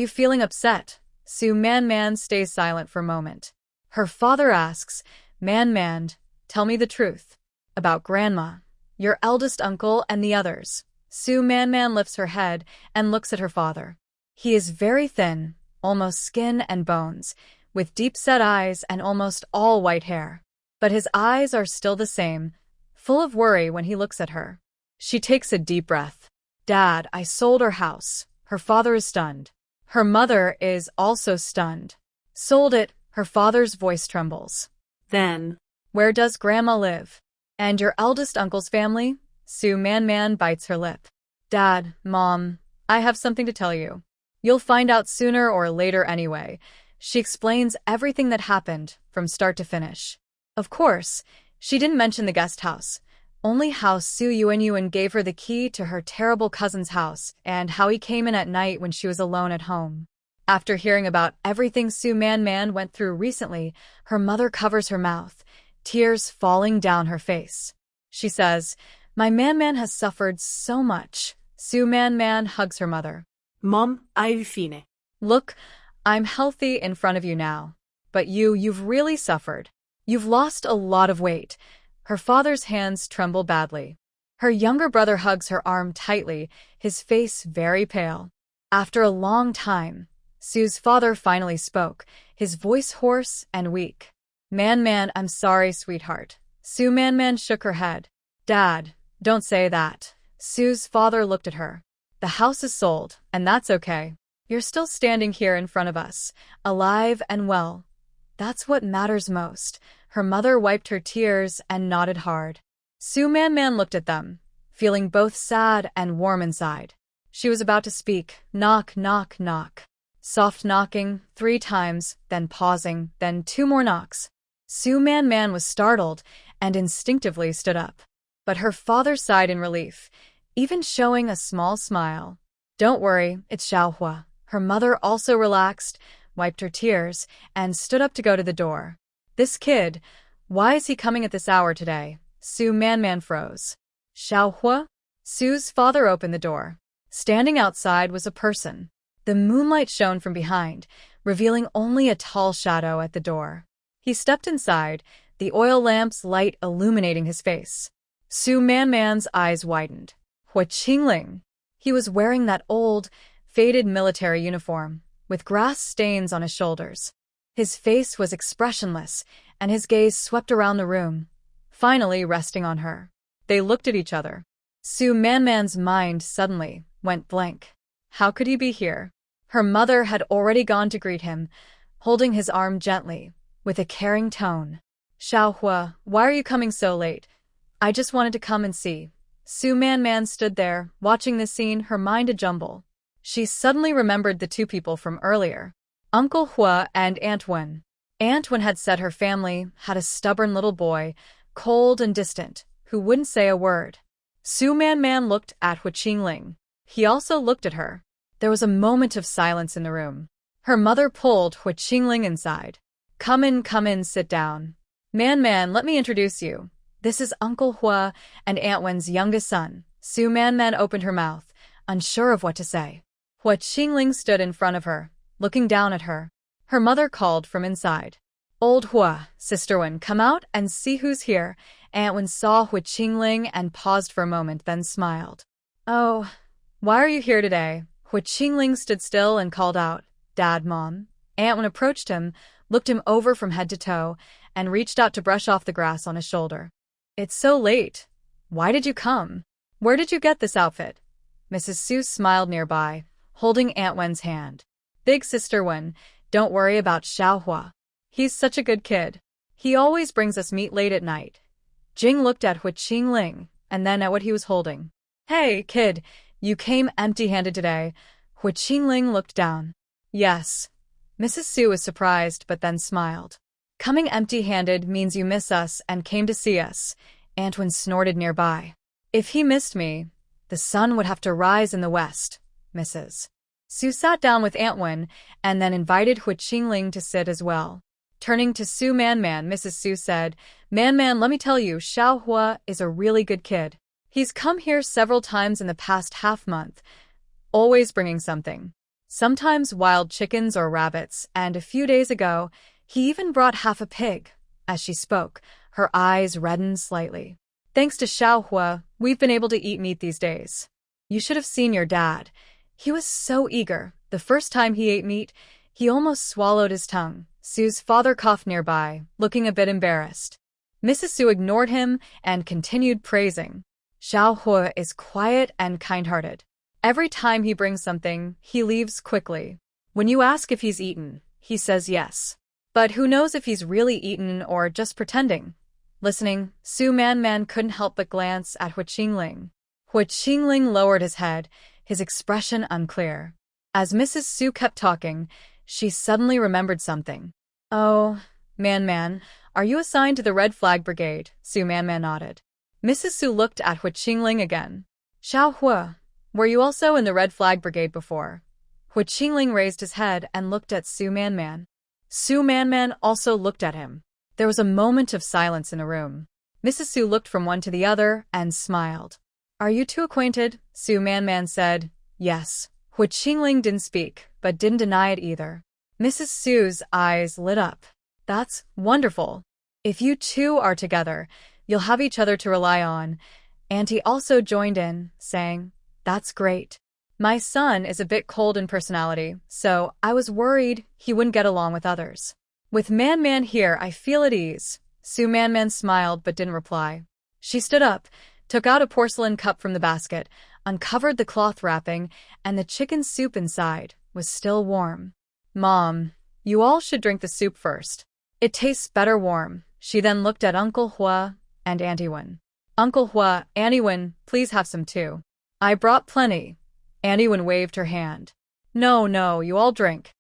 feeling upset? Su Man stays silent for a moment. Her father asks, Man, tell me the truth. About Grandma, your eldest uncle, and the others. Su Man lifts her head and looks at her father. He is very thin, almost skin and bones, with deep-set eyes and almost all white hair. But his eyes are still the same, full of worry when he looks at her. She takes a deep breath. Dad, I sold our house. Her father is stunned. Her mother is also stunned. Sold it, her father's voice trembles. Then, Where does Grandma live? And your eldest uncle's family? Su Man bites her lip. Dad, Mom, I have something to tell you. You'll find out sooner or later anyway. She explains everything that happened, from start to finish. Of course, she didn't mention the guest house, only how Su Yuanyuan gave her the key to her terrible cousin's house and how he came in at night when she was alone at home. After hearing about everything Su Man went through recently, her mother covers her mouth, tears falling down her face. She says, My man has suffered so much. Su Man hugs her mother. Mom, ai fine. Look, I'm healthy in front of you now. But you've really suffered. You've lost a lot of weight. Her father's hands tremble badly. Her younger brother hugs her arm tightly, his face very pale. After a long time, Su's father finally spoke, his voice hoarse and weak. Man, I'm sorry, sweetheart. Su Man shook her head. Dad, don't say that. Su's father looked at her. The house is sold, and that's okay. You're still standing here in front of us, alive and well. That's what matters most. Her mother wiped her tears and nodded hard. Su Man looked at them, feeling both sad and warm inside. She was about to speak. Knock, knock, knock. Soft knocking, 3 times, then pausing, then 2 more knocks. Su Man was startled and instinctively stood up. But her father sighed in relief, even showing a small smile. Don't worry, it's Xiaohua. Her mother also relaxed, wiped her tears, and stood up to go to the door. This kid, why is he coming at this hour today? Su Man froze. Xiaohua? Su's father opened the door. Standing outside was a person. The moonlight shone from behind, revealing only a tall shadow at the door. He stepped inside, the oil lamp's light illuminating his face. Su Man's eyes widened. Hua Qingling! He was wearing that old, faded military uniform, with grass stains on his shoulders. His face was expressionless, and his gaze swept around the room, finally resting on her. They looked at each other. Su Man's mind suddenly went blank. How could he be here? Her mother had already gone to greet him, holding his arm gently, with a caring tone. Xiaohua, why are you coming so late? I just wanted to come and see. Su Man stood there, watching the scene, her mind a jumble. She suddenly remembered the 2 people from earlier, Uncle Hua and Aunt Wen. Aunt Wen had said her family had a stubborn little boy, cold and distant, who wouldn't say a word. Su Man looked at Hua Qingling. He also looked at her. There was a moment of silence in the room. Her mother pulled Hua Qingling inside. Come in, sit down. Man, let me introduce you. This is Uncle Hua and Aunt Wen's youngest son. Su Man opened her mouth, unsure of what to say. Hua Qingling stood in front of her, looking down at her. Her mother called from inside. Old Hua, Sister Wen, come out and see who's here. Aunt Wen saw Hua Qingling and paused for a moment, then smiled. Oh, why are you here today? Hua Qingling stood still and called out, Dad, Mom. Aunt Wen approached him, looked him over from head to toe, and reached out to brush off the grass on his shoulder. It's so late. Why did you come? Where did you get this outfit? Mrs. Su smiled nearby, holding Aunt Wen's hand. Big Sister Wen, don't worry about Xiaohua. He's such a good kid. He always brings us meat late at night. Jing looked at Hua Qingling, and then at what he was holding. Hey, kid, you came empty-handed today. Hua Qingling looked down. Yes. Mrs. Su was surprised, but then smiled. Coming empty-handed means you miss us and came to see us. Aunt Wen snorted nearby. If he missed me, the sun would have to rise in the west, Mrs. Su sat down with Aunt Wen and then invited Hua Qingling to sit as well. Turning to Su Man, Mrs. Su said, Man, let me tell you, Xiaohua is a really good kid. He's come here several times in the past half-month, always bringing something. Sometimes wild chickens or rabbits, and a few days ago, he even brought half a pig. As she spoke, her eyes reddened slightly. Thanks to Xiaohua, we've been able to eat meat these days. You should have seen your dad. He was so eager. The first time he ate meat, he almost swallowed his tongue. Sue's father coughed nearby, looking a bit embarrassed. Mrs. Su ignored him and continued praising. Xiaohua is quiet and kind-hearted. Every time he brings something, he leaves quickly. When you ask if he's eaten, he says yes. But who knows if he's really eaten or just pretending? Listening, Su Man couldn't help but glance at Hu Qingling. Hu Qingling lowered his head, his expression unclear. As Mrs. Su kept talking, she suddenly remembered something. Oh, Man, are you assigned to the Red Flag Brigade? Su Man nodded. Mrs. Su looked at Hu Qingling again. Xiaohua, were you also in the Red Flag Brigade before? Hu Qingling raised his head and looked at Su Man. Su Man also looked at him. There was a moment of silence in the room. Mrs. Su looked from one to the other and smiled. Are you two acquainted? Su Man said, yes. Hu Qingling didn't speak, but didn't deny it either. Mrs. Su's eyes lit up. That's wonderful. If you two are together, you'll have each other to rely on. Auntie also joined in, saying, that's great. My son is a bit cold in personality, so I was worried he wouldn't get along with others. With Man here, I feel at ease. Su Man smiled but didn't reply. She stood up, took out a porcelain cup from the basket, uncovered the cloth wrapping, and the chicken soup inside was still warm. Mom, you all should drink the soup first. It tastes better warm. She then looked at Uncle Hua and Auntie Wen. Uncle Hua, Auntie Wen, please have some too. I brought plenty. Auntie Wen waved her hand. No, you all drink.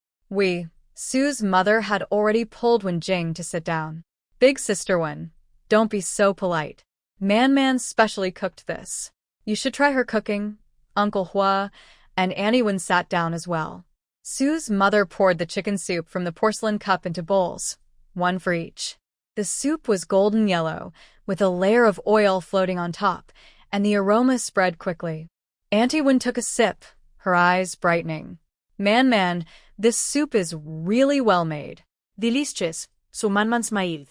Su's mother had already pulled Wen Jing to sit down. Big sister Wen, don't be so polite. Man specially cooked this. You should try her cooking. Uncle Hua and Auntie Wen sat down as well. Su's mother poured the chicken soup from the porcelain cup into bowls, one for each. The soup was golden yellow, with a layer of oil floating on top, and the aroma spread quickly. Auntie Wen took a sip, her eyes brightening. Man, this soup is really well made. Delicious, Su Man smiled.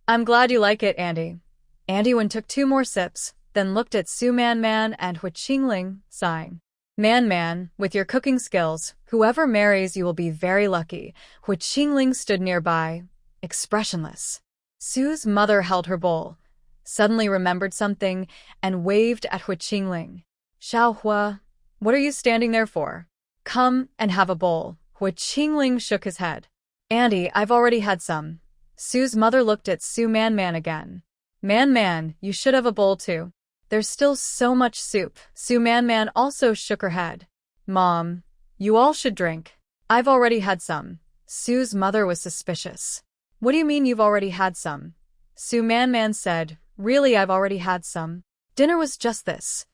I'm glad you like it, Auntie. Auntie Wen took 2 more sips, then looked at Su Man and Hu Qingling, sighing. Man, with your cooking skills, whoever marries you will be very lucky. Hu Qingling stood nearby, expressionless. Su's mother held her bowl, suddenly remembered something, and waved at Hu Qingling. Xiaohua, what are you standing there for? Come and have a bowl. Hu Qingling shook his head. Auntie, I've already had some. Su's mother looked at Su Man again. Man, you should have a bowl too. There's still so much soup. Su Man also shook her head. Mom, you all should drink. I've already had some. Su's mother was suspicious. What do you mean you've already had some? Su Man said, really, I've already had some. Dinner was just this.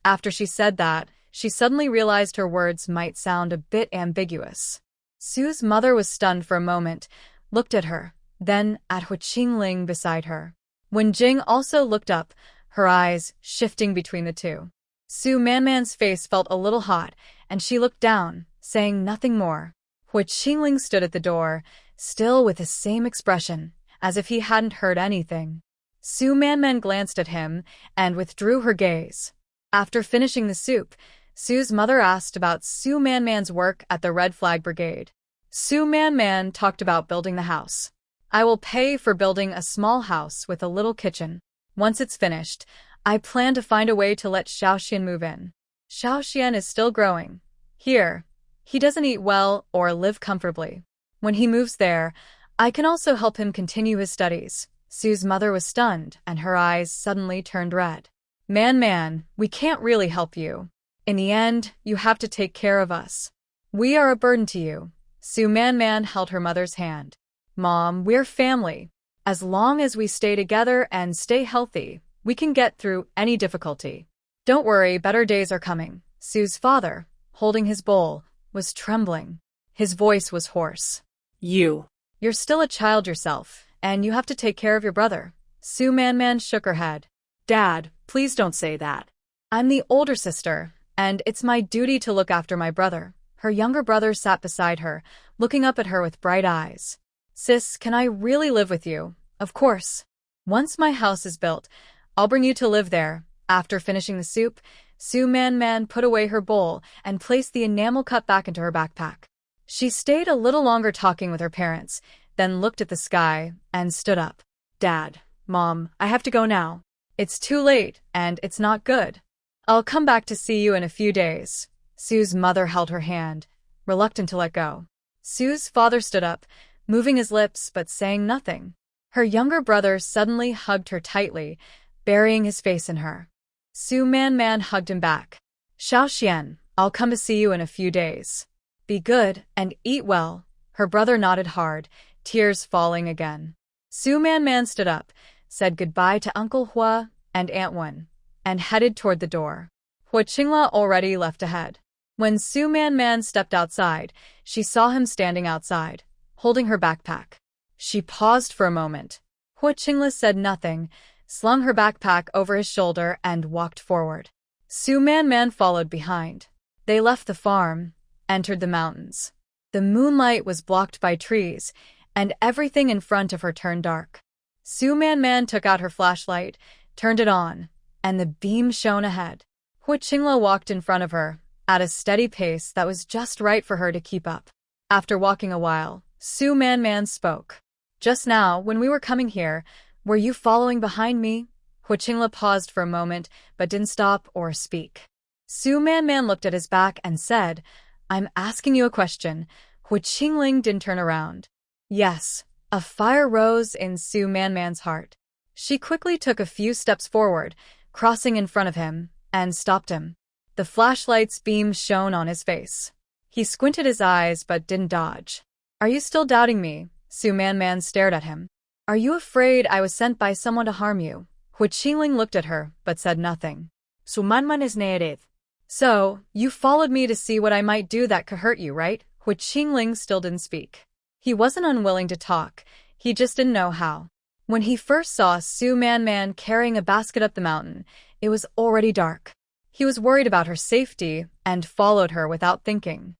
After she said that, she suddenly realized her words might sound a bit ambiguous. Su's mother was stunned for a moment, looked at her, then at Hu Qingling beside her. Wen Jing also looked up, her eyes shifting between the two. Su Man's face felt a little hot, and she looked down, saying nothing more. Hu Qingling stood at the door, still with the same expression, as if he hadn't heard anything. Su Man glanced at him and withdrew her gaze. After finishing the soup, Su's mother asked about Su Man's work at the Red Flag Brigade. Su Man talked about building the house. I will pay for building a small house with a little kitchen. Once it's finished, I plan to find a way to let Xiaoxian move in. Xiaoxian is still growing. Here, he doesn't eat well or live comfortably. When he moves there, I can also help him continue his studies. Su's mother was stunned, and her eyes suddenly turned red. Man, we can't really help you. In the end, you have to take care of us. We are a burden to you. Su Man held her mother's hand. Mom, we're family. As long as we stay together and stay healthy, we can get through any difficulty. Don't worry, better days are coming. Su's father, holding his bowl, was trembling. His voice was hoarse. You're still a child yourself, and you have to take care of your brother. Su Man shook her head. Dad, please don't say that. I'm the older sister, and it's my duty to look after my brother. Her younger brother sat beside her, looking up at her with bright eyes. Sis, can I really live with you? Of course. Once my house is built, I'll bring you to live there. After finishing the soup, Su Man Man put away her bowl and placed the enamel cup back into her backpack. She stayed a little longer talking with her parents, then looked at the sky and stood up. Dad, Mom, I have to go now. It's too late, and it's not good. I'll come back to see you in a few days. Sue's mother held her hand, reluctant to let go. Sue's father stood up, moving his lips but saying nothing. Her younger brother suddenly hugged her tightly, burying his face in her. Su Man Man hugged him back. Xiao Xian, I'll come to see you in a few days. Be good and eat well. Her brother nodded hard, tears falling again. Su Man Man stood up, said goodbye to Uncle Hua and Aunt Wen, and headed toward the door. Hua Qingla already left ahead. When Su Man Man stepped outside, she saw him standing outside, holding her backpack. She paused for a moment. Hua Qingla said nothing, slung her backpack over his shoulder and walked forward. Su Man Man followed behind. They left the farm, entered the mountains. The moonlight was blocked by trees, and everything in front of her turned dark. Su Man Man took out her flashlight, turned it on, and the beam shone ahead. Hua Qingla walked in front of her, at a steady pace that was just right for her to keep up. After walking a while, Su Man Man spoke. Just now, when we were coming here, were you following behind me? Hua Qingla paused for a moment, but didn't stop or speak. Su Man Man looked at his back and said, I'm asking you a question. Hua Qingling didn't turn around. Yes. A fire rose in Su Man Man's heart. She quickly took a few steps forward, crossing in front of him, and stopped him. The flashlight's beam shone on his face. He squinted his eyes but didn't dodge. Are you still doubting me? Su Man Man stared at him. Are you afraid I was sent by someone to harm you? Hua Qingling looked at her but said nothing. Su Man Man is needed. So, you followed me to see what I might do that could hurt you, right? Hua Qingling still didn't speak. He wasn't unwilling to talk, he just didn't know how. When he first saw Su Man Man carrying a basket up the mountain, it was already dark. He was worried about her safety and followed her without thinking.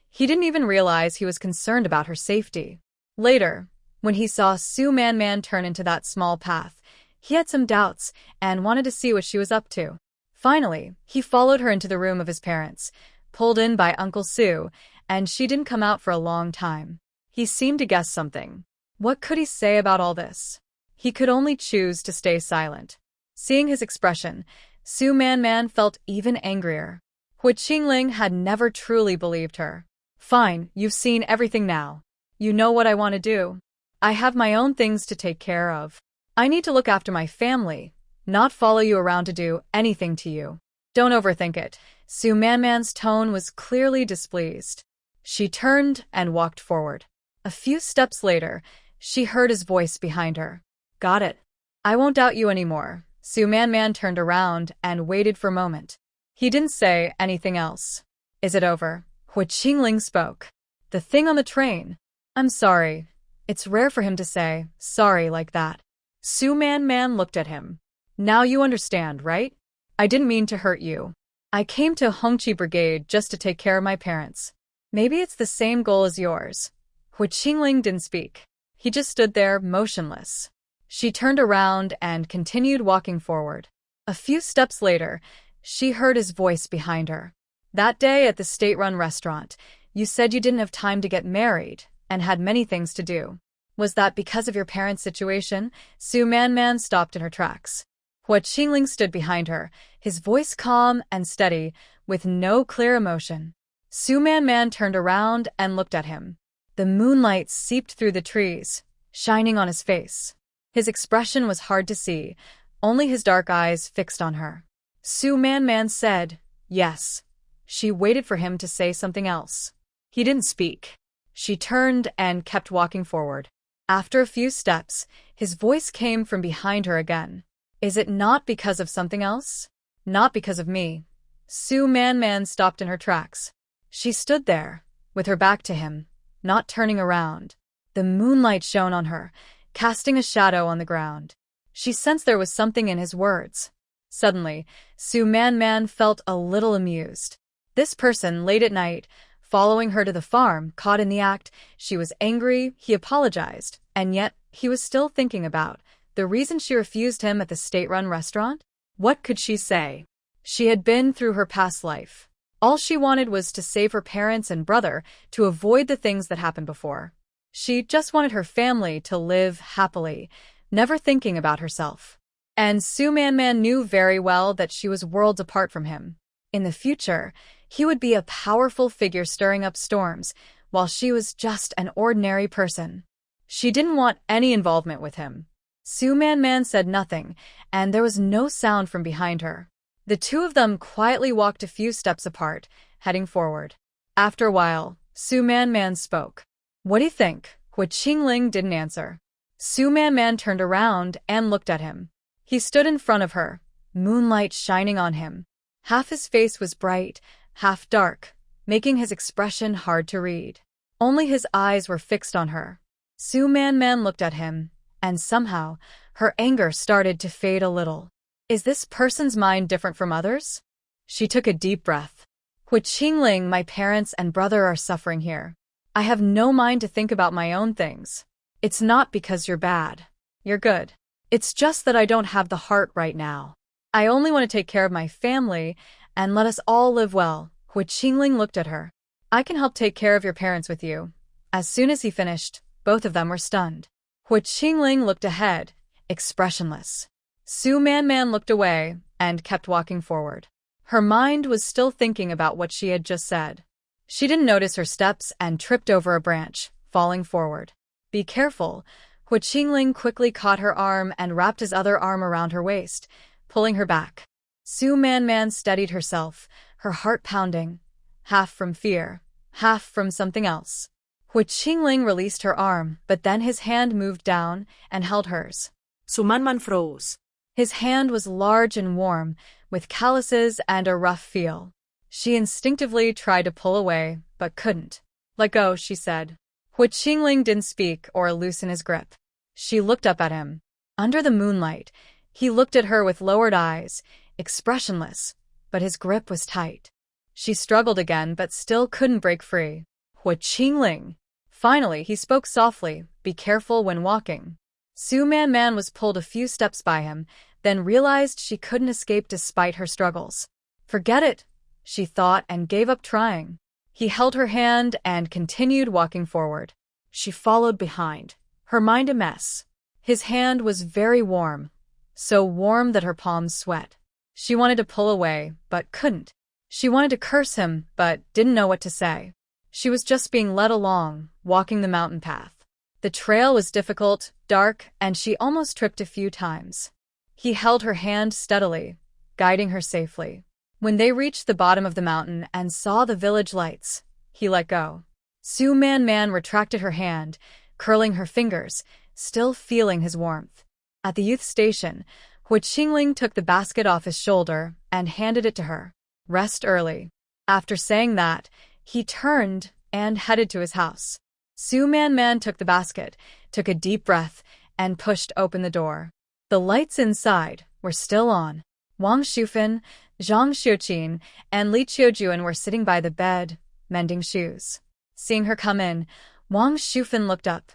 He didn't even realize he was concerned about her safety. Later, when he saw Su Man Man turn into that small path, he had some doubts and wanted to see what she was up to. Finally, he followed her into the room of his parents, pulled in by Uncle Su, and she didn't come out for a long time. He seemed to guess something. What could he say about all this? He could only choose to stay silent. Seeing his expression, Su Man Man felt even angrier. Hua Qingling had never truly believed her. Fine, you've seen everything now. You know what I want to do. I have my own things to take care of. I need to look after my family, not follow you around to do anything to you. Don't overthink it. Su Man Man's tone was clearly displeased. She turned and walked forward. A few steps later, she heard his voice behind her. Got it. I won't doubt you anymore. Su Man Man turned around and waited for a moment. He didn't say anything else. Is it over? Hua Qingling spoke. The thing on the train. I'm sorry. It's rare for him to say sorry like that. Su Man Man looked at him. Now you understand, right? I didn't mean to hurt you. I came to Hongqi Brigade just to take care of my parents. Maybe it's the same goal as yours. Hua Qingling didn't speak. He just stood there, motionless. She turned around and continued walking forward. A few steps later, she heard his voice behind her. That day at the state-run restaurant, you said you didn't have time to get married and had many things to do. Was that because of your parents' situation? Su Man Man stopped in her tracks. Hua Qingling stood behind her, his voice calm and steady, with no clear emotion. Su Man Man turned around and looked at him. The moonlight seeped through the trees, shining on his face. His expression was hard to see, only his dark eyes fixed on her. Su Man Man said, yes. She waited for him to say something else. He didn't speak. She turned and kept walking forward. After a few steps, his voice came from behind her again. Is it not because of something else? Not because of me. Su Man Man stopped in her tracks. She stood there, with her back to him, not turning around. The moonlight shone on her, casting a shadow on the ground. She sensed there was something in his words. Suddenly, Su Man Man felt a little amused. This person, late at night, following her to the farm, caught in the act. She was angry, he apologized, and yet he was still thinking about the reason she refused him at the state-run restaurant. What could she say? She had been through her past life. All she wanted was to save her parents and brother, to avoid the things that happened before. She just wanted her family to live happily, never thinking about herself. And Su Man knew very well that she was worlds apart from him. In the future, he would be a powerful figure stirring up storms, while she was just an ordinary person. She didn't want any involvement with him. Su Man said nothing, and there was no sound from behind her. The two of them quietly walked a few steps apart, heading forward. After a while, Su Man spoke. "What do you think?" Hu Qingling didn't answer. Su Man turned around and looked at him. He stood in front of her, moonlight shining on him. Half his face was bright, half dark, making his expression hard to read. Only his eyes were fixed on her. Su Man looked at him, and somehow, her anger started to fade a little. Is this person's mind different from others? She took a deep breath. Hu Qingling, my parents and brother are suffering here. I have no mind to think about my own things. It's not because you're bad. You're good. It's just that I don't have the heart right now. I only want to take care of my family and let us all live well. Hu Qingling looked at her. I can help take care of your parents with you. As soon as he finished, both of them were stunned. Hu Qingling looked ahead, expressionless. Su Man looked away and kept walking forward. Her mind was still thinking about what she had just said. She didn't notice her steps and tripped over a branch, falling forward. Be careful. Hu Qingling quickly caught her arm and wrapped his other arm around her waist, pulling her back. Su Man steadied herself, her heart pounding, half from fear, half from something else. Hu Qingling released her arm, but then his hand moved down and held hers. Su man froze. His hand was large and warm, with calluses and a rough feel. She instinctively tried to pull away, but couldn't. Let go, she said. Hu Qingling didn't speak or loosen his grip. She looked up at him. Under the moonlight, he looked at her with lowered eyes, expressionless, but his grip was tight. She struggled again but still couldn't break free. Hu Qingling. Finally, he spoke softly, be careful when walking. Su Man was pulled a few steps by him, then realized she couldn't escape despite her struggles. Forget it, she thought and gave up trying. He held her hand and continued walking forward. She followed behind, her mind a mess. His hand was very warm, so warm that her palms sweat. She wanted to pull away, but couldn't. She wanted to curse him, but didn't know what to say. She was just being led along, walking the mountain path. The trail was difficult, dark, and she almost tripped a few times. He held her hand steadily, guiding her safely. When they reached the bottom of the mountain and saw the village lights, he let go. Su Man retracted her hand, curling her fingers, still feeling his warmth. At the youth station, Hu Qingling took the basket off his shoulder and handed it to her. Rest early. After saying that, he turned and headed to his house. Su Man took the basket, took a deep breath, and pushed open the door. The lights inside were still on. Wang Shufan, Zhang Xiuqin, and Li Qiujuan were sitting by the bed, mending shoes. Seeing her come in, Wang Shufan looked up.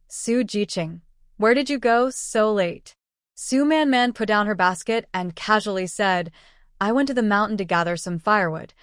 Su Jiqing, where did you go so late? Su Man put down her basket and casually said, I went to the mountain to gather some firewood.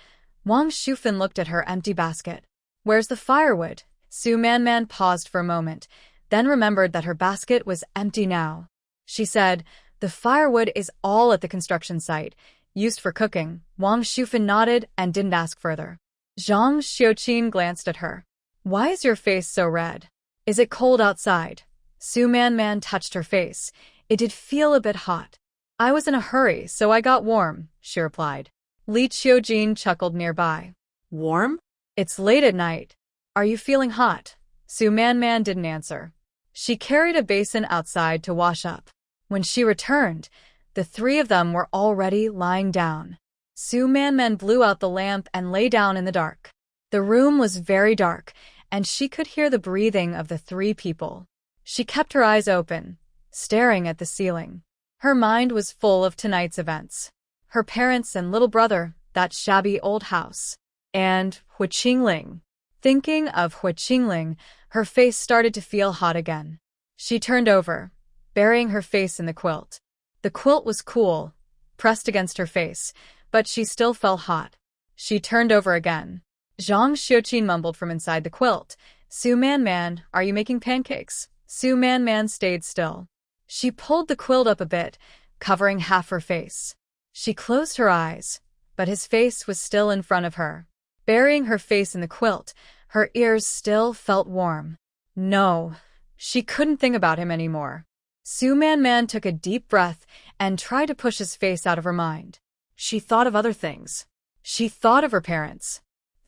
Wang Shufan looked at her empty basket. Where's the firewood? Su Man paused for a moment, then remembered that her basket was empty now. She said, the firewood is all at the construction site, used for cooking. Wang Shufan nodded and didn't ask further. Zhang Xiuqin glanced at her. Why is your face so red? Is it cold outside? Su Man touched her face. It did feel a bit hot. I was in a hurry, so I got warm, she replied. Li Qiujin chuckled nearby. Warm? It's late at night. Are you feeling hot? Su Man didn't answer. She carried a basin outside to wash up. When she returned, the three of them were already lying down. Su Man blew out the lamp and lay down in the dark. The room was very dark, and she could hear the breathing of the three people. She kept her eyes open, staring at the ceiling. Her mind was full of tonight's events. Her parents and little brother, that shabby old house. And Hu Qingling. Thinking of Hu Qingling, her face started to feel hot again. She turned over, burying her face in the quilt. The quilt was cool, pressed against her face, but she still felt hot. She turned over again. Jiang Xiuqin mumbled from inside the quilt, "Su Man, are you making pancakes?" Su Man stayed still. She pulled the quilt up a bit, covering half her face. She closed her eyes, but his face was still in front of her. Burying her face in the quilt, her ears still felt warm. No, she couldn't think about him anymore. Su Man took a deep breath and tried to push his face out of her mind. She thought of other things. She thought of her parents.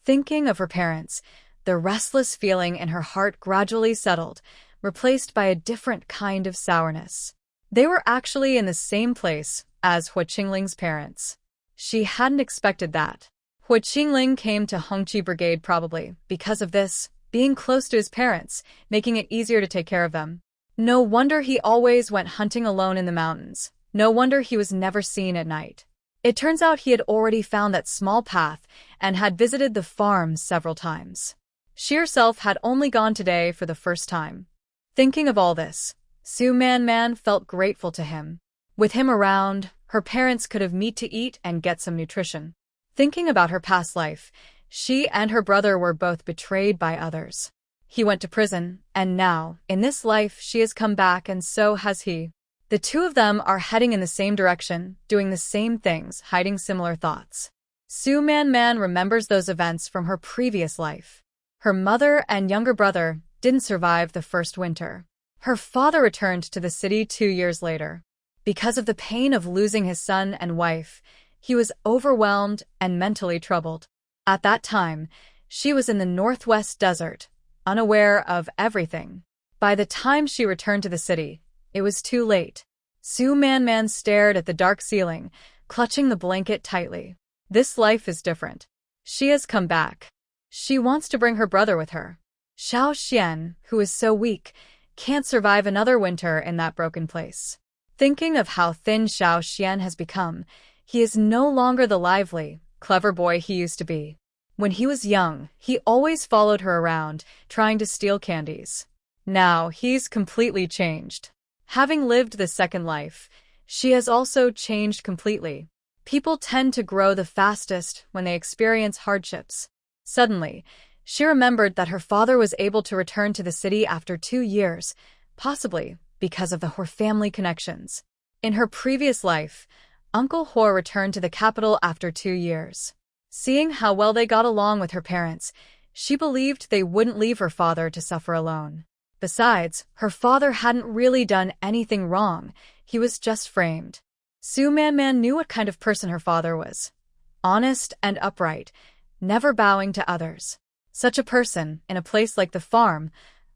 Thinking of her parents, the restless feeling in her heart gradually settled, replaced by a different kind of sourness. They were actually in the same place as Hu Qingling's parents. She hadn't expected that. Hu Qingling came to Hongqi Brigade probably because of this, being close to his parents, making it easier to take care of them. No wonder he always went hunting alone in the mountains. No wonder he was never seen at night. It turns out he had already found that small path and had visited the farm several times. She herself had only gone today for the first time. Thinking of all this, Su Man felt grateful to him. With him around, her parents could have meat to eat and get some nutrition. Thinking about her past life, she and her brother were both betrayed by others. He went to prison, and now, in this life, she has come back and so has he. The two of them are heading in the same direction, doing the same things, hiding similar thoughts. Su Man remembers those events from her previous life. Her mother and younger brother didn't survive the first winter. Her father returned to the city 2 years later. Because of the pain of losing his son and wife, he was overwhelmed and mentally troubled. At that time, she was in the northwest desert, unaware of everything. By the time she returned to the city, it was too late. Su Man stared at the dark ceiling, clutching the blanket tightly. This life is different. She has come back. She wants to bring her brother with her. Xiao Xian, who is so weak, can't survive another winter in that broken place. Thinking of how thin Xiao Xian has become, he is no longer the lively, clever boy he used to be. When he was young, he always followed her around, trying to steal candies. Now, he's completely changed. Having lived the second life, she has also changed completely. People tend to grow the fastest when they experience hardships. Suddenly, she remembered that her father was able to return to the city after 2 years, possibly because of her family connections. In her previous life, Uncle Hor returned to the capital after 2 years. Seeing how well they got along with her parents, she believed they wouldn't leave her father to suffer alone. Besides, her father hadn't really done anything wrong, he was just framed. Su Man knew what kind of person her father was. Honest and upright, never bowing to others. Such a person, in a place like the farm,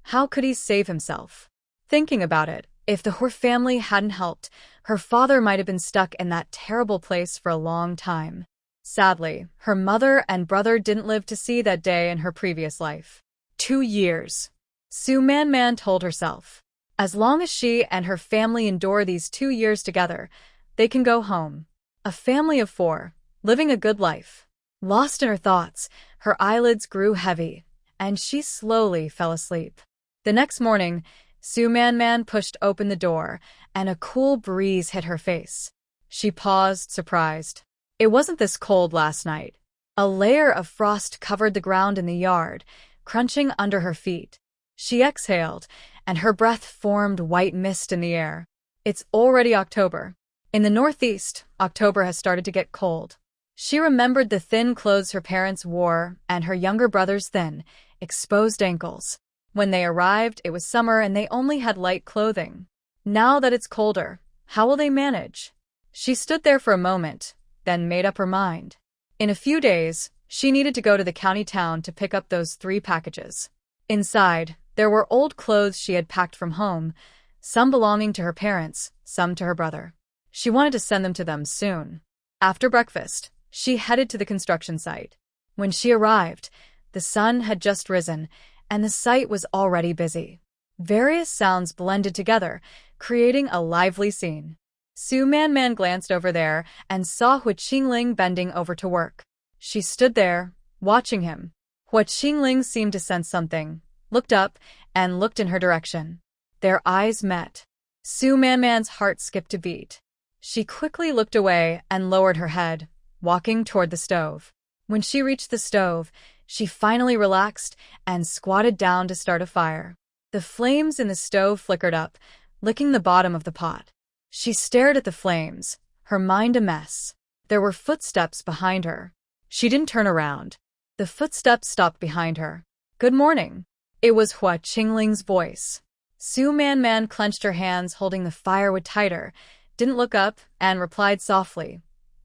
how could he save himself? Thinking about it, if the Hor family hadn't helped, her father might have been stuck in that terrible place for a long time. Sadly, her mother and brother didn't live to see that day in her previous life. 2 years. Su Man told herself. As long as she and her family endure these 2 years together, they can go home. A family of 4, living a good life. Lost in her thoughts, her eyelids grew heavy, and she slowly fell asleep. The next morning, Su Man pushed open the door, and a cool breeze hit her face. She paused, surprised. It wasn't this cold last night. A layer of frost covered the ground in the yard, crunching under her feet. She exhaled, and her breath formed white mist in the air. It's already October. In the northeast, October has started to get cold. She remembered the thin clothes her parents wore and her younger brother's thin, exposed ankles. When they arrived, it was summer and they only had light clothing. Now that it's colder, how will they manage? She stood there for a moment, then made up her mind. In a few days, she needed to go to the county town to pick up those 3 packages. Inside, there were old clothes she had packed from home, some belonging to her parents, some to her brother. She wanted to send them to them soon. After breakfast, she headed to the construction site. When she arrived, the sun had just risen, and the site was already busy. Various sounds blended together, creating a lively scene. Su Man glanced over there and saw Hu Qingling bending over to work. She stood there, watching him. Hua Qingling seemed to sense something, looked up, and looked in her direction. Their eyes met. Su Manman's heart skipped a beat. She quickly looked away and lowered her head, walking toward the stove. When she reached the stove, she finally relaxed and squatted down to start a fire. The flames in the stove flickered up, licking the bottom of the pot. She stared at the flames, her mind a mess. There were footsteps behind her. She didn't turn around. The footsteps stopped behind her. "Good morning." It was Hua Qingling's voice. Su Manman clenched her hands, holding the firewood tighter, didn't look up, and replied softly,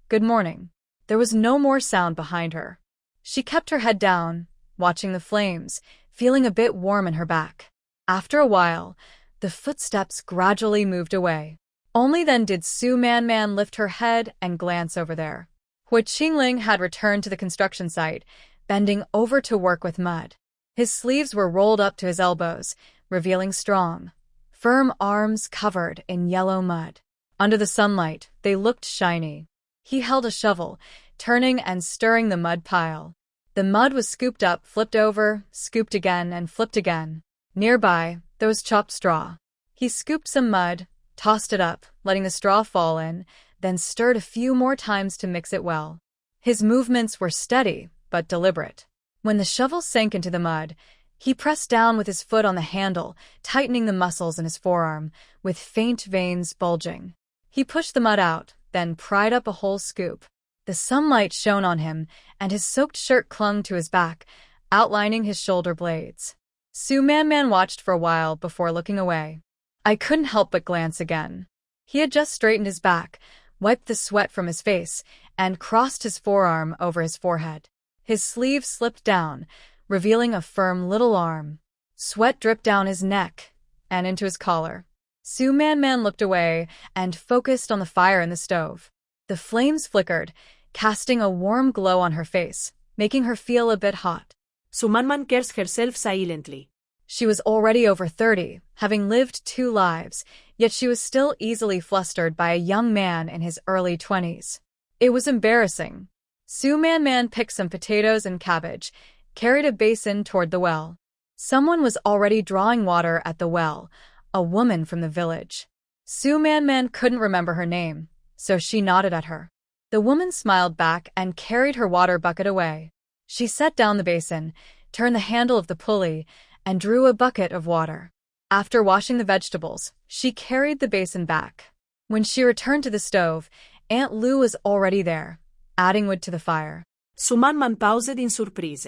"Good morning." There was no more sound behind her. She kept her head down, watching the flames, feeling a bit warm in her back. After a while, the footsteps gradually moved away. Only then did Su Manman lift her head and glance over there. Hua Qingling had returned to the construction site, bending over to work with mud. His sleeves were rolled up to his elbows, revealing strong, firm arms covered in yellow mud. Under the sunlight, they looked shiny. He held a shovel, turning and stirring the mud pile. The mud was scooped up, flipped over, scooped again, and flipped again. Nearby, there was chopped straw. He scooped some mud, tossed it up, letting the straw fall in, then stirred a few more times to mix it well. His movements were steady, but deliberate. When the shovel sank into the mud, he pressed down with his foot on the handle, tightening the muscles in his forearm, with faint veins bulging. He pushed the mud out, then pried up a whole scoop. The sunlight shone on him, and his soaked shirt clung to his back, outlining his shoulder blades. Su Manman watched for a while before looking away. I couldn't help but glance again. He had just straightened his back, wiped the sweat from his face, and crossed his forearm over his forehead. His sleeve slipped down, revealing a firm little arm. Sweat dripped down his neck and into his collar. Su Manman looked away and focused on the fire in the stove. The flames flickered, casting a warm glow on her face, making her feel a bit hot. Su Manman cursed herself silently. She was already over 30, having lived 2 lives, yet she was still easily flustered by a young man in his early 20s. It was embarrassing. Su Manman picked some potatoes and cabbage, carried a basin toward the well. Someone was already drawing water at the well, a woman from the village. Su Manman couldn't remember her name, so she nodded at her. The woman smiled back and carried her water bucket away. She set down the basin, turned the handle of the pulley, and drew a bucket of water. After washing the vegetables, she carried the basin back. When she returned to the stove, Aunt Lu was already there, adding wood to the fire. Su Manman paused in surprise.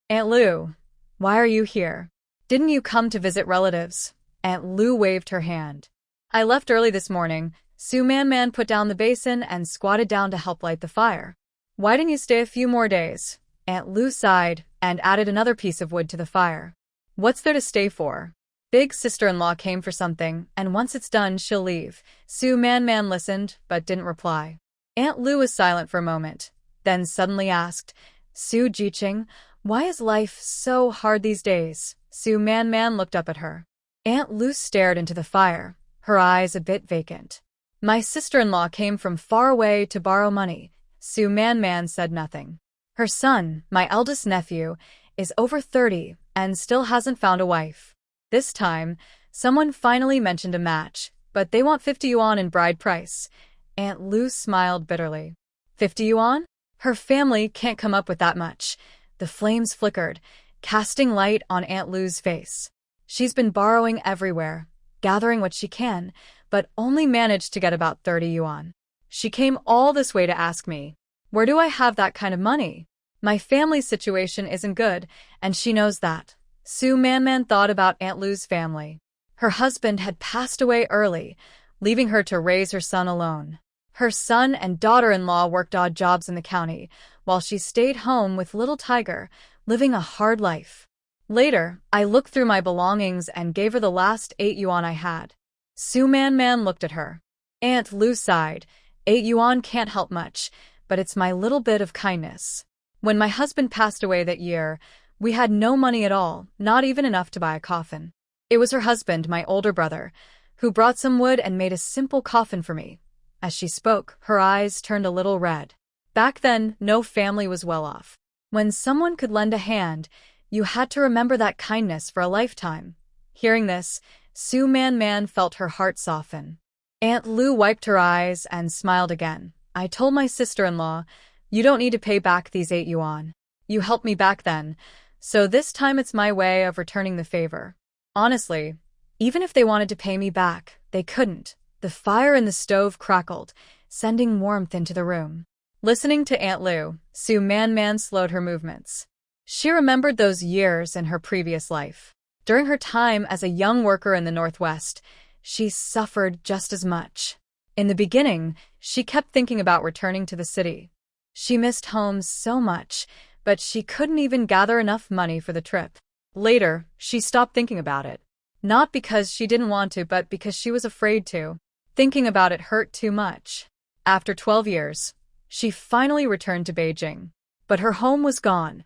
Aunt Lu, why are you here? Didn't you come to visit relatives? Aunt Lu waved her hand. I left early this morning. Su Manman put down the basin and squatted down to help light the fire. Why didn't you stay a few more days? Aunt Lu sighed and added another piece of wood to the fire. What's there to stay for? Big sister-in-law came for something, and once it's done, she'll leave. Su Manman listened, but didn't reply. Aunt Lu was silent for a moment, then suddenly asked, Su Jiqing, why is life so hard these days? Su Manman looked up at her. Aunt Lu stared into the fire, her eyes a bit vacant. My sister-in-law came from far away to borrow money. Su Manman said nothing. Her son, my eldest nephew, is over 30 and still hasn't found a wife. This time, someone finally mentioned a match, but they want 50 yuan in bride price. Aunt Lu smiled bitterly. 50 yuan? Her family can't come up with that much. The flames flickered, casting light on Aunt Lu's face. She's been borrowing everywhere, gathering what she can, but only managed to get about 30 yuan. She came all this way to ask me, where do I have that kind of money? My family's situation isn't good, and she knows that. Su Manman thought about Aunt Lu's family. Her husband had passed away early, leaving her to raise her son alone. Her son and daughter-in-law worked odd jobs in the county, while she stayed home with little Tiger, living a hard life. Later, I looked through my belongings and gave her the last 8 yuan I had. Su Manman looked at her. Aunt Lu sighed. 8 yuan can't help much, but it's my little bit of kindness. When my husband passed away that year, we had no money at all, not even enough to buy a coffin. It was her husband, my older brother, who brought some wood and made a simple coffin for me. As she spoke, her eyes turned a little red. Back then, no family was well off. When someone could lend a hand, you had to remember that kindness for a lifetime. Hearing this, Su Man Man felt her heart soften. Aunt Lu wiped her eyes and smiled again. I told my sister-in-law, you don't need to pay back these 8 yuan. You helped me back then, so this time it's my way of returning the favor. Honestly, even if they wanted to pay me back, they couldn't. The fire in the stove crackled, sending warmth into the room. Listening to Aunt Lu, Su Man Man slowed her movements. She remembered those years in her previous life. During her time as a young worker in the Northwest, she suffered just as much. In the beginning, she kept thinking about returning to the city. She missed home so much, but she couldn't even gather enough money for the trip. Later, she stopped thinking about it. Not because she didn't want to, but because she was afraid to. Thinking about it hurt too much. After 12 years, she finally returned to Beijing. But her home was gone.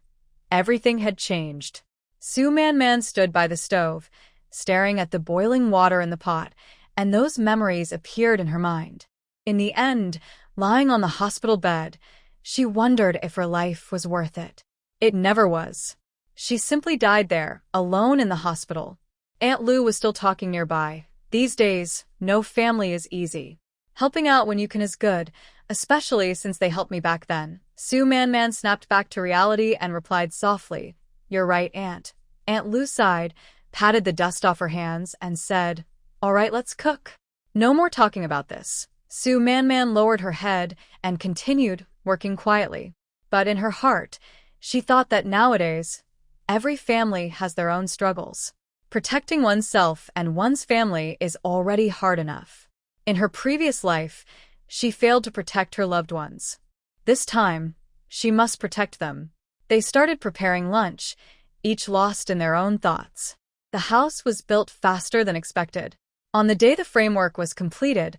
Everything had changed. Su Man Man stood by the stove, staring at the boiling water in the pot, and those memories appeared in her mind. In the end, lying on the hospital bed, she wondered if her life was worth it. It never was. She simply died there, alone in the hospital. Aunt Lu was still talking nearby. These days, no family is easy. Helping out when you can is good, especially since they helped me back then. Su Man Man snapped back to reality and replied softly, You're right, Aunt. Aunt Lu sighed, patted the dust off her hands, and said, All right, let's cook. No more talking about this. Su Man Man lowered her head and continued, working quietly. But in her heart, she thought that nowadays, every family has their own struggles. Protecting oneself and one's family is already hard enough. In her previous life, she failed to protect her loved ones. This time, she must protect them. They started preparing lunch, each lost in their own thoughts. The house was built faster than expected. On the day the framework was completed,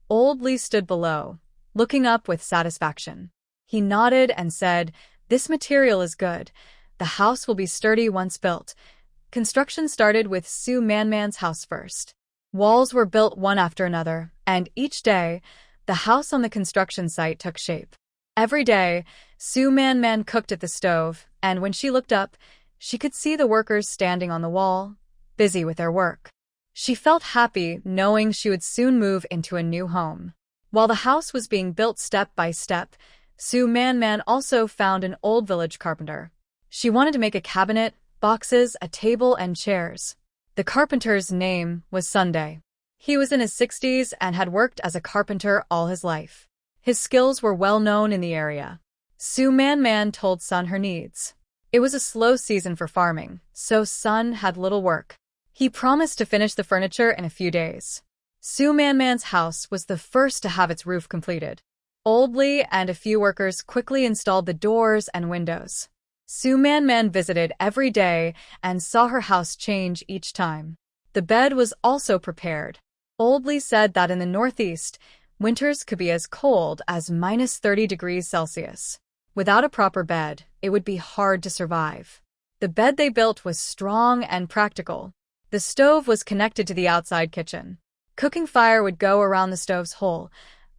Old Lee stood below, looking up with satisfaction. He nodded and said, This material is good. The house will be sturdy once built. Construction started with Su Man Man's house first. Walls were built one after another, and each day, the house on the construction site took shape. Every day, Su Man Man cooked at the stove, and when she looked up, she could see the workers standing on the wall, busy with their work. She felt happy knowing she would soon move into a new home. While the house was being built step by step, Su Man Man also found an old village carpenter. She wanted to make a cabinet, boxes, a table, and chairs. The carpenter's name was Sunday. He was in his 60s and had worked as a carpenter all his life. His skills were well known in the area. Su Man Man told Sun her needs. It was a slow season for farming, so Sun had little work. He promised to finish the furniture in a few days. Su Man Man's house was the first to have its roof completed. Old Lee and a few workers quickly installed the doors and windows. Su Man Man visited every day and saw her house change each time. The bed was also prepared. Old Lee said that in the Northeast, winters could be as cold as -30 degrees Celsius. Without a proper bed, it would be hard to survive. The bed they built was strong and practical. The stove was connected to the outside kitchen. Cooking fire would go around the stove's hole,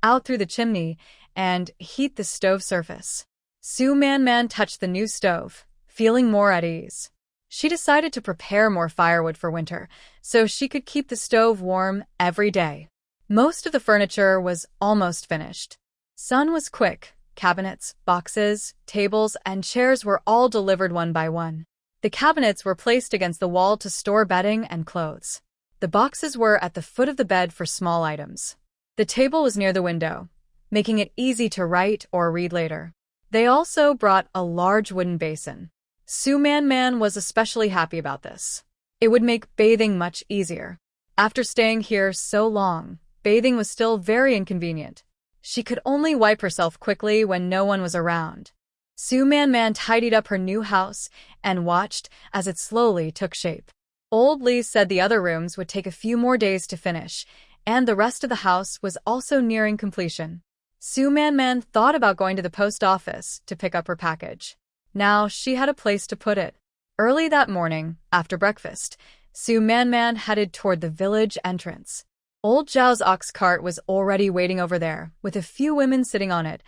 out through the chimney, and heat the stove surface. Su Man Man touched the new stove, feeling more at ease. She decided to prepare more firewood for winter, so she could keep the stove warm every day. Most of the furniture was almost finished. Sun was quick. Cabinets, boxes, tables, and chairs were all delivered one by one. The cabinets were placed against the wall to store bedding and clothes. The boxes were at the foot of the bed for small items. The table was near the window, making it easy to write or read later. They also brought a large wooden basin. Su Man Man was especially happy about this. It would make bathing much easier. After staying here so long, bathing was still very inconvenient. She could only wipe herself quickly when no one was around. Su Man Man tidied up her new house and watched as it slowly took shape. Old Lee said the other rooms would take a few more days to finish, and the rest of the house was also nearing completion. Su Man Man thought about going to the post office to pick up her package. Now she had a place to put it. Early that morning, after breakfast, Su Man Man headed toward the village entrance. Old Zhao's ox cart was already waiting over there, with a few women sitting on it,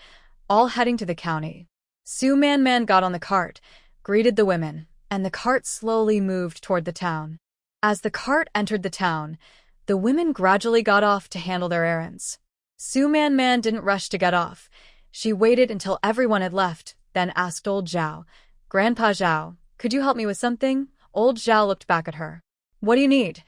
all heading to the county. Su Man Man got on the cart, greeted the women, and the cart slowly moved toward the town. As the cart entered the town, the women gradually got off to handle their errands. Su Man Man didn't rush to get off. She waited until everyone had left, then asked old Zhao, "Grandpa Zhao, could you help me with something?" Old Zhao looked back at her. "What do you need?"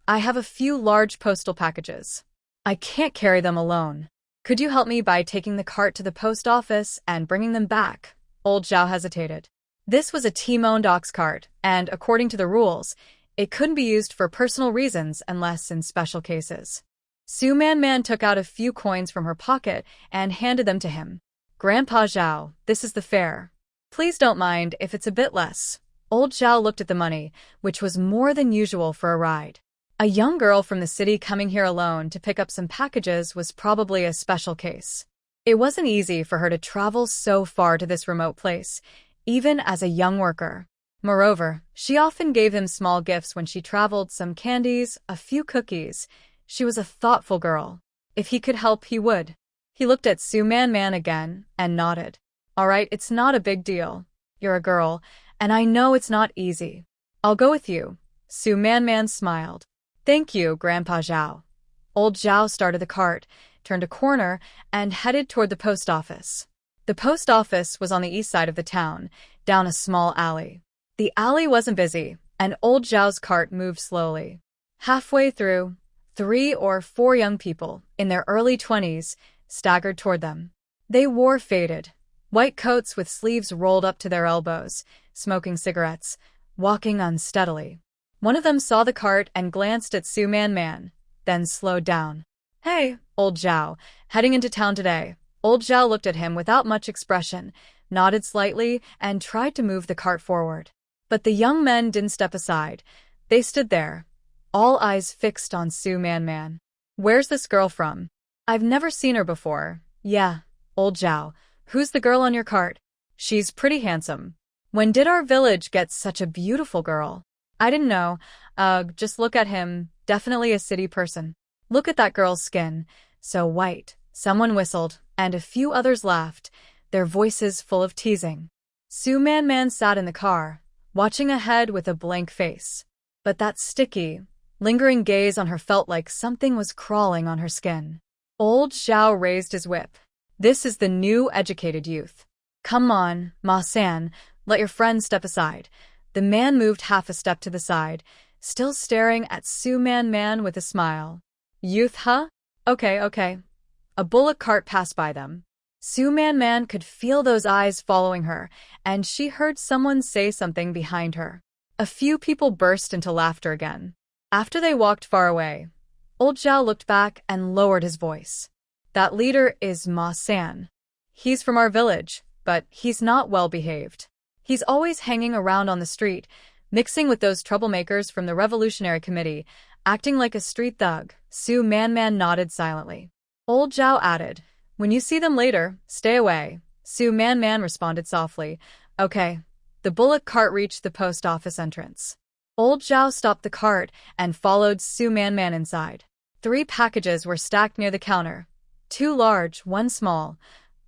"I have a few large postal packages. I can't carry them alone. Could you help me by taking the cart to the post office and bringing them back?" Old Zhao hesitated. This was a T-owned ox cart, and according to the rules, it couldn't be used for personal reasons unless in special cases. Su Man Man took out a few coins from her pocket and handed them to him. "Grandpa Zhao, this is the fare. Please don't mind if it's a bit less." Old Zhao looked at the money, which was more than usual for a ride. A young girl from the city coming here alone to pick up some packages was probably a special case. It wasn't easy for her to travel so far to this remote place, even as a young worker. Moreover, she often gave him small gifts when she traveled, some candies, a few cookies. She was a thoughtful girl. If he could help, he would. He looked at Su Man Man again and nodded. "All right, it's not a big deal. You're a girl, and I know it's not easy. I'll go with you." Su Man Man smiled. "Thank you, Grandpa Zhao." Old Zhao started the cart, turned a corner, and headed toward the post office. The post office was on the east side of the town, down a small alley. The alley wasn't busy, and old Zhao's cart moved slowly. Halfway through, 3 or 4 young people, in their early 20s, staggered toward them. They wore faded, white coats with sleeves rolled up to their elbows, smoking cigarettes, walking unsteadily. One of them saw the cart and glanced at Su Man Man, then slowed down. "Hey, old Zhao, heading into town today." Old Zhao looked at him without much expression, nodded slightly, and tried to move the cart forward. But the young men didn't step aside. They stood there, all eyes fixed on Su Man Man. "Where's this girl from?" "I've never seen her before." "Yeah, old Zhao. Who's the girl on your cart?" "She's pretty handsome." "When did our village get such a beautiful girl?" "I didn't know. Just look at him. Definitely a city person." "Look at that girl's skin. So white." Someone whistled, and a few others laughed, their voices full of teasing. Su Man Man sat in the car, watching ahead with a blank face. But that sticky, lingering gaze on her felt like something was crawling on her skin. Old Zhao raised his whip. "This is the new educated youth. Come on, Ma-san, let your friend step aside." The man moved half a step to the side, still staring at Su Man Man with a smile. "Youth, huh? Okay. A bullock cart passed by them. Su Man Man could feel those eyes following her, and she heard someone say something behind her. A few people burst into laughter again. After they walked far away, old Zhao looked back and lowered his voice. "That leader is Ma-san. He's from our village, but he's not well behaved. He's always hanging around on the street, mixing with those troublemakers from the Revolutionary Committee, acting like a street thug." Su Man Man nodded silently. Old Zhao added, "When you see them later, stay away." Su Man Man responded softly, "Okay." The bullock cart reached the post office entrance. Old Zhao stopped the cart and followed Su Man Man inside. 3 packages were stacked near the counter, 2 large, 1 small,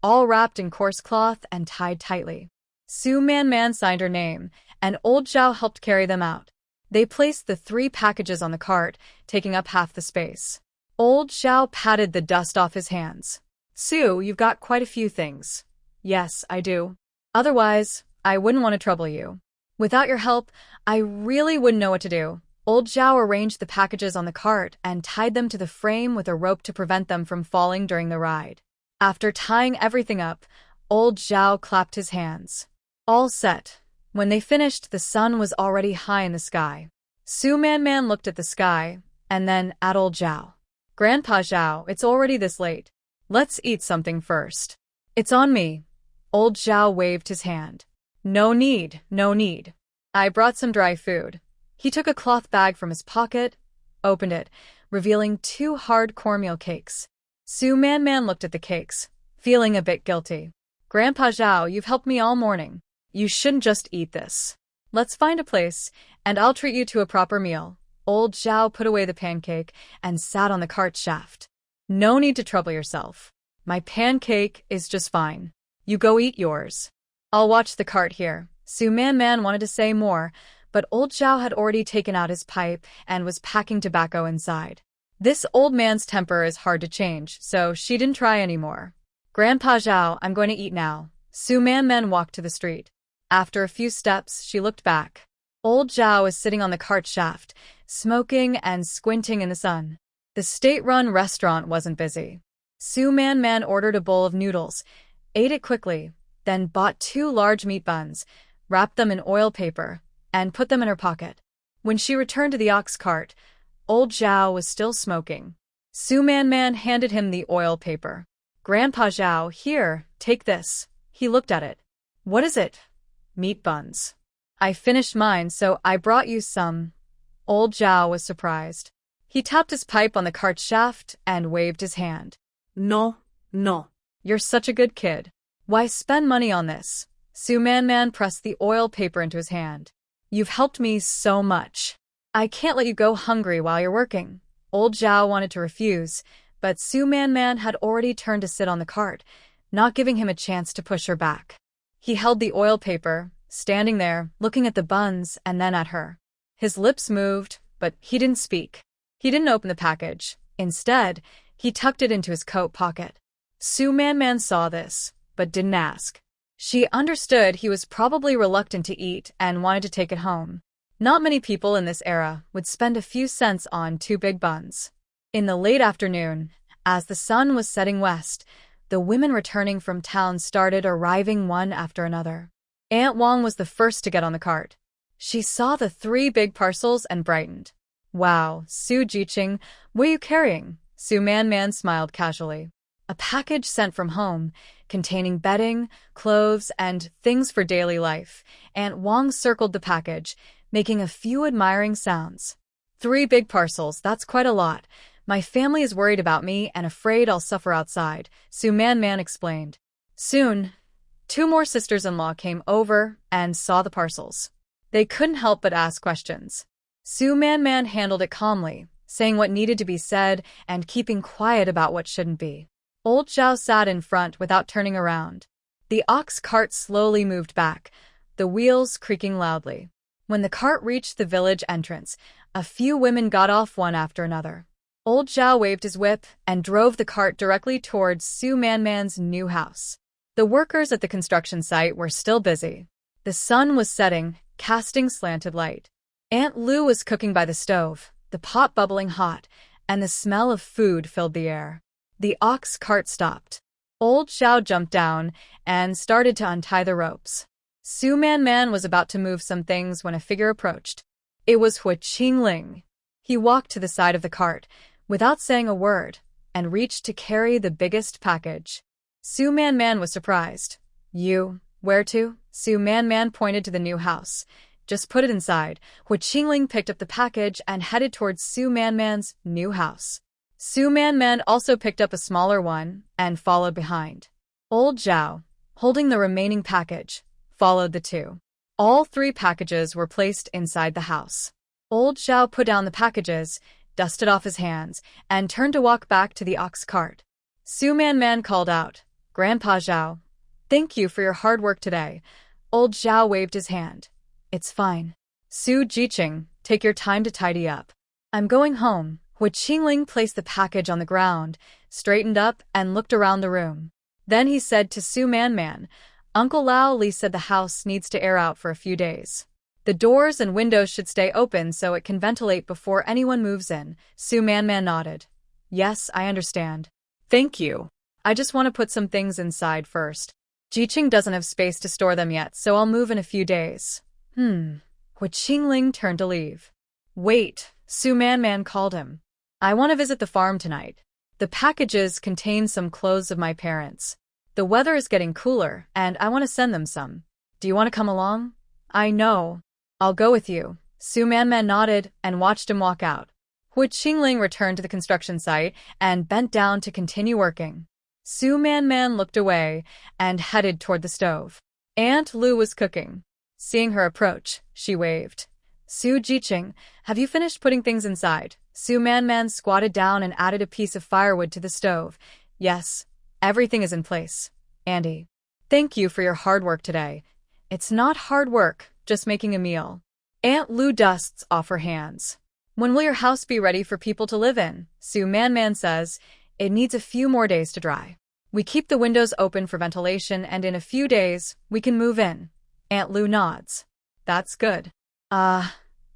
all wrapped in coarse cloth and tied tightly. Su Man Man signed her name, and old Zhao helped carry them out. They placed the 3 packages on the cart, taking up half the space. Old Zhao patted the dust off his hands. "Su, you've got quite a few things." "Yes, I do. Otherwise, I wouldn't want to trouble you. Without your help, I really wouldn't know what to do." Old Zhao arranged the packages on the cart and tied them to the frame with a rope to prevent them from falling during the ride. After tying everything up, old Zhao clapped his hands. All set. When they finished, the sun was already high in the sky. Su Man Man looked at the sky, and then at old Zhao. "Grandpa Zhao, it's already this late. Let's eat something first." "It's on me." Old Zhao waved his hand. No need. I brought some dry food." He took a cloth bag from his pocket, opened it, revealing 2 hard cornmeal cakes. Su Man Man looked at the cakes, feeling a bit guilty. "Grandpa Zhao, you've helped me all morning. You shouldn't just eat this. Let's find a place, and I'll treat you to a proper meal." Old Zhao put away the pancake and sat on the cart shaft. "No need to trouble yourself. My pancake is just fine. You go eat yours." I'll watch the cart here. Su Man Man wanted to say more, but old Zhao had already taken out his pipe and was packing tobacco inside. This old man's temper is hard to change, so she didn't try anymore. Grandpa Zhao, I'm going to eat now. Su Man Man walked to the street. After a few steps, she looked back. Old Zhao was sitting on the cart shaft, smoking and squinting in the sun. The state-run restaurant wasn't busy. Su Man Man ordered a bowl of noodles, ate it quickly, then bought 2 large meat buns, wrapped them in oil paper, and put them in her pocket. When she returned to the ox cart, old Zhao was still smoking. Su Man Man handed him the oil paper. Grandpa Zhao, here, take this. He looked at it. What is it? Meat buns. I finished mine, so I brought you some. Old Zhao was surprised. He tapped his pipe on the cart shaft and waved his hand. No, no. You're such a good kid. Why spend money on this? Su Man Man pressed the oil paper into his hand. You've helped me so much. I can't let you go hungry while you're working. Old Zhao wanted to refuse, but Su Man Man had already turned to sit on the cart, not giving him a chance to push her back. He held the oil paper, standing there, looking at the buns and then at her. His lips moved, but he didn't speak. He didn't open the package. Instead, he tucked it into his coat pocket. Su Man Man saw this, but didn't ask. She understood he was probably reluctant to eat and wanted to take it home. Not many people in this era would spend a few cents on 2 big buns. In the late afternoon, as the sun was setting west, the women returning from town started arriving one after another. Aunt Wang was the first to get on the cart. She saw the 3 big parcels and brightened. Wow, Su Jiqing, what are you carrying? Su Man Man smiled casually. A package sent from home, containing bedding, clothes, and things for daily life. Aunt Wang circled the package, making a few admiring sounds. 3 big parcels, that's quite a lot. My family is worried about me and afraid I'll suffer outside, Su Man Man explained. Soon, 2 more sisters-in-law came over and saw the parcels. They couldn't help but ask questions. Su Man Man handled it calmly, saying what needed to be said and keeping quiet about what shouldn't be. Old Zhao sat in front without turning around. The ox cart slowly moved back, the wheels creaking loudly. When the cart reached the village entrance, a few women got off one after another. Old Zhao waved his whip and drove the cart directly towards Su Man Man's new house. The workers at the construction site were still busy. The sun was setting, casting slanted light. Aunt Lu was cooking by the stove, the pot bubbling hot, and the smell of food filled the air. The ox cart stopped. Old Zhao jumped down and started to untie the ropes. Su Man Man was about to move some things when a figure approached. It was Hu Qingling. He walked to the side of the cart, without saying a word, and reached to carry the biggest package. Su Man Man was surprised. You, where to? Su Man Man pointed to the new house. Just put it inside. Hu Qingling picked up the package and headed towards Su Man Man's new house. Su Man Man also picked up a smaller one and followed behind. Old Zhao, holding the remaining package, followed the 2. All 3 packages were placed inside the house. Old Zhao put down the packages, dusted off his hands, and turned to walk back to the ox cart. Su Man Man called out, Grandpa Zhao, thank you for your hard work today. Old Zhao waved his hand. It's fine. Su Jiqing, take your time to tidy up. I'm going home. Hu Qingling placed the package on the ground, straightened up, and looked around the room. Then he said to Su Man Man, Uncle Lao Li said the house needs to air out for a few days. The doors and windows should stay open so it can ventilate before anyone moves in. Su Man Man nodded. Yes, I understand. Thank you. I just want to put some things inside first. Jiqing doesn't have space to store them yet, so I'll move in a few days. Hu Qingling turned to leave. Wait, Su Man Man called him. I want to visit the farm tonight. The packages contain some clothes of my parents. The weather is getting cooler, and I want to send them some. Do you want to come along? I know. I'll go with you. Su Man Man nodded and watched him walk out. Hu Qingling returned to the construction site and bent down to continue working. Su Man Man looked away and headed toward the stove. Aunt Lu was cooking. Seeing her approach, she waved. Su Jiqing, have you finished putting things inside? Su Man Man squatted down and added a piece of firewood to the stove. Yes, everything is in place. Andy. Thank you for your hard work today. It's not hard work, just making a meal. Aunt Lu dusts off her hands. When will your house be ready for people to live in? Su Man says. It needs a few more days to dry. We keep the windows open for ventilation, and in a few days, we can move in. Aunt Lu nods. That's good.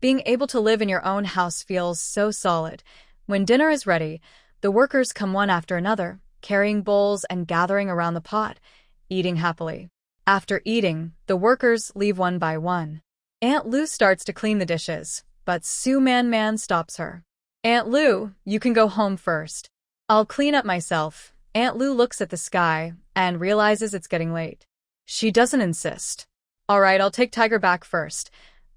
Being able to live in your own house feels so solid. When dinner is ready, the workers come one after another, carrying bowls and gathering around the pot, eating happily. After eating, the workers leave one by one. Aunt Lu starts to clean the dishes, but Su Man stops her. Aunt Lu, you can go home first. I'll clean up myself. Aunt Lu looks at the sky and realizes it's getting late. She doesn't insist. All right, I'll take Tiger back first.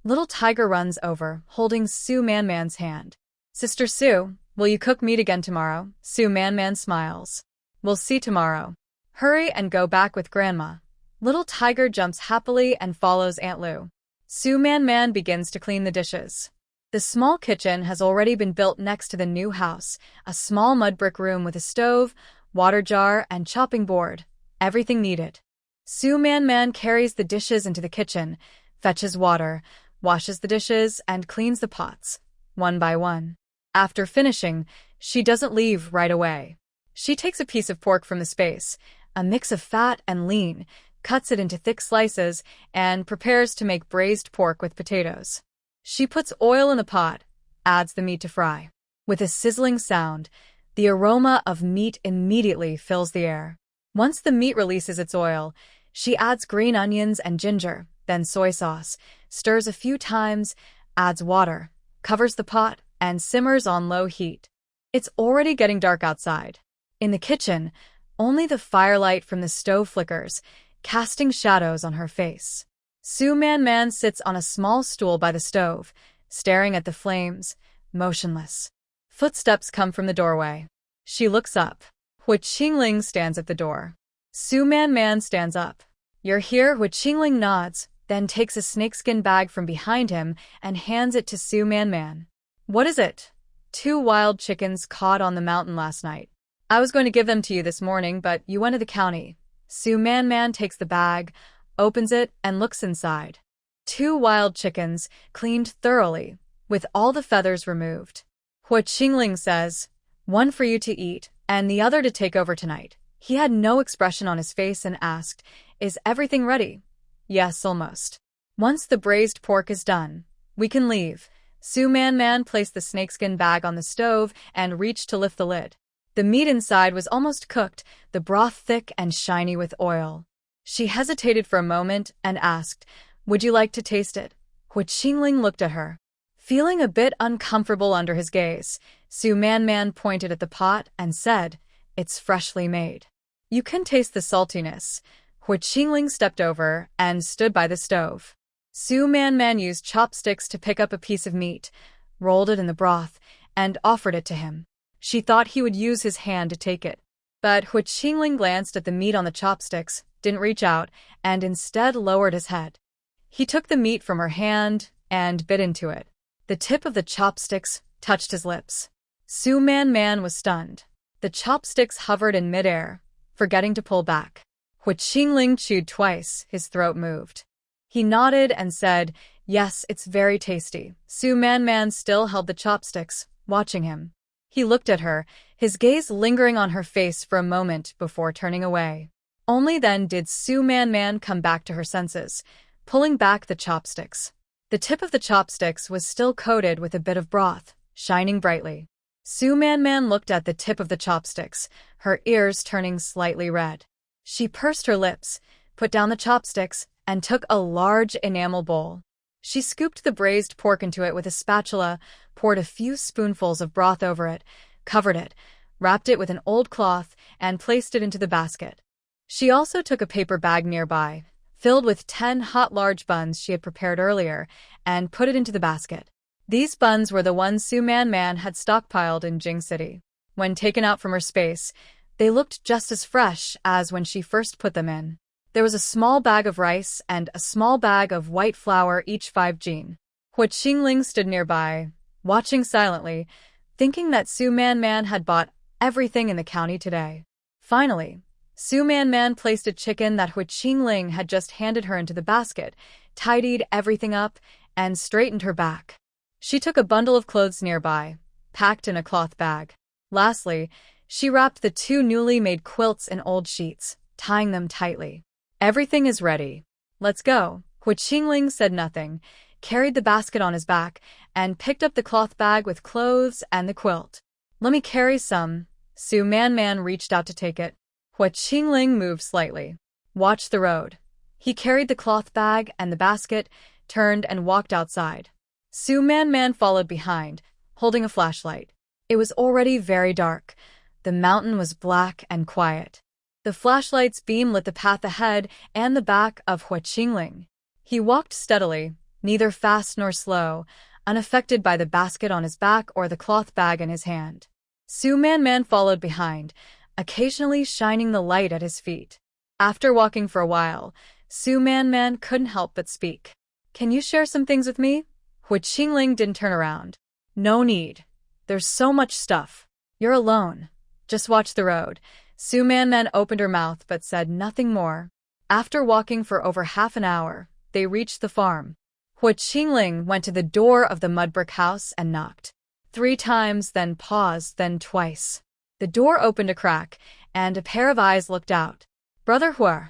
Little Tiger runs over, holding Su Man's hand. Sister Su, will you cook meat again tomorrow? Su Man smiles. We'll see tomorrow. Hurry and go back with Grandma. Little Tiger jumps happily and follows Aunt Lu. Su Man begins to clean the dishes. The small kitchen has already been built next to the new house, a small mud brick room with a stove, water jar, and chopping board. Everything needed. Su Man carries the dishes into the kitchen, fetches water, washes the dishes, and cleans the pots, one by one. After finishing, she doesn't leave right away. She takes a piece of pork from the space, a mix of fat and lean, cuts it into thick slices, and prepares to make braised pork with potatoes. She puts oil in the pot, adds the meat to fry. With a sizzling sound, the aroma of meat immediately fills the air. Once the meat releases its oil, she adds green onions and ginger, then soy sauce, stirs a few times, adds water, covers the pot, and simmers on low heat. It's already getting dark outside. In the kitchen, only the firelight from the stove flickers, casting shadows on her face. Su Man sits on a small stool by the stove, staring at the flames, motionless. Footsteps come from the doorway. She looks up. Hu Qingling stands at the door. Su Man stands up. You're here? Hu Qingling nods, then takes a snakeskin bag from behind him and hands it to Su Man. What is it? 2 wild chickens caught on the mountain last night. I was going to give them to you this morning, but you went to the county. Su Man takes the bag, opens it, and looks inside. 2 wild chickens, cleaned thoroughly, with all the feathers removed. Hu Qingling says, one for you to eat, and the other to take over tonight. He had no expression on his face and asked, is everything ready? Yes, almost. Once the braised pork is done, we can leave. Su Man placed the snakeskin bag on the stove and reached to lift the lid. The meat inside was almost cooked, the broth thick and shiny with oil. She hesitated for a moment and asked, would you like to taste it? Hu Qingling looked at her. Feeling a bit uncomfortable under his gaze, Su Man pointed at the pot and said, it's freshly made. You can taste the saltiness. Hu Qingling stepped over and stood by the stove. Su Man used chopsticks to pick up a piece of meat, rolled it in the broth, and offered it to him. She thought he would use his hand to take it. But Hu Qingling glanced at the meat on the chopsticks, didn't reach out, and instead lowered his head. He took the meat from her hand and bit into it. The tip of the chopsticks touched his lips. Su Man was stunned. The chopsticks hovered in midair, forgetting to pull back. Hu Qingling chewed twice, his throat moved. He nodded and said, yes, it's very tasty. Su Man still held the chopsticks, watching him. He looked at her, his gaze lingering on her face for a moment before turning away. Only then did Su Man come back to her senses, pulling back the chopsticks. The tip of the chopsticks was still coated with a bit of broth, shining brightly. Su Man looked at the tip of the chopsticks, her ears turning slightly red. She pursed her lips, put down the chopsticks, and took a large enamel bowl. She scooped the braised pork into it with a spatula, poured a few spoonfuls of broth over it, covered it, wrapped it with an old cloth, and placed it into the basket. She also took a paper bag nearby, filled with 10 hot large buns she had prepared earlier, and put it into the basket. These buns were the ones Su Man had stockpiled in Jing City. When taken out from her space, they looked just as fresh as when she first put them in. There was a small bag of rice and a small bag of white flour, each 5 jin. Hu Qingling stood nearby, watching silently, thinking that Su Man had bought everything in the county today. Finally, Su Man placed a chicken that Hui Qingling had just handed her into the basket, tidied everything up, and straightened her back. She took a bundle of clothes nearby, packed in a cloth bag. Lastly, she wrapped the 2 newly made quilts in old sheets, tying them tightly. Everything is ready. Let's go. Hui Qingling said nothing, carried the basket on his back, and picked up the cloth bag with clothes and the quilt. Let me carry some. Su Man reached out to take it. Hui Qingling moved slightly. Watch the road. He carried the cloth bag and the basket, turned and walked outside. Su Man followed behind, holding a flashlight. It was already very dark. The mountain was black and quiet. The flashlight's beam lit the path ahead and the back of Hui Qingling. He walked steadily, neither fast nor slow, unaffected by the basket on his back or the cloth bag in his hand. Su Man followed behind, occasionally shining the light at his feet. After walking for a while, Su Man couldn't help but speak. Can you share some things with me? Hui Qingling didn't turn around. No need. There's so much stuff. You're alone. Just watch the road. Su Man opened her mouth but said nothing more. After walking for over half an hour, they reached the farm. Hui Qingling went to the door of the mud brick house and knocked. 3 times, then paused, then twice. The door opened a crack, and a pair of eyes looked out. Brother Hui.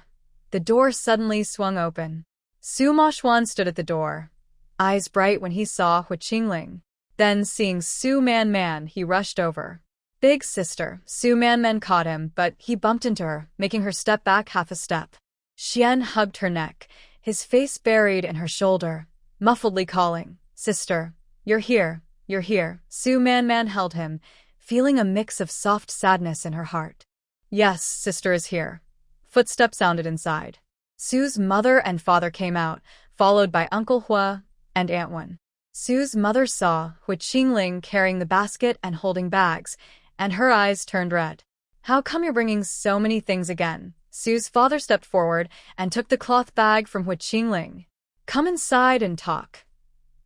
The door suddenly swung open. Su Maoxuan stood at the door, eyes bright when he saw Hui Qingling. Then, seeing Su Man, he rushed over. Big sister. Su Man caught him, but he bumped into her, making her step back half a step. Xian hugged her neck, his face buried in her shoulder, muffledly calling, Sister, you're here, you're here. Su Man held him, feeling a mix of soft sadness in her heart. Yes, sister is here. Footsteps sounded inside. Su's mother and father came out, followed by Uncle Hua and Aunt Wen. Su's mother saw Hui Qingling carrying the basket and holding bags, and her eyes turned red. How come you're bringing so many things again? Su's father stepped forward and took the cloth bag from Hui Qingling. Come inside and talk.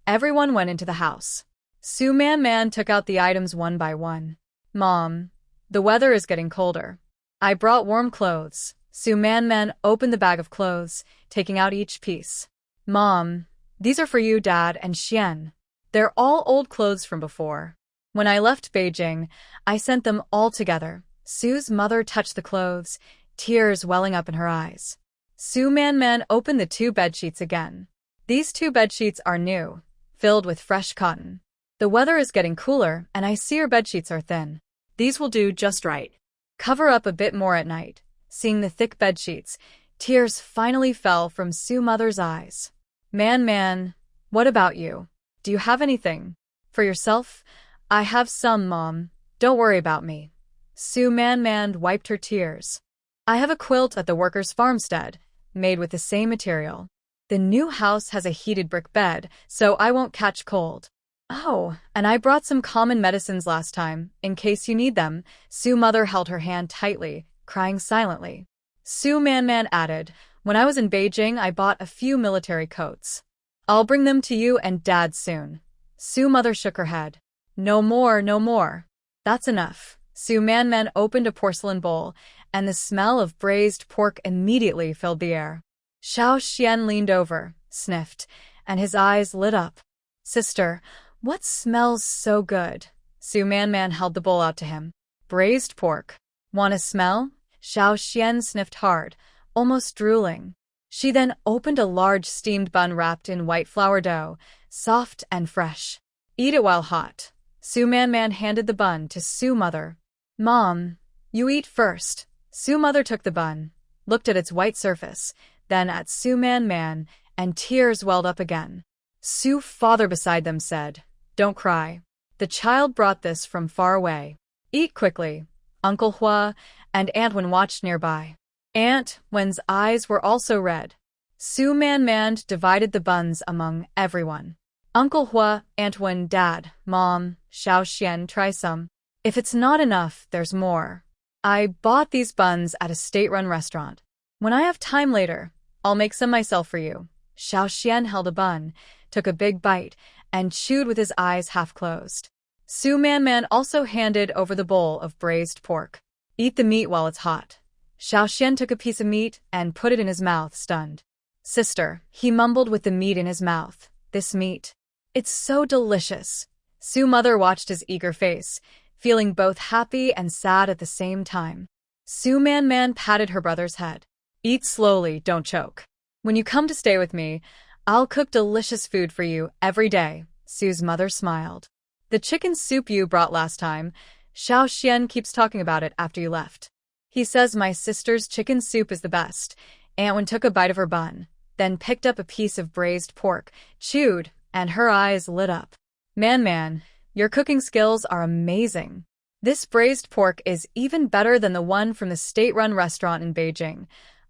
Everyone went into the house. Su Man took out the items one by one. Mom, the weather is getting colder. I brought warm clothes. Su Man opened the bag of clothes, taking out each piece. Mom, these are for you, Dad, and Xian. They're all old clothes from before. When I left Beijing, I sent them all together. Su's mother touched the clothes, tears welling up in her eyes. Su Man opened the 2 bedsheets again. These 2 bedsheets are new, filled with fresh cotton. The weather is getting cooler, and I see your bedsheets are thin. These will do just right. Cover up a bit more at night. Seeing the thick bedsheets, tears finally fell from Su Mother's eyes. Man, what about you? Do you have anything? For yourself? I have some, Mom. Don't worry about me. Su Man wiped her tears. I have a quilt at the workers' farmstead, made with the same material. The new house has a heated brick bed, so I won't catch cold. Oh, and I brought some common medicines last time, in case you need them. Su Mother held her hand tightly, crying silently. Su Man added, when I was in Beijing, I bought a few military coats. I'll bring them to you and Dad soon. Su Mother shook her head. No more, no more. That's enough. Su Man opened a porcelain bowl, and the smell of braised pork immediately filled the air. Xiao Xian leaned over, sniffed, and his eyes lit up. Sister, what smells so good? Su Man held the bowl out to him. Braised pork. Want a smell? Xiao Xian sniffed hard, almost drooling. She then opened a large steamed bun wrapped in white flour dough, soft and fresh. Eat it while hot. Su Man handed the bun to Su Mother. Mom, you eat first. Su Mother took the bun, looked at its white surface, then at Su Man, and tears welled up again. Su Father beside them said, Don't cry. The child brought this from far away. Eat quickly. Uncle Hua and Aunt Wen watched nearby. Aunt Wen's eyes were also red. Su Man divided the buns among everyone. Uncle Hua, Aunt Wen, Dad, Mom, Xiao Xian, try some. If it's not enough, there's more. I bought these buns at a state-run restaurant. When I have time later, I'll make some myself for you. Xiao Xian held a bun, took a big bite, and chewed with his eyes half closed. Su Man also handed over the bowl of braised pork. Eat the meat while it's hot. Xiaoxian took a piece of meat and put it in his mouth, stunned. Sister, he mumbled with the meat in his mouth. This meat. It's so delicious. Su's mother watched his eager face, feeling both happy and sad at the same time. Su Man patted her brother's head. Eat slowly, don't choke. When you come to stay with me, I'll cook delicious food for you every day. Su's mother smiled. The chicken soup you brought last time, Xiaoxian keeps talking about it after you left. He says my sister's chicken soup is the best. Aunt Wen took a bite of her bun, then picked up a piece of braised pork, chewed, and her eyes lit up. Man, your cooking skills are amazing. This braised pork is even better than the one from the state-run restaurant in Beijing.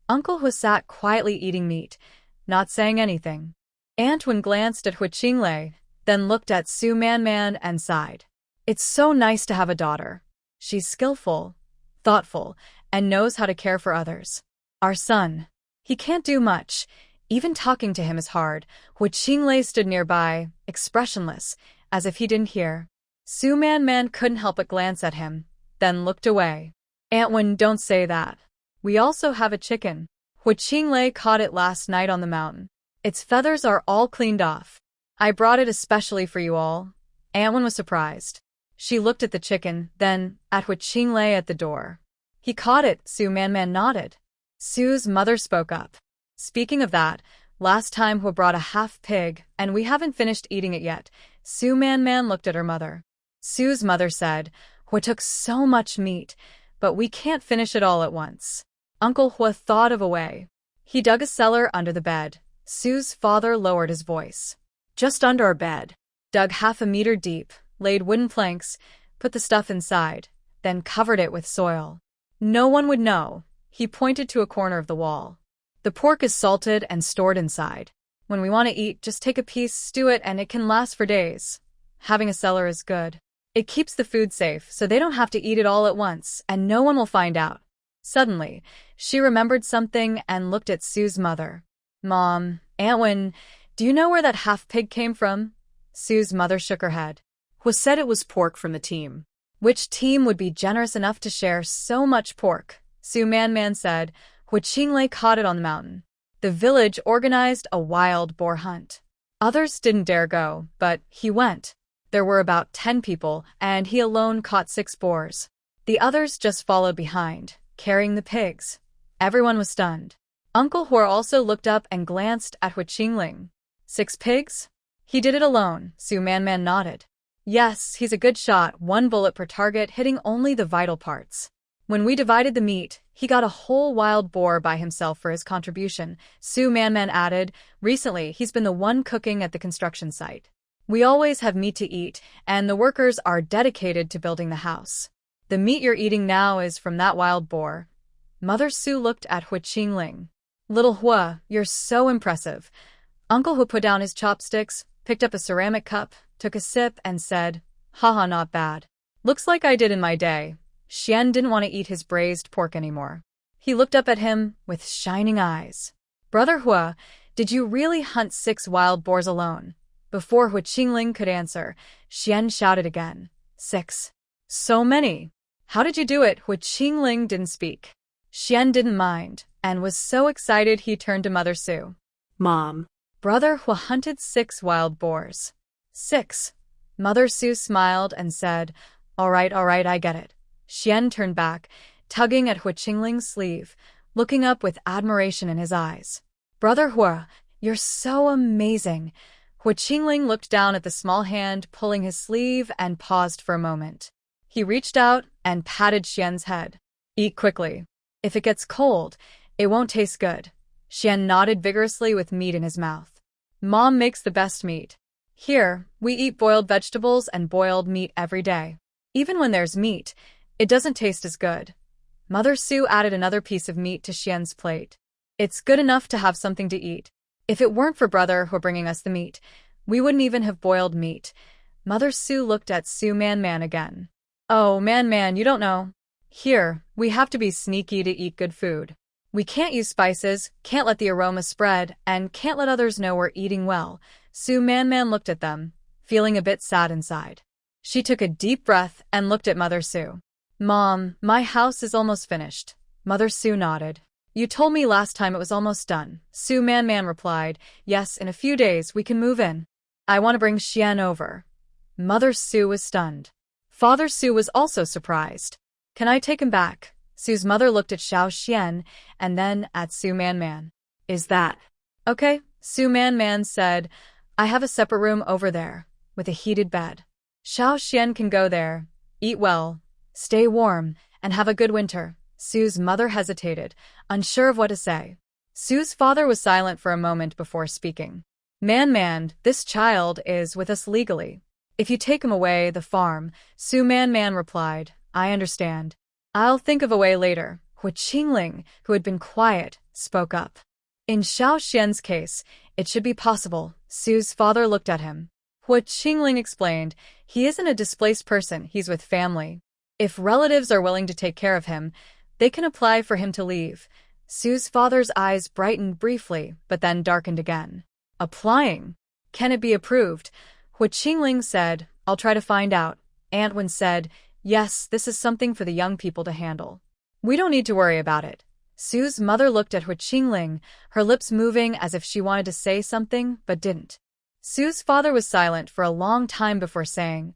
Uncle Hu sat quietly eating meat, not saying anything. Aunt Wen glanced at Hu Qinglei, then looked at Su Man and sighed. It's so nice to have a daughter. She's skillful, thoughtful, and knows how to care for others. Our son. He can't do much. Even talking to him is hard. Hu Qinglei stood nearby, expressionless, as if he didn't hear. Su Man couldn't help but glance at him, then looked away. Aunt Wen, don't say that. We also have a chicken. Hu Qinglei caught it last night on the mountain. Its feathers are all cleaned off. I brought it especially for you all. Aunt Wen was surprised. She looked at the chicken, then at Hu Qinglei at the door. He caught it, Su Man nodded. Su's mother spoke up. Speaking of that, last time Hu brought a half pig, and we haven't finished eating it yet. Su Man looked at her mother. Su's mother said, Hu took so much meat, but we can't finish it all at once. Uncle Hu thought of a way. He dug a cellar under the bed. Su's father lowered his voice. Just under our bed. Dug half a meter deep, laid wooden planks, put the stuff inside, then covered it with soil. No one would know. He pointed to a corner of the wall. The pork is salted and stored inside. When we want to eat, just take a piece, stew it, and it can last for days. Having a cellar is good. It keeps the food safe, so they don't have to eat it all at once, and no one will find out. Suddenly, she remembered something and looked at Su's mother. Mom, Aunt Wen, do you know where that half-pig came from? Su's mother shook her head. Hu said it was pork from the team. Which team would be generous enough to share so much pork? Su Man said. Hu Qinglei caught it on the mountain. The village organized a wild boar hunt. Others didn't dare go, but he went. There were about 10 people, and he alone caught 6 boars. The others just followed behind, carrying the pigs. Everyone was stunned. Uncle Hu also looked up and glanced at Hu Qinglei. 6 pigs? He did it alone, Su Man nodded. Yes, he's a good shot, 1 bullet per target, hitting only the vital parts. When we divided the meat, he got a whole wild boar by himself for his contribution, Su Man added. Recently, he's been the one cooking at the construction site. We always have meat to eat, and the workers are dedicated to building the house. The meat you're eating now is from that wild boar. Mother Su looked at Hu Qinglei. Little Hu, you're so impressive. Uncle Hu put down his chopsticks, picked up a ceramic cup, took a sip, and said, Haha, not bad. Looks like I did in my day. Xian didn't want to eat his braised pork anymore. He looked up at him with shining eyes. Brother Hu, did you really hunt 6 wild boars alone? Before Hu Qinglei could answer, Xian shouted again. 6. So many. How did you do it? Hu Qinglei didn't speak. Xian didn't mind, and was so excited he turned to Mother Su. Mom. Brother Hu hunted 6 wild boars. 6. Mother Su smiled and said, All right, I get it. Xian turned back, tugging at Hu Qinglei's sleeve, looking up with admiration in his eyes. Brother Hu, you're so amazing. Hu Qinglei looked down at the small hand pulling his sleeve and paused for a moment. He reached out and patted Xian's head. Eat quickly. If it gets cold, it won't taste good. Xian nodded vigorously with meat in his mouth. Mom makes the best meat. Here, we eat boiled vegetables and boiled meat every day. Even when there's meat, it doesn't taste as good. Mother Su added another piece of meat to Xian's plate. It's good enough to have something to eat. If it weren't for Brother Hu bringing us the meat, we wouldn't even have boiled meat. Mother Su looked at Su Man again. Oh, Man, you don't know. Here, we have to be sneaky to eat good food. We can't use spices, can't let the aroma spread, and can't let others know we're eating well. Su Man looked at them, feeling a bit sad inside. She took a deep breath and looked at Mother Su. Mom, my house is almost finished. Mother Su nodded. You told me last time it was almost done. Su Man replied, yes, in a few days we can move in. I want to bring Xian over. Mother Su was stunned. Father Su was also surprised. Can I take him back? Su's mother looked at Xiao Xian and then at Su Man. Is that? Okay, Su Man said, I have a separate room over there, with a heated bed. Xiao Xian can go there, eat well, stay warm, and have a good winter. Su's mother hesitated, unsure of what to say. Su's father was silent for a moment before speaking. Man, this child is with us legally. If you take him away, the farm, Su Man replied, I understand. I'll think of a way later. Hu Qingling, who had been quiet, spoke up. In Xiao Xian's case, it should be possible. Su's father looked at him. Hu Qingling explained, he isn't a displaced person, he's with family. If relatives are willing to take care of him, they can apply for him to leave. Su's father's eyes brightened briefly, but then darkened again. Applying? Can it be approved? Hu Qingling said, I'll try to find out. Antwin said, yes, this is something for the young people to handle. We don't need to worry about it. Su's mother looked at Hu Qingling, her lips moving as if she wanted to say something, but didn't. Su's father was silent for a long time before saying,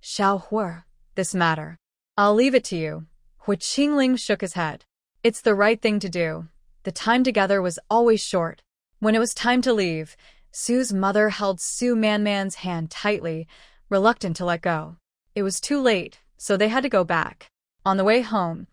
Xiao Hu, this matter. I'll leave it to you. Hu Qingling shook his head. It's the right thing to do. The time together was always short. When it was time to leave, Su's mother held Su Man's hand tightly, reluctant to let go. It was too late, so they had to go back. On the way home,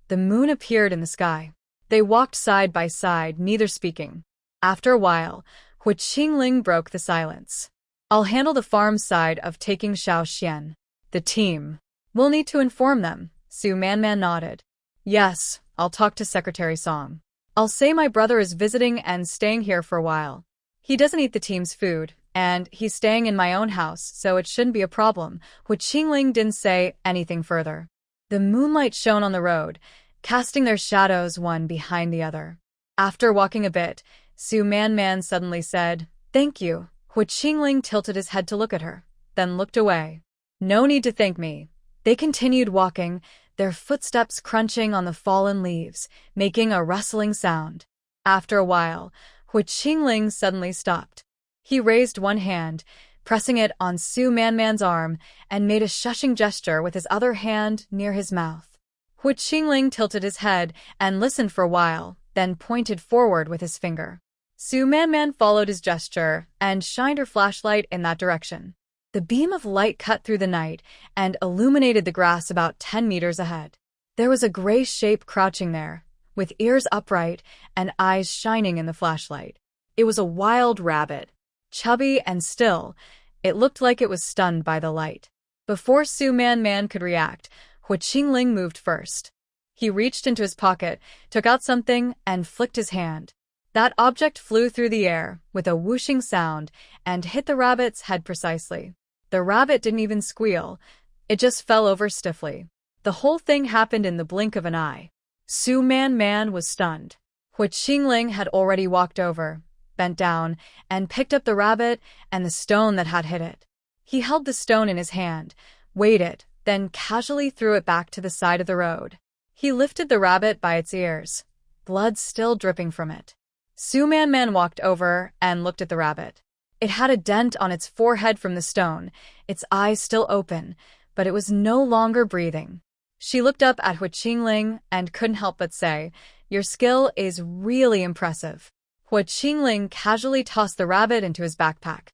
the moon appeared in the sky. They walked side by side, neither speaking. After a while, Hu Qingling broke the silence. I'll handle the farm side of taking Xiao Xian. The team. We'll need to inform them. Su Man nodded. Yes, I'll talk to Secretary Song. I'll say my brother is visiting and staying here for a while. He doesn't eat the team's food, and he's staying in my own house, so it shouldn't be a problem. Hu Qingling didn't say anything further. The moonlight shone on the road, casting their shadows one behind the other. After walking a bit, Su Man suddenly said, Thank you. Hu Qingling tilted his head to look at her, then looked away. No need to thank me. They continued walking, their footsteps crunching on the fallen leaves, making a rustling sound. After a while, Hu Qingling suddenly stopped. He raised one hand, pressing it on Su Man's arm, and made a shushing gesture with his other hand near his mouth. Hu Qingling tilted his head and listened for a while, then pointed forward with his finger. Su Man followed his gesture and shined her flashlight in that direction. The beam of light cut through the night and illuminated the grass about 10 meters ahead. There was a gray shape crouching there, with ears upright and eyes shining in the flashlight. It was a wild rabbit. Chubby and still, it looked like it was stunned by the light. Before Su Man could react, Hu Qingling moved first. He reached into his pocket, took out something, and flicked his hand. That object flew through the air with a whooshing sound and hit the rabbit's head precisely. The rabbit didn't even squeal. It just fell over stiffly. The whole thing happened in the blink of an eye. Su Man was stunned. Hu Qingling had already walked over, bent down, and picked up the rabbit and the stone that had hit it. He held the stone in his hand, weighed it, then casually threw it back to the side of the road. He lifted the rabbit by its ears, blood still dripping from it. Su Man walked over and looked at the rabbit. It had a dent on its forehead from the stone, its eyes still open, but it was no longer breathing. She looked up at Hu Qingling and couldn't help but say, Your skill is really impressive. Hu Qingling casually tossed the rabbit into his backpack.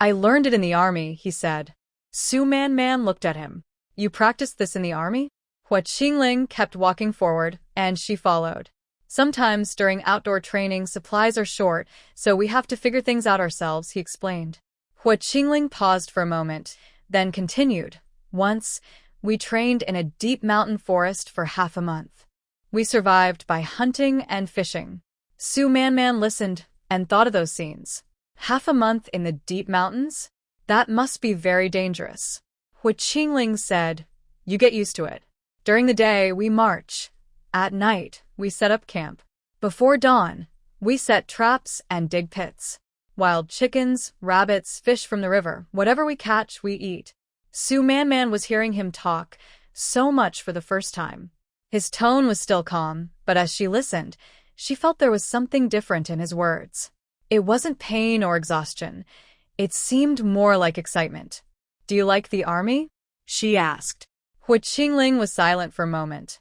I learned it in the army, he said. Su Man looked at him. You practiced this in the army? Hu Qingling kept walking forward, and she followed. Sometimes during outdoor training supplies are short, so we have to figure things out ourselves, he explained. Hu Qingling paused for a moment, then continued. Once, we trained in a deep mountain forest for half a month. We survived by hunting and fishing. Su Man listened and thought of those scenes. Half a month in the deep mountains? That must be very dangerous. Hu Qingling said, You get used to it. During the day, we march. At night, we set up camp. Before dawn, we set traps and dig pits. Wild chickens, rabbits, fish from the river, whatever we catch, we eat. Su Man was hearing him talk, so much for the first time. His tone was still calm, but as she listened, she felt there was something different in his words. It wasn't pain or exhaustion. It seemed more like excitement. "Do you like the army?" she asked. Hu Qingling was silent for a moment.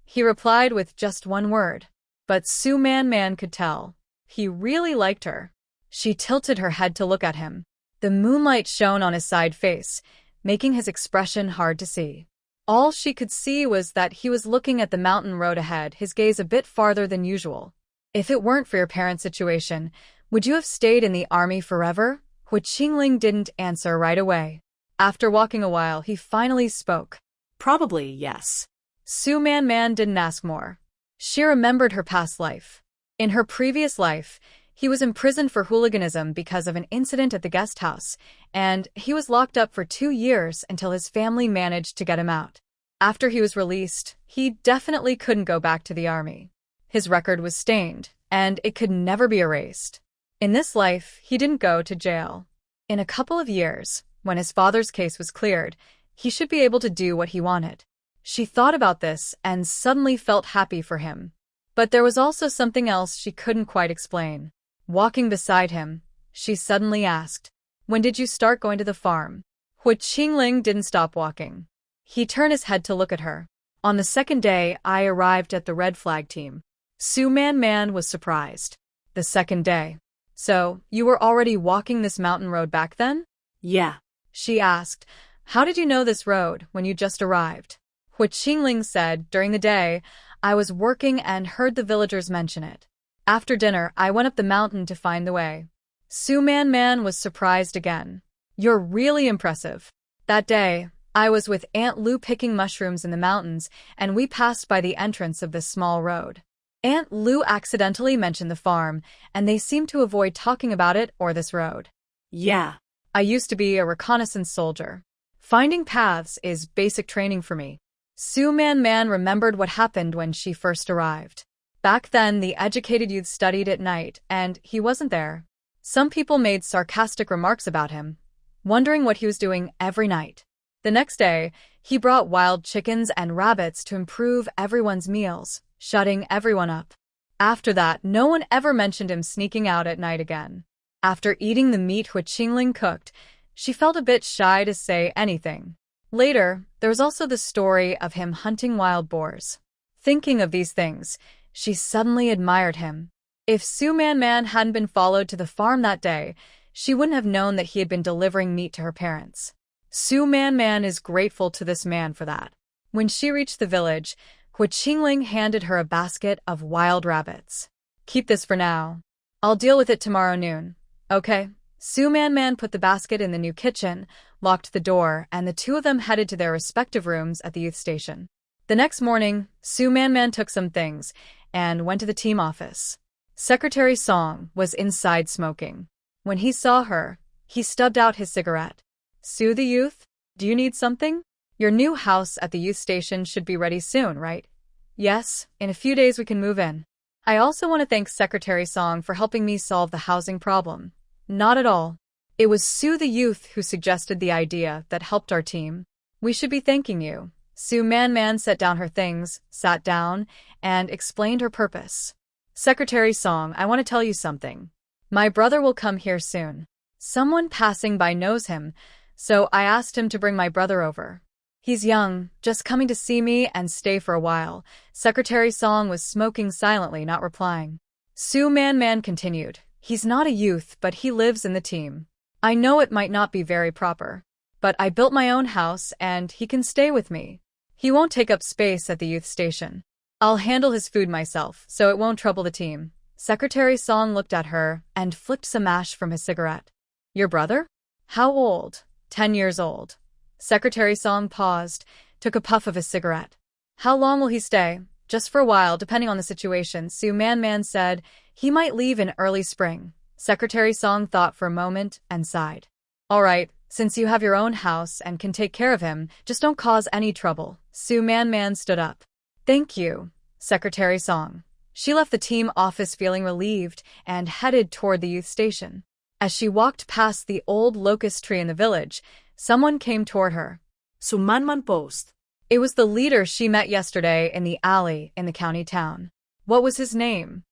He replied with just one word. But Su Man could tell. He really liked her. She tilted her head to look at him. The moonlight shone on his side face, making his expression hard to see. All she could see was that he was looking at the mountain road ahead, his gaze a bit farther than usual. "If it weren't for your parents' situation, would you have stayed in the army forever?" Hu Qingling didn't answer right away. After walking a while, he finally spoke. "Probably, yes." Su Man didn't ask more. She remembered her past life. In her previous life, he was imprisoned for hooliganism because of an incident at the guest house, and he was locked up for 2 years until his family managed to get him out. After he was released, he definitely couldn't go back to the army. His record was stained, and it could never be erased. In this life, he didn't go to jail. In a couple of years, when his father's case was cleared, he should be able to do what he wanted. She thought about this and suddenly felt happy for him. But there was also something else she couldn't quite explain. Walking beside him, she suddenly asked, "When did you start going to the farm?" Hu Qingling didn't stop walking. He turned his head to look at her. "On the second day, I arrived at the red flag team." Su Man was surprised. "The second day? So, you were already walking this mountain road back then?" "Yeah." She asked, "How did you know this road when you just arrived?" Hu Qingling said, "During the day, I was working and heard the villagers mention it. After dinner, I went up the mountain to find the way." Su Man was surprised again. "You're really impressive. That day, I was with Aunt Lu picking mushrooms in the mountains, and we passed by the entrance of this small road. Aunt Lu accidentally mentioned the farm, and they seemed to avoid talking about it or this road." "Yeah. I used to be a reconnaissance soldier. Finding paths is basic training for me." Su Man remembered what happened when she first arrived. Back then, the educated youth studied at night, and he wasn't there. Some people made sarcastic remarks about him, wondering what he was doing every night. The next day, he brought wild chickens and rabbits to improve everyone's meals, shutting everyone up. After that, no one ever mentioned him sneaking out at night again. After eating the meat Hu Qingling cooked, she felt a bit shy to say anything. Later, there was also the story of him hunting wild boars. Thinking of these things, she suddenly admired him. If Su Man hadn't been followed to the farm that day, she wouldn't have known that he had been delivering meat to her parents. Su Man is grateful to this man for that. When she reached the village, Hu Qingling handed her a basket of wild rabbits. "Keep this for now. I'll deal with it tomorrow noon." "Okay." Su Man put the basket in the new kitchen, locked the door, and the two of them headed to their respective rooms at the youth station. The next morning, Su Man took some things and went to the team office. Secretary Song was inside smoking. When he saw her, he stubbed out his cigarette. "Su the youth, do you need something? Your new house at the youth station should be ready soon, right?" "Yes, in a few days we can move in. I also want to thank Secretary Song for helping me solve the housing problem." "Not at all. It was Su the youth who suggested the idea that helped our team. We should be thanking you." Su Man set down her things, sat down, and explained her purpose. "Secretary Song, I want to tell you something. My brother will come here soon. Someone passing by knows him, so I asked him to bring my brother over. He's young, just coming to see me and stay for a while." Secretary Song was smoking silently, not replying. Su Man continued, "He's not a youth, but he lives in the team. I know it might not be very proper, but I built my own house and he can stay with me. He won't take up space at the youth station. I'll handle his food myself, so it won't trouble the team." Secretary Song looked at her and flicked some ash from his cigarette. "Your brother? How old?" 10 years old. Secretary Song paused, took a puff of his cigarette. "How long will he stay?" "Just for a while, depending on the situation," Su Man said. "He might leave in early spring." Secretary Song thought for a moment and sighed. "All right, since you have your own house and can take care of him, just don't cause any trouble." Su Man stood up. "Thank you, Secretary Song." She left the team office feeling relieved and headed toward the youth station. As she walked past the old locust tree in the village, someone came toward her. "Su Man post." It was the leader she met yesterday in the alley in the county town. What was his name?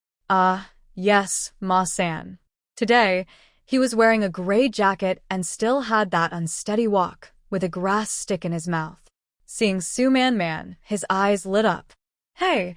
Yes, Ma-san. Today, he was wearing a gray jacket and still had that unsteady walk, with a grass stick in his mouth. Seeing Su Man, his eyes lit up. Hey,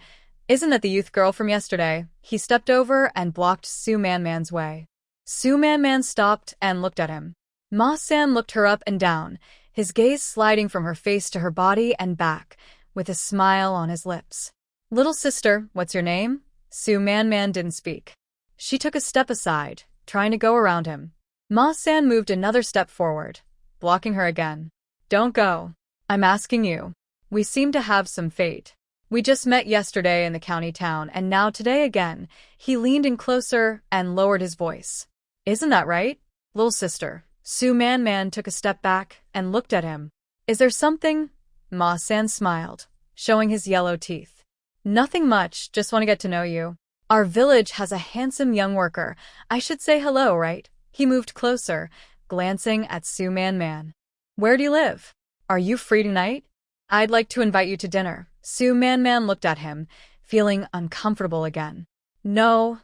isn't that the youth girl from yesterday? He stepped over and blocked Su Man's way. Su Man stopped and looked at him. Ma-san looked her up and down, his gaze sliding from her face to her body and back, with a smile on his lips. Little sister, what's your name? Su Man didn't speak. She took a step aside, trying to go around him. Ma-san moved another step forward, blocking her again. Don't go. I'm asking you. We seem to have some fate. We just met yesterday in the county town, and now today again. He leaned in closer and lowered his voice. Isn't that right, little sister? Su Man took a step back and looked at him. Is there something? Ma-san smiled, showing his yellow teeth. Nothing much, just want to get to know you. Our village has a handsome young worker. I should say hello, right? He moved closer, glancing at Su Man. Where do you live? Are you free tonight? I'd like to invite you to dinner. Su Man looked at him, feeling uncomfortable again. No,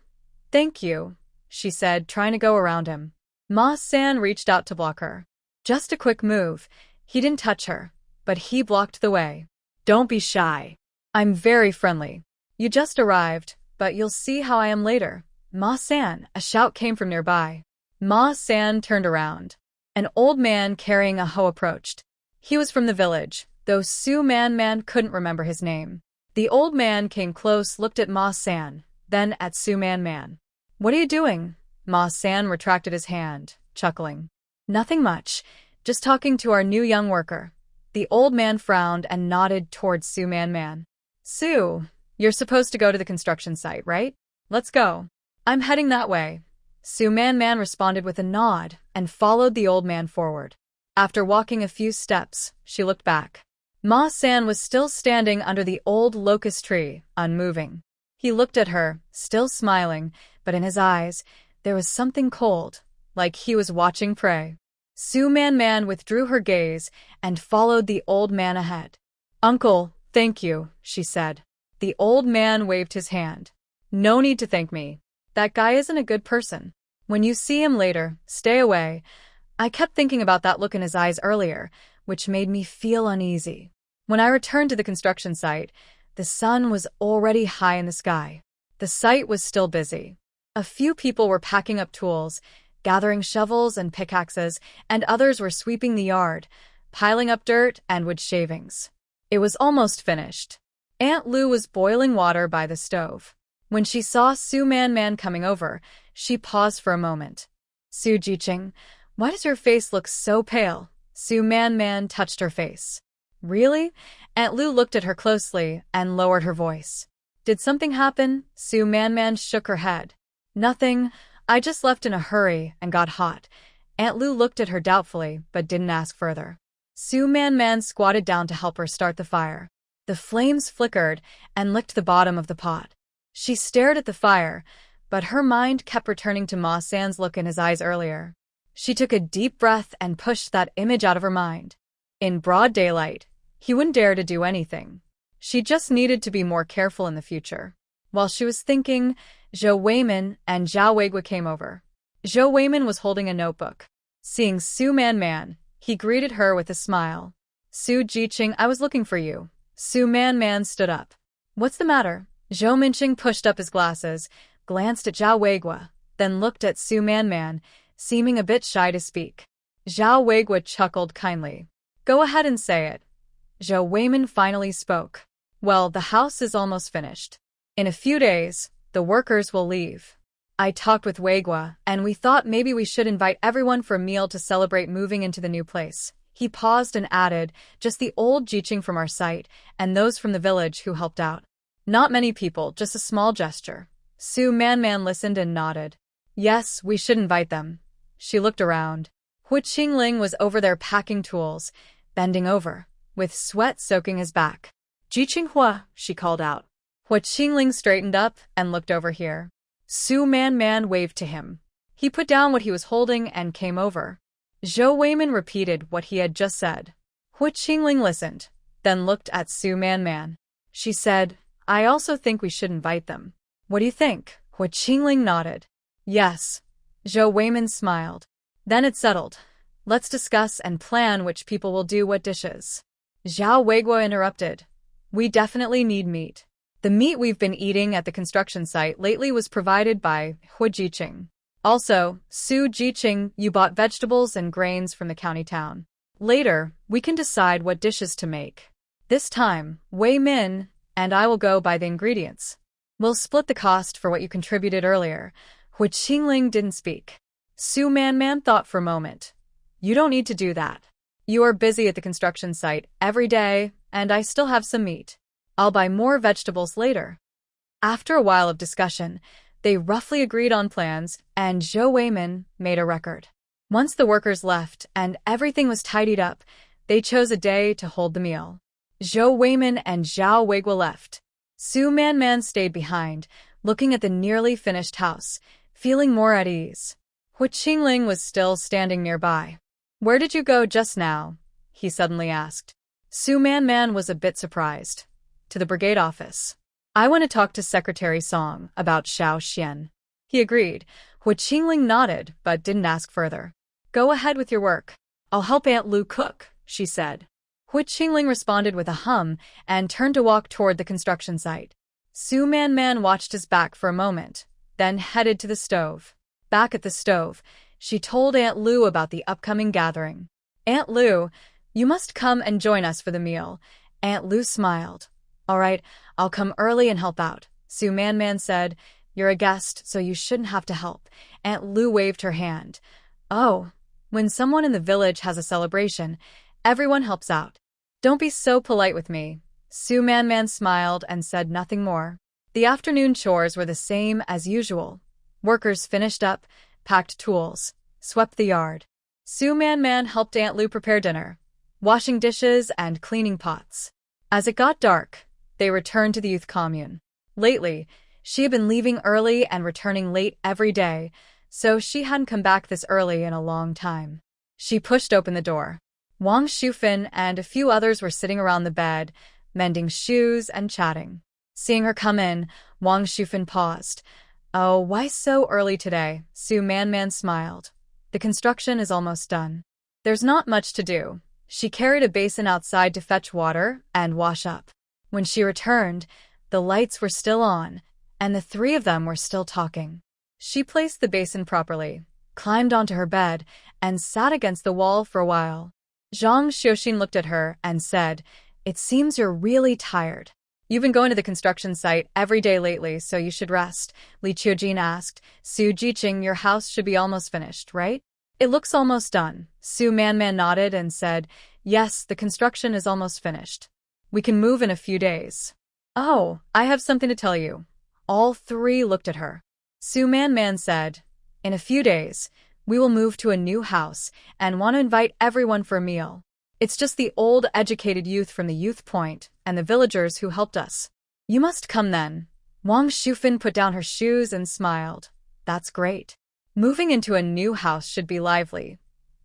thank you, she said, trying to go around him. Ma-san reached out to block her. Just a quick move. He didn't touch her, but he blocked the way. Don't be shy. I'm very friendly. You just arrived, but you'll see how I am later. Ma-san, a shout came from nearby. Ma-san turned around. An old man carrying a hoe approached. He was from the village, though Su Man couldn't remember his name. The old man came close, looked at Ma-san, then at Su Man. What are you doing? Ma-san retracted his hand, chuckling. Nothing much, just talking to our new young worker. The old man frowned and nodded towards Su Man. Su, you're supposed to go to the construction site, right? Let's go. I'm heading that way. Su Man responded with a nod and followed the old man forward. After walking a few steps, she looked back. Ma-san was still standing under the old locust tree, unmoving. He looked at her, still smiling, but in his eyes, there was something cold, like he was watching prey. Su Man withdrew her gaze and followed the old man ahead. Uncle, thank you, she said. The old man waved his hand. No need to thank me. That guy isn't a good person. When you see him later, stay away. I kept thinking about that look in his eyes earlier, which made me feel uneasy. When I returned to the construction site, the sun was already high in the sky. The site was still busy. A few people were packing up tools, gathering shovels and pickaxes, and others were sweeping the yard, piling up dirt and wood shavings. It was almost finished. Aunt Lu was boiling water by the stove. When she saw Su Man coming over, she paused for a moment. Su Jiang, why does your face look so pale? Su Man touched her face. Really? Aunt Lu looked at her closely and lowered her voice. Did something happen? Su Man shook her head. Nothing. I just left in a hurry and got hot. Aunt Lu looked at her doubtfully, but didn't ask further. Su Man squatted down to help her start the fire. The flames flickered and licked the bottom of the pot. She stared at the fire, but her mind kept returning to Ma-san's look in his eyes earlier. She took a deep breath and pushed that image out of her mind. In broad daylight, he wouldn't dare to do anything. She just needed to be more careful in the future. While she was thinking, Zhou Weimin and Zhao Weigua came over. Zhou Weimin was holding a notebook. Seeing Su Man, he greeted her with a smile. Su Jiang, I was looking for you. Su Man stood up. What's the matter? Zhou Minqing pushed up his glasses, glanced at Zhao Weigua, then looked at Su Man, seeming a bit shy to speak. Zhao Weigua chuckled kindly. Go ahead and say it. Zhou Weimin finally spoke. Well, the house is almost finished. In a few days, the workers will leave. I talked with Weigua, and we thought maybe we should invite everyone for a meal to celebrate moving into the new place. He paused and added, just the old Jiang from our site, and those from the village who helped out. Not many people, just a small gesture. Su Man listened and nodded. Yes, we should invite them. She looked around. Hu Qingling was over there packing tools, bending over, with sweat soaking his back. Jiqinghua, she called out. Hu Qingling straightened up and looked over here. Su Man waved to him. He put down what he was holding and came over. Zhou Weimin repeated what he had just said. Hu Qingling listened, then looked at Su Man. She said, I also think we should invite them. What do you think? Hu Qingling nodded. Yes. Zhou Weimin smiled. Then it's settled. Let's discuss and plan which people will do what dishes. Zhao Weiguo interrupted. We definitely need meat. The meat we've been eating at the construction site lately was provided by Hu Jiqing. Also, Su Jiqing, you bought vegetables and grains from the county town. Later, we can decide what dishes to make. This time, Wei Min and I will go by the ingredients. We'll split the cost for what you contributed earlier. Hu Qingling didn't speak. Su Man thought for a moment. You don't need to do that. You are busy at the construction site every day, and I still have some meat. I'll buy more vegetables later. After a while of discussion, they roughly agreed on plans, and Zhou Weimin made a record. Once the workers left and everything was tidied up, they chose a day to hold the meal. Zhou Weimin and Zhao Weiguo left. Su Man stayed behind, looking at the nearly finished house, feeling more at ease. Hu Qingling was still standing nearby. Where did you go just now? He suddenly asked. Su Man was a bit surprised. To the brigade office. I want to talk to Secretary Song about Xiao Xian. He agreed. Hu Qingling nodded, but didn't ask further. Go ahead with your work. I'll help Aunt Lu cook, she said. Hu Qingling responded with a hum and turned to walk toward the construction site. Su Man watched his back for a moment, then headed to the stove. Back at the stove, she told Aunt Lu about the upcoming gathering. Aunt Lu, you must come and join us for the meal. Aunt Lu smiled. All right, I'll come early and help out. Su Man said, You're a guest, so you shouldn't have to help. Aunt Lu waved her hand. Oh, when someone in the village has a celebration, everyone helps out. Don't be so polite with me. Su Man smiled and said nothing more. The afternoon chores were the same as usual. Workers finished up, packed tools, swept the yard. Su Man helped Aunt Lu prepare dinner, washing dishes and cleaning pots. As it got dark, they returned to the youth commune. Lately, she had been leaving early and returning late every day, so she hadn't come back this early in a long time. She pushed open the door. Wang Shufan and a few others were sitting around the bed, mending shoes and chatting. Seeing her come in, Wang Shufan paused. Oh, why so early today? Su Man smiled. The construction is almost done. There's not much to do. She carried a basin outside to fetch water and wash up. When she returned, the lights were still on, and the three of them were still talking. She placed the basin properly, climbed onto her bed, and sat against the wall for a while. Zhang Xiaoxin looked at her and said, It seems you're really tired. You've been going to the construction site every day lately, so you should rest. Li Qiujin asked. Su Jiqing, your house should be almost finished, right? It looks almost done. Su Man nodded and said, Yes, the construction is almost finished. We can move in a few days. Oh, I have something to tell you. All three looked at her. Su Man said, In a few days, we will move to a new house and want to invite everyone for a meal. It's just the old educated youth from the youth point and the villagers who helped us. You must come then. Wang Shufan put down her shoes and smiled. That's great. Moving into a new house should be lively.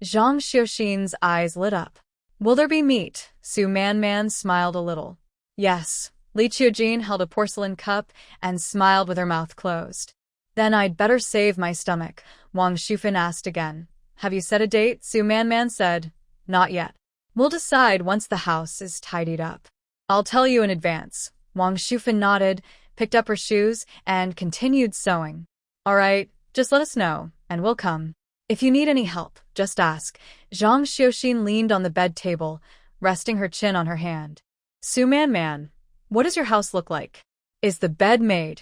Zhang Xiaoxin's eyes lit up. Will there be meat? Su Man smiled a little. Yes. Li Qiujin held a porcelain cup and smiled with her mouth closed. Then I'd better save my stomach, Wang Shufan asked again. Have you set a date? Su Man said. Not yet. We'll decide once the house is tidied up. I'll tell you in advance. Wang Shufan nodded, picked up her shoes, and continued sewing. All right, just let us know, and we'll come. If you need any help, just ask. Zhang Xiaoxin leaned on the bed table, resting her chin on her hand. Su Man, what does your house look like? Is the bed made?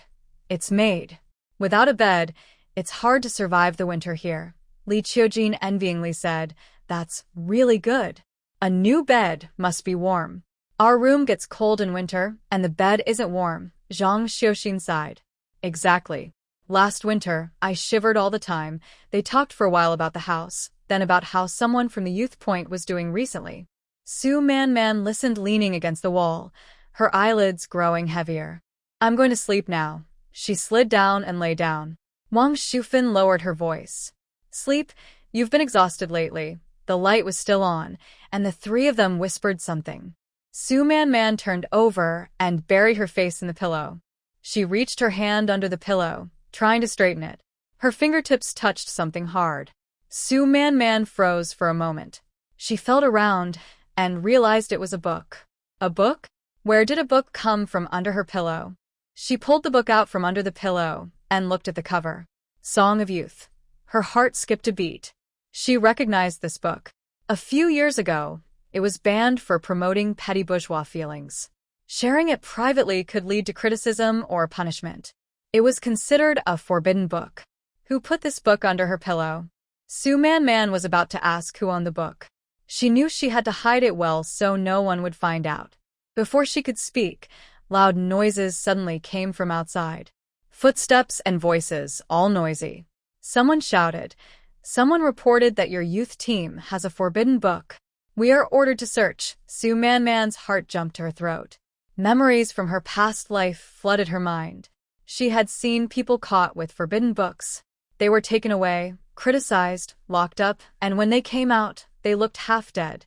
It's made. Without a bed, it's hard to survive the winter here. Li Qiujin envyingly said, That's really good. A new bed must be warm. Our room gets cold in winter, and the bed isn't warm. Zhang Xiaoxin sighed. Exactly. Last winter, I shivered all the time. They talked for a while about the house, then about how someone from the youth point was doing recently. Su Man listened leaning against the wall, her eyelids growing heavier. I'm going to sleep now. She slid down and lay down. Wang Shufan lowered her voice. Sleep? You've been exhausted lately. The light was still on, and the three of them whispered something. Su Man Man turned over and buried her face in the pillow. She reached her hand under the pillow, trying to straighten it. Her fingertips touched something hard. Su Man Man froze for a moment. She felt around and realized it was a book. A book? Where did a book come from under her pillow? She pulled the book out from under the pillow and looked at the cover. Song of Youth. Her heart skipped a beat. She recognized this book. A few years ago, it was banned for promoting petty bourgeois feelings. Sharing it privately could lead to criticism or punishment. It was considered a forbidden book. Who put this book under her pillow? Su Man Man was about to ask who owned the book. She knew she had to hide it well so no one would find out. Before she could speak, loud noises suddenly came from outside. Footsteps and voices, all noisy. Someone shouted. Someone reported that your youth team has a forbidden book. We are ordered to search. Su Man Man's heart jumped to her throat. Memories from her past life flooded her mind. She had seen people caught with forbidden books. They were taken away, criticized, locked up, and when they came out, they looked half dead,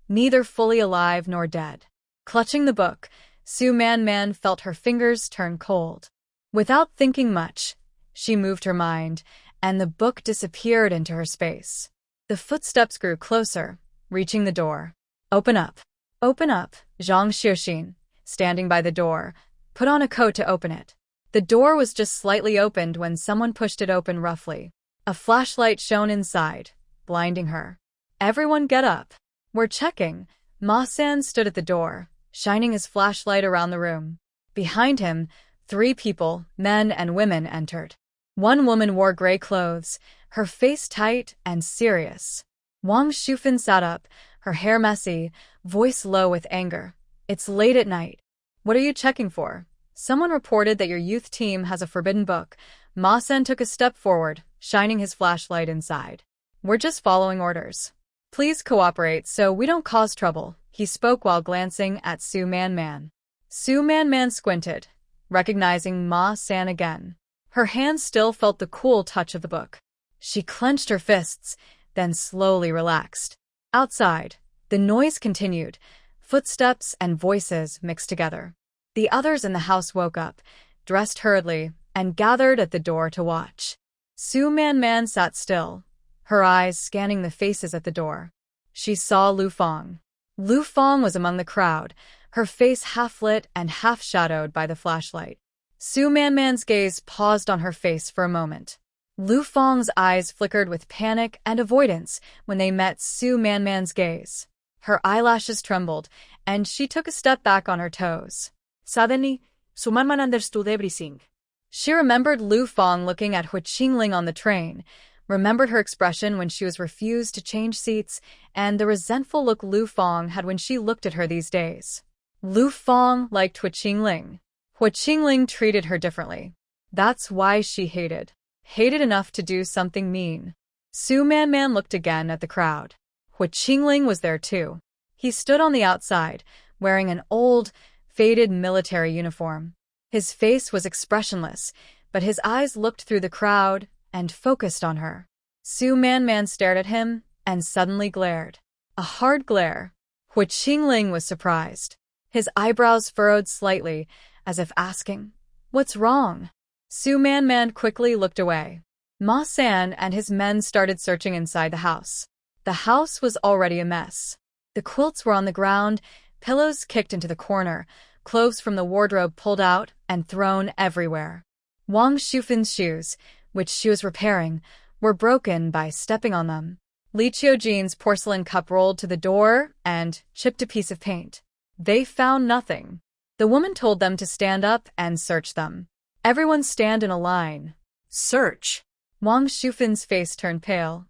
neither fully alive nor dead. Clutching the book, Su Man Man felt her fingers turn cold. Without thinking much, she moved her mind, and the book disappeared into her space. The footsteps grew closer, reaching the door. Open up. Open up, Jiang Xiaoxin, standing by the door, put on a coat to open it. The door was just slightly opened when someone pushed it open roughly. A flashlight shone inside, blinding her. Everyone get up. We're checking. Ma San stood at the door, shining his flashlight around the room. Behind him, 3 people, men and women, entered. One woman wore gray clothes, her face tight and serious. Wang Shufan sat up, her hair messy, voice low with anger. It's late at night. What are you checking for? Someone reported that your youth team has a forbidden book. Ma Sen took a step forward, shining his flashlight inside. We're just following orders. Please cooperate so we don't cause trouble, he spoke while glancing at Su Man Man. Su Man Man squinted, recognizing Ma San again. Her hand still felt the cool touch of the book. She clenched her fists, then slowly relaxed. Outside, the noise continued. Footsteps and voices mixed together. The others in the house woke up, dressed hurriedly, and gathered at the door to watch. Su Man Man sat still, her eyes scanning the faces at the door. She saw Lu Fong. Lu Fong was among the crowd, her face half-lit and half-shadowed by the flashlight. Su Man Man's gaze paused on her face for a moment. Lu Fong's eyes flickered with panic and avoidance when they met Su Man Man's gaze. Her eyelashes trembled, and she took a step back on her toes. Suddenly, Su Man Man understood everything. She remembered Lu Fong looking at Hu Qingling on the train, remembered her expression when she was refused to change seats, and the resentful look Lu Fong had when she looked at her these days. Lu Fong liked Hu Qingling. Hu Qingling treated her differently. That's why she hated enough to do something mean. Su Man Man looked again at the crowd. Hu Qingling was there too. He stood on the outside, wearing an old, faded military uniform. His face was expressionless, but his eyes looked through the crowd and focused on her. Su Man Man stared at him and suddenly glared. A hard glare. Hu Qingling was surprised. His eyebrows furrowed slightly, as if asking, "What's wrong?" Su Man Man quickly looked away. Ma San and his men started searching inside the house. The house was already a mess. The quilts were on the ground, pillows kicked into the corner, clothes from the wardrobe pulled out and thrown everywhere. Wang Shufin's shoes, which she was repairing, were broken by stepping on them. Li Qiujin's porcelain cup rolled to the door and chipped a piece of paint. They found nothing. The woman told them to stand up and search them. Everyone stand in a line. Search. Wang Shufin's face turned pale.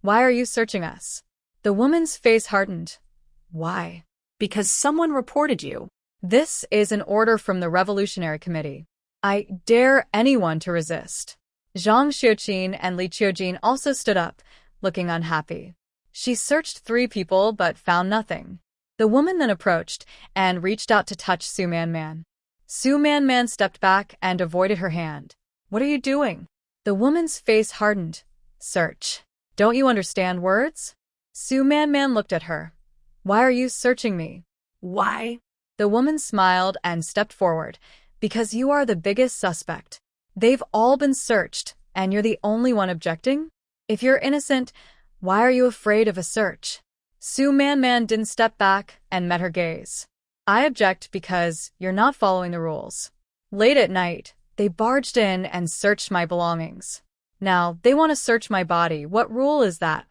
Why are you searching us? The woman's face hardened. Why? Because someone reported you. This is an order from the Revolutionary Committee. I dare anyone to resist. Jiang Xiuqin and Li Qiujin also stood up, looking unhappy. She searched 3 people but found nothing. The woman then approached and reached out to touch Su Man Man. Su Man Man stepped back and avoided her hand. What are you doing? The woman's face hardened. Search. Don't you understand words? Su Man Man looked at her. Why are you searching me? Why? The woman smiled and stepped forward. Because you are the biggest suspect. They've all been searched, and you're the only one objecting? If you're innocent, why are you afraid of a search? Su Man didn't step back and met her gaze. I object because you're not following the rules. Late at night, they barged in and searched my belongings. Now, they want to search my body. What rule is that?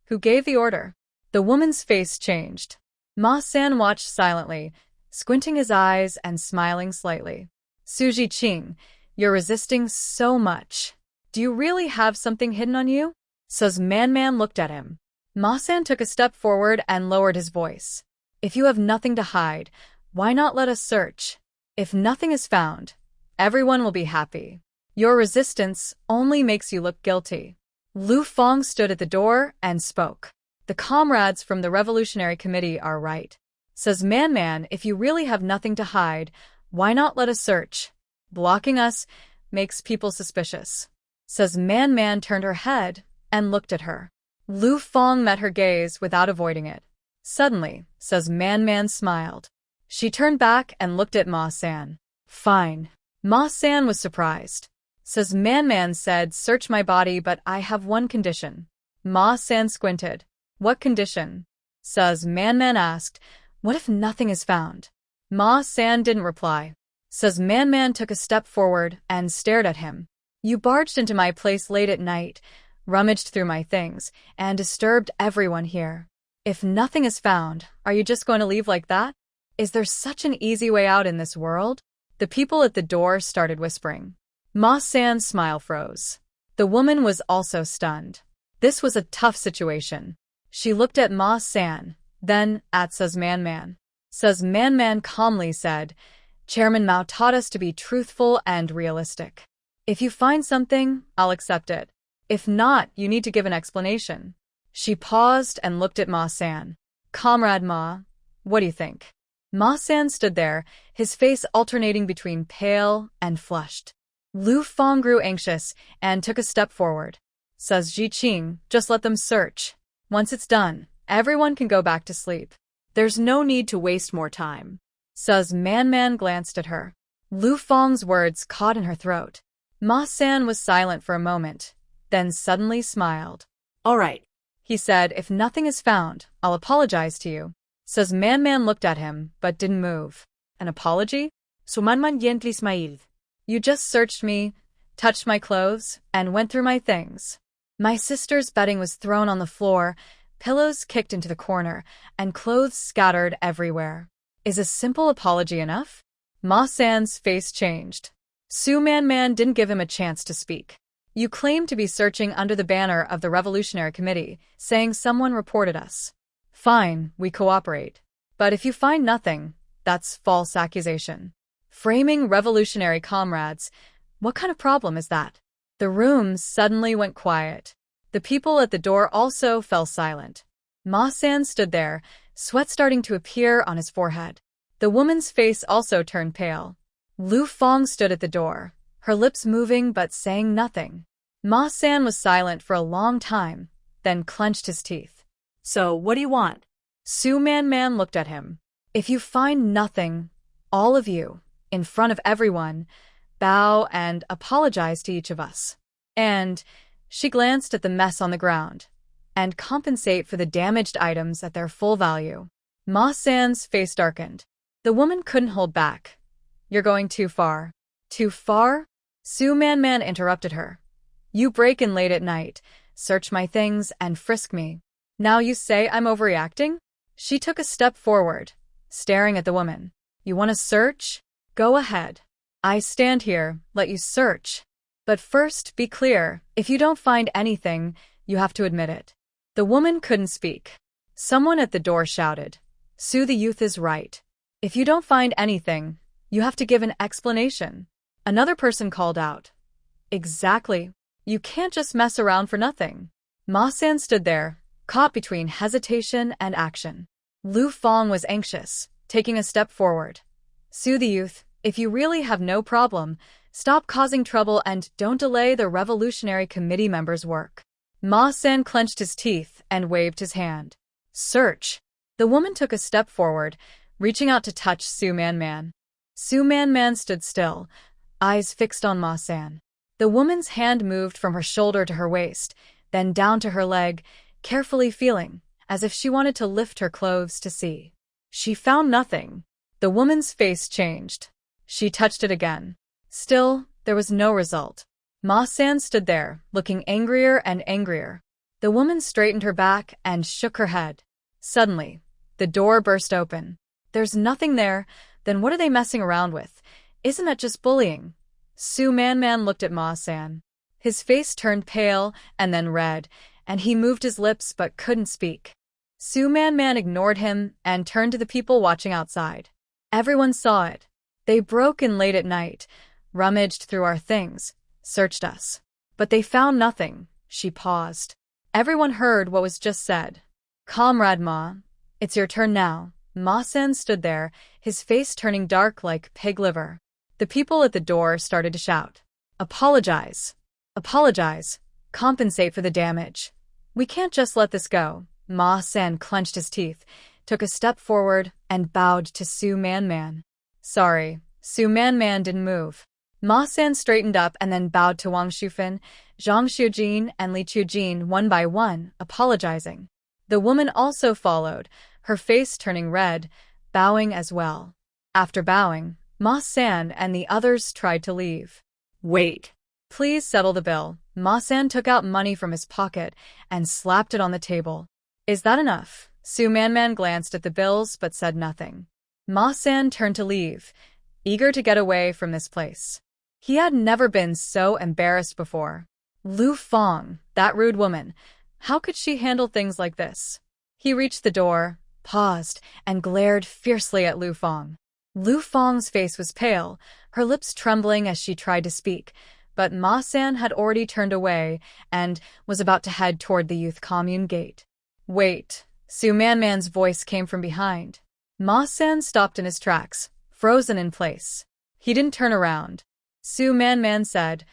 Who gave the order? The woman's face changed. Ma-san watched silently, squinting his eyes and smiling slightly. Su Jiqing, you're resisting so much. Do you really have something hidden on you? Says Man looked at him. Ma-san took a step forward and lowered his voice. If you have nothing to hide, why not let us search? If nothing is found, everyone will be happy. Your resistance only makes you look guilty. Lu Fong stood at the door and spoke. The comrades from the Revolutionary Committee are right. Says Man, if you really have nothing to hide, why not let us search? Blocking us makes people suspicious. Says Man turned her head and looked at her. Lu Fong met her gaze without avoiding it. Suddenly, Says Man smiled. She turned back and looked at Ma-san. Fine. Ma-san was surprised. Says Man said, search my body, but I have one condition. Ma-san squinted. What condition? Says Man asked, what if nothing is found? Ma-san didn't reply. Says Man took a step forward and stared at him. You barged into my place late at night, rummaged through my things, and disturbed everyone here. If nothing is found, are you just going to leave like that? Is there such an easy way out in this world? The people at the door started whispering. Ma-san's smile froze. The woman was also stunned. This was a tough situation. She looked at Ma-san, then at Says Man. Says Man calmly said, Chairman Mao taught us to be truthful and realistic. If you find something, I'll accept it. If not, you need to give an explanation. She paused and looked at Ma-san. Comrade Ma, what do you think? Ma-san stood there, his face alternating between pale and flushed. Lu Fong grew anxious and took a step forward. Says Jiqing, just let them search. Once it's done, everyone can go back to sleep. There's no need to waste more time. Says Man glanced at her. Lu Fong's words caught in her throat. Ma-san was silent for a moment, then suddenly smiled. All right, he said, if nothing is found, I'll apologize to you. Says Man looked at him, but didn't move. An apology? Sumanman gently smiled. You just searched me, touched my clothes, and went through my things. My sister's bedding was thrown on the floor, pillows kicked into the corner, and clothes scattered everywhere. Is a simple apology enough? Ma-san's face changed. Su Man didn't give him a chance to speak. You claim to be searching under the banner of the Revolutionary Committee, saying someone reported us. Fine, we cooperate. But if you find nothing, that's false accusation. Framing revolutionary comrades, what kind of problem is that? The room suddenly went quiet. The people at the door also fell silent. Ma-san stood there, sweat starting to appear on his forehead. The woman's face also turned pale. Lu Fong stood at the door, her lips moving but saying nothing. Ma-san was silent for a long time, then clenched his teeth. So, what do you want? Su Man looked at him. If you find nothing, all of you, in front of everyone, bow and apologize to each of us. And, she glanced at the mess on the ground, and compensate for the damaged items at their full value. Ma-san's face darkened. The woman couldn't hold back. You're going too far. Too far? Su Man interrupted her. You break in late at night, search my things, and frisk me. Now you say I'm overreacting? She took a step forward, staring at the woman. You want to search? Go ahead. I stand here, let you search. But first, be clear, if you don't find anything, you have to admit it. The woman couldn't speak. Someone at the door shouted, Su the youth is right. If you don't find anything, you have to give an explanation. Another person called out. Exactly. You can't just mess around for nothing. Ma-san stood there, caught between hesitation and action. Lu Fong was anxious, taking a step forward. Su the youth, if you really have no problem, stop causing trouble and don't delay the Revolutionary Committee members' work. Ma-san clenched his teeth and waved his hand. Search. The woman took a step forward, reaching out to touch Su Man. Su Man stood still, eyes fixed on Ma San. The woman's hand moved from her shoulder to her waist, then down to her leg, carefully feeling, as if she wanted to lift her clothes to see. She found nothing. The woman's face changed. She touched it again. Still, there was no result. Ma San stood there, looking angrier and angrier. The woman straightened her back and shook her head. Suddenly, the door burst open. There's nothing there, then what are they messing around with? Isn't that just bullying? Su Man looked at Ma San. His face turned pale and then red, and he moved his lips but couldn't speak. Su Man ignored him and turned to the people watching outside. Everyone saw it. They broke in late at night, rummaged through our things, searched us. But they found nothing. She paused. Everyone heard what was just said. Comrade Ma, it's your turn now. Ma San stood there, his face turning dark like pig liver. The people at the door started to shout. Apologize. Apologize. Compensate for the damage. We can't just let this go. Ma San clenched his teeth, took a step forward, and bowed to Su Man. Sorry. Su Man didn't move. Ma San straightened up and then bowed to Wang Shufan, Zhang Xiujin, and Li Qujin one by one, apologizing. The woman also followed, her face turning red, bowing as well. After bowing, Ma San and the others tried to leave. Wait. Please settle the bill. Ma San took out money from his pocket and slapped it on the table. Is that enough? Su Man glanced at the bills but said nothing. Ma San turned to leave, eager to get away from this place. He had never been so embarrassed before. Lu Fong, that rude woman. How could she handle things like this? He reached the door, paused, and glared fiercely at Lu Fong. Lu Fong's face was pale, her lips trembling as she tried to speak, but Ma San had already turned away and was about to head toward the youth commune gate. Wait. Su Man's voice came from behind. Ma San stopped in his tracks, frozen in place. He didn't turn around. Su Man said,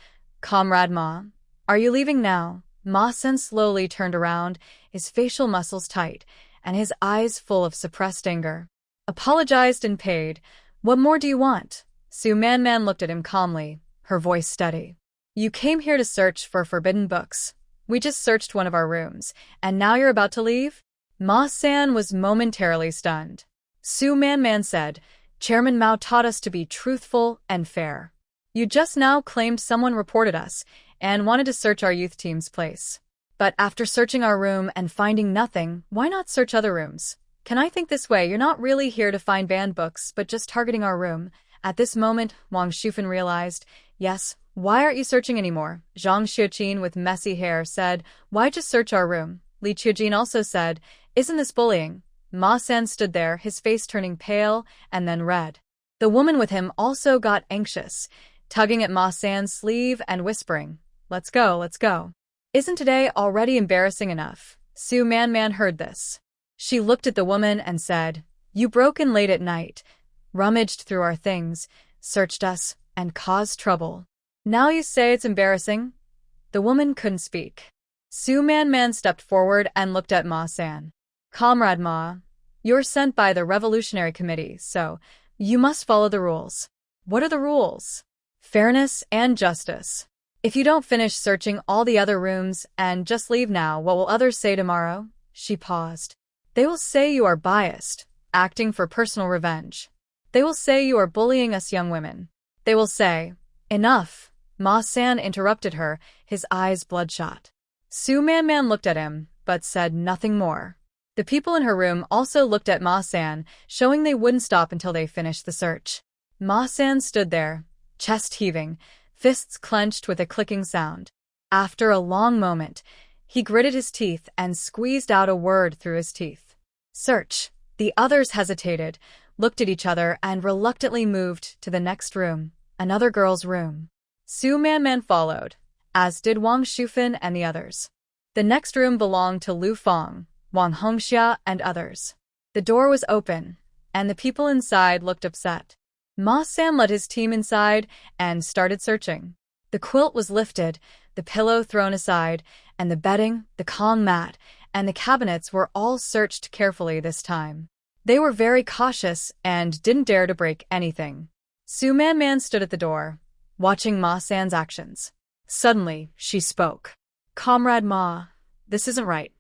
Comrade Ma, are you leaving now? Ma San slowly turned around, his facial muscles tight, and his eyes full of suppressed anger. Apologized and paid. What more do you want? Su Man looked at him calmly, her voice steady. You came here to search for forbidden books. We just searched one of our rooms, and now you're about to leave? Ma San was momentarily stunned. Su Man said, Chairman Mao taught us to be truthful and fair. You just now claimed someone reported us and wanted to search our youth team's place. But after searching our room and finding nothing, why not search other rooms? Can I think this way? You're not really here to find banned books, but just targeting our room. At this moment, Wang Shufan realized, yes, why aren't you searching anymore? Zhang Xiujin with messy hair said, why just search our room? Li Qujin also said, isn't this bullying? Ma San stood there, his face turning pale and then red. The woman with him also got anxious, tugging at Ma San's sleeve and whispering, let's go, let's go. Isn't today already embarrassing enough? Su Man heard this. She looked at the woman and said, you broke in late at night, rummaged through our things, searched us, and caused trouble. Now you say it's embarrassing? The woman couldn't speak. Su Man stepped forward and looked at Ma San. Comrade Ma, you're sent by the Revolutionary Committee, so you must follow the rules. What are the rules? Fairness and justice. If you don't finish searching all the other rooms and just leave now, what will others say tomorrow? She paused. They will say you are biased, acting for personal revenge. They will say you are bullying us young women. They will say, enough. Ma San interrupted her, his eyes bloodshot. Su Man looked at him, but said nothing more. The people in her room also looked at Ma San, showing they wouldn't stop until they finished the search. Ma San stood there, chest heaving, fists clenched with a clicking sound. After a long moment, he gritted his teeth and squeezed out a word through his teeth. Search. The others hesitated, looked at each other, and reluctantly moved to the next room, another girl's room. Su Man followed, as did Wang Shufan and the others. The next room belonged to Lu Fong, Wang Hongxia, and others. The door was open, and the people inside looked upset. Ma San led his team inside and started searching. The quilt was lifted, the pillow thrown aside, and the bedding, the Kong mat, and the cabinets were all searched carefully this time. They were very cautious and didn't dare to break anything. Su Man stood at the door, watching Ma San's actions. Suddenly, she spoke. "Comrade Ma, this isn't right."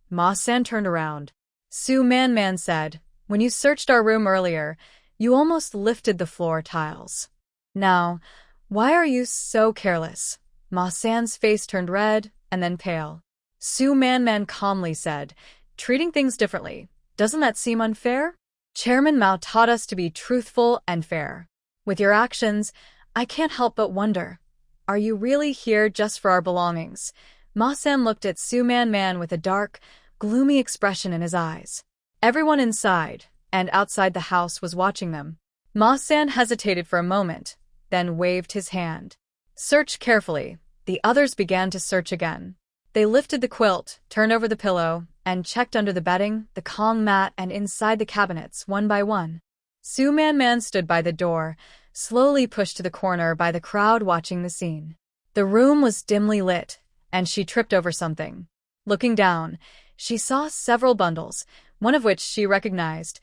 Ma San turned around. Su Man said, "When you searched our room earlier, you almost lifted the floor tiles. Now, why are you so careless?" Ma San's face turned red and then pale. Su Man calmly said, "Treating things differently, doesn't that seem unfair? Chairman Mao taught us to be truthful and fair. With your actions, I can't help but wonder, are you really here just for our belongings?" Ma San looked at Su Man with a dark, gloomy expression in his eyes. Everyone inside and outside the house was watching them. Ma San hesitated for a moment, then waved his hand. "Search carefully." The others began to search again. They lifted the quilt, turned over the pillow, and checked under the bedding, the Kong mat, and inside the cabinets, one by one. Su Man stood by the door, slowly pushed to the corner by the crowd watching the scene. The room was dimly lit, and she tripped over something. Looking down, she saw several bundles, one of which she recognized.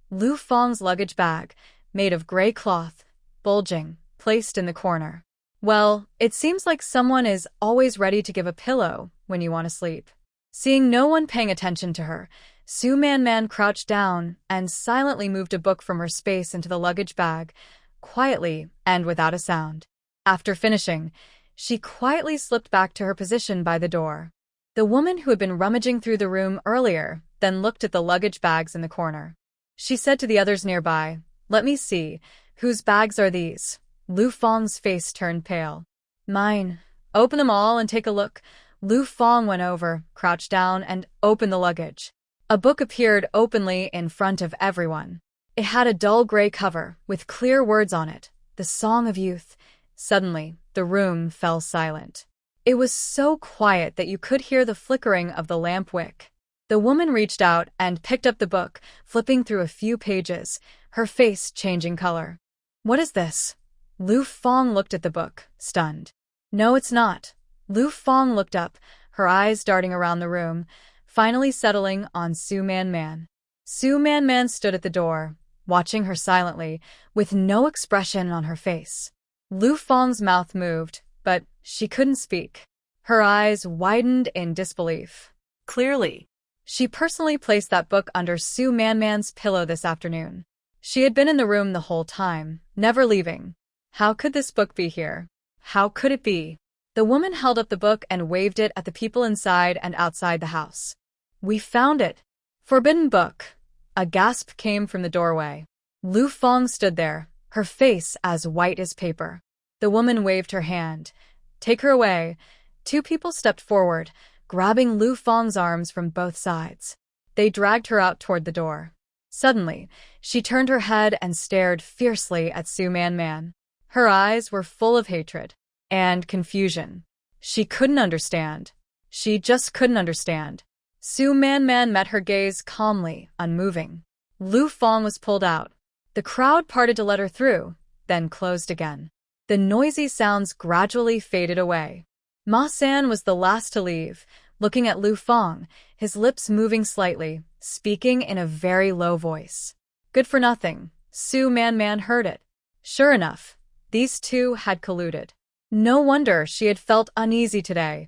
Lu Fang's luggage bag, made of gray cloth, bulging, placed in the corner. Well, it seems like someone is always ready to give a pillow when you want to sleep. Seeing no one paying attention to her, Su Man crouched down and silently moved a book from her space into the luggage bag, quietly and without a sound. After finishing, she quietly slipped back to her position by the door. The woman who had been rummaging through the room earlier then looked at the luggage bags in the corner. She said to the others nearby, "Let me see, whose bags are these?" Lu Fang's face turned pale. "Mine." "Open them all and take a look." Lu Fang went over, crouched down, and opened the luggage. A book appeared openly in front of everyone. It had a dull gray cover, with clear words on it, "The Song of Youth." Suddenly, the room fell silent. It was so quiet that you could hear the flickering of the lamp wick. The woman reached out and picked up the book, flipping through a few pages, her face changing color. "What is this?" Lu Fang looked at the book, stunned. "No, it's not." Lu Fang looked up, her eyes darting around the room, finally settling on Su Man. Su Man stood at the door, watching her silently, with no expression on her face. Lu Fang's mouth moved, but she couldn't speak. Her eyes widened in disbelief. Clearly. She personally placed that book under Su Man's pillow this afternoon. She had been in the room the whole time, never leaving. How could this book be here? How could it be? The woman held up the book and waved it at the people inside and outside the house. "We found it." "Forbidden book." A gasp came from the doorway. Lu Fang stood there, her face as white as paper. The woman waved her hand. "Take her away." Two people stepped forward, grabbing Lu Fang's arms from both sides. They dragged her out toward the door. Suddenly, she turned her head and stared fiercely at Su Man. Her eyes were full of hatred and confusion. She couldn't understand. She just couldn't understand. Su Man met her gaze calmly, unmoving. Lu Fang was pulled out. The crowd parted to let her through, then closed again. The noisy sounds gradually faded away. Ma San was the last to leave, looking at Lu Fang, his lips moving slightly, speaking in a very low voice. "Good for nothing." Su Man heard it. Sure enough, these two had colluded. No wonder she had felt uneasy today,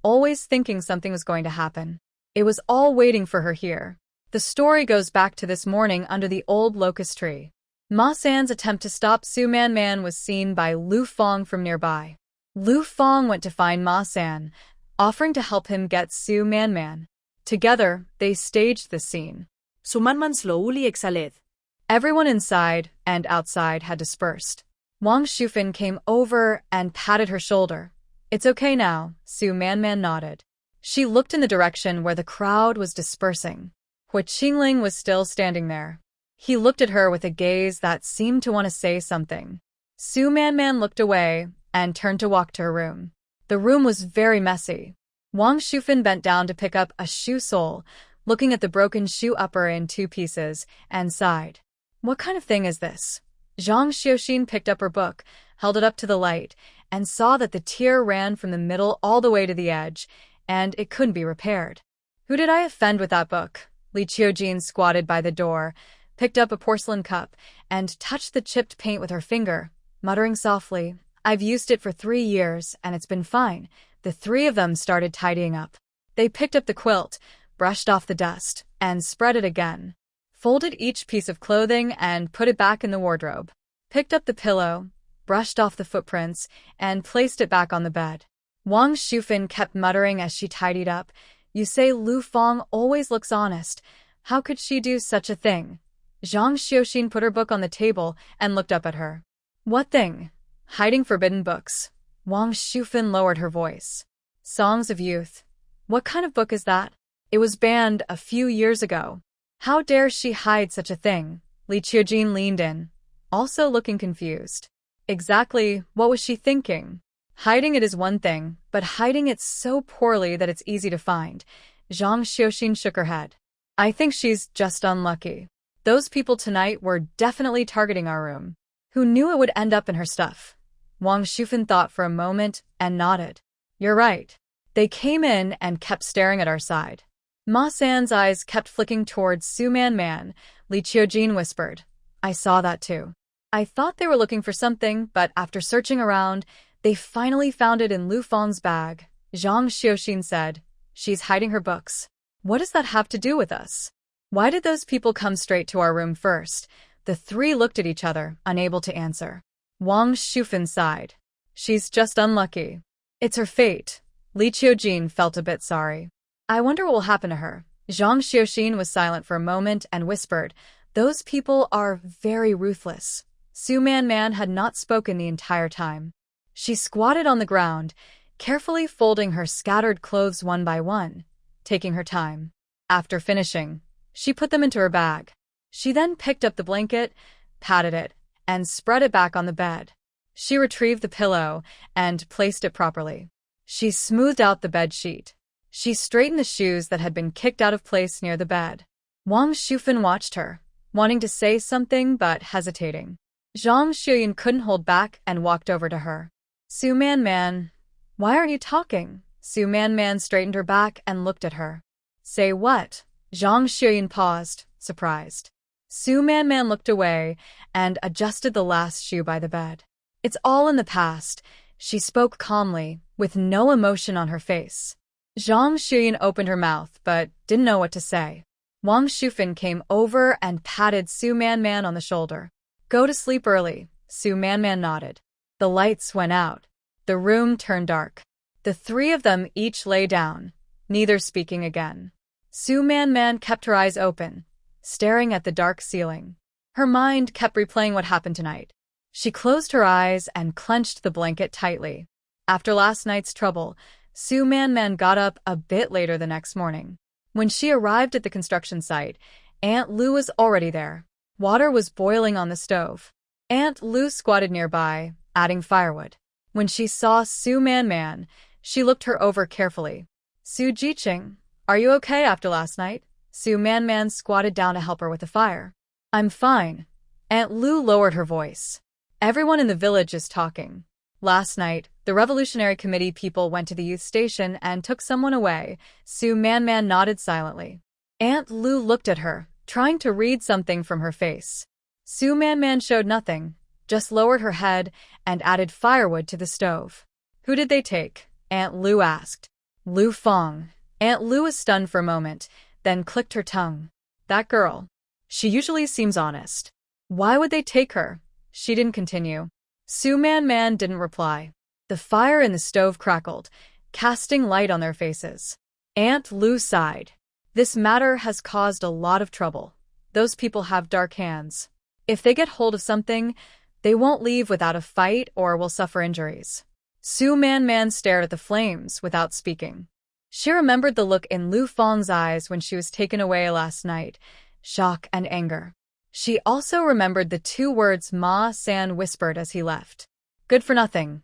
always thinking something was going to happen. It was all waiting for her here. The story goes back to this morning under the old locust tree. Ma San's attempt to stop Su Man was seen by Lu Fang from nearby. Lu Fang went to find Ma San, offering to help him get Su Man. Together, they staged the scene. Su Man slowly exhaled. Everyone inside and outside had dispersed. Wang Shufan came over and patted her shoulder. "It's okay now," Su Man nodded. She looked in the direction where the crowd was dispersing. Hua Qingling was still standing there. He looked at her with a gaze that seemed to want to say something. Su Man looked away and turned to walk to her room. The room was very messy. Wang Shufan bent down to pick up a shoe sole, looking at the broken shoe upper in two pieces, and sighed. "What kind of thing is this?" Zhang Xiaoxin picked up her book, held it up to the light, and saw that the tear ran from the middle all the way to the edge, and it couldn't be repaired. "Who did I offend with that book?" Li Qiujin squatted by the door, picked up a porcelain cup, and touched the chipped paint with her finger, muttering softly, "I've used it for 3 years, and it's been fine." The three of them started tidying up. They picked up the quilt, brushed off the dust, and spread it again, folded each piece of clothing and put it back in the wardrobe, picked up the pillow, brushed off the footprints, and placed it back on the bed. Wang Shufan kept muttering as she tidied up, "You say Lu Feng always looks honest. How could she do such a thing?" Zhang Xiuxin put her book on the table and looked up at her. "What thing?" "Hiding forbidden books." Wang Shufan lowered her voice. "Songs of Youth. What kind of book is that? It was banned a few years ago. How dare she hide such a thing?" Li Qiujin leaned in, also looking confused. Exactly what was she thinking? Hiding it is one thing, but hiding it so poorly that it's easy to find. Zhang Xiuxin shook her head. "I think she's just unlucky. Those people tonight were definitely targeting our room. Who knew it would end up in her stuff?" Wang Shufan thought for a moment and nodded. "You're right. They came in and kept staring at our side." Ma San's eyes kept flicking towards Su Man, Li Qiujin whispered. "I saw that too. I thought they were looking for something, but after searching around, they finally found it in Lu Feng's bag." Zhang Xiuxin said, "She's hiding her books. What does that have to do with us? Why did those people come straight to our room first?" The three looked at each other, unable to answer. Wang Shufan sighed. "She's just unlucky. It's her fate." Li Qiujin felt a bit sorry. "I wonder what will happen to her." Zhang Xiuxin was silent for a moment and whispered, "Those people are very ruthless." Su Man had not spoken the entire time. She squatted on the ground, carefully folding her scattered clothes one by one, taking her time. After finishing, she put them into her bag. She then picked up the blanket, patted it, and spread it back on the bed. She retrieved the pillow and placed it properly. She smoothed out the bed sheet. She straightened the shoes that had been kicked out of place near the bed. Wang Shufan watched her, wanting to say something but hesitating. Zhang Xiuyan couldn't hold back and walked over to her. "Su Man, why aren't you talking?" Su Man straightened her back and looked at her. "Say what?" Zhang Xiuyan paused, surprised. Su Man looked away and adjusted the last shoe by the bed. "It's all in the past," she spoke calmly, with no emotion on her face. Zhang Xiuyan opened her mouth but didn't know what to say. Wang Shufan came over and patted Su Man on the shoulder. "Go to sleep early." Su Man nodded. The lights went out. The room turned dark. The three of them each lay down, neither speaking again. Su Man kept her eyes open, staring at the dark ceiling. Her mind kept replaying what happened tonight. She closed her eyes and clenched the blanket tightly. After last night's trouble, Su Man got up a bit later the next morning. When she arrived at the construction site, Aunt Lu was already there. Water was boiling on the stove. Aunt Lu squatted nearby, adding firewood. When she saw Su Man, she looked her over carefully. "Su Jiqing, are you okay after last night?" Su Man squatted down to help her with the fire. "I'm fine." Aunt Lu lowered her voice. "Everyone in the village is talking. Last night, the Revolutionary Committee people went to the youth station and took someone away." Su Man nodded silently. Aunt Lu looked at her, trying to read something from her face. Su Man showed nothing, just lowered her head and added firewood to the stove. "Who did they take?" Aunt Lu asked. "Lu Feng." Aunt Lu was stunned for a moment, then clicked her tongue. "That girl. She usually seems honest. Why would they take her?" She didn't continue. Su Man didn't reply. The fire in the stove crackled, casting light on their faces. Aunt Lu sighed. "This matter has caused a lot of trouble. Those people have dark hands. If they get hold of something, they won't leave without a fight or will suffer injuries." Su Man stared at the flames without speaking. She remembered the look in Lu Feng's eyes when she was taken away last night, shock and anger. She also remembered the 2 words Ma San whispered as he left. "Good for nothing.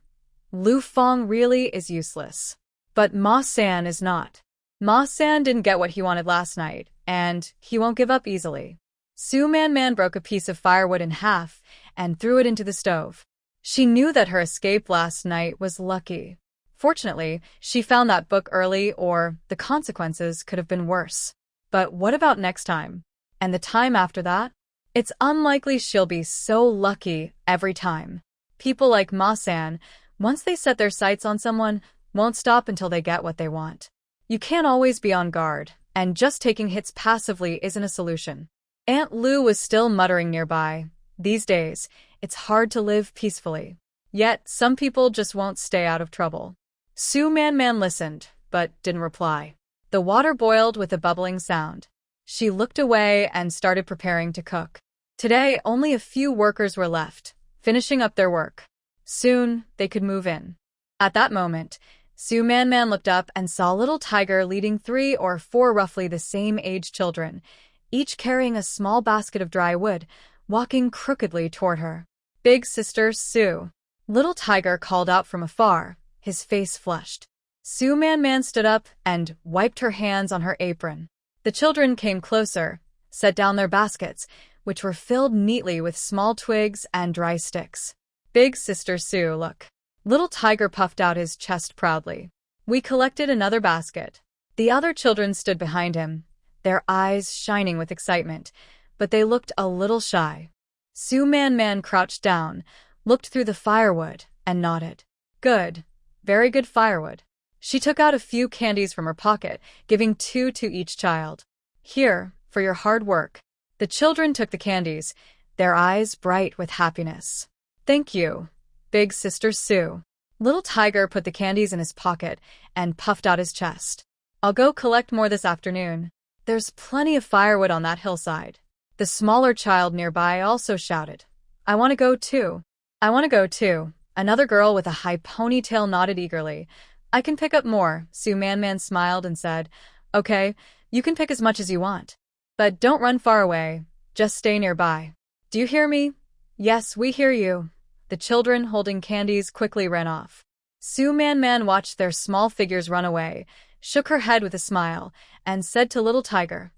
Lu Feng really is useless. But Ma San is not. Ma San didn't get what he wanted last night, and he won't give up easily." Su Man broke a piece of firewood in half and threw it into the stove. She knew that her escape last night was lucky. Fortunately, she found that book early, or the consequences could have been worse. But what about next time? And the time after that? It's unlikely she'll be so lucky every time. People like Ma-san, once they set their sights on someone, won't stop until they get what they want. You can't always be on guard, and just taking hits passively isn't a solution. Aunt Lu was still muttering nearby. These days, it's hard to live peacefully. Yet, some people just won't stay out of trouble. Su Man listened, but didn't reply. The water boiled with a bubbling sound. She looked away and started preparing to cook. Today, only a few workers were left, finishing up their work. Soon, they could move in. At that moment, Su Man looked up and saw Little Tiger leading 3 or 4 roughly the same age children, each carrying a small basket of dry wood, walking crookedly toward her. Big Sister Su. Little Tiger called out from afar, his face flushed. Su Man stood up and wiped her hands on her apron. The children came closer, set down their baskets, which were filled neatly with small twigs and dry sticks. Big Sister Su, look. Little Tiger puffed out his chest proudly. We collected another basket. The other children stood behind him, their eyes shining with excitement, but they looked a little shy. Su Man crouched down, looked through the firewood, and nodded. Good. Very good firewood. She took out a few candies from her pocket, giving 2 to each child. Here, for your hard work. The children took the candies, their eyes bright with happiness. Thank you, Big Sister Su. Little Tiger put the candies in his pocket and puffed out his chest. I'll go collect more this afternoon. There's plenty of firewood on that hillside. The smaller child nearby also shouted. I want to go too. I want to go too. Another girl with a high ponytail nodded eagerly. I can pick up more, Su Man smiled and said. Okay, you can pick as much as you want. But don't run far away. Just stay nearby. Do you hear me? Yes, we hear you. The children holding candies quickly ran off. Su Man watched their small figures run away, shook her head with a smile, and said to Little Tiger,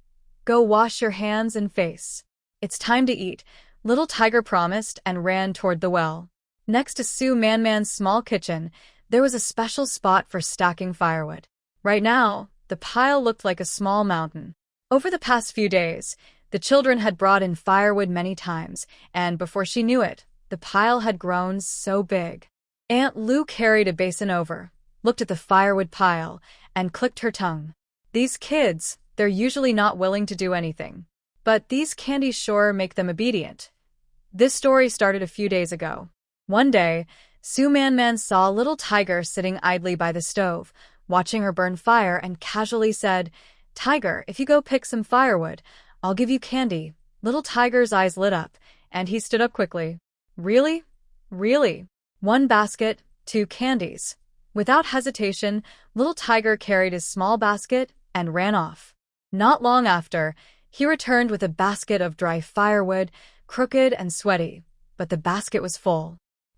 Go wash your hands and face. It's time to eat, Little Tiger promised and ran toward the well. Next to Su Man's small kitchen, there was a special spot for stacking firewood. Right now, the pile looked like a small mountain. Over the past few days, the children had brought in firewood many times, and before she knew it, the pile had grown so big. Aunt Lu carried a basin over, looked at the firewood pile, and clicked her tongue. These kids, they're usually not willing to do anything. But these candies sure make them obedient. This story started a few days ago. One day, Su Man saw Little Tiger sitting idly by the stove, watching her burn fire, and casually said, Tiger, if you go pick some firewood, I'll give you candy. Little Tiger's eyes lit up, and he stood up quickly. Really? Really? 1 basket, 2 candies. Without hesitation, Little Tiger carried his small basket and ran off. Not long after, he returned with a basket of dry firewood, crooked and sweaty, but the basket was full.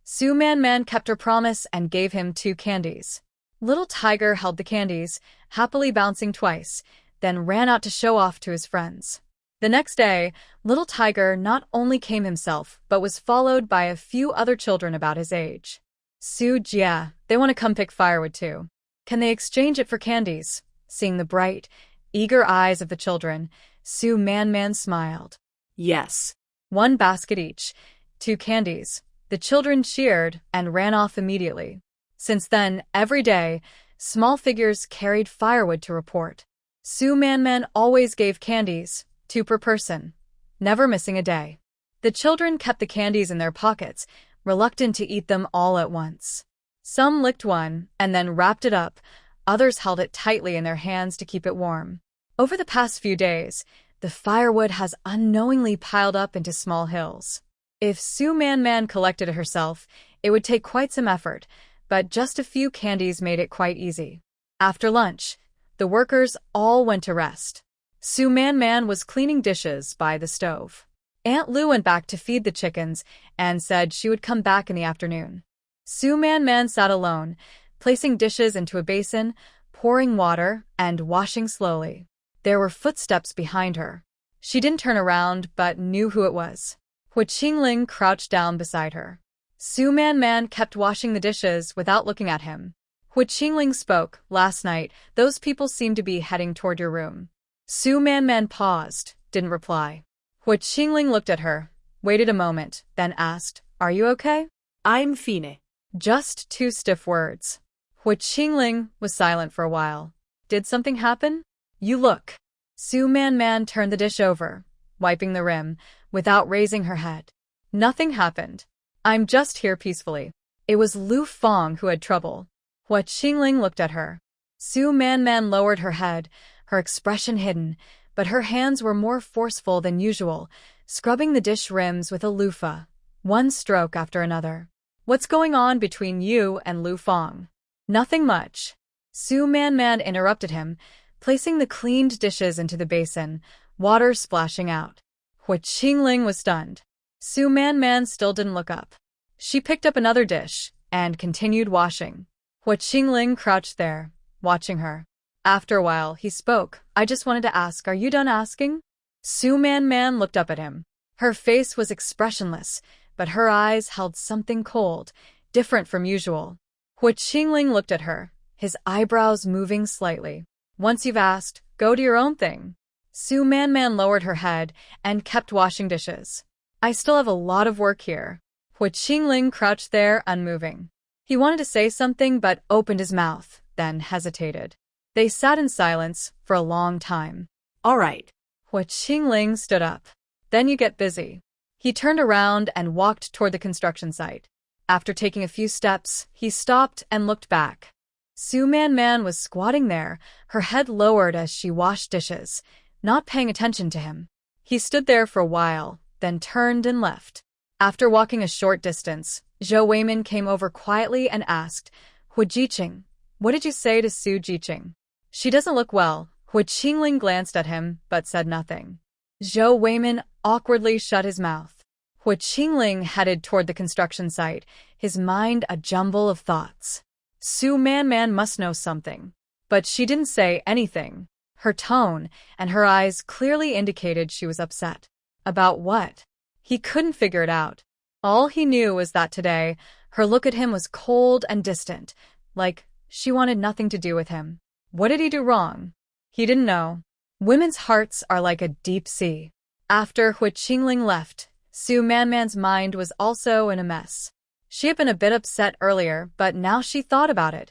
Su Man kept her promise and gave him 2 candies. Little Tiger held the candies, happily bouncing twice, then ran out to show off to his friends. The next day, Little Tiger not only came himself, but was followed by a few other children about his age. Su Jia, they want to come pick firewood too. Can they exchange it for candies? Seeing the bright, eager eyes of the children, Su Man smiled. Yes. 1 basket each, 2 candies. The children cheered and ran off immediately. Since then, every day, small figures carried firewood to report. Su Man always gave candies, 2 per person, never missing a day. The children kept the candies in their pockets, reluctant to eat them all at once. Some licked one and then wrapped it up, others held it tightly in their hands to keep it warm. Over the past few days, the firewood has unknowingly piled up into small hills. If Su Man collected it herself, it would take quite some effort, but just a few candies made it quite easy. After lunch, the workers all went to rest. Su Man was cleaning dishes by the stove. Aunt Lu went back to feed the chickens and said she would come back in the afternoon. Su Man sat alone, placing dishes into a basin, pouring water, and washing slowly. There were footsteps behind her. She didn't turn around, but knew who it was. Hu Qingling crouched down beside her. Su Man kept washing the dishes without looking at him. Hu Qingling spoke. Last night, those people seemed to be heading toward your room. Su Man paused, didn't reply. Hu Qingling looked at her, waited a moment, then asked, "Are you okay?" I'm fine. Just two stiff words. Hu Qingling was silent for a while. Did something happen? You look. Su Man turned the dish over, wiping the rim, without raising her head. Nothing happened. I'm just here peacefully. It was Lu Fang who had trouble. Hu Qingling looked at her. Su Man lowered her head, her expression hidden, but her hands were more forceful than usual, scrubbing the dish rims with a loofah, one stroke after another. What's going on between you and Lu Fang? Nothing much. Su Man interrupted him, placing the cleaned dishes into the basin, water splashing out. Hu Qingling was stunned. Su Man still didn't look up. She picked up another dish and continued washing. Hu Qingling crouched there, watching her. After a while, he spoke. I just wanted to ask, are you done asking? Su Man looked up at him. Her face was expressionless, but her eyes held something cold, different from usual. Hu Qingling looked at her, his eyebrows moving slightly. Once you've asked, go do your own thing. Su Man lowered her head and kept washing dishes. I still have a lot of work here. Hu Qingling crouched there, unmoving. He wanted to say something but opened his mouth, then hesitated. They sat in silence for a long time. All right. Hu Qingling stood up. Then you get busy. He turned around and walked toward the construction site. After taking a few steps, he stopped and looked back. Su Man was squatting there, her head lowered as she washed dishes, not paying attention to him. He stood there for a while, then turned and left. After walking a short distance, Zhou Weimin came over quietly and asked, Hu Jiqing, what did you say to Su Jiqing? She doesn't look well. Hu Qingling glanced at him, but said nothing. Zhou Weimin awkwardly shut his mouth. Hu Qingling headed toward the construction site, his mind a jumble of thoughts. Su Man must know something. But she didn't say anything. Her tone and her eyes clearly indicated she was upset. About what? He couldn't figure it out. All he knew was that today, her look at him was cold and distant, like she wanted nothing to do with him. What did he do wrong? He didn't know. Women's hearts are like a deep sea. After Hu Qingling left, Su Man's mind was also in a mess. She had been a bit upset earlier, but now she thought about it.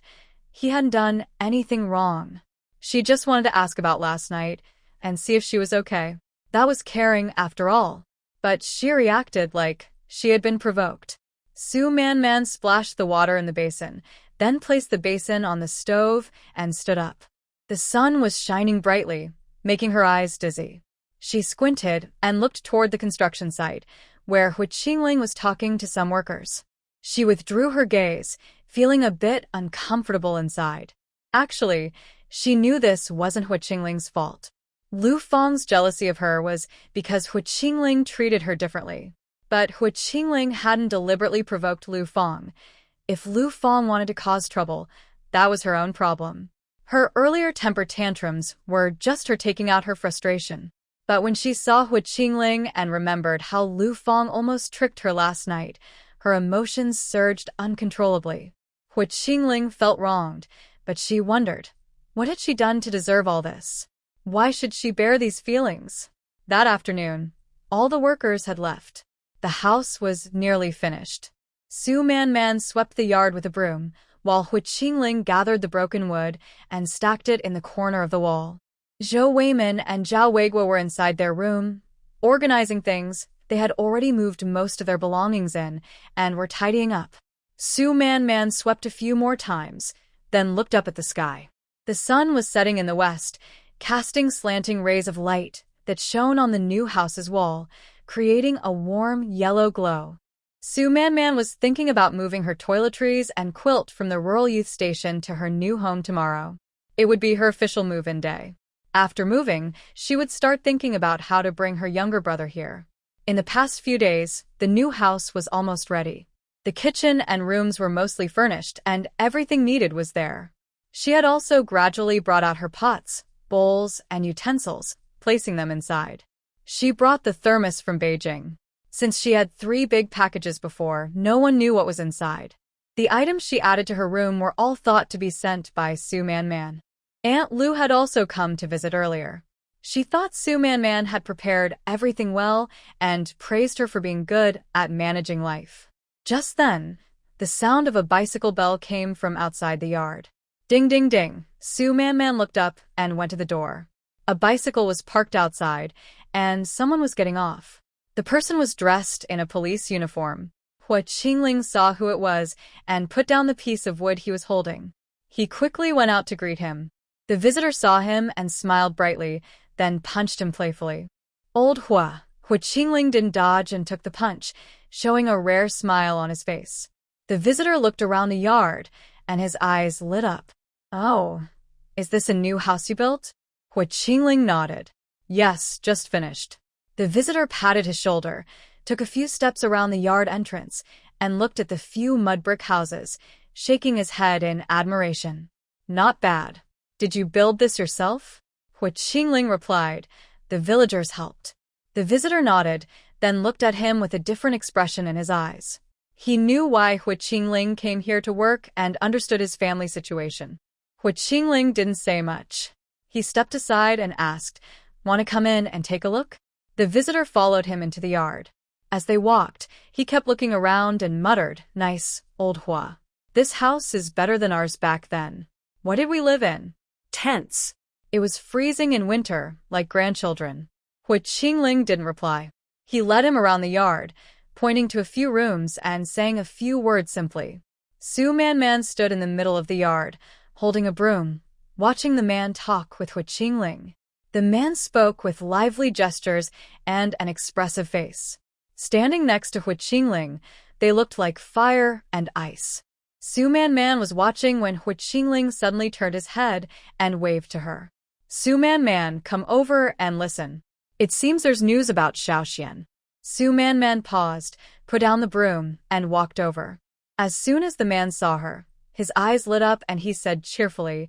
He hadn't done anything wrong. She just wanted to ask about last night and see if she was okay. That was caring after all. But she reacted like she had been provoked. Su Man splashed the water in the basin, then placed the basin on the stove and stood up. The sun was shining brightly, making her eyes dizzy. She squinted and looked toward the construction site, where Hu Qingling was talking to some workers. She withdrew her gaze, feeling a bit uncomfortable inside. Actually, she knew this wasn't Hu Qingling's fault. Lu Fang's jealousy of her was because Hu Qingling treated her differently. But Hu Qingling hadn't deliberately provoked Lu Fang. If Lu Fang wanted to cause trouble, that was her own problem. Her earlier temper tantrums were just her taking out her frustration. But when she saw Hu Qingling and remembered how Lu Fang almost tricked her last night, her emotions surged uncontrollably. Hu Qingling felt wronged, but she wondered, what had she done to deserve all this? Why should she bear these feelings? That afternoon, all the workers had left. The house was nearly finished. Su Man swept the yard with a broom, while Hu Qingling gathered the broken wood and stacked it in the corner of the wall. Zhou Weimin and Zhao Weiguo were inside their room, organizing things. They had already moved most of their belongings in and were tidying up. Su Man swept a few more times, then looked up at the sky. The sun was setting in the west, casting slanting rays of light that shone on the new house's wall, creating a warm yellow glow. Su Man was thinking about moving her toiletries and quilt from the rural youth station to her new home tomorrow. It would be her official move-in day. After moving, she would start thinking about how to bring her younger brother here. In the past few days, the new house was almost ready. The kitchen and rooms were mostly furnished, and everything needed was there. She had also gradually brought out her pots, bowls, and utensils, placing them inside. She brought the thermos from Beijing. Since she had 3 big packages before, no one knew what was inside. The items she added to her room were all thought to be sent by Su Man. Aunt Lu had also come to visit earlier. She thought Su Man had prepared everything well and praised her for being good at managing life. Just then, the sound of a bicycle bell came from outside the yard. Ding ding ding. Su Man looked up and went to the door. A bicycle was parked outside, and someone was getting off. The person was dressed in a police uniform. Hua Qingling saw who it was and put down the piece of wood he was holding. He quickly went out to greet him. The visitor saw him and smiled brightly, then punched him playfully. Old Hua Qingling didn't dodge and took the punch, showing a rare smile on his face. The visitor looked around the yard, and his eyes lit up. Oh, is this a new house you built? Hua Qingling nodded. Yes, just finished. The visitor patted his shoulder, took a few steps around the yard entrance, and looked at the few mud brick houses, shaking his head in admiration. Not bad. Did you build this yourself? Hua Qingling replied. The villagers helped. The visitor nodded, then looked at him with a different expression in his eyes. He knew why Hua Qingling came here to work and understood his family situation. Hua Qingling didn't say much. He stepped aside and asked, "Want to come in and take a look?" The visitor followed him into the yard. As they walked, he kept looking around and muttered, "Nice, old Hua. This house is better than ours back then. What did we live in?" Tents. It was freezing in winter, like grandchildren. Hua Qingling didn't reply. He led him around the yard, pointing to a few rooms and saying a few words simply. Su Man stood in the middle of the yard, holding a broom, watching the man talk with Hua Qingling. The man spoke with lively gestures and an expressive face. Standing next to Hua Qingling, they looked like fire and ice. Su Man was watching when Hua Qingling suddenly turned his head and waved to her. Su Man, come over and listen. It seems there's news about Shaoxian. Su Man paused, put down the broom, and walked over. As soon as the man saw her, his eyes lit up and he said cheerfully,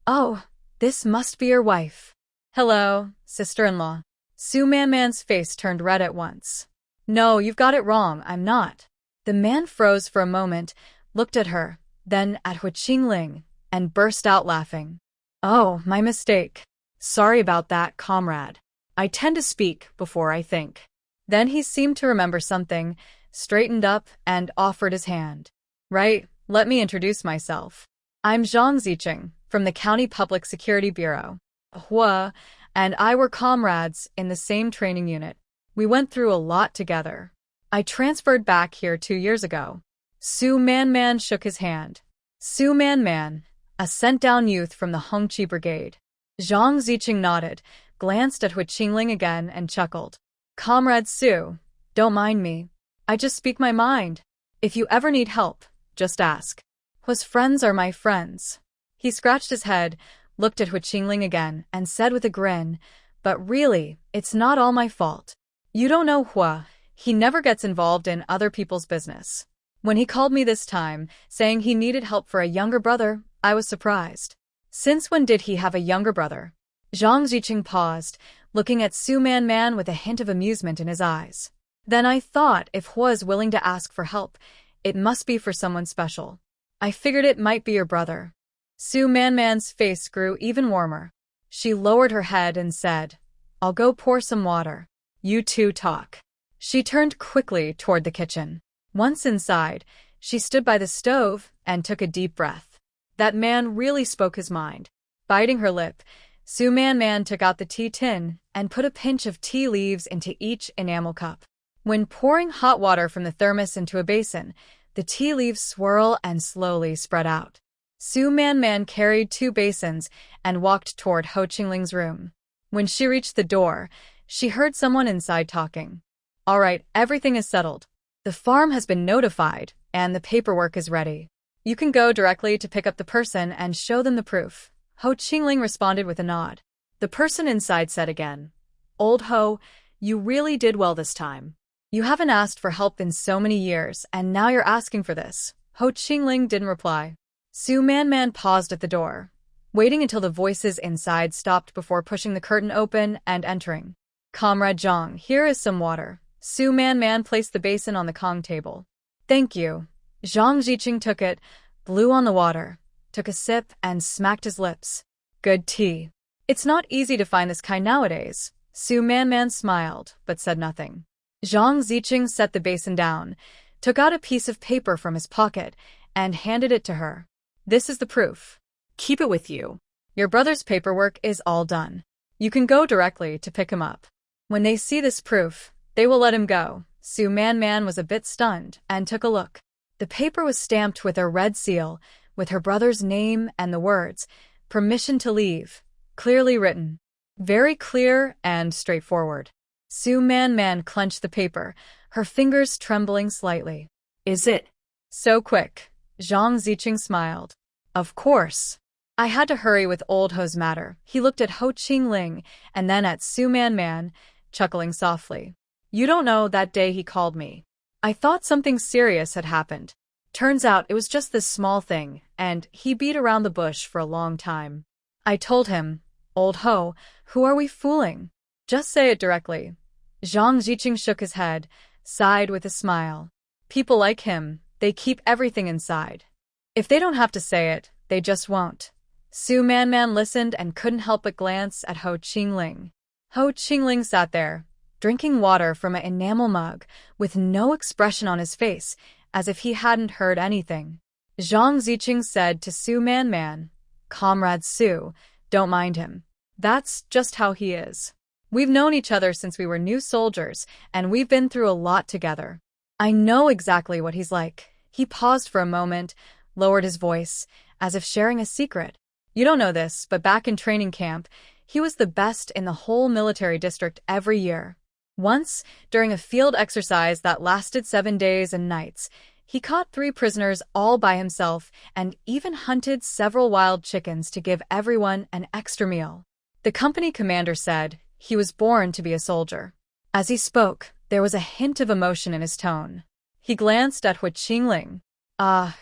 "Oh, this must be your wife." "Hello, sister-in-law." Su Man's face turned red at once. "No, you've got it wrong, I'm not." The man froze for a moment, looked at her, then at Hua Qingling, and burst out laughing. "Oh, my mistake. Sorry about that, comrade. I tend to speak before I think." Then he seemed to remember something, straightened up, and offered his hand. "Right, let me introduce myself. I'm Jiang from the County Public Security Bureau. Hua and I were comrades in the same training unit. We went through a lot together. I transferred back here 2 years ago." Su Man shook his hand. Su Man, a sent-down youth from the Hongqi brigade. Jiang Ziqing nodded, glanced at Hua Qingling again, and chuckled. "Comrade Su, don't mind me. I just speak my mind. If you ever need help, just ask. Hua's friends are my friends." He scratched his head, looked at Hua Qingling again, and said with a grin, "But really, it's not all my fault. You don't know Hua. He never gets involved in other people's business. When he called me this time, saying he needed help for a younger brother, I was surprised." "Since when did he have a younger brother?" Jiang Ziqing paused, looking at Su Man with a hint of amusement in his eyes. "Then I thought if Hua is willing to ask for help, it must be for someone special. I figured it might be your brother." Su Man's face grew even warmer. She lowered her head and said, "I'll go pour some water. You two talk." She turned quickly toward the kitchen. Once inside, she stood by the stove and took a deep breath. That man really spoke his mind. Biting her lip, Su Man took out the tea tin and put a pinch of tea leaves into each enamel cup. When pouring hot water from the thermos into a basin, the tea leaves swirl and slowly spread out. Su Man carried 2 basins and walked toward Hua Qingling's room. When she reached the door, she heard someone inside talking. "All right, everything is settled. The farm has been notified, and the paperwork is ready. You can go directly to pick up the person and show them the proof." Hua Qingling responded with a nod. The person inside said again, "Old Ho, you really did well this time. You haven't asked for help in so many years, and now you're asking for this." Hua Qingling didn't reply. Su Man paused at the door, waiting until the voices inside stopped before pushing the curtain open and entering. "Comrade Jiang, here is some water." Su Man placed the basin on the Kong table. "Thank you." Jiang Ziqing took it, blew on the water, took a sip, and smacked his lips. "Good tea." It's not easy to find this kind nowadays. Su Man smiled, but said nothing. Jiang Ziqing set the basin down, took out a piece of paper from his pocket, and handed it to her. This is the proof. Keep it with you. Your brother's paperwork is all done. You can go directly to pick him up. When they see this proof, they will let him go. Su Man was a bit stunned and took a look. The paper was stamped with a red seal, with her brother's name and the words, "Permission to leave," clearly written. Very clear and straightforward. Su Man clenched the paper, her fingers trembling slightly. Is it? So quick. Jiang Ziqing smiled. Of course. I had to hurry with old Ho's matter. He looked at Ho Qingling and then at Su Man, chuckling softly. You don't know, that day he called me. I thought something serious had happened. Turns out it was just this small thing, and he beat around the bush for a long time. I told him, Old Ho, who are we fooling? Just say it directly. Jiang Ziqing shook his head, sighed with a smile. People like him, they keep everything inside. If they don't have to say it, they just won't. Su Man listened and couldn't help but glance at Ho Qingling. Ho Qingling sat there, drinking water from an enamel mug, with no expression on his face, as if he hadn't heard anything. Jiang Ziqing said to Su Man, Comrade Su, don't mind him. That's just how he is. We've known each other since we were new soldiers, and we've been through a lot together. I know exactly what he's like. He paused for a moment, lowered his voice, as if sharing a secret. You don't know this, but back in training camp, he was the best in the whole military district every year. Once, during a field exercise that lasted 7 days and nights, he caught 3 prisoners all by himself and even hunted several wild chickens to give everyone an extra meal. The company commander said he was born to be a soldier. As he spoke, there was a hint of emotion in his tone. He glanced at Ho Qingling.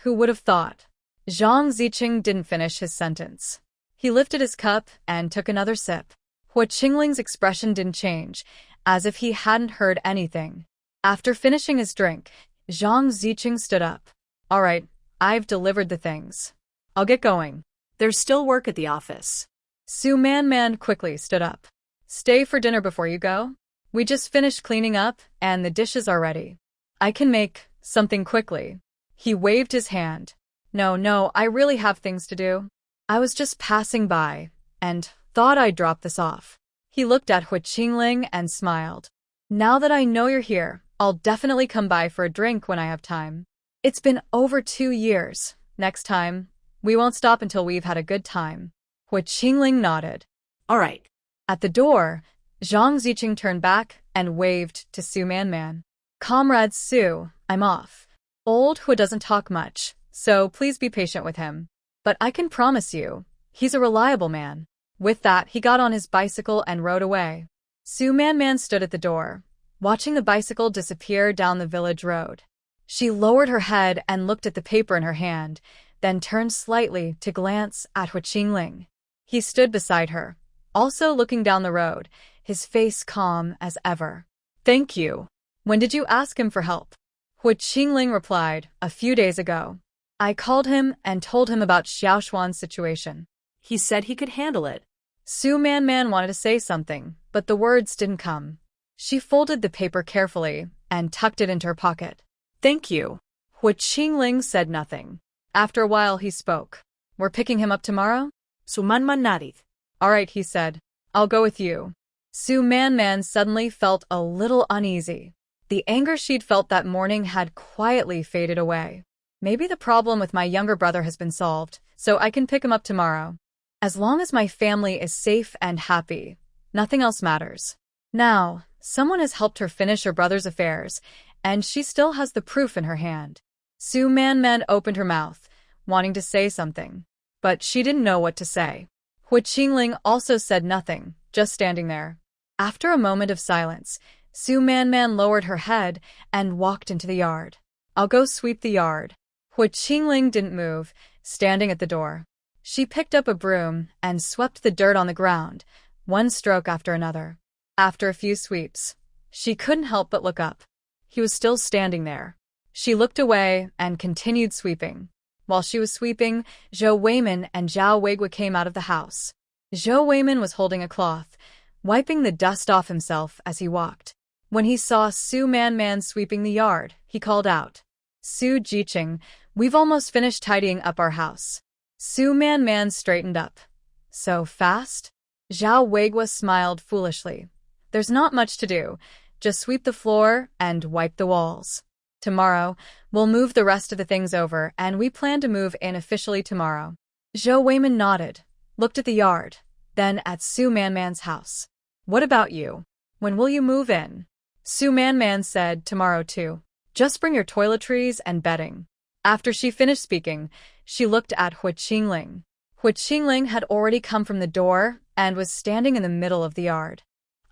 Who would have thought? Jiang Ziqing didn't finish his sentence. He lifted his cup and took another sip. Ho Qingling's expression didn't change, as if he hadn't heard anything. After finishing his drink, Jiang Ziqing stood up. All right, I've delivered the things. I'll get going. There's still work at the office. Su Man quickly stood up. Stay for dinner before you go? We just finished cleaning up, and the dishes are ready. I can make something quickly. He waved his hand. No, I really have things to do. I was just passing by, and thought I'd drop this off. He looked at Ho Qingling and smiled. Now that I know you're here, I'll definitely come by for a drink when I have time. It's been over 2 years. Next time, we won't stop until we've had a good time. Ho Qingling nodded. All right. At the door, Jiang Ziqing turned back and waved to Su Man. Comrade Su, I'm off. Old Ho doesn't talk much, so please be patient with him. But I can promise you, he's a reliable man. With that, he got on his bicycle and rode away. Su Man stood at the door, watching the bicycle disappear down the village road. She lowered her head and looked at the paper in her hand, then turned slightly to glance at Ho Qingling. He stood beside her, also looking down the road, his face calm as ever. Thank you. When did you ask him for help? Ho Qingling replied, a few days ago. I called him and told him about Xiaoshuan's situation. He said he could handle it. Su Man wanted to say something, but the words didn't come. She folded the paper carefully and tucked it into her pocket. Thank you. Ho Qingling said nothing. After a while he spoke. We're picking him up tomorrow? Su Man nodded. All right, he said. I'll go with you. Su Man suddenly felt a little uneasy. The anger she'd felt that morning had quietly faded away. Maybe the problem with my younger brother has been solved, so I can pick him up tomorrow. As long as my family is safe and happy, nothing else matters. Now, someone has helped her finish her brother's affairs, and she still has the proof in her hand. Su Man opened her mouth, wanting to say something, but she didn't know what to say. Ho Qingling also said nothing, just standing there. After a moment of silence, Su Man lowered her head and walked into the yard. I'll go sweep the yard. Ho Qingling didn't move, standing at the door. She picked up a broom and swept the dirt on the ground, one stroke after another. After a few sweeps, she couldn't help but look up. He was still standing there. She looked away and continued sweeping. While she was sweeping, Zhou Weiman and Zhao Weigui came out of the house. Zhou Weiman was holding a cloth, wiping the dust off himself as he walked. When he saw Su Man sweeping the yard, he called out, "Su Jiqing, we've almost finished tidying up our house." Su Man straightened up. "So fast?" Zhao Weigua smiled foolishly. "There's not much to do. Just sweep the floor and wipe the walls. Tomorrow, we'll move the rest of the things over, and we plan to move in officially tomorrow." Zhou Weiman nodded, looked at the yard, then at Su Man's house. "What about you? When will you move in?" Su Man said, "Tomorrow too. Just bring your toiletries and bedding." After she finished speaking, she looked at Hu Qingling. Hu Qingling had already come from the door and was standing in the middle of the yard.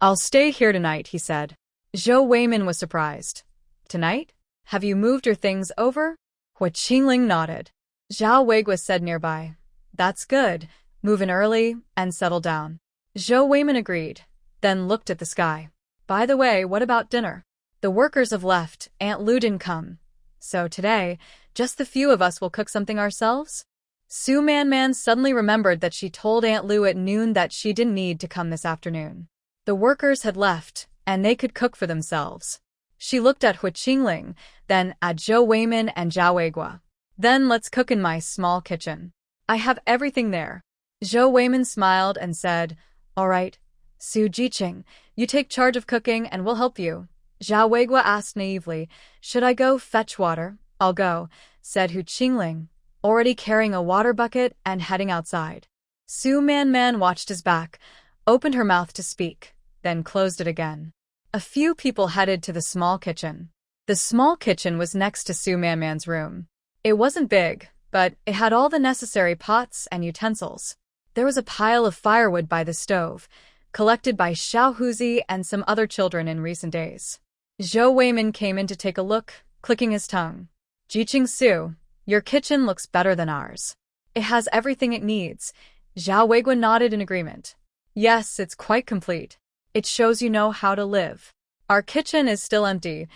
"I'll stay here tonight," he said. Zhou Weiman was surprised. "Tonight? Have you moved your things over?" Hu Qingling nodded. Zhao Weigua said nearby, "That's good. Move in early and settle down." Zhou Weiman agreed, then looked at the sky. "By the way, what about dinner? The workers have left, Aunt Lu didn't come. So today, just the few of us will cook something ourselves?" Su Man suddenly remembered that she told Aunt Lu at noon that she didn't need to come this afternoon. The workers had left, and they could cook for themselves. She looked at Hu Qingling, then at Zhou Weiman and Zhao Weigua. "Then let's cook in my small kitchen. I have everything there." Zhou Weiman smiled and said, "All right, Su Jiqing, you take charge of cooking and we'll help you." Zhao Weigua asked naively, "Should I go fetch water?" "I'll go," said Hu Qingling, already carrying a water bucket and heading outside. Su Man watched his back, opened her mouth to speak, then closed it again. A few people headed to the small kitchen. The small kitchen was next to Su Man's room. It wasn't big, but it had all the necessary pots and utensils. There was a pile of firewood by the stove, collected by Xiao Huzi and some other children in recent days. Zhou Weiman came in to take a look, clicking his tongue. "Jiqing Su, your kitchen looks better than ours. It has everything it needs." Zhao Weigua nodded in agreement. "Yes, it's quite complete. It shows you know how to live. Our kitchen is still empty.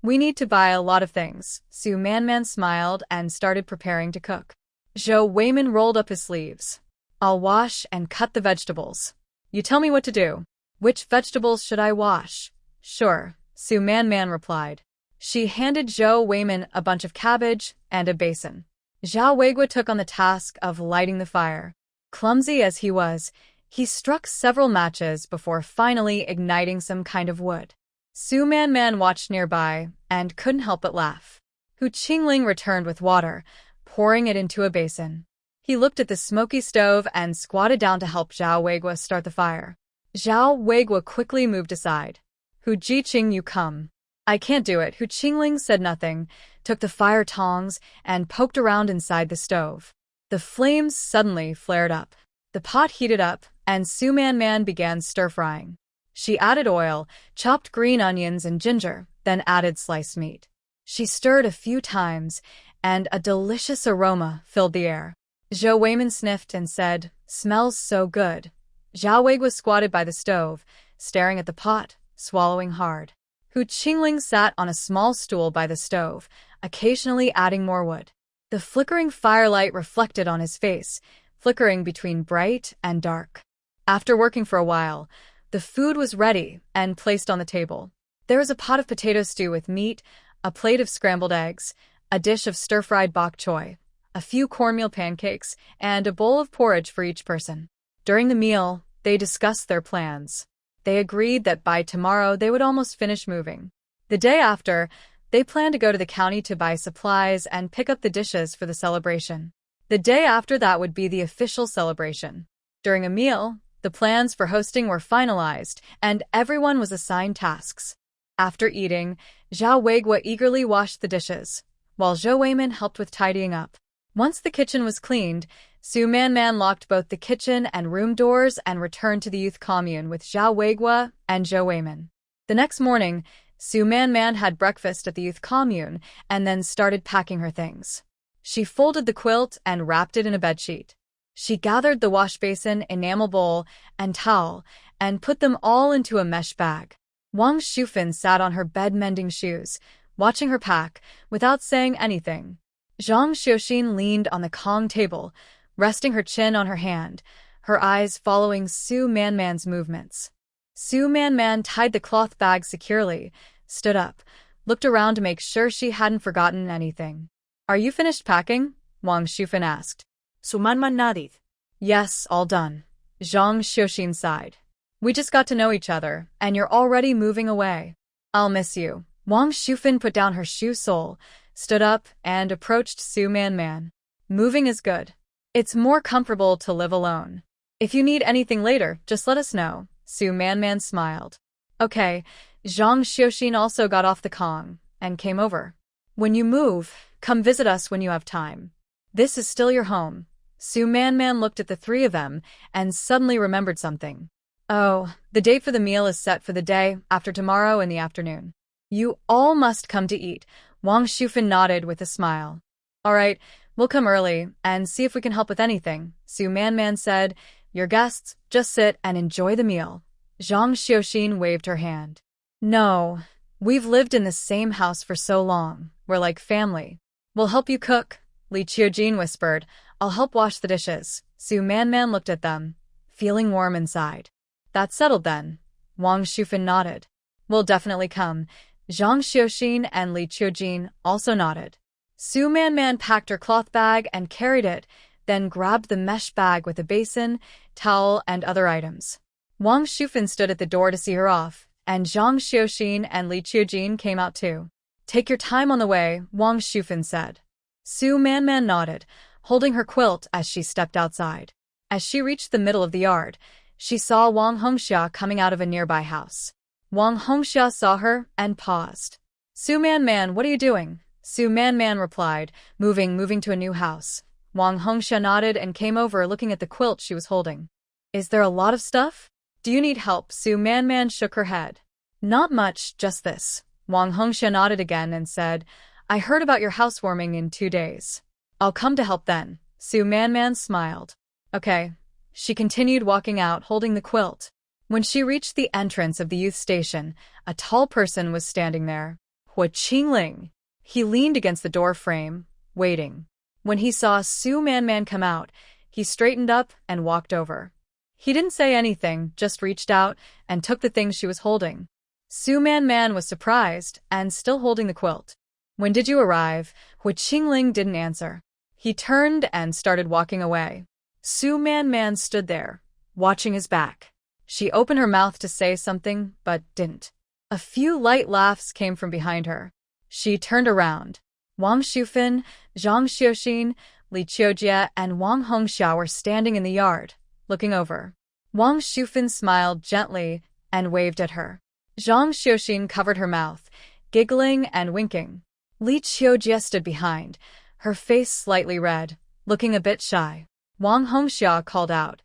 We need to buy a lot of things." Su Man smiled and started preparing to cook. Zhou Weiman rolled up his sleeves. "I'll wash and cut the vegetables. You tell me what to do." "Which vegetables should I wash?" "Sure," Su Man replied. She handed Zhou Weiman a bunch of cabbage and a basin. Zhao Weigua took on the task of lighting the fire. Clumsy as he was, he struck several matches before finally igniting some kind of wood. Su Man watched nearby and couldn't help but laugh. Hu Qingling returned with water, pouring it into a basin. He looked at the smoky stove and squatted down to help Zhao Weigua start the fire. Zhao Weigua quickly moved aside. "Hu Jiqing, you come." "I can't do it." Hu Qingling said nothing, took the fire tongs, and poked around inside the stove. The flames suddenly flared up. The pot heated up, and Su Man began stir-frying. She added oil, chopped green onions and ginger, then added sliced meat. She stirred a few times, and a delicious aroma filled the air. Zhou Weiman sniffed and said, "Smells so good." Zhao Weigua squatted by the stove, staring at the pot, swallowing hard. Hu Qingling sat on a small stool by the stove, occasionally adding more wood. The flickering firelight reflected on his face, flickering between bright and dark. After working for a while, the food was ready and placed on the table. There was a pot of potato stew with meat, a plate of scrambled eggs, a dish of stir-fried bok choy, a few cornmeal pancakes, and a bowl of porridge for each person. During the meal, they discussed their plans. They agreed that by tomorrow they would almost finish moving. The day after, they planned to go to the county to buy supplies and pick up the dishes for the celebration. The day after that would be the official celebration. During a meal, the plans for hosting were finalized, and everyone was assigned tasks. After eating, Zhao Weigua eagerly washed the dishes, while Zhou Weiman helped with tidying up. Once the kitchen was cleaned, Su Man locked both the kitchen and room doors and returned to the youth commune with Zhao Weigua and Zhou Weiman. The next morning, Su Man had breakfast at the youth commune and then started packing her things. She folded the quilt and wrapped it in a bedsheet. She gathered the wash basin, enamel bowl, and towel and put them all into a mesh bag. Wang Shufan sat on her bed mending shoes, watching her pack without saying anything. Zhang Xiuxin leaned on the Kong table, resting her chin on her hand, her eyes following Su Manman's movements. Su Manman tied the cloth bag securely, stood up, looked around to make sure she hadn't forgotten anything. Are you finished packing? Wang Shufan asked. Su manhwa nadith. Yes, all done. Jiang Xiaoxin sighed. We just got to know each other, and you're already moving away. I'll miss you. Wang Shufan put down her shoe sole, stood up, and approached Su Manman. Moving is good. It's more comfortable to live alone. If you need anything later, just let us know. Su Manman smiled. Okay, Jiang Xiaoxin also got off the Kong and came over. When you move, come visit us when you have time. This is still your home. Su Manman looked at the three of them and suddenly remembered something. Oh, the date for the meal is set for the day after tomorrow in the afternoon. You all must come to eat. Wang Shufan nodded with a smile. All right, we'll come early and see if we can help with anything, Su Manman said. Your guests, just sit and enjoy the meal. Jiang Xiaoxin waved her hand. No, we've lived in the same house for so long. We're like family. We'll help you cook, Li Qiujin whispered. I'll help wash the dishes. Su Manman looked at them, feeling warm inside. That's settled then. Wang Shufan nodded. We'll definitely come. Jiang Xiaoxin and Li Qiujin also nodded. Su Manman packed her cloth bag and carried it, then grabbed the mesh bag with a basin, towel, and other items. Wang Shufan stood at the door to see her off, and Jiang Xiaoxin and Li Qiujin came out too. Take your time on the way, Wang Shufan said. Su Manman nodded, holding her quilt as she stepped outside. As she reached the middle of the yard, she saw Wang Hongxia coming out of a nearby house. Wang Hongxia saw her and paused. Su Manman, what are you doing? Su Manman replied, moving to a new house. Wang Hongxia nodded and came over looking at the quilt she was holding. Is there a lot of stuff? Do you need help? Su Manman shook her head. Not much, just this. Wang Hongxia nodded again and said, I heard about your housewarming in 2 days. I'll come to help then. Su Manman smiled. Okay. She continued walking out holding the quilt. When she reached the entrance of the youth station, a tall person was standing there. Hua Qingling. He leaned against the door frame, waiting. When he saw Su Manman come out, he straightened up and walked over. He didn't say anything, just reached out and took the things she was holding. Su Manman was surprised and still holding the quilt. When did you arrive? Hua Qingling didn't answer. He turned and started walking away. Su Manman stood there, watching his back. She opened her mouth to say something, but didn't. A few light laughs came from behind her. She turned around. Wang Shufan, Jiang Xiaoxin, Li Qiujia, and Wang Hongxia were standing in the yard, looking over. Wang Shufan smiled gently and waved at her. Jiang Xiaoxin covered her mouth, giggling and winking. Li Qiujia stood behind, her face slightly red, looking a bit shy. Wang Hongxia called out,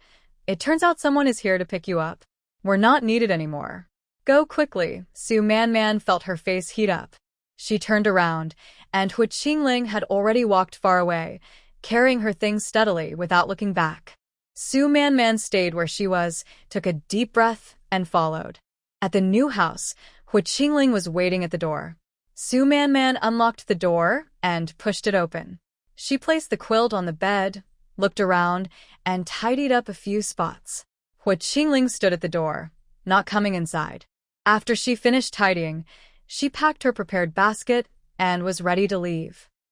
It turns out someone is here to pick you up. We're not needed anymore. Go quickly. Su Manman felt her face heat up. She turned around, and Hua Qingling had already walked far away, carrying her things steadily without looking back. Su Manman stayed where she was, took a deep breath, and followed. At the new house, Hua Qingling was waiting at the door. Su Manman unlocked the door and pushed it open. She placed the quilt on the bed, looked around, and tidied up a few spots. Hua Qingling stood at the door, not coming inside. After she finished tidying, she packed her prepared basket and was ready to leave.